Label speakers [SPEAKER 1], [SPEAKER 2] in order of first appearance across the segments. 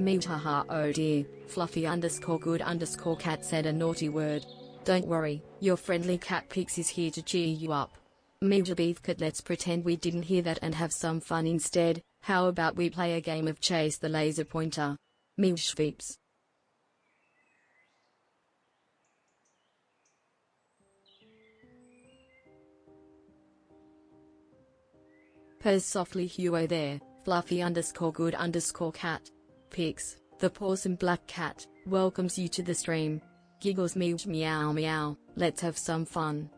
[SPEAKER 1] meow haha oh dear, fluffy_good_cat said a naughty word. Don't worry, your friendly cat Pix is here to cheer you up. MeewGeo, let's pretend we didn't hear that and have some fun instead. How about we play a game of chase the laser pointer? MeewGeo. Purrs softly Hugo there, fluffy_good_cat. Pix, the pawsome black cat, welcomes you to the stream. Giggles meow meow, let's have some fun.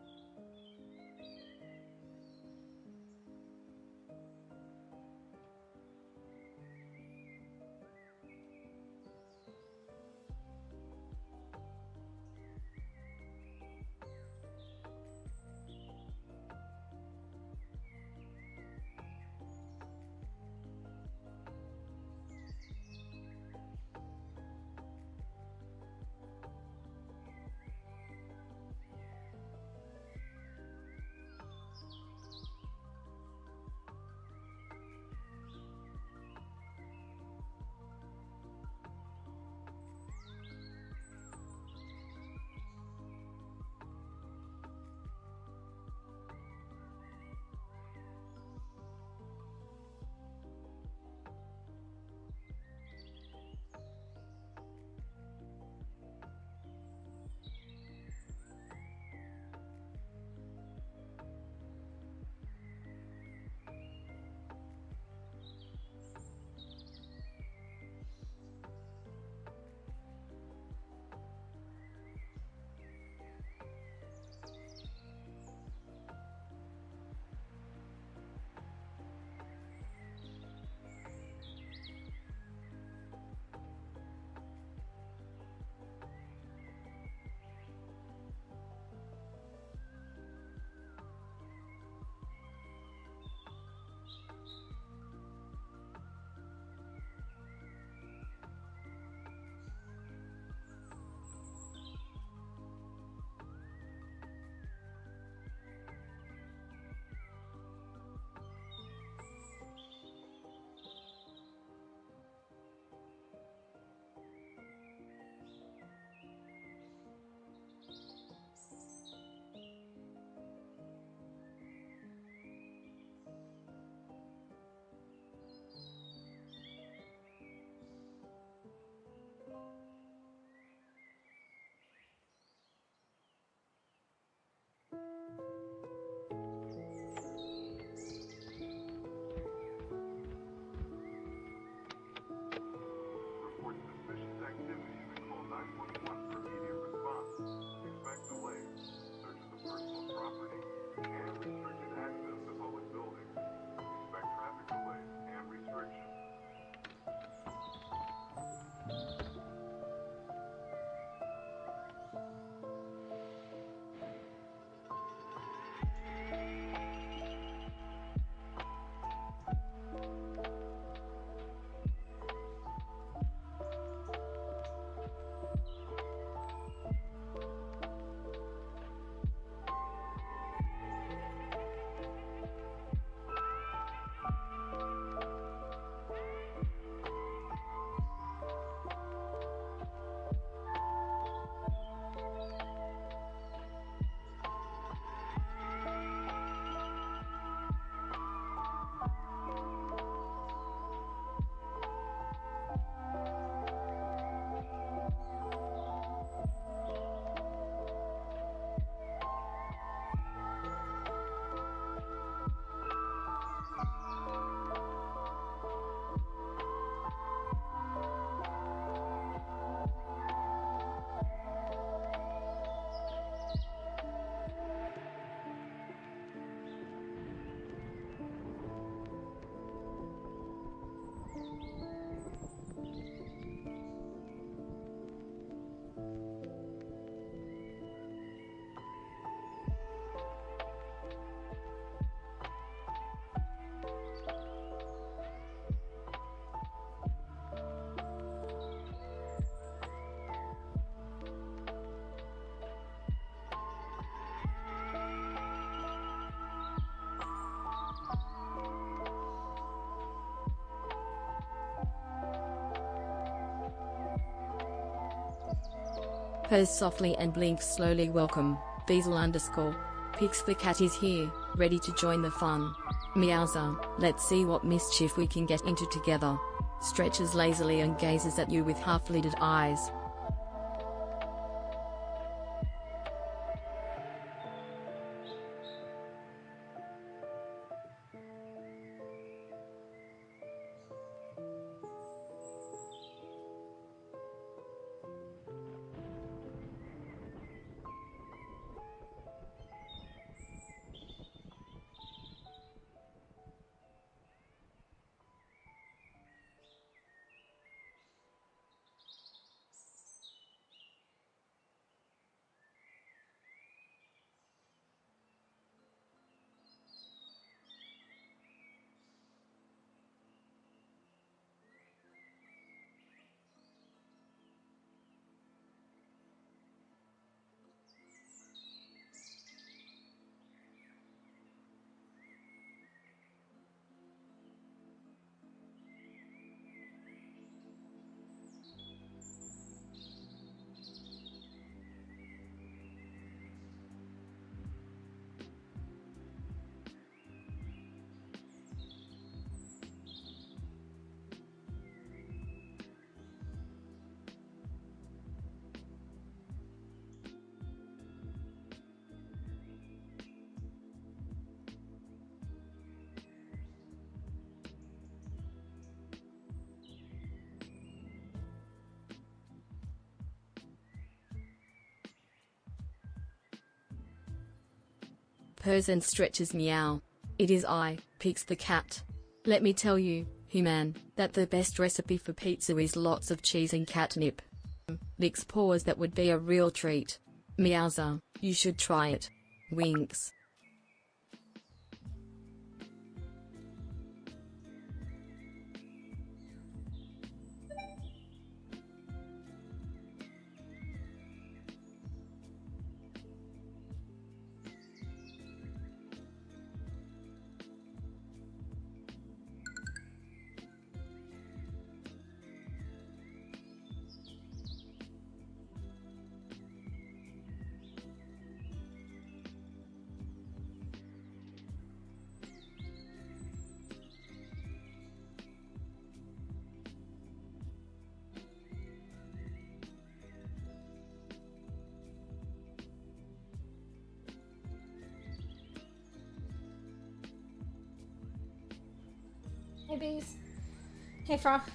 [SPEAKER 1] Purrs softly and blinks slowly. Welcome, Beezle_. Pix the cat is here, ready to join the fun. Meowser, let's see what mischief we can get into together. Stretches lazily and gazes at you with half-lidded eyes. Purrs and stretches. Meow. It is I, Pix the cat. Let me tell you, human, that the best recipe for pizza is lots of cheese and catnip. Licks paws. That would be a real treat. Meowser, you should try it. Winks.
[SPEAKER 2] Hey bees. Hey Froth.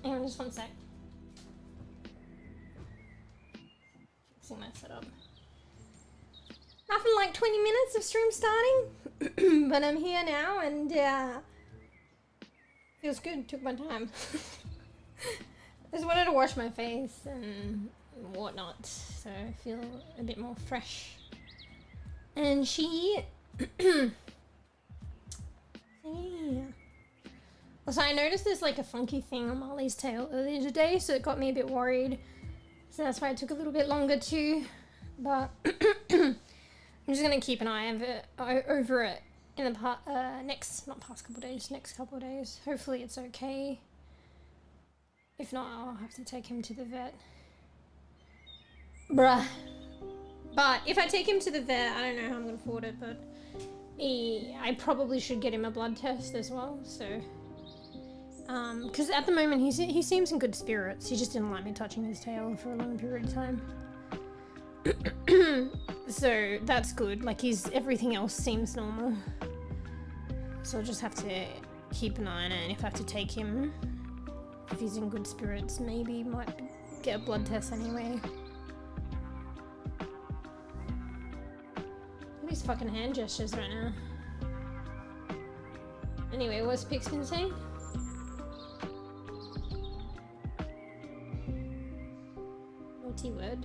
[SPEAKER 2] Hang on just one sec. Fixing my setup. Nothing like 20 minutes of stream starting, but I'm here now and feels good. Took my time. I just wanted to wash my face and whatnot, so I feel a bit more fresh. And she, yeah. Also, I noticed there's like a funky thing on Marley's tail earlier today, so it got me a bit worried. So that's why it took a little bit longer too. But I'm just gonna keep an eye over it in the next couple of days. Hopefully it's okay. If not, I'll have to take him to the vet. Bruh. But if I take him to the vet, I don't know how I'm gonna afford it, but I probably should get him a blood test as well, so. Because at the moment he seems in good spirits. He just didn't like me touching his tail for a long period of time. So that's good. Like everything else seems normal. So I'll just have to keep an eye on it, and if I have to take him, if he's in good spirits, maybe might get a blood test anyway. Look at these fucking hand gestures right now. Anyway, what's Pix been saying? Word.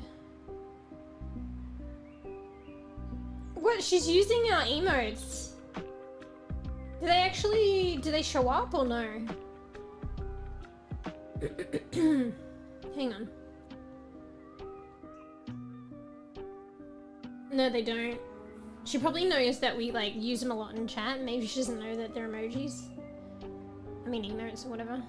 [SPEAKER 2] What? She's using our emotes. Do they show up or no? Hang on. No, they don't. She probably knows that we like use them a lot in chat. Maybe she doesn't know that they're emojis. I mean emotes or whatever.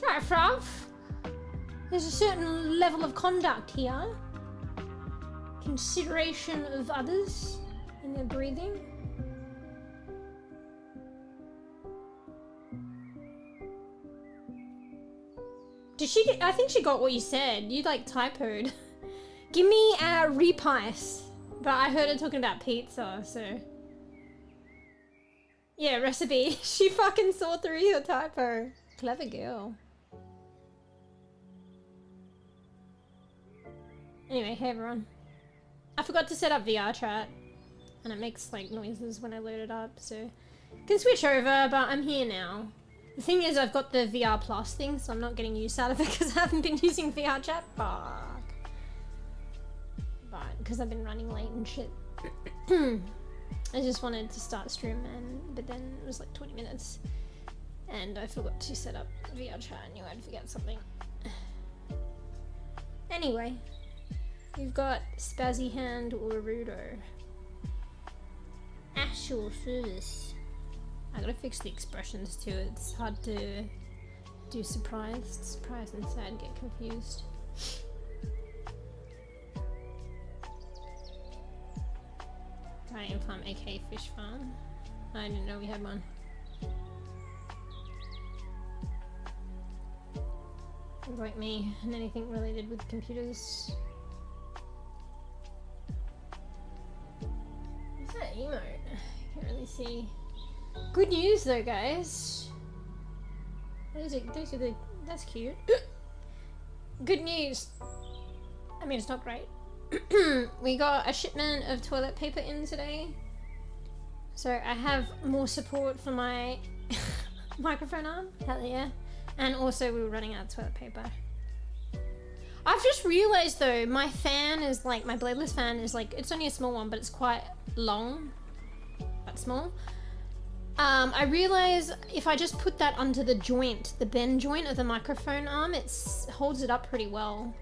[SPEAKER 2] Right, Frav. There's a certain level of conduct here. Consideration of others in their breathing. Did she get, I think she got what you said. You like typoed. Give me a repice. But I heard her talking about pizza, so. Yeah, recipe. She fucking saw through your typo. Clever girl. Anyway, hey everyone. I forgot to set up VR chat. And it makes like noises when I load it up, so. I can switch over, but I'm here now. The thing is, I've got the VR Plus thing, so I'm not getting use out of it because I haven't been using VR chat. Fuck. But because I've been running late and shit. I just wanted to start stream, but then it was like 20 minutes. And I forgot to set up VR chat. I knew I'd forget something. Anyway. We've got Spazzy Hand or Rudo. Actual service. I gotta fix the expressions too. It's hard to do surprised. Surprised and sad get confused. Guardian Farm, aka Fish Farm. I didn't know we had one. Sounds like me and anything related with computers. What's that emote? I can't really see. Good news though, guys. That's cute. Good news. I mean, it's not great. We got a shipment of toilet paper in today. So I have more support for my microphone arm. Hell yeah. And also we were running out of toilet paper. I've just realized though, my fan is like, my bladeless fan is like, it's only a small one, but it's quite long. But small. I realize if I just put that under the joint, the bend joint of the microphone arm, it holds it up pretty well.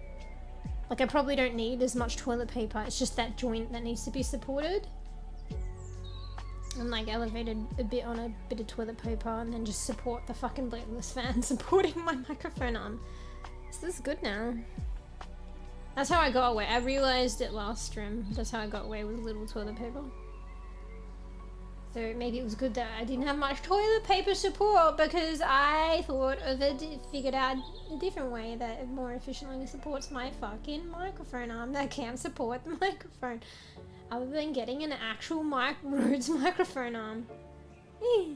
[SPEAKER 2] Like I probably don't need as much toilet paper, it's just that joint that needs to be supported. And like elevated a bit on a bit of toilet paper and then just support the fucking bladeless fan supporting my microphone arm. So this is good now. That's how I got away. I realized it last stream. That's how I got away with little toilet paper. So maybe it was good that I didn't have much toilet paper support because I thought of it, figured out a different way that it more efficiently supports my fucking microphone arm that can't support the microphone. Other than getting an actual Rhodes microphone arm. I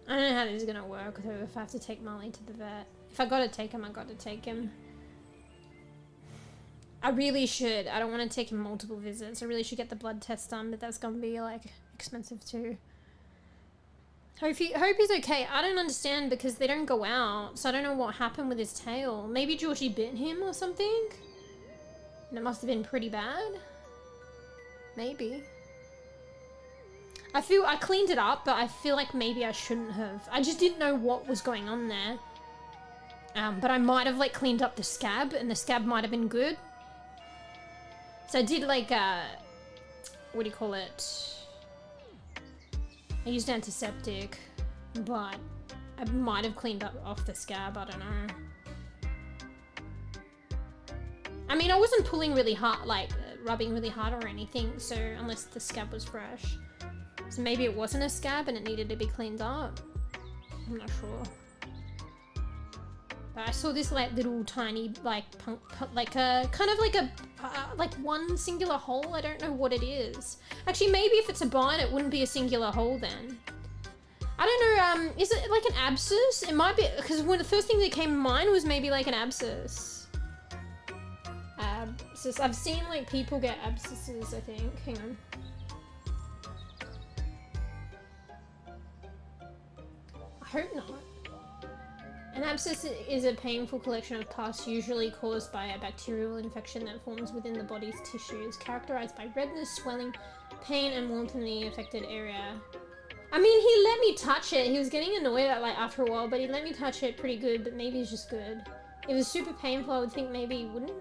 [SPEAKER 2] don't know how this is gonna work though if I have to take Molly to the vet. If I gotta take him, I gotta take him. I really should. I don't want to take him multiple visits. I really should get the blood test done, but that's gonna be like expensive too. Hope he's okay. I don't understand because they don't go out, so I don't know what happened with his tail. Maybe Georgie bit him or something? And it must have been pretty bad. Maybe. I cleaned it up, but I feel like maybe I shouldn't have. I just didn't know what was going on there. But I might have like cleaned up the scab, and the scab might have been good. So I did like what do you call it? I used antiseptic, but I might have cleaned up off the scab, I don't know. I mean, I wasn't pulling really hard, like rubbing really hard or anything, so unless the scab was fresh. So maybe it wasn't a scab and it needed to be cleaned up. I'm not sure. But I saw this like little tiny like like a kind of like a like one singular hole. I don't know what it is. Actually, maybe if it's a bite, it wouldn't be a singular hole then. I don't know. Is it like an abscess? It might be because when the first thing that came to mind was maybe like an abscess. Abscess. I've seen like people get abscesses. I think. Hang on. I hope not. An abscess is a painful collection of pus usually caused by a bacterial infection that forms within the body's tissues, characterized by redness, swelling, pain, and warmth in the affected area. I mean, he let me touch it. He was getting annoyed at like after a while, but he let me touch it pretty good, but maybe it's just good. If it was super painful, I would think maybe he wouldn't.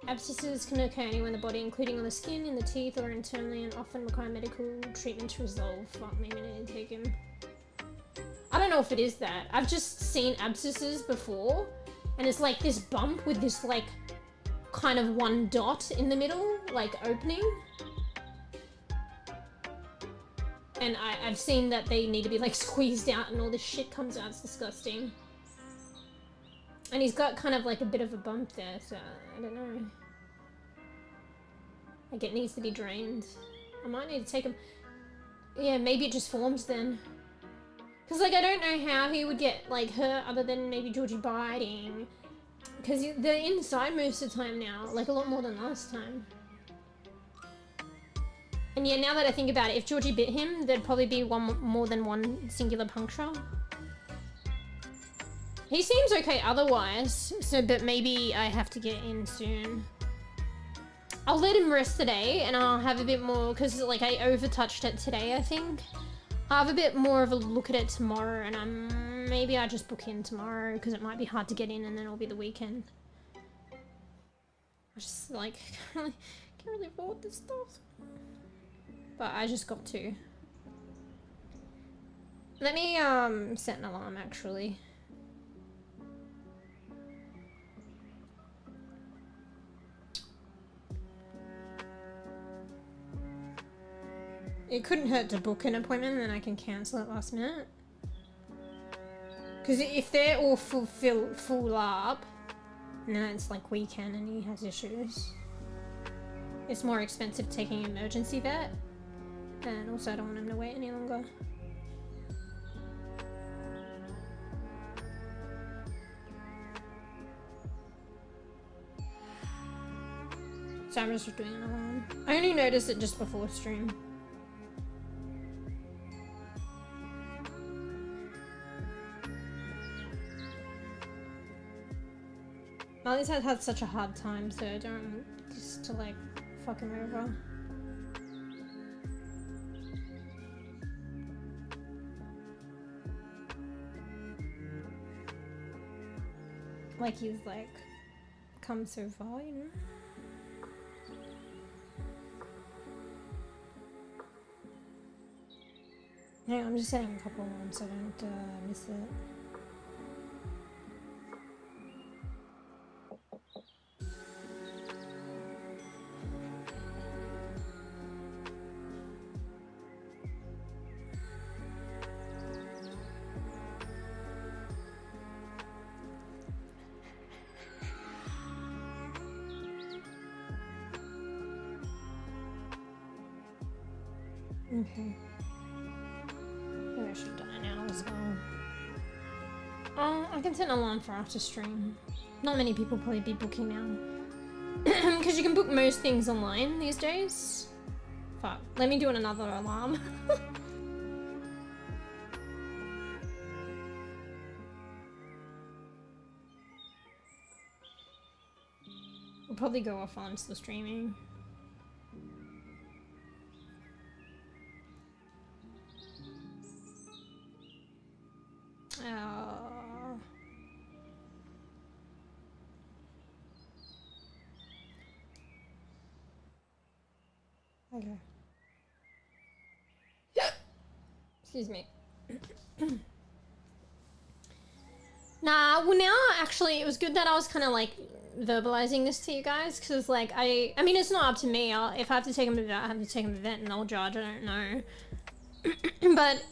[SPEAKER 2] Abscesses can occur anywhere in the body, including on the skin, in the teeth, or internally, and often require medical treatment to resolve. Fuck, maybe I need to take him. I don't know if it is that. I've just seen abscesses before, and it's like this bump with this like kind of one dot in the middle, like opening. And I've seen that they need to be like squeezed out and all this shit comes out. It's disgusting. And he's got kind of like a bit of a bump there, so I don't know. Like it needs to be drained. I might need to take him. Yeah, maybe it just forms then. Because like I don't know how he would get like hurt other than maybe Georgie biting. Because they're inside most of the time now, like a lot more than last time. And yeah, now that I think about it, if Georgie bit him, there'd probably be more than one singular puncture. He seems okay otherwise, so but maybe I have to get in soon. I'll let him rest today, and I'll have a bit more, because like I overtouched it today, I think. I'll have a bit more of a look at it tomorrow, and maybe I just book in tomorrow, because it might be hard to get in, and then it'll be the weekend. I just like can't really afford this stuff. But I just got to. Let me set an alarm actually. It couldn't hurt to book an appointment and then I can cancel it last minute. Because if they're all full up, and then it's like weekend and he has issues, it's more expensive taking an emergency vet. And also I don't want him to wait any longer. So I'm just doing an alarm. I only noticed it just before stream. Molly's had such a hard time, so I don't just to like fuck him over. Like he's like come so far, you know? Hang on, I'm just setting a couple alarms so I don't miss it. Okay. Maybe I should have done it now as well. Oh, I can set an alarm for after stream. Not many people probably be booking now. Because you can book most things online these days. Fuck. Let me do another alarm. We'll probably go off on still streaming. Okay. Excuse me. Nah, well now actually it was good that I was kind of like verbalizing this to you guys, because like I mean it's not up to me. If I have to take him to vet, I have to take him to vet and I'll judge, I don't know. But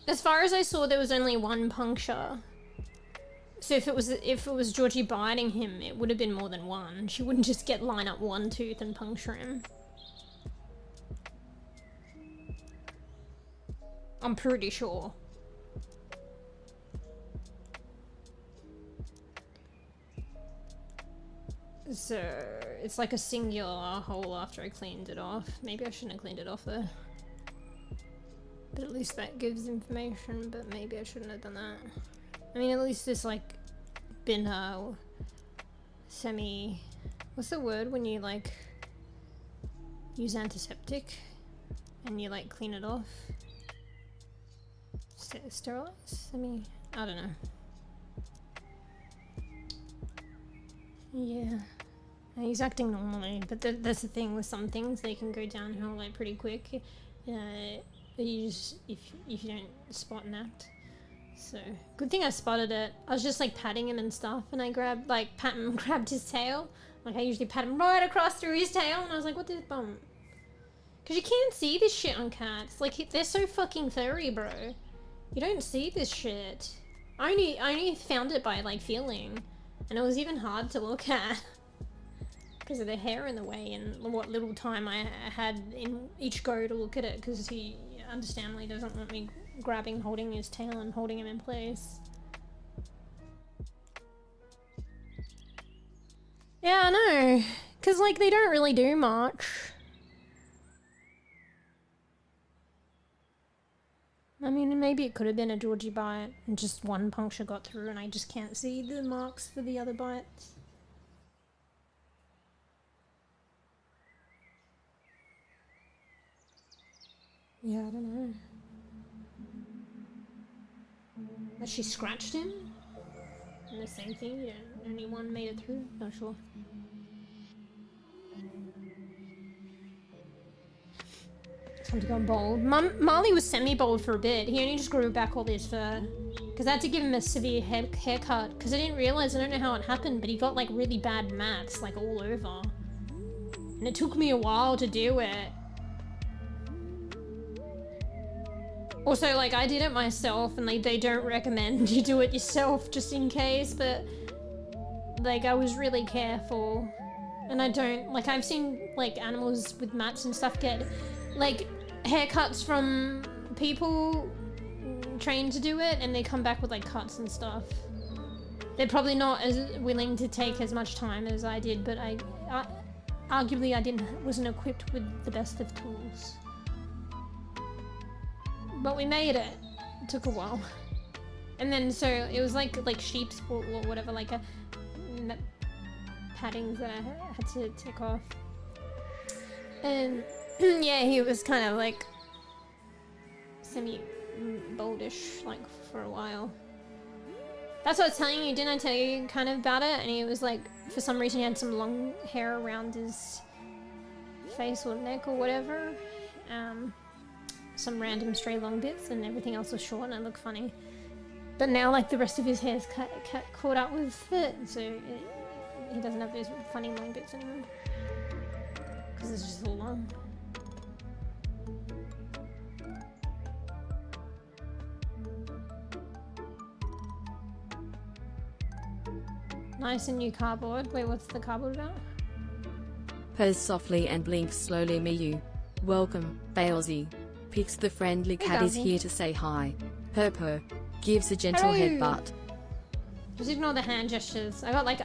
[SPEAKER 2] as far as I saw, there was only one puncture. So if it was Georgie biting him, it would have been more than one. She wouldn't just line up one tooth and puncture him. I'm pretty sure. So it's like a singular hole after I cleaned it off. Maybe I shouldn't have cleaned it off though. But at least that gives information, but maybe I shouldn't have done that. I mean, at least it's like been semi... What's the word when you like use antiseptic and you like clean it off? Sterilize? I mean, I don't know. Yeah. He's acting normally, but that's the thing with some things, they can go downhill like pretty quick. You just, if you don't spot and act. So, good thing I spotted it. I was just like patting him and stuff, and I grabbed, like, grabbed his tail. Like, I usually pat him right across through his tail, and I was like, what the bump? Because you can't see this shit on cats. Like, they're so fucking furry, bro. You don't see this shit. I only found it by, like, feeling. And it was even hard to look at. Because of the hair in the way and what little time I had in each go to look at it. Because he, understandably, doesn't want me grabbing, holding his tail and holding him in place. Yeah, I know. Because, like, they don't really do much. I mean, maybe it could have been a Georgie bite and just one puncture got through and I just can't see the marks for the other bites. Yeah, I don't know. Has she scratched him? And the same thing, yeah, only one made it through? Not sure. Time to go bald. Marley was semi-bald for a bit. He only just grew back all this fur. Because I had to give him a severe haircut. Because I didn't realise, I don't know how it happened, but he got like really bad mats, like all over. And it took me a while to do it. Also, like, I did it myself, and like, they don't recommend you do it yourself just in case, but like, I was really careful. And I don't, like, I've seen like animals with mats and stuff get like haircuts from people trained to do it, and they come back with like cuts and stuff. They're probably not as willing to take as much time as I did, but I arguably wasn't equipped with the best of tools. But we made it. It took a while. And then so it was like sheep's wool or whatever, like a paddings that I had to take off. And yeah, he was kind of like semi-boldish, like, for a while. That's what I was telling you, didn't I tell you kind of about it? And he was like, for some reason he had some long hair around his face or neck or whatever. Some random stray long bits, and everything else was short and it looked funny. But now, like, the rest of his hair's caught up with it, so he doesn't have those funny long bits anymore. Because it's just all long. Nice and new cardboard. Wait, what's the cardboard about?
[SPEAKER 1] Purrs softly and blinks slowly. Meow. Welcome, Bailsy. Pix the friendly cat is here to say hi. Purr. Gives a gentle headbutt.
[SPEAKER 2] Just ignore the hand gestures. I got like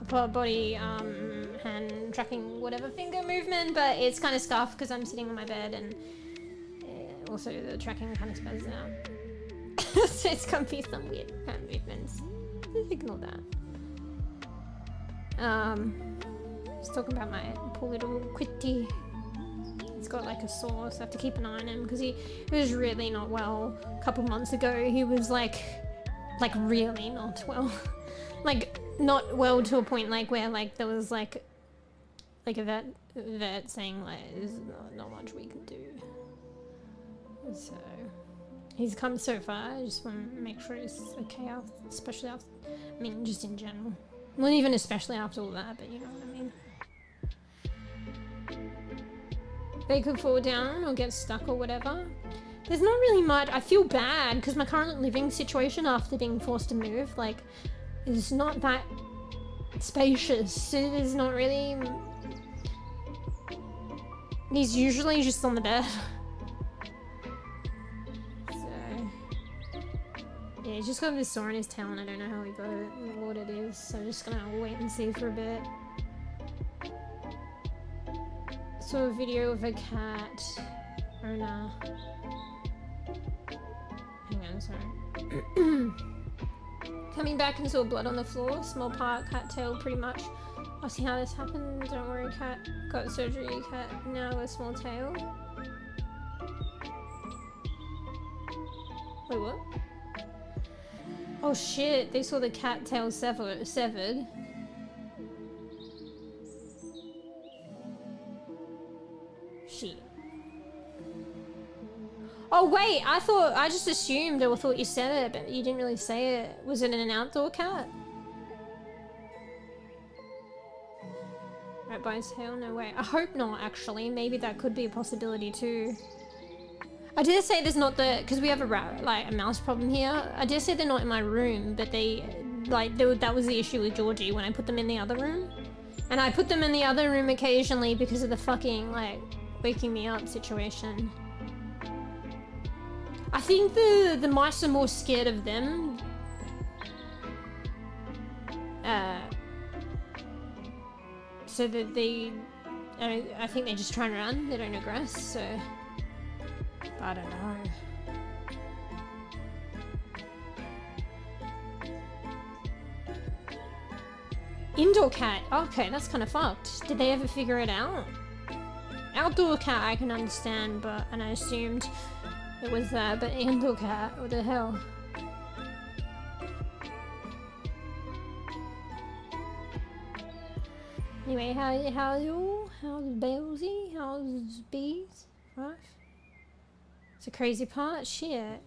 [SPEAKER 2] upper body, hand tracking whatever finger movement, but it's kind of scuffed because I'm sitting on my bed, and also the tracking kind of spazzes out. So it's gonna be some weird hand movements. Just ignore that. Just talking about my poor little Quitty. He's got like a sore, so I have to keep an eye on him because he was really not well a couple months ago. He was like really not well. Like, not well to a point like where like there was like a vet saying like there's not much we can do. So he's come so far. I just want to make sure he's okay, especially after, I mean, just in general. Well, even especially after all that, but you know what I mean. They could fall down or get stuck or whatever. There's not really much. I feel bad because my current living situation after being forced to move, like, is not that spacious. It is not really. He's usually just on the bed. So yeah, he's just got this sore in his tail, and I don't know how he got it or what it is. So I'm just gonna wait and see for a bit. Saw a video of a cat owner. Hang on, sorry. Coming back and saw blood on the floor. Small part, cat tail, pretty much. I'll see how this happened. Don't worry, cat. Got surgery, cat. Now a small tail. Wait, what? Oh shit! They saw the cat tail severed. Shit. Oh wait, I just assumed or thought you said it, but you didn't really say it. Was it an outdoor cat? Right by his tail? No way. I hope not, actually. Maybe that could be a possibility too. I did say there's not the, because we have a mouse problem here. I did say they're not in my room, but that was the issue with Georgie when I put them in the other room. And I put them in the other room occasionally because of the fucking, waking me up situation. I think the mice are more scared of them. So that I think they just try and run, they don't aggress, so... I don't know. Indoor cat, okay, that's kind of fucked. Did they ever figure it out? Outdoor cat I can understand, and I assumed it was that, but indoor cat, what the hell? Anyway, how's Bailsy? How's bees? Right? It's a crazy part. Shit.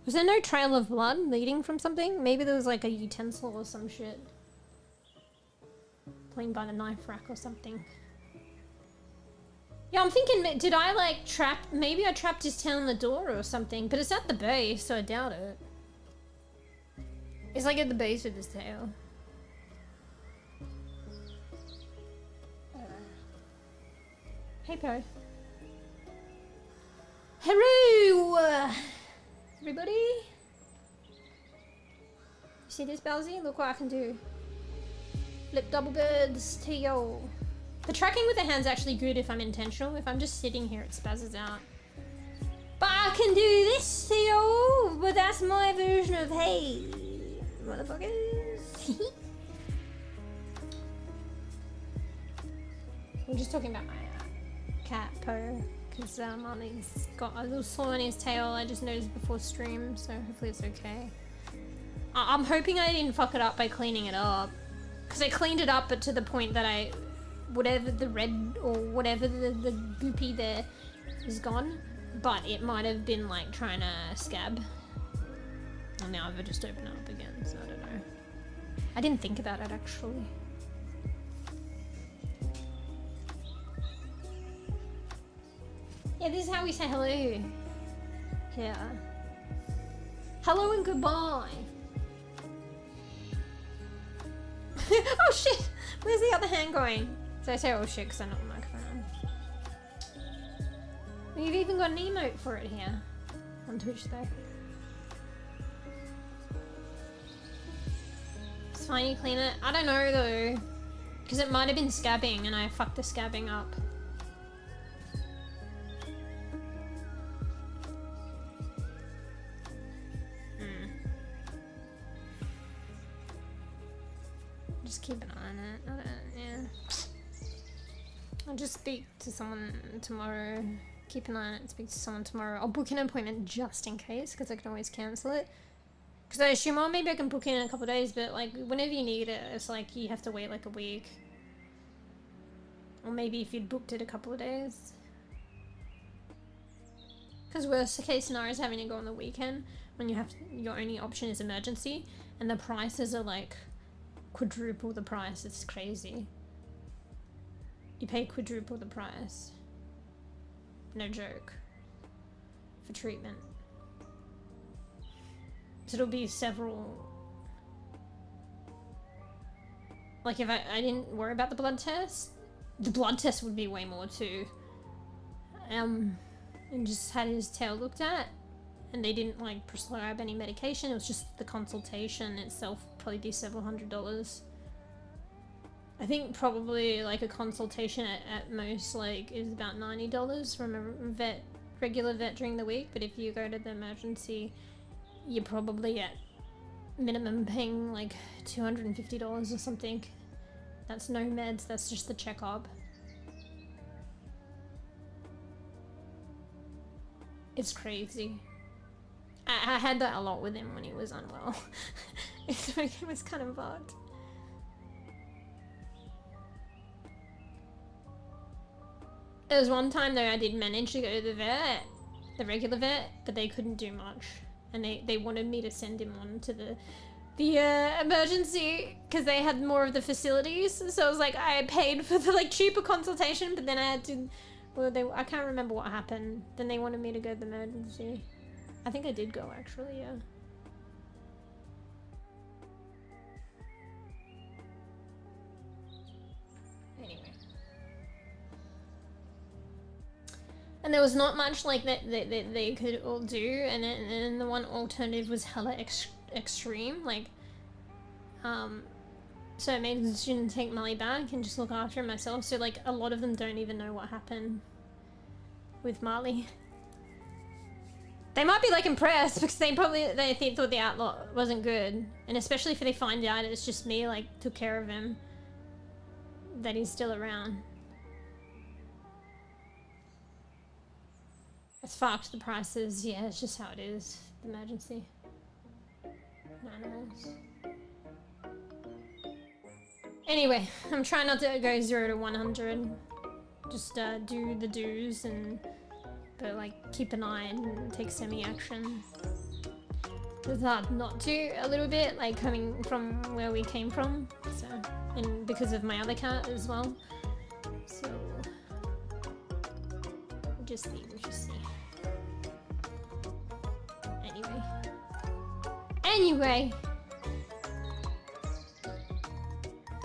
[SPEAKER 2] Was there no trail of blood leading from something? Maybe there was like a utensil or some shit. Playing by the knife rack or something. Yeah, I'm thinking, did I maybe I trapped his tail in the door or something, but it's at the base, so I doubt it. It's at the base of his tail. Hey, Po. Hello, everybody. You see this, Bowsy? Look what I can do. Flip double birds, T0ime. The tracking with the hand's actually good if I'm intentional. If I'm just sitting here, it spazzes out. But I can do this, T0ime. But that's my version of hey, motherfuckers. I'm just talking about my cat, Po. Because he's got a little sore on his tail. I just noticed before stream, so hopefully it's okay. I'm hoping I didn't fuck it up by cleaning it up. Because I cleaned it up, but to the point that whatever the red or whatever the goopy there is gone. But it might have been trying to scab. And now I've just opened it up again, so I don't know. I didn't think about it actually. Yeah, this is how we say hello. Yeah. Hello and goodbye. Oh shit! Where's the other hand going? So I say oh shit because I know the microphone. We've even got an emote for it here. On Twitch though. It's fine, you clean it. I don't know though. Because it might have been scabbing and I fucked the scabbing up. Just keep an eye on it. I'll just speak to someone tomorrow. Keep an eye on it, speak to someone tomorrow. I'll book an appointment just in case, because I can always cancel it. Because I assume, oh, maybe I can book in a couple of days, but whenever you need it, it's you have to wait a week. Or maybe if you'd booked it a couple of days. Because worst case scenario is having to go on the weekend when your only option is emergency, and the prices are quadruple the price. It's crazy. You pay quadruple the price. No joke. For treatment. So it'll be several... if I didn't worry about the blood test would be way more too. And just had his tail looked at, and they didn't prescribe any medication. It was just the consultation itself probably be several $100s. I think probably a consultation at most is about $90 from a regular vet during the week. But if you go to the emergency, you're probably at minimum paying $250 or something. That's no meds, that's just the checkup. It's crazy. I had that a lot with him when he was unwell. It was kind of bugged. There was one time though I did manage to go to the vet, the regular vet, but they couldn't do much. And they wanted me to send him on to the emergency because they had more of the facilities. So I was like, I paid for the like cheaper consultation, but then I had to, well, I can't remember what happened. Then they wanted me to go to the emergency. I think I did go actually, yeah. Anyway. And there was not much like that they could all do, and then the one alternative was hella extreme, like, so it made the student take Molly back and just look after him myself. So like a lot of them don't even know what happened with Marley. They might be like impressed because they thought the outlaw wasn't good, and especially if they find out it's just me like took care of him, that he's still around. It's fucked, the prices, yeah, it's just how it is, the emergency. Animals. Anyway, I'm trying not to go 0 to 100. Just do the do's but like keep an eye and take semi-action. It's hard not to a little bit, like coming from where we came from, so, and because of my other cat as well. So we'll just see. Anyway,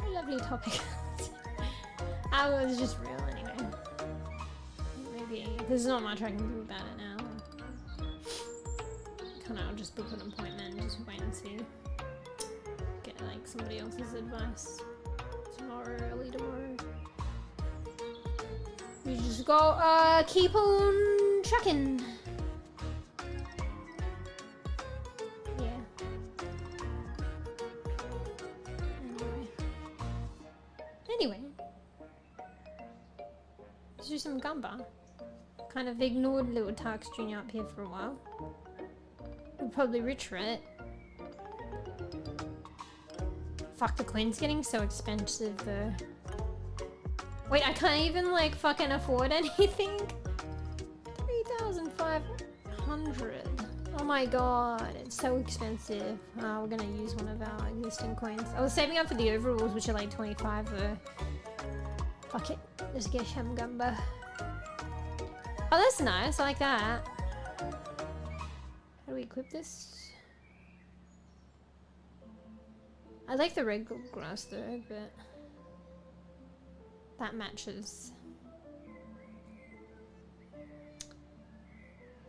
[SPEAKER 2] a lovely topic. I was just real anyway. Maybe there's not much I can do about it now. Kinda, I'll just book an appointment and just wait and see. Get like somebody else's advice tomorrow, early tomorrow. We just go keep on trucking. Anyway, let's do some gamba. Kind of ignored little Tarks Jr. up here for a while. We're probably rich, right? Fuck, the Queen's getting so expensive though. Wait, I can't even like fucking afford anything? 3,500. Oh my god, it's so expensive. We're gonna use one of our existing coins. I was saving up for the overalls, which are like 25 though. Fuck it, let's get some gamba. Oh, that's nice, I like that. How do we equip this? I like the red grass though, but that matches.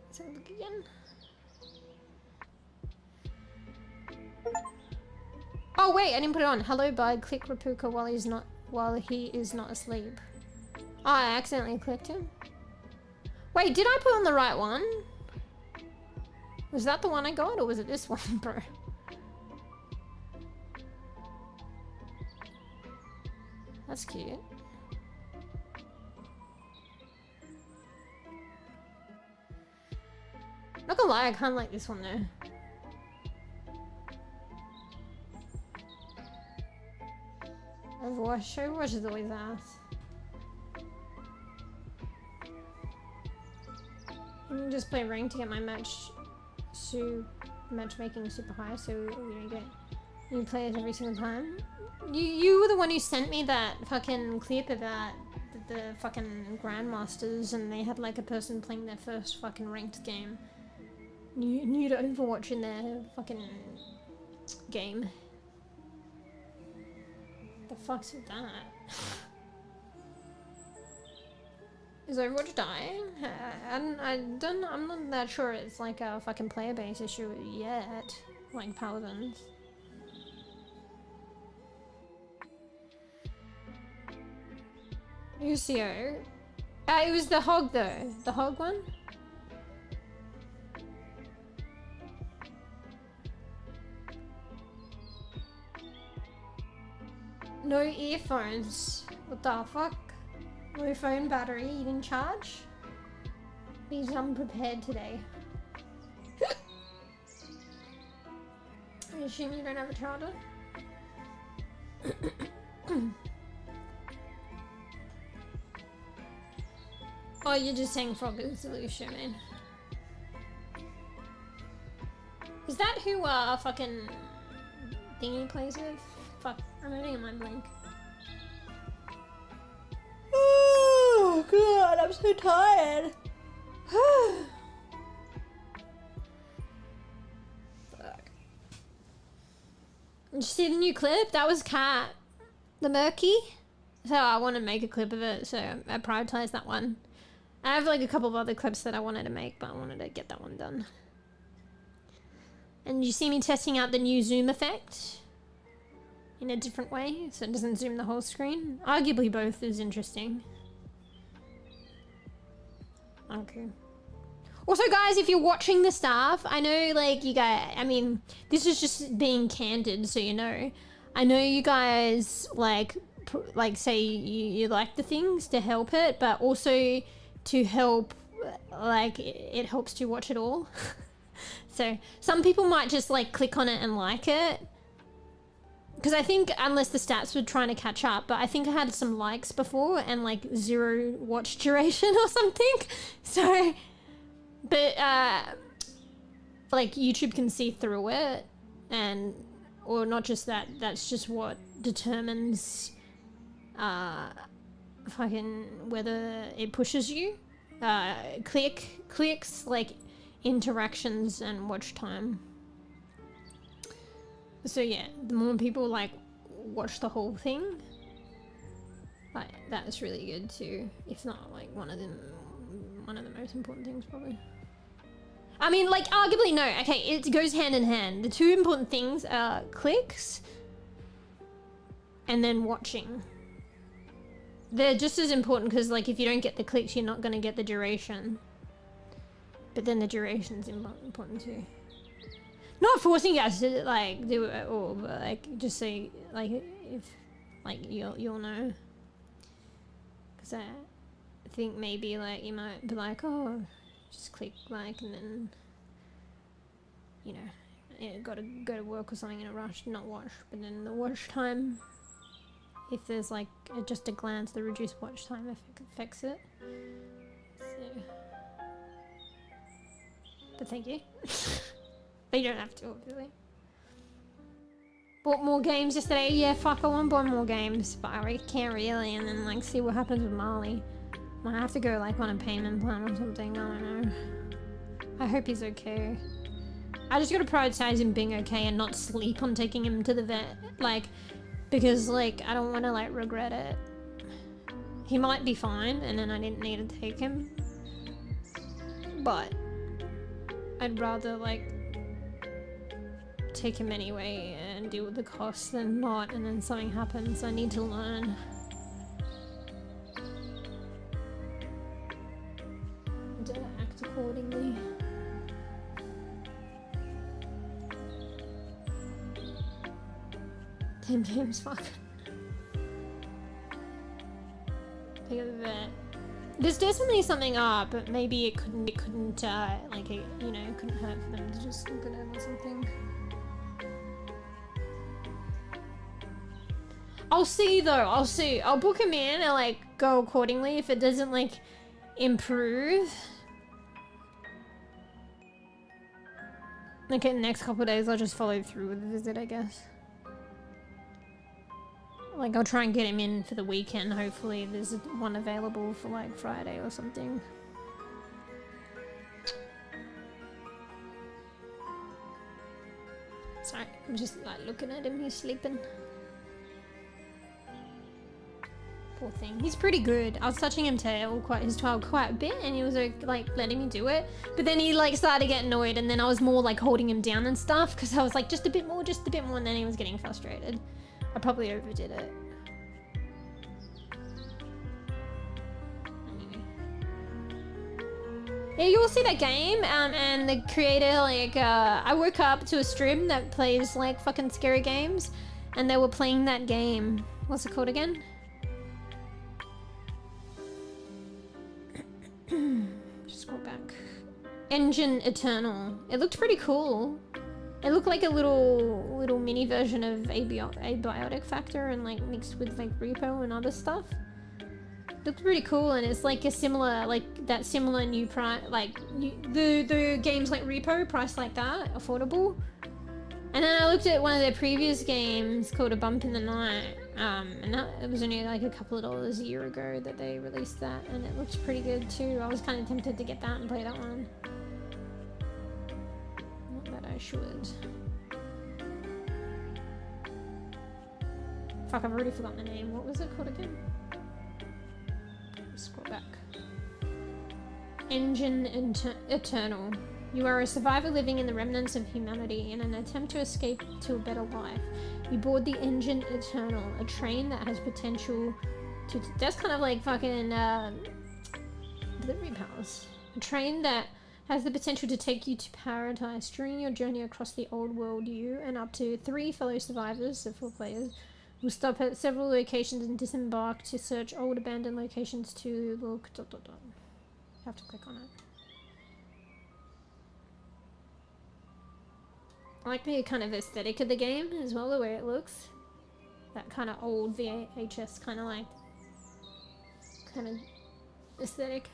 [SPEAKER 2] Let's have a look again. Oh wait, I didn't put it on. Hello bud, click Rapuka while he is not asleep. Oh, I accidentally clicked him. Wait, did I put on the right one? Was that the one I got, or was it this one, bro? That's cute. Not gonna lie, I kinda like this one though. Overwatch is always ass. I can just play rank to get my matchmaking super high, so you don't get new players every single time. You were the one who sent me that fucking clip about the fucking Grandmasters, and they had like a person playing their first fucking ranked game. New to Overwatch in their fucking game. The fuck's with that? Is Overwatch dying? I'm not that sure it's like a fucking player base issue yet, like Paladins. UCO. It was the hog though. The hog one? No earphones. What the fuck? No phone battery, you didn't charge? He's unprepared today. I assume you don't have a charger? Oh, you're just saying frog is the solution, man. Is that who fucking thingy plays with? Fuck, I'm having a mind blank. Oh god, I'm so tired. Fuck. Did you see the new clip? That was Cat. The Murky. So I want to make a clip of it, so I prioritized that one. I have like a couple of other clips that I wanted to make, but I wanted to get that one done. And you see me testing out the new zoom effect in a different way, so it doesn't zoom the whole screen. Arguably both is interesting. Okay. Also guys, if you're watching the stuff, I know like you guys, I mean, this is just being candid so you know. I know you guys like say you like the things to help it, but also to help, like, it helps to watch it all. So some people might just like click on it and like it, because I think unless the stats were trying to catch up, but I think I had some likes before and like 0 watch duration or something. So, but like YouTube can see through it, and or not just that, that's just what determines fucking whether it pushes you. Clicks, like interactions and watch time. So yeah, the more people like watch the whole thing, like that's really good too. If not like one of the most important things probably. I mean, like arguably no, okay, it goes hand in hand. The two important things are clicks and then watching. They're just as important, because like if you don't get the clicks, you're not going to get the duration. But then the duration's important too. Not forcing you guys to like do it at all, but like just say like if like you'll know. Because I think maybe like you might be like, oh, just click like, and then you know, yeah, gotta go to work or something in a rush, not watch. But then the watch time, if there's like just a glance, the reduced watch time affects it. So, but thank you. But you don't have to, obviously. Bought more games yesterday. Yeah, fuck, I want to buy more games, but I can't really. And then like see what happens with Marley. Might have to go like on a payment plan or something. I don't know. I hope he's okay. I just gotta prioritize him being okay and not sleep on taking him to the vet. Like, because like I don't want to like regret it. He might be fine and then I didn't need to take him, but I'd rather like take him anyway and deal with the costs than not, and then something happens. I need to learn. To act accordingly. James, fuck. Think of the vet. There's definitely something up, but maybe it couldn't like it, you know, couldn't hurt for them to just look at it or something. I'll see though, I'll see. I'll book him in and like go accordingly. If it doesn't like improve, like in the next couple of days, I'll just follow through with the visit, I guess. Like I'll try and get him in for the weekend. Hopefully there's one available for like Friday or something. Sorry, I'm just like looking at him, he's sleeping. Poor thing. He's pretty good. I was touching him tail, his tail quite a bit, and he was like letting me do it. But then he like started to get annoyed, and then I was more like holding him down and stuff, because I was like just a bit more, and then he was getting frustrated. I probably overdid it. Anyway. Yeah, you will see that game, and the creator, like, I woke up to a stream that plays, like, fucking scary games, and they were playing that game. What's it called again? Just scroll back. Engine Eternal. It looked pretty cool. It looked like a little mini version of Abiotic Factor, and like mixed with like Repo and other stuff. looked pretty cool, and it's like a similar, like that similar new price, like the games like Repo priced like that, affordable. And then I looked at one of their previous games called A Bump in the Night, and that, it was only like a couple of dollars a year ago that they released that, and it looked pretty good too. I was kind of tempted to get that and play that one. Not that I should. Fuck, I've already forgotten the name. What was it called again? Scroll back. Engine Eternal. You are a survivor living in the remnants of humanity in an attempt to escape to a better life. You board the Engine Eternal, a train that has potential to... That's kind of like fucking delivery powers. A train that has the potential to take you to paradise. During your journey across the old world, you and up to 3 fellow survivors, so 4 players, will stop at several locations and disembark to search old abandoned locations to look... You have to click on it. I like the kind of aesthetic of the game as well, the way it looks. That kind of old VHS kind of aesthetic.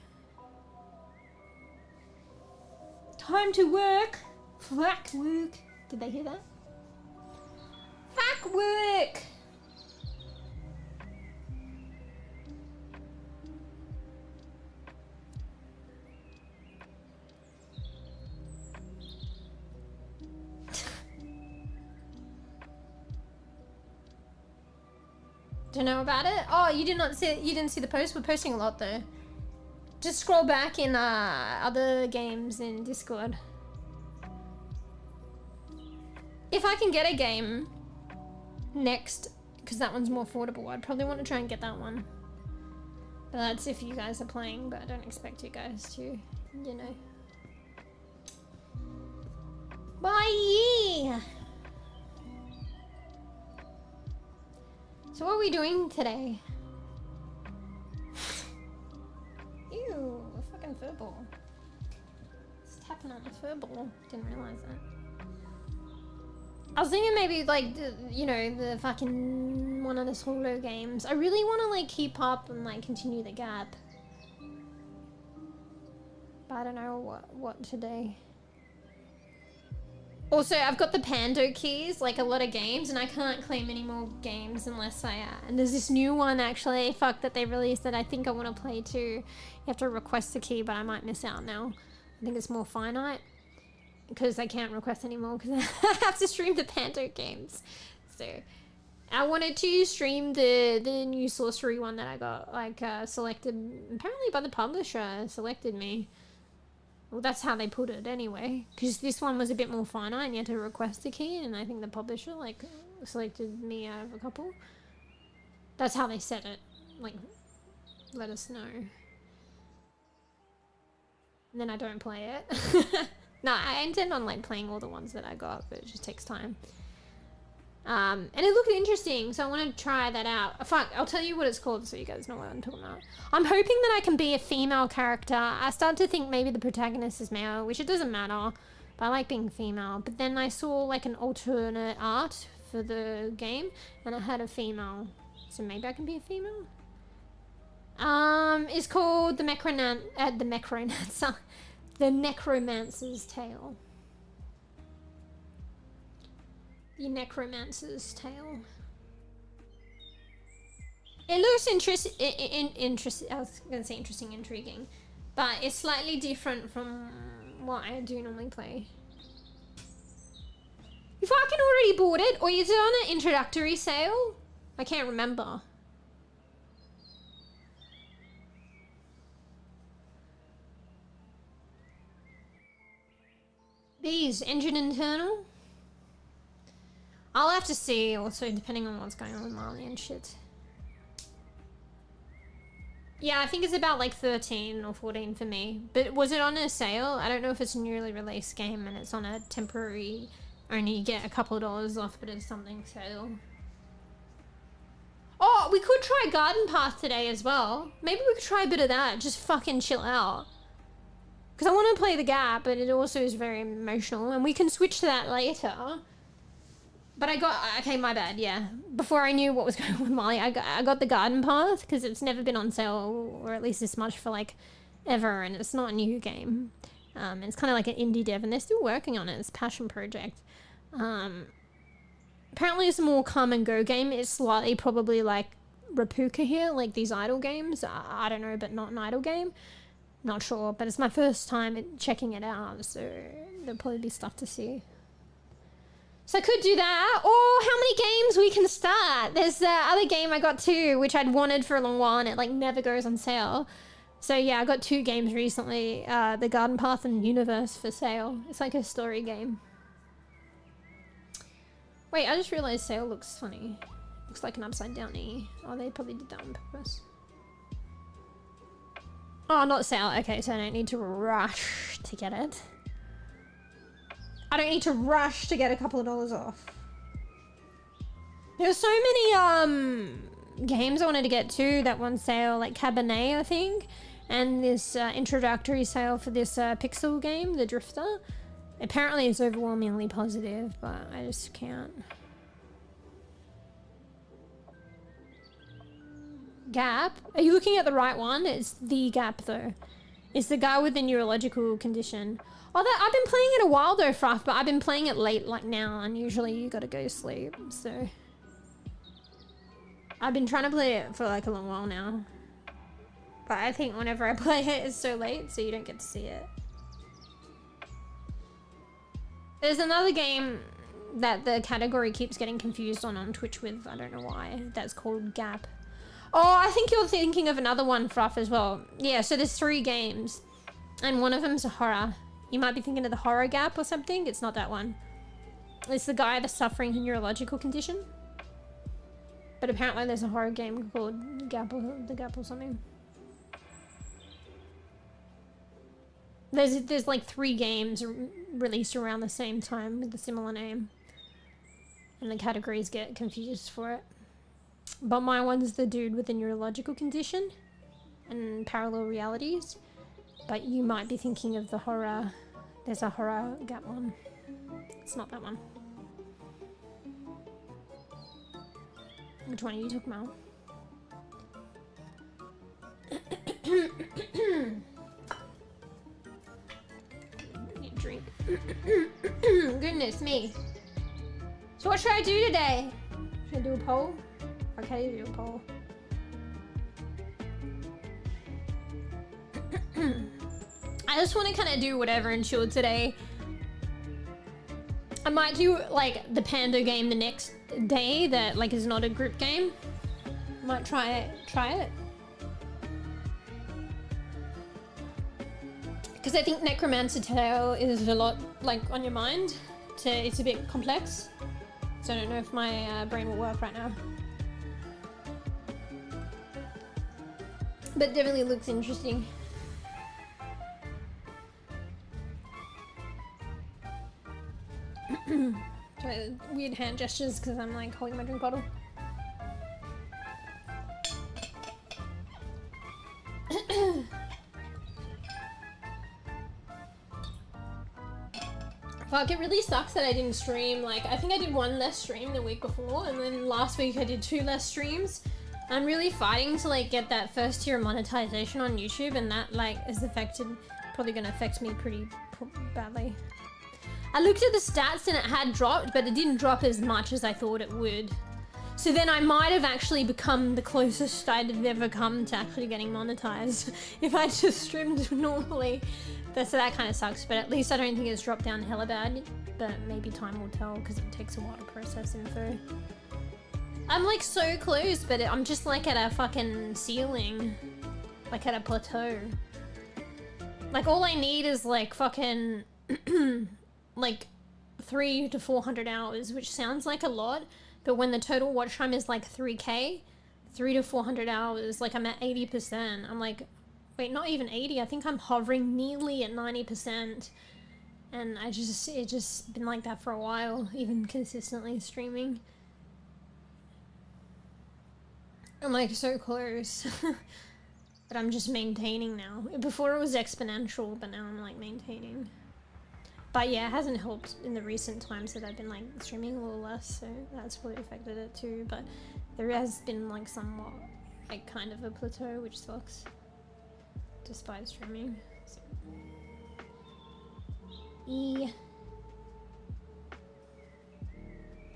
[SPEAKER 2] Time to work! Fuck work! Did they hear that? Fuck work! Don't know about it? Oh, you didn't see the post? We're posting a lot though. Just scroll back in other games in Discord. If I can get a game next, because that one's more affordable, I'd probably want to try and get that one. But that's if you guys are playing, but I don't expect you guys to, you know. Bye! So what are we doing today? Ew, a fucking furball. It's tapping on a furball. Didn't realize that. I was thinking maybe like, you know, the fucking one of the solo games. I really want to like keep up and like continue the gap. But I don't know what today. Also, I've got the Pando keys, like a lot of games, and I can't claim any more games unless I... and there's this new one, actually, fuck, that they released that I think I want to play too. You have to request the key, but I might miss out now. I think it's more finite, because I can't request anymore, because I have to stream the Pando games. So, I wanted to stream the new sorcery one that I got, like, selected, apparently by the publisher, selected me. Well, that's how they put it anyway, because this one was a bit more finite and you had to request a key, and I think the publisher like selected me out of a couple. That's how they said it, like let us know. And then I don't play it. No, I intend on like playing all the ones that I got, but it just takes time. And it looked interesting, so I want to try that out. Fuck, I'll tell you what it's called so you guys know what I'm talking about. I'm hoping that I can be a female character. I started to think maybe the protagonist is male, which it doesn't matter, but I like being female. But then I saw like an alternate art for the game, and I had a female, so maybe I can be a female. It's called the Necromancer's Tale. The Necromancer's Tale. It looks interesting. I was gonna say interesting, intriguing, but it's slightly different from what I do normally play. You fucking already bought it, or is it on an introductory sale? I can't remember. These Engine Internal. I'll have to see also, depending on what's going on with Marley and shit. Yeah, I think it's about like 13 or 14 for me. But was it on a sale? I don't know if it's a newly released game and it's on a temporary, only you get a couple of dollars off, but it's something sale. Oh, we could try Garden Path today as well. Maybe we could try a bit of that, just fucking chill out. Because I want to play the gap, but it also is very emotional, and we can switch to that later. But I got, okay, my bad, yeah. Before I knew what was going on with Molly, I got the garden path, because it's never been on sale, or at least this much for, like, ever, and it's not a new game. It's kind of like an indie dev, and they're still working on it. It's a passion project. Apparently it's a more come and go game. It's slightly probably like Repuka here, like these idle games. I don't know, but not an idle game. Not sure, but it's my first time checking it out, so there'll probably be stuff to see. So I could do that, or how many games we can start. There's the other game I got too, which I'd wanted for a long while, and it like never goes on sale. So yeah, I got 2 games recently, the Garden Path and Universe for sale. It's like a story game. Wait, I just realized sale looks funny. Looks like an upside down E. Oh, they probably did that on purpose. Oh, not sale. Okay, so I don't need to rush to get it. I don't need to rush to get a couple of dollars off. There's so many games I wanted to get too that were on sale, like Cabernet, I think, and this introductory sale for this Pixel game, The Drifter. Apparently it's overwhelmingly positive, but I just can't. Gap? Are you looking at the right one? It's the Gap though. It's the guy with the neurological condition. Oh, I've been playing it a while though, Fruff, but I've been playing it late like now, and usually you gotta go to sleep, so. I've been trying to play it for like a long while now. But I think whenever I play it, it's so late, so you don't get to see it. There's another game that the category keeps getting confused on Twitch with, I don't know why, that's called Gap. Oh, I think you're thinking of another one, Fruff, as well. Yeah, so there's 3 games, and one of them's a horror. You might be thinking of the Horror Gap or something. It's not that one. It's the guy that's suffering a neurological condition. But apparently there's a horror game called Gap or The Gap or something. There's like 3 games released around the same time with a similar name. And the categories get confused for it. But my one's the dude with the neurological condition and parallel realities. But you might be thinking of the horror. There's a Horror Gap one. It's not that one. Which one are you talking about? Drink. Goodness me. So what should I do today? Should I do a poll? Okay, do a poll. I just want to kind of do whatever and chill today. I might do like the Pando game the next day that like is not a group game. Might try it. Because I think Necromancer Tale is a lot like on your mind. It's a bit complex. So I don't know if my brain will work right now. But definitely looks interesting. Try weird hand gestures because I'm like holding my drink bottle. Fuck, it really sucks that I didn't stream. Like, I think I did 1 less stream the week before, and then last week I did 2 less streams. I'm really fighting to like get that first tier monetization on YouTube, and that like is probably gonna affect me pretty badly. I looked at the stats and it had dropped, but it didn't drop as much as I thought it would. So then I might have actually become the closest I'd have ever come to actually getting monetized if I just streamed normally. So that kind of sucks, but at least I don't think it's dropped down hella bad. But maybe time will tell because it takes a while to process info. I'm like so close, but I'm just like at a fucking ceiling. Like at a plateau. Like all I need is like fucking like 300 to 400 hours, which sounds like a lot, but when the total watch time is like 3k, 300 to 400 hours, like I'm at 80%. I'm like, wait, not even 80, I think I'm hovering nearly at 90%. And it's just been like that for a while, even consistently streaming. I'm like so close. But I'm just maintaining now. Before it was exponential, but now I'm like maintaining. But yeah, it hasn't helped in the recent times that I've been like streaming a little less, so that's probably affected it too. But there has been like somewhat like kind of a plateau, which sucks, despite streaming. So.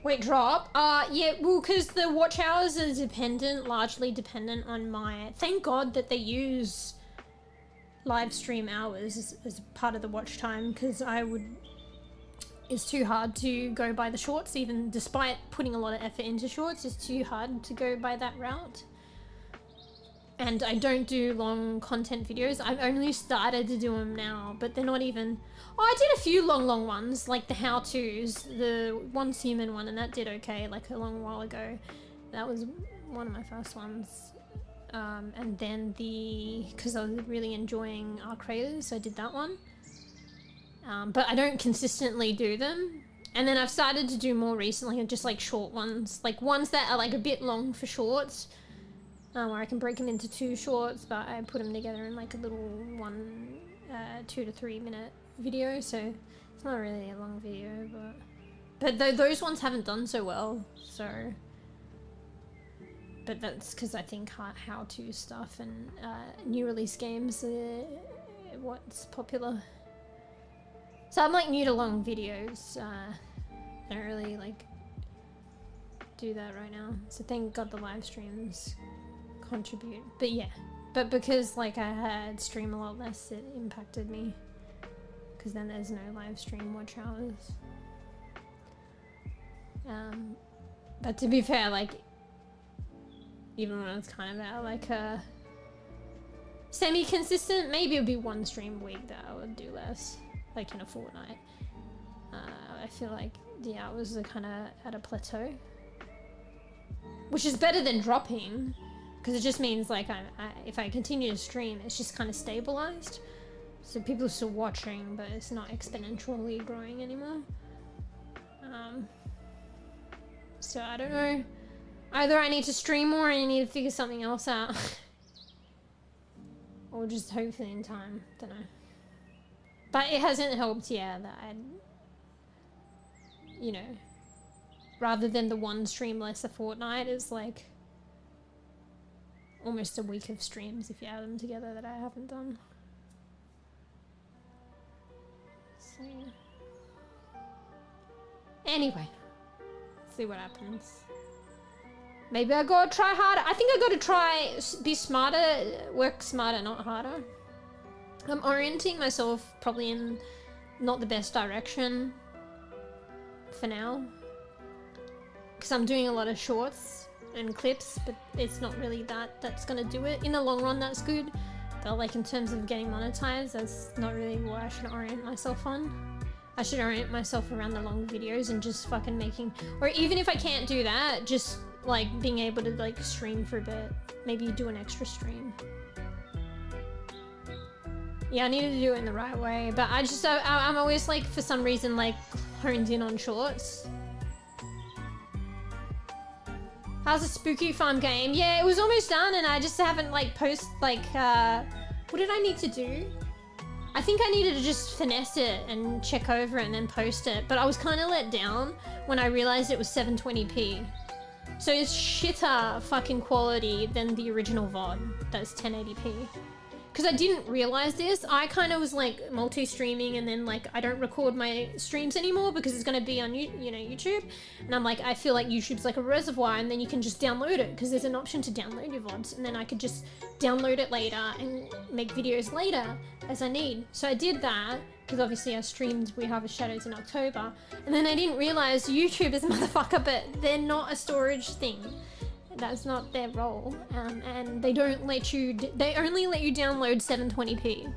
[SPEAKER 2] Wait, drop? Yeah, well, because the watch hours are largely dependent on my... Thank God that they use live stream hours as part of the watch time, because it's too hard to go by the shorts, even despite putting a lot of effort into shorts, it's too hard to go by that route. And I don't do long content videos. I've only started to do them now, but they're not even... Oh, I did a few long ones, like the how-tos, the t0ime one, and that did okay, like a long while ago. That was one of my first ones. And then because I was really enjoying our creators, so I did that one. But I don't consistently do them. And then I've started to do more recently, just like short ones, like ones that are like a bit long for shorts. Where I can break them into 2 shorts, but I put them together in like a little 2 to 3 minute video, so it's not really a long video, but those ones haven't done so well, so, but that's because I think how-to stuff and new release games are what's popular. So I'm like new to long videos, I don't really like do that right now, so thank God the live streams contribute. But yeah, but because like I had stream a lot less, it impacted me, because then there's no live stream watch hours. But to be fair, like even when it's kind of at like a semi-consistent, maybe it would be 1 stream a week that I would do less, like in a fortnight. I feel like the hours are kind of at a plateau, which is better than dropping, because it just means like if I continue to stream, it's just kind of stabilized. So people are still watching, but it's not exponentially growing anymore. So I don't know. Either I need to stream more or I need to figure something else out. Or just hopefully in time, don't know. But it hasn't helped, yeah, that I, you know, rather than the 1 stream less a fortnight is like almost a week of streams if you add them together that I haven't done. So anyway, see what happens. Maybe I gotta try harder. I think I gotta try be smarter, work smarter, not harder. I'm orienting myself probably in not the best direction for now, because I'm doing a lot of shorts and clips, but it's not really that's gonna do it. In the long run, that's good, but like in terms of getting monetized, that's not really what I should orient myself on. I should orient myself around the long videos and just fucking making, or even if I can't do that, just like being able to like stream for a bit, maybe do an extra stream. Yeah, I need to do it in the right way, but I'm always like, for some reason, like honed in on shorts. How's the spooky farm game? Yeah, it was almost done, and I just haven't like what did I need to do? I think I needed to just finesse it and check over it and then post it, but I was kind of let down when I realized it was 720p. So it's shitter fucking quality than the original VOD that's 1080p. Because I didn't realize this, I kind of was like multi-streaming, and then like I don't record my streams anymore because it's going to be on YouTube, and I'm like, I feel like YouTube's like a reservoir, and then you can just download it because there's an option to download your VODs, and then I could just download it later and make videos later as I need. So I did that because obviously I streamed We Harvest Shadows in October, and then I didn't realize YouTube is a motherfucker, but they're not a storage thing. That's not their role, and they don't let you, they only let you download 720p,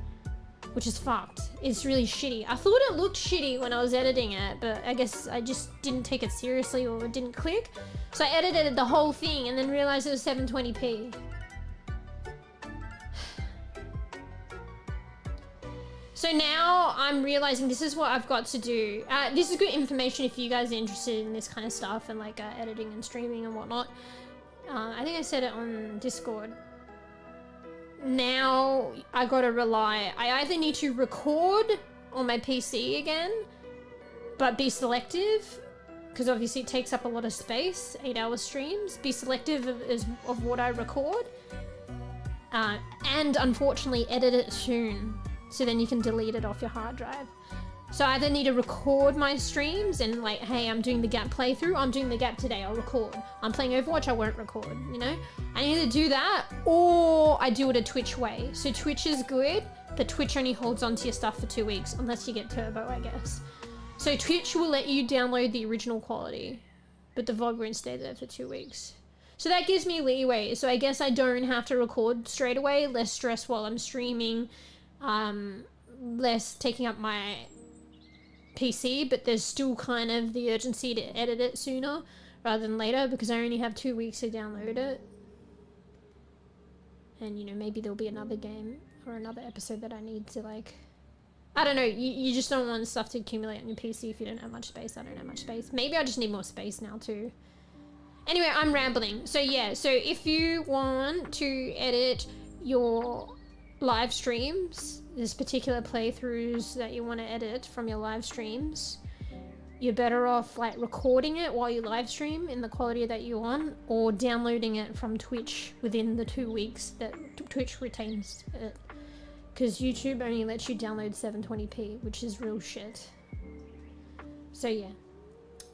[SPEAKER 2] which is fucked. It's really shitty. I thought it looked shitty when I was editing it, but I guess I just didn't take it seriously, or it didn't click. So I edited the whole thing and then realized it was 720p. So now I'm realizing this is what I've got to do. This is good information if you guys are interested in this kind of stuff and like editing and streaming and whatnot. I think I said it on Discord. Now I gotta rely, I either need to record on my PC again, but be selective, because obviously it takes up a lot of space, 8-hour streams. Be selective of what I record, and unfortunately edit it soon, so then you can delete it off your hard drive. So I either need to record my streams and like, hey, I'm doing the gap playthrough, I'm doing the gap today, I'll record. I'm playing Overwatch, I won't record, you know? I either do that, or I do it a Twitch way. So Twitch is good, but Twitch only holds onto your stuff for 2 weeks, unless you get turbo, I guess. So Twitch will let you download the original quality, but the VOD won't stay there for 2 weeks. So that gives me leeway, so I guess I don't have to record straight away, less stress while I'm streaming, less taking up my PC, but there's still kind of the urgency to edit it sooner rather than later, because I only have 2 weeks to download it. And, you know, maybe there'll be another game or another episode that I need to, like, I don't know, you just don't want stuff to accumulate on your PC if you don't have much space. I don't have much space. Maybe I just need more space now too. Anyway, I'm rambling. So yeah, so if you want to edit your live streams, there's particular playthroughs that you want to edit from your live streams, you're better off like recording it while you live stream in the quality that you want, or downloading it from Twitch within the 2 weeks that Twitch retains it, because YouTube only lets you download 720p, which is real shit. So yeah,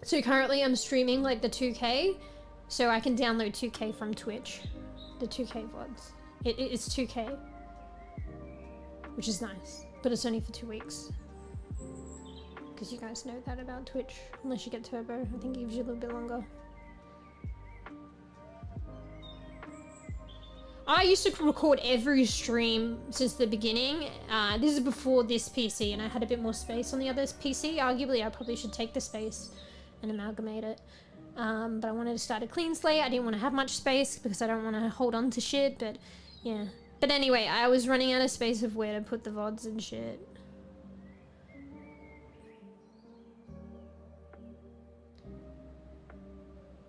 [SPEAKER 2] so currently I'm streaming like the 2K, so I can download 2K from Twitch, the 2K VODs. It's 2K, which is nice, but it's only for 2 weeks. Because you guys know that about Twitch, unless you get turbo, I think it gives you a little bit longer. I used to record every stream since the beginning. This is before this PC, and I had a bit more space on the other PC. Arguably, I probably should take the space and amalgamate it. But I wanted to start a clean slate. I didn't want to have much space because I don't want to hold on to shit, but yeah. But anyway, I was running out of space of where to put the VODs and shit.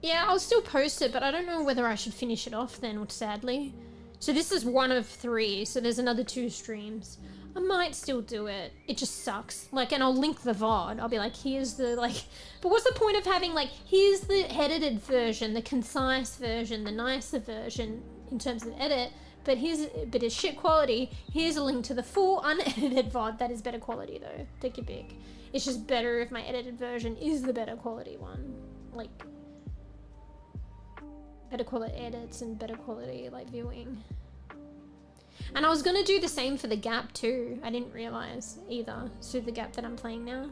[SPEAKER 2] Yeah, I'll still post it, but I don't know whether I should finish it off then, sadly. So this is 1 of 3, so there's another 2 streams. I might still do it. It just sucks. Like, and I'll link the VOD. I'll be like, here's the, like... But what's the point of having, like, here's the edited version, the concise version, the nicer version in terms of edit, but it's shit quality. Here's a link to the full unedited VOD that is better quality, though. Take your pick. It's just better if my edited version is the better quality one. Like... better quality edits and better quality like viewing. And I was gonna do the same for the gap too. I didn't realize either. So the gap that I'm playing now.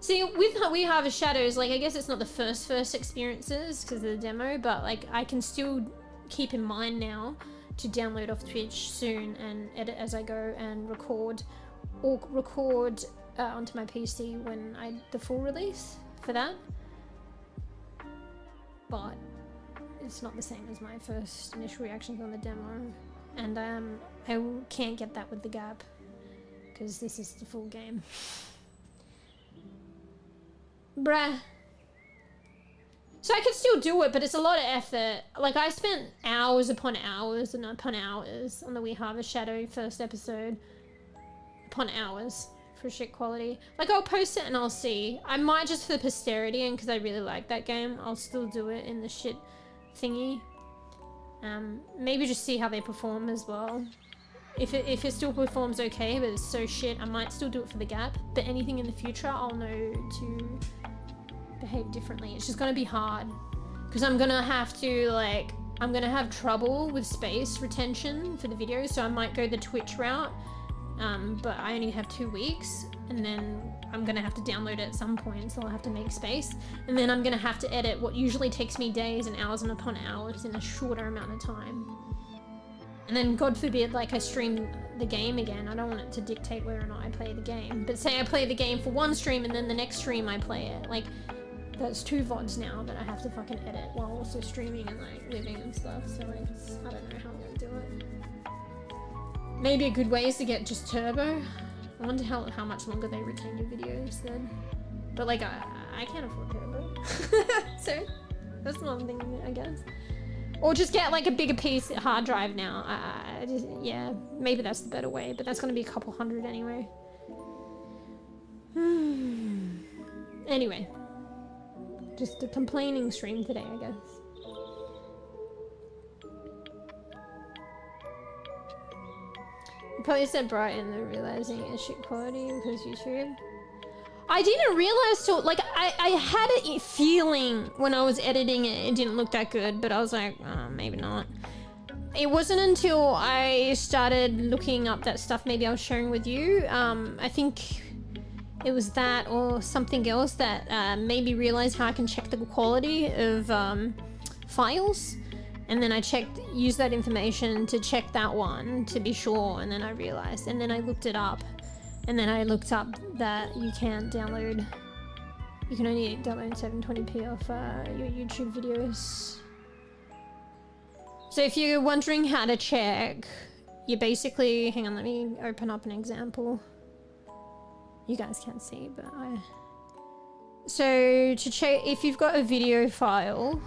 [SPEAKER 2] See, with We Harvest Shadows, like, I guess it's not the first experiences because of the demo, but like I can still keep in mind now to download off Twitch soon and edit as I go and record, or record onto my PC when the full release for that. But it's not the same as my first initial reactions on the demo, and I can't get that with the gap because this is the full game. Bruh. So I could still do it, but it's a lot of effort. Like, I spent hours upon hours and upon hours on the We Harvest Shadow first episode, upon hours for shit quality. Like, I'll post it and I'll see. I might just for posterity, and because I really like that game, I'll still do it in the shit thingy. Maybe just see how they perform as well. If it still performs okay, but it's so shit, I might still do it for the gap. But anything in the future, I'll know to behave differently. It's just gonna be hard because I'm gonna have to, like, I'm gonna have trouble with space retention for the video, so I might go the Twitch route. But I only have 2 weeks, and then I'm gonna have to download it at some point, so I'll have to make space, and then I'm gonna have to edit what usually takes me days and hours and upon hours in a shorter amount of time. And then, God forbid, like, I stream the game again. I don't want it to dictate whether or not I play the game. But say I play the game for one stream and then the next stream I play it. Like, that's 2 VODs now that I have to fucking edit while also streaming and, like, living and stuff. So, like, I don't know how I'm gonna do it. Maybe a good way is to get just turbo. I wonder how much longer they retain your videos then. But, like, I can't afford turbo. So, that's one thing, I guess. Or just get, like, a bigger piece hard drive now. Yeah, maybe that's the better way, but that's gonna be a couple hundred anyway. Anyway, just a complaining stream today, I guess. You probably said bright and then realizing it's shit quality because YouTube. I didn't realize till, like, I had a feeling when I was editing it, it didn't look that good, but I was like, oh, maybe not. It wasn't until I started looking up that stuff maybe I was sharing with you. I think it was that or something else that made me realize how I can check the quality of files. And then I used that information to check that one to be sure, and then I realized, and then I looked it up. And then I looked up that you can only download 720p off your YouTube videos. So if you're wondering how to check, you basically, hang on, let me open up an example. You guys can't see, but so to check, if you've got a video file,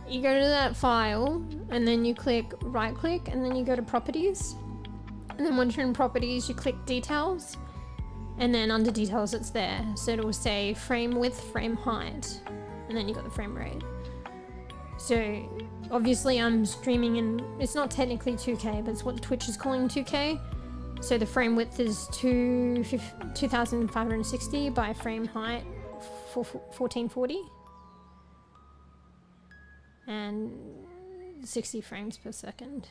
[SPEAKER 2] you go to that file and then you right click and then you go to properties. And then once you're in properties, you click details, and then under details it's there. So it will say frame width, frame height, and then you got the frame rate. So obviously I'm streaming in, it's not technically 2K, but it's what Twitch is calling 2K. So the frame width is 2560 by frame height 1440. And 60 frames per second.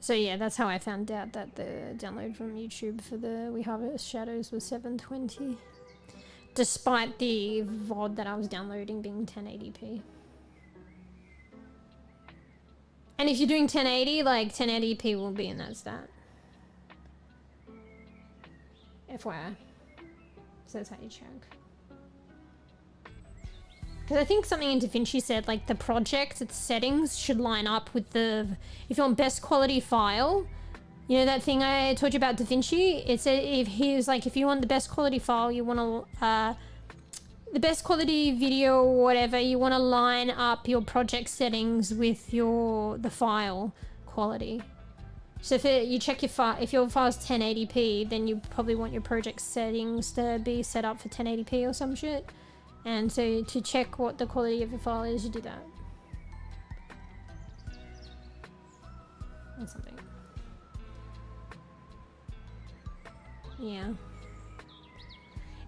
[SPEAKER 2] So yeah, that's how I found out that the download from YouTube for the We Harvest Shadows was 720. Despite the VOD that I was downloading being 1080p. And if you're doing 1080, like 1080p will be in that stat. FYI. So that's how you check. Because I think something in DaVinci said, like, the project, its settings should line up with the... If you want best quality file, you know that thing I told you about DaVinci? It said, if you want the best quality file, you want to... the best quality video or whatever, you want to line up your project settings with the file quality. So if you check your file, if your file's 1080p, then you probably want your project settings to be set up for 1080p or some shit. And so to check what the quality of your file is, you do that. Or something. Yeah.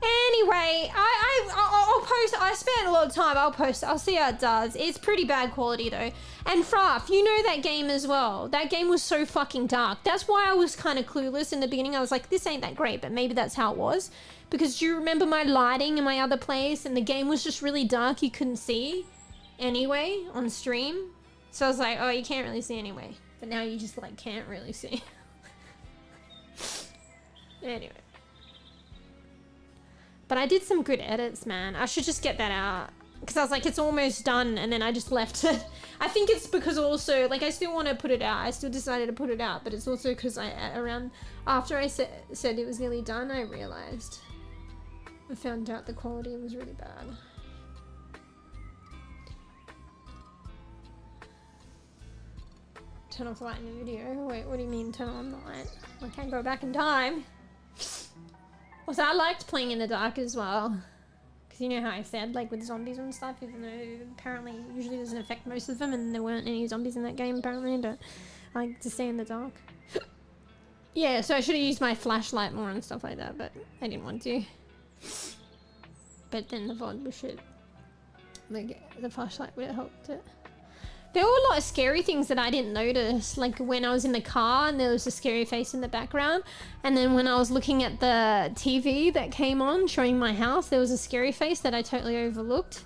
[SPEAKER 2] Anyway, I'll post. I spent a lot of time. I'll post. I'll see how it does. It's pretty bad quality though. And Fraf, you know that game as well. That game was so fucking dark. That's why I was kind of clueless in the beginning. I was like, this ain't that great, but maybe that's how it was. Because do you remember my lighting in my other place, and the game was just really dark. You couldn't see anyway on stream. So I was like, oh, you can't really see anyway. But now you just like can't really see. Anyway. But I did some good edits, man. I should just get that out. Because I was like, it's almost done, and then I just left it. I think it's because also, like, I still want to put it out. I still decided to put it out, but it's also because after I said it was nearly done, I realized. I found out the quality was really bad. Turn off the light in the video. Wait, what do you mean turn on the light? I can't go back in time. Also, I liked playing in the dark as well. Because you know how I said, like, with zombies and stuff, even though apparently it usually doesn't affect most of them, and there weren't any zombies in that game, apparently, but I like to stay in the dark. Yeah, so I should have used my flashlight more and stuff like that, but I didn't want to. But then the VOD was shit. Like, the flashlight would have helped it. There were a lot of scary things that I didn't notice, like when I was in the car and there was a scary face in the background, and then when I was looking at the TV that came on showing my house, there was a scary face that I totally overlooked.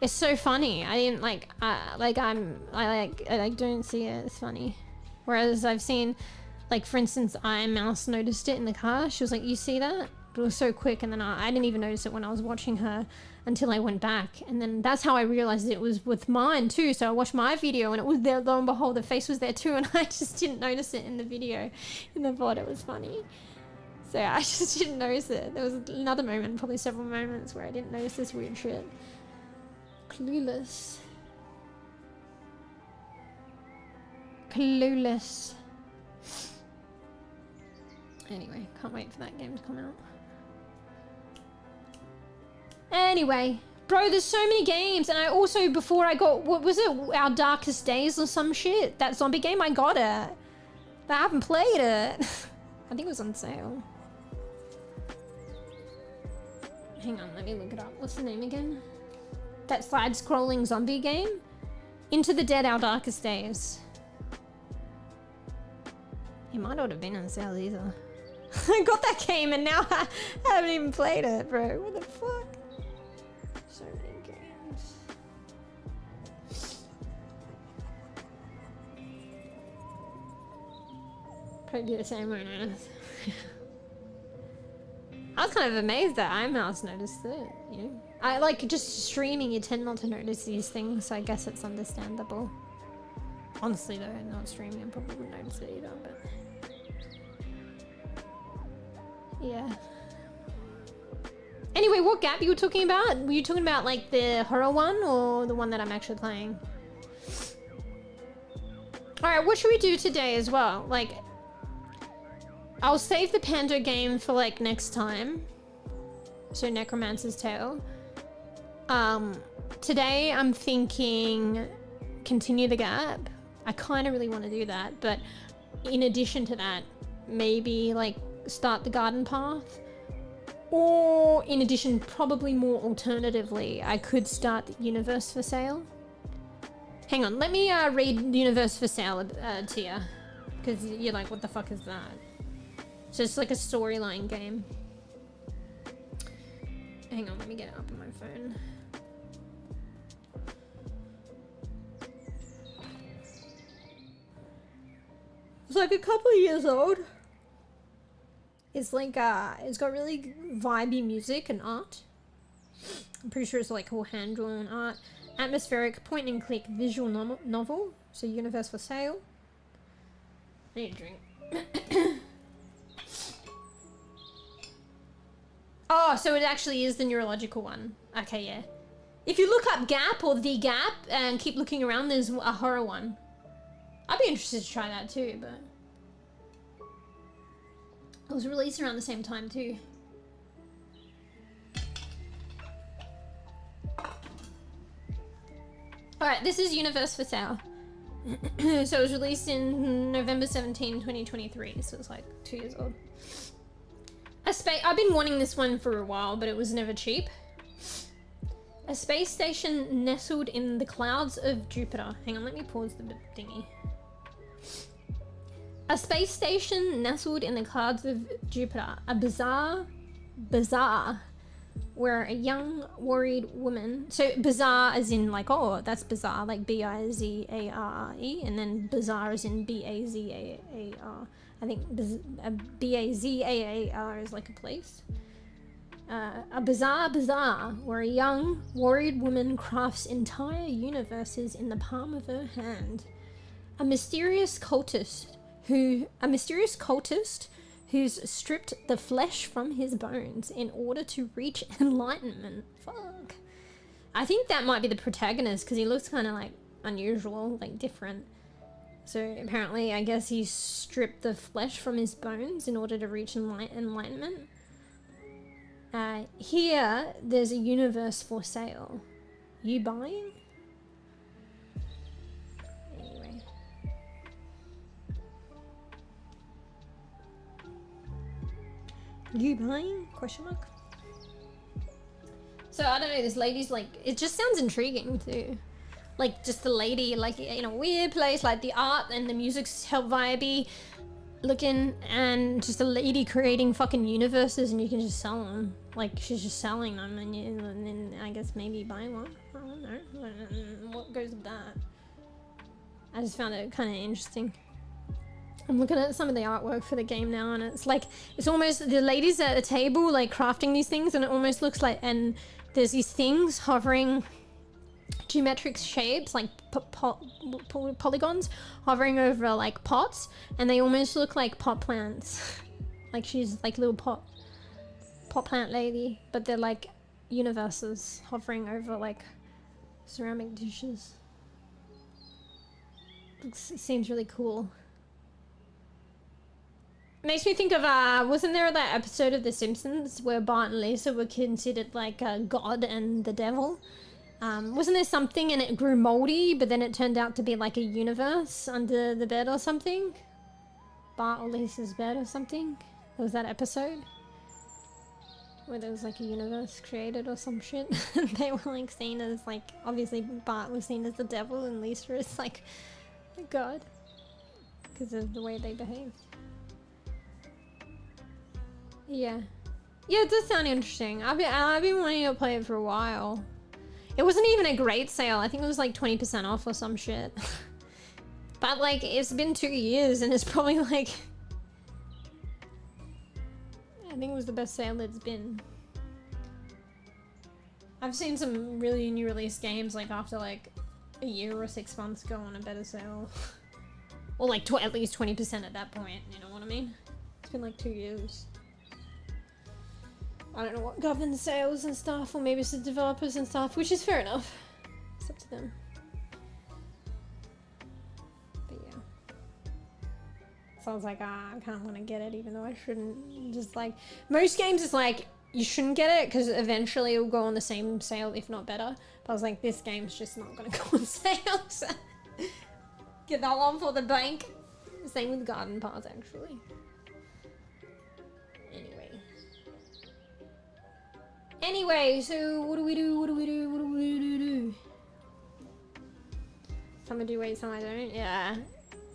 [SPEAKER 2] It's so funny. I didn't I don't see it. It's funny. Whereas I've seen, like, for instance, Mouse noticed it in the car. She was like, "You see that?" But it was so quick, and then I didn't even notice it when I was watching her until I went back, and then that's how I realized it was with mine too. So I watched my video and it was there, lo and behold the face was there too, and I just didn't notice it in the video. In the VOD it was funny, so I just didn't notice it. There was another moment, probably several moments, where I didn't notice this weird shit. Clueless. Anyway, can't wait for that game to come out. Anyway, bro, there's so many games, and I also, before I got, what was it, Our Darkest Days or some shit? That zombie game, I got it. But I haven't played it. I think it was on sale. Hang on, let me look it up. What's the name again? That side-scrolling zombie game? Into the Dead, Our Darkest Days. It might not have been on sale either. I got that game and now I haven't even played it, bro. What the fuck? So many games. Probably the same one. I was kind of amazed that 𝖘𝖕𝖕𝖕𝖕𝖕 noticed it, you know? I like just streaming, you tend not to notice these things, so I guess it's understandable. Honestly though, not streaming, I probably wouldn't notice it either, but... yeah. Anyway, what gap you were talking about? Were you talking about like the horror one or the one that I'm actually playing? Alright, what should we do today as well? Like, I'll save the Pando game for like next time. So Necromancer's Tale. Today I'm thinking continue the gap. I kind of really want to do that, but in addition to that, maybe like start the garden path. Or in addition, probably more alternatively, I could start the Universe for Sale. Hang on, let me read Universe for Sale to you. Because you're like, what the fuck is that? So it's like a storyline game. Hang on, let me get it up on my phone. It's like a couple of years old. It's like, it's got really vibey music and art. I'm pretty sure it's like all hand-drawn art. Atmospheric point-and-click visual novel. So Universe for Sale. I need a drink. Oh, so it actually is the neurological one. Okay, yeah. If you look up Gap or The Gap and keep looking around, there's a horror one. I'd be interested to try that too, but... it was released around the same time too. Alright, this is Universe for Sale. So it was released in November 17, 2023, so it's like 2 years old. I've been wanting this one for a while, but it was never cheap. A space station nestled in the clouds of Jupiter. Hang on, let me pause the thingy. A space station nestled in the clouds of Jupiter. A bizarre, where a young, worried woman... So bizarre as in like, oh, that's bizarre, like B-I-Z-A-R-R-E, and then bizarre as in B-A-Z-A-A-R. I think B-A-Z-A-A-R is like a place. A bizarre, where a young, worried woman crafts entire universes in the palm of her hand. A mysterious cultist who's stripped the flesh from his bones in order to reach enlightenment. Fuck. I think that might be the protagonist because he looks kind of like unusual, like different. So apparently, I guess he stripped the flesh from his bones in order to reach enlightenment. Here, there's a universe for sale. You buying? Anyway. You buying? Question mark. So I don't know, this lady's like, it just sounds intriguing too. Like just the lady, like in a weird place, like the art and the music's help vibey looking, and just a lady creating fucking universes, and you can just sell them. Like she's just selling them, and then I guess maybe buy one. I don't know. What goes with that? I just found it kind of interesting. I'm looking at some of the artwork for the game now, and it's like, it's almost, the ladies at a table like crafting these things, and it almost looks like, and there's these things hovering, geometric shapes, like polygons hovering over like pots, and they almost look like pot plants. Like she's like little pot plant lady, but they're like universes hovering over like ceramic dishes. It seems really cool. Makes me think of, wasn't there that episode of The Simpsons where Bart and Lisa were considered like God and the devil? Wasn't there something and it grew moldy, but then it turned out to be like a universe under the bed or something? Bart or Lisa's bed or something? Was that episode? Where there was like a universe created or some shit. They were like seen as like, obviously Bart was seen as the devil and Lisa is like God. Because of the way they behaved. Yeah. Yeah, it does sound interesting. I've been wanting to play it for a while. It wasn't even a great sale. I think it was like 20% off or some shit. But like, it's been 2 years and it's probably like... I think it was the best sale it's been. I've seen some really new release games like after like a year or 6 months go on a better sale. Or like at least 20% at that point, you know what I mean? It's been like 2 years. I don't know what governs sales and stuff, or maybe it's the developers and stuff, which is fair enough. It's up to them. But yeah. So I was like, I kind of want to get it even though I shouldn't. Just like, most games is like, you shouldn't get it because eventually it will go on the same sale, if not better. But I was like, this game's just not going to go on sale, so get that one for the bank. Same with Garden Path, actually. Anyway, so what do we do? Some I do, wait, some I don't. Yeah.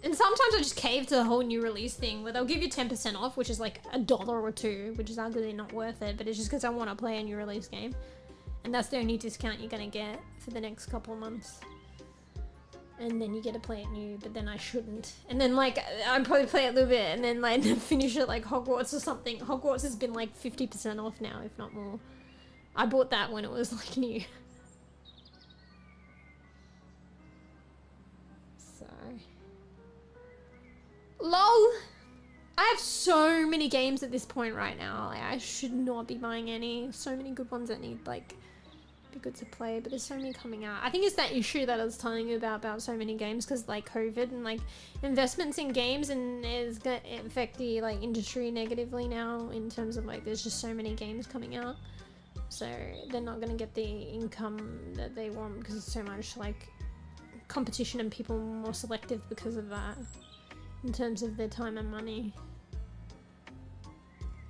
[SPEAKER 2] And sometimes I just cave to the whole new release thing where they'll give you 10% off, which is like $1 or $2, which is arguably not worth it, but it's just because I want to play a new release game. And that's the only discount you're going to get for the next couple of months. And then you get to play it new, but then I shouldn't. And then like, I'd probably play it a little bit and then like finish it like Hogwarts or something. Hogwarts has been like 50% off now, if not more. I bought that when it was like new. So. LOL! I have so many games at this point right now. Like, I should not be buying any. So many good ones that need like, be good to play, but there's so many coming out. I think it's that issue that I was telling you about so many games because like COVID and like investments in games and it's gonna affect the like industry negatively now in terms of like there's just so many games coming out. So they're not going to get the income that they want because there's so much like competition and people are more selective because of that in terms of their time and money.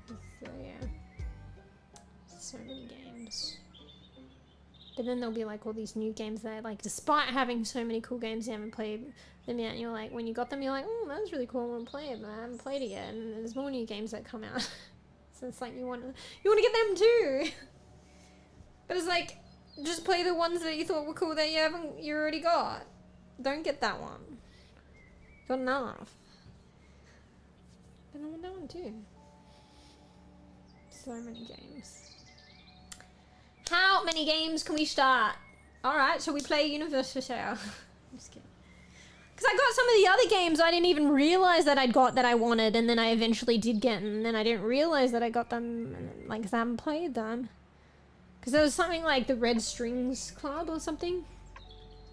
[SPEAKER 2] So yeah, so many games. But then there'll be like all these new games that like, despite having so many cool games you haven't played them yet, and you're like, when you got them you're like, oh, that was really cool, I want to play it, but I haven't played it yet. And there's more new games that come out. So it's like you want to get them too. But it's like, just play the ones that you thought were cool that you already got. Don't get that one. Got enough. But I want that one too. So many games. How many games can we start? Alright, so we play Universe for Sale. I'm just kidding. Because I got some of the other games I didn't even realize that I'd got that I wanted, and then I eventually did get, and then I didn't realize that I got them, like, because I haven't played them. Because there was something like the Red Strings Club or something.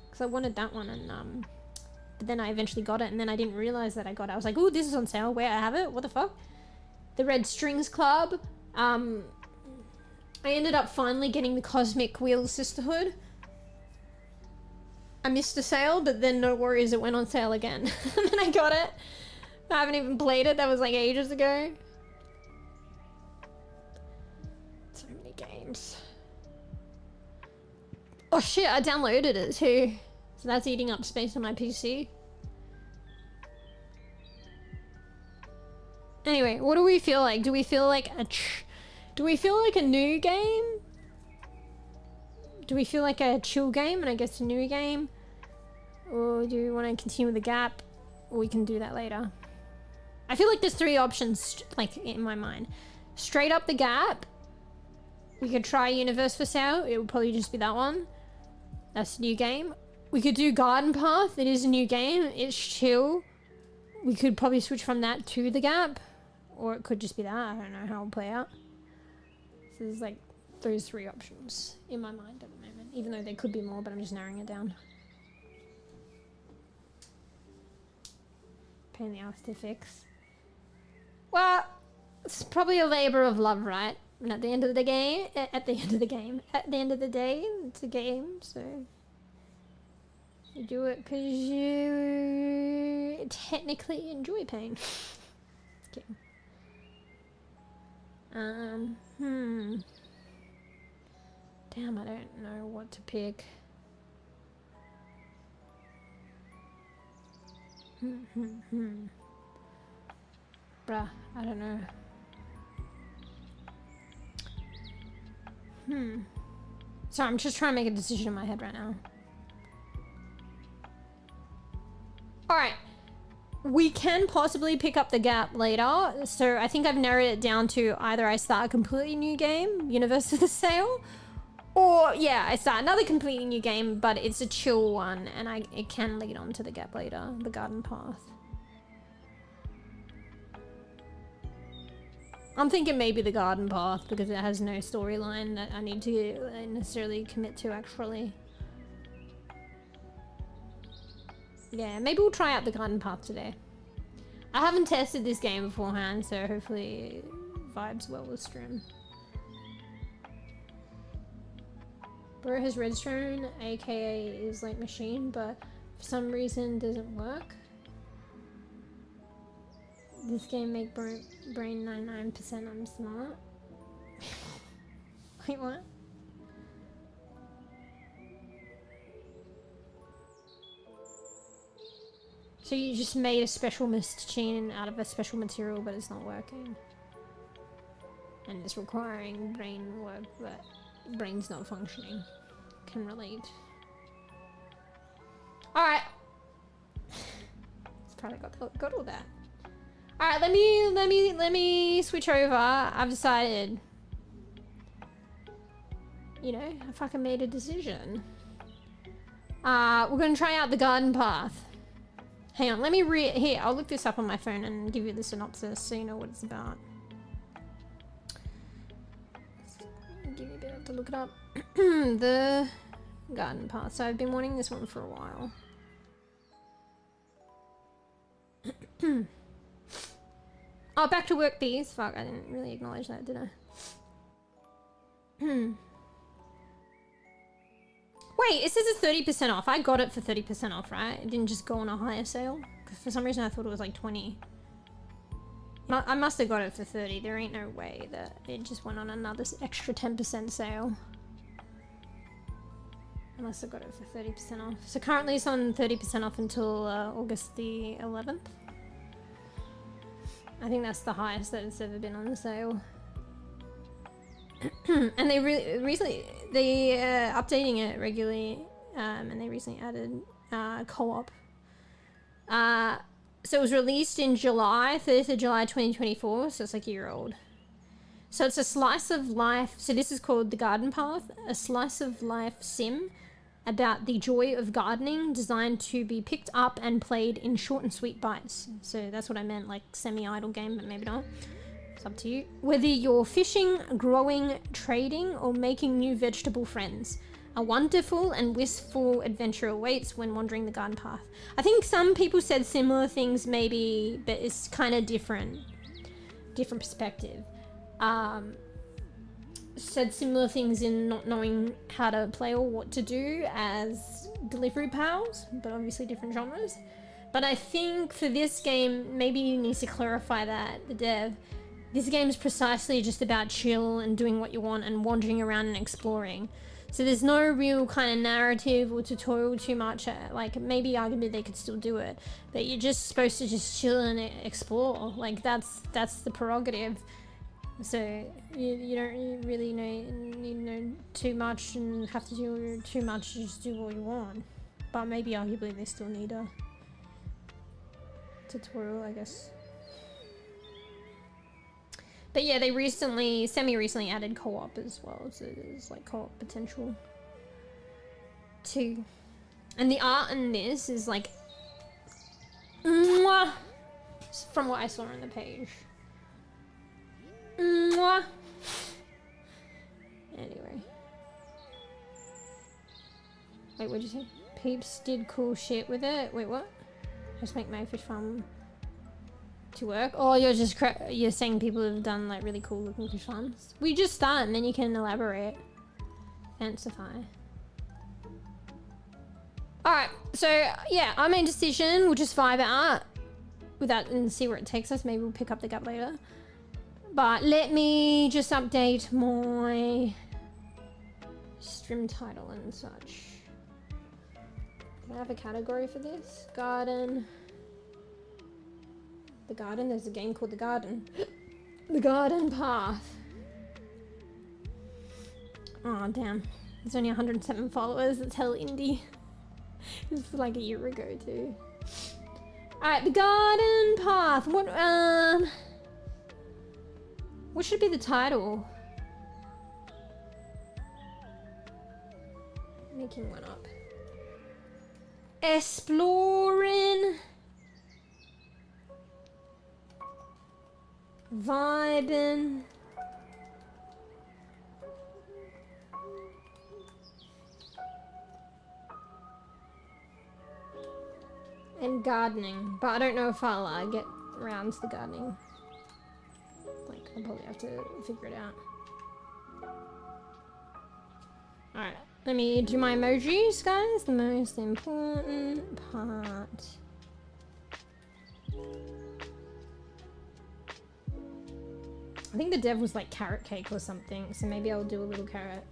[SPEAKER 2] Because I wanted that one, and but then I eventually got it, and then I didn't realize that I got it. I was like, oh, this is on sale. Where I have it? What the fuck? The Red Strings Club. I ended up finally getting the Cosmic Wheel Sisterhood. I missed a sale, but then no worries, it went on sale again. And then I got it. I haven't even played it. That was like ages ago. So many games. Oh shit, I downloaded it too. So that's eating up space on my PC. Anyway, what do we feel like? Do we feel like a new game? Do we feel like a chill game and I guess a new game? Or do we want to continue with the gap? Or we can do that later. I feel like there's 3 options like in my mind. Straight up the gap. We could try Universe for Sale. It would probably just be that one. That's a new game. We could do Garden Path. It is a new game. It's chill. We could probably switch from that to the gap. Or it could just be that. I don't know how it'll play out. So there's like those 3 options in my mind at the moment. Even though there could be more, but I'm just narrowing it down. Pain in the ass to fix. Well, it's probably a labor of love, right? And at the end of the day, it's a game, so you do it because you technically enjoy pain. Okay. Damn, I don't know what to pick. Bruh, I don't know. Sorry, I'm just trying to make a decision in my head right now. Alright. We can possibly pick up the gap later. So I think I've narrowed it down to either I start a completely new game, Universe of the Sale, or yeah, I start another completely new game, but it's a chill one, and it can lead on to the gap later, the garden path. I'm thinking maybe the garden path because it has no storyline that I need to necessarily commit to actually. Yeah, maybe we'll try out the garden path today. I haven't tested this game beforehand, so hopefully it vibes well with stream. Bro has redstone, aka is like machine, but for some reason doesn't work. This game make brain 99% I'm smart. Wait, what? So you just made a special machine out of a special material, but it's not working. And it's requiring brain work, but brain's not functioning. Can relate. Alright. It's probably got all that. Alright, let me switch over. I've decided. You know, I fucking made a decision. We're gonna try out the garden path. Hang on, let me here, I'll look this up on my phone and give you the synopsis so you know what it's about. Give me a bit to look it up. The garden path. So I've been wanting this one for a while. Oh, back to work bees. Fuck, I didn't really acknowledge that, did I? Wait, it says it's 30% off. I got it for 30% off, right? It didn't just go on a higher sale? Because for some reason I thought it was like 20. I must have got it for 30. There ain't no way that it just went on another extra 10% sale. I must have got it for 30% off. So currently it's on 30% off until August the 11th. I think that's the highest that it's ever been on the sale. And they recently updating it regularly, and they recently added co-op. So it was released in July, 30th of July 2024, so it's like a year old. So it's a slice of life, so this is called The Garden Path, a slice of life sim about the joy of gardening, designed to be picked up and played in short and sweet bites. So that's what I meant, like semi-idle game, but maybe not. It's up to you. Whether you're fishing, growing, trading, or making new vegetable friends, a wonderful and wistful adventure awaits when wandering the garden path. I think some people said similar things maybe, but it's kind of different perspective. Said similar things in not knowing how to play or what to do as delivery pals, but obviously different genres. But I think for this game, maybe you need to clarify that, the dev. This game is precisely just about chill and doing what you want and wandering around and exploring. So there's no real kind of narrative or tutorial too much. Like maybe arguably they could still do it, but you're just supposed to just chill and explore. Like that's the prerogative. So you don't really know too much and have to do too much to just do what you want. But maybe arguably they still need a tutorial, I guess. But yeah, they semi-recently added co-op as well, so there's like co-op potential too. And the art in this is like, mwah, from what I saw on the page. Mwah. Anyway. Wait, what'd you say? Peeps did cool shit with it. Wait, what? Just make my fish farm to work. Or you're just you're saying people have done like really cool looking fish farms. We just start and then you can elaborate. Fancify. Alright, so yeah, I made a decision. We'll just vibe out with that and see where it takes us. Maybe we'll pick up the gap later. But let me just update my stream title and such. Do I have a category for this? Garden. The Garden? There's a game called The Garden. The Garden Path. Oh, damn. There's only 107 followers. That's hell indie. This was like a year ago, too. Alright, The Garden Path. What should be the title? Making one up. espl0rin. viBin. And gardening. But I don't know if I'll get around to the gardening. Like, I'll probably have to figure it out. Alright, let me do my emojis, guys. The most important part. I think the dev was like carrot cake or something, so maybe I'll do a little carrot.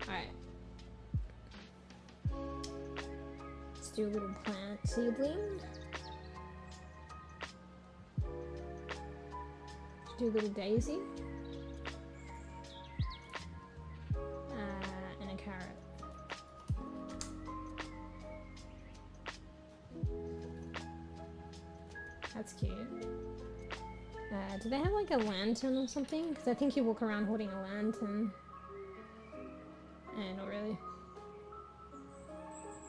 [SPEAKER 2] Alright. Let's do a little plant seedling. Let's do a little daisy. And a carrot. That's cute. Do they have like a lantern or something? Because I think you walk around holding a lantern. Not really.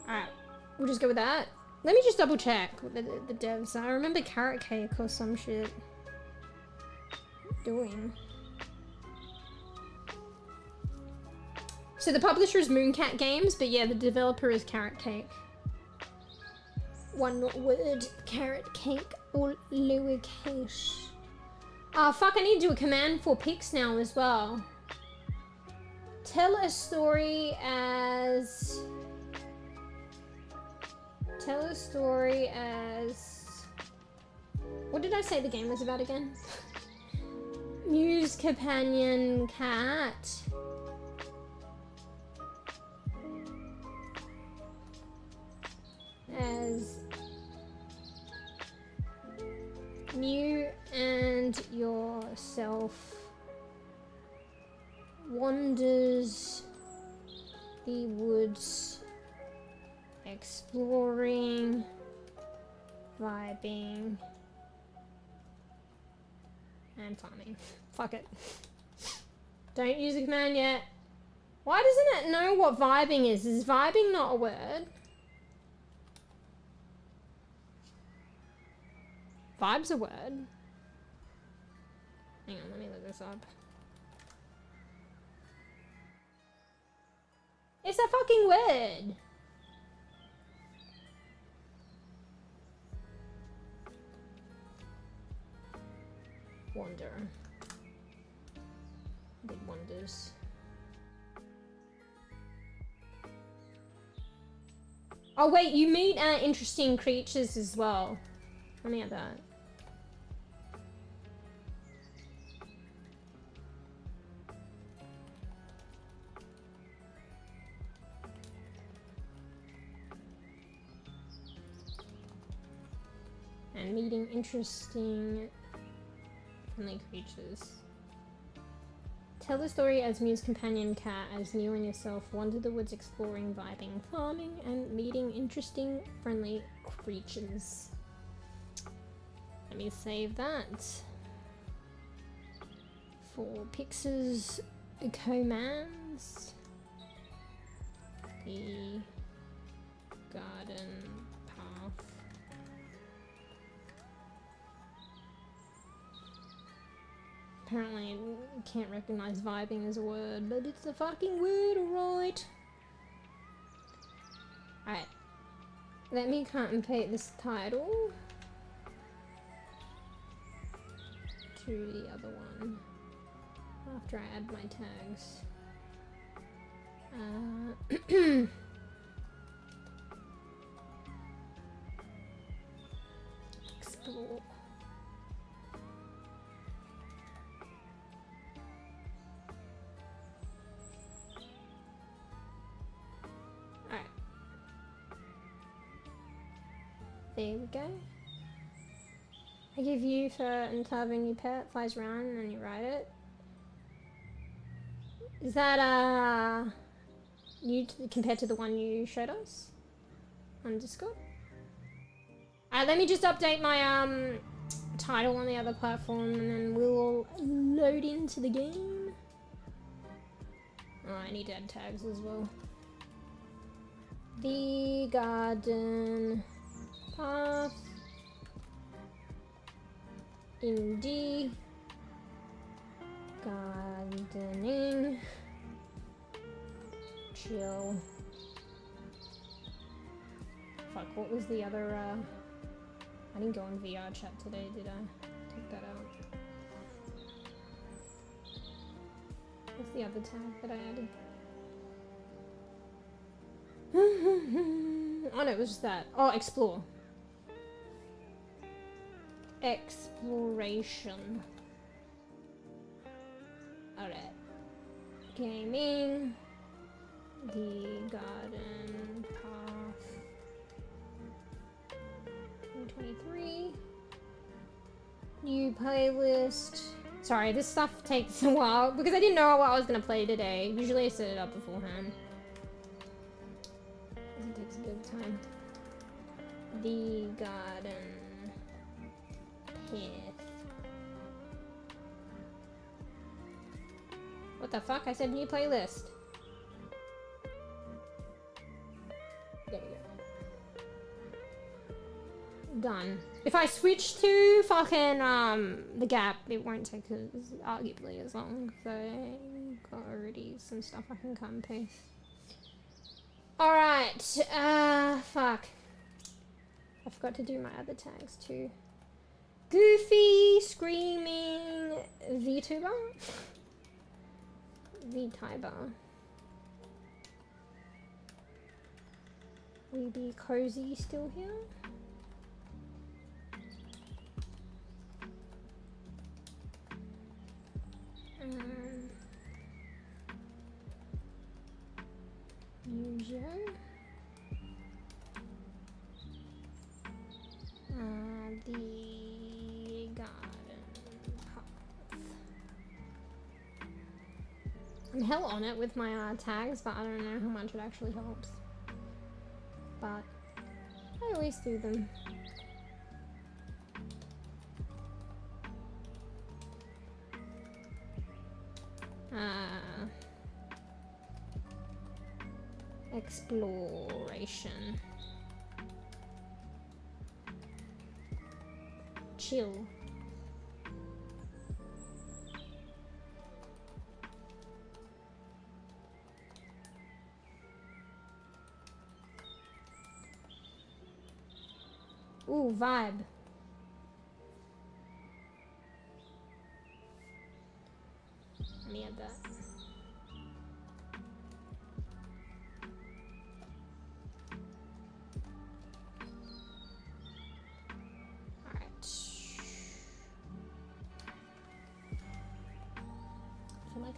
[SPEAKER 2] Alright, we'll just go with that. Let me just double check the devs. I remember carrot cake or some shit. Doing. So the publisher is Mooncat Games, but yeah, the developer is Carrot Cake. One word, carrot cake, all lowercase. Ah, fuck, I need to do a command for pics now as well. Tell a story as... Tell a story as... What did I say the game was about again? Muse companion cat. As you and yourself wanders the woods, exploring, vibing, and farming. Fuck it. Don't use the command yet. Why doesn't it know what vibing is? Is vibing not a word? Vibe's a word. Hang on, let me look this up. It's a fucking word! Wander. Did wonders. Oh wait, you meet interesting creatures as well. Let me add that. And meeting interesting friendly creatures. Tell the story as Muse companion cat as you and yourself wander the woods exploring, vibing, farming, and meeting interesting friendly creatures. Let me save that for Pix's commands. The garden path. Apparently, I can't recognize vibing as a word, but it's a fucking word, alright. Let me cut and paste this title to the other one after I add my tags. Explore. Alright. There we go. I give you for untubbing your pet, flies around and you ride it. Is that new compared to the one you showed us on Discord? Alright, let me just update my title on the other platform and then we'll load into the game. Oh, I need to add tags as well. The garden path indie gardening chill. Fuck, what was the other I didn't go on VR chat today, did I? Take that out. What's the other tag that I added? Oh no, it was just that. Oh, explore. Exploration. Alright. Gaming. The garden path. 23. New playlist. Sorry, this stuff takes a while because I didn't know what I was gonna play today. Usually I set it up beforehand. It takes a bit of time. The garden path. What the fuck? I said new playlist. There we go. Done. If I switch to fucking the Gap, it won't take arguably as long. So I've got already some stuff I can cut and paste. Alright, fuck. I forgot to do my other tags too. Goofy, screaming, vtuber. vtuber. We be cozy still here. MeewGeo. The garden path. I'm hell on it with my tags, but I don't know how much it actually helps. But I always do them. Exploration. Chill. Ooh, vibe. Let me add that.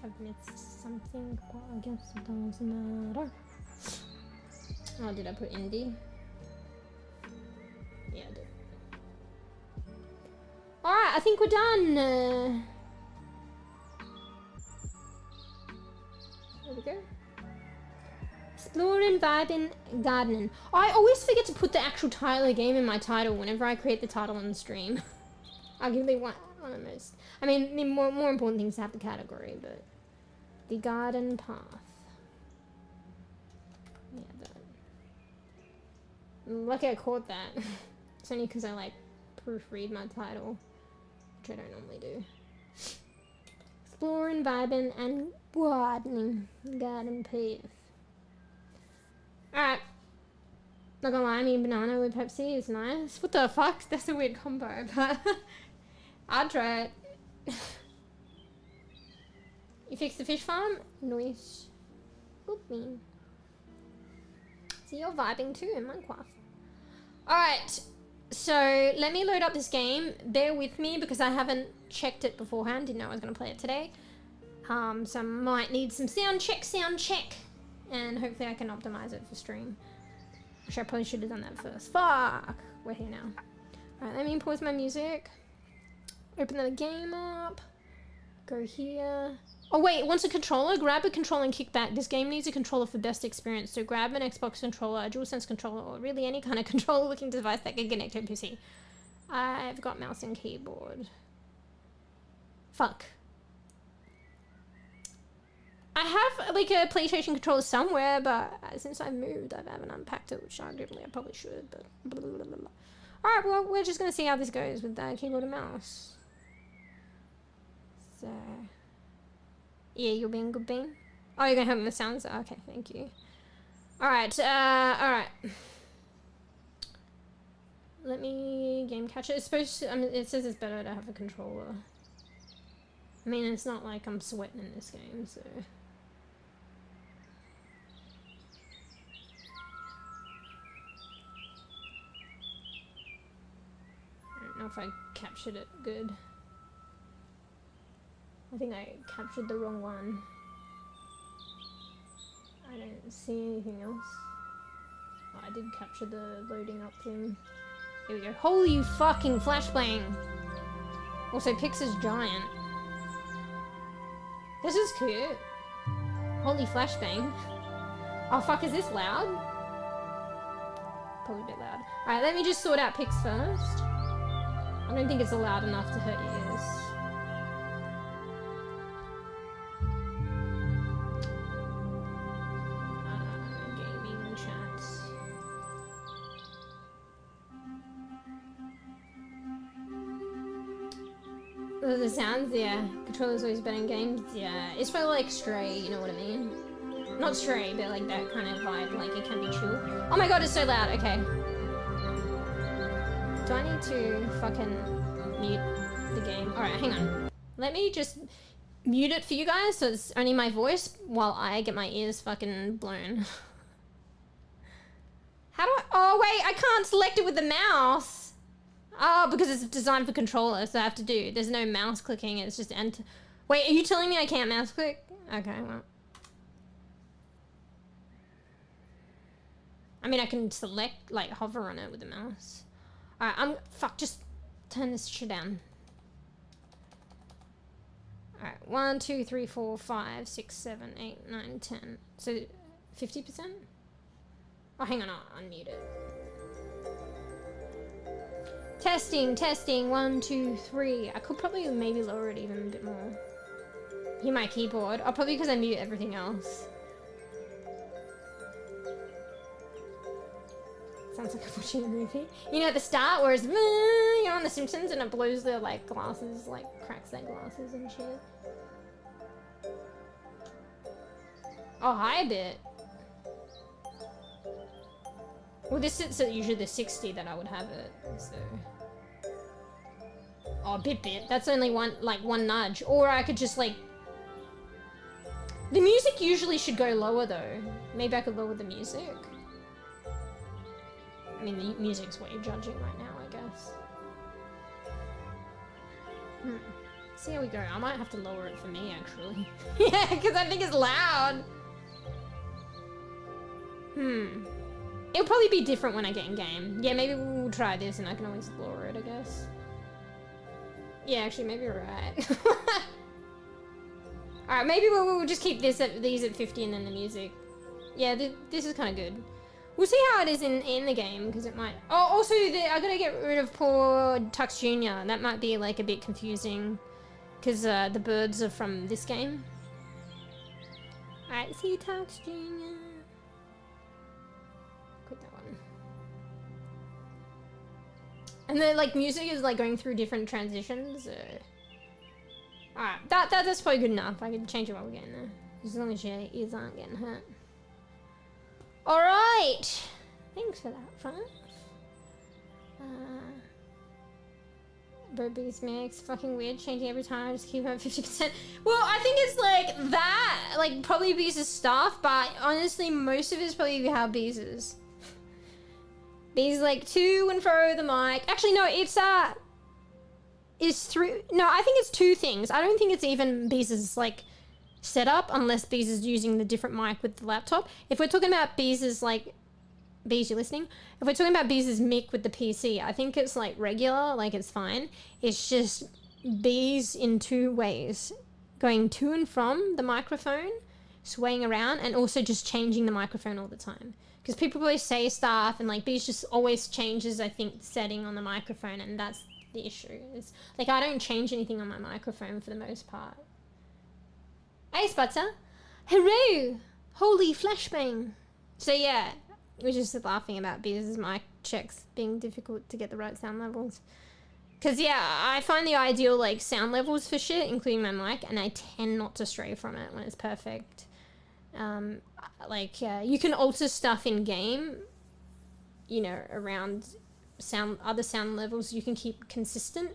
[SPEAKER 2] I've missed something, but I guess it doesn't matter. Oh, did I put indie? Yeah, I did. Alright, I think we're done. There we go. Exploring, vibing, gardening. I always forget to put the actual title of the game in my title whenever I create the title on the stream. Arguably one of the most. I mean more important things to have the category, but the garden path. Yeah, that. I'm lucky I caught that. It's only because I like proofread my title, which I don't normally do. Exploring, vibing, and gardening. Garden path. Alright. Not gonna lie, I mean, banana with Pepsi is nice. What the fuck? That's a weird combo, but I'll try it. You fixed the fish farm? Nice. Boop me. So you're vibing too in Minecraft. Alright, so let me load up this game. Bear with me because I haven't checked it beforehand. Didn't know I was going to play it today. So I might need some sound check. And hopefully I can optimize it for stream. Which I probably should have done that first. Fuck! We're here now. Alright, let me pause my music. Open the game up. Go here. Oh wait, it wants a controller? Grab a controller and kick back. This game needs a controller for best experience, so grab an Xbox controller, a DualSense controller, or really any kind of controller-looking device that can connect to a PC. I've got mouse and keyboard. Fuck. I have like a PlayStation controller somewhere, but since I've moved, I haven't unpacked it, which I probably should, but blah, blah, blah, blah. Alright, well, we're just gonna see how this goes with the keyboard and mouse. So... yeah, you're being good, Bean. Oh, you're gonna help me with sounds? Okay, thank you. Alright, alright. Let me game catch it. It's supposed to, I mean, it says it's better to have a controller. I mean, it's not like I'm sweating in this game, so... I don't know if I captured it good. I think I captured the wrong one. I don't see anything else. Oh, I did capture the loading up thing. Here we go. Holy fucking flashbang! Also, Pix is giant. This is cute. Holy flashbang. Oh fuck, is this loud? Probably a bit loud. Alright, let me just sort out Pix first. I don't think it's loud enough to hurt your ears. The sounds, yeah. Controller's always better in games, yeah. It's probably like Stray, you know what I mean? Not Stray, but like that kind of vibe, like it can be chill. Oh my god, it's so loud, okay. Do I need to fucking mute the game? Alright, hang on. Let me just mute it for you guys so it's only my voice while I get my ears fucking blown. How do I, oh wait, I can't select it with the mouse! Oh, because it's designed for controller, so I have to do. There's no mouse clicking, it's just enter. Wait, are you telling me I can't mouse click? Okay, well. I mean, I can select, like, hover on it with the mouse. Alright, fuck, just turn this shit down. Alright, 1, 2, 3, 4, 5, 6, 7, 8, 9, 10. So, 50%? Oh, hang on, I'll unmute it. Testing, 1, 2, 3. I could probably maybe lower it even a bit more. Hear my keyboard. Oh, probably because I mute everything else. Sounds like I'm watching a movie. You know at the start where it's, you're on The Simpsons and it blows their like glasses, like cracks their glasses and shit. Oh, hi a bit. Well, this sits at usually the 60 that I would have it, so... Oh, bit. That's only one nudge. Or I could just, like... The music usually should go lower, though. Maybe I could lower the music. I mean, the music's what you're judging right now, I guess. See how we go. I might have to lower it for me, actually. Yeah, because I think it's loud. It'll probably be different when I get in game. Yeah, maybe we'll try this and I can always lower it, I guess. Yeah, actually, maybe you're right. Alright, maybe we'll just keep these at 50 and then the music. Yeah, this is kind of good. We'll see how it is in the game, because it might... Oh, also, I gotta get rid of poor Tux Jr. That might be, like, a bit confusing, because the birds are from this game. Alright, see you, Tux Jr. Quit that one. And the like music is like going through different transitions. Alright, that's probably good enough. I can change it while we're getting there. As long as your ears aren't getting hurt. Alright! Thanks for that, Frank. bEbe's mix, fucking weird, changing every time, just keep it at 50%. Well, I think it's like that, like probably bEbe's stuff, but honestly, most of it's probably how bEbe's is. bEbe's like to and fro the mic. Actually, no, it's through, no, I think it's two things. I don't think it's even bEbe's like setup unless bEbe's is using the different mic with the laptop. If we're talking about bEbe's like, bEbe's, you listening? If we're talking about bEbe's mic with the PC, I think it's like regular, like it's fine. It's just bEbe's in two ways, going to and from the microphone, swaying around, and also just changing the microphone all the time. Because people always say stuff, and like bEbe's just always changes, I think, the setting on the microphone, and that's the issue. It's like I don't change anything on my microphone for the most part. Hey, Sputter. Hello! Holy flashbang. So yeah, we're just laughing about bEbe's mic checks being difficult to get the right sound levels. Because yeah, I find the ideal like sound levels for shit, including my mic, and I tend not to stray from it when it's perfect. You can alter stuff in game, you know, around other sound levels you can keep consistent,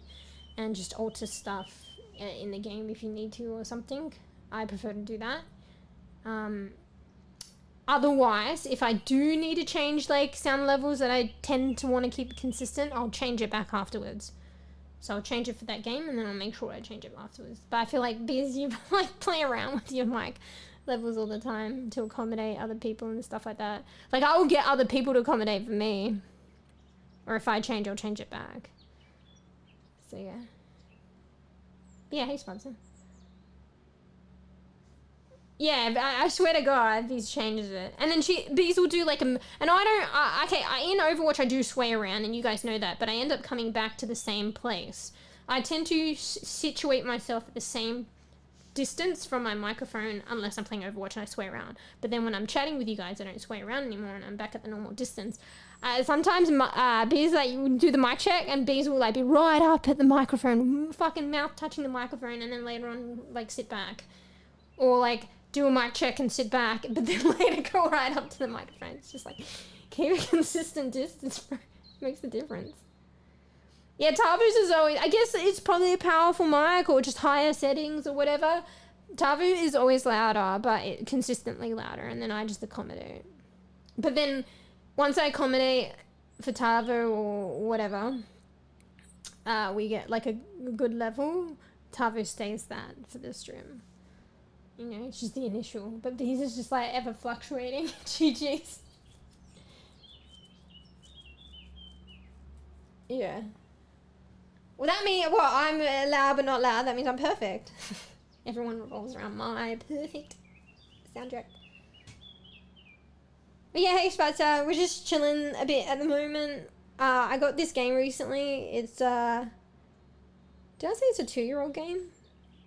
[SPEAKER 2] and just alter stuff in the game if you need to or something. I prefer to do that. Otherwise, if I do need to change like sound levels that I tend to want to keep consistent, I'll change it back afterwards. So I'll change it for that game, and then I'll make sure I change it afterwards. But I feel like because you like play around with your mic levels all the time to accommodate other people and stuff like that. Like I will get other people to accommodate for me, or if I change, I'll change it back. So yeah. But yeah, hey sponsor. Yeah, I swear to God, bEbe's changes it. And then bEbe's will do like in Overwatch I do sway around, and you guys know that, but I end up coming back to the same place. I tend to situate myself at the same distance from my microphone unless I'm playing Overwatch and I sway around. But then when I'm chatting with you guys, I don't sway around anymore, and I'm back at the normal distance. Sometimes bEbe's like, you do the mic check, and bEbe's will like be right up at the microphone, fucking mouth touching the microphone, and then later on like sit back. Or like do a mic check and sit back, but then later go right up to the microphone. It's just like, keep a consistent distance, bro. Makes a difference. Yeah, 𝕽𝖕𝖕𝖕𝖕's is always, I guess it's probably a powerful mic or just higher settings or whatever. 𝕽𝖕𝖕𝖕 is always louder, but consistently louder, and then I just accommodate. But then once I accommodate for 𝕽𝖕𝖕𝖕 or whatever, we get like a good level. 𝕽𝖕𝖕𝖕 stays that for the stream. You know, it's just the initial, but these is just like ever fluctuating. GG's. Yeah. Well, that means, well, I'm loud but not loud. That means I'm perfect. Everyone revolves around my perfect soundtrack. But yeah, hey Sputter, we're just chilling a bit at the moment. I got this game recently. It's, did I say it's a 2-year-old game?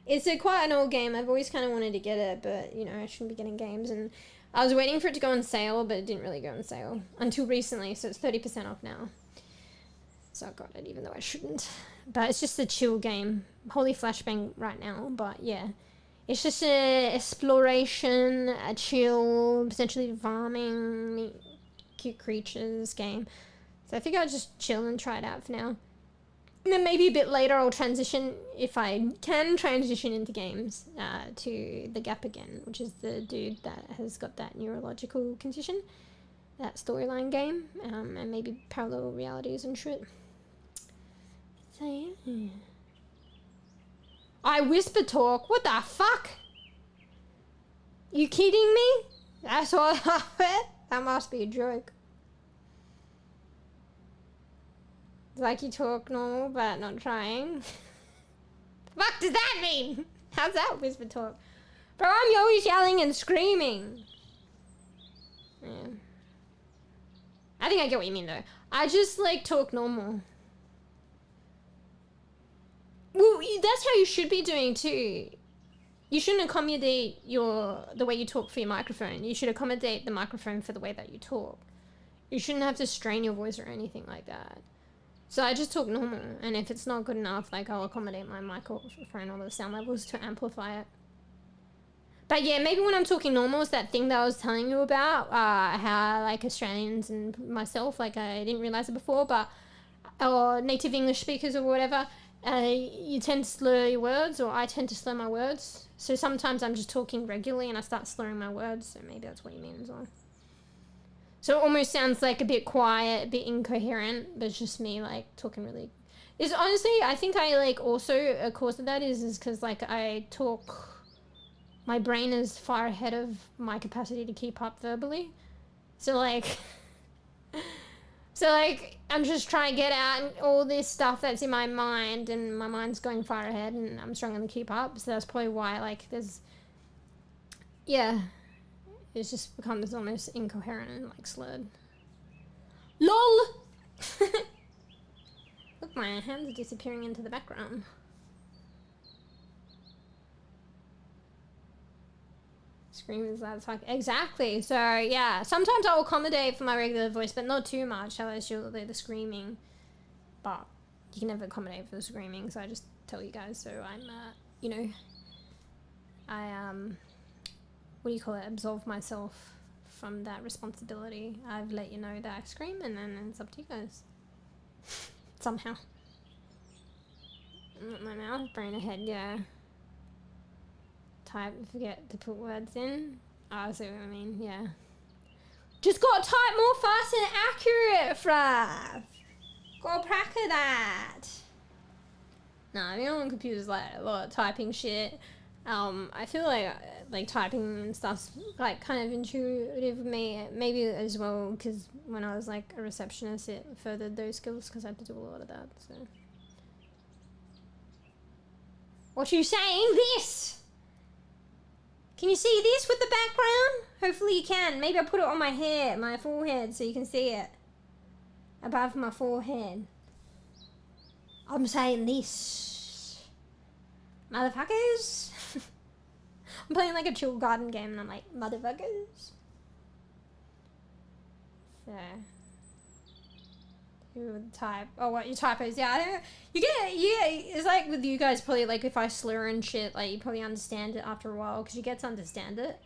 [SPEAKER 2] It's quite an old game. I've always kind of wanted to get it, but, you know, I shouldn't be getting games. And I was waiting for it to go on sale, but it didn't really go on sale until recently, so it's 30% off now. So I got it, even though I shouldn't. But it's just a chill game. Holy flashbang right now, but yeah. It's just an exploration, a chill, potentially farming, cute creatures game. So I think I'll just chill and try it out for now. And then maybe a bit later I'll transition, if I can transition into games, to the Gap again, which is the dude that has got that neurological condition, that storyline game, and maybe parallel realities and shit. So yeah. I whisper talk? What the fuck? You kidding me? That's all I heard? That must be a joke. Like you talk normal but not trying. Fuck does that mean? How's that whisper talk? Bro, I'm always yelling and screaming. Yeah. I think I get what you mean though. I just like talk normal. Well, that's how you should be doing too. You shouldn't accommodate the way you talk for your microphone. You should accommodate the microphone for the way that you talk. You shouldn't have to strain your voice or anything like that. So I just talk normal, and if it's not good enough, like I'll accommodate my microphone or the sound levels to amplify it. But yeah, maybe when I'm talking normal, it's that thing that I was telling you about, how like Australians and myself, like I didn't realize it before, but or native English speakers or whatever, you tend to slur your words, or I tend to slur my words. So sometimes I'm just talking regularly and I start slurring my words, so maybe that's what you mean as well. So it almost sounds like a bit quiet, a bit incoherent, but it's just me like talking really. Is honestly, I think I like also a cause of that is because like I talk. My brain is far ahead of my capacity to keep up verbally. So like, I'm just trying to get out all this stuff that's in my mind, and my mind's going far ahead and I'm struggling to keep up. So that's probably why like there's, yeah, it's just becomes almost incoherent and like slurred. LOL! Look, my hands are disappearing into the background. Scream is loud as fuck. Exactly. So yeah, sometimes I'll accommodate for my regular voice, but not too much, otherwise you'll hear the screaming. But you can never accommodate for the screaming, so I just tell you guys. So I'm, you know, I what do you call it? Absolve myself from that responsibility. I've let you know that I scream, and then it's up to you guys. Somehow. My mouth, brain ahead, yeah. Type, forget to put words in. Oh, I see what I mean, yeah. Just gotta type more fast and accurate, Frav. Gotta practice that. No, I mean on computers like a lot of typing shit. I feel like typing and stuff's like kind of intuitive with me, maybe as well because when I was like a receptionist it furthered those skills because I had to do a lot of that, so. What you saying? This? Can you see this with the background? Hopefully you can. Maybe I'll put it on my hair, my forehead, so you can see it. Above my forehead. I'm saying this. Motherfuckers. I'm playing like a chill garden game and I'm like, motherfuckers. So. Who would type? Oh, what, your typos? Yeah, I don't know. You get, yeah, it's like with you guys probably, like if I slur and shit, like you probably understand it after a while because you get to understand it.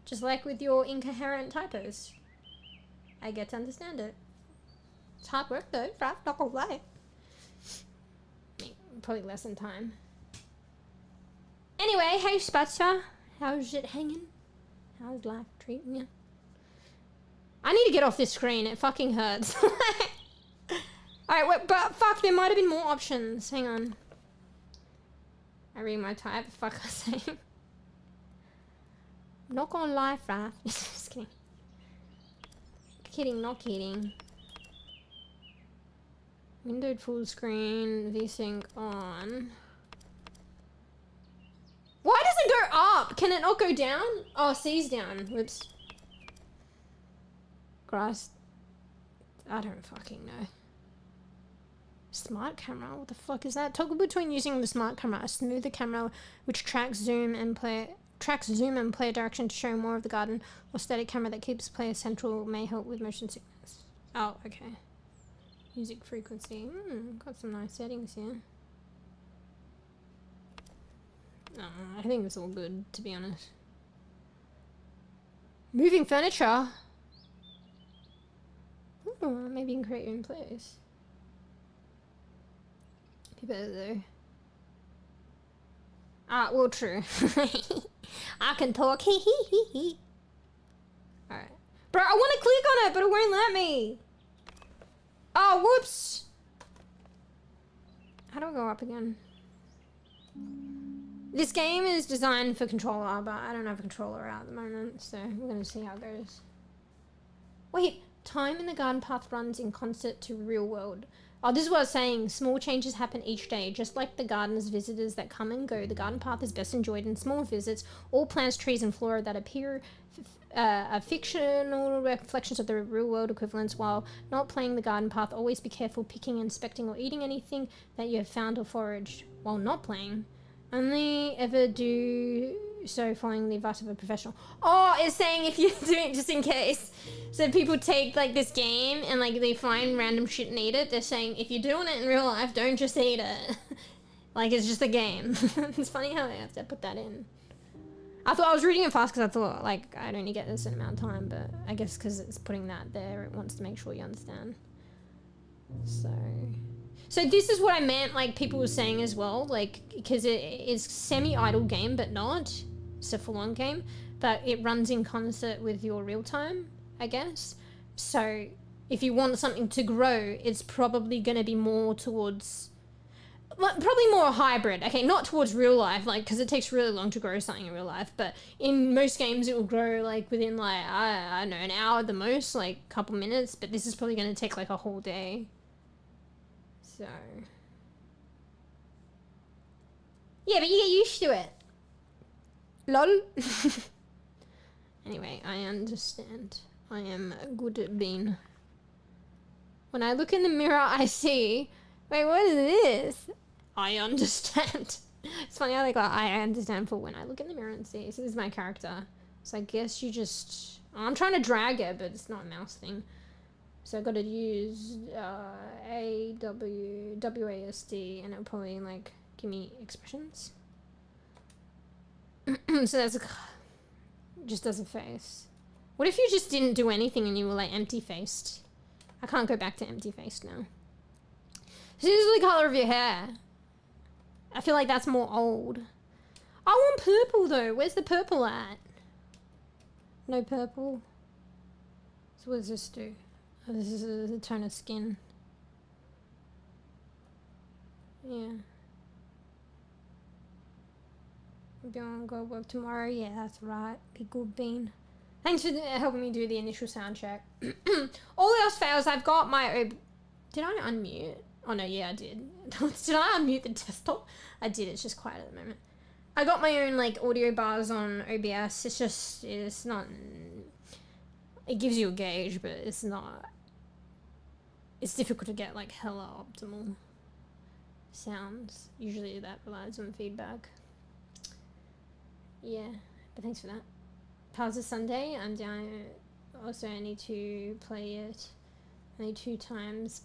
[SPEAKER 2] Just like with your incoherent typos. I get to understand it. It's hard work though, right? Not gonna lie. Probably less than time. Anyway, hey Spatza. How's it hanging? How's life treating you? I need to get off this screen, it fucking hurts. Alright, wait, but fuck, there might have been more options. Hang on. I read my type. Fuck, I say. I'm not gonna lie, Fraff. Just kidding. Kidding, not kidding. Windowed full screen, VSync on. Why does it go up? Can it not go down? Oh, C's down. Whoops. Grass. I don't fucking know. Smart camera? What the fuck is that? Toggle between using the smart camera, a smoother camera which tracks zoom and player direction to show more of the garden, or static camera that keeps player central may help with motion sickness. Oh, okay. Music frequency. Got some nice settings here. I think it's all good, to be honest. Moving furniture. Ooh, maybe you can create your own place. Be better though. Ah, well, true. I can talk. Hee hee hee hee. Alright. Bro, I want to click on it, but it won't let me. Oh, whoops. How do I go up again? This game is designed for controller, but I don't have a controller out at the moment, so we're going to see how it goes. Wait, time in the garden path runs in concert to real world. Oh, this is what I was saying. Small changes happen each day. Just like the garden's visitors that come and go, the garden path is best enjoyed in small visits. All plants, trees, and flora that appear are fictional reflections of the real world equivalents. While not playing the garden path, always be careful picking, inspecting, or eating anything that you have found or foraged while not playing. Only ever do so following the advice of a professional. Oh, it's saying if you're doing it just in case. So people take like this game and like they find random shit and eat it. They're saying if you're doing it in real life, don't just eat it. Like it's just a game. It's funny how I have to put that in. I thought I was reading it fast because I thought, like, I'd only get a certain amount of time, but I guess because it's putting that there, it wants to make sure you understand. So this is what I meant, like, people were saying as well, like, because it is semi-idle game, but not. It's a full-on game, but it runs in concert with your real time, I guess. So if you want something to grow, it's probably going to be more towards... probably more hybrid. Okay, not towards real life, like, because it takes really long to grow something in real life, but in most games it will grow, like, within, like, I don't know, an hour at the most, like, a couple minutes, but this is probably going to take, like, a whole day. So... yeah, but you get used to it. LOL. Anyway, I understand. I am good at being. When I look in the mirror, I see... wait, what is this? I understand. It's funny how they go, I understand, for when I look in the mirror and see. So this is my character. So I guess you just... I'm trying to drag it, but it's not a mouse thing. So I got to use WASD, and it'll probably, like, give me expressions. So that's just does a face. What if you just didn't do anything and you were, like, empty-faced? I can't go back to empty-faced now. So this is the colour of your hair. I feel like that's more old. I want purple though. Where's the purple at? No purple. So what does this do? Oh, this is a tone of skin. Yeah. Maybe I'll go work tomorrow. Yeah, that's right. Be good, Bean. Thanks for helping me do the initial sound check. All else fails. I've got my... did I unmute? Oh no, yeah, I did. Did I unmute the desktop? I did, it's just quiet at the moment. I got my own, like, audio bars on OBS. It's just, it's not... it gives you a gauge, but it's not... it's difficult to get, like, hella optimal sounds. Usually that relies on feedback. Yeah, but thanks for that. How's the Sunday? I'm down... also, I need to play it only 2 times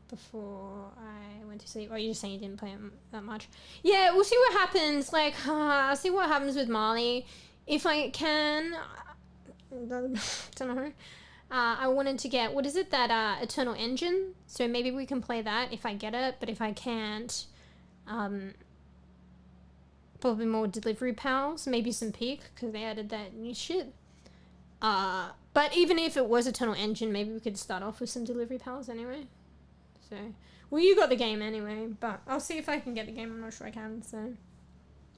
[SPEAKER 2] before I went to sleep. Oh, you're just saying you didn't play it that much. Yeah, we'll see what happens. Like, I'll see what happens with Marley. If I can... don't know. I wanted to get... what is it? That Eternal Engine. So maybe we can play that if I get it. But if I can't... probably more Delivery Pals. Maybe some Peak, because they added that new shit. But even if it was Eternal Engine, maybe we could start off with some Delivery Pals anyway. So, well, you got the game anyway, but I'll see if I can get the game. I'm not sure I can, so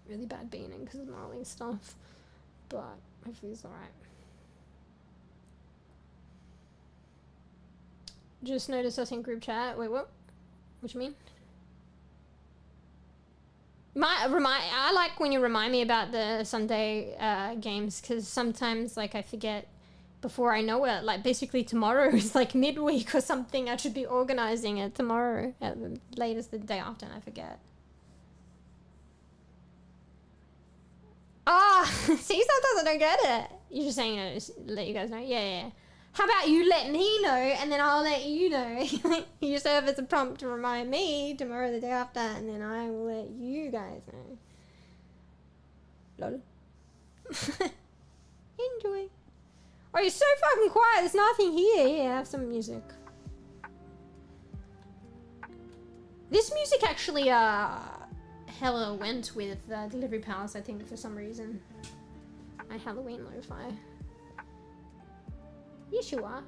[SPEAKER 2] really bad beaning because of Marley stuff, but hopefully it's alright. Just noticed us in group chat. Wait, what? What you mean? I like when you remind me about the Sunday games, because sometimes, like, I forget before I know it. Like, basically tomorrow is like midweek or something. I should be organizing it tomorrow at the latest the day after, and I forget. See, sometimes I don't get it. You're just saying, you know, just let you guys know. Yeah. How about you let me know, and then I'll let you know. You serve as a prompt to remind me tomorrow the day after, and then I will let you guys know. Lol. Enjoy. Oh, you're so fucking quiet. There's nothing here. Yeah, have some music. This music actually, hella went with Delivery Palace, I think, for some reason. My Halloween lo-fi. Yes, you are.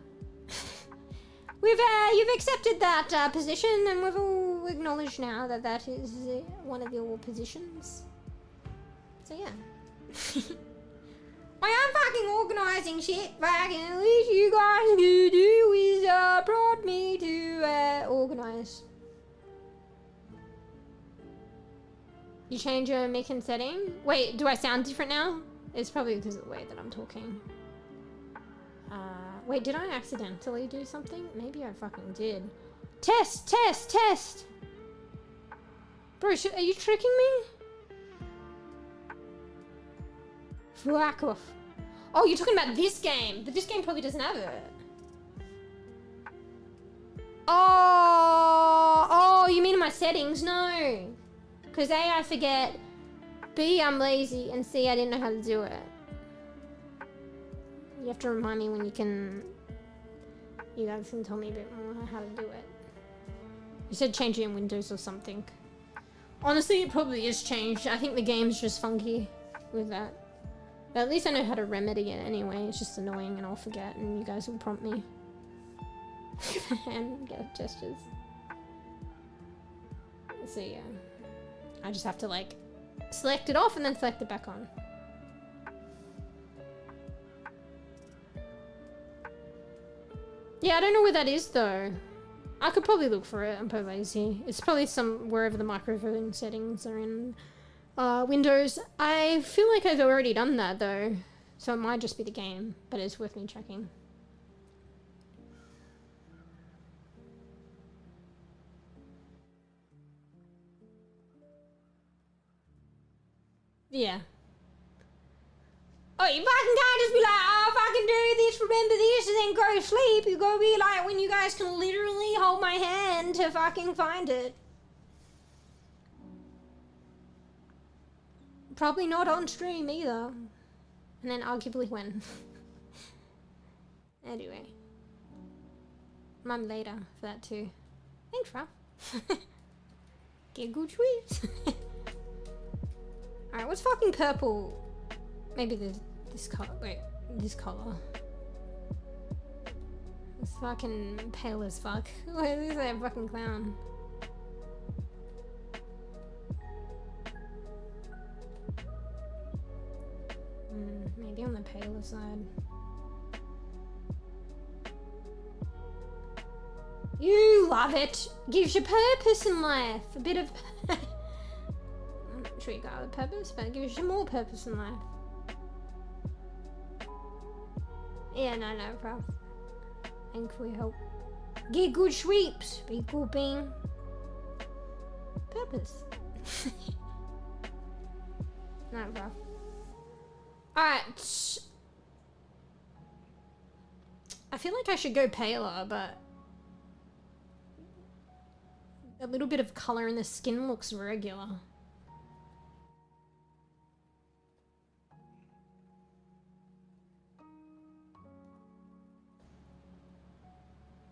[SPEAKER 2] You've accepted that position, and we've all acknowledged now that that is one of your positions. So yeah. I am fucking organising shit. Fucking at least you guys could do is prod me to organise. You change your mic and setting? Wait, do I sound different now? It's probably because of the way that I'm talking. Wait, did I accidentally do something? Maybe I fucking did. Test! Bro, are you tricking me? Fuck off. Oh, you're talking about this game. But this game probably doesn't have it. Oh, you mean in my settings? No. Because A, I forget B, I'm lazy, and C, I didn't know how to do it. You have to remind me when you guys can tell me a bit more how to do it. You said change it in Windows or something. Honestly, it probably is changed. I think the game's just funky with that. But at least I know how to remedy it anyway. It's just annoying and I'll forget and you guys will prompt me. Hand gestures. So yeah. I just have to like select it off and then select it back on. Yeah, I don't know where that is though. I could probably look for it. I'm probably lazy. It's probably some wherever the microphone settings are in Windows. I feel like I've already done that though, so it might just be the game, but it's worth me checking. Yeah. Oh, you fucking can't just be like, oh, fucking do this, remember this, and then go to sleep. You gotta be like when you guys can literally hold my hand to fucking find it. Probably not on stream either. And then arguably when. Anyway. Mum later for that too. Thanks, Ralph. Get good tweets. Alright, what's fucking purple? Maybe this color. Wait, this color. It's fucking pale as fuck. Wait, this is a fucking clown. Maybe on the paler side. You love it. Gives you purpose in life. A bit of. I'm not sure you got the purpose, but it gives you more purpose in life. Yeah, no, bro. Thank we help. Get good sweeps. Be good being. Purpose. No, bro. Alright. I feel like I should go paler, but a little bit of colour in the skin looks regular.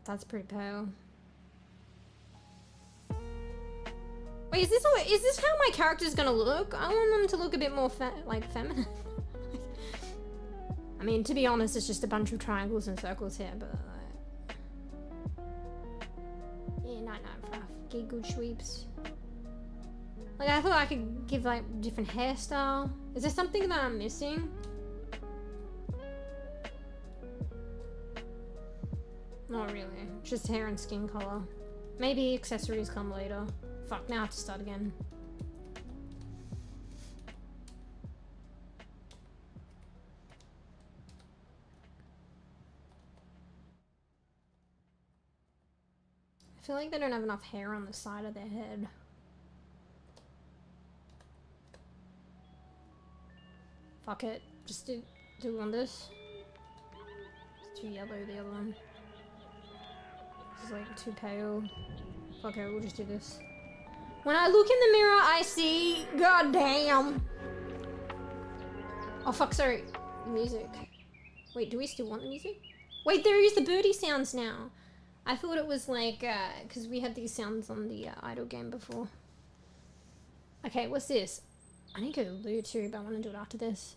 [SPEAKER 2] That's pretty pale. Wait, is this how my character's gonna look? I want them to look a bit more like feminine. I mean, to be honest, it's just a bunch of triangles and circles here, but yeah, no, bruv. Get good sweeps. Like, I thought I could give like different hairstyle. Is there something that I'm missing? Not really. Just hair and skin color. Maybe accessories come later. Fuck, now I have to start again. I feel like they don't have enough hair on the side of their head. Fuck it. Just do on this. It's too yellow, the other one. This is like too pale. Fuck it, we'll just do this. When I look in the mirror, I see... God damn. Oh fuck, sorry. Music. Wait, do we still want the music? Wait, there is the birdie sounds now. I thought it was like, because we had these sounds on the idle game before. Okay, what's this? I need to go to Lou too, but I want to do it after this.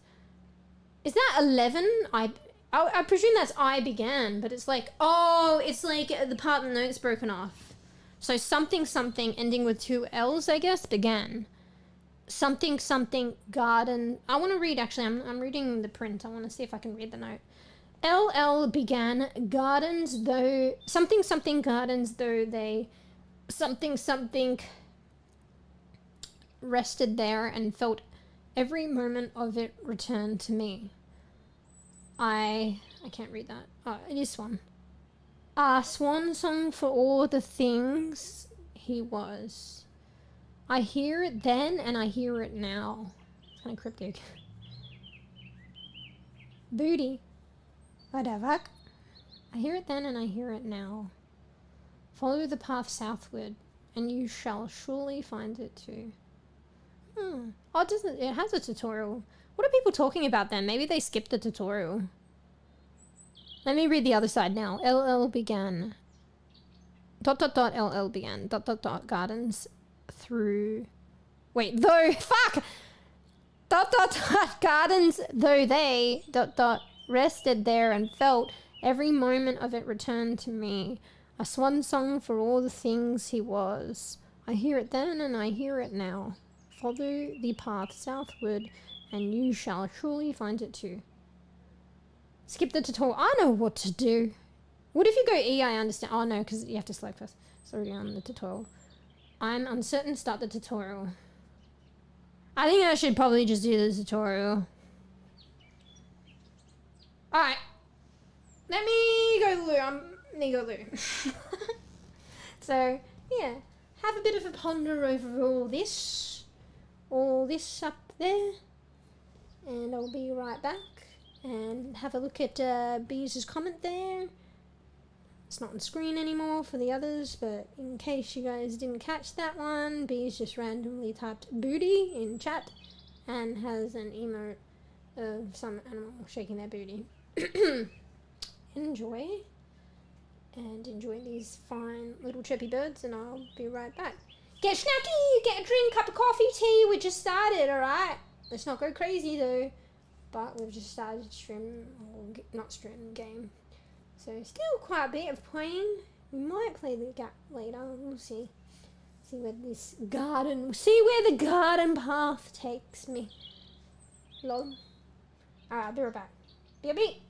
[SPEAKER 2] Is that 11? I presume that's I began, but it's like, oh, it's like the part of the note's broken off. So something something ending with 2 L's, I guess, began. Something something garden. I want to read, actually, I'm reading the print. I want to see if I can read the note. LL began gardens though, something something gardens though they, something something rested there and felt every moment of it return to me. I can't read that. Oh, it is swan. Swan song for all the things he was. I hear it then and I hear it now. It's kind of cryptic. Booty. Whatever. I hear it then and I hear it now. Follow the path southward and you shall surely find it too. Oh, it doesn't. It has a tutorial. What are people talking about then? Maybe they skipped the tutorial. Let me read the other side now. LL began. ... LL began. ... Gardens through. Wait, though. Fuck! ... Gardens though they ... rested there and felt every moment of it return to me. A swan song for all the things he was. I hear it then and I hear it now. Follow the path southward and you shall surely find it too. Skip the tutorial. I know what to do. What if you go E? I understand. Oh no, because you have to select first. It's already on the tutorial. I'm uncertain. Start the tutorial. I think I should probably just do the tutorial. Alright. Let me go loo. So, yeah. Have a bit of a ponder over all this up there. And I'll be right back. And have a look at Bees' comment there. It's not on screen anymore for the others, but in case you guys didn't catch that one, Bees just randomly typed booty in chat and has an emote of some animal shaking their booty. Enjoy. And enjoy these fine little chirpy birds, and I'll be right back. Get snacky, get a drink, cup of coffee, tea. We just started, alright? Let's not go crazy though. But we've just started game. So still quite a bit of playing. We might play the gap later. We'll see. See where the garden path takes me. Lol. Alright, I'll be right back. Be a beat.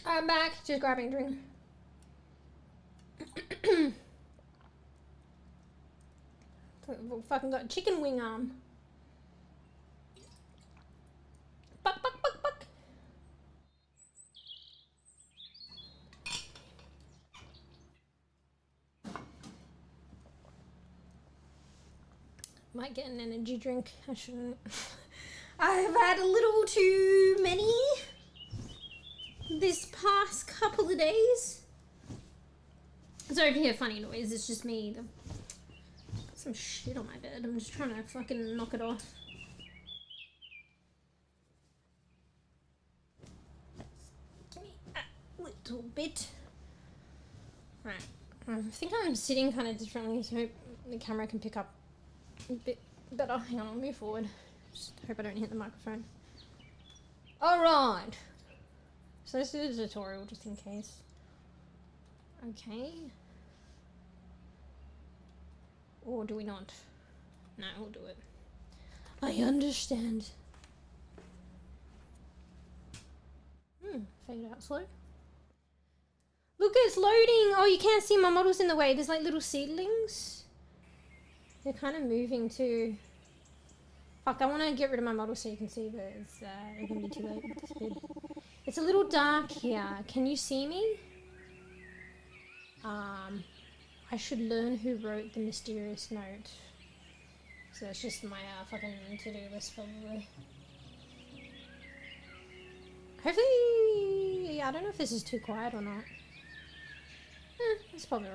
[SPEAKER 2] I'm back, just grabbing a drink. Fucking got chicken wing arm. Buck, buck, buck, buck. Might get an energy drink. I shouldn't. I've had a little too many this past couple of days. Sorry if you hear funny noise, it's just me. Got some shit on my bed. I'm just trying to fucking knock it off. Give me a little bit. Right. I think I'm sitting kind of differently, so I hope the camera can pick up a bit better. Hang on, I'll move forward. Just hope I don't hit the microphone. Alright. So let's do the tutorial just in case. Okay. Or do we not? No, we'll do it. I understand. Fade out slow. Look, it's loading! Oh, you can't see my models in the way. There's like little seedlings. They're kind of moving too. Fuck, I want to get rid of my model so you can see, but it's going to be too late. It's a little dark here. Can you see me? I should learn who wrote the mysterious note. So it's just my fucking to-do list probably. Hopefully, I don't know if this is too quiet or not. That's probably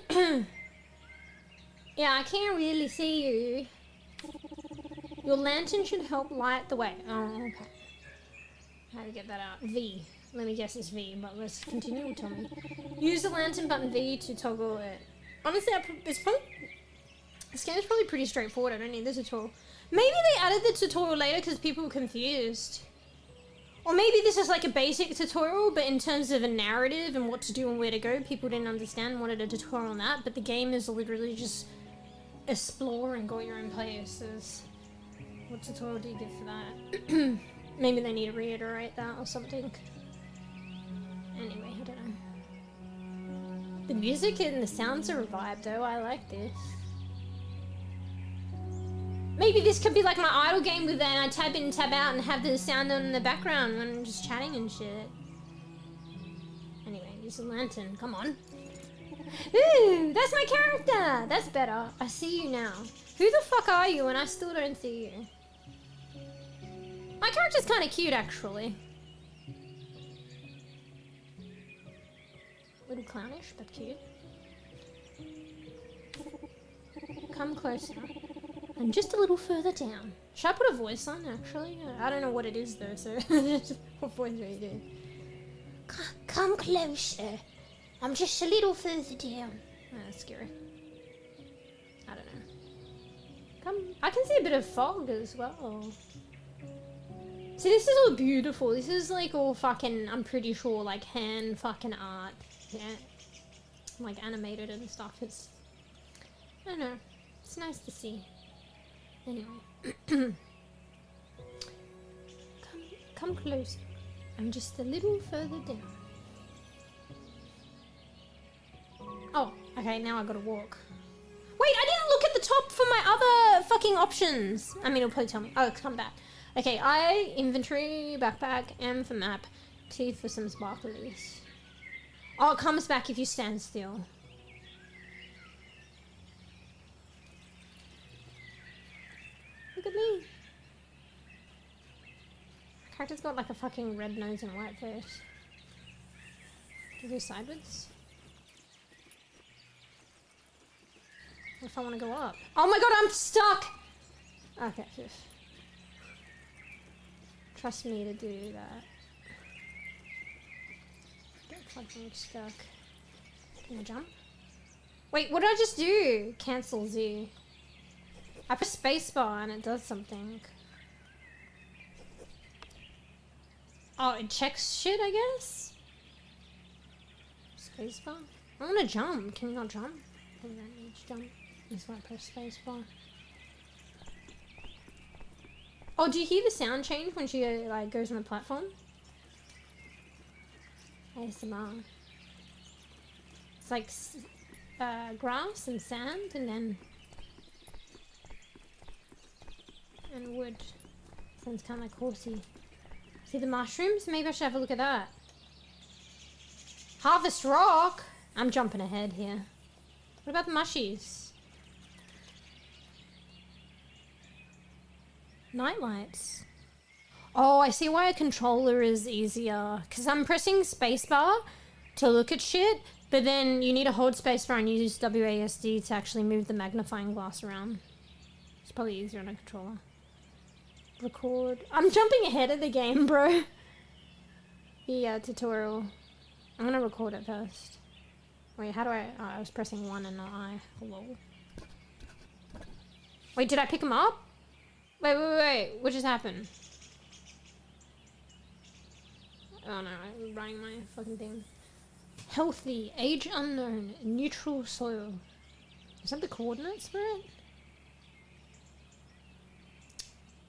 [SPEAKER 2] alright. Yeah, I can't really see you. Your lantern should help light the way. Oh, okay. How to get that out? V. Let me guess it's V, but let's continue. Tell me. Use the lantern button V to toggle it. Honestly, it's probably... This game is probably pretty straightforward. I don't need the tutorial. Maybe they added the tutorial later because people were confused. Or maybe this is like a basic tutorial, but in terms of a narrative and what to do and where to go, people didn't understand and wanted a tutorial on that, but the game is literally just explore and go your own places. What tutorial do you give for that? Maybe they need to reiterate that or something. Anyway, I don't know. The music and the sounds are a vibe though, I like this. Maybe this could be like my idle game with that and I tab in and tab out and have the sound on in the background when I'm just chatting and shit. Anyway, use a lantern, come on. Ooh, that's my character! That's better. I see you now. Who the fuck are you and I still don't see you? My character's kind of cute actually. A little clownish, but cute. Come closer. And just a little further down. Should I put a voice on, actually? I don't know what it is, though, so... What voice do you do? Come closer. I'm just a little further down. Oh, that's scary. I don't know. Come... I can see a bit of fog as well. See, this is all beautiful. This is, like, all fucking... I'm pretty sure, like, hand fucking art. Yeah. Like, animated and stuff. It's... I don't know. It's nice to see. Anyway. Come closer. I'm just a little further down. Oh, okay, now I gotta walk. Wait, I didn't look at the top for my other fucking options. I mean, it'll probably tell me. Oh, come back. Okay, I, inventory, backpack, M for map, T for some sparklies. Oh, it comes back if you stand still. Look at me. My character's got like a fucking red nose and white face. Do you go sideways? What if I want to go up? Oh my god, I'm stuck! Okay, phew. Trust me to do that. Get fucking stuck. Can I jump? Wait, what did I just do? Cancel Z. I press spacebar and it does something. Oh, it checks shit, I guess? Spacebar? I want to jump. Can you not jump? I don't need to jump. That's why I press spacebar. Oh, do you hear the sound change when she like goes on the platform? ASMR. It's like grass and sand and wood. Sounds kind of like horsey. See the mushrooms? Maybe I should have a look at that. Harvest rock? I'm jumping ahead here. What about the mushies? Nightlights. Oh, I see why a controller is easier. Because I'm pressing spacebar to look at shit, but then you need to hold spacebar and use WASD to actually move the magnifying glass around. It's probably easier on a controller. Record. I'm jumping ahead of the game, bro. The tutorial. I'm gonna record it first. Wait, how do I... Oh, I was pressing 1 and not I. Hello. Wait, did I pick him up? Wait. What just happened? Oh no, I'm running my fucking thing. Healthy, age unknown, neutral soil. Is that the coordinates for it?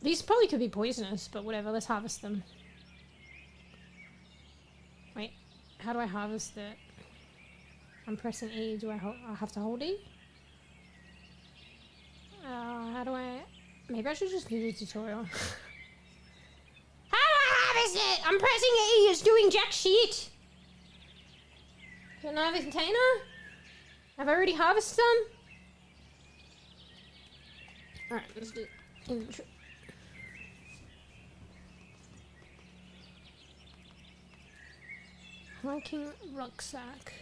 [SPEAKER 2] These probably could be poisonous, but whatever, let's harvest them. Wait, how do I harvest it? I'm pressing E, do I have to hold E? How do I... Maybe I should just do the tutorial. How do I harvest it? I'm pressing E, it's doing jack shit! Can I have a container? Have I already harvested them? Alright, let's do inventory. Hiking rucksack.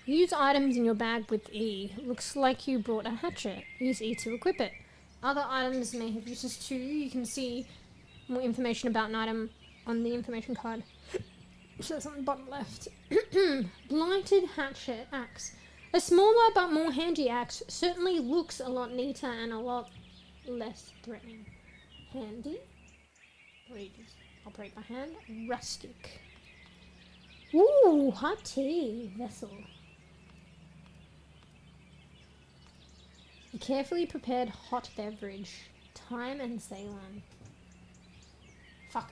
[SPEAKER 2] Use items in your bag with E. Looks like you brought a hatchet. Use E to equip it. Other items may have uses too. You can see more information about an item on the information card. So that's on the bottom left. Blighted hatchet axe. A smaller but more handy axe certainly looks a lot neater and a lot less threatening. Handy. Just operate by hand. Rustic. Ooh, hot tea vessel. A carefully prepared hot beverage. Thyme and Ceylon. Fuck.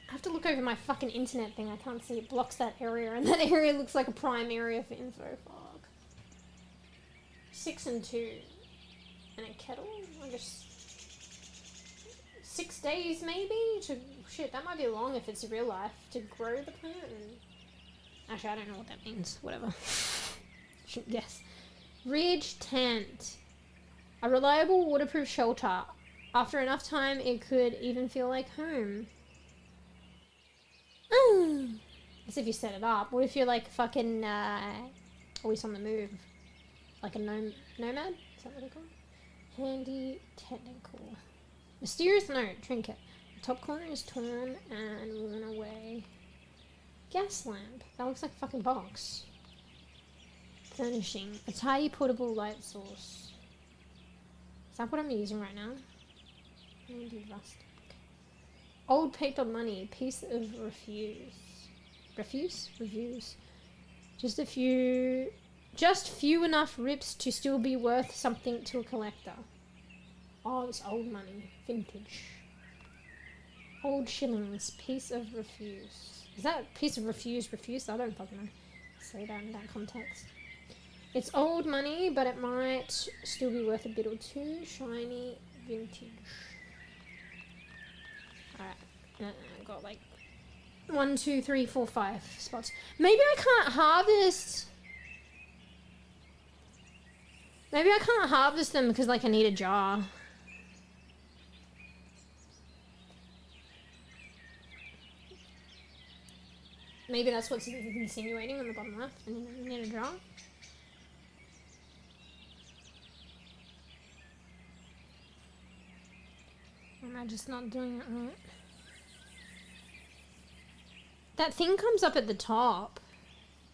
[SPEAKER 2] I have to look over my fucking internet thing. I can't see. It blocks that area, and that area looks like a prime area for info. Fuck. 6 and 2. And a kettle? I guess 6 days maybe? Shit, that might be long if it's real life. To grow the plant and... Actually, I don't know what that means. Whatever. Shouldn't guess. Ridge tent. A reliable waterproof shelter. After enough time, it could even feel like home. As if you set it up. What if you're like fucking always on the move? Like a nomad? Is that what they call it? Handy technical. Mysterious note. Trinket. The top corner is torn and worn away. Gas lamp. That looks like a fucking box. Furnishing. A tiny portable light source. Is that what I'm using right now? Handy rustic. Old paper money. Piece of refuse. Reviews. Just few enough rips to still be worth something to a collector. Oh, it's old money. Vintage. Old shillings. Piece of refuse. Is that piece of refuse? I don't fucking know. Say that in that context. It's old money, but it might still be worth a bit or two. Shiny. Vintage. Alright. I've got like 1, 2, 3, 4, 5 spots. Maybe I can't harvest. Maybe I can't harvest them because like I need a jar. Maybe that's what's insinuating on the bottom left. I need a jar. Or am I just not doing it right? That thing comes up at the top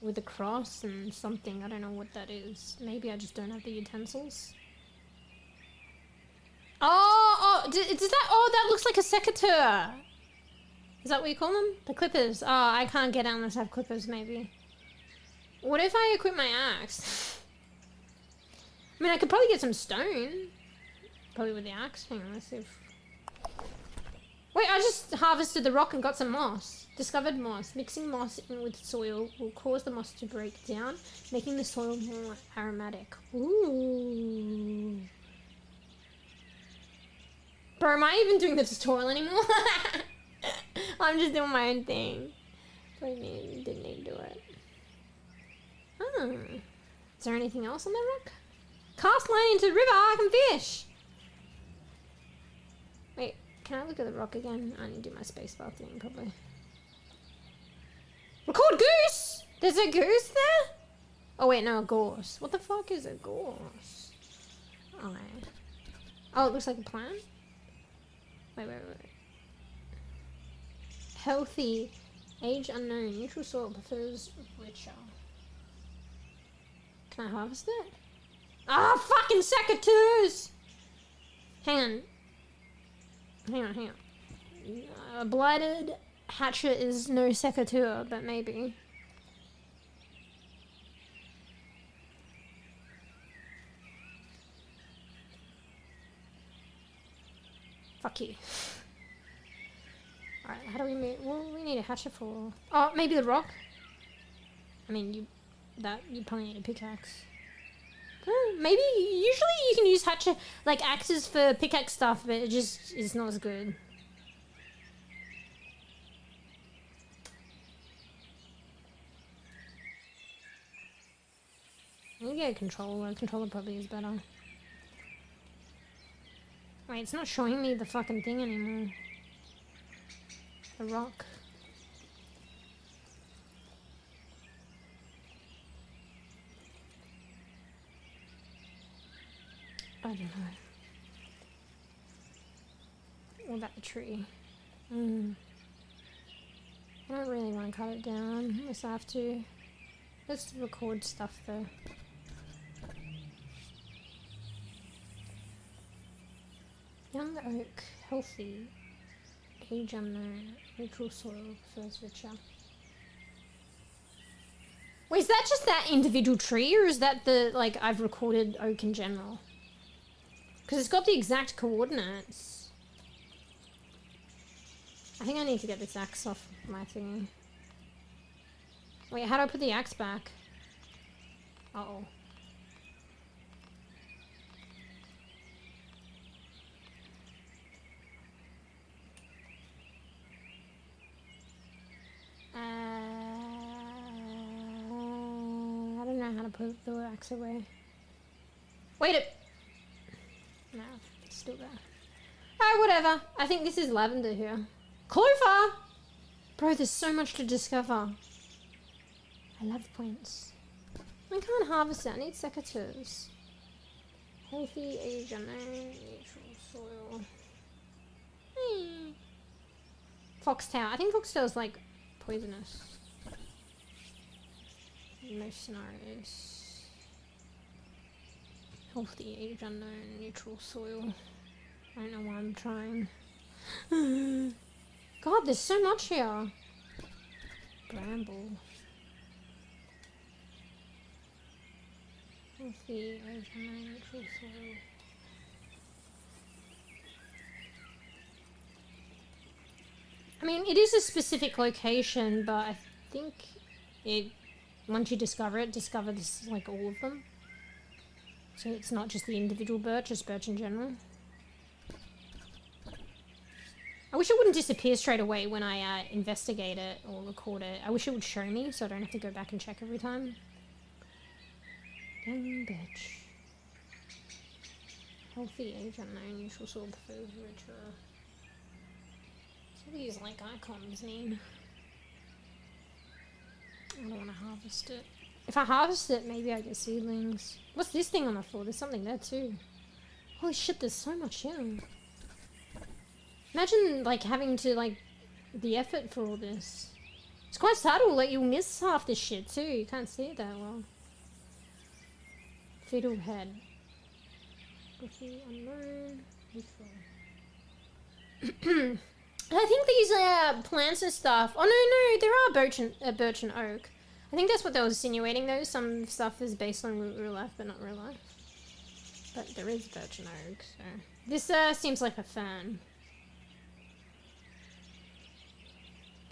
[SPEAKER 2] with a cross and something. I don't know what that is. Maybe I just don't have the utensils. Does that... Oh, that looks like a secateur. Is that what you call them? The clippers. Oh, I can't get out unless I have clippers, maybe. What if I equip my axe? I mean, I could probably get some stone. Probably with the axe. Hang on, let's see if... Wait, I just harvested the rock and got some moss. Discovered moss. Mixing moss in with soil will cause the moss to break down, making the soil more aromatic. Ooh. Bro, am I even doing the tutorial anymore? I'm just doing my own thing. Didn't need to do it. Oh. Is there anything else on that rock? Cast line into the river, I can fish! Wait, can I look at the rock again? I need to do my spacebar thing, probably. Record goose! There's a goose there? Oh wait, no, a gorse. What the fuck is a gorse? Oh, it looks like a plant? Wait. Healthy. Age unknown. Neutral soil prefers richer. Can I harvest it? Ah, fucking secateurs! Hang on. A blighted hatcher is no secateur, but maybe. Fuck you. Alright, how do we make... What do we need a hatchet for? Oh, maybe the rock? I mean, you probably need a pickaxe. Maybe, usually you can use hatchet, like axes for pickaxe stuff, but it just is not as good. I'm gonna get a controller. Controller probably is better. Wait, it's not showing me the fucking thing anymore. The rock. I don't know. What about the tree? I don't really want to cut it down unless I have to. Let's record stuff though. Young oak, healthy, age unknown, neutral soil, prefers richer. Wait, is that just that individual tree, or is that the, like, I've recorded oak in general? Because it's got the exact coordinates. I think I need to get this axe off my thingy. Wait, how do I put the axe back? Uh-oh. I don't know how to put the axe away. Wait it! No, it's still there. Alright, whatever. I think this is lavender here. Clover! Bro, there's so much to discover. I love points. I can't harvest it. I need secateurs. Healthy, age unknown, neutral soil. Hey. Foxtail. I think foxtail is like poisonous. In most scenarios. Healthy, age unknown, neutral soil. I don't know why I'm trying. God, there's so much here. Bramble. Healthy, age unknown, neutral soil. I mean, it is a specific location, but I think it, once you discover it, discover this, like, all of them. So it's not just the individual birch, it's birch in general. I wish it wouldn't disappear straight away when I investigate it or record it. I wish it would show me so I don't have to go back and check every time. Young birch. Healthy, age unknown, neutral soil, prefers richer. What do these like icons mean? I don't want to harvest it. If I harvest it, maybe I get seedlings. What's this thing on the floor? There's something there too. Holy shit, there's so much here. Imagine like having to like the effort for all this. It's quite subtle, like you'll miss half this shit too. You can't see it that well. Fiddlehead. Unknown. I think these plants and stuff. Oh no, there are birch and oak. I think that's what they were insinuating though. Some stuff is based on real life, but not real life. But there is birch and oak, so. This seems like a fern.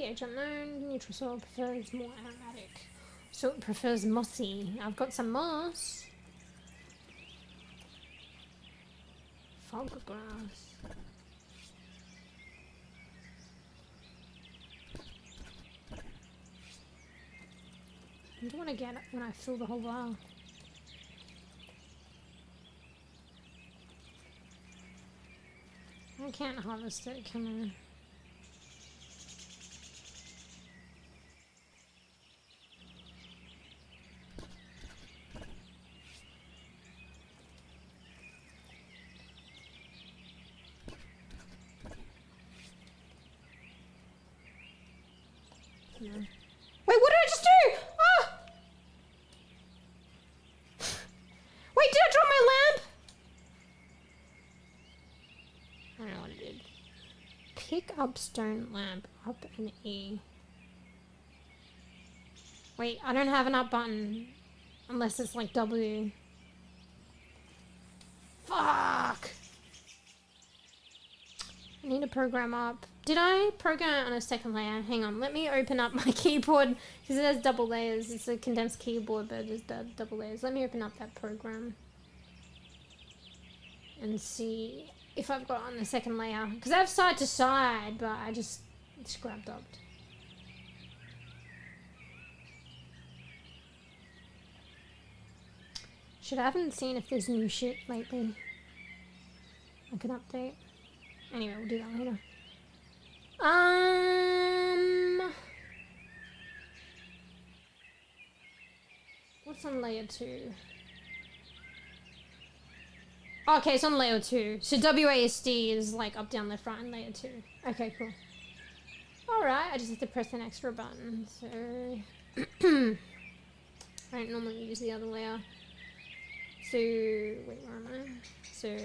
[SPEAKER 2] mossy, age unknown. Neutral soil prefers more aromatic. So it prefers mossy. I've got some moss. Fog grass. I don't want to get it when I fill the whole bar. I can't harvest it, can I? No. Wait, what did I just do? Ah! pick up stone lamp, up and E. Wait, I don't have an up button. Unless it's like W. Fuck! I need to program up. Did I program it on a second layer? Hang on, let me open up my keyboard. Because it has double layers. It's a condensed keyboard, but there's double layers. Let me open up that program. And see if I've got it on the second layer. Because I have side to side, but I just grabbed up. I haven't seen if there's new shit lately. I can update. Anyway, we'll do that later. What's on layer 2? Okay, it's on layer 2. So WASD is like up, down, left, right, and layer 2. Okay, cool. Alright, I just have to press an extra button. So I don't normally use the other layer. So, wait, where am I? So,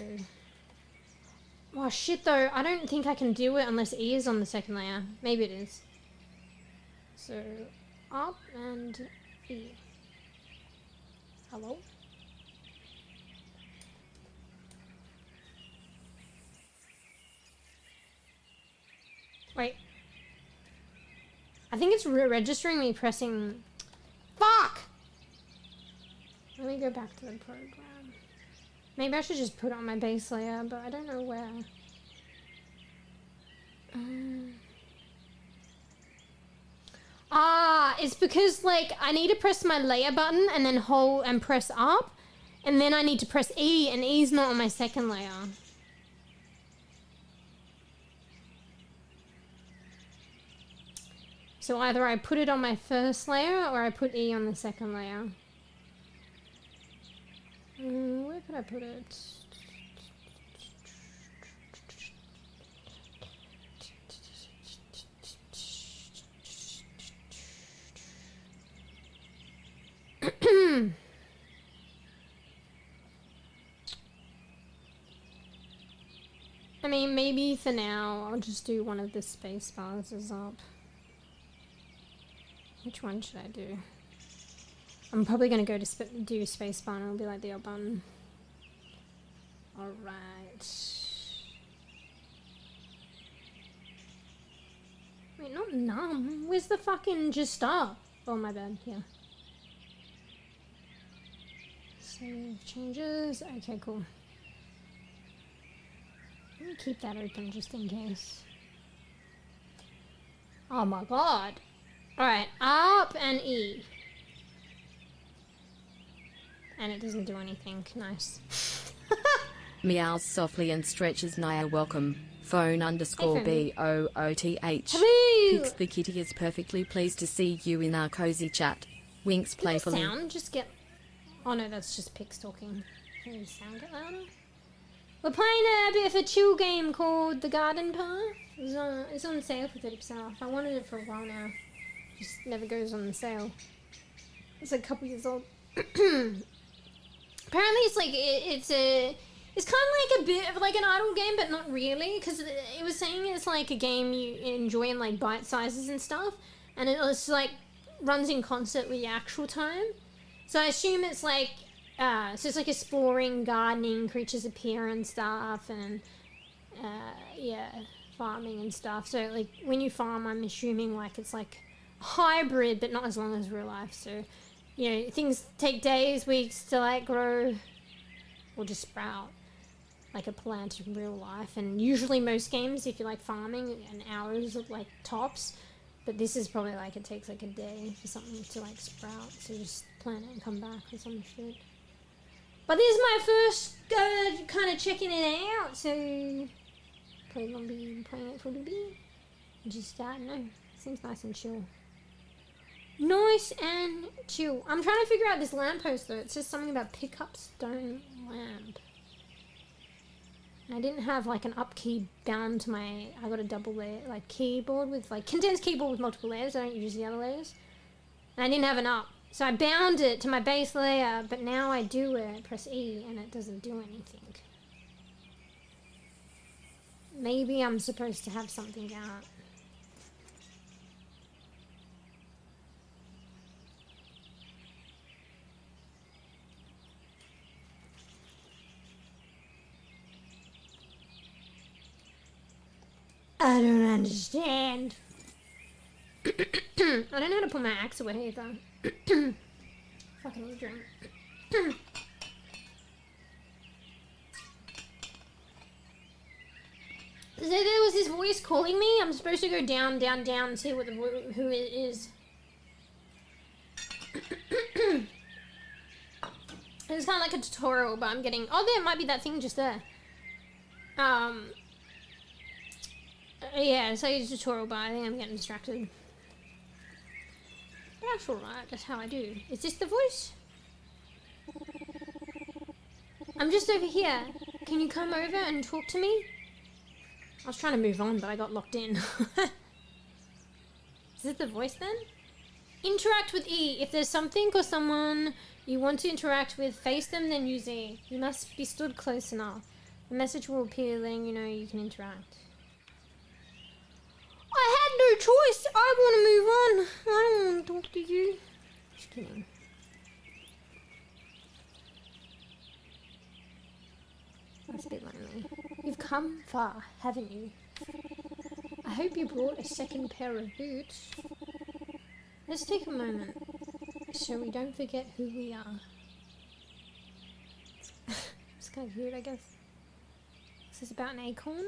[SPEAKER 2] oh shit though, I don't think I can do it unless E is on the second layer. Maybe it is. So, up and E. Hello? Wait. I think it's registering me pressing... Fuck! Let me go back to the program. Maybe I should just put it on my base layer, but I don't know where. It's because like I need to press my layer button and then hold and press up, and then I need to press E, and E's not on my second layer. So either I put it on my first layer or I put E on the second layer. Where could I put it? I mean, maybe for now I'll just do one of the space bars as up. Which one should I do? I'm probably going to go to do spacebar and it'll be like the up button. Alright. Wait, not numb. Where's the fucking just up? Oh, my bad. Yeah. Save changes. Okay, cool. Let me keep that open just in case. Oh my god. Alright, up and E. And it doesn't do anything. Nice.
[SPEAKER 1] Meows softly and stretches Naya welcome. Phone underscore BOOTH.
[SPEAKER 2] Hello!
[SPEAKER 1] Pix the kitty is perfectly pleased to see you in our cozy chat. Winks playfully.
[SPEAKER 2] Does the sound just get... Oh no, that's just Pix talking. Can the sound get louder? We're playing a bit of a chill game called The Garden Path. It's on sale for 30% off. I wanted it for a while now. Just never goes on sale. It's like a couple years old. Apparently it's like, it's kind of like a bit of like an idle game, but not really, because it was saying it's like a game you enjoy in like bite sizes and stuff, and it was like runs in concert with your actual time. So I assume it's like, so it's like exploring, gardening, creatures appear and stuff, and yeah, farming and stuff. So like when you farm, I'm assuming like it's like hybrid, but not as long as real life. So you know, things take days, weeks to like grow or just sprout like a plant in real life. And usually most games, if you like farming, and hours of like tops, but this is probably like it takes like a day for something to like sprout. So you just plant it and come back or some shit. But this is my first kind of checking it out, so probably gonna be playing it for a little bit. Just I don't know, seems nice and chill. Nice and chill. I'm trying to figure out this lamppost though. It says something about pick up stone lamp. And I didn't have like an up key bound to my, I got a double layer like keyboard with like condensed keyboard with multiple layers. I don't use the other layers. And I didn't have an up. So I bound it to my base layer, but now I do it, press E, and it doesn't do anything. Maybe I'm supposed to have something out. I don't understand. I don't know how to put my axe away either. Fucking need a drink. So there was this voice calling me. I'm supposed to go down, down, down and see what who it is. It's kind of like a tutorial, but I'm getting... Oh, there might be that thing just there. Yeah, it's like a tutorial, but I think I'm getting distracted. But that's alright, that's how I do. Is this the voice? I'm just over here. Can you come over and talk to me? I was trying to move on, but I got locked in. Is this the voice then? Interact with E. If there's something or someone you want to interact with, face them, then use E. You must be stood close enough. The message will appear letting you know you can interact. I had no choice. I want to move on. I don't want to talk to you. Just kidding. That's a bit lonely. You've come far, haven't you? I hope you brought a second pair of boots. Let's take a moment so we don't forget who we are. It's kind of weird, I guess. Is this about an acorn?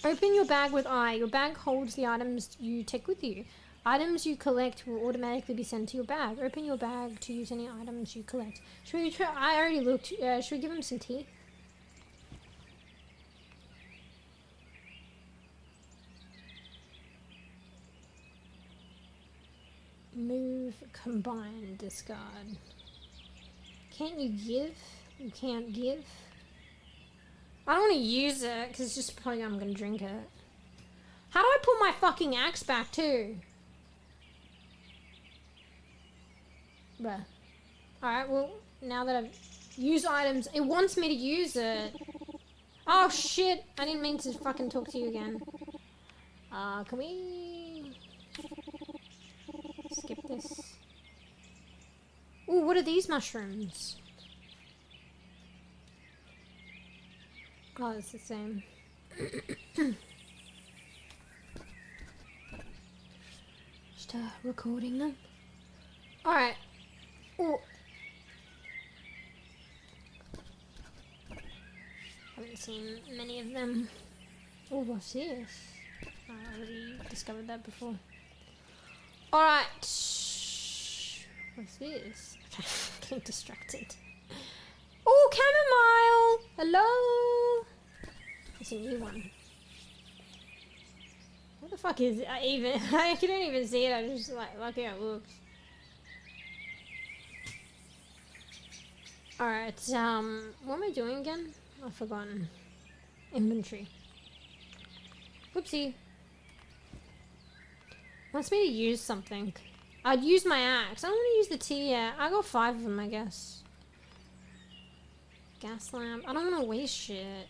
[SPEAKER 2] Open your bag with I. Your bag holds the items you take with you. Items you collect will automatically be sent to your bag. Open your bag to use any items you collect. Should we try? I already looked. Should we give him some tea? Move, combine, discard. Can't you give? You can't give? I don't want to use it because it's just probably I'm going to drink it. How do I put my fucking axe back too? Bruh. Alright, well, now that I've used items, it wants me to use it. Oh shit, I didn't mean to fucking talk to you again. Can we... skip this? Ooh, what are these mushrooms? Oh, it's the same. Just recording them. Alright. Oh. Haven't seen many of them. Oh, what's this? I already discovered that before. Alright. What's this? Getting distracted. Oh, chamomile! Hello! It's a new one. What the fuck is it? I couldn't even see it. I just like, look how it looks. Alright, what am I doing again? I've forgotten. Inventory. Whoopsie. Wants me to use something. I'd use my axe. I don't want to use the tea yet. I got 5 of them, I guess. Gas lamp. I don't want to waste shit.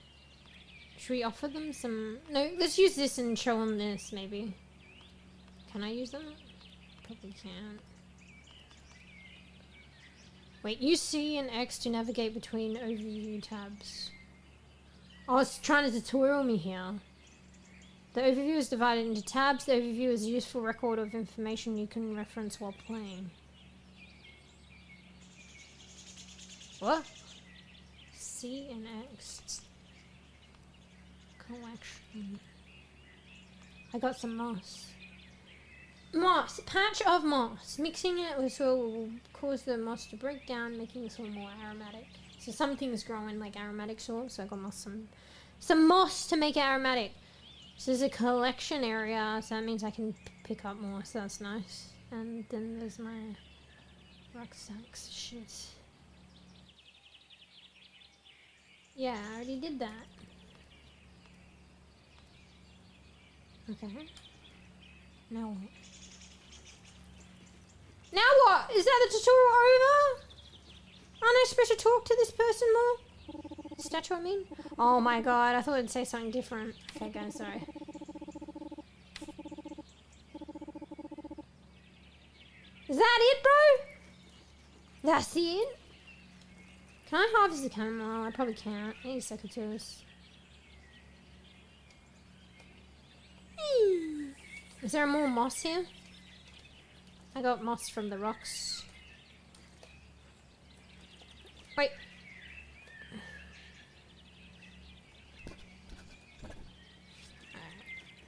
[SPEAKER 2] Should we offer them some... No, let's use this and show them this, maybe. Can I use them? Probably can't. Wait, use C and X to navigate between overview tabs. Oh, it's trying to tutorial me here. The overview is divided into tabs. The overview is a useful record of information you can reference while playing. What? C and X. Collection. I got some moss. Moss! Patch of moss. Mixing it with soil will cause the moss to break down, making the soil more aromatic. So some things grow in like aromatic soil, so I got some moss to make it aromatic. So there's a collection area, so that means I can pick up more, so that's nice. And then there's my rucksacks. Shit. Yeah, I already did that. Okay. Now what? Now what? Is that the tutorial over? Aren't I supposed to talk to this person more? Statue, I mean? Oh my god, I thought it'd say something different. Okay, guys, sorry. Is that it, bro? That's it? Can I harvest the camera? I probably can't. I need secateurs. Is there more moss here? I got moss from the rocks. Wait.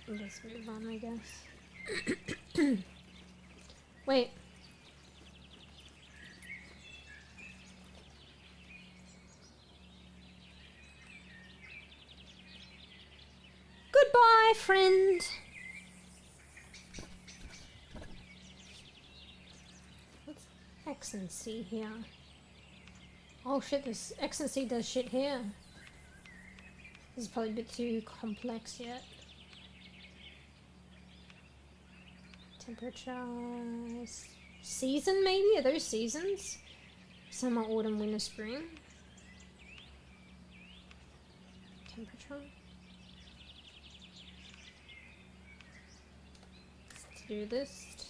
[SPEAKER 2] Alright. Let's move on, I guess. Wait. Goodbye, friend. What's X and C here? Oh shit, this X and C does shit here. This is probably a bit too complex yet. Temperature... Season, maybe? Are those seasons? Summer, autumn, winter, spring? Temperature? To-do list.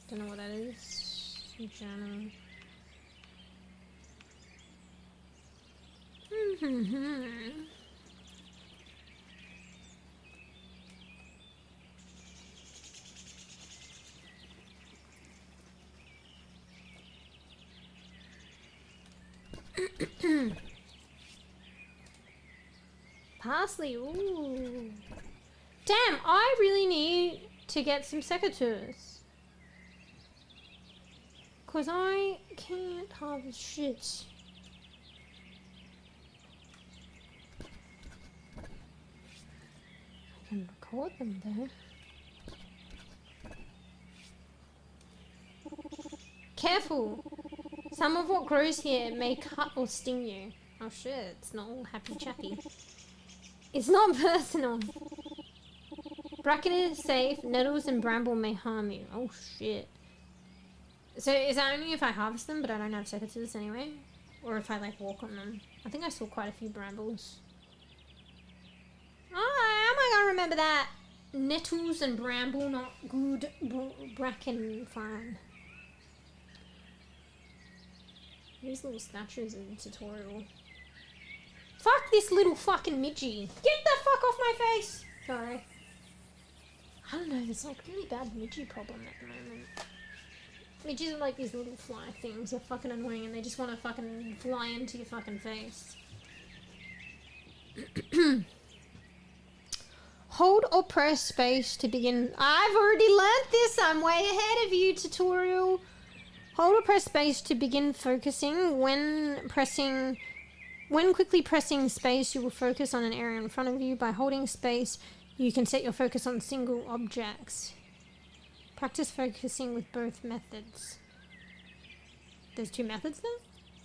[SPEAKER 2] Don't know what that is. Journal. Parsley, ooh. Damn, I really need to get some secateurs. Cause I can't harvest shit. I can record them though. Careful! Some of what grows here may cut or sting you. Oh shit, it's not all happy chappy. It's not personal. Bracket is safe, nettles and bramble may harm you. Oh shit. So is that only if I harvest them but I don't have secateurs anyway? Or if I like walk on them? I think I saw quite a few brambles. Oh, how am I gonna remember that? Nettles and bramble not good, bracken fine. These little statues in the tutorial. Fuck this little fucking midgie. Get the fuck off my face! Sorry. I don't know, there's like really bad midgie problem at the moment. Midgies are like these little fly things. They're fucking annoying and they just want to fucking fly into your fucking face. Hold or press space to begin. I've already learnt this. I'm way ahead of you, tutorial. Hold or press space to begin focusing. When quickly pressing space, you will focus on an area in front of you. By holding space, you can set your focus on single objects. Practice focusing with both methods. There's two methods there?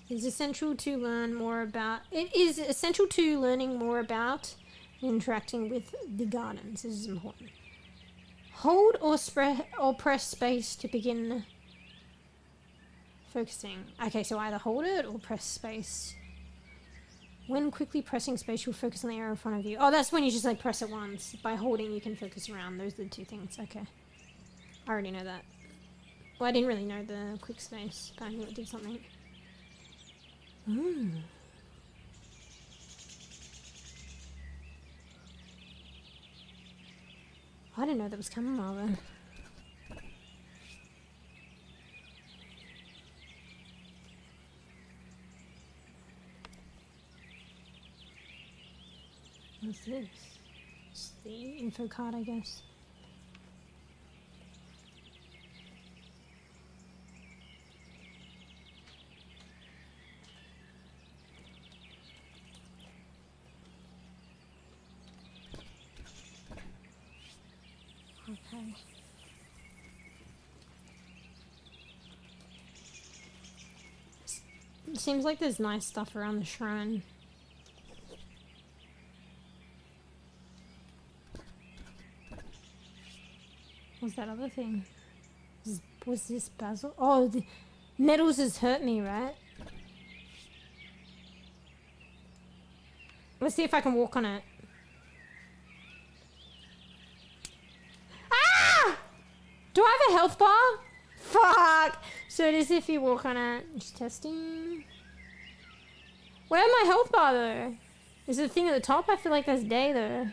[SPEAKER 2] It is essential to learning more about and interacting with the gardens. This is important. Hold or press space to begin focusing. Okay, so either hold it or press space. When quickly pressing space, you'll focus on the area in front of you. Oh, that's when you just like press it once. By holding, you can focus around. Those are the two things. Okay. I already know that. Well, I didn't really know the quick space, but I knew it did something. Ooh. I didn't know that was chamomile then. What's this? It's the info card, I guess. Okay. It seems like there's nice stuff around the shrine. What's that other thing? Was this basil? Oh, the nettles has hurt me, right? Let's see if I can walk on it. Ah! Do I have a health bar? Fuck! So it is if you walk on it. Just testing. Where's my health bar though? Is it the thing at the top? I feel like there's day though.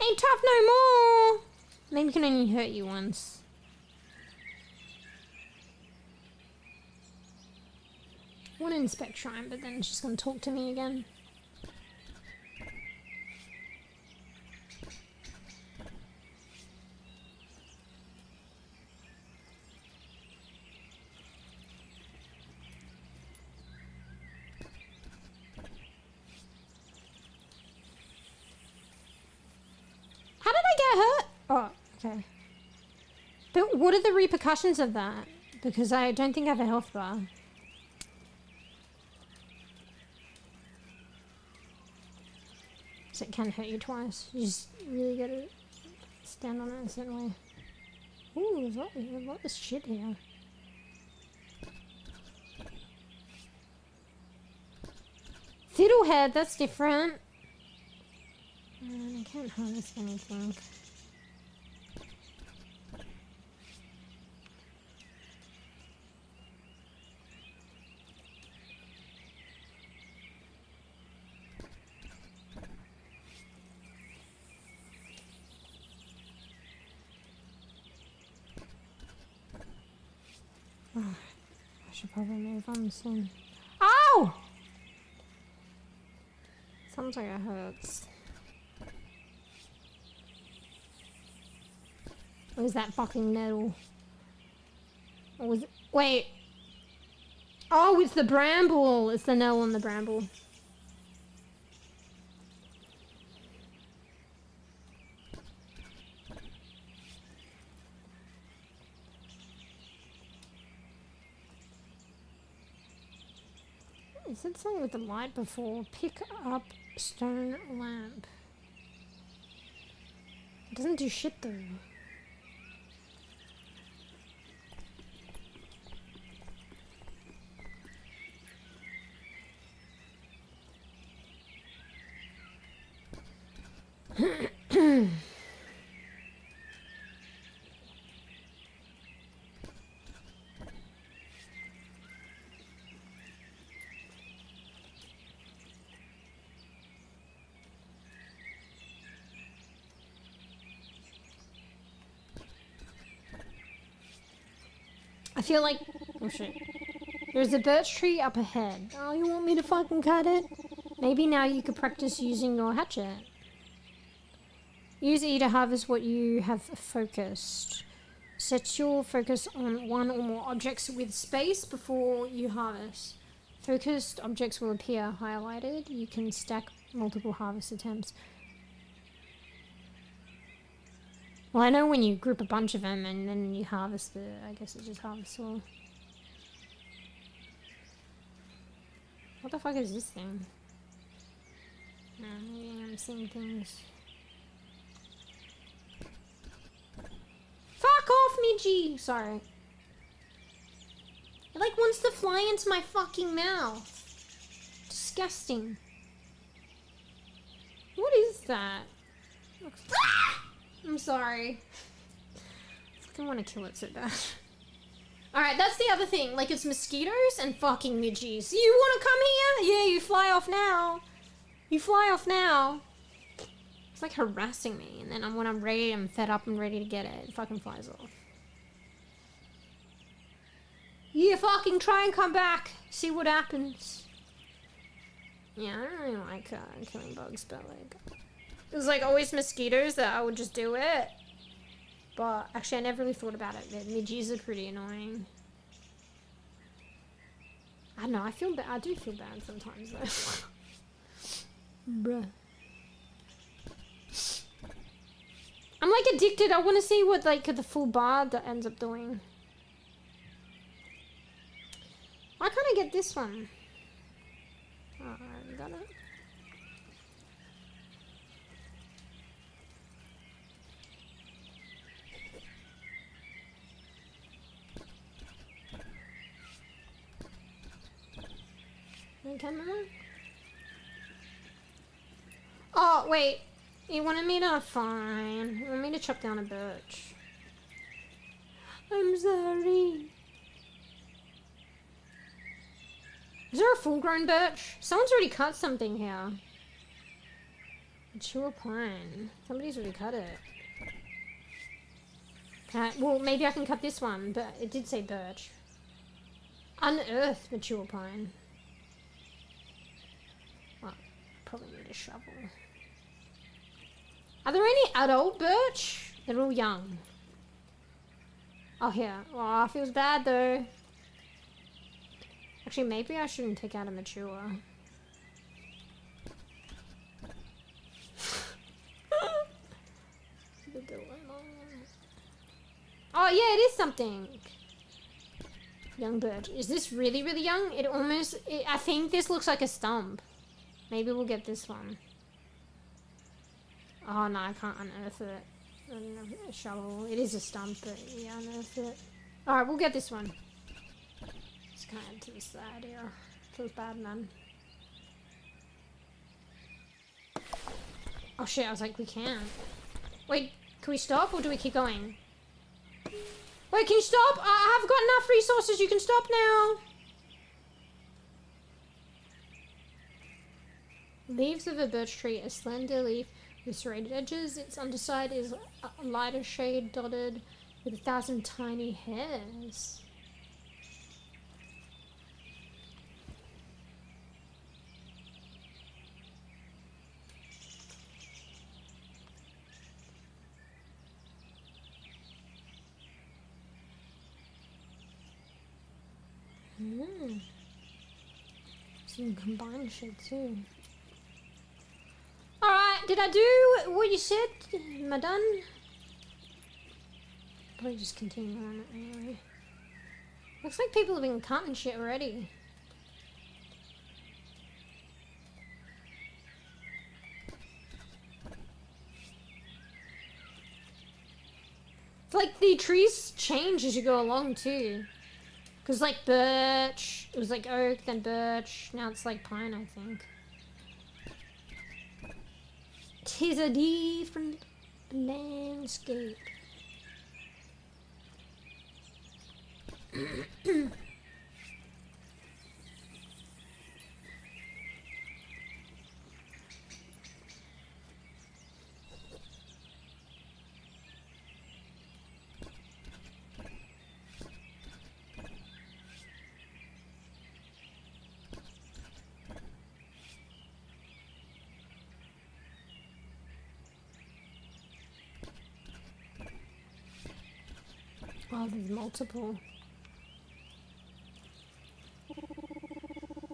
[SPEAKER 2] Ain't tough no more! Maybe can only hurt you once. I want to inspect 𝕽𝖚𝖕𝖕𝖕𝖕, but then she's gonna talk to me again. How did I get hurt? Oh, okay. But what are the repercussions of that? Because I don't think I have a health bar. So it can hurt you twice. You just really gotta stand on it in a certain way. Ooh, there's a lot of shit here. Fiddlehead, that's different. I can't harness anything. Oh, I should probably move on soon. Ow! Sounds like it hurts. Where's that fucking nettle? Or was it? Wait. Oh, it's the bramble. It's the nettle and the bramble. It said something with the light before. Pick up stone lamp. It doesn't do shit though. I feel like, oh shit. There's a birch tree up ahead. Oh, you want me to fucking cut it? Maybe now you could practice using your hatchet. Use E to harvest what you have focused. Set your focus on one or more objects with space before you harvest. Focused objects will appear highlighted. You can stack multiple harvest attempts. Well, I know when you group a bunch of them and then you harvest the, I guess it just harvests all. What the fuck is this thing? Maybe I'm seeing things. Fuck off, Midgie! Sorry. It like wants to fly into my fucking mouth. Disgusting. What is that? I'm sorry. I fucking want to kill it so bad. Alright, that's the other thing. Like, it's mosquitoes and fucking midgies. You want to come here? Yeah, you fly off now. You fly off now. It's like harassing me. And then when I'm ready, I'm fed up and ready to get it. It fucking flies off. Yeah, fucking try and come back. See what happens. Yeah, I don't really like killing bugs, but like... It was like always mosquitoes that I would just do it. But actually I never really thought about it. The midgies are pretty annoying. I don't know, I feel bad. I do feel bad sometimes though. Bruh. I'm like addicted. I want to see what like the full bar that ends up doing. Why can't I get this one? Oh, I already got it. camera. Oh, wait. You wanted me to... Fine. You want me to chop down a birch. I'm sorry. Is there a full-grown birch? Someone's already cut something here. Mature pine. Somebody's already cut it. Well, maybe I can cut this one, but it did say birch. Unearthed mature pine. Well, probably need a shovel. Are there any adult birch? They're all young. Oh, here. Oh, feels bad though. Actually, maybe I shouldn't take out a mature. Oh, yeah, it is something. Young birch. Is this really, really young? It almost... I think this looks like a stump. Maybe we'll get this one. Oh, no, I can't unearth it. I don't have a shovel. It is a stump, but yeah, unearth it. Alright, we'll get this one. Just kind of to the side here. Feels bad, man. Oh, shit, I was like, we can't. Wait, can we stop or do we keep going? Wait, can you stop? I've got enough resources. You can stop now. Leaves of a birch tree, a slender leaf with serrated edges. Its underside is a lighter shade dotted with 1,000 tiny hairs. Some combined shit too. Alright, did I do what you said? Am I done? Probably just continue on it anyway. Looks like people have been cutting shit already. It's like the trees change as you go along too. Because like birch, it was like oak, then birch, now it's like pine, I think. 'Tis a different landscape. Oh, there's multiple.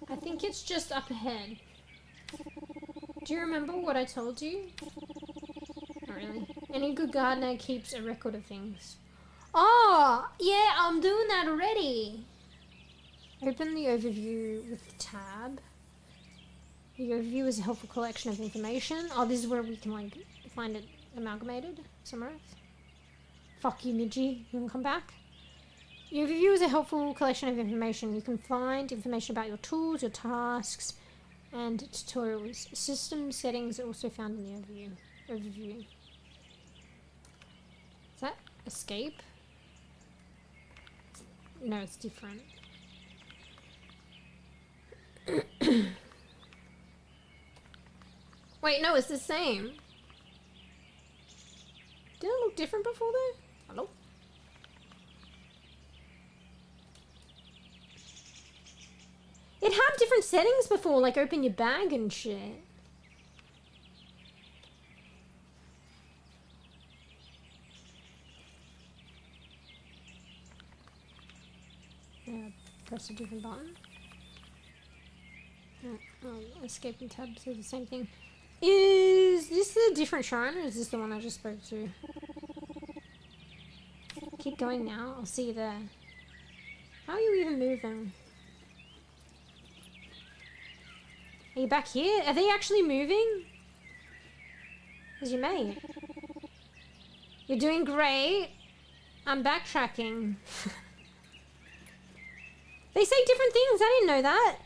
[SPEAKER 2] I think it's just up ahead. Do you remember what I told you? Not really. Any good gardener keeps a record of things. Oh, yeah, I'm doing that already. Open the overview with the tab. The overview is a helpful collection of information. Oh, this is where we can like find it amalgamated, summarized. Fuck you, Midgie. You wanna come back? Your overview is a helpful collection of information. You can find information about your tools, your tasks, and tutorials. System settings are also found in the overview. Is that escape? No, it's different. Wait, no, it's the same. Did it look different before though? Hello? It had different settings before, like open your bag and shit. Yeah, press a different button. Oh, escape and tab do the same thing. Is this a different shrine or is this the one I just spoke to? Keep going now, I'll see you there. How are you even moving? Are you back here? Are they actually moving? Where's your mate? You're doing great. I'm backtracking. They say different things, I didn't know that.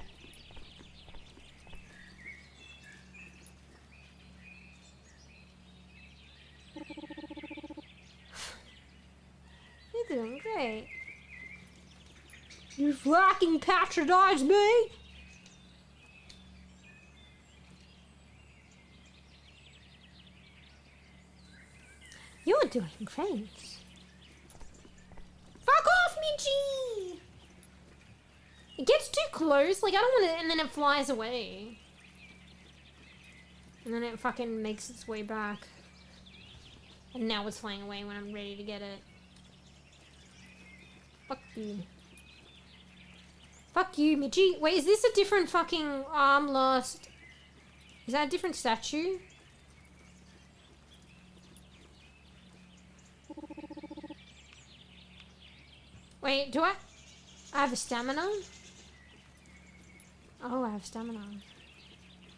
[SPEAKER 2] You're doing great. You fucking patronize me! You're doing great. Fuck off, Michi! It gets too close, like I don't want it, and then it flies away. And then it fucking makes its way back. And now it's flying away when I'm ready to get it. Fuck you. Fuck you, Michi. Wait, is this a different fucking arm lost? Is that a different statue? Wait, do I have a stamina? Oh, I have stamina.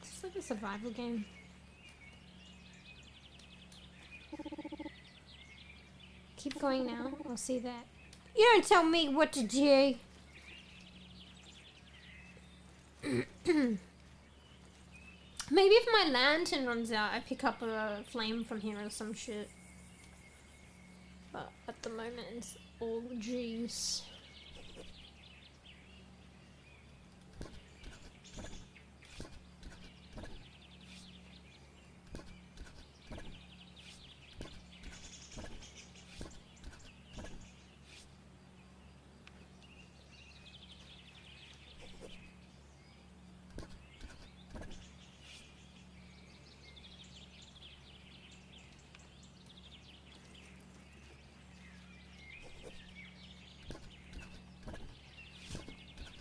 [SPEAKER 2] It's like a survival game. Keep going now. I'll see that. You don't tell me what to do. Maybe if my lantern runs out, I pick up a flame from here or some shit. But at the moment, it's all juice.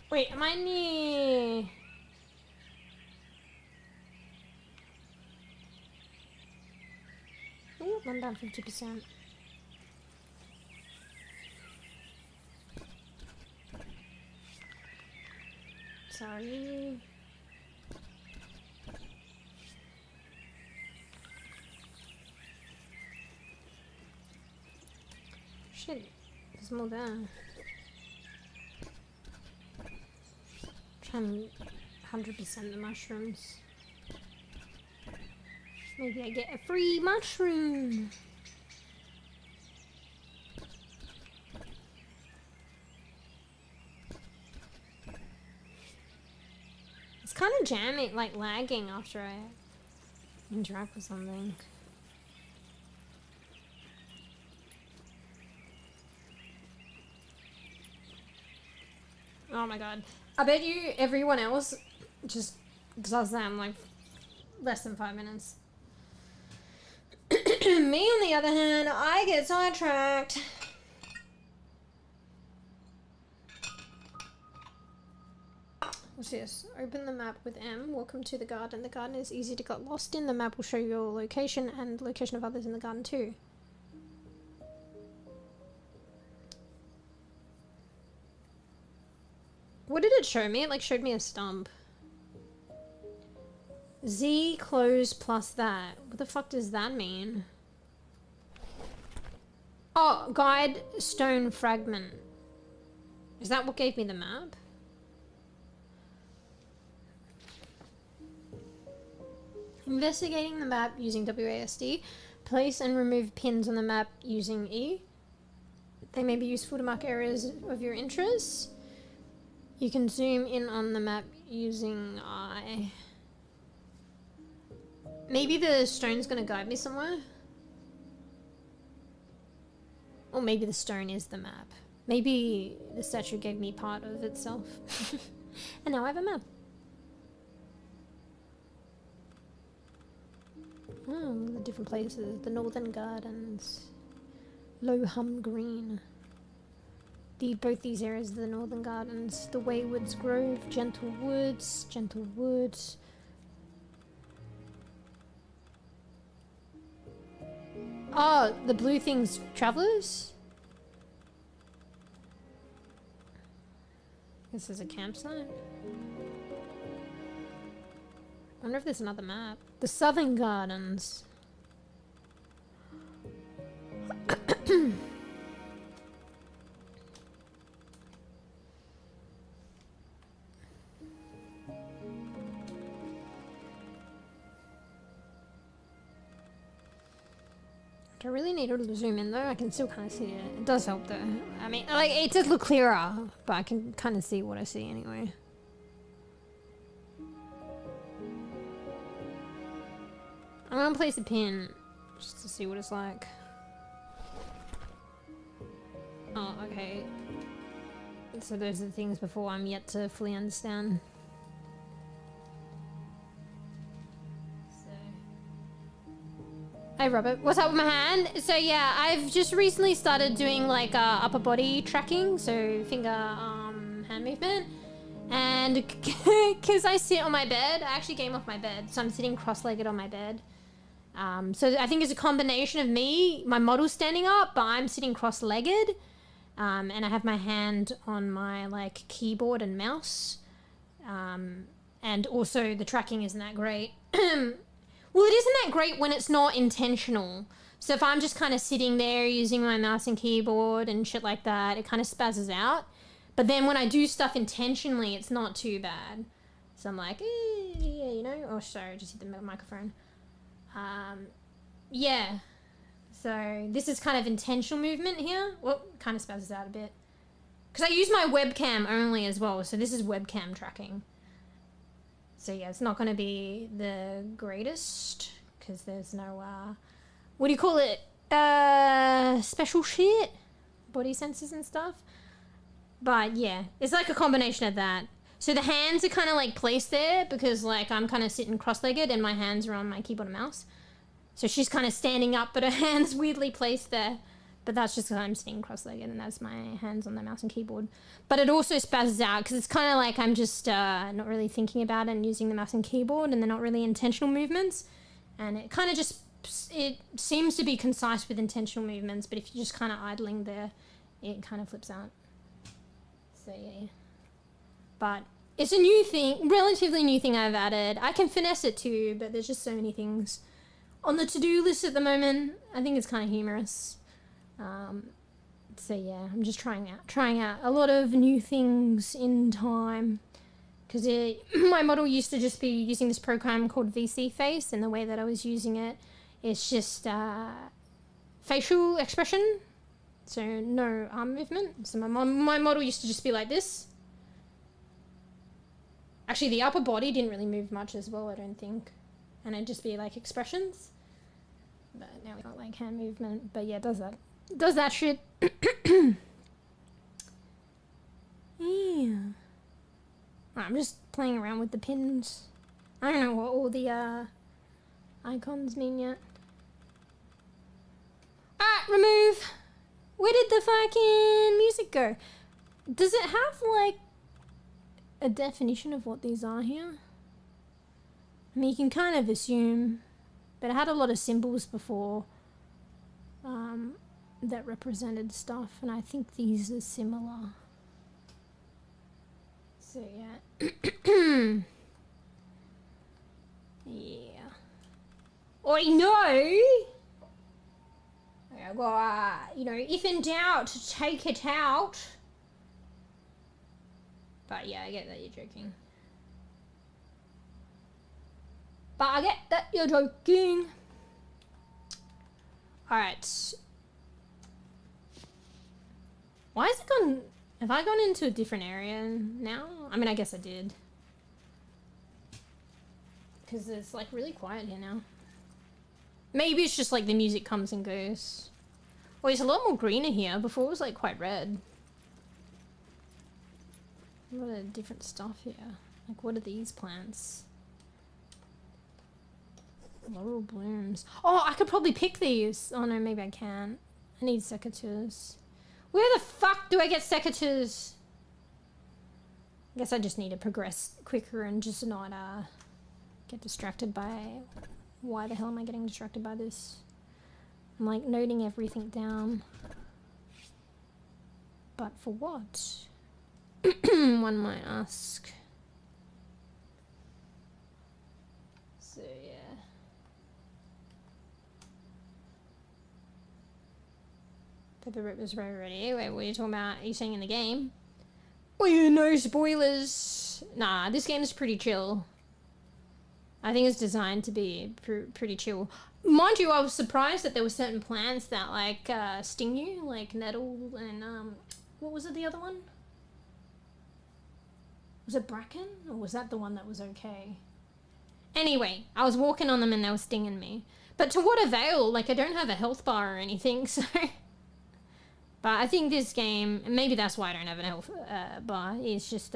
[SPEAKER 2] Wait, am I near? Ooh, I'm down 50%. Sorry. Shit, there's more there. Trying 100% the mushrooms. Maybe I get a free mushroom. It's kind of jamming, like lagging after I interact with something. Oh my god. I bet you everyone else just does that in like less than 5 minutes. Me on the other hand, I get sidetracked. What's this? Open the map with M. Welcome to the garden. The garden is easy to get lost in. The map will show your location and the location of others in the garden too. What did it show me? It like showed me a stump. Z close plus that. What the fuck does that mean? Oh, guide stone fragment. Is that what gave me the map? Investigating the map using WASD. Place and remove pins on the map using E. They may be useful to mark areas of your interest. You can zoom in on the map using I. Maybe the stone's gonna guide me somewhere. Or maybe the stone is the map. Maybe the statue gave me part of itself. And now I have a map. Oh, the different places. The Northern Gardens. Lowham Green. Both these areas are the Northern Gardens. The Waywoods Grove, Gentle Woods, Gentle Woods. Oh, the blue thing's Travelers? This is a campsite. I wonder if there's another map. The Southern Gardens. Do I really need to zoom in though? I can still kind of see it. It does help though. I mean, like, it does look clearer, but I can kind of see what I see anyway. I'm gonna place a pin just to see what it's like. Oh, okay. So those are the things before I'm yet to fully understand. Hey Robert, what's up with my hand? So yeah, I've just recently started doing like upper body tracking, so finger, hand movement. And because I sit on my bed, I actually came off my bed, so I'm sitting cross-legged on my bed. So I think it's a combination of me, my model standing up, but I'm sitting cross-legged. And I have my hand on my like keyboard and mouse. And also the tracking isn't that great. Well, it isn't that great when it's not intentional. So if I'm just kind of sitting there using my mouse and keyboard and shit like that, it kind of spazzes out. But then when I do stuff intentionally, it's not too bad. So I'm like, yeah, you know. Oh, sorry, I just hit the microphone. Yeah. So this is kind of intentional movement here. Well, kind of spazzes out a bit. Because I use my webcam only as well. So this is webcam tracking. So yeah, it's not going to be the greatest. Because there's no, what do you call it? Special shit? Body sensors and stuff. But yeah, it's like a combination of that. So the hands are kind of like placed there because like I'm kind of sitting cross-legged and my hands are on my keyboard and mouse. So she's kind of standing up, but her hands weirdly placed there. But that's just because I'm sitting cross-legged and that's my hands on the mouse and keyboard. But it also spazzes out because it's kind of like I'm just not really thinking about it and using the mouse and keyboard, and they're not really intentional movements. And it kind of just, it seems to be concise with intentional movements, but if you're just kind of idling there, it kind of flips out. So yeah. But it's a new thing, relatively new thing I've added. I can finesse it too, but there's just so many things on the to-do list at the moment. I think it's kind of humorous. So yeah, I'm just trying out a lot of new things in time. Because my model used to just be using this program called VC Face, and the way that I was using it is just facial expression. So no arm movement. So my model used to just be like this. Actually, the upper body didn't really move much as well, I don't think. And it'd just be like expressions. But now we got like hand movement. But yeah, it does that. It does that shit. Yeah. I'm just playing around with the pins. I don't know what all the icons mean yet. Alright, remove. Where did the fucking music go? Does it have like a definition of what these are here? I mean, you can kind of assume, but it had a lot of symbols before that represented stuff, and I think these are similar. So yeah. Yeah. Oi, no! Okay, well, you know, if in doubt, take it out. But yeah, I get that you're joking. But I get that you're joking. Alright. Why has it gone... Have I gone into a different area now? I mean, I guess I did. Because it's like really quiet here now. Maybe it's just like the music comes and goes. Well, it's a lot more greener here. Before it was like quite red. A lot of different stuff here. Like, what are these plants? Laurel blooms. Oh, I could probably pick these. Oh no, maybe I can't. I need secateurs. Where the fuck do I get secateurs? I guess I just need to progress quicker and just not get distracted by... Why the hell am I getting distracted by this? I'm like noting everything down. But for what? One might ask. So yeah. Pepper Rip was very ready. Wait, what are you talking about? Are you saying in the game? Oh yeah, no spoilers. Nah, this game is pretty chill. I think it's designed to be pretty chill. Mind you, I was surprised that there were certain plants that like sting you, like nettle and what was it, the other one? Was it bracken, or was that the one that was okay? Anyway, I was walking on them and they were stinging me. But to what avail? Like, I don't have a health bar or anything, so... But I think this game, maybe that's why I don't have a health bar, it's just,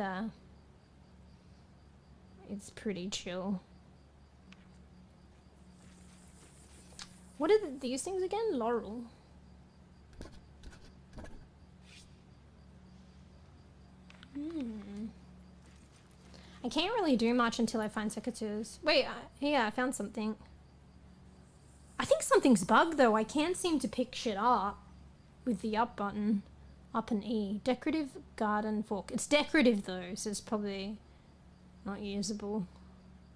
[SPEAKER 2] it's pretty chill. What are these things again? Laurel. I can't really do much until I find secateurs. Wait, yeah, I found something. I think something's bugged though. I can't seem to pick shit up with the up button. Up and E. Decorative garden fork. It's decorative though, so it's probably not usable.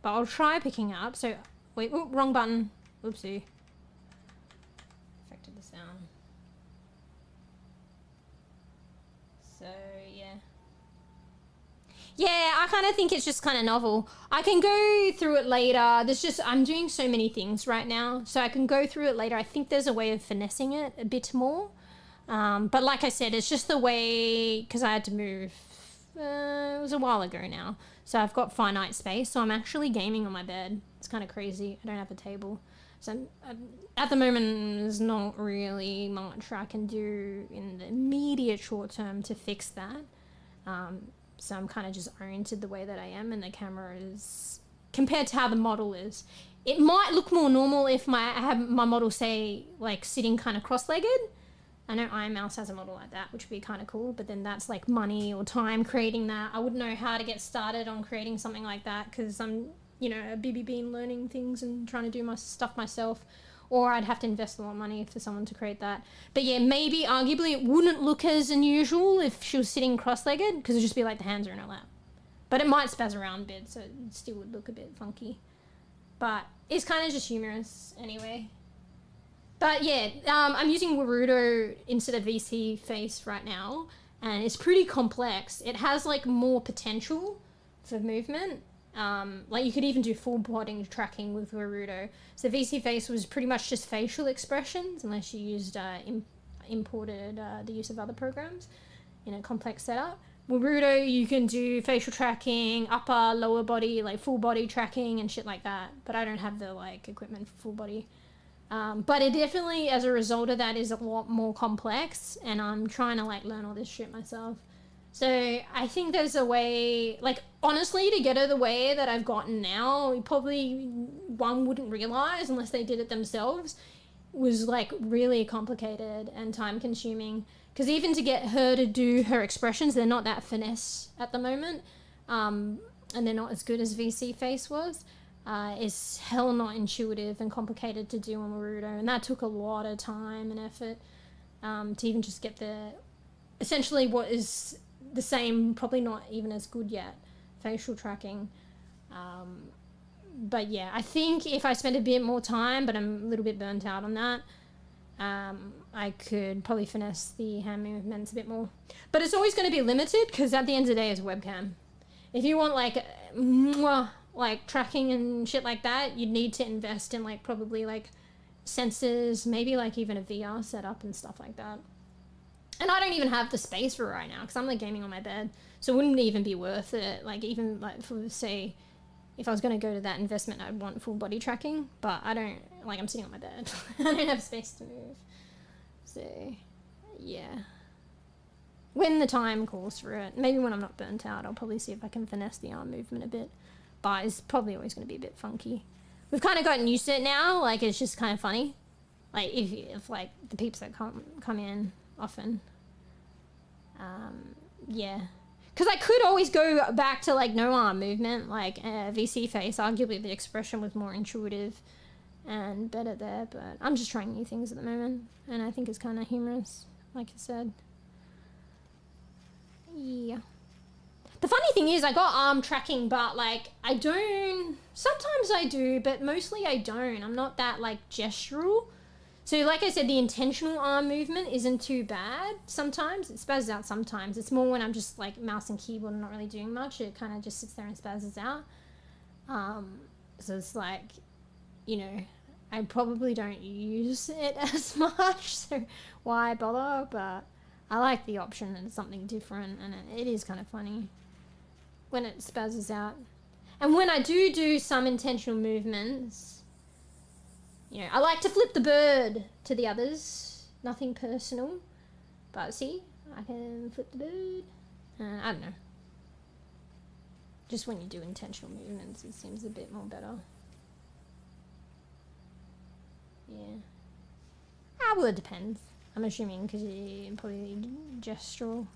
[SPEAKER 2] But I'll try picking it up. So, wait, oh, wrong button. Oopsie. Affected the sound. So, yeah. Yeah, I kind of think it's just kind of novel. I can go through it later. I'm doing so many things right now, so I can go through it later. I think there's a way of finessing it a bit more. But like I said, it's just the way, because I had to move, it was a while ago now. So I've got finite space, so I'm actually gaming on my bed. It's kind of crazy. I don't have a table. So at the moment, there's not really much I can do in the immediate short term to fix that. So I'm kind of just oriented the way that I am, and the camera is, compared to how the model is. It might look more normal if I have my model, say, like sitting kind of cross-legged. I know 𝕘𝖕𝑚ouse has a model like that, which would be kind of cool, but then that's like money or time creating that. I wouldn't know how to get started on creating something like that because I'm, you know, a bEbE bean learning things and trying to do my stuff myself, or I'd have to invest a lot of money for someone to create that. But yeah, maybe arguably it wouldn't look as unusual if she was sitting cross-legged because it'd just be like the hands are in her lap. But it might spaz around a bit, so it still would look a bit funky. But it's kind of just humorous anyway. But yeah, I'm using Warudo instead of VC face right now, and it's pretty complex. It has like more potential for movement. Like you could even do full body tracking with Warudo. So VC face was pretty much just facial expressions, unless you used imported the use of other programs in a complex setup. Warudo, you can do facial tracking, upper, lower body, like full body tracking and shit like that. But I don't have the like equipment for full body. But it definitely, as a result of that, is a lot more complex, and I'm trying to like learn all this shit myself. So I think there's a way, like honestly, to get her the way that I've gotten now, probably one wouldn't realize unless they did it themselves, was like really complicated and time consuming. Because even to get her to do her expressions, they're not that finesse at the moment, and they're not as good as VC face was. Is hell not intuitive and complicated to do on Warudo, and that took a lot of time and effort to even just get the essentially what is the same, probably not even as good yet, facial tracking. But yeah, I think if I spend a bit more time, but I'm a little bit burnt out on that, I could probably finesse the hand movements a bit more. But it's always going to be limited because at the end of the day, it's a webcam. If you want like tracking and shit like that, you'd need to invest in like probably like sensors, maybe like even a VR setup and stuff like that. And I don't even have the space for it right now because I'm like gaming on my bed, so it wouldn't even be worth it. Like even like for say, if I was going to go to that investment, I'd want full body tracking, but I don't, like I'm sitting on my bed. I don't have space to move. So yeah. When the time calls for it, maybe when I'm not burnt out, I'll probably see if I can finesse the arm movement a bit. But it's probably always going to be a bit funky. We've kind of gotten used to it now. Like, it's just kind of funny. Like, if like, the peeps that come in often. Yeah. Because I could always go back to, like, no arm movement. Like, VC face. Arguably, the expression was more intuitive and better there. But I'm just trying new things at the moment. And I think it's kind of humorous, like I said. Yeah. The funny thing is I got arm tracking, but like I don't, sometimes I do, but mostly I don't. I'm not that like gestural. So like I said, the intentional arm movement isn't too bad. Sometimes it spazzes out sometimes. It's more when I'm just like mouse and keyboard and not really doing much. It kind of just sits there and spazzes out. So it's like, you know, I probably don't use it as much, so why bother? But I like the option and it's something different, and it is kind of funny when it spazzes out. And when I do some intentional movements, you know, I like to flip the bird to the others. Nothing personal, but see, I can flip the bird. I don't know. Just when you do intentional movements, it seems a bit more better. Yeah. Well, it depends. I'm assuming because you probably gestural.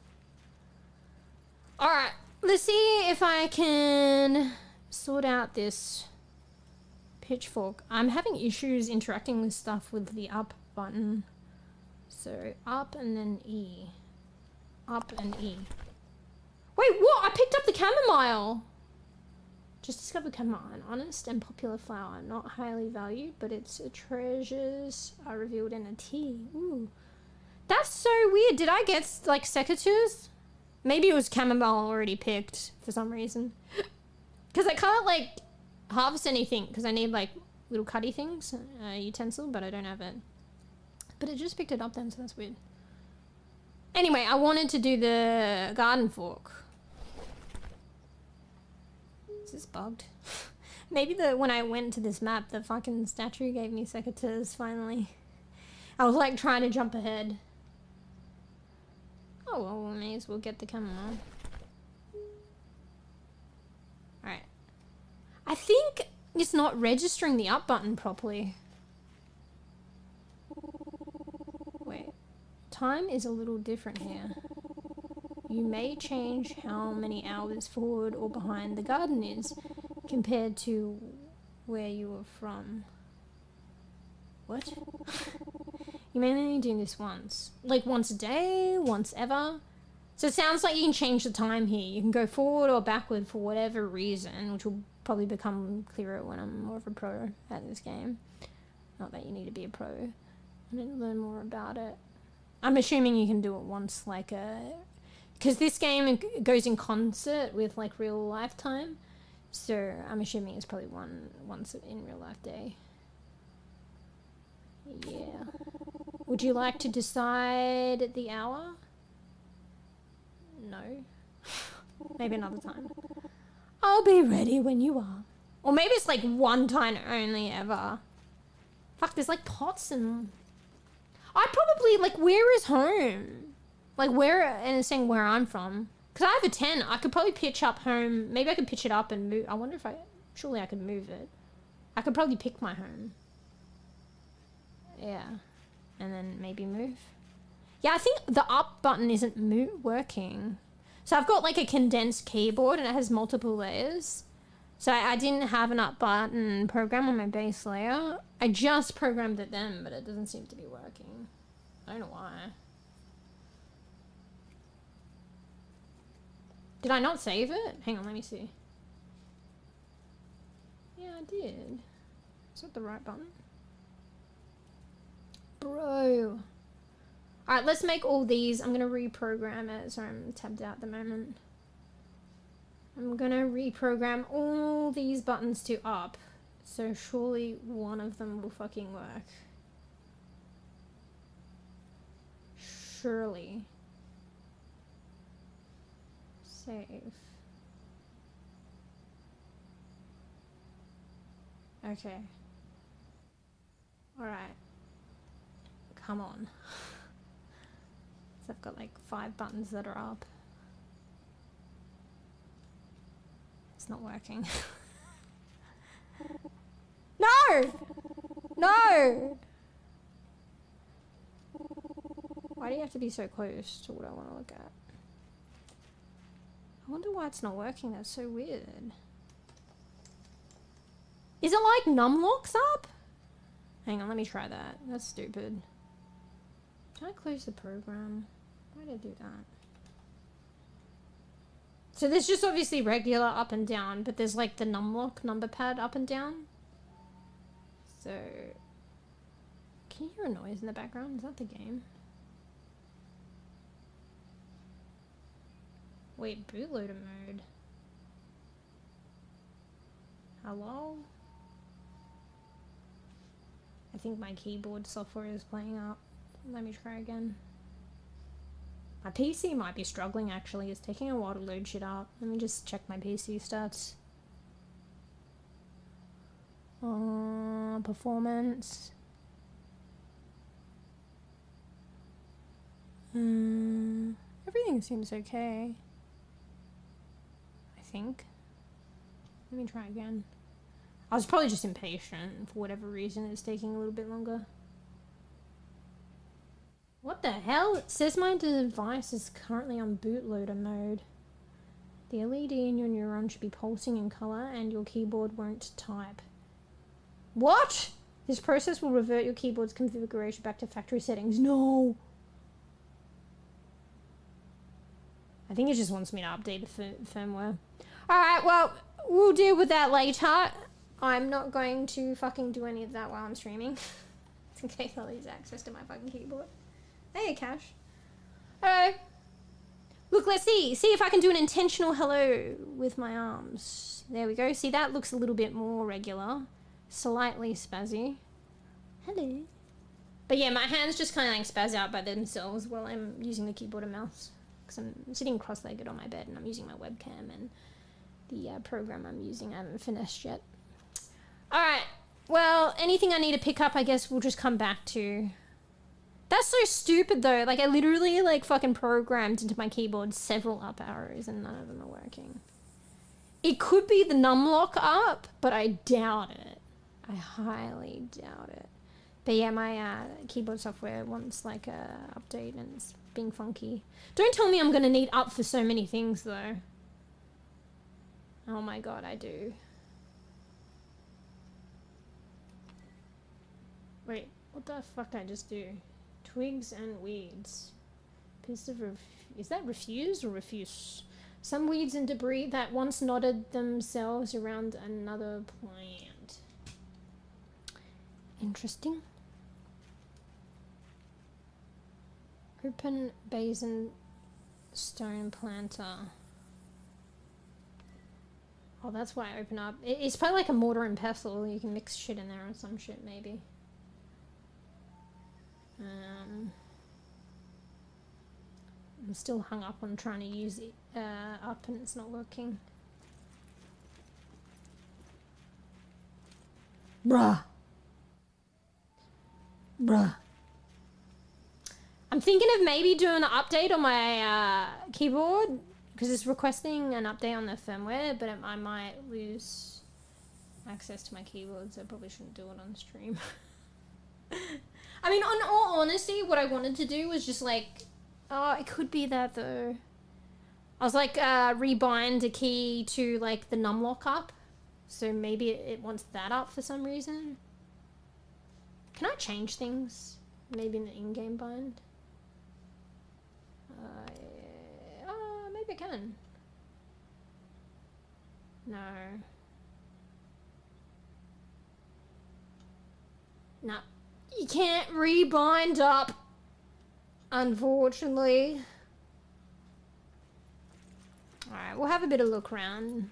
[SPEAKER 2] Alright, let's see if I can sort out this pitchfork. I'm having issues interacting with stuff with the up button. So up and then E. Up and E. Wait, what? I picked up the chamomile! Just discovered chamomile, an honest and popular flower, not highly valued, but its treasures are revealed in a tea. Ooh. That's so weird. Did I get, like, secateurs? Maybe it was chamomile already picked for some reason. Because I can't, like, harvest anything, because I need, like, little cutty things, utensil, but I don't have it. But it just picked it up then, so that's weird. Anyway, I wanted to do the garden fork. Is this bugged? Maybe when I went to this map, the fucking statue gave me secateurs finally. I was like trying to jump ahead. Oh well, we may as well get the camera on. Alright. I think it's not registering the up button properly. Wait. Time is a little different here. You may change how many hours forward or behind the garden is compared to where you were from. What? You may only do this once. Like once a day, once ever. So it sounds like you can change the time here. You can go forward or backward for whatever reason, which will probably become clearer when I'm more of a pro at this game. Not that you need to be a pro. I need to learn more about it. I'm assuming you can do it once, like a... Because this game goes in concert with, like, real life time. So I'm assuming it's probably once in real life day. Yeah. Would you like to decide the hour? No. Maybe another time. I'll be ready when you are. Or maybe it's like one time only ever. Fuck, there's like pots and... I probably, like, where is home? Like, where, and it's saying where I'm from. Because I have a tent. I could probably pitch up home. Maybe I could pitch it up and move. I wonder if surely I could move it. I could probably pick my home. Yeah. And then maybe move. Yeah, I think the up button isn't working. So I've got, like, a condensed keyboard and it has multiple layers. So I didn't have an up button program on my base layer. I just programmed it then, but it doesn't seem to be working. I don't know why. Did I not save it? Hang on, let me see. Yeah, I did. Is that the right button? Bro. Alright, let's make all these. I'm going to reprogram it. Sorry, I'm tabbed out at the moment. I'm going to reprogram all these buttons to up. So surely one of them will fucking work. Surely. Save. Okay. Alright. Come on. So I've got like 5 buttons that are up. It's not working. No! No! Why do you have to be so close to what I want to look at? I wonder why it's not working. That's so weird. Is it like numlocks up? Hang on, let me try that. That's stupid. Can I close the program? Why did I do that? So there's just obviously regular up and down, but there's like the numlock number pad up and down. So, can you hear a noise in the background? Is that the game? Wait, bootloader mode. Hello? think my keyboard software is playing up. Let me try again. My PC might be struggling actually. It's taking a while to load shit up. Let me just check my PC stats. Performance. Everything seems okay. I think. Let me try again. I was probably just impatient. For whatever reason, it's taking a little bit longer. What the hell? It says my device is currently on bootloader mode. The LED in your neuron should be pulsing in color and your keyboard won't type. What? This process will revert your keyboard's configuration back to factory settings. No! I think it just wants me to update the firmware. Alright, well, we'll deal with that later. I'm not going to fucking do any of that while I'm streaming. In case I'll lose access to my fucking keyboard. Hey, Cash. Hello. Look, let's see. See if I can do an intentional hello with my arms. There we go. See, that looks a little bit more regular. Slightly spazzy. Hello. But yeah, my hands just kind of like spaz out by themselves while I'm using the keyboard and mouse. Because I'm sitting cross-legged on my bed and I'm using my webcam and the program I'm using I haven't finished yet. Alright. Well, anything I need to pick up, I guess we'll just come back to. That's so stupid though. Like I literally like fucking programmed into my keyboard several up arrows and none of them are working. It could be the numlock up, but I doubt it. I highly doubt it. But yeah, my keyboard software wants like a update and it's being funky. Don't tell me I'm gonna need up for so many things though. Oh my god, I do. Wait, what the fuck did I just do? Twigs and weeds. Piece of is that refuse or refuse? Some weeds and debris that once knotted themselves around another plant. Interesting. Open basin stone planter. Oh, that's why I open up. It's probably like a mortar and pestle. You can mix shit in there or some shit maybe. I'm still hung up on trying to use it up and it's not working. Bruh. I'm thinking of maybe doing an update on my keyboard because it's requesting an update on the firmware, but I might lose access to my keyboard, so I probably shouldn't do it on stream. I mean, on all honesty, what I wanted to do was just like, oh, it could be that though. I was like, rebind a key to like the numlock up. So maybe it wants that up for some reason. Can I change things? Maybe in the in-game bind? Maybe I can. No. No. You can't rebind up, unfortunately. Alright, we'll have a bit of a look around.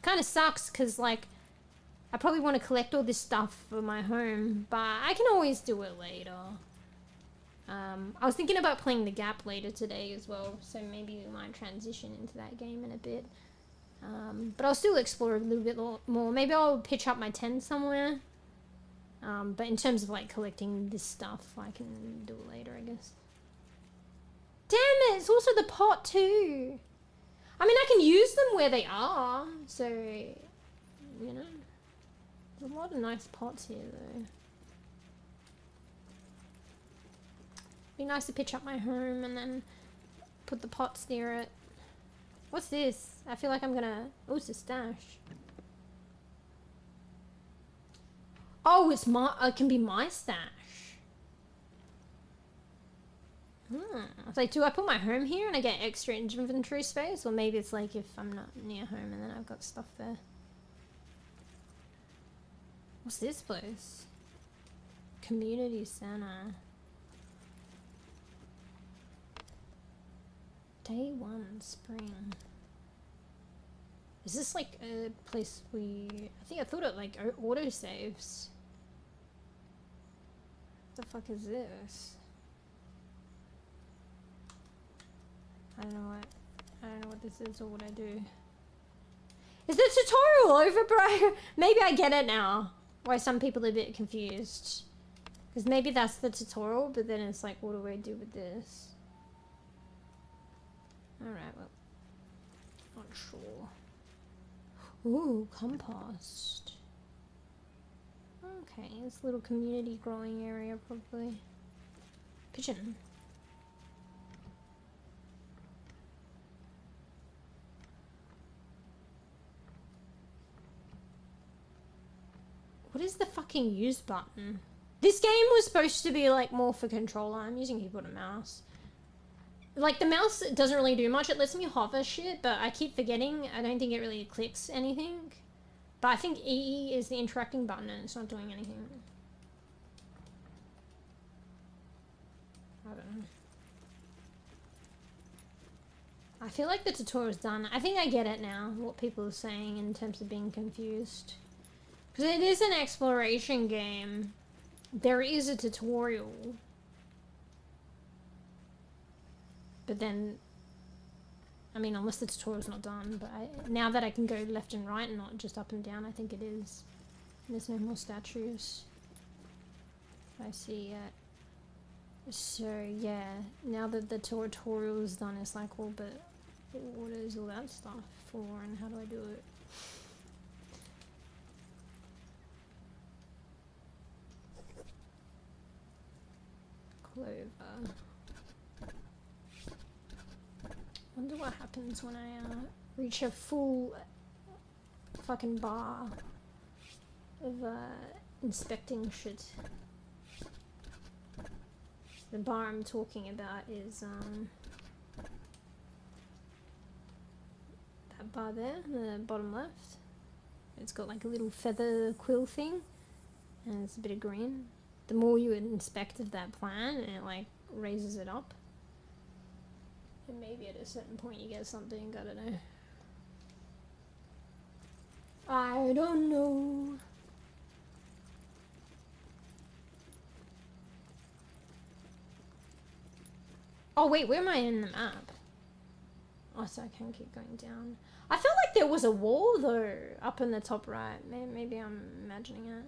[SPEAKER 2] Kind of sucks because, like, I probably want to collect all this stuff for my home, but I can always do it later. I was thinking about playing The Gap later today as well, so maybe we might transition into that game in a bit. But I'll still explore a little bit more. Maybe I'll pitch up my tent somewhere. But in terms of like collecting this stuff, I can do it later, I guess. Damn it, it's also the pot too. I mean, I can use them where they are, so, you know. There's a lot of nice pots here though. Be nice to pitch up my home and then put the pots near it. What's this? I feel like I'm gonna... Oh, it's a stash. Oh, it's my... It can be my stash. I was like, do I put my home here and I get extra inventory space? Or maybe it's like if I'm not near home and then I've got stuff there. What's this place? Community center. Day 1 spring. Is this like a place I thought it like auto saves. The fuck is this? I don't know what this is or what I do. Is the tutorial over, bro? Maybe I get it now. Why some people are a bit confused. Because maybe that's the tutorial, but then it's like, what do I do with this? Alright, well. Not sure. Ooh, compost. Okay, it's a little community growing area, probably. Pigeon. What is the fucking use button? This game was supposed to be like more for controller. I'm using keyboard and mouse. Like the mouse doesn't really do much. It lets me hover shit, but I keep forgetting. I don't think it really clicks anything. But I think E is the interacting button and it's not doing anything. I don't know. I feel like the tutorial's done. I think I get it now, what people are saying in terms of being confused. Because it is an exploration game. There is a tutorial. But then, I mean, unless the tutorial's not done, but now that I can go left and right and not just up and down, I think it is. And there's no more statues. I see it. So, yeah, now that the tutorial's done, it's like, well, but what is all that stuff for and how do I do it? Clover. Wonder what happens when I reach a full fucking bar of inspecting shit. The bar I'm talking about is that bar there, the bottom left. It's got like a little feather quill thing and it's a bit of green. The more you inspect of that plant, it like raises it up. And maybe at a certain point you get something, I don't know. I don't know. Oh wait, where am I in the map? Oh, so I can keep going down. I felt like there was a wall though, up in the top right. Maybe I'm imagining it.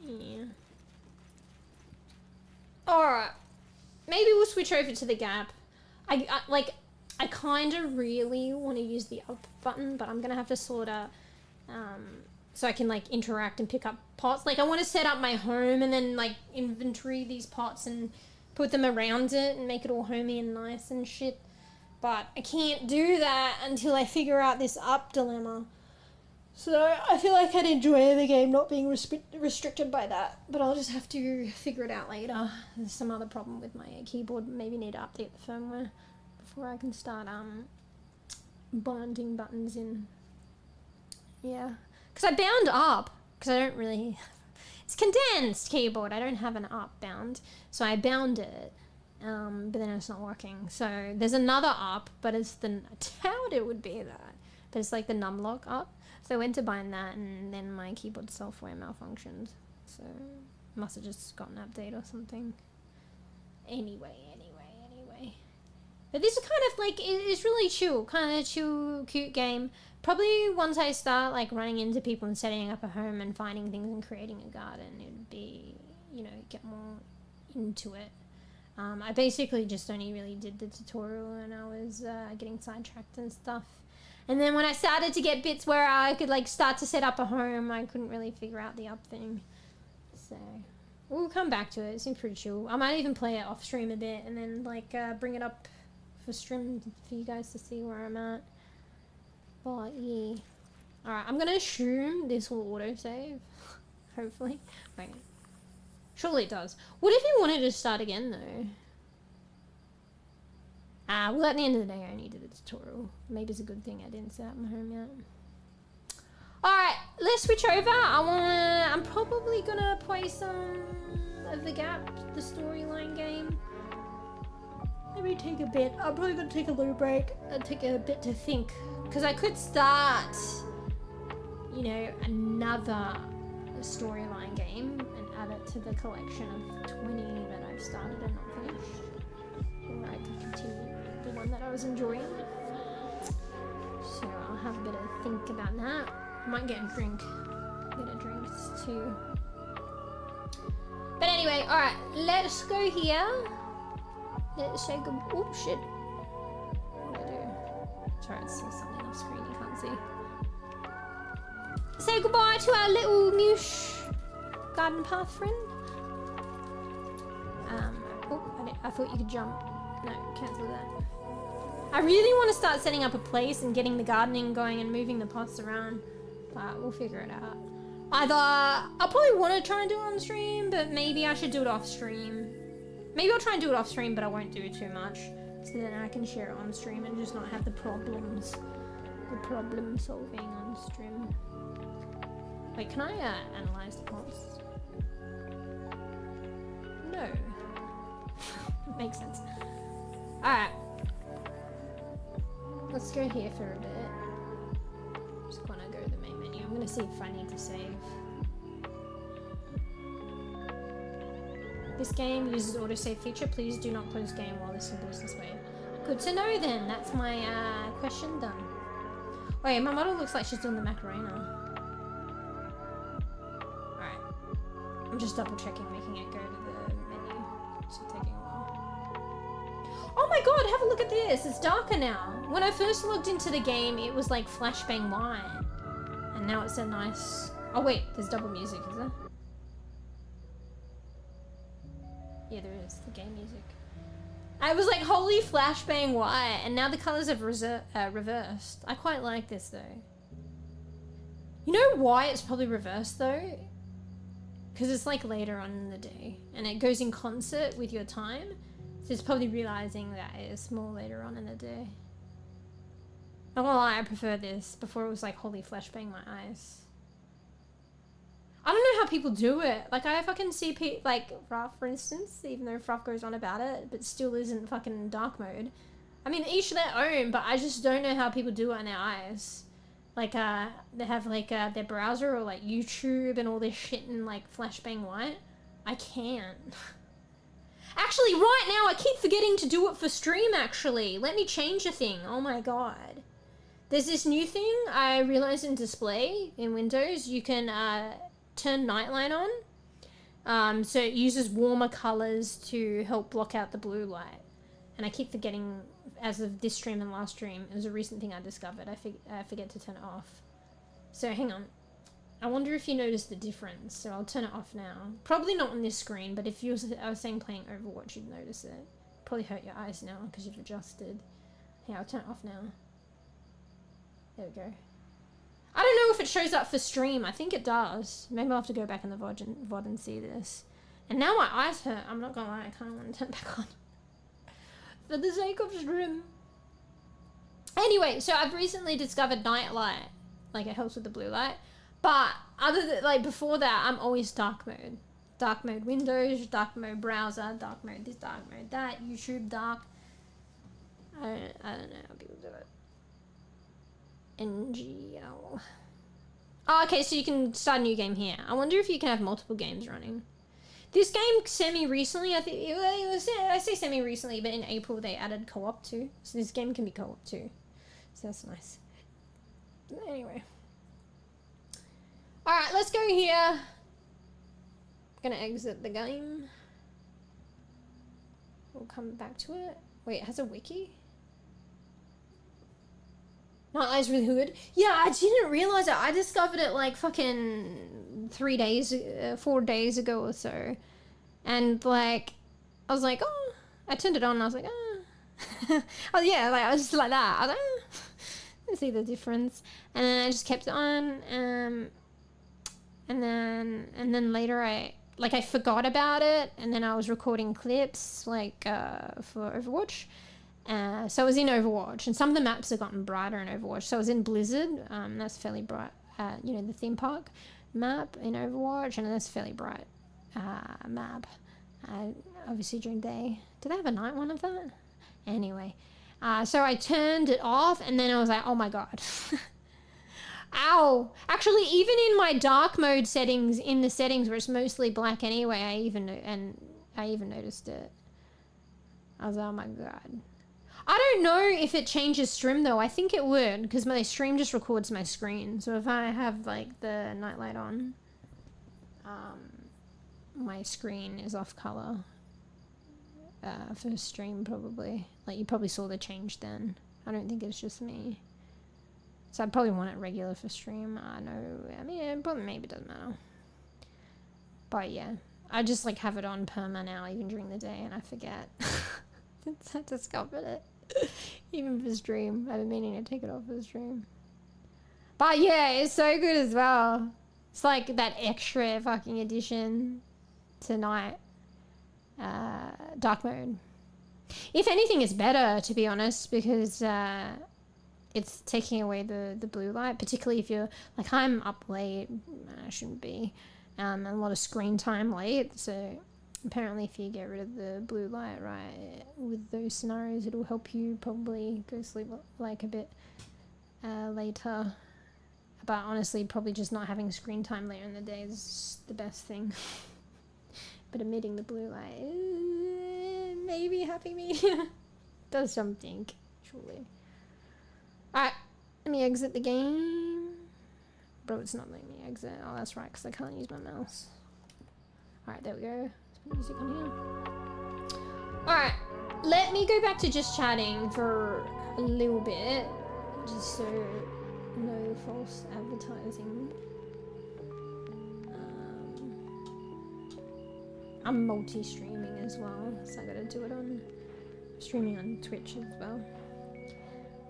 [SPEAKER 2] Yeah. Alright. Maybe we'll switch over to the gap. I kind of really want to use the up button, but I'm gonna have to sort out so I can like interact and pick up pots. Like I want to set up my home and then like inventory these pots and put them around it and make it all homey and nice and shit. But I can't do that until I figure out this up dilemma. So I feel like I'd enjoy the game not being restricted by that, but I'll just have to figure it out later. There's some other problem with my keyboard. Maybe need to update the firmware before I can start binding buttons in. Yeah, because I bound up because I don't really. It's condensed keyboard. I don't have an up bound, so I bound it, but then it's not working. So there's another up, but it's the. I doubt it would be that, but it's like the numlock up. So I went to bind that and then my keyboard software malfunctioned. So must have just got an update or something. Anyway. But this is kind of like, it's really chill. Kind of chill, cute game. Probably once I start like running into people and setting up a home and finding things and creating a garden, it'd be, you know, get more into it. I basically just only really did the tutorial and I was getting sidetracked and stuff. And then when I started to get bits where I could like start to set up a home, I couldn't really figure out the up thing. So we'll come back to it. It seems pretty chill. I might even play it off stream a bit and then like bring it up for stream for you guys to see where I'm at. But yeah. Alright, I'm gonna assume this will autosave. Hopefully. Wait. Surely it does. What if you wanted to start again though? Well, at the end of the day, I only did the tutorial. Maybe it's a good thing I didn't set up my home yet. Alright, let's switch over. I'm probably gonna play some of the Gap, the storyline game. Let me take a bit. I'm probably gonna take a little break and take a bit to think. Because I could start, you know, another storyline game and add it to the collection of 20 that I've started and not finished. Or I could continue the one that I was enjoying. So I'll have a bit of think about that. I might get a drink. Get a drink too. But anyway, alright, let's go here. Let's say good. Oh shit. What do I do? Sorry, it's something off screen you can't see. Say goodbye to our little Mewsh garden path friend. Oh, I thought you could jump. No, cancel that. I really want to start setting up a place and getting the gardening going and moving the pots around, but we'll figure it out. Either I'll probably want to try and do it on stream, but maybe I should do it off stream. Maybe I'll try and do it off stream, but I won't do it too much, so then I can share it on stream and just not have the problem solving on stream. Wait, can I analyze the pots? No. Makes sense. Alright. Let's go here for a bit. Just wanna go to the main menu. I'm gonna see if I need to save. This game uses autosave feature. Please do not close game while this symbol is displayed. Good to know then. That's my question done. Wait, my model looks like she's doing the Macarena. Alright. I'm just double checking, making it go to the menu. It's taking a while. Oh my god, have a look at this. It's darker now. When I first logged into the game, it was like flashbang white. And now it's a nice... Oh wait, there's double music, is there? Yeah, there is. The game music. I was like, holy flashbang white, and now the colors have reversed. I quite like this though. You know why it's probably reversed though? Because it's like later on in the day, and it goes in concert with your time. So it's probably realizing that it's more later on in the day. Not gonna lie, I prefer this. Before it was like, holy flashbang my eyes. I don't know how people do it. Like, I fucking see like Ruff, for instance, even though Ruff goes on about it, but still isn't fucking dark mode. I mean, each their own, but I just don't know how people do it on their eyes. Like, they have like their browser or like YouTube and all this shit in like flashbang white. I can't. Actually, right now, I keep forgetting to do it for stream, actually. Let me change a thing. Oh my god. There's this new thing I realized in display in Windows. You can, turn nightlight on, so it uses warmer colors to help block out the blue light, and I keep forgetting as of this stream and last stream. It was a recent thing I discovered. I forget to turn it off. So hang on, I wonder if you noticed the difference. So I'll turn it off now. Probably not on this screen, but if I was saying playing Overwatch, you'd notice it. Probably hurt your eyes now because you've adjusted. Yeah, I'll turn it off now. There we go. I don't know if it shows up for stream. I think it does. Maybe I'll have to go back in the VOD and see this. And now my eyes hurt. I'm not gonna lie, I kind of want to turn it back on. For the sake of stream. Anyway, so I've recently discovered nightlight. Like, it helps with the blue light. But other than, like, before that, I'm always dark mode. Dark mode Windows, dark mode browser, dark mode this, dark mode that, YouTube dark. I don't know how people do it. MeewGeo. Oh, okay, so you can start a new game here. I wonder if you can have multiple games running. This game semi-recently, I think, I say semi-recently, but in April they added co-op too. So this game can be co-op too. So that's nice. Anyway. Alright, let's go here. I'm gonna exit the game. We'll come back to it. Wait, it has a wiki? Nightlight's really good. Yeah, I didn't realize it. I discovered it like fucking 4 days ago or so. And like, I was like, oh, I turned it on and I was like, oh. Oh yeah, like I was just like that. I was like, oh. I see the difference. And then I just kept it on. And then later I forgot about it. And then I was recording clips like for Overwatch. So I was in Overwatch, and some of the maps have gotten brighter in Overwatch. So I was in Blizzard, that's fairly bright, you know, the theme park map in Overwatch, and that's fairly bright map, obviously during day. Do they have a night one of that? Anyway, so I turned it off, and then I was like, oh my god. Ow! Actually, even in my dark mode settings, in the settings where it's mostly black anyway, I even noticed it. I was like, oh my god. I don't know if it changes stream though. I think it would, because my stream just records my screen. So if I have like the nightlight on, my screen is off color for stream probably. Like you probably saw the change then. I don't think it's just me. So I'd probably want it regular for stream. I know. I mean, it probably maybe doesn't matter. But yeah, I just like have it on perma now, even during the day, and I forget. Since I discovered it. Even for stream. I've been meaning to take it off for stream. But yeah, it's so good as well. It's like that extra fucking addition to night. Dark mode. If anything, it's better, to be honest, because it's taking away the blue light, particularly if you're like, I'm up late. I shouldn't be. And a lot of screen time late, so apparently if you get rid of the blue light, right, with those scenarios, it'll help you probably go sleep like a bit later. But honestly, probably just not having screen time later in the day is the best thing. But omitting the blue light, maybe happy medium does something, surely. Alright, let me exit the game. Bro, it's not letting me exit. Oh, that's right, because I can't use my mouse. Alright, there we go. Music on here. Alright, let me go back to just chatting for a little bit, just so no false advertising. I'm multi-streaming as well, so I gotta do it on streaming on Twitch as well.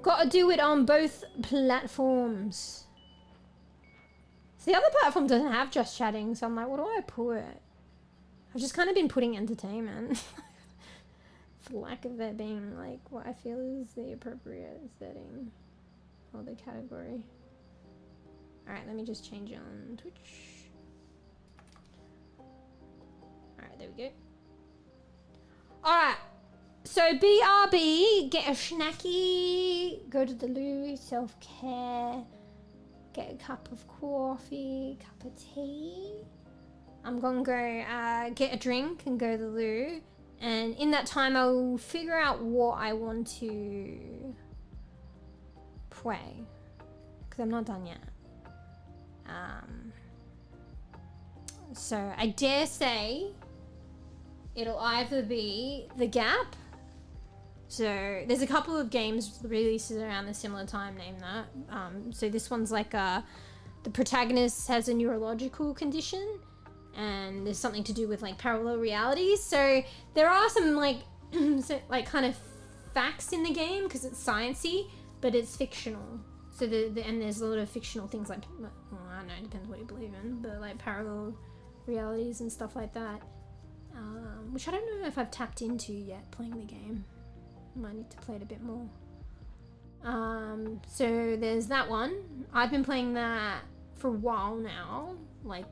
[SPEAKER 2] Gotta do it on both platforms. So the other platform doesn't have just chatting, so I'm like, what do I put? I've just kind of been putting entertainment for lack of there being like what I feel is the appropriate setting or the category. Alright, let me just change it on Twitch. Alright, there we go. Alright, so BRB, get a snacky, go to the loo, self-care, get a cup of coffee, cup of tea. I'm gonna go get a drink and go to the loo, and in that time I'll figure out what I want to pway, because I'm not done yet. So I dare say it'll either be The Gap. So there's a couple of games releases around the similar time named that. So this one's like the protagonist has a neurological condition, and there's something to do with like parallel realities. So there are some like like kind of facts in the game because it's sciencey, but it's fictional. So and there's a lot of fictional things like, well, I don't know, it depends what you believe in, but like parallel realities and stuff like that, which I don't know if I've tapped into yet playing the game. I might need to play it a bit more. So there's that one. I've been playing that for a while now, like,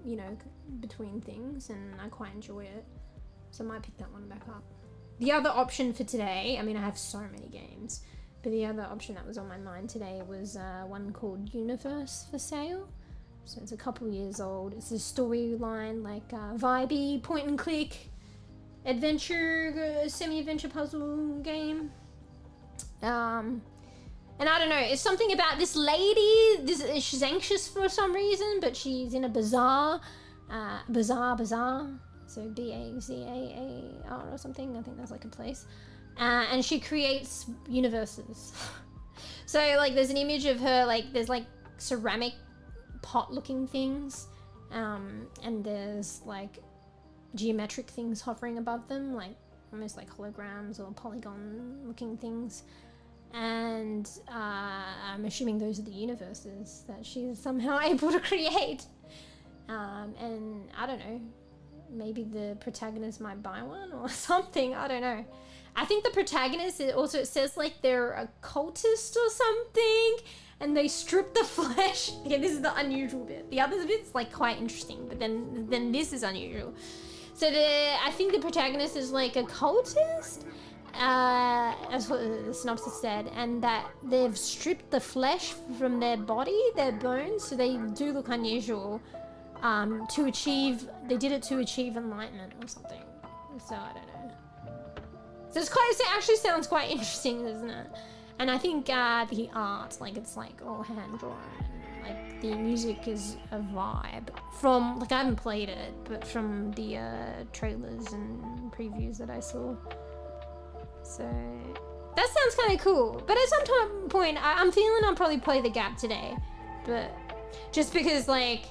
[SPEAKER 2] you know, between things, and I quite enjoy it, so I might pick that one back up. The other option for today, I mean, I have so many games, but the other option that was on my mind today was one called Universe for Sale. So it's a couple years old. It's a storyline like viBin, point and click adventure, semi-adventure puzzle game. And I don't know, it's something about this lady. She's anxious for some reason, but she's in a bazaar. So B-A-Z-A-A-R or something. I think that's like a place. And she creates universes. So like there's an image of her, like there's like ceramic pot looking things. And there's like geometric things hovering above them, like almost like holograms or polygon looking things. And I'm assuming those are the universes that she's somehow able to create. And I don't know, maybe the protagonist might buy one or something, I don't know. I think the protagonist, it says like they're a cultist or something, and they strip the flesh. Okay, this is the unusual bit. The other bit's like quite interesting, but then this is unusual. So I think the protagonist is like a cultist, That's what the synopsis said, and that they've stripped the flesh from their body, their bones, so they do look unusual. To achieve, they did it to achieve enlightenment or something. So I don't know. So it's quite, it actually sounds quite interesting, doesn't it? And I think the art, like it's like all hand drawn, and like the music is a vibe from, like I haven't played it, but from the trailers and previews that I saw. So that sounds kind of cool. But at some point, I'm feeling I'll probably play the Gap today, but just because like,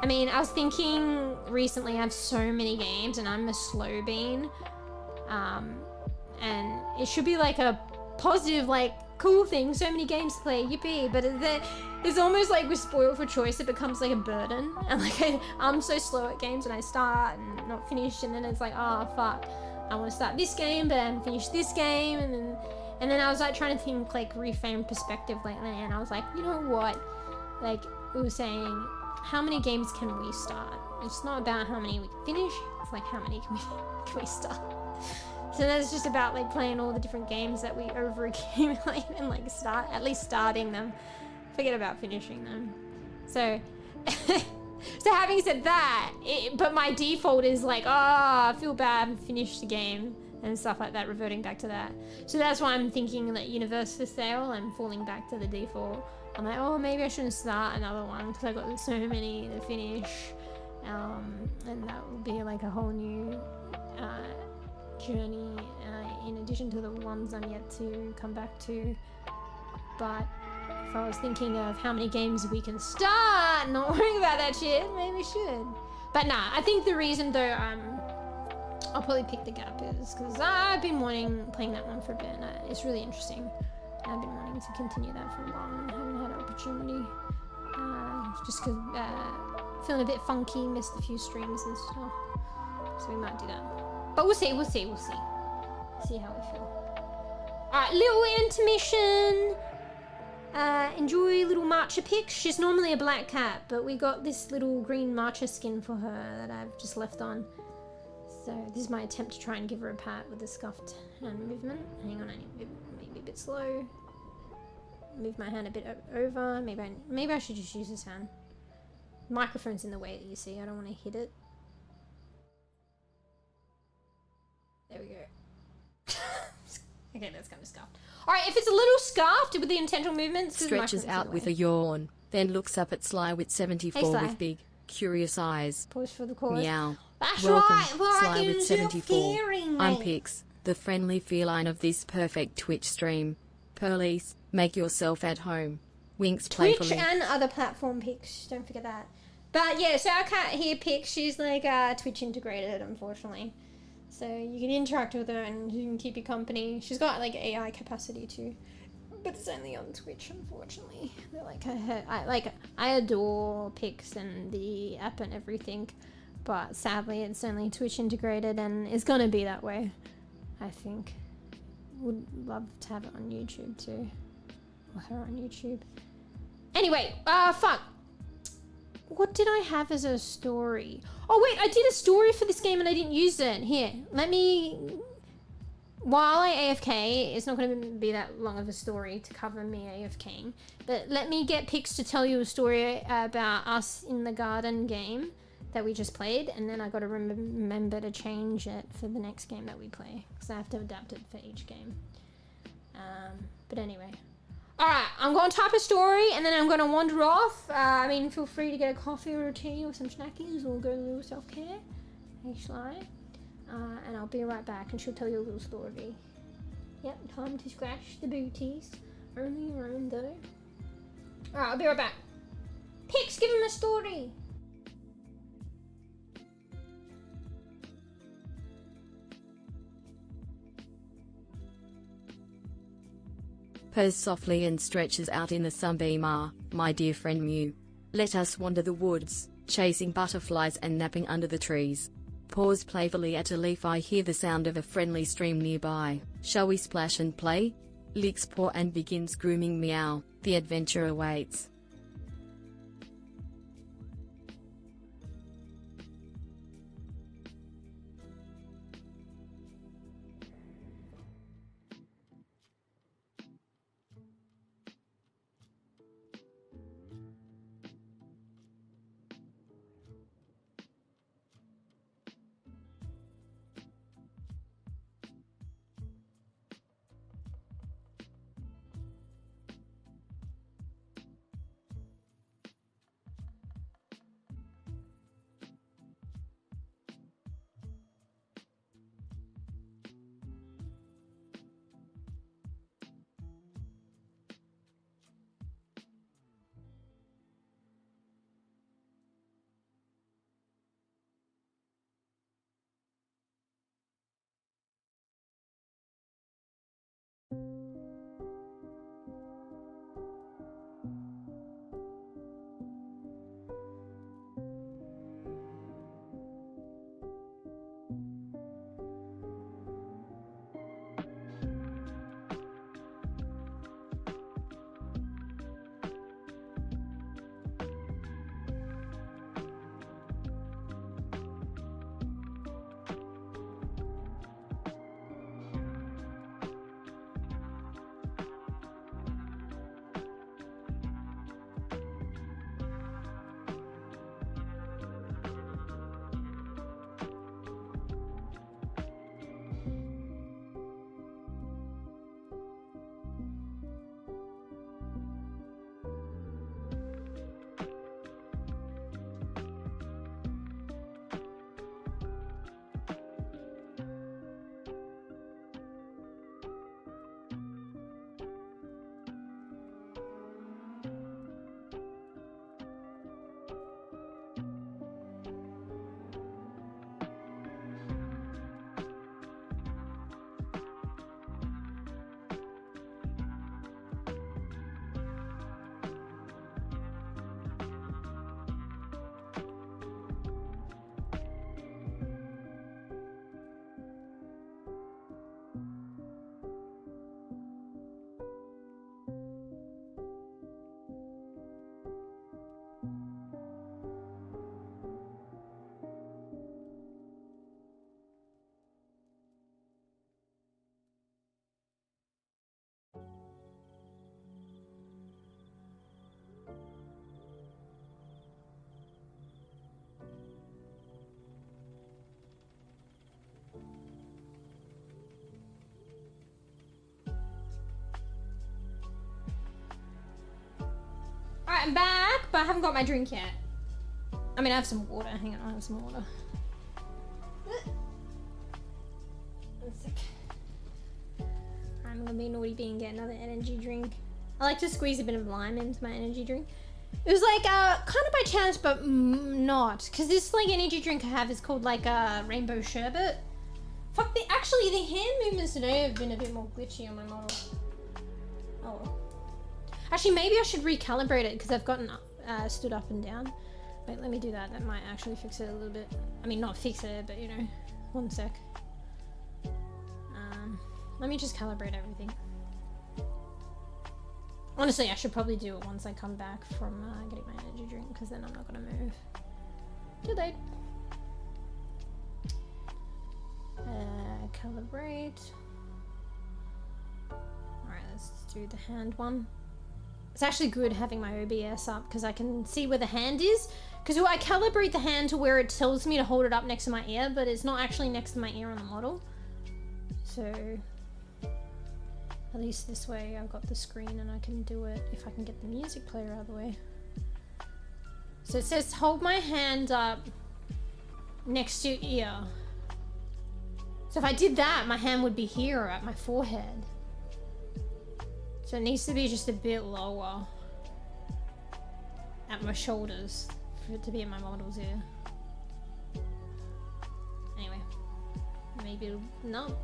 [SPEAKER 2] I mean, I was thinking recently I have so many games and I'm a slow bean. And it should be like a positive, like cool thing, so many games to play, yippee, but it's almost like we're spoiled for choice. It becomes like a burden, and like I'm so slow at games and I start and not finish, and then it's like, oh fuck, I want to start this game but I haven't finished this game, and then I was like trying to think like reframe perspective lately, and I was like, you know what, like we were saying, how many games can we start? It's not about how many we can finish, it's like how many can we start. So that's just about like playing all the different games that we over accumulate and like at least starting them. Forget about finishing them. So, so having said that, but my default is like, oh, I feel bad and finish the game and stuff like that, reverting back to that. So that's why I'm thinking that Universe for Sale, I'm falling back to the default. I'm like, oh, maybe I shouldn't start another one because I got so many to finish. And that will be like a whole new journey in addition to the ones I'm yet to come back to. But if I was thinking of how many games we can start, not worrying about that shit, maybe we should. But nah, I think the reason though I'll probably pick the Gap is because I've been playing that one for a bit, and it's really interesting. I've been wanting to continue that for a while and haven't had an opportunity. Just because feeling a bit funky, missed a few streams and stuff. So we might do that. But we'll see. See how we feel. Alright, little intermission. Enjoy little Marcha pics. She's normally a black cat, but we got this little green Marcha skin for her that I've just left on. So this is my attempt to try and give her a pat with a scuffed hand movement. Hang on, I need maybe a bit slow. Move my hand a bit over. Maybe I should just use this hand. Microphone's in the way that you see. I don't want to hit it. There we go. Okay, that's kind of scuffed. Alright, if it's a little scuffed with the intentional movements...
[SPEAKER 1] Stretches out with a yawn, then looks up at Sly74 with big, curious eyes.
[SPEAKER 2] Pause for the chorus.
[SPEAKER 1] Meow.
[SPEAKER 2] That's
[SPEAKER 1] Welcome,
[SPEAKER 2] right,
[SPEAKER 1] Sly74. I'm Pix, the friendly feline of this perfect Twitch stream. Police, make yourself at home. Winks playfully.
[SPEAKER 2] Twitch and other platform Pix, don't forget that. But yeah, so our cat here, Pix, she's like Twitch integrated, unfortunately. So you can interact with her and you can keep you company. She's got like AI capacity too, but it's only on Twitch, unfortunately. They're like I adore Pix and the app and everything, but sadly it's only Twitch integrated and it's gonna be that way, I think. Would love to have it on YouTube too, or her on YouTube. Anyway, fuck. What did I have as a story? Oh wait, I did a story for this game and I didn't use it. Here, let me... While I AFK, it's not going to be that long of a story to cover me AFKing, but let me get Pix to tell you a story about us in the garden game that we just played, and then I got to remember to change it for the next game that we play, because I have to adapt it for each game. But anyway. Alright, I'm going to type a story and then I'm going to wander off. I mean, feel free to get a coffee or a tea or some snackies or go to a little self-care. Hey, Sly. And I'll be right back and she'll tell you a little story. Yep, time to scratch the booties. Only your own though. Alright, I'll be right back. Pix, give him a story.
[SPEAKER 1] Purrs softly and stretches out in the sunbeam. My dear friend Mew. Let us wander the woods, chasing butterflies and napping under the trees. Paws playfully at a leaf. I hear the sound of a friendly stream nearby. Shall we splash and play? Licks paw and begins grooming Meow. The adventure awaits.
[SPEAKER 2] Alright, I'm back, but I haven't got my drink yet. I mean, I have some water. Hang on, I have some water. One sec. I'm gonna be naughty bee and get another energy drink. I like to squeeze a bit of lime into my energy drink. It was like kind of by chance, but not, because this like energy drink I have is called like a rainbow sherbet. Fuck, actually the hand movements today have been a bit more glitchy on my model. Oh well. Actually, maybe I should recalibrate it because I've gotten stood up and down. Wait, let me do that. That might actually fix it a little bit. I mean, not fix it, but you know, one sec. Let me just calibrate everything. Honestly, I should probably do it once I come back from getting my energy drink, because then I'm not going to move. Too late. Calibrate. Alright, let's do the hand one. It's actually good having my OBS up, because I can see where the hand is. Because I calibrate the hand to where it tells me to hold it up next to my ear, but it's not actually next to my ear on the model. So... at least this way I've got the screen and I can do it if I can get the music player out of the way. So it says hold my hand up next to your ear. So if I did that, my hand would be here at my forehead. So it needs to be just a bit lower at my shoulders for it to be in my model's ear. Anyway, maybe it'll, no.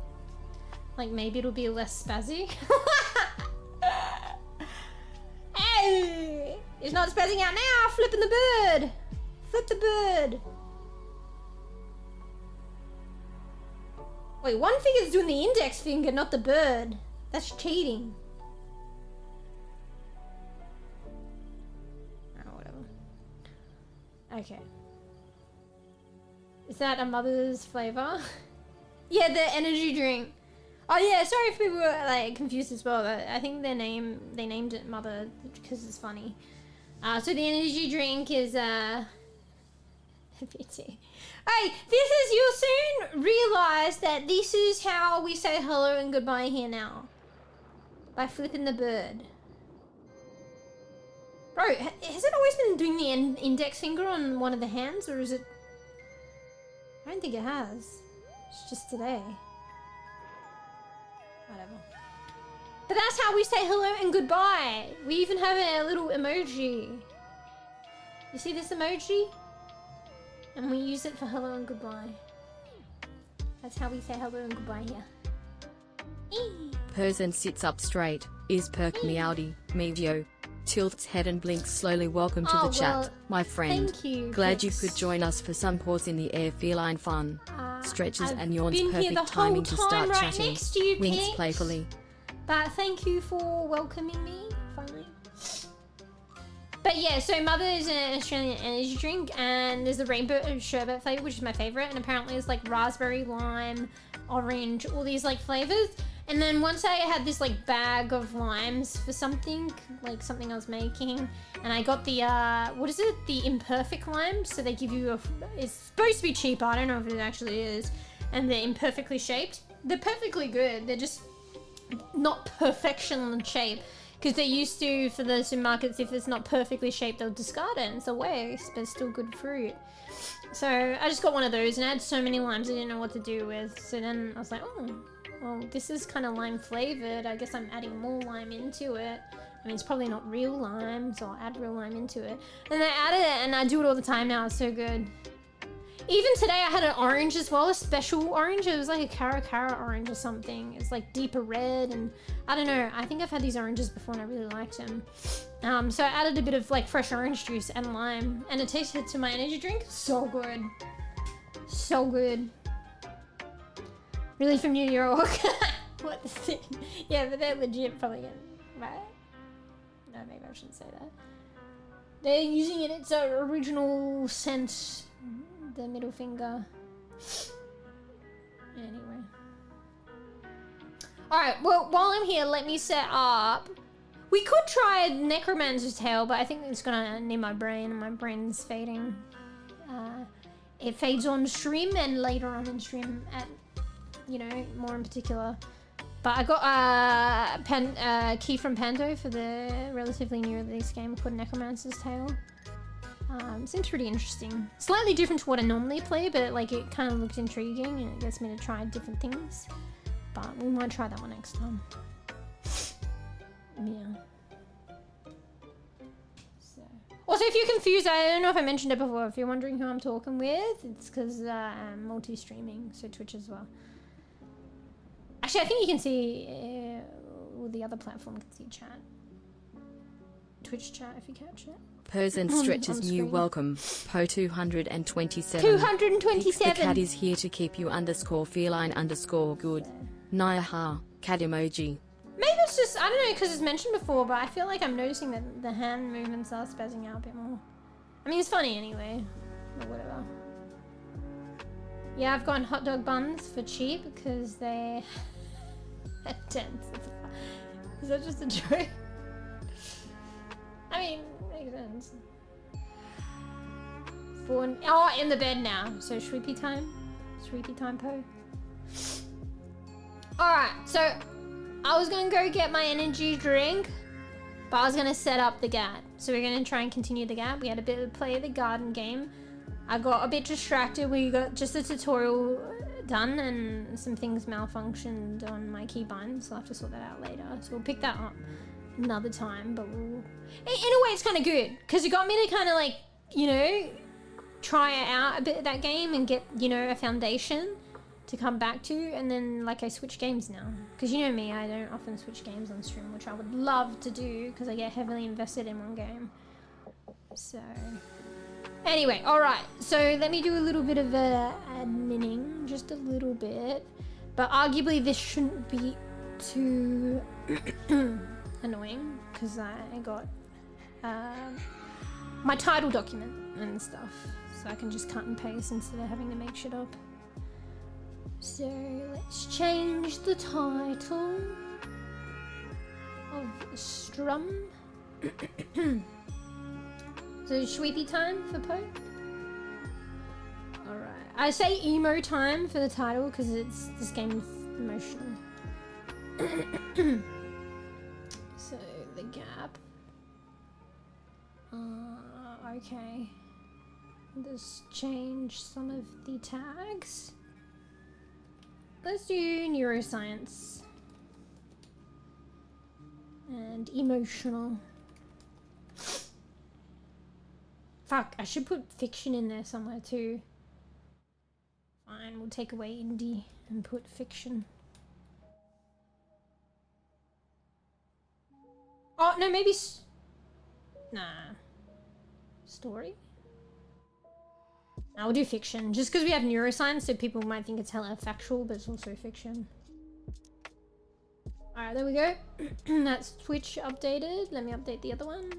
[SPEAKER 2] Like, maybe it'll be less spazzy. Hey! It's not spazzing out now! Flipping the bird! Flip the bird! Wait, one finger's doing the index finger, not the bird. That's cheating. Oh, whatever. Okay. Is that a mother's flavor? Yeah, the energy drink. Oh yeah, sorry if people were like confused as well. I think they named it Mother because it's funny. So the energy drink is PT. Hey, this is, you'll soon realise that this is how we say hello and goodbye here now. By flipping the bird. Bro, has it always been doing the index finger on one of the hands, or is it? I don't think it has. It's just today. Whatever. But that's how we say hello and goodbye. We even have a little emoji. You see this emoji? And we use it for hello and goodbye. That's how we say hello and goodbye here.
[SPEAKER 1] Person sits up straight, is perk meowdy, MeewGeo. Tilts head and blinks slowly. Welcome to the chat, my friend.
[SPEAKER 2] Thank you.
[SPEAKER 1] Glad you could join us for some paws in the air feline fun. Stretches
[SPEAKER 2] I've
[SPEAKER 1] and yawns,
[SPEAKER 2] been here
[SPEAKER 1] perfect
[SPEAKER 2] the whole
[SPEAKER 1] timing to start
[SPEAKER 2] time right
[SPEAKER 1] chatting.
[SPEAKER 2] next to you,
[SPEAKER 1] Winks
[SPEAKER 2] Pix.
[SPEAKER 1] playfully.
[SPEAKER 2] But thank you for welcoming me, finally. But yeah, so Mother is an Australian energy drink, and there's the rainbow sherbet flavor, which is my favorite, and apparently it's like raspberry, lime, orange, all these like flavors. And then once I had this like bag of limes for something, like something I was making, and I got the, what is it? The imperfect lime. So they give you it's supposed to be cheaper. I don't know if it actually is. And they're imperfectly shaped. They're perfectly good. They're just not perfection shape. Because they used to, for the supermarkets, if it's not perfectly shaped, they'll discard it and it's a waste, but it's still good fruit. So I just got one of those, and I had so many limes I didn't know what to do with. So then I was like, oh, well, this is kind of lime flavored. I guess I'm adding more lime into it. I mean, it's probably not real lime, so I'll add real lime into it. And I added it, and I do it all the time now. It's so good. Even today I had an orange as well, a special orange. It was like a cara orange or something. It's like deeper red, and I don't know. I think I've had these oranges before and I really liked them. So I added a bit of like fresh orange juice and lime, and it tasted to my energy drink. So good. So good. Really from New York. What the thing? Yeah, but they're legit probably gonna, right? No, maybe I shouldn't say that. They're using it, its original scent. The middle finger. Anyway. Alright, well, while I'm here, let me set up. We could try Necromancer's Tail, but I think it's gonna need my brain, and my brain's fading. It fades on stream, and later on in stream at, you know, more in particular. But I got key from Pando for the relatively new release game called Necromancer's Tale. Seems pretty interesting. Slightly different to what I normally play, but like it kind of looked intriguing and it gets me to try different things. But we might try that one next time. Yeah. So. Also, if you're confused, I don't know if I mentioned it before. If you're wondering who I'm talking with, it's because I'm multi-streaming, so Twitch as well. Actually, I think you can see, well, the other platform can see chat. Twitch chat if you catch it.
[SPEAKER 1] Person stretches new welcome. Po 227.
[SPEAKER 2] 227.
[SPEAKER 1] The cat is here to keep you _feline_good. Naya cat emoji.
[SPEAKER 2] Maybe it's just, I don't know, because it's mentioned before, but I feel like I'm noticing that the hand movements are spazzing out a bit more. I mean, it's funny anyway, or whatever. Yeah, I've gotten hot dog buns for cheap because they are dense. Is that just a joke? I mean, makes sense. Oh, in the bed now. So Sweepy time. Sweepy time, Po. Alright, so I was gonna go get my energy drink, but I was gonna set up the GAT. So we're gonna try and continue the GAT. We had a bit of play of the garden game. I got a bit distracted. We got just a tutorial done and some things malfunctioned on my keybinds, so I'll have to sort that out later. So we'll pick that up another time, but we'll... In a way, it's kind of good, because it got me to kind of like, you know, try out a bit of that game and get, you know, a foundation to come back to, and then like I switch games now. Because you know me, I don't often switch games on stream, which I would love to do, because I get heavily invested in one game. So... Anyway, alright, so let me do a little bit of adminning, just a little bit. But arguably this shouldn't be too annoying, because I got my title document and stuff. So I can just cut and paste instead of having to make shit up. So let's change the title of Strum. So Sweepy time for Po. Alright. I say emo time for the title because it's this game is emotional. So the gap. Okay. Let's change some of the tags. Let's do neuroscience. And emotional. Fuck, I should put fiction in there somewhere too. Fine, we'll take away indie and put fiction. Oh, no, maybe... Nah. Story? No, we'll do fiction. Just because we have neuroscience, so people might think it's hella factual, but it's also fiction. Alright, there we go. That's Twitch updated. Let me update the other one.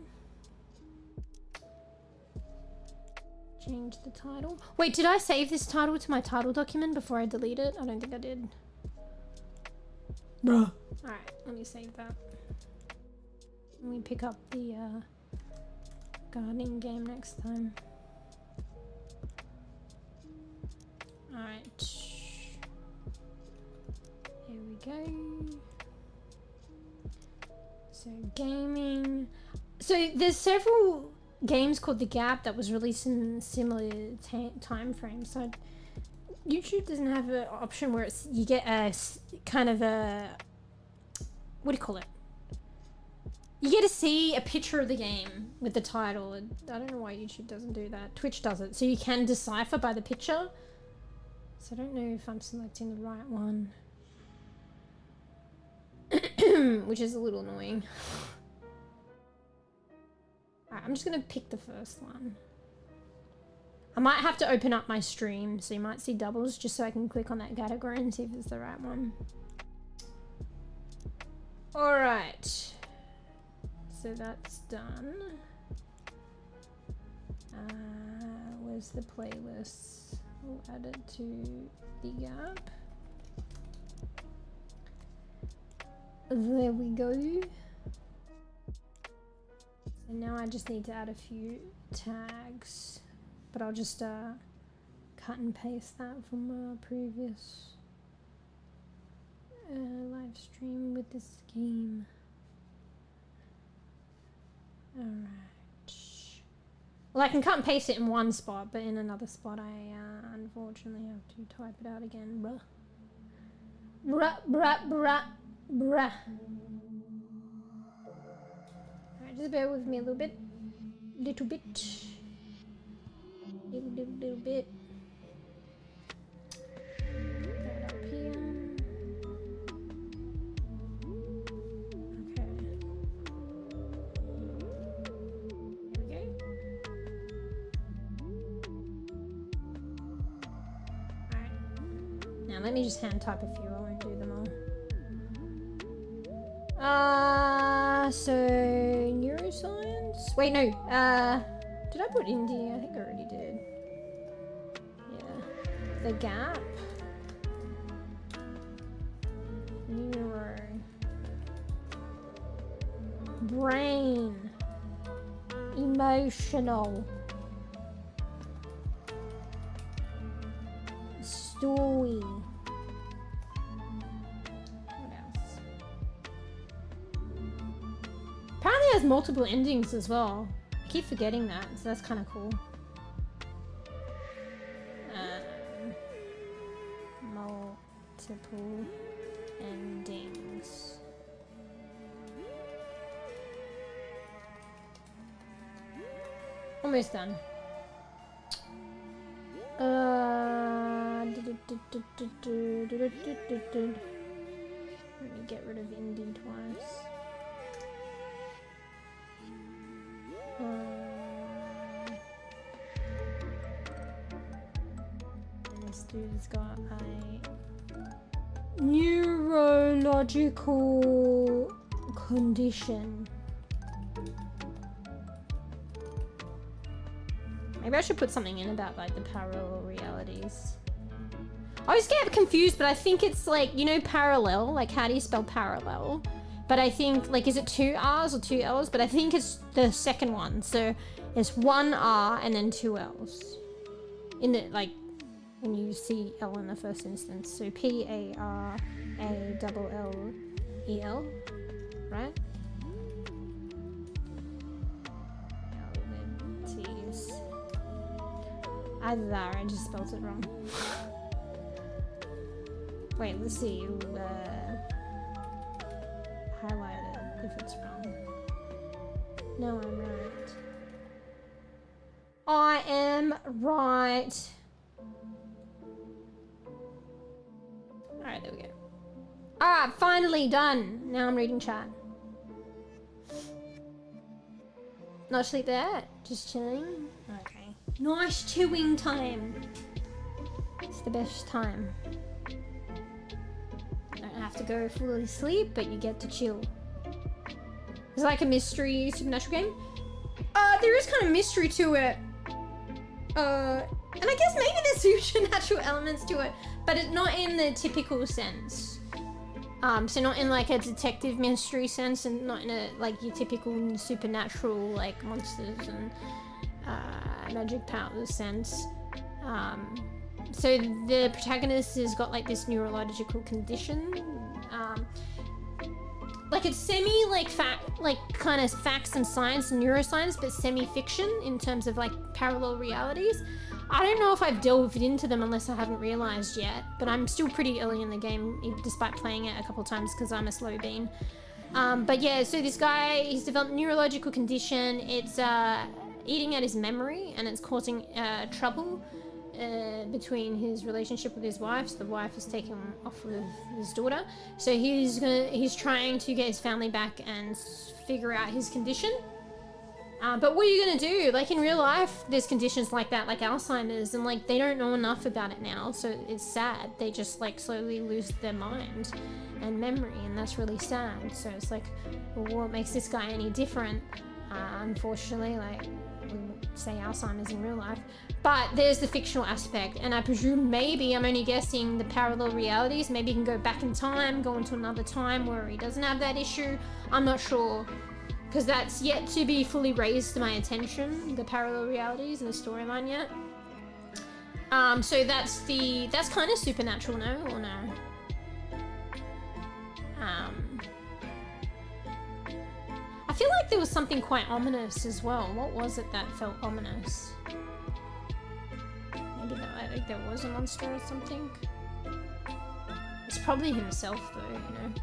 [SPEAKER 2] Change the title. Wait, did I save this title to my title document before I delete it? I don't think I did. Bruh. Alright, let me save that. Let me pick up the gardening game next time. Alright. Here we go. So gaming. So there's several games called The Gap that was released in similar time frames. So YouTube doesn't have an option where it's you get a kind of a, what do you call it? You get to see a picture of the game with the title. I don't know why YouTube doesn't do that. Twitch does it. So you can decipher by the picture. So I don't know if I'm selecting the right one. Which is a little annoying. Alright, I'm just gonna pick the first one. I might have to open up my stream, so you might see doubles just so I can click on that category and see if it's the right one. Alright. So that's done. Where's the playlist? We'll add it to the gap. There we go. So now I just need to add a few tags, but I'll just cut and paste that from previous Live stream with this game. Alright. Well, I can cut and paste it in one spot, but in another spot I unfortunately have to type it out again. Bruh. Bruh, bruh, bruh, bruh. Alright, just bear with me a little bit. Little bit. Little bit. That up here. Okay. There we go. Alright. Now let me just hand type a few, I won't do them all. So neuroscience? Wait, no, did I put indie? I think I already did. Yeah. The gap. Neuro. Brain. Emotional. Story. What else? Apparently it has multiple endings as well. I keep forgetting that, so that's kind of cool. Multiple endings. Almost done. Let me get rid of indie twice. This dude's got a neurological condition. Maybe I should put something in about like the parallel realities. I always get confused, but I think it's like, you know, parallel, like how do you spell parallel? But I think, like, is it 2 R's or 2 L's? But I think it's the second one. So it's 1 R and then 2 L's. In the, like, when you see L in the first instance. So P-A-R-A-L-L-E-L, right? T's. Either that or I just spelled it wrong. Wait, let's see. Highlight it if it's wrong. No, I'm right. I am right. Alright, there we go. Alright, finally done. Now I'm reading chat. Not asleep there, just chilling. Okay. Nice chewing time. It's the best time. Don't have to go fully asleep, but you get to chill. It's like a mystery supernatural game. There is kind of mystery to it. And I guess maybe there's supernatural elements to it, but it's not in the typical sense. So not in like a detective mystery sense, and not in a like your typical supernatural like monsters and magic powers sense. So the protagonist has got like this neurological condition. Like it's semi like kind of facts and science and neuroscience, but semi-fiction in terms of like parallel realities. I don't know if I've delved into them unless I haven't realized yet, but I'm still pretty early in the game despite playing it a couple times because I'm a slow bean. But yeah, so this guy, he's developed a neurological condition. It's eating at his memory, and it's causing trouble between his relationship with his wife. So the wife is taking him off with his daughter. So he's trying to get his family back and figure out his condition. But what are you gonna do? Like in real life, there's conditions like that, like Alzheimer's, and like they don't know enough about it now, so it's sad. They just like slowly lose their mind and memory, and that's really sad. So it's like, well, what makes this guy any different? Unfortunately, like we would say Alzheimer's in real life, but there's the fictional aspect, and I presume maybe, I'm only guessing, the parallel realities, maybe he can go back in time, go into another time where he doesn't have that issue. I'm not sure, because that's yet to be fully raised to my attention, the parallel realities in the storyline yet. So that's kind of supernatural, no? Or no? I feel like there was something quite ominous as well. What was it that felt ominous? Maybe that, I think there was a monster or something. It's probably himself though, you know.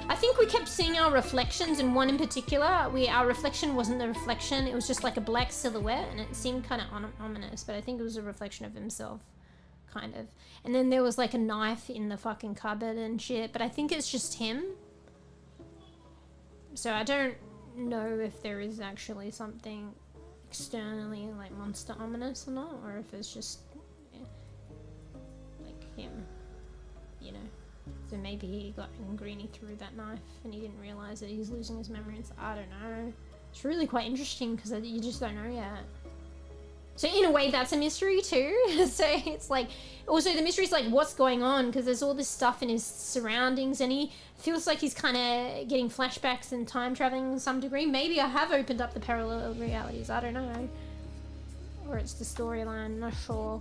[SPEAKER 2] I think we kept seeing our reflections, and one in particular, our reflection wasn't the reflection, it was just like a black silhouette, and it seemed kind of ominous, but I think it was a reflection of himself, kind of. And then there was like a knife in the fucking cupboard and shit, but I think it's just him. So I don't know if there is actually something externally like monster ominous or not, or if it's just like him, you know. So maybe he got angry and he threw that knife and he didn't realize that he's losing his memory. It's, I don't know. It's really quite interesting because you just don't know yet. So in a way that's a mystery too. So it's like, also the mystery is like what's going on, because there's all this stuff in his surroundings and he feels like he's kind of getting flashbacks and time traveling to some degree. Maybe I have opened up the parallel realities, I don't know. Or it's the storyline, not sure.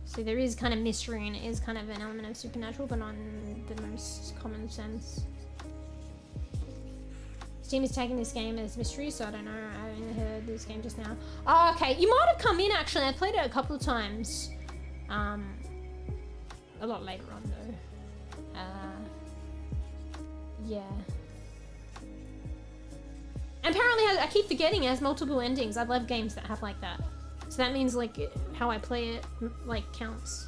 [SPEAKER 2] So there is kind of mystery and it is kind of an element of supernatural, but not in the most common sense. Steam is tagging this game as mystery, so I don't know. I only heard this game just now. Oh, okay. You might have come in actually. I played it a couple of times. A lot later on though. Yeah. And apparently, I keep forgetting it has multiple endings. I love games that have like that. So that means like how I play it like counts.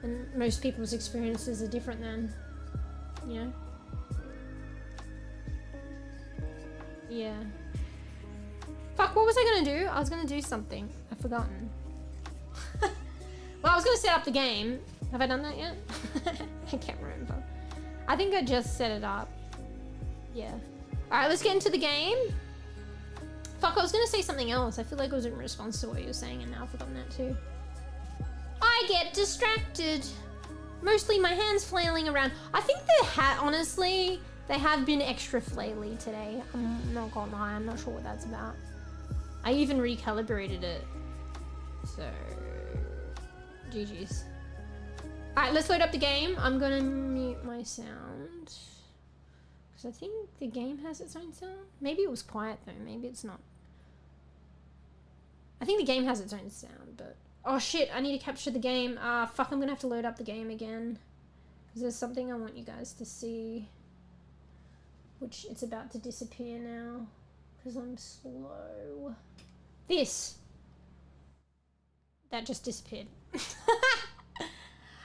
[SPEAKER 2] And most people's experiences are different then, you know? Yeah. Fuck, what was I gonna do? I was gonna do something. I've forgotten. Well, I was gonna set up the game. Have I done that yet? I can't remember. I think I just set it up. Yeah. Alright, let's get into the game. Fuck, I was gonna say something else. I feel like it was in response to what you were saying and now I've forgotten that too. I get distracted. Mostly my hands flailing around. I think honestly, they have been extra flaily today. I'm not gonna lie, I'm not sure what that's about. I even recalibrated it. So, GG's. Alright, let's load up the game. I'm gonna mute my sound. Because I think the game has its own sound. Maybe it was quiet though, maybe it's not. I think the game has its own sound, but... Oh shit, I need to capture the game. Fuck, I'm gonna have to load up the game again. Because there's something I want you guys to see. Which it's about to disappear now. Because I'm slow. This! That just disappeared.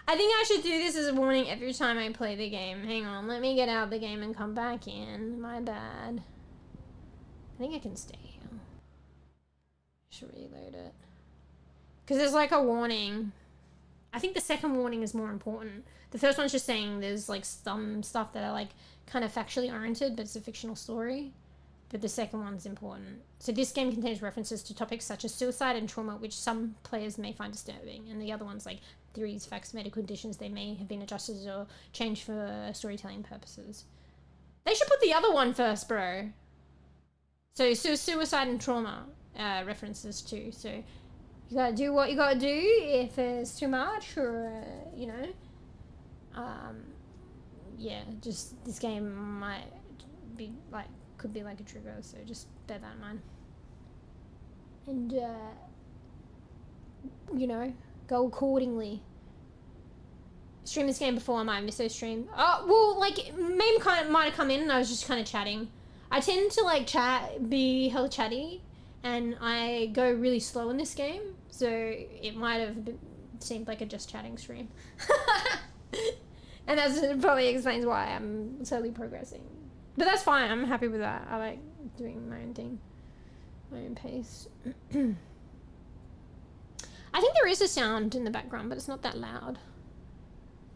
[SPEAKER 2] I think I should do this as a warning every time I play the game. Hang on, let me get out of the game and come back in. My bad. I think I can stay here. Should reload it. Because there's like a warning. I think the second warning is more important. The first one's just saying there's like some stuff that are like kind of factually oriented, but it's a fictional story. But the second one's important. So this game contains references to topics such as suicide and trauma, which some players may find disturbing. And the other one's like theories, facts, medical conditions. They may have been adjusted or changed for storytelling purposes. They should put the other one first, bro. So suicide and trauma references too. So you gotta do what you gotta do if it's too much, or you know. Yeah, just this game might be like, could be like a trigger, so just bear that in mind. And you know, go accordingly. Stream this game before, I might miss those stream. Oh, well, like, maybe might have come in and I was just kind of chatting. I tend to like be hella chatty, and I go really slow in this game, so it might have seemed like a just chatting stream. And that probably explains why I'm slowly progressing. But that's fine, I'm happy with that. I like doing my own thing, my own pace. I think there is a sound in the background, but it's not that loud.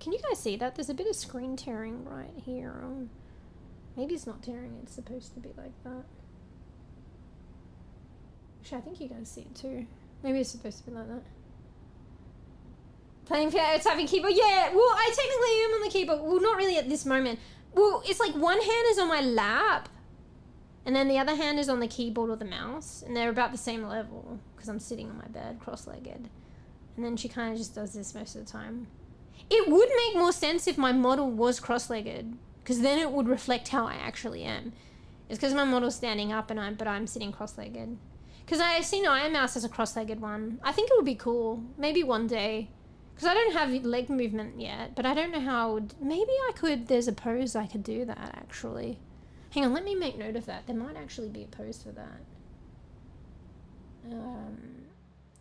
[SPEAKER 2] Can you guys see that? There's a bit of screen tearing right here. Maybe it's not tearing, it's supposed to be like that. Actually, I think you guys see it too. Maybe it's supposed to be like that. Playing tapping keyboard? Yeah, well, I technically am on the keyboard. Well, not really at this moment. Well, it's like one hand is on my lap, and then the other hand is on the keyboard or the mouse, and they're about the same level, because I'm sitting on my bed, cross-legged. And then she kind of just does this most of the time. It would make more sense if my model was cross-legged, because then it would reflect how I actually am. It's because my model's standing up but I'm sitting cross-legged. Because I seen Iron Mouse as a cross-legged one. I think it would be cool. Maybe one day. Because I don't have leg movement yet, but I don't know how... Maybe I could... There's a pose I could do that, actually. Hang on, let me make note of that. There might actually be a pose for that.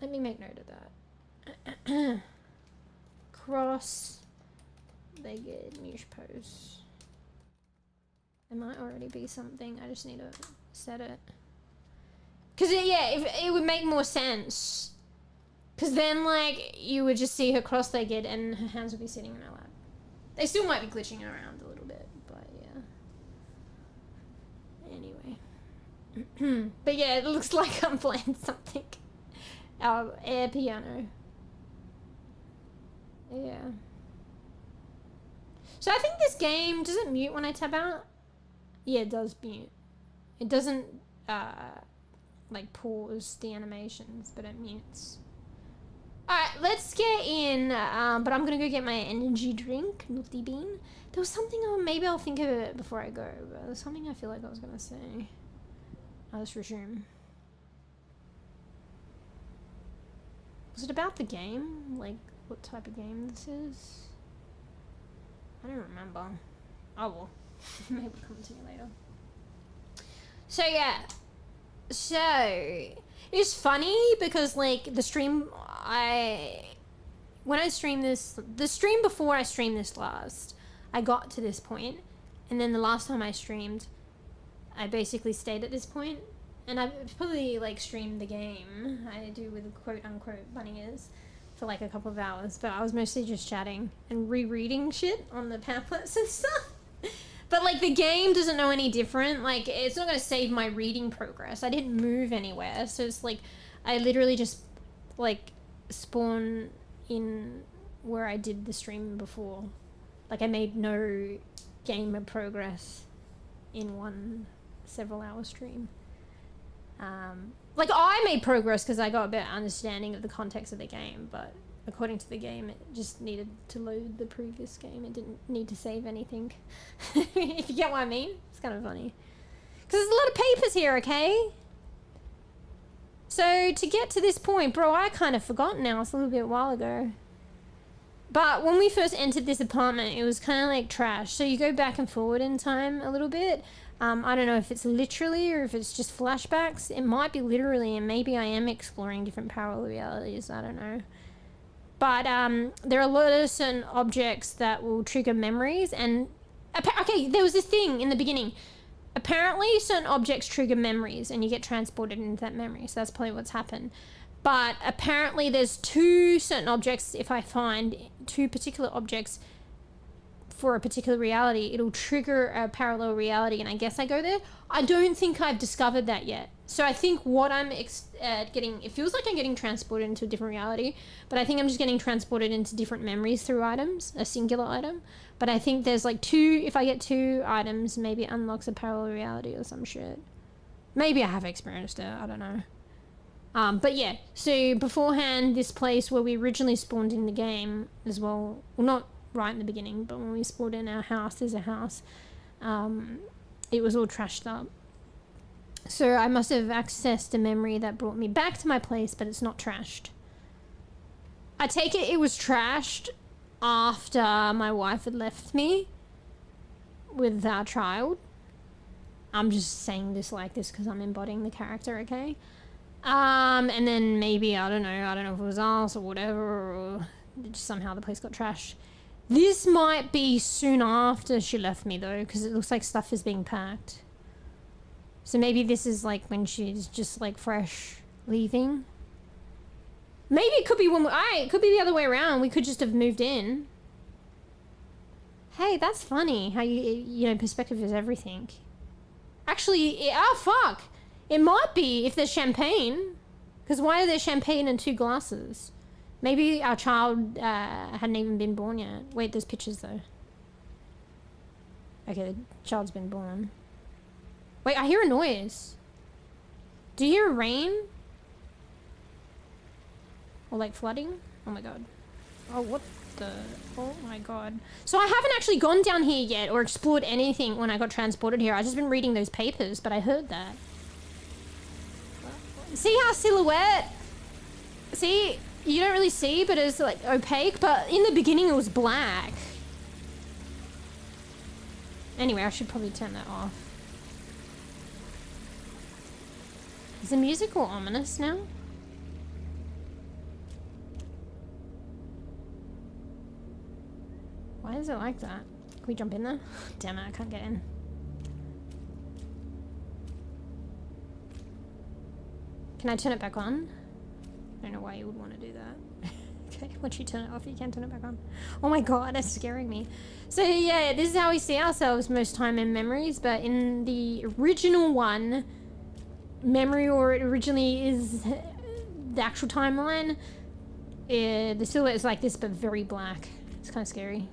[SPEAKER 2] Let me make note of that. Cross-legged moosh pose. There might already be something. I just need to set it. Because, yeah, it would make more sense. Because then, like, you would just see her cross-legged and her hands would be sitting in her lap. They still might be glitching around a little bit, but yeah. Anyway. But yeah, it looks like I'm playing something. Air piano. Yeah. So I think this game, does it mute when I tab out? Yeah, it does mute. It doesn't, like, pause the animations, but it mutes. Alright, let's get in, but I'm gonna go get my energy drink, Nutty Bean. There was something, maybe I'll think of it before I go, but there's something I feel like I was gonna say. I'll just resume. Was it about the game? Like, what type of game this is? I don't remember. Oh well. Maybe it'll come to me later. So yeah. So it's funny because like the stream when I stream this, the stream before I streamed this last, I got to this point, and then the last time I streamed, I basically stayed at this point, and I probably like streamed the game I do with quote unquote bunny ears for like a couple of hours, but I was mostly just chatting and rereading shit on the pamphlets and stuff. But like the game doesn't know any different. Like it's not going to save my reading progress. I didn't move anywhere, so it's like I literally just like spawn in where I did the stream before. Like I made no game of progress in one several hour stream. Like I made progress because I got a better understanding of the context of the game, but according to the game it just needed to load the previous game. It didn't need to save anything. If you get what I mean. It's kind of funny because there's a lot of papers here, okay? So to get to this point, bro, I kind of forgot now. It's a little bit a while ago. But when we first entered this apartment, it was kind of like trash. So you go back and forward in time a little bit. I don't know if it's literally or if it's just flashbacks. It might be literally, and maybe I am exploring different parallel realities. I don't know. But there are a lot of certain objects that will trigger memories. And okay, there was this thing in the beginning. Apparently, certain objects trigger memories, and you get transported into that memory. So that's probably what's happened. But apparently, there's two certain objects. If I find two particular objects for a particular reality, it'll trigger a parallel reality, and I guess I go there. I don't think I've discovered that yet. So I think what I'm getting, it feels like I'm getting transported into a different reality, but I think I'm just getting transported into different memories through items, a singular item. But I think there's like two, if I get two items, maybe it unlocks a parallel reality or some shit. Maybe I have experienced it, I don't know. But yeah, so beforehand, this place where we originally spawned in the game as well not right in the beginning, but when we spawned in our house, there's a house, it was all trashed up. So I must have accessed a memory that brought me back to my place, but it's not trashed. I take it was trashed after my wife had left me with our child. I'm just saying this like this because I'm embodying the character, okay? And then maybe, I don't know if it was us or whatever, or just somehow the place got trashed. This might be soon after she left me though, because it looks like stuff is being packed. So maybe this is like when she's just like fresh leaving. Maybe it could be it could be the other way around. We could just have moved in. Hey, that's funny how you know, perspective is everything. Actually, fuck. It might be if there's champagne. Because why are there champagne and two glasses? Maybe our child hadn't even been born yet. Wait, there's pictures though. Okay, the child's been born. Wait, I hear a noise. Do you hear rain? Or like flooding? Oh my god. Oh, what the... Oh my god. So I haven't actually gone down here yet or explored anything when I got transported here. I've just been reading those papers, but I heard that. See how silhouette? See? You don't really see, but it's like opaque, but in the beginning it was black. Anyway, I should probably turn that off. Is the music all ominous now? Why is it like that? Can we jump in there? Damn it, I can't get in. Can I turn it back on? I don't know why you would want to do that. Okay, once you turn it off, you can turn it back on. Oh my god, that's scaring me. So yeah, this is how we see ourselves most time in memories, but in the original one, memory, or it originally is the actual timeline, the silhouette is like this, but very black. It's kind of scary.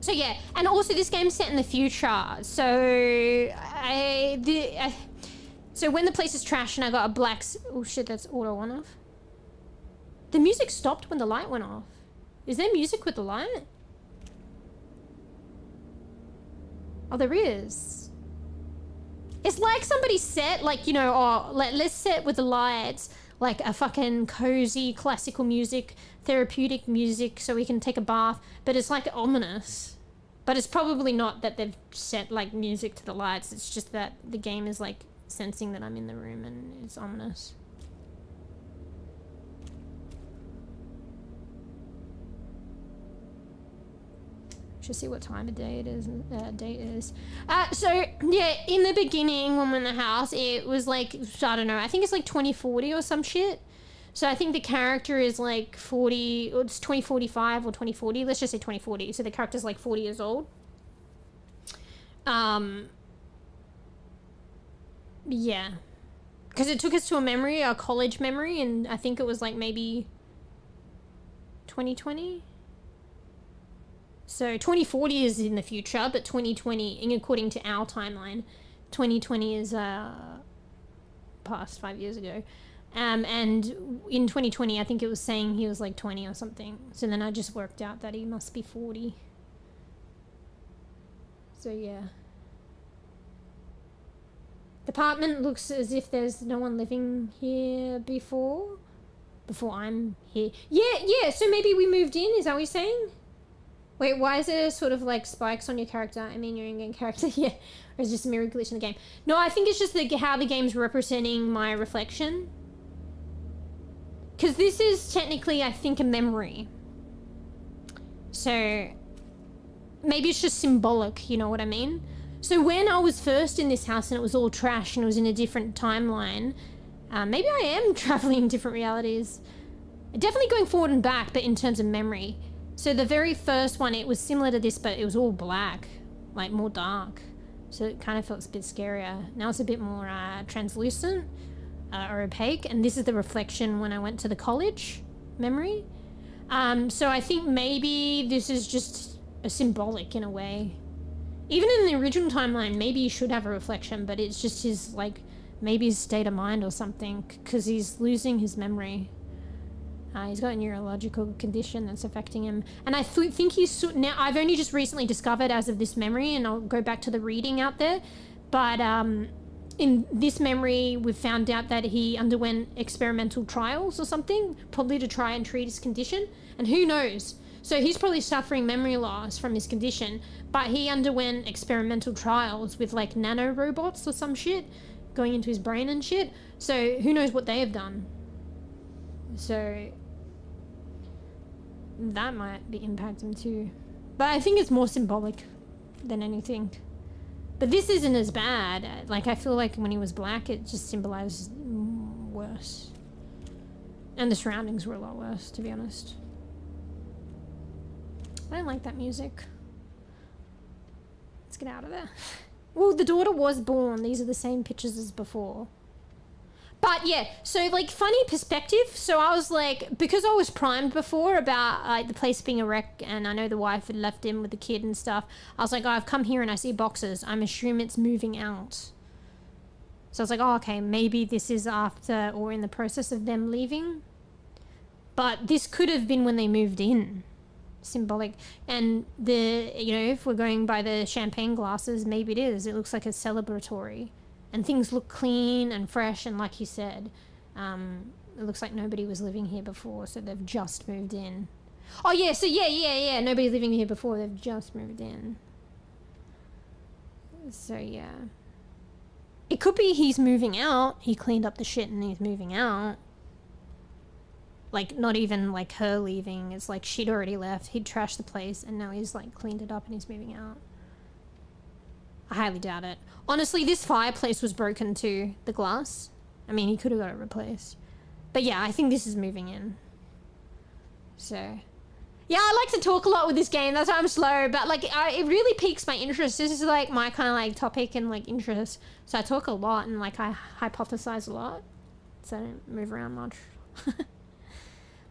[SPEAKER 2] So yeah, and also this game's set in the future. So so when the place is trashed and I got a black... Oh shit, that's auto on off. The music stopped when the light went off. Is there music with the light? Oh, there is. It's like somebody set, like, you know, oh, let's set with the lights, like a fucking cozy classical music, therapeutic music so we can take a bath, but it's like ominous. But it's probably not that they've set like music to the lights, it's just that the game is like sensing that I'm in the room and it's ominous. Should see what time of day it is. So yeah, in the beginning when we're in the house, it was like, I don't know, I think it's like 2040 or some shit. So I think the character is like 40, or it's 2045 or 2040. Let's just say 2040. So the character's like 40 years old. Yeah. Because it took us to a memory, a college memory, and I think it was like maybe 2020. So 2040 is in the future, but 2020, and according to our timeline, 2020 is past 5 years ago. And in 2020, I think it was saying he was like 20 or something. So then I just worked out that he must be 40. So yeah. The apartment looks as if there's no one living here before I'm here. Yeah, so maybe we moved in, is that what you're saying? Wait, why is there sort of like spikes on your character? I mean, your in-game character, yeah. Or is it just a mirror glitch in the game? No, I think it's just how the game's representing my reflection. Because this is technically, I think, a memory. So maybe it's just symbolic, you know what I mean? So when I was first in this house and it was all trash and it was in a different timeline, maybe I am traveling in different realities. Definitely going forward and back, but in terms of memory. So the very first one, it was similar to this, but it was all black, like more dark. So it kind of felt a bit scarier. Now it's a bit more translucent or opaque, and this is the reflection when I went to the college memory. So I think maybe this is just a symbolic in a way. Even in the original timeline, maybe he should have a reflection, but it's just his, like, maybe his state of mind or something, because he's losing his memory. He's got a neurological condition that's affecting him. And I think he's... Now, I've only just recently discovered as of this memory, and I'll go back to the reading out there, but in this memory, we've found out that he underwent experimental trials or something, probably to try and treat his condition. And who knows? So he's probably suffering memory loss from his condition, but he underwent experimental trials with like nanorobots or some shit going into his brain and shit. So who knows what they have done? So that might be impact him too. But I think it's more symbolic than anything. But this isn't as bad. Like, I feel like when he was black, it just symbolized worse. And the surroundings were a lot worse, to be honest. I don't like that music. Let's get out of there. Well, the daughter was born. These are the same pictures as before. But yeah, so like funny perspective. So I was like, because I was primed before about like the place being a wreck, and I know the wife had left him with the kid and stuff. I was like, oh, I've come here and I see boxes. I'm assuming it's moving out. So I was like, oh, okay, maybe this is after or in the process of them leaving. But this could have been when they moved in. Symbolic. And if we're going by the champagne glasses, maybe it is. It looks like a celebratory. And things look clean and fresh, and like you said, it looks like nobody was living here before, so they've just moved in. Oh, yeah, so yeah. Nobody's living here before, they've just moved in. So, yeah. It could be he's moving out. He cleaned up the shit and he's moving out. Like, not even, like, her leaving. It's like she'd already left. He'd trashed the place, and now he's, like, cleaned it up and he's moving out. I highly doubt it. Honestly, this fireplace was broken too, the glass. I mean, he could have got it replaced. But yeah, I think this is moving in. So, yeah, I like to talk a lot with this game. That's why I'm slow. But, like, it really piques my interest. This is, like, my kind of, like, topic and, like, interest. So I talk a lot and, like, I hypothesize a lot. So I don't move around much.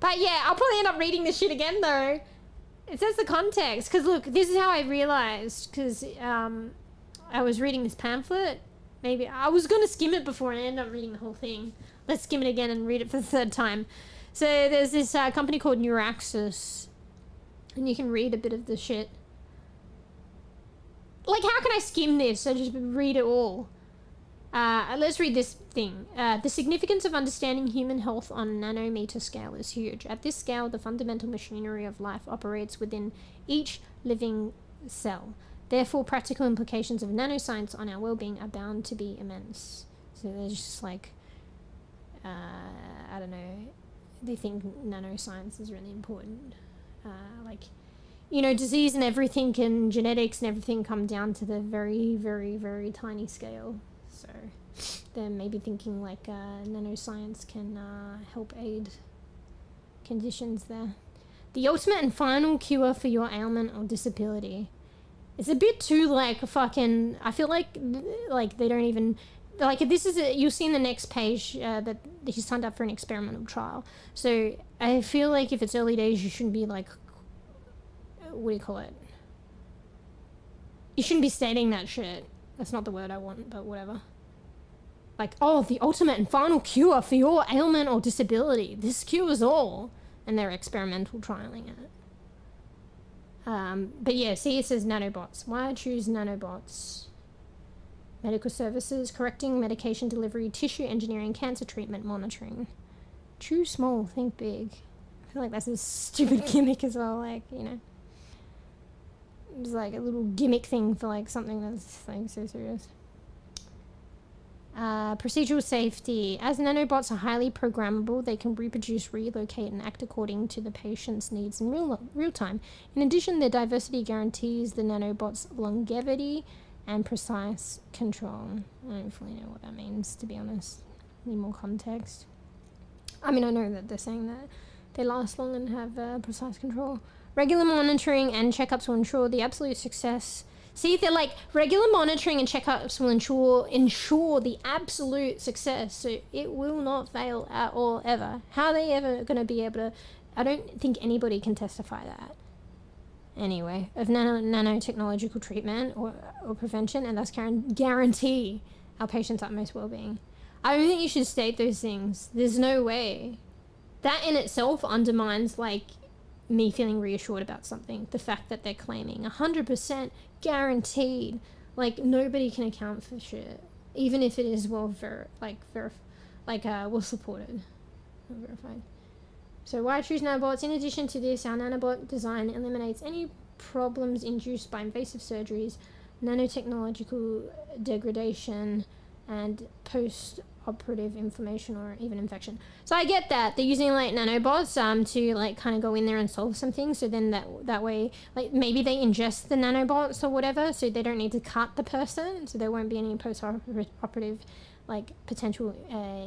[SPEAKER 2] But, yeah, I'll probably end up reading this shit again, though. It says the context. Because, look, this is how I realized. Because I was reading this pamphlet. Maybe I was going to skim it before and I ended up reading the whole thing. Let's skim it again and read it for the third time. So there's this company called Neuroscience, and you can read a bit of the shit. Like, how can I skim this? I just read it all. Let's read this thing. The significance of understanding human health on a nanometer scale is huge. At this scale, the fundamental machinery of life operates within each living cell. Therefore, practical implications of nanoscience on our well-being are bound to be immense. So there's just like, I don't know, they think nanoscience is really important. Disease and everything and genetics and everything come down to the very, very, very tiny scale. So they're maybe thinking like nanoscience can help aid conditions there. The ultimate and final cure for your ailment or disability. It's a bit too, like, fucking... I feel like they don't even... Like, this is... You'll see in the next page that he signed up for an experimental trial. So, I feel like if it's early days, you shouldn't be, like... What do you call it? You shouldn't be stating that shit. That's not the word I want, but whatever. Like, oh, the ultimate and final cure for your ailment or disability. This cures all. And they're experimental trialing it. But yeah, see, it says nanobots. Why choose nanobots? Medical services, correcting medication delivery, tissue engineering, cancer treatment, monitoring. Choose small, think big. I feel like that's a stupid gimmick as well, like, It's like a little gimmick thing for, like, something that's, like, so serious. Procedural safety. As nanobots are highly programmable, they can reproduce, relocate, and act according to the patient's needs in real time. In addition, their diversity guarantees the nanobot's longevity and precise control. I don't fully know what that means, to be honest. Need more context. I mean, I know that they're saying that they last long and have precise control. Regular monitoring and checkups will ensure the absolute success. See, they're like, regular monitoring and checkups will ensure the absolute success. So it will not fail at all, ever. How are they ever going to be able to... I don't think anybody can testify that. Anyway, of nanotechnological treatment or prevention, and thus guarantee our patients' utmost well-being. I don't think you should state those things. There's no way. That in itself undermines, like, me feeling reassured about something. The fact that they're claiming 100% guaranteed. Like, nobody can account for shit. Even if it is well supported. Not verified. So why choose nanobots? In addition to this, our nanobot design eliminates any problems induced by invasive surgeries, nanotechnological degradation, and post-operative inflammation or even infection. So I get that. They're using, like, nanobots to, like, kind of go in there and solve some things. So then that way, like, maybe they ingest the nanobots or whatever, so they don't need to cut the person. So there won't be any post-operative, like, potential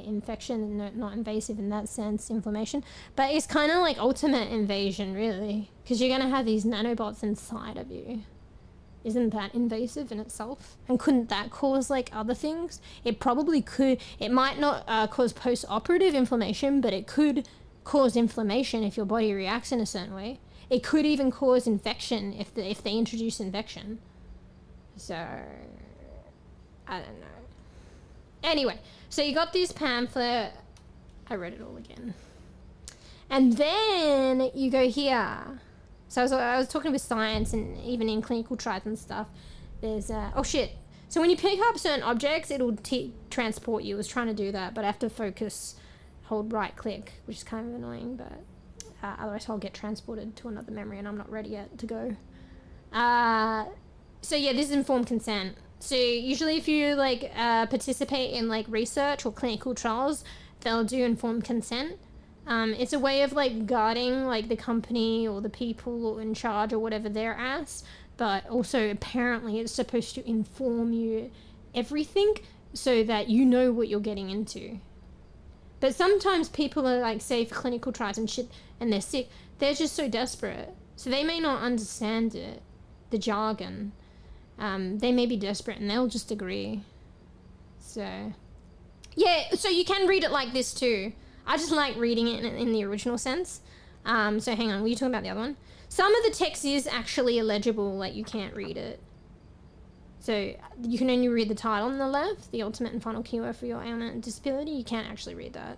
[SPEAKER 2] infection, and not invasive in that sense, inflammation. But it's kind of like ultimate invasion, really. Because you're going to have these nanobots inside of you. Isn't that invasive in itself? And couldn't that cause, like, other things? It probably could. It might not cause post-operative inflammation, but it could cause inflammation if your body reacts in a certain way. It could even cause infection if they introduce infection. So, I don't know. Anyway, so you got this pamphlet. I read it all again. And then you go here. So I was talking with science, and even in clinical trials and stuff, there's oh shit. So when you pick up certain objects, it'll transport you. I was trying to do that, but I have to focus, hold right click, which is kind of annoying, but otherwise I'll get transported to another memory and I'm not ready yet to go. So yeah, this is informed consent. So usually if you like participate in like research or clinical trials, they'll do informed consent. It's a way of like guarding like the company or the people in charge or whatever they're asked, but also apparently it's supposed to inform you everything so that you know what you're getting into. But sometimes people are like, say for clinical trials and shit, and they're sick, they're just so desperate, so they may not understand it, the jargon. They may be desperate and they'll just agree. So yeah, so you can read it like this too. I just like reading it in the original sense. So hang on, were you talking about the other one? Some of the text is actually illegible, like you can't read it. So you can only read the title on the left, the ultimate and final keyword for your ailment and disability. You can't actually read that.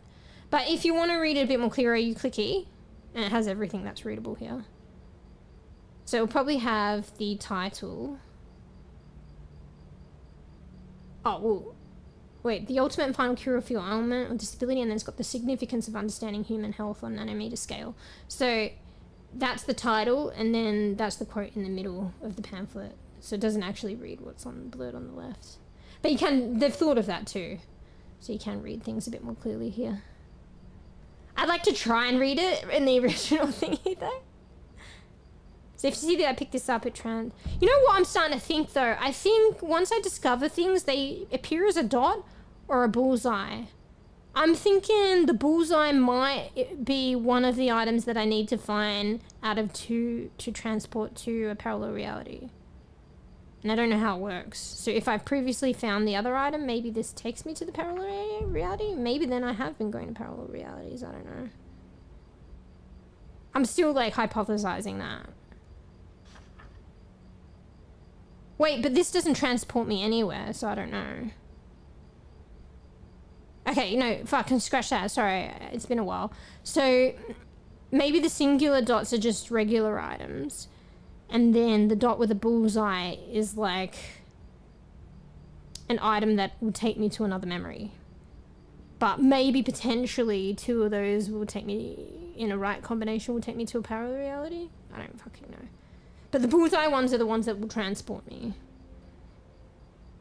[SPEAKER 2] But if you want to read it a bit more clearer, you click E, and it has everything that's readable here. So it'll probably have the title. Oh, well, wait, the ultimate and final cure for your ailment or disability, and then it's got the significance of understanding human health on nanometer scale. So that's the title, and then that's the quote in the middle of the pamphlet. So it doesn't actually read what's on blurred on the left. But you can, they've thought of that too. So you can read things a bit more clearly here. I'd like to try and read it in the original thingy though. So if you see that I picked this up, you know what I'm starting to think though? I think once I discover things, they appear as a dot or a bullseye. I'm thinking the bullseye might be one of the items that I need to find out of two to transport to a parallel reality. And I don't know how it works. So if I've previously found the other item, maybe this takes me to the parallel reality. Maybe then I have been going to parallel realities. I don't know. I'm still like hypothesizing that. Wait, but this doesn't transport me anywhere, so I don't know. Okay, no, fucking scratch that. Sorry, it's been a while. So maybe the singular dots are just regular items, and then the dot with a bullseye is like an item that will take me to another memory. But maybe potentially two of those will take me, in a right combination, will take me to a parallel reality. I don't fucking know. But the bullseye ones are the ones that will transport me.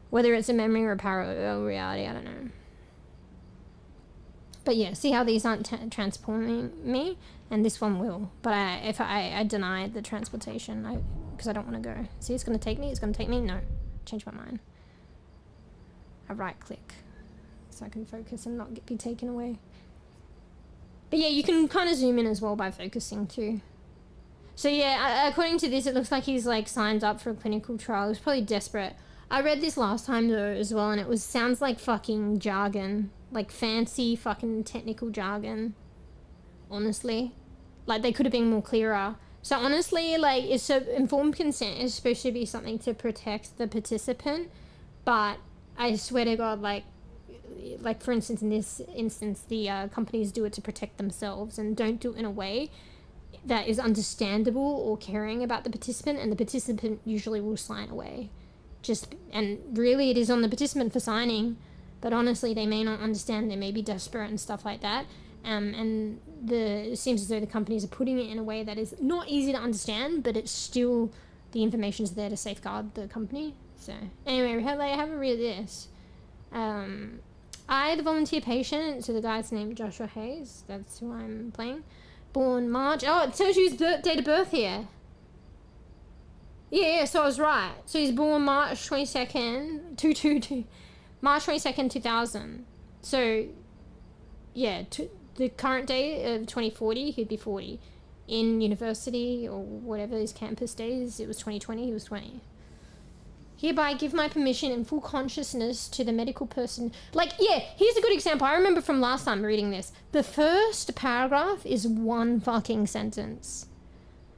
[SPEAKER 2] Whether it's a memory or a parallel reality, I don't know. But yeah, see how these aren't transporting me? And this one will. But if I deny the transportation, because I don't want to go. See, it's going to take me? It's going to take me? No. Change my mind. I right click. So I can focus and not be taken away. But yeah, you can kind of zoom in as well by focusing too. So yeah, according to this, it looks like he's like signed up for a clinical trial. He's probably desperate. I read this last time though as well, and it sounds like fucking jargon, like fancy fucking technical jargon. Honestly, like they could have been more clearer. So honestly, like informed consent is supposed to be something to protect the participant, but I swear to God, like for instance in this instance, the companies do it to protect themselves and don't do it in a way that is understandable or caring about the participant, and the participant usually will sign away. And really it is on the participant for signing, but honestly they may not understand, they may be desperate and stuff like that, and it seems as though the companies are putting it in a way that is not easy to understand, but it's still, the information is there to safeguard the company. So anyway, have a read of this. I, the volunteer patient, so the guy's named Joshua Hayes, that's who I'm playing. Born March. Oh, it tells you his date of birth here. Yeah, so I was right. So he's born March 22nd, 222. March 22nd, 2000. So, yeah, the current day of 2040, he'd be 40. In university or whatever his campus days, it was 2020, he was 20. Hereby give my permission and full consciousness to the medical person. Like, yeah, here's a good example. I remember from last time reading this. The first paragraph is one fucking sentence.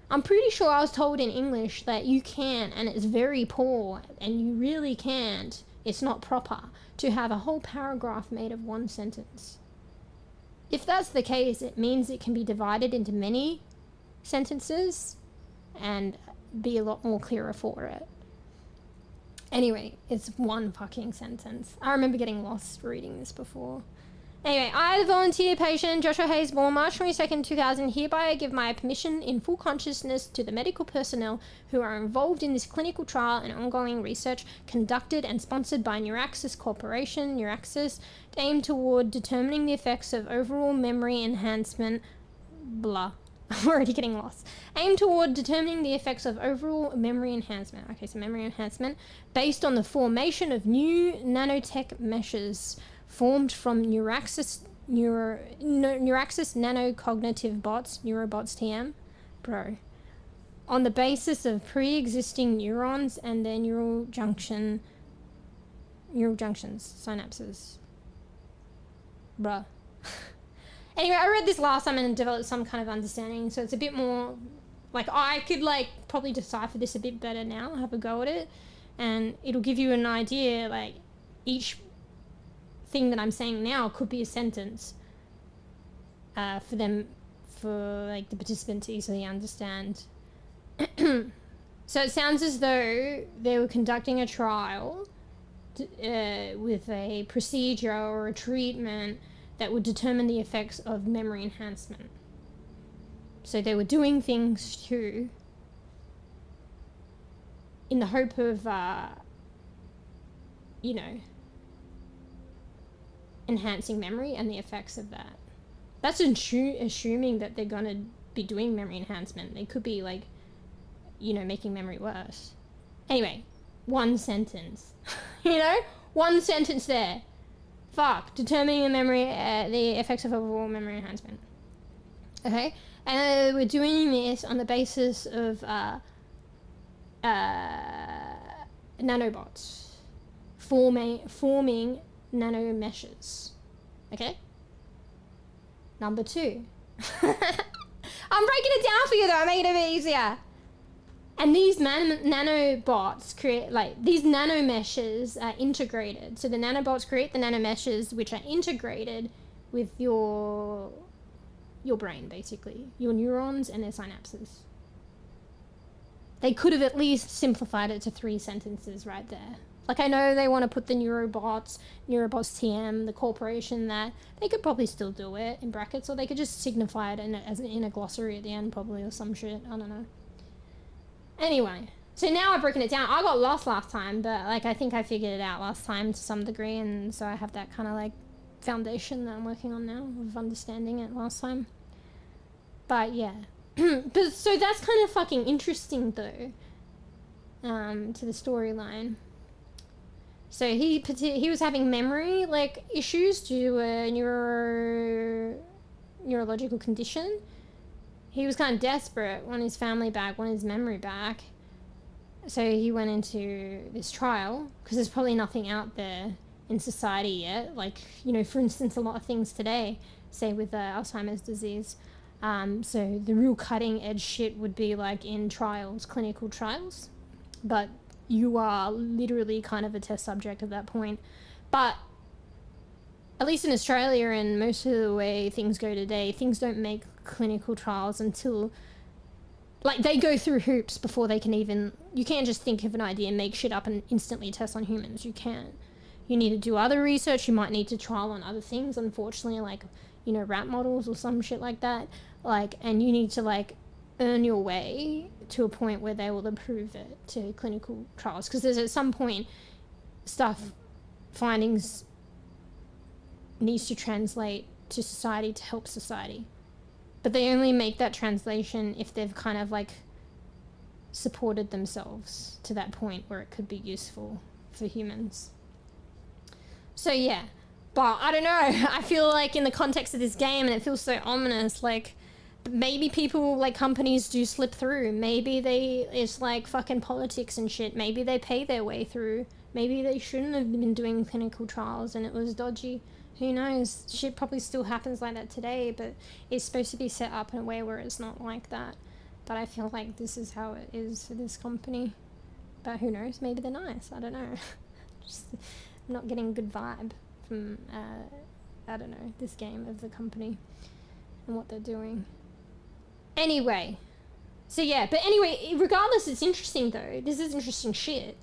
[SPEAKER 2] I'm pretty sure I was told in English that you can, and it's very poor, and you really can't, it's not proper, to have a whole paragraph made of one sentence. if that's the case, it means it can be divided into many sentences and be a lot more clearer for it. Anyway, it's one fucking sentence. I remember getting lost reading this before. Anyway, I, the volunteer patient Joshua Hayes, born March 22nd, 2000, hereby give my permission in full consciousness to the medical personnel who are involved in this clinical trial and ongoing research conducted and sponsored by Neuraxis Corporation, Neuraxis, aimed toward determining the effects of overall memory enhancement, blah. I'm already getting lost. Aimed toward determining the effects of overall memory enhancement. Okay, so memory enhancement based on the formation of new nanotech meshes formed from Neuraxis nanocognitive bots, neurobots TM, bro, on the basis of pre-existing neurons and their neural junctions, synapses, bruh. Anyway, I read this last time and developed some kind of understanding, so it's a bit more, like, I could, like, probably decipher this a bit better now, have a go at it, and it'll give you an idea, like, each thing that I'm saying now could be a sentence for them, for, like, the participant to easily understand. So it sounds as though they were conducting a trial with a procedure or a treatment that would determine the effects of memory enhancement. So they were doing things to, in the hope of, you know, enhancing memory and the effects of that. That's assuming that they're going to be doing memory enhancement. They could be, like, you know, making memory worse. Anyway, one sentence. You know? One sentence there. Fuck. Determining the memory, the effects of overall memory enhancement. Okay? And we're doing this on the basis of nanobots. Forming nano meshes. Okay? Number 2. I'm breaking it down for you though, I'm making it a bit easier. And these nanobots create, like, these nanomeshes are integrated. So the nanobots create the nanomeshes which are integrated with your brain, basically. Your neurons and their synapses. They could have at least simplified it to 3 sentences right there. Like, I know they want to put the neurobots TM, the corporation, that they could probably still do it in brackets, or they could just signify it in a glossary at the end, probably, or some shit. I don't know. Anyway, so now I've broken it down. I got lost last time, but, like, I think I figured it out last time to some degree, and so I have that kind of, like, foundation that I'm working on now of understanding it last time. But yeah. But so that's kind of fucking interesting though, to the storyline. So he was having memory, like, issues due to a neurological condition. He was kind of desperate, want his family back, want his memory back. So he went into this trial, because there's probably nothing out there in society yet. Like, you know, for instance, a lot of things today, say with Alzheimer's disease. So the real cutting edge shit would be like in trials, clinical trials. But you are literally kind of a test subject at that point. But at least in Australia and most of the way things go today, things don't make clinical trials until, like, they go through hoops before they can even, you can't just think of an idea and make shit up and instantly test on humans. You can't. You need to do other research. You might need to trial on other things, unfortunately, like, you know, rat models or some shit like that. Like, and you need to, like, earn your way to a point where they will approve it to clinical trials. Because there's at some point findings needs to translate to society to help society. But they only make that translation if they've kind of, like, supported themselves to that point where it could be useful for humans. So yeah, but I don't know, I feel like in the context of this game, and it feels so ominous, like, maybe people, like, companies do slip through. Maybe it's like fucking politics and shit. Maybe they pay their way through. Maybe they shouldn't have been doing clinical trials and it was dodgy. Who knows? Shit probably still happens like that today, but it's supposed to be set up in a way where it's not like that. But I feel like this is how it is for this company. But who knows? Maybe they're nice. I don't know. Just not getting a good vibe from I don't know, this game of the company and what they're doing. Anyway, so yeah, but anyway, regardless, it's interesting though. This is interesting shit.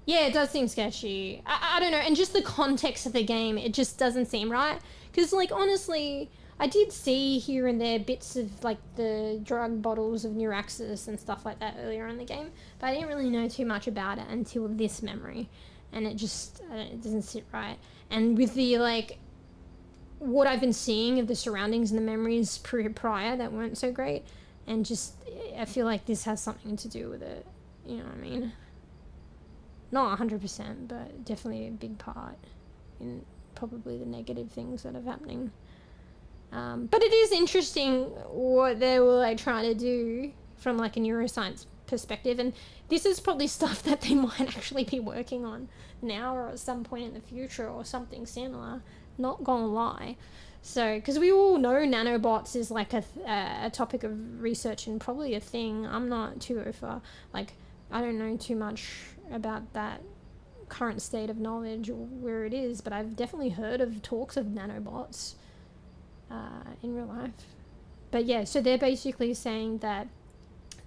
[SPEAKER 2] Yeah, it does seem sketchy. I don't know, and just the context of the game, it just doesn't seem right. Because, like, honestly, I did see here and there bits of, like, the drug bottles of Neuraxis and stuff like that earlier in the game, but I didn't really know too much about it until this memory, and it just, it doesn't sit right. And with the, like, what I've been seeing of the surroundings and the memories prior that weren't so great, and just, I feel like this has something to do with it, you know what I mean? Not 100%, but definitely a big part in probably the negative things that are happening. But it is interesting what they were like trying to do from like a neuroscience perspective, and this is probably stuff that they might actually be working on now or at some point in the future or something similar, not gonna lie. So, because we all know nanobots is like a topic of research and probably a thing. I'm not too over, like, I don't know too much about that current state of knowledge or where it is, but I've definitely heard of talks of nanobots in real life. But yeah, so they're basically saying that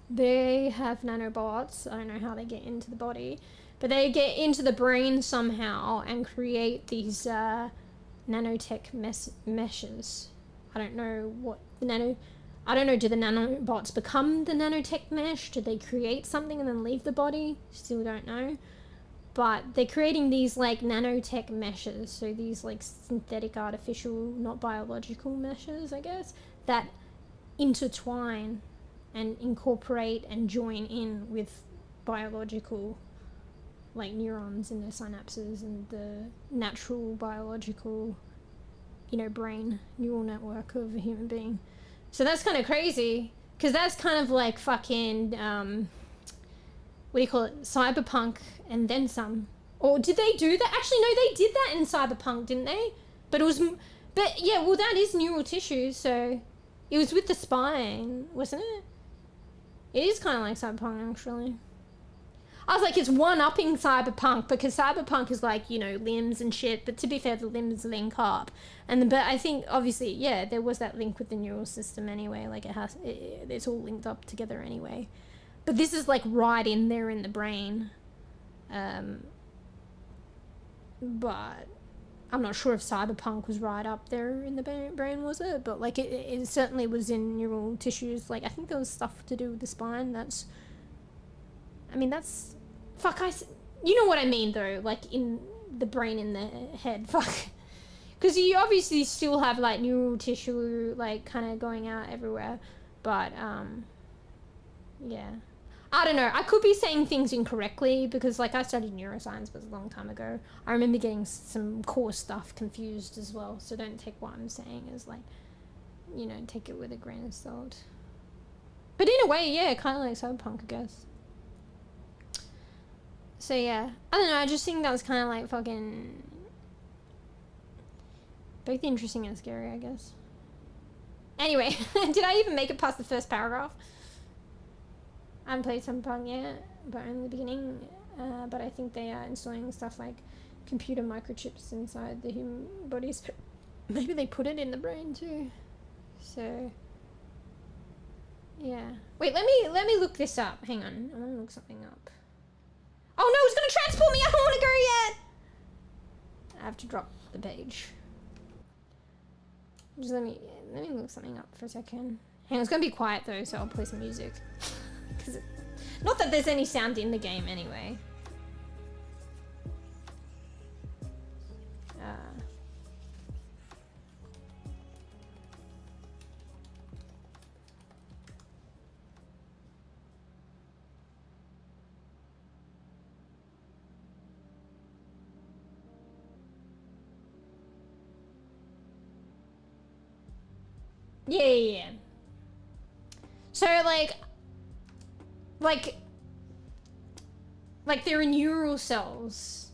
[SPEAKER 2] they have nanobots. I don't know how they get into the body, but they get into the brain somehow and create these nanotech meshes. I don't know what the I don't know, do the nanobots become the nanotech mesh? Do they create something and then leave the body? Still don't know. But they're creating these like nanotech meshes, so these like synthetic, artificial, not biological meshes, I guess, that intertwine and incorporate and join in with biological like neurons in their synapses and the natural biological, you know, brain neural network of a human being. So that's kind of crazy, because that's kind of like fucking, what do you call it, cyberpunk and then some. Or did they do that? Actually, no, they did that in cyberpunk, didn't they? But it was, but yeah, well, that is neural tissue, so it was with the spine, wasn't it? It is kind of like cyberpunk, actually. I was like, it's one-upping cyberpunk, because cyberpunk is like, you know, limbs and shit, but to be fair, the limbs link up. But I think, obviously, yeah, there was that link with the neural system anyway, like it's all linked up together anyway. But this is like right in there in the brain. But I'm not sure if cyberpunk was right up there in the brain, was it? But like it certainly was in neural tissues. Like I think there was stuff to do with the spine. That's fuck, you know what I mean though, like in the brain, in the head, fuck. Because you obviously still have like neural tissue like kind of going out everywhere, but yeah, I don't know, I could be saying things incorrectly because like I studied neuroscience, but it was a long time ago. I remember getting some core stuff confused as well, so don't take what I'm saying as like, you know, take it with a grain of salt. But in a way, yeah, kind of like cyberpunk, I guess. So yeah, I don't know, I just think that was kind of like fucking both interesting and scary, I guess. Anyway, did I even make it past the first paragraph? I haven't played Cyberpunk yet, but only the beginning. But I think they are installing stuff like computer microchips inside the human bodies. Maybe they put it in the brain too. So yeah. Wait, let me look this up. Hang on, I want to look something up. Oh no, it's gonna transport me! I don't want to go yet. I have to drop the page. Just let me look something up for a second. Hang on, it's gonna be quiet though, so I'll play some music. Not that there's any sound in the game anyway. Yeah. So like there are neural cells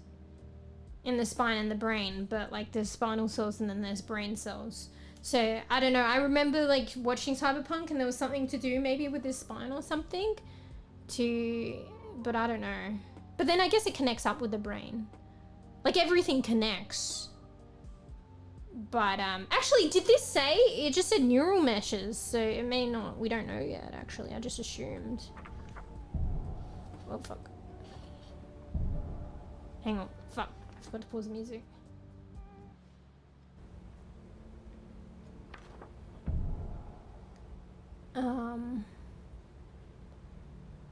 [SPEAKER 2] in the spine and the brain, but like there's spinal cells and then there's brain cells. So I don't know, I remember like watching Cyberpunk and there was something to do maybe with the spine or something but I don't know. But then I guess it connects up with the brain. Like everything connects. But actually, did this say? It just said neural meshes, so it may not. We don't know yet. Actually, I just assumed. Oh fuck. Hang on. Fuck. I forgot to pause the music.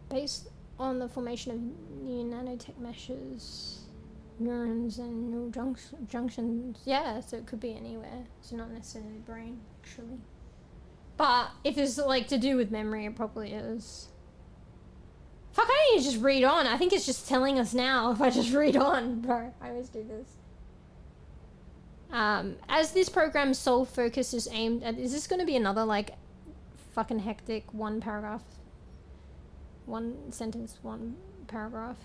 [SPEAKER 2] Based on the formation of new nanotech meshes, neurons and neural junctions, yeah, so it could be anywhere, so not necessarily the brain, actually. But if it's like to do with memory, it probably is. Fuck, I need to just read on. I think it's just telling us now if I just read on, bro. I always do this. As this program's sole focus is aimed at, is this going to be another like fucking hectic one paragraph? One sentence, one paragraph.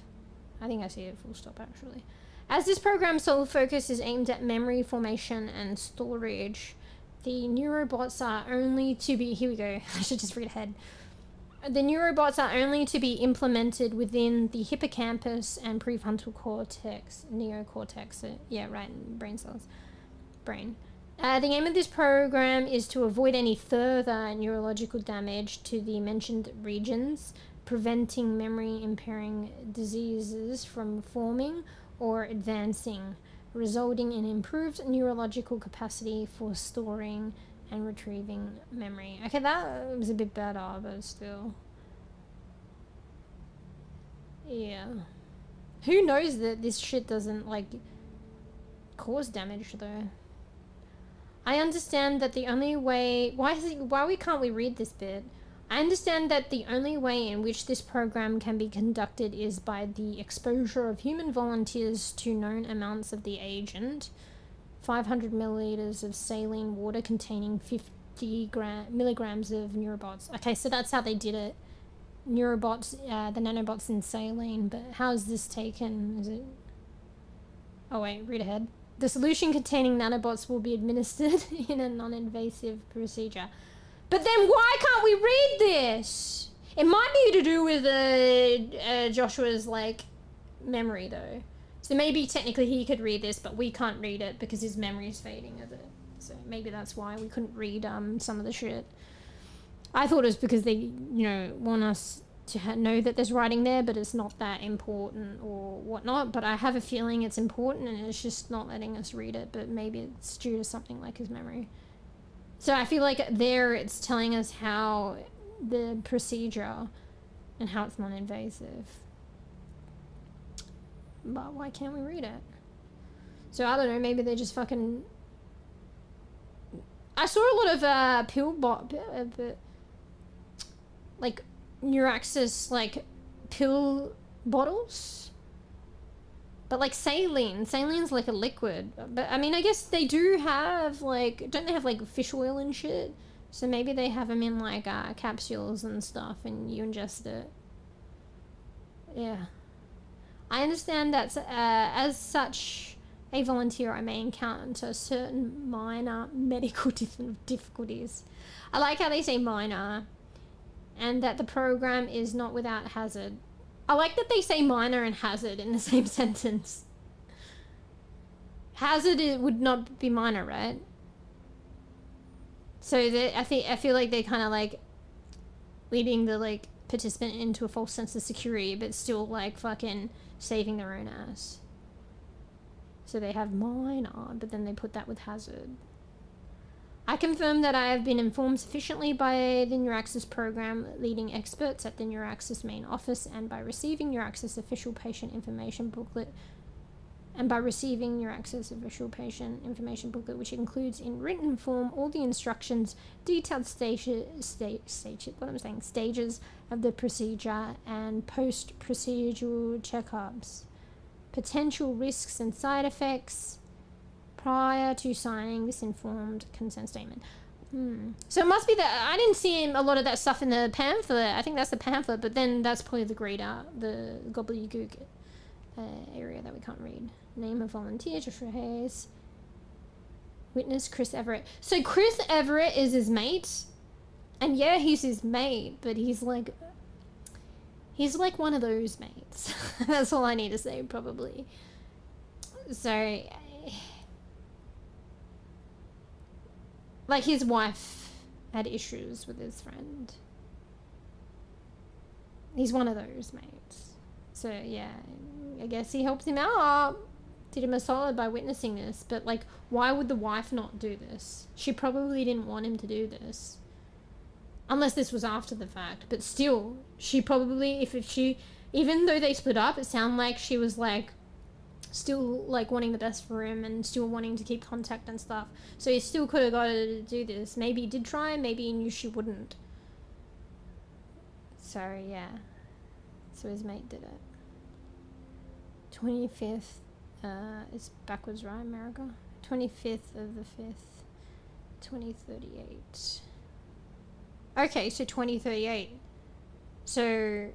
[SPEAKER 2] I think I see it full stop actually. As this program's sole focus is aimed at memory formation and storage, the neurobots are only to be, here we go, I should just read ahead. The neurobots are only to be implemented within the hippocampus and prefrontal cortex, neocortex, yeah right, brain cells, brain. The aim of this program is to avoid any further neurological damage to the mentioned regions, preventing memory impairing diseases from forming or advancing, resulting in improved neurological capacity for storing and retrieving memory. Okay, that was a bit better, but still. Yeah. Who knows that this shit doesn't, like, cause damage, though? I understand that the only way... Why can't we read this bit? I understand that the only way in which this program can be conducted is by the exposure of human volunteers to known amounts of the agent, 500 milliliters of saline water containing 50 milligrams of neurobots. Okay, so that's how they did it. Neurobots, the nanobots in saline, but how is this taken? Is it... Oh wait, read ahead. The solution containing nanobots will be administered in a non-invasive procedure. But then why can't we read this? It might be to do with Joshua's, like, memory, though. So maybe technically he could read this, but we can't read it because his memory is fading of it. So maybe that's why we couldn't read some of the shit. I thought it was because they, you know, want us to know that there's writing there, but it's not that important or whatnot. But I have a feeling it's important and it's just not letting us read it. But maybe it's due to something like his memory. So I feel like there it's telling us how the procedure and how it's non-invasive. But why can't we read it? So I don't know, maybe they just fucking... I saw a lot of like Neuraxis like pill bottles. But like saline's like a liquid. But I mean, I guess they do have like, don't they have like fish oil and shit? So maybe they have them in like capsules and stuff and you ingest it. Yeah. I understand that as such a volunteer I may encounter certain minor medical difficulties. I like how they say minor and that the program is not without hazard. I like that they say minor and hazard in the same sentence. Hazard would not be minor, right? So I feel like they're kind of like leading the like participant into a false sense of security, but still like fucking saving their own ass. So they have minor, but then they put that with hazard. I confirm that I have been informed sufficiently by the Neuraxis program leading experts at the Neuraxis main office and by receiving Neuraxis official patient information booklet which includes in written form all the instructions, detailed stages of the procedure and post-procedural checkups, potential risks and side effects, prior to signing this informed consent statement. So it must be that I didn't see a lot of that stuff in the pamphlet. I think that's the pamphlet, but then that's probably the the gobbledygook area that we can't read. Name of volunteer, Joshua Hayes. Witness, Chris Everett. So Chris Everett is his mate, and yeah, he's his mate, but he's like one of those mates. That's all I need to say, probably. So Like, his wife had issues with his friend. He's one of those mates. So, yeah, I guess he helps him out. Did him a solid by witnessing this. But, like, why would the wife not do this? She probably didn't want him to do this. Unless this was after the fact. But still, she probably, if she... Even though they split up, it sounded like she was, like, still, like, wanting the best for him and still wanting to keep contact and stuff. So he still could have got her to do this. Maybe he did try, maybe he knew she wouldn't. So, yeah. So his mate did it. 25th, it's backwards, right, America? 25th of the 5th, 2038. Okay, so 2038. So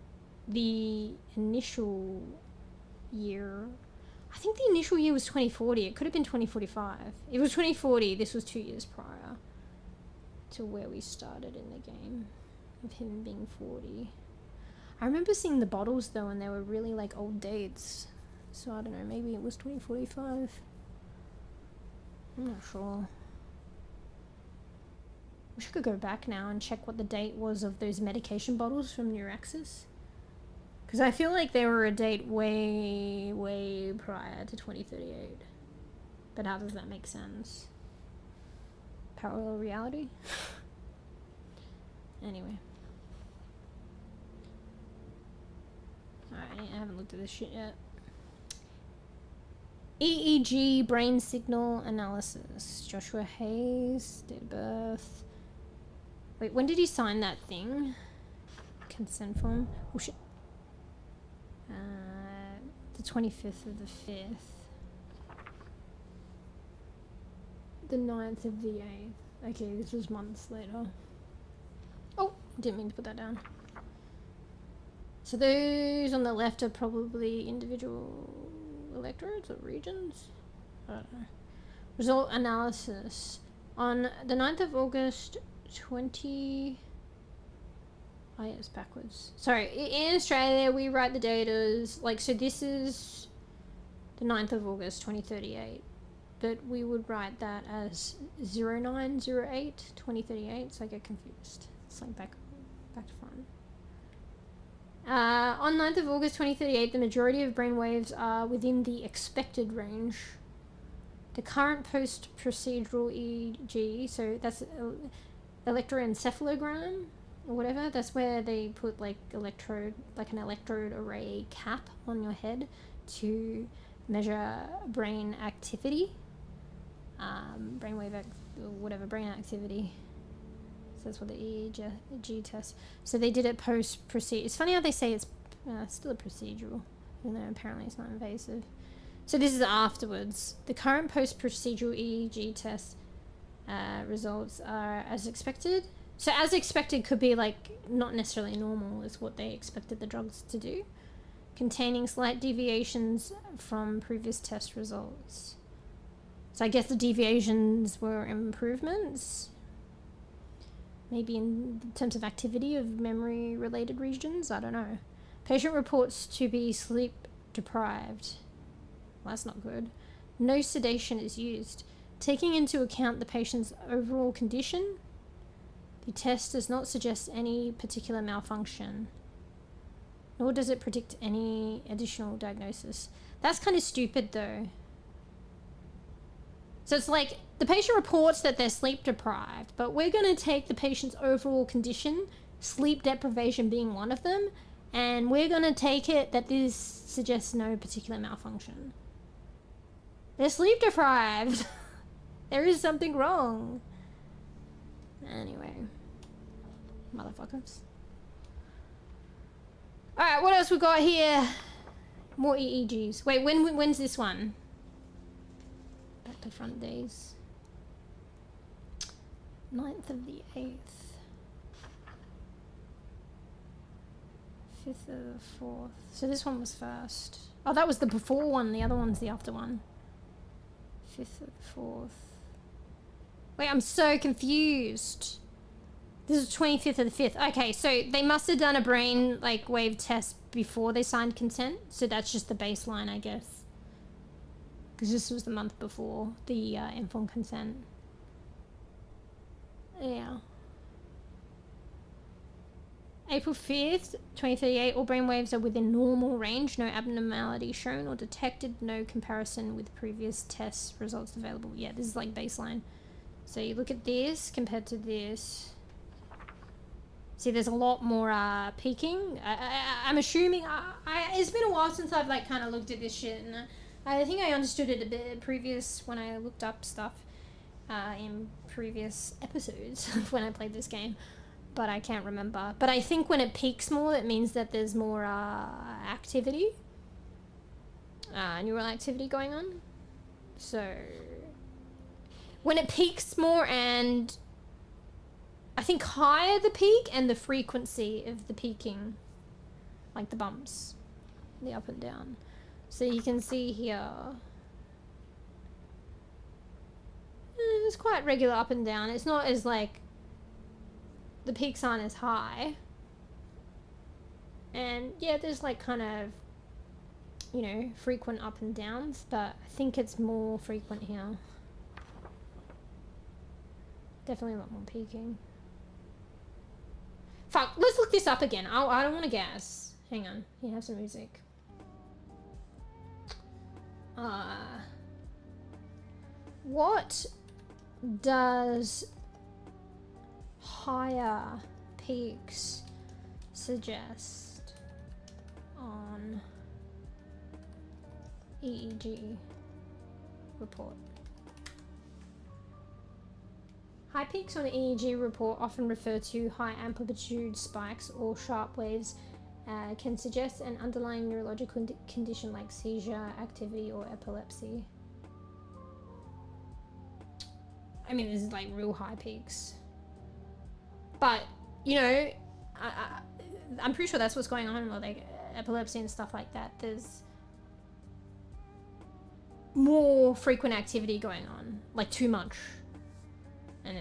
[SPEAKER 2] the initial year, I think the initial year was 2040. It could have been 2045. It was 2040. This was 2 years prior to where we started in the game of him being 40. I remember seeing the bottles though, and they were really like old dates. So I don't know, maybe it was 2045. I'm not sure. Wish I could go back now and check what the date was of those medication bottles from Neuraxis. Because I feel like they were a date way, way prior to 2038. But how does that make sense? Parallel reality? Anyway. Alright, I haven't looked at this shit yet. EEG brain signal analysis. Joshua Hayes, date of birth. Wait, when did he sign that thing? Consent form? Oh shit. The 25th of the 5th. The 9th of the 8th. Okay, this was months later. Oh, didn't mean to put that down. So those on the left are probably individual electrodes or regions? I don't know. Result analysis. On the 9th of August, 20... Oh yeah, it's backwards. Sorry, in Australia we write the date as, like, so this is the 9th of August 2038, but we would write that as 0908 2038, so I get confused. It's like back to front. On 9th of August 2038, the majority of brainwaves are within the expected range. The current post-procedural EEG, so that's electroencephalogram, or whatever, that's where they put like an electrode array cap on your head to measure brain activity, brainwave brain activity. So that's what the EEG test. So they did it post-procedure. It's funny how they say it's still a procedural, even though apparently it's not invasive. So this is afterwards. The current post-procedural EEG test results are as expected. So as expected could be like not necessarily normal is what they expected the drugs to do, containing slight deviations from previous test results. So I guess the deviations were improvements, maybe in terms of activity of memory related regions, I don't know. Patient reports to be sleep deprived. Well, that's not good. No sedation is used. Taking into account the patient's overall condition, the test does not suggest any particular malfunction, nor does it predict any additional diagnosis. That's kind of stupid though. So it's like the patient reports that they're sleep deprived, but we're going to take the patient's overall condition, sleep deprivation being one of them, and we're going to take it that this suggests no particular malfunction. They're sleep deprived. There is something wrong. Anyway. Motherfuckers. Alright, what else we got here? More EEGs. Wait, when's this one? Back to front days. 9th of the 8th. 5th of the 4th. So this one was first. Oh, that was the before one. The other one's the after one. 5th of the 4th. Wait, I'm so confused. This is 25th of the 5th. Okay, so they must have done a brain like wave test before they signed consent. So that's just the baseline, I guess. Because this was the month before the informed consent. Yeah. April 5th, 2038, all brainwaves are within normal range, no abnormality shown or detected, no comparison with previous test results available. Yeah, this is like baseline. So you look at this compared to this. See, there's a lot more peaking. I'm assuming, it's been a while since I've like kind of looked at this shit, and I think I understood it a bit previous when I looked up stuff in previous episodes when I played this game. But I can't remember. But I think when it peaks more, it means that there's more activity, neural activity going on. So when it peaks more, and I think higher the peak and the frequency of the peaking, like the bumps, the up and down. So you can see here, it's quite regular up and down. It's not as like, the peaks aren't as high, and yeah, there's like kind of, you know, frequent up and downs, but I think it's more frequent here. Definitely a lot more peaking. Fuck, let's look this up again. I don't want to guess. Hang on, you have some music. What does higher peaks suggest on EEG report? High peaks on EEG report, often referred to high amplitude spikes or sharp waves, can suggest an underlying neurological condition like seizure activity or epilepsy. I mean, this is like real high peaks. But, you know, I'm pretty sure that's what's going on with like epilepsy and stuff like that. There's more frequent activity going on, like too much. And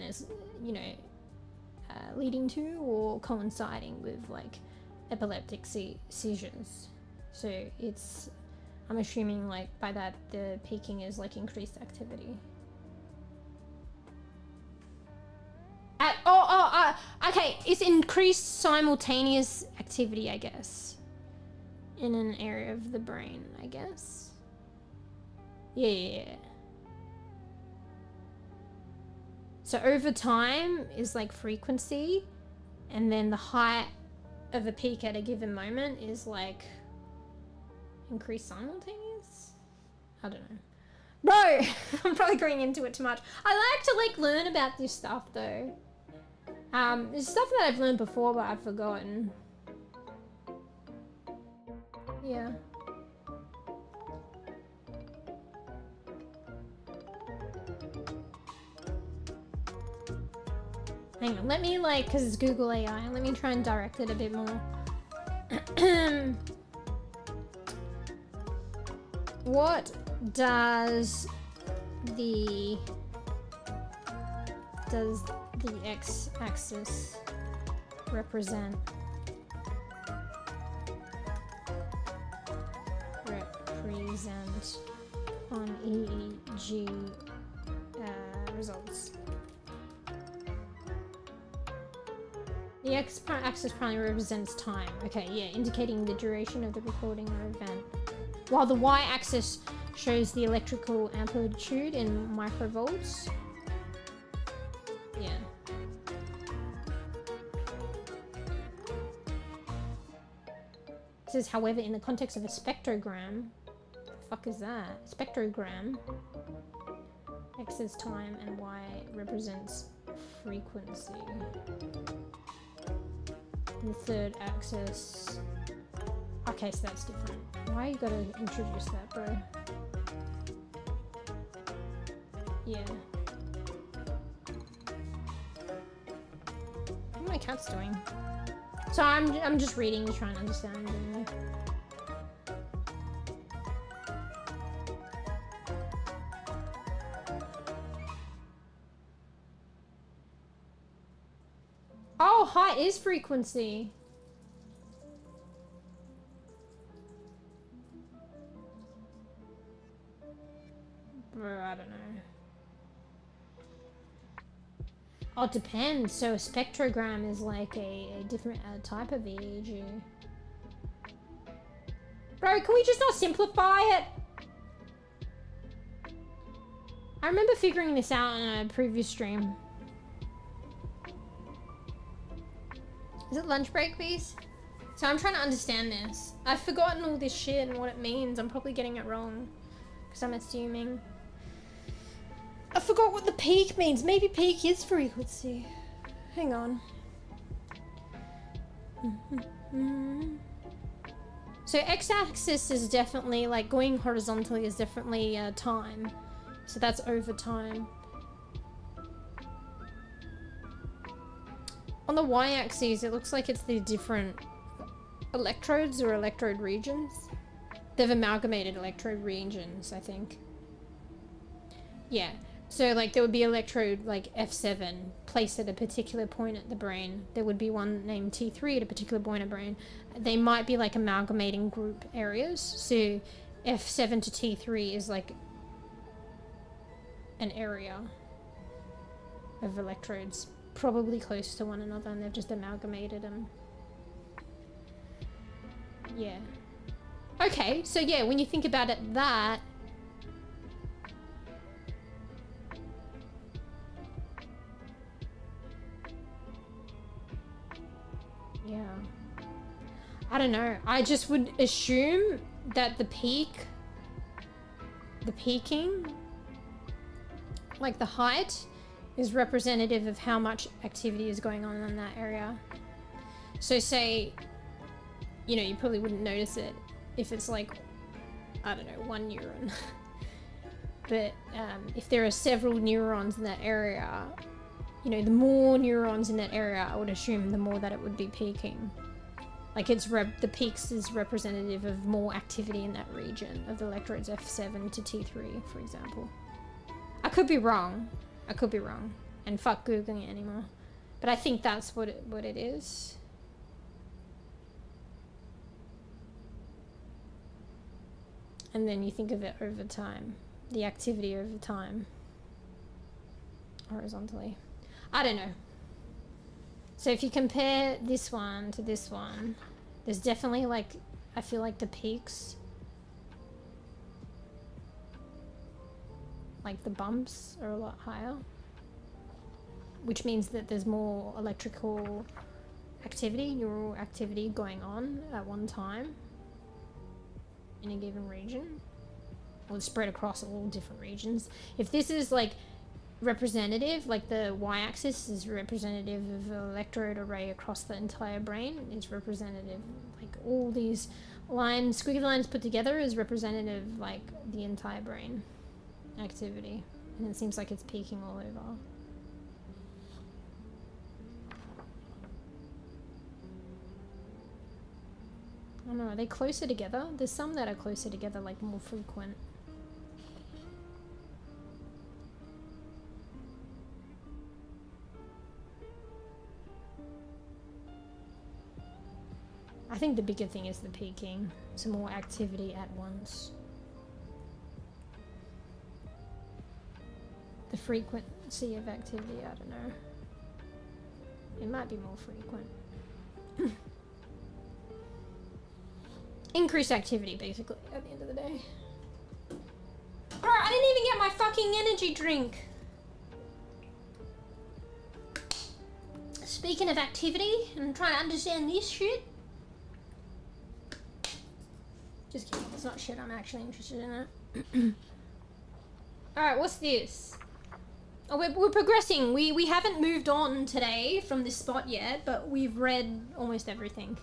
[SPEAKER 2] it's, you know, leading to or coinciding with like epileptic seizures. So it's, I'm assuming like by that the peaking is like increased activity. Okay, it's increased simultaneous activity, I guess, in an area of the brain, I guess. Yeah. So over time is like frequency, and then the height of a peak at a given moment is like increased simultaneous? I don't know. Bro, I'm probably going into it too much. I like to like learn about this stuff though. It's stuff that I've learned before but I've forgotten. Yeah. Hang on, let me like, because it's Google AI, let me try and direct it a bit more. What does the x-axis represent? On EEG results. The x-axis primarily represents time. Okay, yeah, indicating the duration of the recording or event. While the y-axis shows the electrical amplitude in microvolts. Yeah. It says, however, in the context of a spectrogram, the fuck is that? Spectrogram, x is time and y represents frequency. The third axis. Okay, so that's different. Why you gotta introduce that, bro? Yeah. What are my cats doing? So I'm just reading to try and understand. Oh, height is frequency. Bro, I don't know. Oh, it depends. So a spectrogram is like a different type of EEG. Bro, can we just not simplify it? I remember figuring this out in a previous stream. Is it lunch break, please? So I'm trying to understand this. I've forgotten all this shit and what it means. I'm probably getting it wrong because I'm assuming. I forgot what the peak means. Maybe peak is frequency. Hang on. So x-axis is definitely, like, going horizontally is definitely time. So that's over time. On the y-axis, it looks like it's the different electrodes or electrode regions. They've amalgamated electrode regions, I think. Yeah. So, like, there would be electrode, like, F7 placed at a particular point at the brain. There would be one named T3 at a particular point of brain. They might be, like, amalgamating group areas. So, F7 to T3 is, like, an area of electrodes probably close to one another, and they've just amalgamated them. Yeah. Okay, so yeah, when you think about it that... Yeah. I don't know. I just would assume that the peaking, like the height, is representative of how much activity is going on in that area. So say, you know, you probably wouldn't notice it if it's like, I don't know, one neuron. But if there are several neurons in that area, you know, the more neurons in that area, I would assume the more that it would be peaking. Like it's the peaks is representative of more activity in that region of the electrodes F7 to T3, for example. I could be wrong. I could be wrong. And fuck Googling it anymore. But I think that's what it is. And then you think of it over time. The activity over time. Horizontally. I don't know. So if you compare this one to this one, there's definitely like, I feel like the peaks, like the bumps are a lot higher, which means that there's more electrical activity, neural activity going on at one time in a given region, or spread across all different regions. If this is like representative, like the y-axis is representative of an electrode array across the entire brain, it's representative, like all these lines, squiggly lines put together is representative, like the entire brain activity, and it seems like it's peaking all over. I don't know, are they closer together? There's some that are closer together, like more frequent. I think the bigger thing is the peaking, some more activity at once. The frequency of activity, I don't know. It might be more frequent. Increased activity, basically, at the end of the day. Bro, I didn't even get my fucking energy drink. Speaking of activity, and trying to understand this shit. Just kidding, it's not shit, I'm actually interested in it. Alright, what's this? Oh, we're progressing. We haven't moved on today from this spot yet, but we've read almost everything.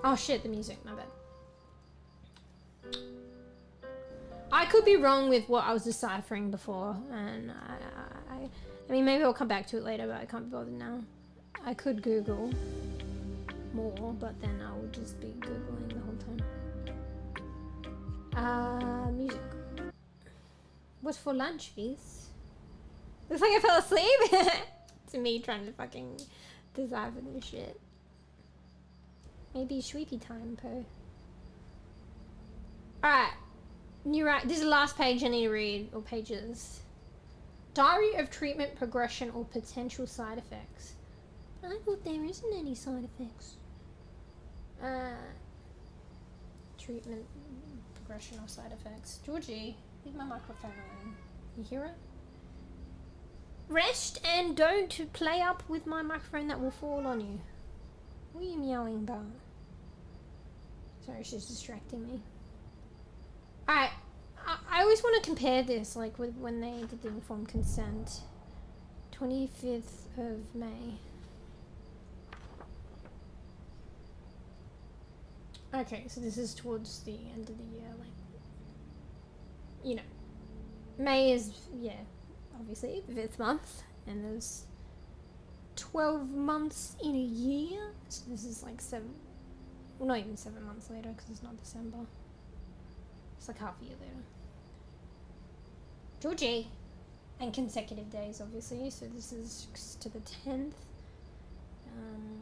[SPEAKER 2] Oh shit, the music, my bad. I could be wrong with what I was deciphering before, and I mean, maybe I'll come back to it later, but I can't be bothered now. I could Google more, but then I would just be Googling the whole time. Music. What's for lunch, Viz? Looks like I fell asleep. To me trying to fucking decipher this shit. Maybe sweepy time, po. Alright. This is the last page I need to read, or pages. Diary of treatment progression or potential side effects. I thought there isn't any side effects. Treatment progression or side effects. Georgie, leave my microphone on. You hear it? Rest and don't play up with my microphone, that will fall on you. What are you meowing about? Sorry, she's distracting me. Alright, I always want to compare this, like, with when they did the informed consent. 25th of May. Okay, so this is towards the end of the year, like, you know. May is, yeah, obviously the 5th month, and there's 12 months in a year, so this is like 7, well, not even 7 months later, because it's not December. It's like half a year later. Georgie! And consecutive days, obviously, so this is to the 10th.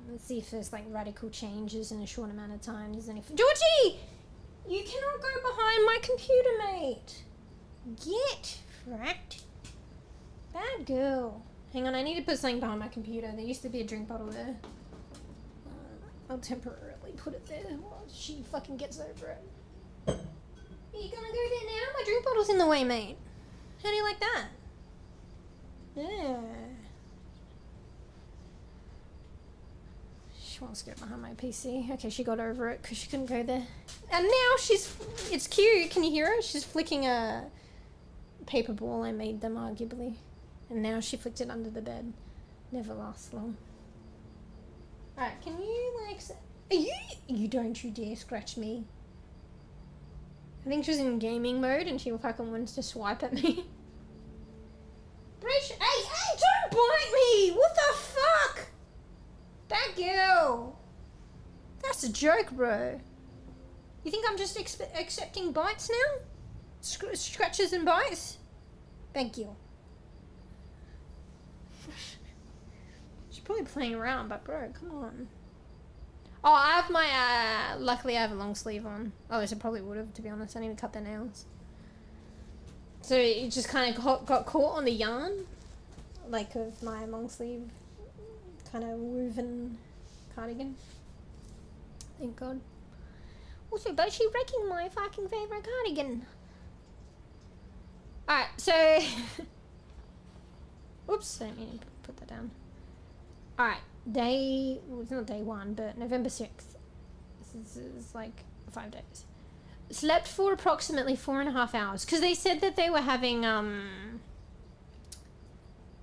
[SPEAKER 2] Let's see if there's like radical changes in a short amount of time. There's any Georgie! You cannot go behind my computer, mate! Get fracked. Bad girl. Hang on, I need to put something behind my computer. There used to be a drink bottle there. I'll temporarily put it there while she fucking gets over it. Are you gonna go there now? My drink bottle's in the way, mate. How do you like that? Yeah. She wants to go behind my PC. Okay, she got over it because she couldn't go there. And now it's cute. Can you hear her? She's flicking a paper ball. I made them, arguably. And now she flicked it under the bed. Never lasts long. Alright, can you, like... You don't you dare scratch me. I think she was in gaming mode and she fucking wants to swipe at me. Hey, don't bite me! What the fuck? That girl. That's a joke, bro. You think I'm just accepting bites now? Scratches and bites? Thank you. She's probably playing around, but bro, come on. Oh, I have my, luckily I have a long sleeve on. Oh, I probably would have, to be honest. I need to cut their nails. So it just kind of got caught on the yarn, like of my long sleeve kind of woven cardigan. Thank God. Also, but she's wrecking my fucking favorite cardigan. Alright, so... Oops, I didn't mean to put that down. Alright, well, it's not day 1, but November 6th. This is like 5 days. Slept for approximately 4.5 hours. Because they said that they were having,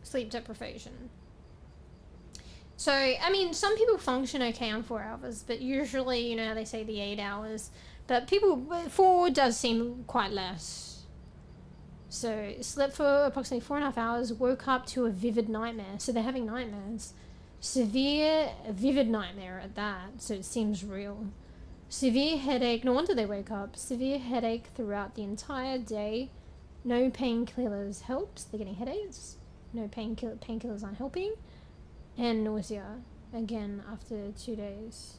[SPEAKER 2] sleep deprivation. So, I mean, some people function okay on 4 hours, but usually, you know how they say the 8 hours. But 4 does seem quite less. So, slept for approximately 4.5 hours, woke up to a vivid nightmare. So they're having nightmares. Severe, vivid nightmare at that, so it seems real. Severe headache, no wonder they wake up. Severe headache throughout the entire day. No painkillers helps, they're getting headaches. No painkillers aren't helping. And nausea, again, after 2 days.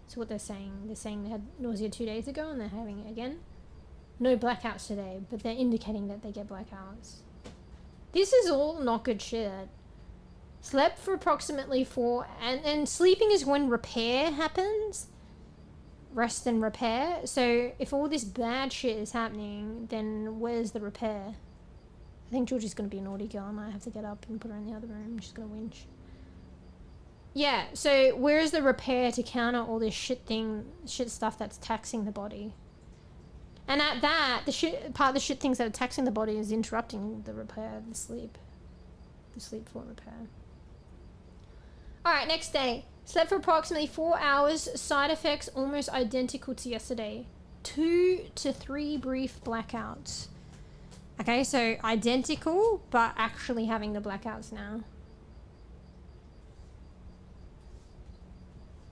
[SPEAKER 2] So what they're saying they had nausea 2 days ago and they're having it again. No blackouts today, but they're indicating that they get blackouts. This is all not good shit. Slept for approximately 4, and sleeping is when repair happens. Rest and repair. So if all this bad shit is happening, then where's the repair? I think Georgie's gonna be a naughty girl. I might have to get up and put her in the other room. She's gonna whinge. Yeah, so where is the repair to counter all this shit stuff that's taxing the body? And at that, part of the shit things that are taxing the body is interrupting the repair, the sleep for repair. Alright, next day. Slept for approximately 4 hours. Side effects almost identical to yesterday. 2 to 3 brief blackouts. Okay, so identical, but actually having the blackouts now.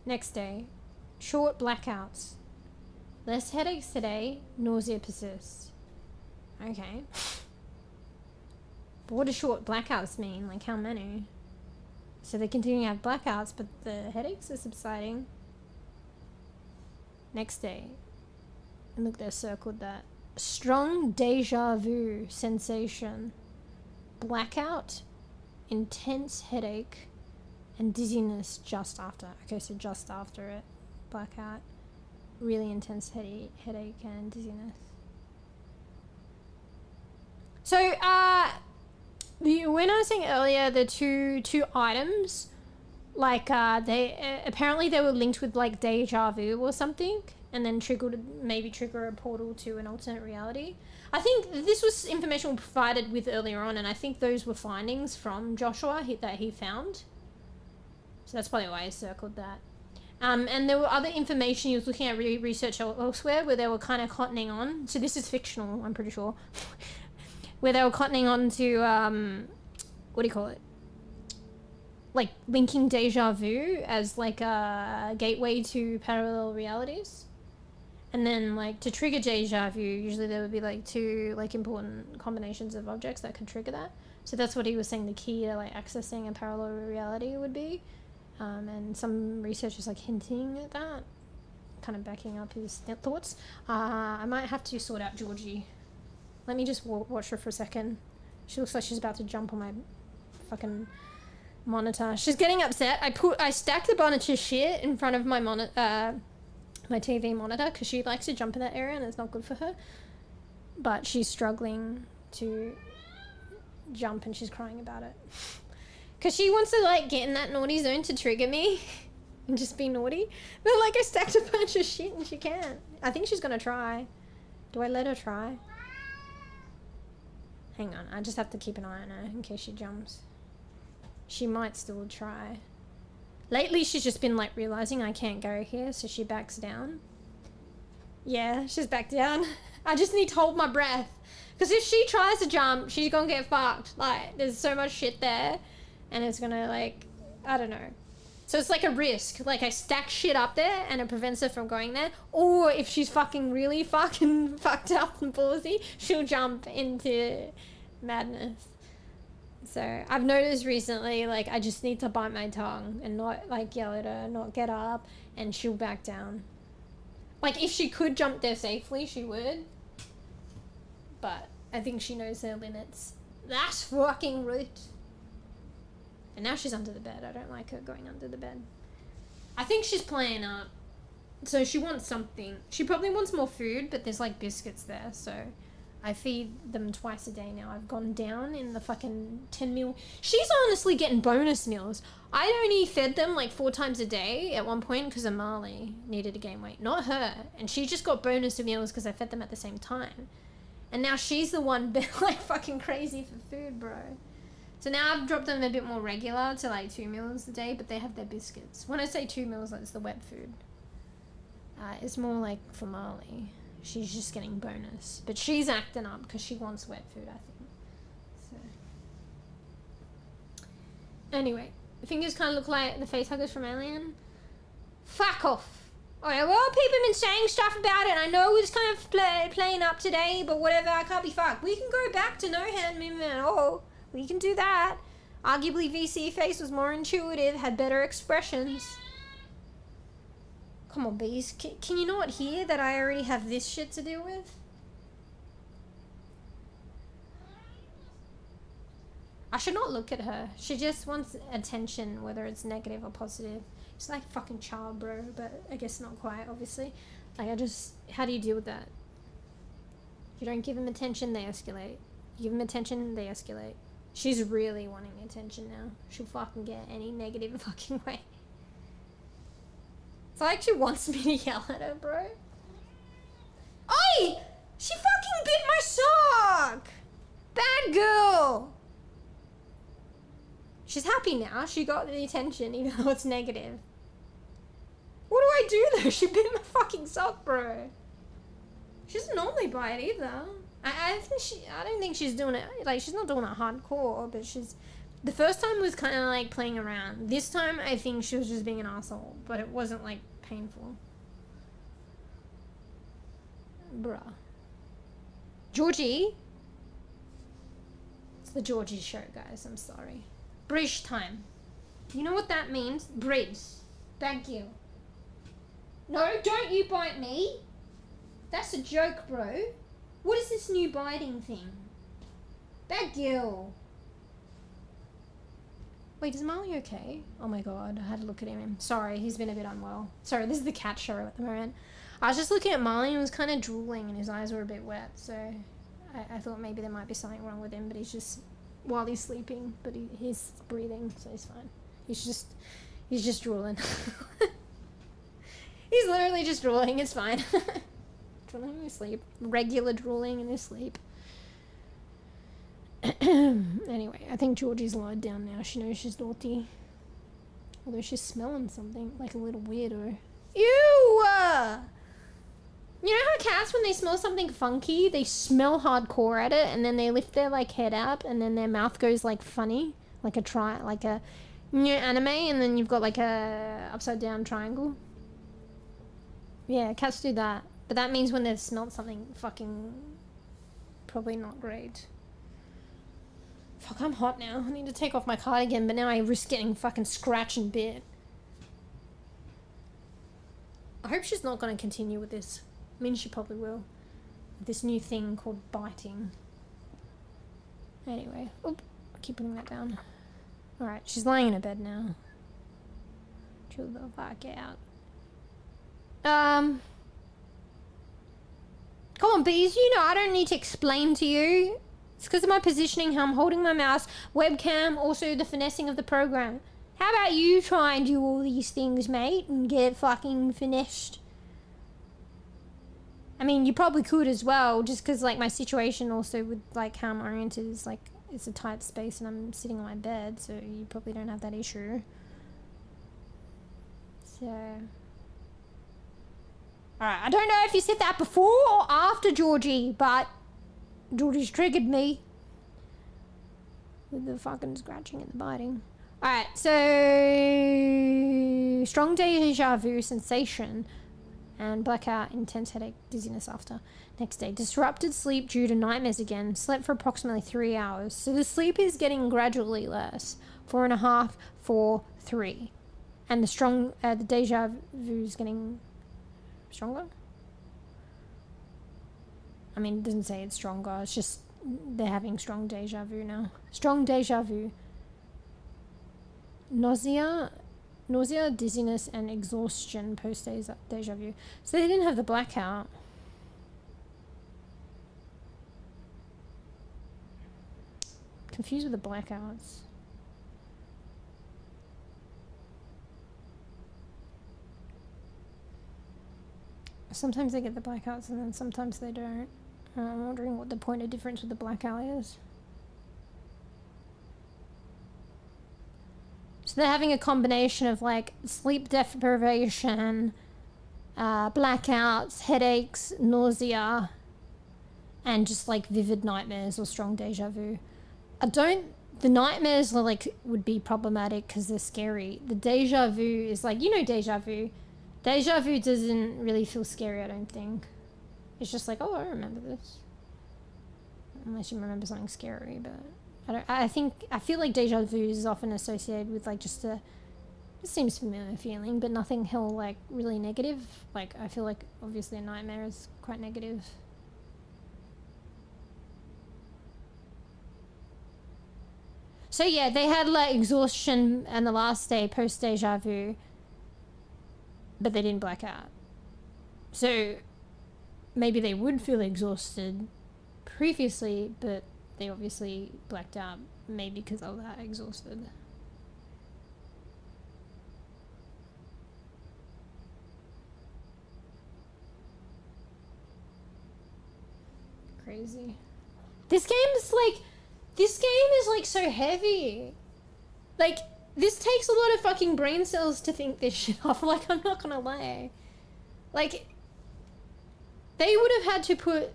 [SPEAKER 2] Next day. Short blackouts. Less headaches today. Nausea persists. Okay. But what do short blackouts mean? Like how many? So they're continuing to have blackouts, but the headaches are subsiding. Next day. And look, they've circled that. Strong deja vu sensation. blackout, intense headache, and dizziness just after. Okay, so just after it. Blackout, really intense headache and dizziness. So, when I was saying earlier, the two items, like, they apparently they were linked with, like, deja vu or something, and then maybe trigger a portal to an alternate reality. I think this was information provided with earlier on, and I think those were findings from Joshua that he found. So that's probably why I circled that. And there were other information he was looking at research elsewhere where they were kind of cottoning on. So this is fictional, I'm pretty sure. Where they were cottoning on to, what do you call it? Like linking deja vu as like a gateway to parallel realities. And then like to trigger deja vu, usually there would be like two like important combinations of objects that could trigger that. So that's what he was saying the key to like accessing a parallel reality would be. And some researchers like hinting at that, kind of backing up his thoughts. I might have to sort out Georgie. Let me just watch her for a second. She looks like she's about to jump on my fucking monitor. She's getting upset. I stacked a bunch of shit in front of my my TV monitor because she likes to jump in that area and it's not good for her. But she's struggling to jump and she's crying about it. Because she wants to, like, get in that naughty zone to trigger me and just be naughty. But, like, I stacked a bunch of shit and she can't. I think she's going to try. Do I let her try? Hang on. I just have to keep an eye on her in case she jumps. She might still try. Lately, she's just been, like, realizing I can't go here, so she backs down. Yeah, she's backed down. I just need to hold my breath. Because if she tries to jump, she's going to get fucked. Like, there's so much shit there. And it's gonna, like, I don't know. So it's like a risk. Like, I stack shit up there and it prevents her from going there. Or if she's fucking really fucking fucked up and ballsy, she'll jump into madness. So I've noticed recently, like, I just need to bite my tongue and not, like, yell at her, not get up, and she'll back down. Like, if she could jump there safely, she would. But I think she knows her limits. That's fucking rude. And now she's under the bed. I don't like her going under the bed. I think she's playing up. So she wants something. She probably wants more food, but there's like biscuits there. So I feed them twice a day now. I've gone down in the fucking 10 meal. She's honestly getting bonus meals. I only fed them like 4 times a day at one point because Amali needed to gain weight. Not her. And she just got bonus meals because I fed them at the same time. And now she's the one like fucking crazy for food, bro. So now I've dropped them a bit more regular to like 2 meals a day, but they have their biscuits. When I say 2 meals, that's the wet food. It's more like for Marley. She's just getting bonus. But she's acting up because she wants wet food, I think. So. Anyway, the fingers kind of look like the face huggers from Alien. Fuck off. Alright, well, people have been saying stuff about it. I know it's kind of playing up today, but whatever, I can't be fucked. We can go back to no hand movement at all. We can do that. Arguably, VC face was more intuitive, had better expressions. Come on, bees. Can you not hear that I already have this shit to deal with? I should not look at her. She just wants attention, whether it's negative or positive. It's like fucking child, bro, but I guess not quite, obviously. Like, how do you deal with that? If you don't give them attention, they escalate. You give them attention, they escalate. She's really wanting attention now. She'll fucking get any negative fucking way. It's like she wants me to yell at her, bro. Oi! She fucking bit my sock! Bad girl! She's happy now. She got the attention, even though it's negative. What do I do though? She bit my fucking sock, bro. She doesn't normally bite either. I don't think she's doing it, like, she's not doing it hardcore, but the first time was kind of like playing around. This time, I think she was just being an asshole, but it wasn't like painful. Bruh. Georgie? It's the Georgie show, guys, I'm sorry. Bridge time. You know what that means? Bridge. Thank you. No, don't you bite me. That's a joke, bro. What is this new biting thing? Bad girl. Wait, is Marley okay? Oh my god, I had to look at him. Sorry, he's been a bit unwell. Sorry, this is the cat show at the moment. I was just looking at Marley and he was kind of drooling and his eyes were a bit wet, so I thought maybe there might be something wrong with him, but he's just, while he's sleeping, but he's breathing, so he's fine. He's just drooling. He's literally just drooling, it's fine. Drooling in his sleep. Regular drooling in his sleep. Anyway, I think Georgie's lied down now. She knows she's naughty. Although she's smelling something like a little weirdo. Ew! You know how cats, when they smell something funky, they smell hardcore at it and then they lift their like head up and then their mouth goes like funny? Like a new anime, and then you've got like a upside down triangle. Yeah, cats do that. But that means when they've smelled something fucking probably not great. Fuck, I'm hot now. I need to take off my cardigan, but now I risk getting fucking scratched and bit. I hope she's not going to continue with this. I mean, she probably will. This new thing called biting. Anyway. Oop. I keep putting that down. Alright, she's lying in her bed now. Chill the fuck out. Come on, bees, you know I don't need to explain to you. It's because of my positioning, how I'm holding my mouse, webcam, also the finessing of the program. How about you try and do all these things, mate, and get fucking finessed? I mean, you probably could as well, just because, like, my situation also with, like, how I'm oriented is, like, it's a tight space and I'm sitting on my bed, so you probably don't have that issue. So... Alright, I don't know if you said that before or after Georgie, but Georgie's triggered me with the fucking scratching and the biting. Alright, so strong deja vu sensation and blackout, intense headache, dizziness after. Next day, disrupted sleep due to nightmares again. Slept for approximately 3 hours. So the sleep is getting gradually less. 4.5, 4, 3. And the deja vu is getting stronger? I mean, it doesn't say it's stronger. It's just they're having strong deja vu now. Strong deja vu. Nausea, dizziness, and exhaustion post deja vu. So they didn't have the blackout. Confused with the blackouts. Sometimes they get the blackouts and then sometimes they don't. I'm wondering what the point of difference with the blackout is. So they're having a combination of like sleep deprivation, blackouts, headaches, nausea, and just like vivid nightmares or strong deja vu. The nightmares are like would be problematic because they're scary. The deja vu is like, you know, deja vu. Deja vu doesn't really feel scary, I don't think. It's just like, oh, I remember this. Unless you remember something scary, but I feel like deja vu is often associated with like just it seems familiar feeling, but nothing hell like really negative. Like I feel like obviously a nightmare is quite negative. So yeah, they had like exhaustion and the last day post deja vu, but they didn't black out. So maybe they would feel exhausted previously, but they obviously blacked out maybe because they were that exhausted. Crazy. This game is like so heavy. Like, this takes a lot of fucking brain cells to think this shit off. Like, I'm not gonna lie. Like, they would have had to put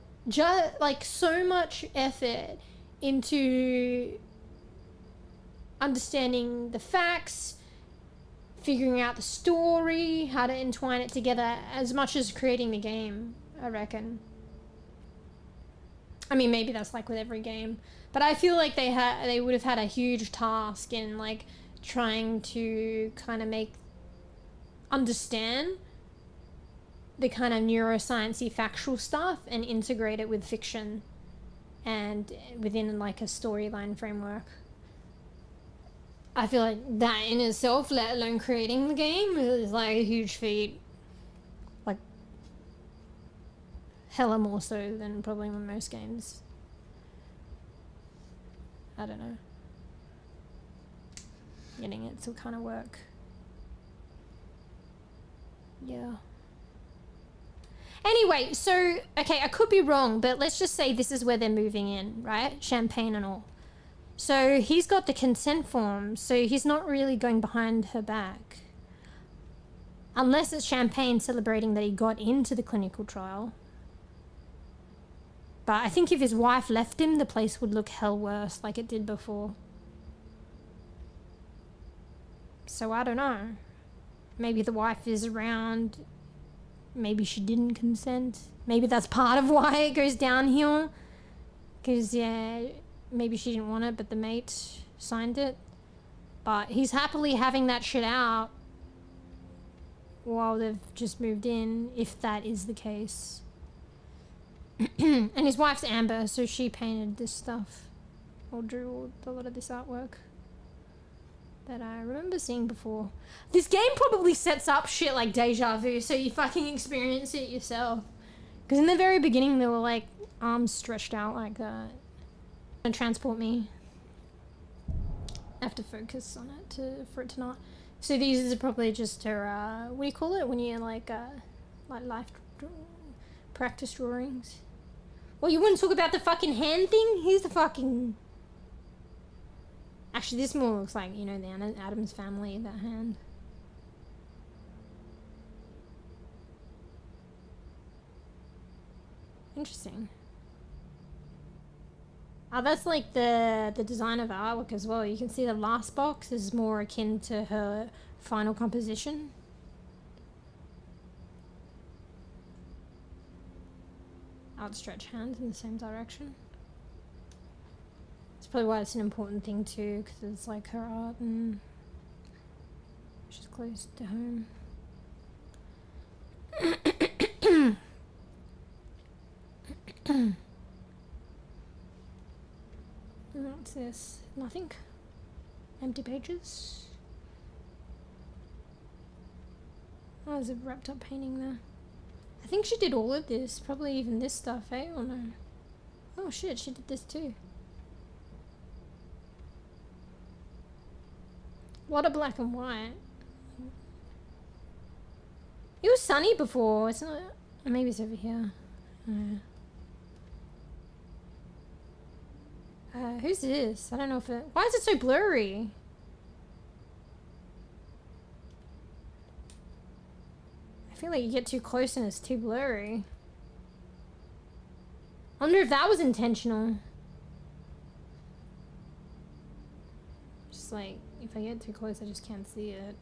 [SPEAKER 2] like so much effort into understanding the facts, figuring out the story, how to entwine it together, as much as creating the game, I reckon. I mean, maybe that's like with every game, but I feel like they would have had a huge task in like trying to kind of understand the kind of neuroscience-y factual stuff and integrate it with fiction and within like a storyline framework. I feel like that in itself, let alone creating the game, is like a huge feat. Like, hella more so than probably most games. I don't know. Getting it to kind of work. Yeah. Anyway, so, okay, I could be wrong, but let's just say this is where they're moving in, right? Champagne and all. So he's got the consent form, so he's not really going behind her back. Unless it's Champagne celebrating that he got into the clinical trial. But I think if his wife left him, the place would look hell worse like it did before. So I don't know. Maybe the wife is around. Maybe she didn't consent. Maybe that's part of why it goes downhill. Because, yeah, maybe she didn't want it, but the mate signed it. But he's happily having that shit out while they've just moved in, if that is the case. And his wife's Amber, so she painted this stuff. Or drew a lot of this artwork that I remember seeing before. This game probably sets up shit like deja vu, so you fucking experience it yourself. Because in the very beginning, they were like arms stretched out like that. And transport me. I have to focus on it for it to not. So these are probably just her, what do you call it when you like life practice drawings? Well, you wouldn't talk about the fucking hand thing? Here's the fucking... Actually, this more looks like, you know, the Addams Family, that hand. Interesting. Oh, that's like the design of the artwork as well. You can see the last box is more akin to her final composition. Outstretched hands in the same direction. That's probably why it's an important thing too, because it's like her art and she's close to home. What's this? Nothing. Empty pages. Oh, there's a wrapped up painting there. I think she did all of this. Probably even this stuff, eh? Or no? Oh shit, she did this too. A lot of black and white. It was sunny before. It's not... Maybe it's over here. Who's this? I don't know if it... Why is it so blurry? I feel like you get too close and it's too blurry. I wonder if that was intentional. Just like, if I get too close, I just can't see it.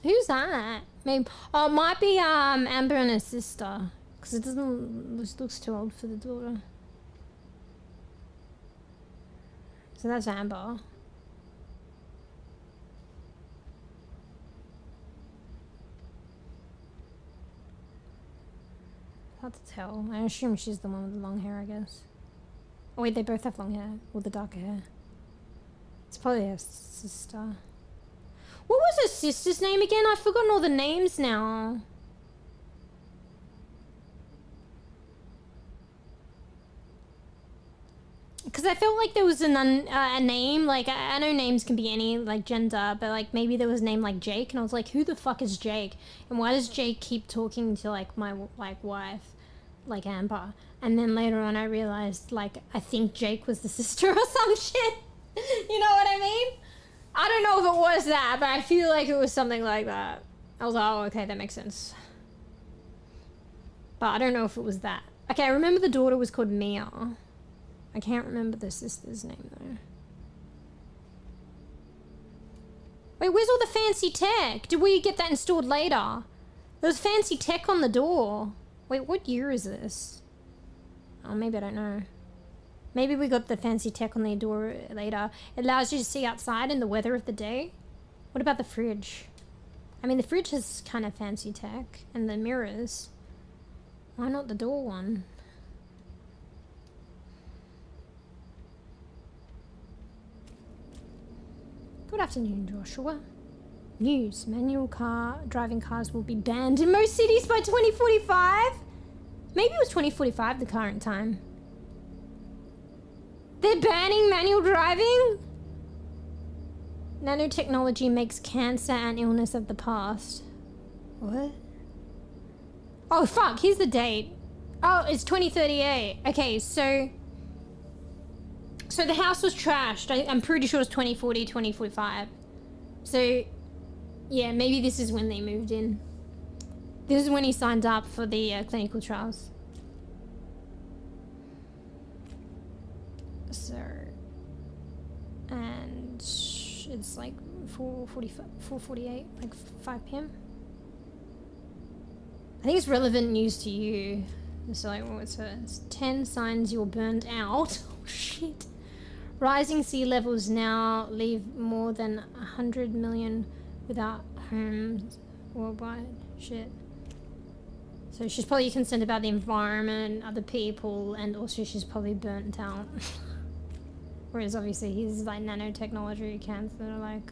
[SPEAKER 2] Who's that? Maybe... Oh, it might be Amber and her sister. Because it doesn't... It looks too old for the daughter. So that's Amber. Hard to tell. I assume she's the one with the long hair, I guess. Oh wait, they both have long hair. Or the darker hair. It's probably her sister. What was her sister's name again? I've forgotten all the names now. Because I felt like there was a name, like, I know names can be any, like, gender, but, like, maybe there was a name like Jake, and I was like, who the fuck is Jake? And why does Jake keep talking to, like, my, like, wife, like, Amber? And then later on I realized, like, I think Jake was the sister or some shit. You know what I mean? I don't know if it was that, but I feel like it was something like that. I was like, oh, okay, that makes sense. But I don't know if it was that. Okay, I remember the daughter was called Mia. I can't remember the sister's name though. Wait, where's all the fancy tech? Did we get that installed later? There's fancy tech on the door. Wait, what year is this? Oh, maybe I don't know. Maybe we got the fancy tech on the door later. It allows you to see outside in the weather of the day. What about the fridge? I mean, the fridge has kind of fancy tech. And the mirrors. Why not the door one? Good afternoon, Joshua. News. Manual driving cars will be banned in most cities by 2045? Maybe it was 2045 the current time. They're banning manual driving? Nanotechnology makes cancer and illness of the past. What? Oh fuck, here's the date. Oh, it's 2038. Okay, so the house was trashed. I'm pretty sure it's 2040, 2045. So, yeah, maybe this is when they moved in. This is when he signed up for the clinical trials. So, and it's like 4:48, like 5 p.m. I think it's relevant news to you. It's like, what's it? It's 10 signs you're burned out. Oh shit. Rising sea levels now leave more than 100 million without homes worldwide. Shit. So she's probably concerned about the environment, other people, and also she's probably burnt out. Whereas obviously he's like nanotechnology, cancer, like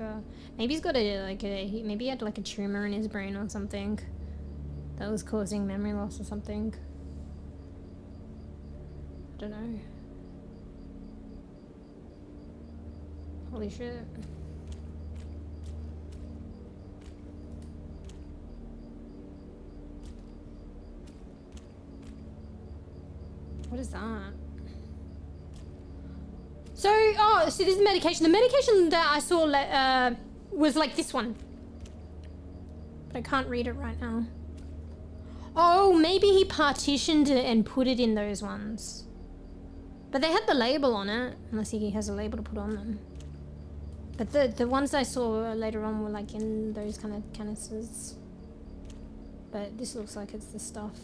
[SPEAKER 2] maybe he's got maybe he had like a tumor in his brain or something that was causing memory loss or something. I don't know. Holy shit. What is that? So, oh, so this is medication. The medication that I saw was like this one. But I can't read it right now. Oh, maybe he partitioned it and put it in those ones. But they had the label on it, unless he has a label to put on them. But the ones I saw later on were like in those kind of canisters. But this looks like it's the stuff.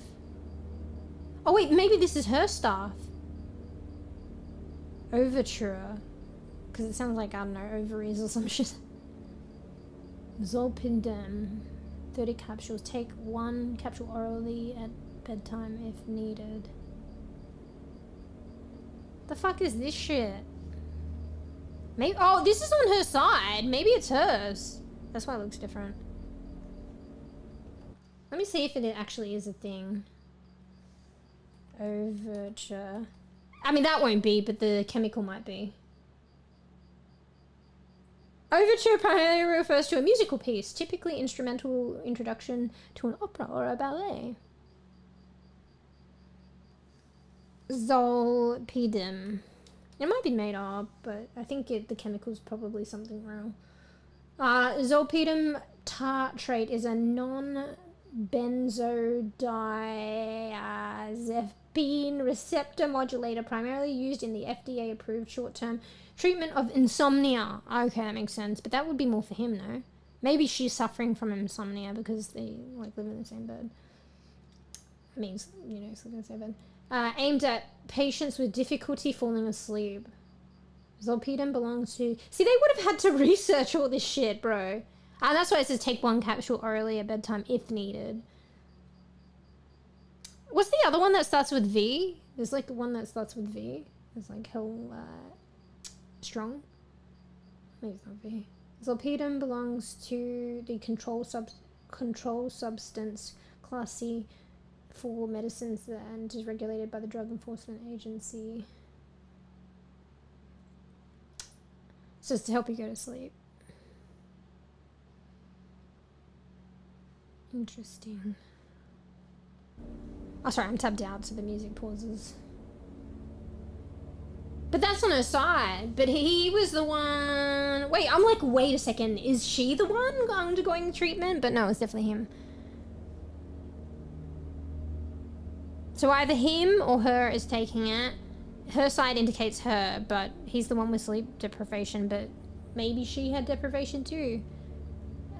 [SPEAKER 2] Oh wait, maybe this is her stuff. Overture. Because it sounds like, I don't know, ovaries or some shit. Zolpidem. 30 capsules. Take 1 capsule orally at bedtime if needed. The fuck is this shit? Maybe, oh, this is on her side. Maybe it's hers. That's why it looks different. Let me see if it actually is a thing. Overture. I mean, that won't be, but the chemical might be. Overture primarily refers to a musical piece, typically instrumental introduction to an opera or a ballet. Zolpidem. It might be made up, but I think the chemical's probably something real. Zolpidem tartrate is a non-benzodiazepine receptor modulator primarily used in the FDA-approved short-term treatment of insomnia. Okay, that makes sense, but that would be more for him, no? Maybe she's suffering from insomnia because they like live in the same bed. I mean, you know, sleep in the same bed. Aimed at patients with difficulty falling asleep. Zolpidem belongs to... See, they would have had to research all this shit, bro. That's why it says take 1 capsule orally at bedtime if needed. What's the other one that starts with V? There's like one that starts with V. It's like hell strong. Maybe it's not V. Zolpidem belongs to the control substance class C for medicines and is regulated by the Drug Enforcement Agency. So it's to help you go to sleep. Interesting. Oh, sorry, I'm tabbed out so the music pauses. But that's on her side. But he was the one... Wait, I'm like, wait a second. Is she the one undergoing treatment? But no, it's definitely him. So either him or her is taking it. Her side indicates her, but he's the one with sleep deprivation, but maybe she had deprivation too.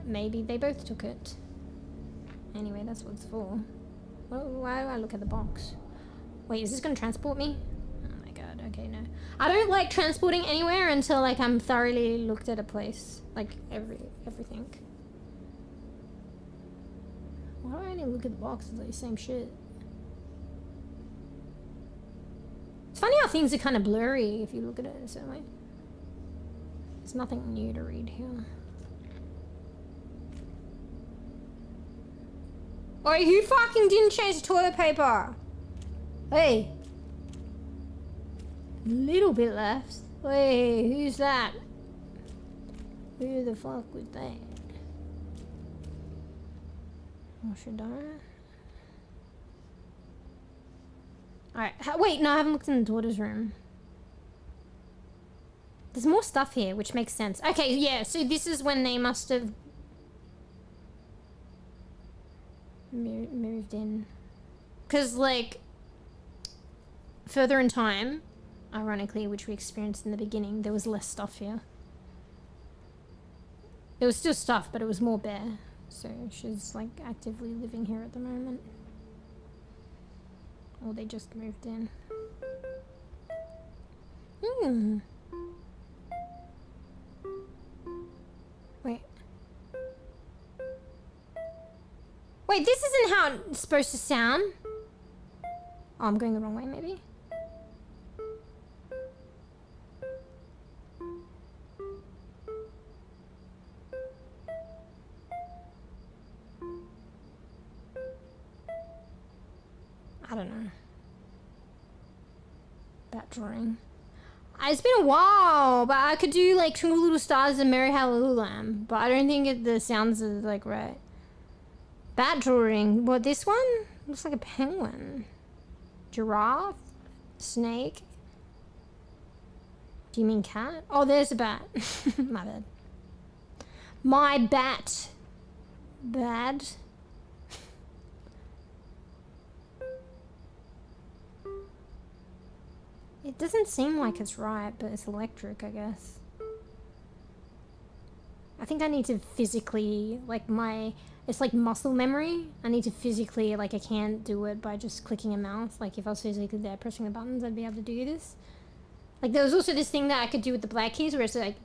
[SPEAKER 2] Maybe they both took it. Anyway, that's what it's for. Why do I look at the box? Wait, is this gonna transport me? Oh my god, okay, no. I don't like transporting anywhere until like I'm thoroughly looked at a place. Like everything. Why do I only look at the box? It's like the same shit. It's funny how things are kind of blurry if you look at it in a certain way. There's nothing new to read here. Wait, who fucking didn't change the toilet paper? Hey. Little bit left. Wait, who's that? Who the fuck was that? Or should I? Alright, wait, no, I haven't looked in the daughter's room. There's more stuff here, which makes sense. Okay, yeah, so this is when they must have moved in. Because, like, further in time, ironically, which we experienced in the beginning, there was less stuff here. There was still stuff, but it was more bare. So she's, like, actively living here at the moment. Or they just moved in. Wait. Wait, this isn't how it's supposed to sound. Oh, I'm going the wrong way, maybe? I don't know. That drawing. It's been a while, but I could do like Twinkle Little Stars and Merry Hallelujah Lamb, but I don't think the sounds are like right. Bat drawing. What, this one? Looks like a penguin. Giraffe? Snake? Do you mean cat? Oh, there's a bat. My bad. My bat. Bad. It doesn't seem like it's right, but it's electric, I guess. I think I need to physically, like it's like muscle memory. I need to physically, like I can't do it by just clicking a mouse. Like if I was physically there pressing the buttons, I'd be able to do this. Like there was also this thing that I could do with the black keys where it's like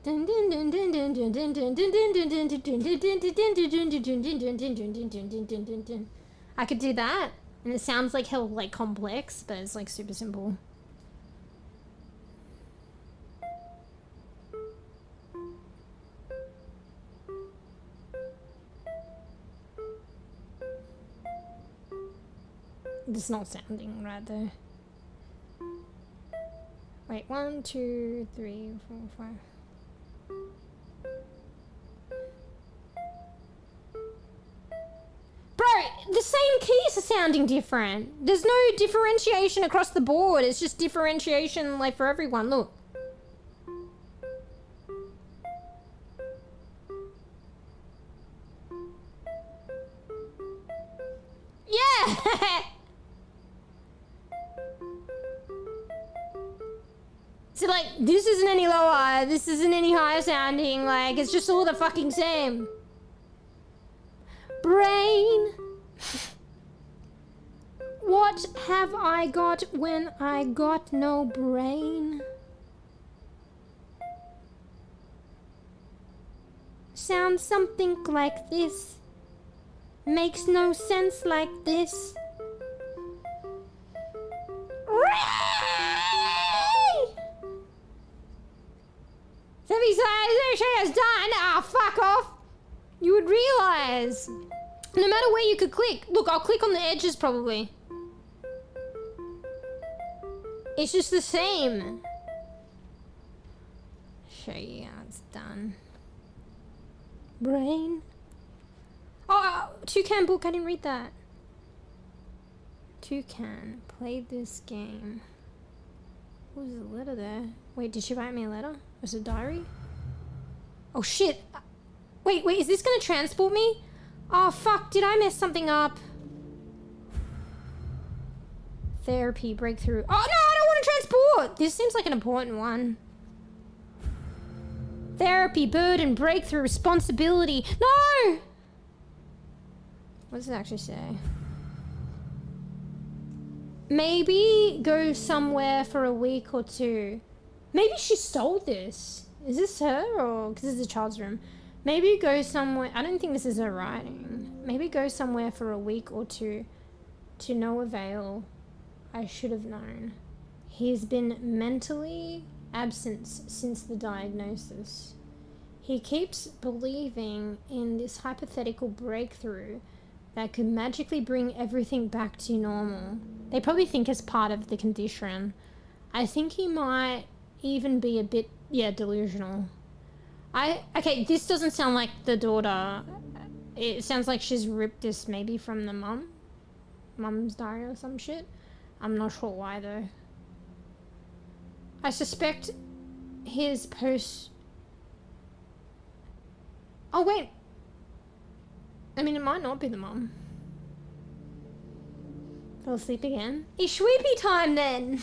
[SPEAKER 2] I could do that, and it sounds like hell like complex, but it's like super simple. It's not sounding right though. Wait, 1, 2, 3, 4, 5. Bro, the same keys are sounding different. There's no differentiation across the board. It's just differentiation like for everyone. Look. Yeah! So like, this isn't any lower, this isn't any higher sounding, like, it's just all the fucking same. Brain. What have I got when I got no brain? Sounds something like this. Makes no sense like this. Has done. Ah, fuck off. You would realize. No matter where you could click. Look, I'll click on the edges probably. It's just the same. Show you how it's done. Brain. Oh, Toucan book. I didn't read that. Toucan. Play this game. What was the letter there? Wait, did she write me a letter? Was it a diary? Oh shit. Wait, is this gonna transport me? Oh fuck, did I mess something up? Therapy, breakthrough. Oh no, I don't want to transport! This seems like an important one. Therapy, burden, breakthrough, responsibility. No! What does it actually say? Maybe go somewhere for a week or two. Maybe she stole this. Is this her or... because this is a child's room. Maybe go somewhere... I don't think this is her writing. Maybe go somewhere for a week or two. To no avail. I should have known. He's been mentally absent since the diagnosis. He keeps believing in this hypothetical breakthrough that could magically bring everything back to normal. They probably think it's part of the condition. I think he might even be a bit, delusional. Okay, this doesn't sound like the daughter. It sounds like she's ripped this maybe from the mum's diary or some shit. I'm not sure why though. I suspect his Oh wait. I mean, it might not be the mum. Fell asleep again. It's sweepy time then.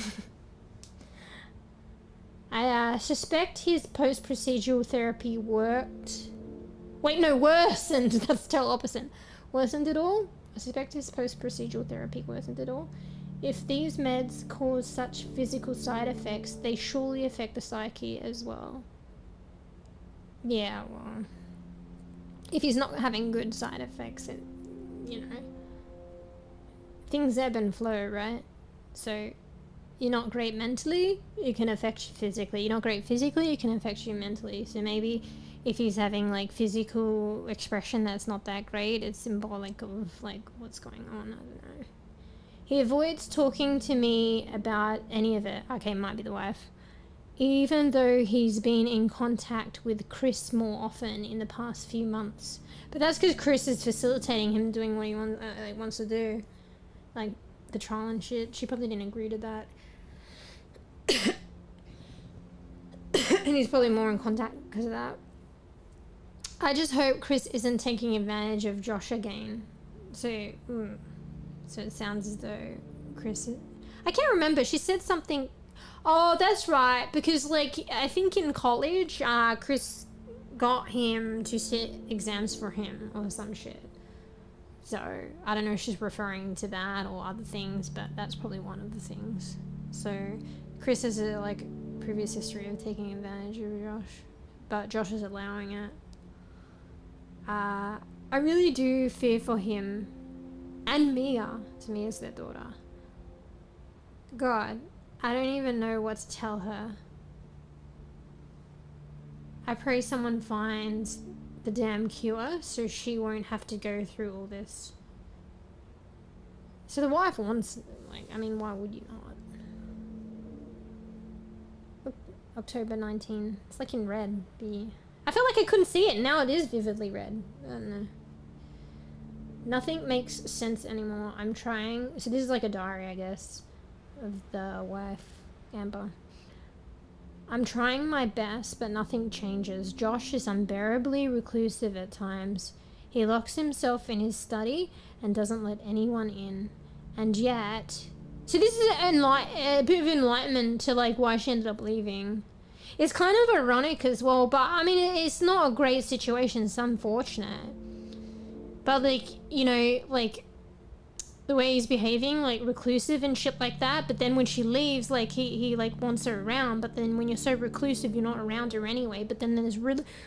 [SPEAKER 2] I suspect his post-procedural therapy worked. Wait, no, worsened. That's total opposite. Worsened it all? I suspect his post-procedural therapy worsened it all. If these meds cause such physical side effects, they surely affect the psyche as well. Yeah, well, if he's not having good side effects, it, things ebb and flow, right? So you're not great mentally, it can affect you physically. You're not great physically, it can affect you mentally. So maybe if he's having like physical expression that's not that great, it's symbolic of like what's going on. I don't know. He avoids talking to me about any of it. Okay, might be the wife. Even though he's been in contact with Chris more often in the past few months. But that's because Chris is facilitating him doing what he wants to do. Like the trial and shit. She probably didn't agree to that. And he's probably more in contact because of that. I just hope Chris isn't taking advantage of Josh again. So it sounds as though Chris I can't remember. She said something. Oh, that's right. Because, like, I think in college, Chris got him to sit exams for him or some shit. So, I don't know if she's referring to that or other things, but that's probably one of the things. So, Chris has a, like, previous history of taking advantage of Josh. But Josh is allowing it. I really do fear for him. And Mia. To me, is their daughter. God. I don't even know what to tell her. I pray someone finds the damn cure so she won't have to go through all this. So the wife wants, like, I mean, why would you not? October 19. It's like in red. I felt like I couldn't see it. Now it is vividly red. I don't know. Nothing makes sense anymore. I'm trying. So this is like a diary, I guess, of the wife, Amber. I'm trying my best, but nothing changes. Josh is unbearably reclusive at times. He locks himself in his study and doesn't let anyone in. And yet... So this is a bit of enlightenment to, like, why she ended up leaving. It's kind of ironic as well, but, I mean, it's not a great situation. It's unfortunate. But, like, you know, like... the way he's behaving, like reclusive and shit like that, but then when she leaves, like he like wants her around, but then when you're so reclusive you're not around her anyway, but then there's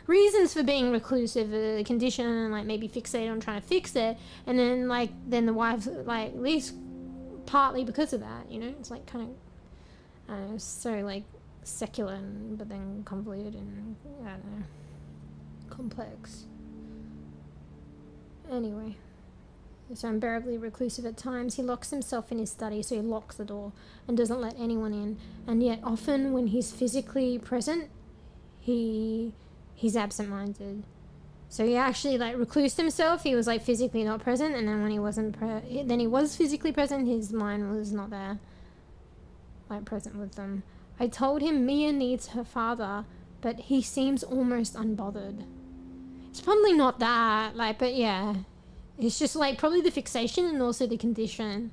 [SPEAKER 2] reasons for being reclusive, a condition, and like maybe fixated on trying to fix it, and then the wife like leaves partly because of that, you know. It's like kind of I don't know, so like secular but then convoluted and I don't know, complex. Anyway. So unbearably reclusive at times. He locks himself in his study, so he locks the door and doesn't let anyone in. And yet often when he's physically present, he's absent-minded. So he actually like reclused himself. He was like physically not present, and then when he wasn't then he was physically present, his mind was not there, like present with them. I told him Mia needs her father, but he seems almost unbothered. It's probably not that, like, but yeah. It's just like probably the fixation and also the condition.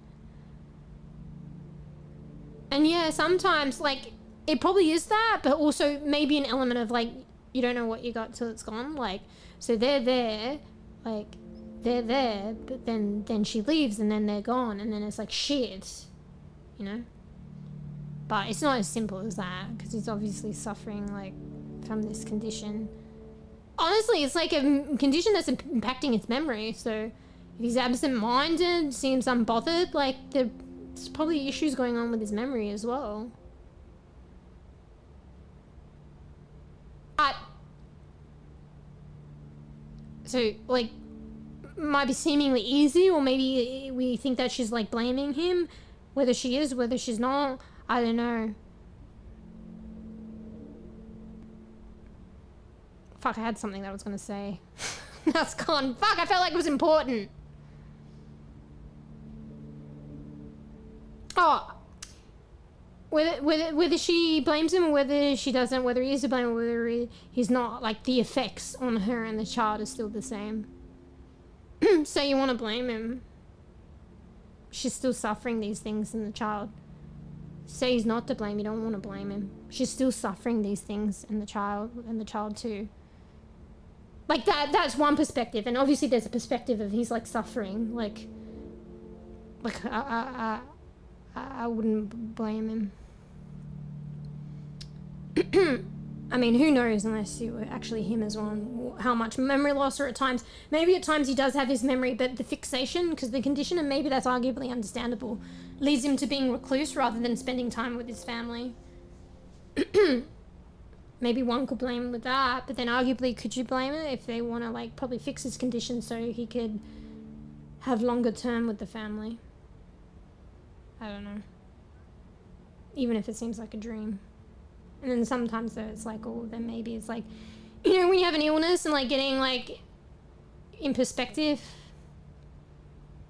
[SPEAKER 2] And yeah, sometimes like it probably is that, but also maybe an element of like you don't know what you got till it's gone. Like, so they're there, but then she leaves and then they're gone, and then it's like shit, you know. But it's not as simple as that, because he's obviously suffering like from this condition. Honestly, it's like a condition that's impacting his memory. So if he's absent-minded, seems unbothered, like there's probably issues going on with his memory as well. So, like, might be seemingly easy, or maybe we think that she's, like, blaming him. Whether she is, whether she's not, I don't know. Fuck, I had something that I was gonna say. That's gone. Fuck, I felt like it was important. Oh. Whether she blames him or whether she doesn't, whether he is to blame or whether he's not, like, the effects on her and the child is still the same. So you want to blame him. She's still suffering these things in the child. Say he's not to blame, you don't want to blame him. She's still suffering these things in the child too. Like, that's one perspective, and obviously there's a perspective of he's, like, suffering. Like I wouldn't blame him. I mean, who knows, unless you were actually him as well, how much memory loss, or at times he does have his memory, but the fixation, because the condition, and maybe that's arguably understandable, leads him to being recluse rather than spending time with his family. Maybe one could blame him with that, but then arguably could you blame it if they want to, like, probably fix his condition so he could have longer term with the family? I don't know. Even if it seems like a dream. And then sometimes though it's like, oh, then maybe it's like, you know, when you have an illness and, like, getting, like, in perspective,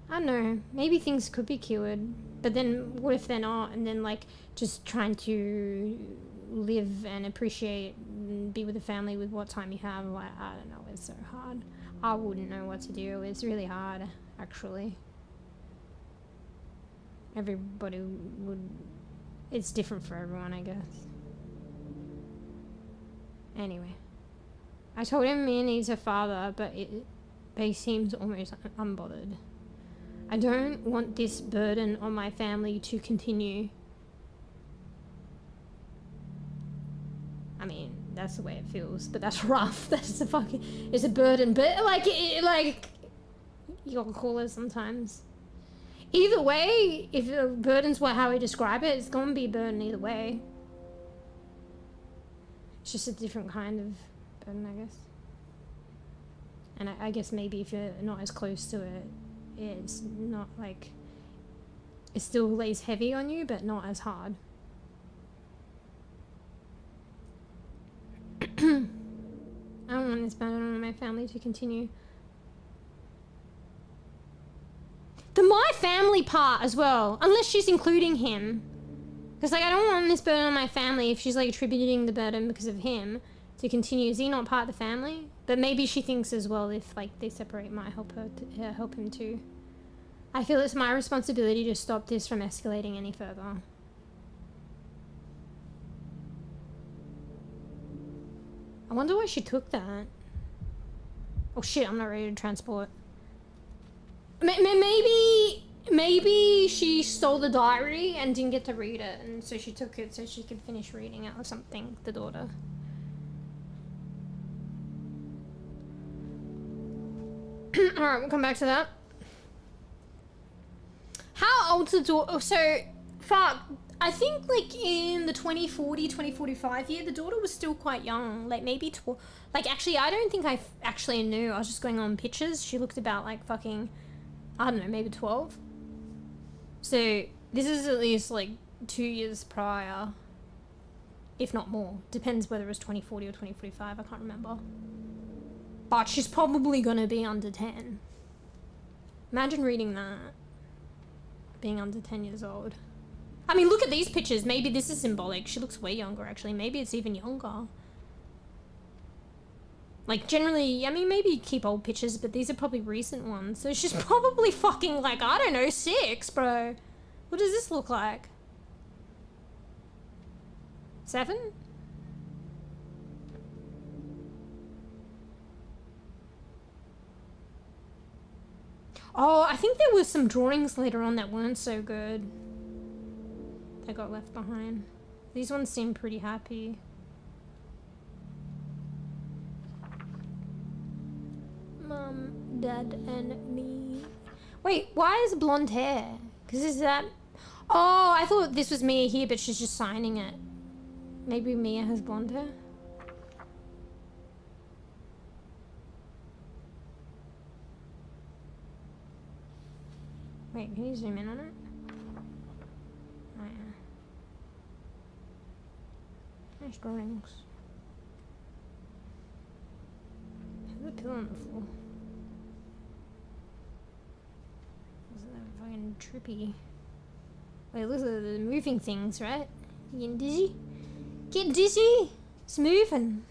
[SPEAKER 2] I don't know, maybe things could be cured, but then what if they're not? And then, like, just trying to live and appreciate and be with the family with what time you have, like, I don't know, it's so hard. I wouldn't know what to do. It's really hard, actually. Everybody would, it's different for everyone, I guess. Anyway, I told him Mia needs her father, but he seems almost unbothered. I don't want this burden on my family to continue. I mean, that's the way it feels, but that's rough. That's it's a burden, but like you gotta call it sometimes. Either way, if the burden's how we describe it, it's gonna be a burden either way. It's just a different kind of burden, I guess. And I guess maybe if you're not as close to it, it's not like, it still lays heavy on you, but not as hard. I don't want this burden on my family to continue. The my family part as well, unless she's including him. Because, like, I don't want this burden on my family if she's, like, attributing the burden because of him to continue. Is he not part of the family? But maybe she thinks as well, if, like, they separate, might help her to, help him too. I feel it's my responsibility to stop this from escalating any further. I wonder why she took that. Oh shit, I'm not ready to transport. Maybe she stole the diary and didn't get to read it, and so she took it so she could finish reading it or something, the daughter. Alright, we'll come back to that. How old's the daughter? Oh, so, fuck, I think, like, in the 2040, 2045 year, the daughter was still quite young, like, maybe, like, actually, I don't think I actually knew, I was just going on pictures. She looked about, like, fucking, I don't know, maybe 12. So, this is at least, like, 2 years prior, if not more. Depends whether it was 2040 or 2045, I can't remember. But she's probably gonna be under 10. Imagine reading that. Being under 10 years old. I mean, look at these pictures. Maybe this is symbolic. She looks way younger, actually. Maybe it's even younger. Like, generally, I mean, maybe you keep old pictures, but these are probably recent ones. So she's probably fucking, like, I don't know, 6, bro. What does this look like? 7? Oh, I think there were some drawings later on that weren't so good. They got left behind. These ones seem pretty happy. Mom, Dad, and me. Wait, why is blonde hair? Because is that... Oh, I thought this was Mia here, but she's just signing it. Maybe Mia has blonde hair? Wait, can you zoom in on it? Oh yeah. Nice drawings. There's a pillow on the floor. Isn't that fucking trippy? Wait, look at the moving things, right? You getting dizzy? Getting dizzy? It's moving.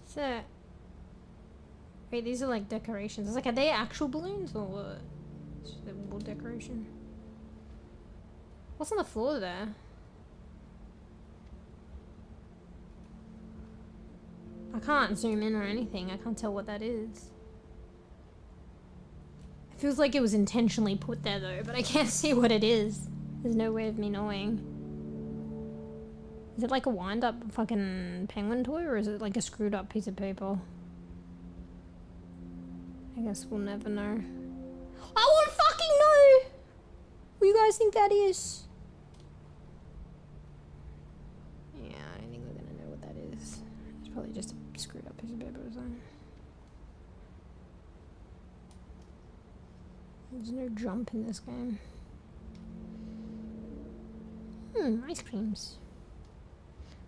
[SPEAKER 2] So, wait, these are like decorations. It's like, are they actual balloons or what? It's just a wall decoration. What's on the floor there? I can't zoom in or anything. I can't tell what that is. It feels like it was intentionally put there though, but I can't see what it is. There's no way of me knowing. Is it like a wind-up fucking penguin toy, or is it like a screwed-up piece of paper? I guess we'll never know. I won't fucking know! What do you guys think that is? Yeah, I don't think we're gonna know what that is. It's probably just a screwed-up piece of paper or something. There's no jump in this game. Ice creams.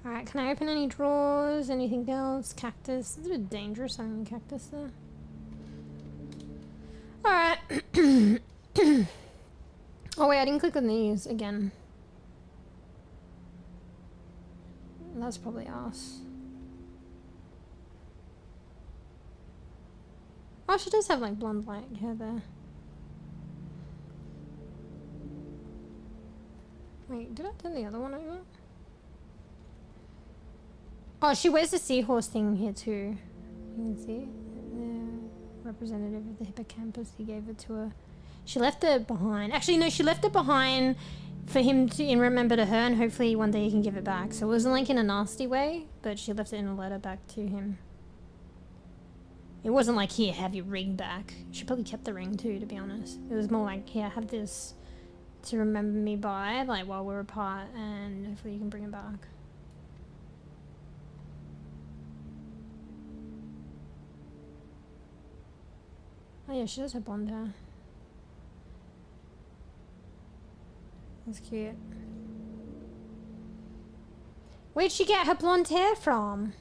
[SPEAKER 2] Alright, can I open any drawers? Anything else? Cactus. It's a bit dangerous having a cactus there. Alright. Oh wait, I didn't click on these again. That's probably us. Oh, she does have like blonde light hair there. Wait, did I turn the other one over? Oh, she wears the seahorse thing here too. You can see the representative of the hippocampus. He gave it to her. She left it behind. Actually, no, she left it behind for him to remember to her, and hopefully one day he can give it back. So it wasn't like in a nasty way, but she left it in a letter back to him. It wasn't like, here, have your ring back. She probably kept the ring too, to be honest. It was more like, here, have this to remember me by, like while we're apart, and hopefully you can bring it back. Oh yeah, she does have blonde hair. That's cute. Where'd she get her blonde hair from?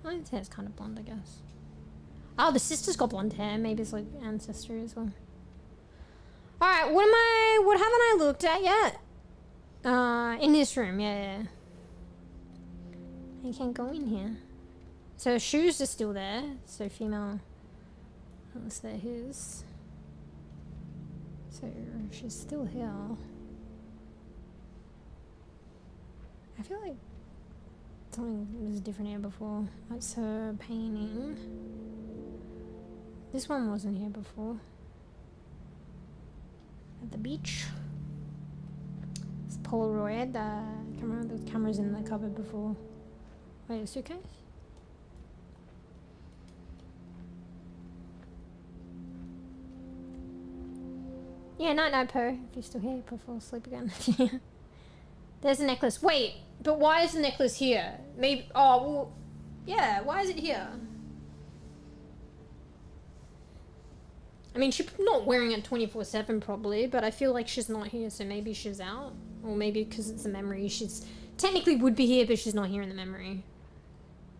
[SPEAKER 2] Mine's hair's kind of blonde, I guess. Oh, the sister's got blonde hair. Maybe it's like ancestry as well. Alright, what haven't I looked at yet? In this room, yeah. I can't go in here. So shoes are still there. So female. Unless they're his. So she's still here. I feel like something was different here before. That's her painting. This one wasn't here before. At the beach. It's Polaroid. Camera. The camera's in the cupboard before. Wait, a suitcase? Yeah, night, Po. If you're still here, you'll fall asleep again. There's a necklace. Wait, but why is the necklace here? Maybe. Oh, well. Yeah, why is it here? I mean, she's not wearing it 24/7 probably, but I feel like she's not here, so maybe she's out. Or maybe because it's a memory, she's technically would be here, but she's not here in the memory.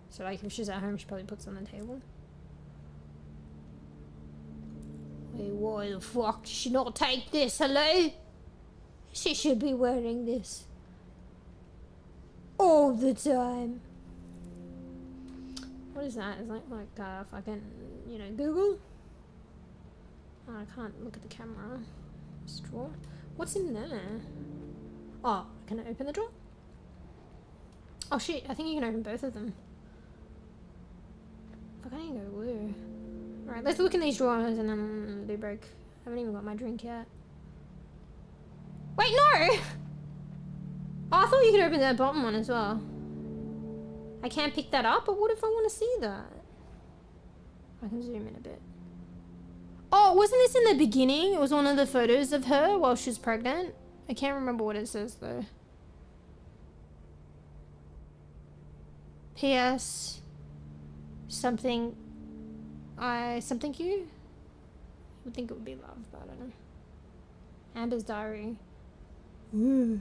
[SPEAKER 2] So like if she's at home, she probably puts it on the table. Wait, why the fuck did she not take this? Hello? She should be wearing this all the time. What is that? Is that like fucking, you know, Google? Oh, I can't look at the camera. Straw. What's in there? Oh, can I open the drawer? Oh shit, I think you can open both of them. Fuck, I need to go woo. Alright, let's look in these drawers and then do break. I haven't even got my drink yet. Wait, no! Oh, I thought you could open that bottom one as well. I can't pick that up, but what if I want to see that? I can zoom in a bit. Oh, wasn't this in the beginning? It was one of the photos of her while she was pregnant. I can't remember what it says though. P.S. Something you? I would think it would be love, but I don't know. Amber's diary. Ooh.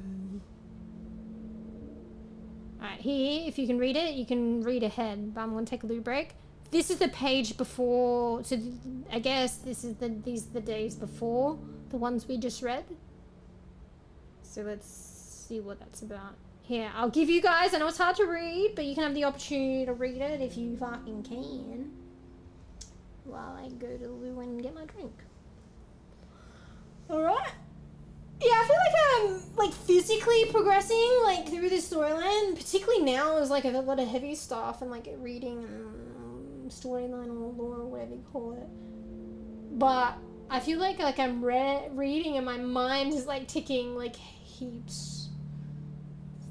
[SPEAKER 2] Alright, here, if you can read it, you can read ahead, but I'm going to take a little break. This is the page before, so I guess these are the days before the ones we just read. So let's see what that's about. Here, I'll give you guys, I know it's hard to read, but you can have the opportunity to read it if you fucking can. While I go to the loo and get my drink. Alright. Yeah, I feel like I'm like physically progressing like through this storyline, particularly now is like a lot of heavy stuff and like reading storyline or lore or whatever you call it. But I feel like I'm reading and my mind is like ticking like heaps.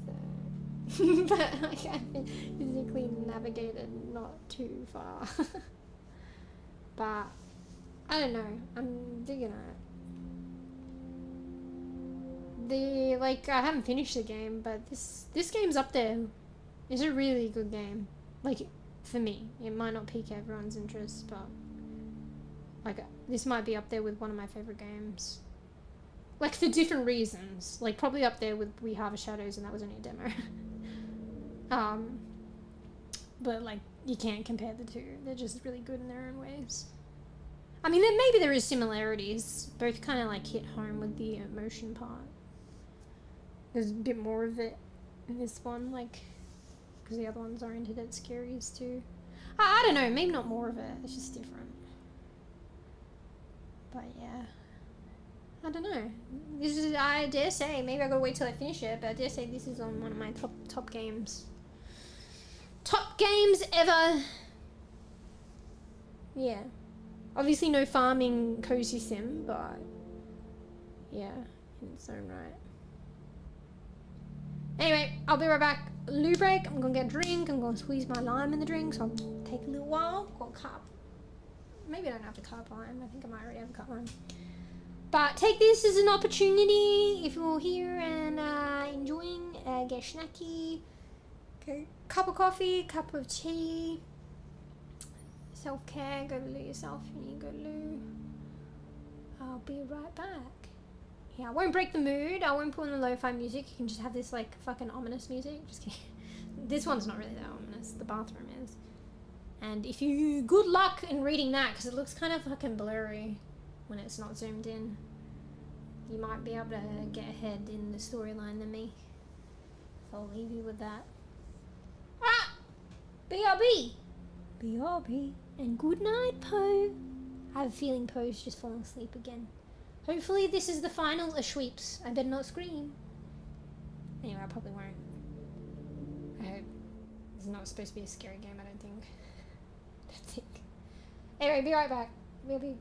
[SPEAKER 2] So. But like, I've been physically navigated not too far. But I don't know. I'm digging it. I haven't finished the game, but this game's up there. It's a really good game. Like, for me. It might not pique everyone's interest, but like this might be up there with one of my favorite games. Like for different reasons. Like probably up there with We Harvest Shadows, and that was only a demo. But like you can't compare the two. They're just really good in their own ways. I mean, maybe there is similarities. Both kind of like hit home with the emotion part. There's a bit more of it in this one, like, because the other one's oriented at scaries too. I don't know, maybe not more of it. It's just different. But yeah, I don't know. This is, I dare say, maybe I gotta wait till I finish it, but I dare say this is on one of my top games. Top games ever. Yeah. Obviously no farming cozy sim, but yeah, in its own right. Anyway, I'll be right back. Loo break. I'm gonna get a drink. I'm gonna squeeze my lime in the drink, so I'll take a little while. Got a cup. Maybe I don't have the cup lime. I think I might already have a cup lime. But take this as an opportunity if you're here and enjoying. Get snacky. Okay. Cup of coffee, cup of tea. Self-care, go to loo yourself if you need to go to loo. I'll be right back. Yeah, I won't break the mood. I won't put on the lo-fi music. You can just have this like fucking ominous music. Just kidding. This one's not really that ominous. The bathroom is. And if you, good luck in reading that because it looks kind of fucking blurry when it's not zoomed in. You might be able to get ahead in the storyline than me. So I'll leave you with that. Ah! BRB! BRB. And good night, Poe. I have a feeling Poe's just falling asleep again. Hopefully this is the final sweeps. I better not scream. Anyway, I probably won't. I hope. This is not supposed to be a scary game, I don't think. Anyway, be right back. We'll be...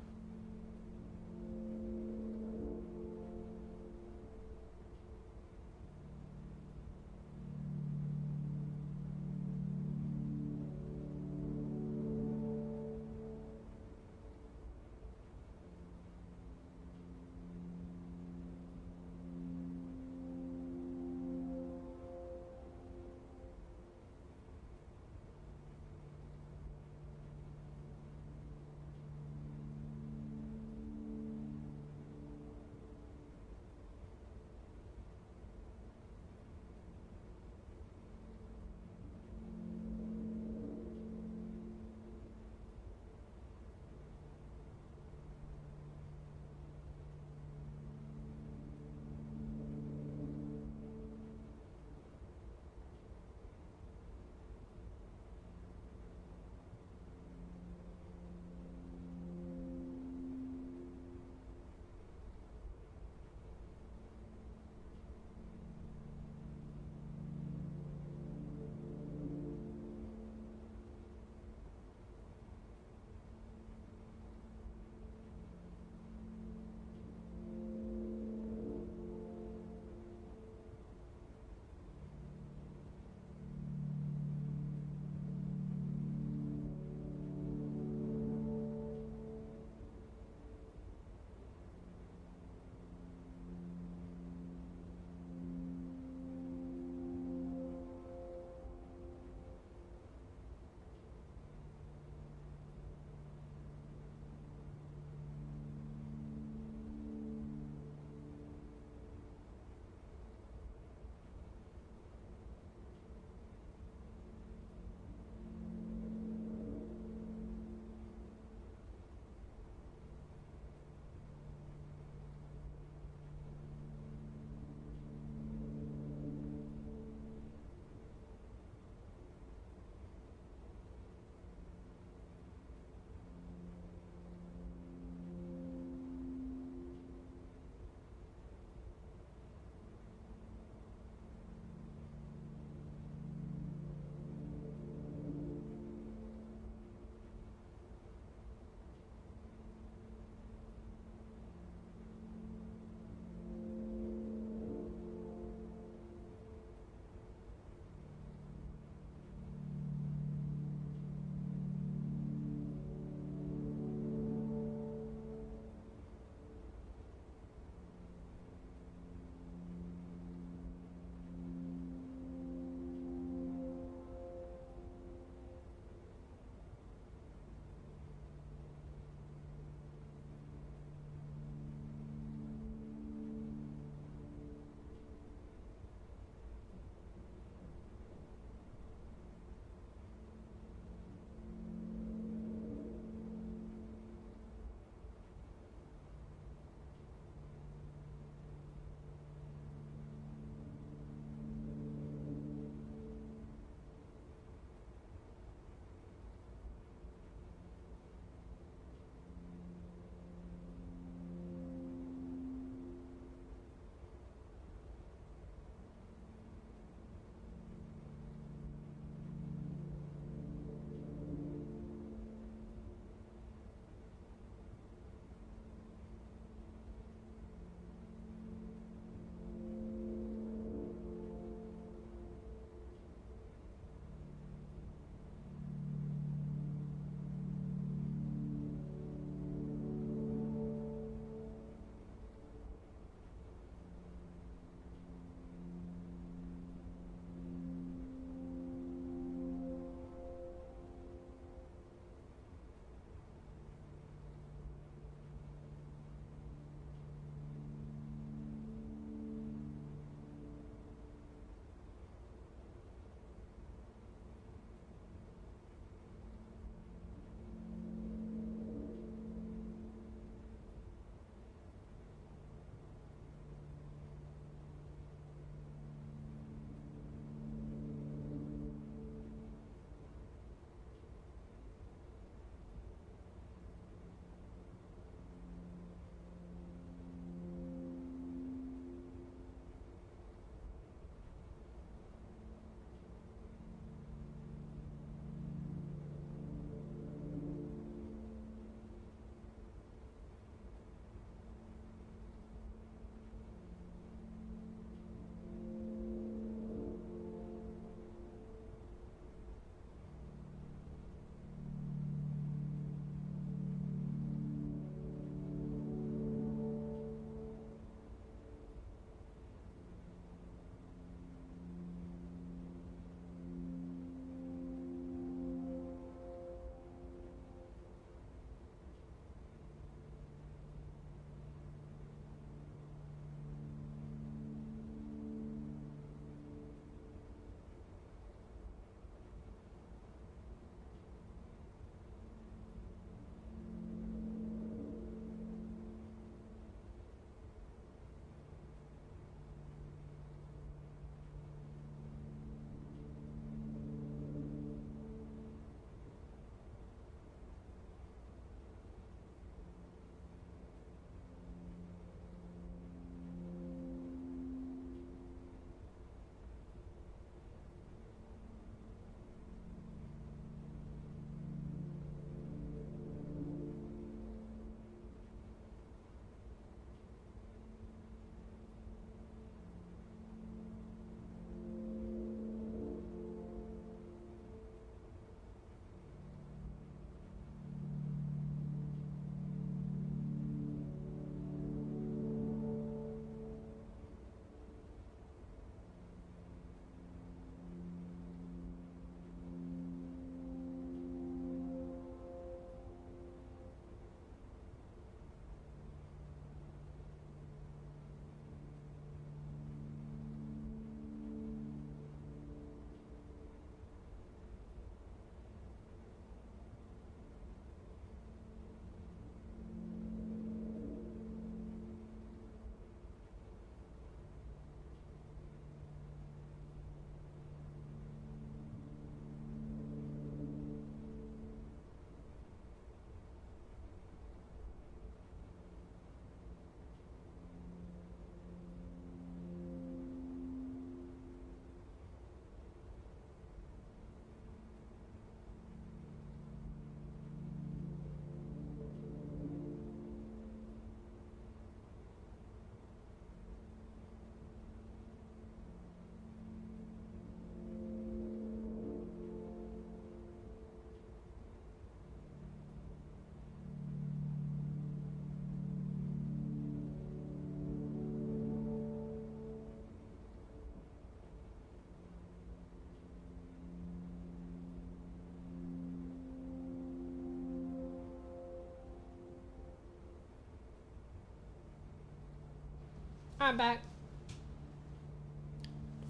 [SPEAKER 2] I'm back.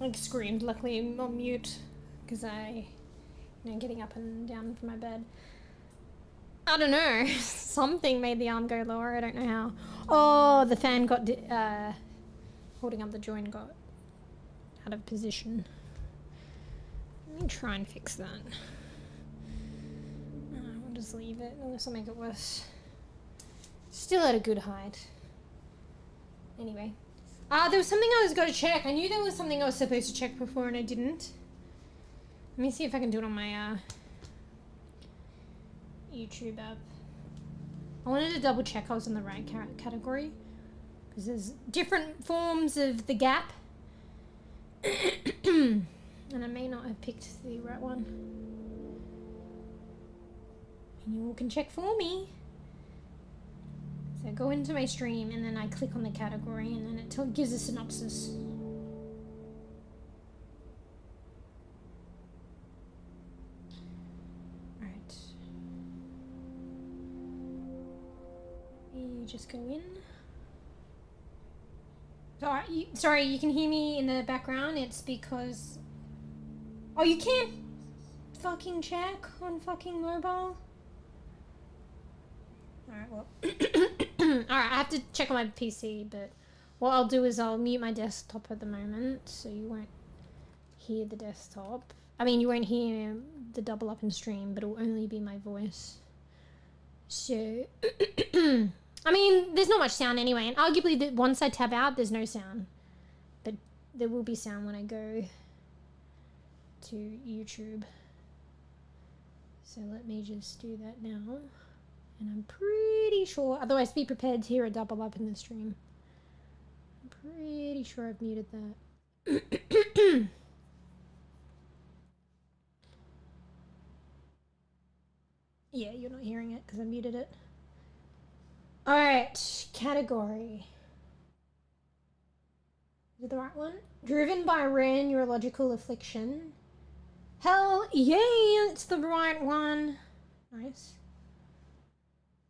[SPEAKER 2] I screamed. Luckily, I'm on mute because getting up and down from my bed. I don't know. Something made the arm go lower. I don't know how. Oh, the fan got holding up the joint got out of position. Let me try and fix that. I'll just leave it unless I'll make it worse. Still at a good height. Anyway. There was something I was going to check. I knew there was something I was supposed to check before and I didn't. Let me see if I can do it on my YouTube app. I wanted to double check I was in the right category. Because there's different forms of the gap. And I may not have picked the right one. And you all can check for me. So I go into my stream and then I click on the category and then it gives a synopsis. Alright. You just go in. Sorry, you can hear me in the background. It's because... Oh, you can't fucking check on fucking mobile? Alright, well... Alright, I have to check on my PC, but what I'll do is I'll mute my desktop at the moment, so you won't hear the desktop. I mean, you won't hear the double up in stream, but it'll only be my voice. So... I mean, there's not much sound anyway, and arguably once I tab out, there's no sound. But there will be sound when I go to YouTube. So let me just do that now. And I'm pretty sure, otherwise be prepared to hear a double up in the stream. I'm pretty sure I've muted that. Yeah, you're not hearing it because I muted it. Alright, category. Is it the right one? Driven by rare neurological affliction. Hell, yay, it's the right one. Nice.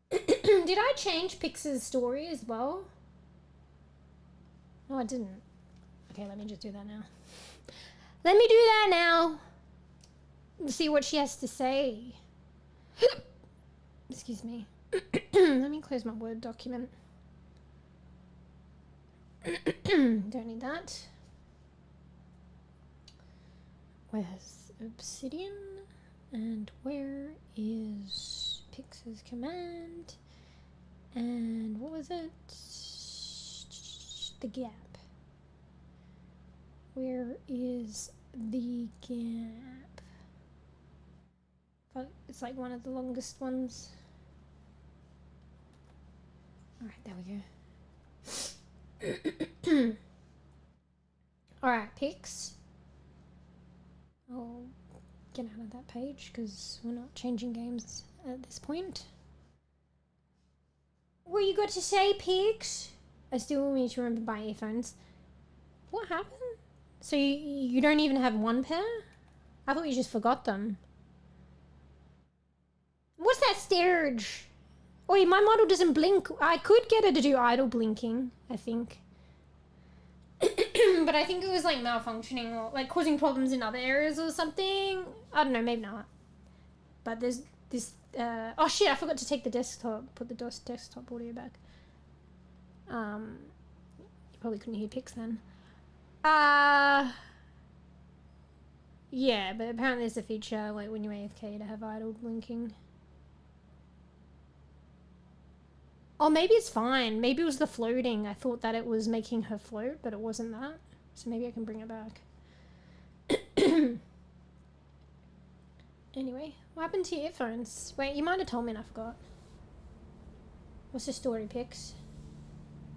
[SPEAKER 2] Did I change Pix's story as well? No, I didn't. Okay, let me just do that now. Let me do that now. See what she has to say. Excuse me. Let me close my Word document. Don't need that. Where's Obsidian? And where is Pix's command? And what was it? The gap. Where is the gap? But it's like one of the longest ones. Alright, there we go. Alright, Pix. I'll get out of that page because we're not changing games at this point. What you got to say, Pix? I still need to remember my earphones. What happened? So you don't even have one pair? I thought you just forgot them. What's that stirge? Oi, my model doesn't blink. I could get her to do idle blinking, I think. But I think it was like malfunctioning or like causing problems in other areas or something. I don't know, maybe not. But there's this, oh shit, I forgot to take the desktop, put the desktop audio back. You probably couldn't hear Pix then. Yeah, but apparently there's a feature like when you're AFK to have idle blinking. Oh, maybe it's fine. Maybe it was the floating. I thought that it was making her float, but it wasn't that. So maybe I can bring it back. Anyway, what happened to your earphones? Wait, you might have told me and I forgot. What's the story, Pix?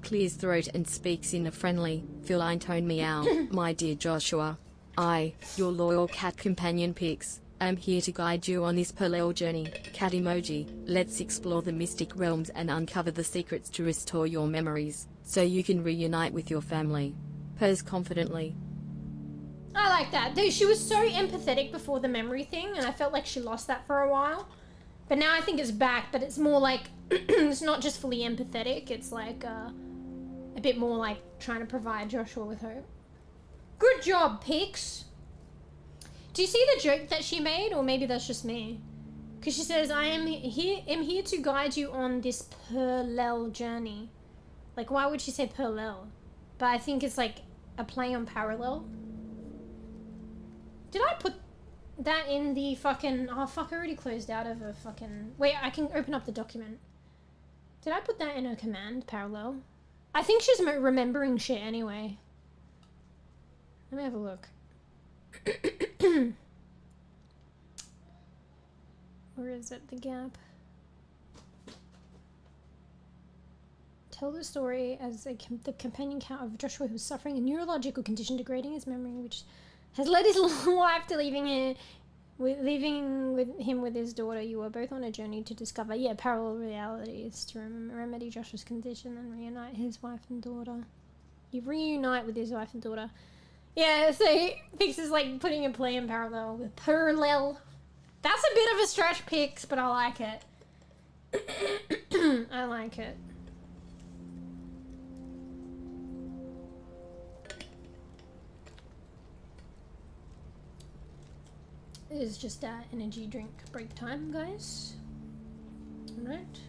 [SPEAKER 1] Clears throat and speaks in a friendly, feline tone meow. My dear Joshua, I, your loyal cat companion Pix, am here to guide you on this parallel journey. Cat emoji, let's explore the mystic realms and uncover the secrets to restore your memories, so you can reunite with your family. Purrs confidently.
[SPEAKER 2] I like that. Dude, she was so empathetic before the memory thing, and I felt like she lost that for a while. But now I think it's back, but it's more like, it's not just fully empathetic, it's like, a bit more like trying to provide Joshua with hope. Good job, Pix. Do you see the joke that she made, or maybe that's just me? Because she says, I am here to guide you on this parallel journey. Like, why would she say parallel? But I think it's like a play on parallel. Did I put that in the fucking... Oh, fuck, I already closed out of a fucking... Wait, I can open up the document. Did I put that in a command, parallel? I think she's remembering shit anyway. Let me have a look. Where is it? The gap. Tell the story as the companion account of Joshua, who's suffering a neurological condition degrading his memory, which has led his wife to leaving him with his daughter. You are both on a journey to discover, parallel realities to remedy Joshua's condition and reunite his wife and daughter. You reunite with his wife and daughter. Yeah, so Pix is like putting a play in parallel with parallel. That's a bit of a stretch, Pix, but I like it. I like it. It is just energy drink break time, guys. Alright.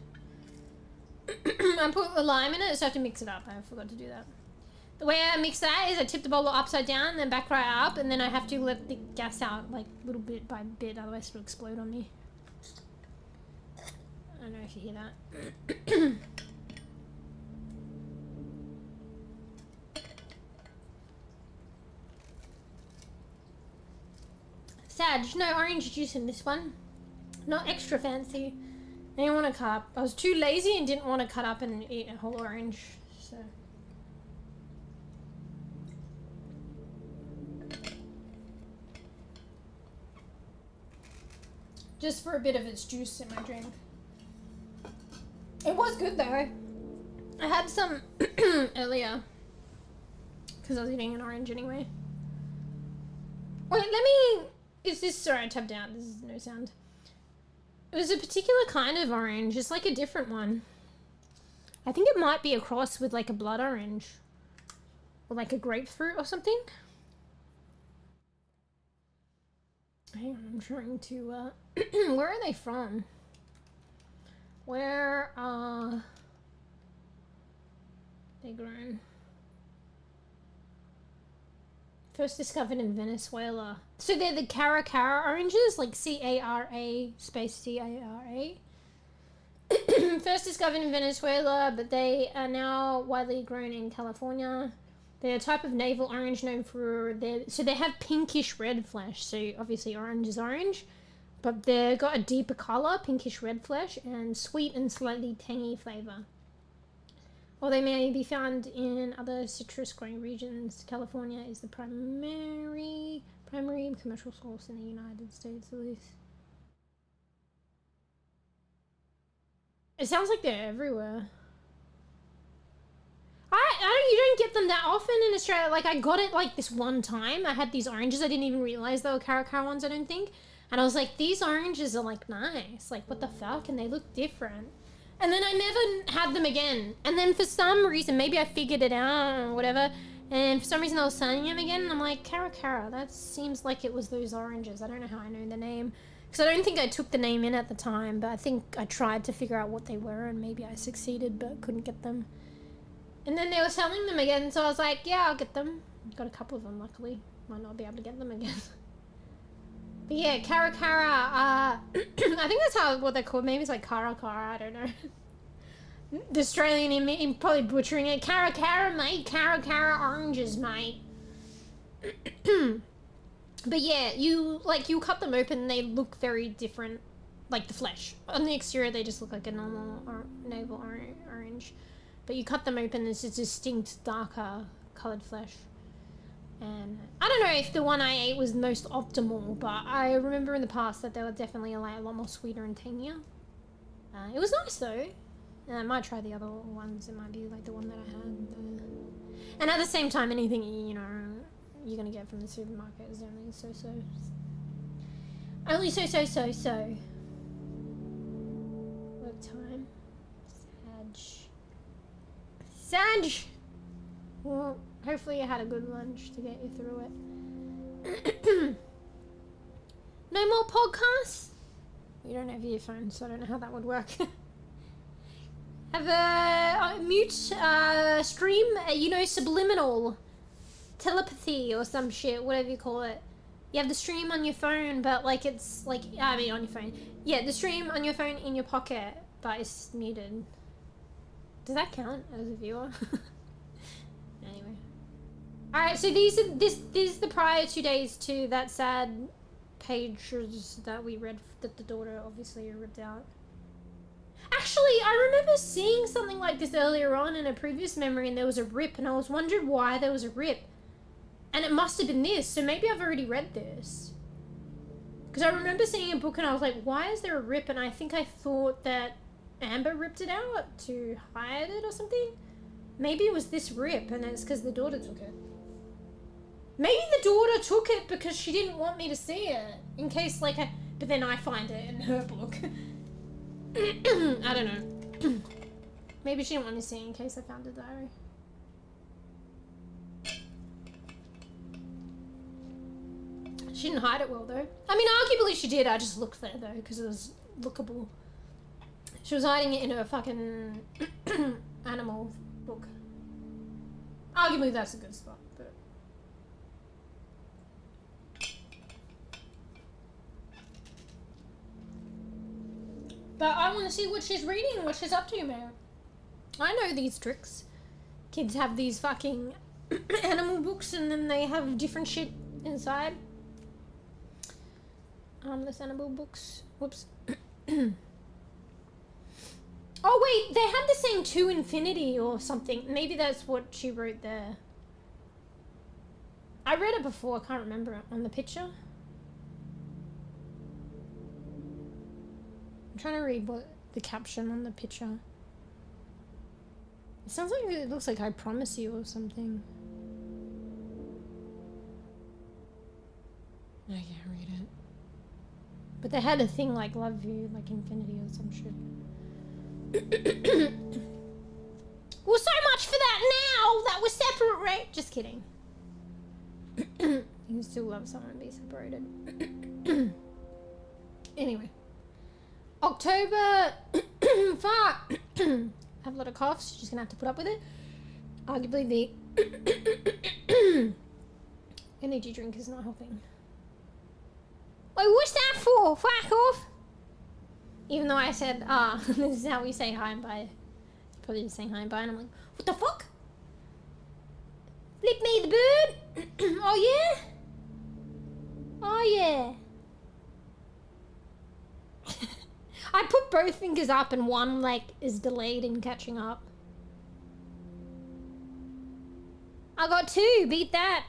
[SPEAKER 2] I put a lime in it, so I have to mix it up. I forgot to do that. The way I mix that is I tip the bowl upside down, then back right up, and then I have to let the gas out like little bit by bit, otherwise it'll explode on me. I don't know if you hear that. Sad, no orange juice in this one. Not extra fancy. I didn't want to cut up. I was too lazy and didn't want to cut up and eat a whole orange, so... Just for a bit of its juice in my drink. It was good though. I had some earlier. Because I was eating an orange anyway. Wait, let me... Is this... Sorry, I tapped out. This is no sound. It was a particular kind of orange. It's like a different one. I think it might be a cross with like a blood orange. Or like a grapefruit or something. Hang on, I'm trying to, where are they from? Where are they grown? First discovered in Venezuela. So they're the Cara oranges, like C-A-R-A space C-A-R-A. First discovered in Venezuela, but they are now widely grown in California. They're a type of navel orange known for their... So they have pinkish red flesh. So obviously orange is orange. But they've got a deeper colour, pinkish red flesh, and sweet and slightly tangy flavour. While they may be found in other citrus growing regions, California is the primary commercial source in the United States, at least. It sounds like they're everywhere. You don't get them that often in Australia. Like, I got it, like, this one time. I had these oranges. I didn't even realise they were Cara ones, I don't think. And I was like, these oranges are, like, nice. Like, what the fuck? And they look different. And then I never had them again. And then for some reason, maybe I figured it out or whatever. And for some reason, I was selling them again. And I'm like, Cara, that seems like it was those oranges. I don't know how I know the name. Because I don't think I took the name in at the time. But I think I tried to figure out what they were. And maybe I succeeded, but couldn't get them. And then they were selling them again, so I was like, yeah, I'll get them. Got a couple of them, luckily. Might not be able to get them again. But yeah, Cara, I think that's what they're called. Maybe it's like Cara, I don't know. The Australian in me, probably butchering it. Cara, mate. Cara oranges, mate. But yeah, you cut them open and they look very different. Like the flesh. On the exterior, they just look like a normal navel orange. But you cut them open, it's a distinct, darker coloured flesh. And I don't know if the one I ate was most optimal, but I remember in the past that they were definitely a lot more sweeter and tangier. It was nice though. I might try the other ones. It might be like the one that I had. And at the same time, anything, you know, you're going to get from the supermarket is only so. Only so. What time? Sag. Well, hopefully you had a good lunch to get you through it. No more podcasts? You don't have earphones, so I don't know how that would work. Have a mute stream, you know, subliminal telepathy or some shit, whatever you call it. You have the stream on your phone, but like it's like, I mean on your phone. Yeah, the stream on your phone in your pocket, but it's muted. Does that count as a viewer? Anyway. Alright, so this is the prior 2 days to that sad pages that we read that the daughter obviously ripped out. Actually, I remember seeing something like this earlier on in a previous memory and there was a rip and I was wondering why there was a rip. And it must have been this, so maybe I've already read this. Because I remember seeing a book and I was like, why is there a rip? And I think I thought that Amber ripped it out to hide it or something. Maybe it was this rip and it's because the daughter took it. Maybe the daughter took it because she didn't want me to see it. In case like but then I find it in her book. I don't know. Maybe she didn't want me to see it in case I found a diary. She didn't hide it well though. I mean, arguably she did. I just looked there though because it was lookable. She was hiding it in her fucking animal book. Arguably that's a good spot, but... But I want to see what she's reading, what she's up to, man. I know these tricks. Kids have these fucking animal books and then they have different shit inside. Harmless animal books. Whoops. Oh wait, they had the same to infinity or something. Maybe that's what she wrote there. I read it before, I can't remember it. On the picture. I'm trying to read what the caption on the picture. It sounds like it looks like I promise you or something. I can't read it. But they had a thing like love you, like infinity or some shit. Well, so much for that now that we're separate, right? Just kidding. You can still love someone and be separated. Anyway. October. Fuck. I have a lot of coughs. Just gonna have to put up with it. Arguably the energy drink is not helping. Wait, what's that for? Fuck off. Even though I said, this is how we say hi and bye. Probably just saying hi and bye, and I'm like, what the fuck? Flip me the bird? Oh yeah? Oh yeah. I put both fingers up and one like is delayed in catching up. I got two, beat that.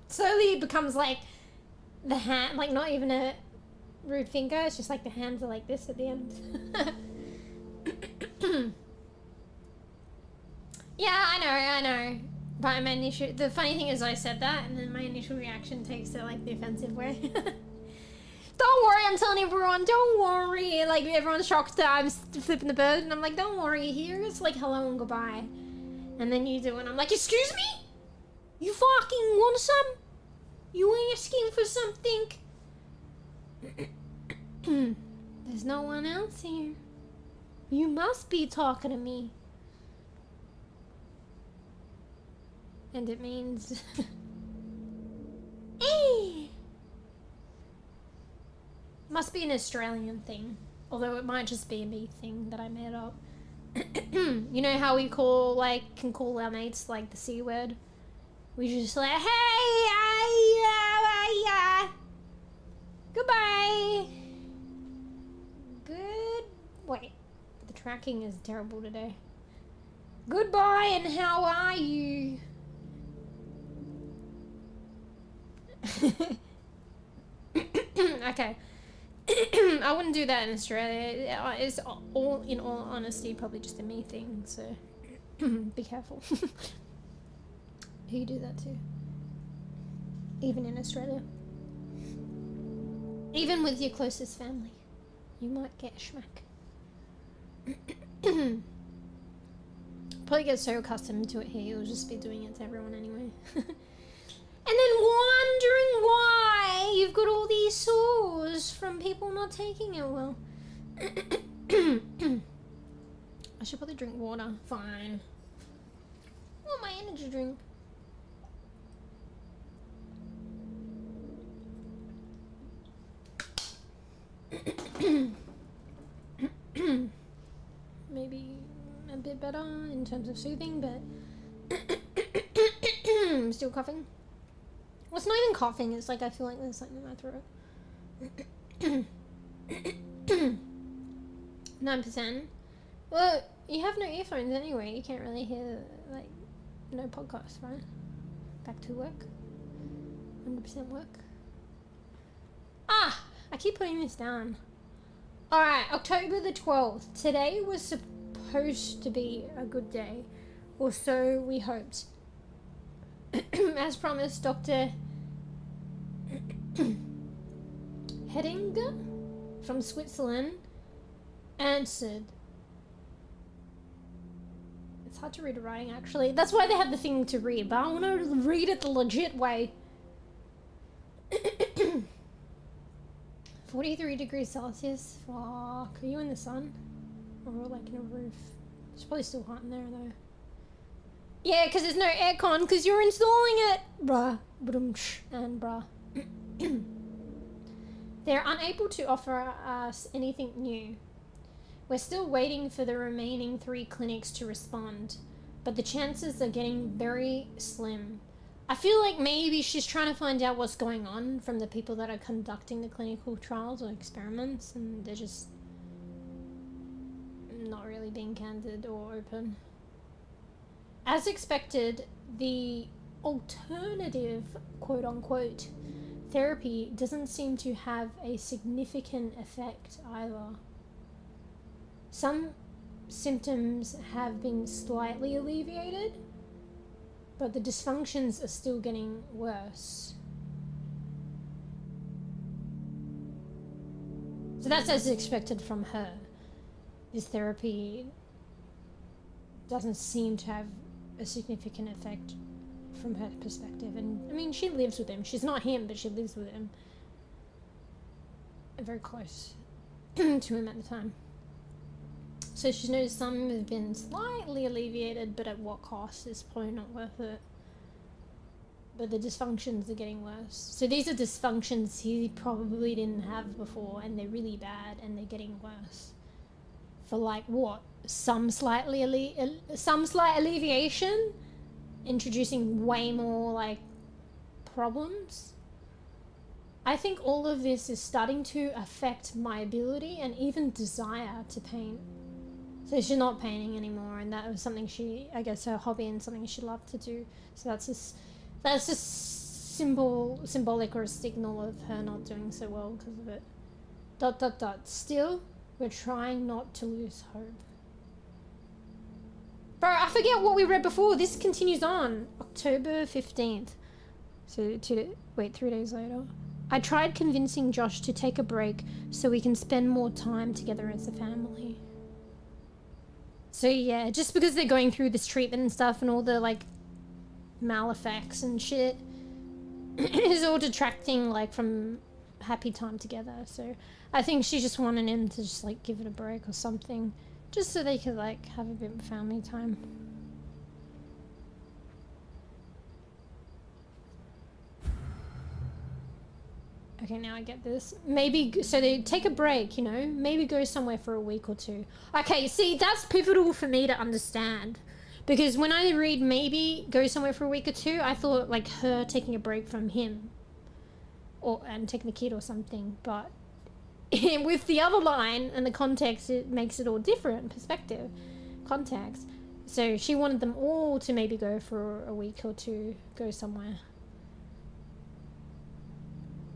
[SPEAKER 2] Slowly it becomes like the hand, like not even a rude finger, it's just like the hands are like this at the end. Yeah, I know. But my initial, the funny thing is I said that and then my initial reaction takes it like the offensive way. Don't worry, I'm telling everyone, don't worry. Like everyone's shocked that I'm flipping the bird and I'm like, don't worry, here it's like hello and goodbye. And then you do it and I'm like, excuse me? You fucking want some? You asking for something? There's no one else here. You must be talking to me. And it means... Must be an Australian thing. Although it might just be a me thing that I made up. You know how we call, like, can call our mates, like, the C word? We just like, hey, goodbye. Good. Wait, the tracking is terrible today. Goodbye and how are you? Okay. I wouldn't do that in Australia. It's all, in all honesty, probably just a me thing, so be careful. You do that too. Even in Australia. Even with your closest family, you might get a schmack. Probably get so accustomed to it here, you'll just be doing it to everyone anyway. And then wondering why you've got all these sores from people not taking it well. I should probably drink water. Fine. Oh, my energy drink. Maybe a bit better in terms of soothing, but I'm still coughing. Well, it's not even coughing, it's like I feel like there's something in my throat. 9%. Well, you have no earphones anyway, you can't really hear, like, no podcast, right? Back to work. 100% work. Ah! I keep putting this down. Alright, October the 12th. Today was supposed to be a good day. Or so we hoped. As promised, Dr. 𝖘𝖚𝖕𝖕𝖕𝖕𝖕𝖚 from Switzerland answered. It's hard to read the writing, actually. That's why they have the thing to read, but I want to read it the legit way. 43 degrees Celsius. Fuck. Are you in the sun? Or like in a roof? It's probably still hot in there though. Yeah, because there's no aircon because you're installing it. Bruh. And bruh. They're unable to offer us anything new. We're still waiting for the remaining 3 clinics to respond, but the chances are getting very slim. I feel like maybe she's trying to find out what's going on from the people that are conducting the clinical trials or experiments, and they're just not really being candid or open. As expected, the alternative, quote-unquote, therapy doesn't seem to have a significant effect either. Some symptoms have been slightly alleviated, but the dysfunctions are still getting worse. So that's as expected from her. This therapy doesn't seem to have a significant effect from her perspective. And I mean, she lives with him. She's not him, but she lives with him. Very close to him at the time. So she knows some have been slightly alleviated, but at what cost is probably not worth it. But the dysfunctions are getting worse. So these are dysfunctions he probably didn't have before, and they're really bad, and they're getting worse. For like what? Some slight alleviation? Introducing way more like problems? I think all of this is starting to affect my ability and even desire to paint. So she's not painting anymore, and that was something she, I guess, her hobby and something she loved to do. So that's just symbolic or a signal of her not doing so well because of it. ... Still, we're trying not to lose hope. Bro, I forget what we read before. This continues on. October 15th. So 3 days later. I tried convincing Josh to take a break so we can spend more time together as a family. So yeah, just because they're going through this treatment and stuff and all the like mal effects and shit is all detracting like from happy time together. So I think she just wanted him to just like give it a break or something, just so they could like have a bit of family time. Okay, now I get this. Maybe, so they take a break, you know? Maybe go somewhere for a week or 2. Okay, see, that's pivotal for me to understand. Because when I read maybe go somewhere for a week or 2, I thought like her taking a break from him. And taking the kid or something. But with the other line and the context, it makes it all different. Perspective. Context. So she wanted them all to maybe go for a week or 2, go somewhere.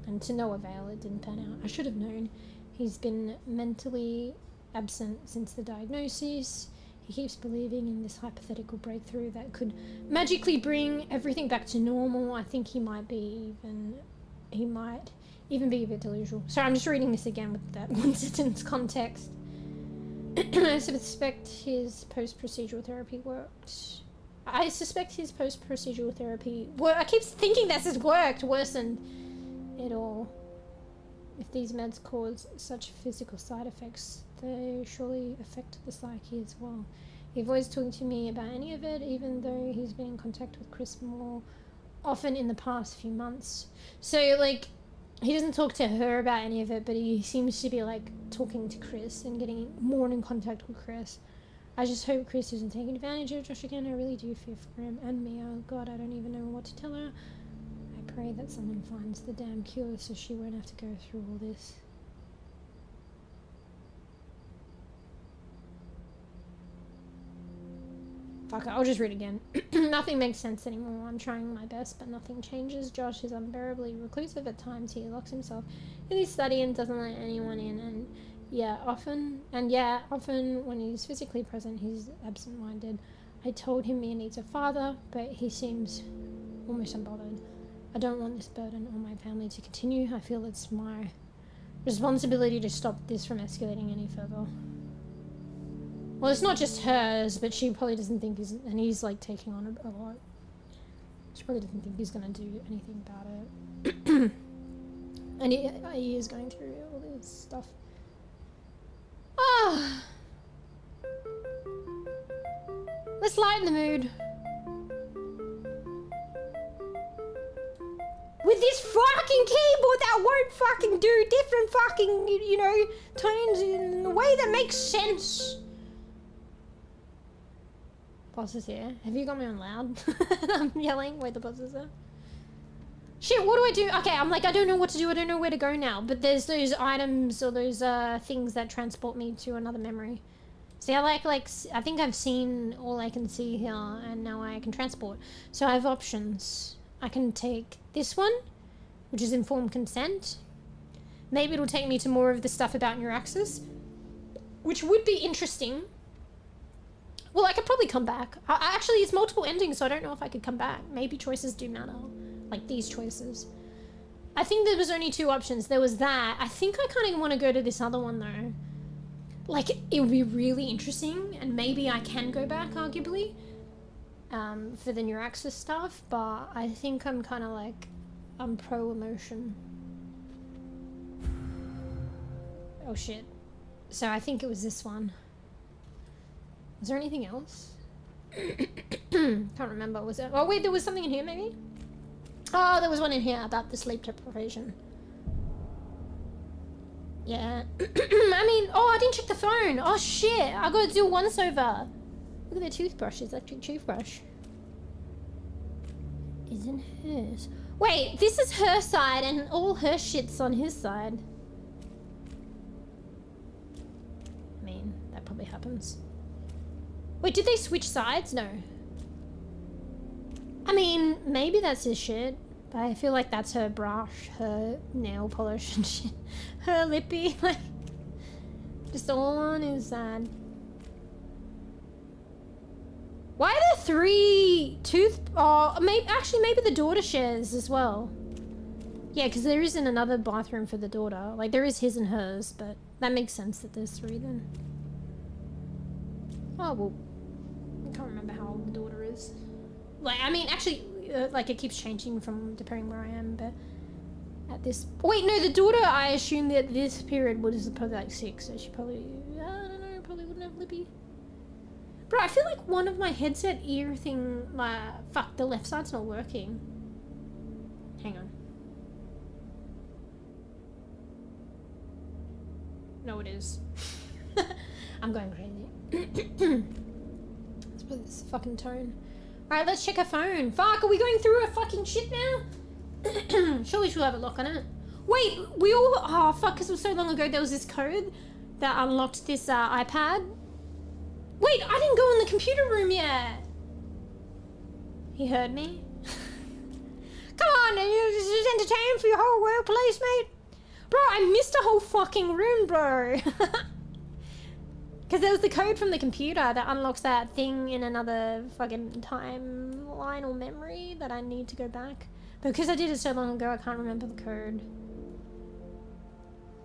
[SPEAKER 2] And to no avail, it didn't pan out. I should have known. He's been mentally absent since the diagnosis. He keeps believing in this hypothetical breakthrough that could magically bring everything back to normal. I think he might be even... he might even be a bit delusional. Sorry, I'm just reading this again with that one sentence context. I suspect his post-procedural therapy worked. I suspect his post-procedural therapy I keep thinking this has worked, worsened it all. If these meds cause such physical side effects, they surely affect the psyche as well. He avoids talking to me about any of it, even though he's been in contact with Chris more often in the past few months. So, like, he doesn't talk to her about any of it, but he seems to be, like, talking to Chris and getting more in contact with Chris. I just hope Chris isn't taking advantage of Josh again. I really do fear for him and me. Oh God, I don't even know what to tell her. I pray that someone finds the damn cure so she won't have to go through all this. Fuck it, I'll just read again. Nothing makes sense anymore. I'm trying my best, but nothing changes. Josh is unbearably reclusive at times. He locks himself in his study and doesn't let anyone in, and often when he's physically present, he's absent-minded. I told him Mia needs a father, but he seems almost unbothered. I don't want this burden on my family to continue. I feel it's my responsibility to stop this from escalating any further. Well, it's not just hers, but she probably doesn't think and he's like taking on a lot. She probably doesn't think he's gonna do anything about it. And he is going through all this stuff. Ah, let's lighten the mood with this fucking keyboard that won't fucking do different fucking, you know, tones in a way that makes sense. Boss is here. Have you got me on loud? I'm yelling. Wait, the boss is there. Shit, what do I do? Okay, I'm like, I don't know what to do. I don't know where to go now. But there's those items or those things that transport me to another memory. See, I think I've seen all I can see here, and now I can transport. So I have options. I can take this one, which is informed consent. Maybe it'll take me to more of the stuff about neuraxis, which would be interesting. Well, I could probably come back. Actually, it's multiple endings, so I don't know if I could come back. Maybe choices do matter. Like these choices. I think there was only two options. There was that. I think I kind of want to go to this other one, though. Like, it would be really interesting, and maybe I can go back, arguably, for the neuraxis stuff, but I think I'm kind of like, I'm pro-emotion. Oh, shit. So I think it was this one. Was there anything else? Can't remember. Was it? Oh wait, there was something in here maybe? Oh, there was one in here about the sleep deprivation. Yeah. I mean, oh, I didn't check the phone. Oh shit, I gotta do a once over. Look at the toothbrushes, electric toothbrush. Isn't hers. Wait, this is her side and all her shit's on his side. I mean, that probably happens. Wait, did they switch sides? No. I mean, maybe that's his shit, but I feel like that's her brush, her nail polish and shit. Her lippy, like, just all on his side. Why are there three oh, maybe the daughter shares as well. Yeah, because there isn't another bathroom for the daughter. Like, there is his and hers, but that makes sense that there's three then. Oh, well. I can't remember how old the daughter is. Like, I mean, actually, like, it keeps changing from depending where I am, but at this... Wait, no, the daughter, I assume that this period was probably, like, 6, so she probably... I don't know, probably wouldn't have lippy. Bro, I feel like one of my headset ear thing... fuck, the left side's not working. Hang on. No, it is. I'm going crazy. With this fucking tone. Alright, let's check her phone. Fuck, are we going through her fucking shit now? Surely she'll have a lock on it. Wait, we all... Oh, fuck, because it was so long ago there was this code that unlocked this iPad. Wait, I didn't go in the computer room yet. He heard me. Come on, this is entertaining for your whole workplace, mate. Bro, I missed a whole fucking room, bro. Because there was the code from the computer that unlocks that thing in another fucking timeline or memory that I need to go back. Because I did it so long ago, I can't remember the code.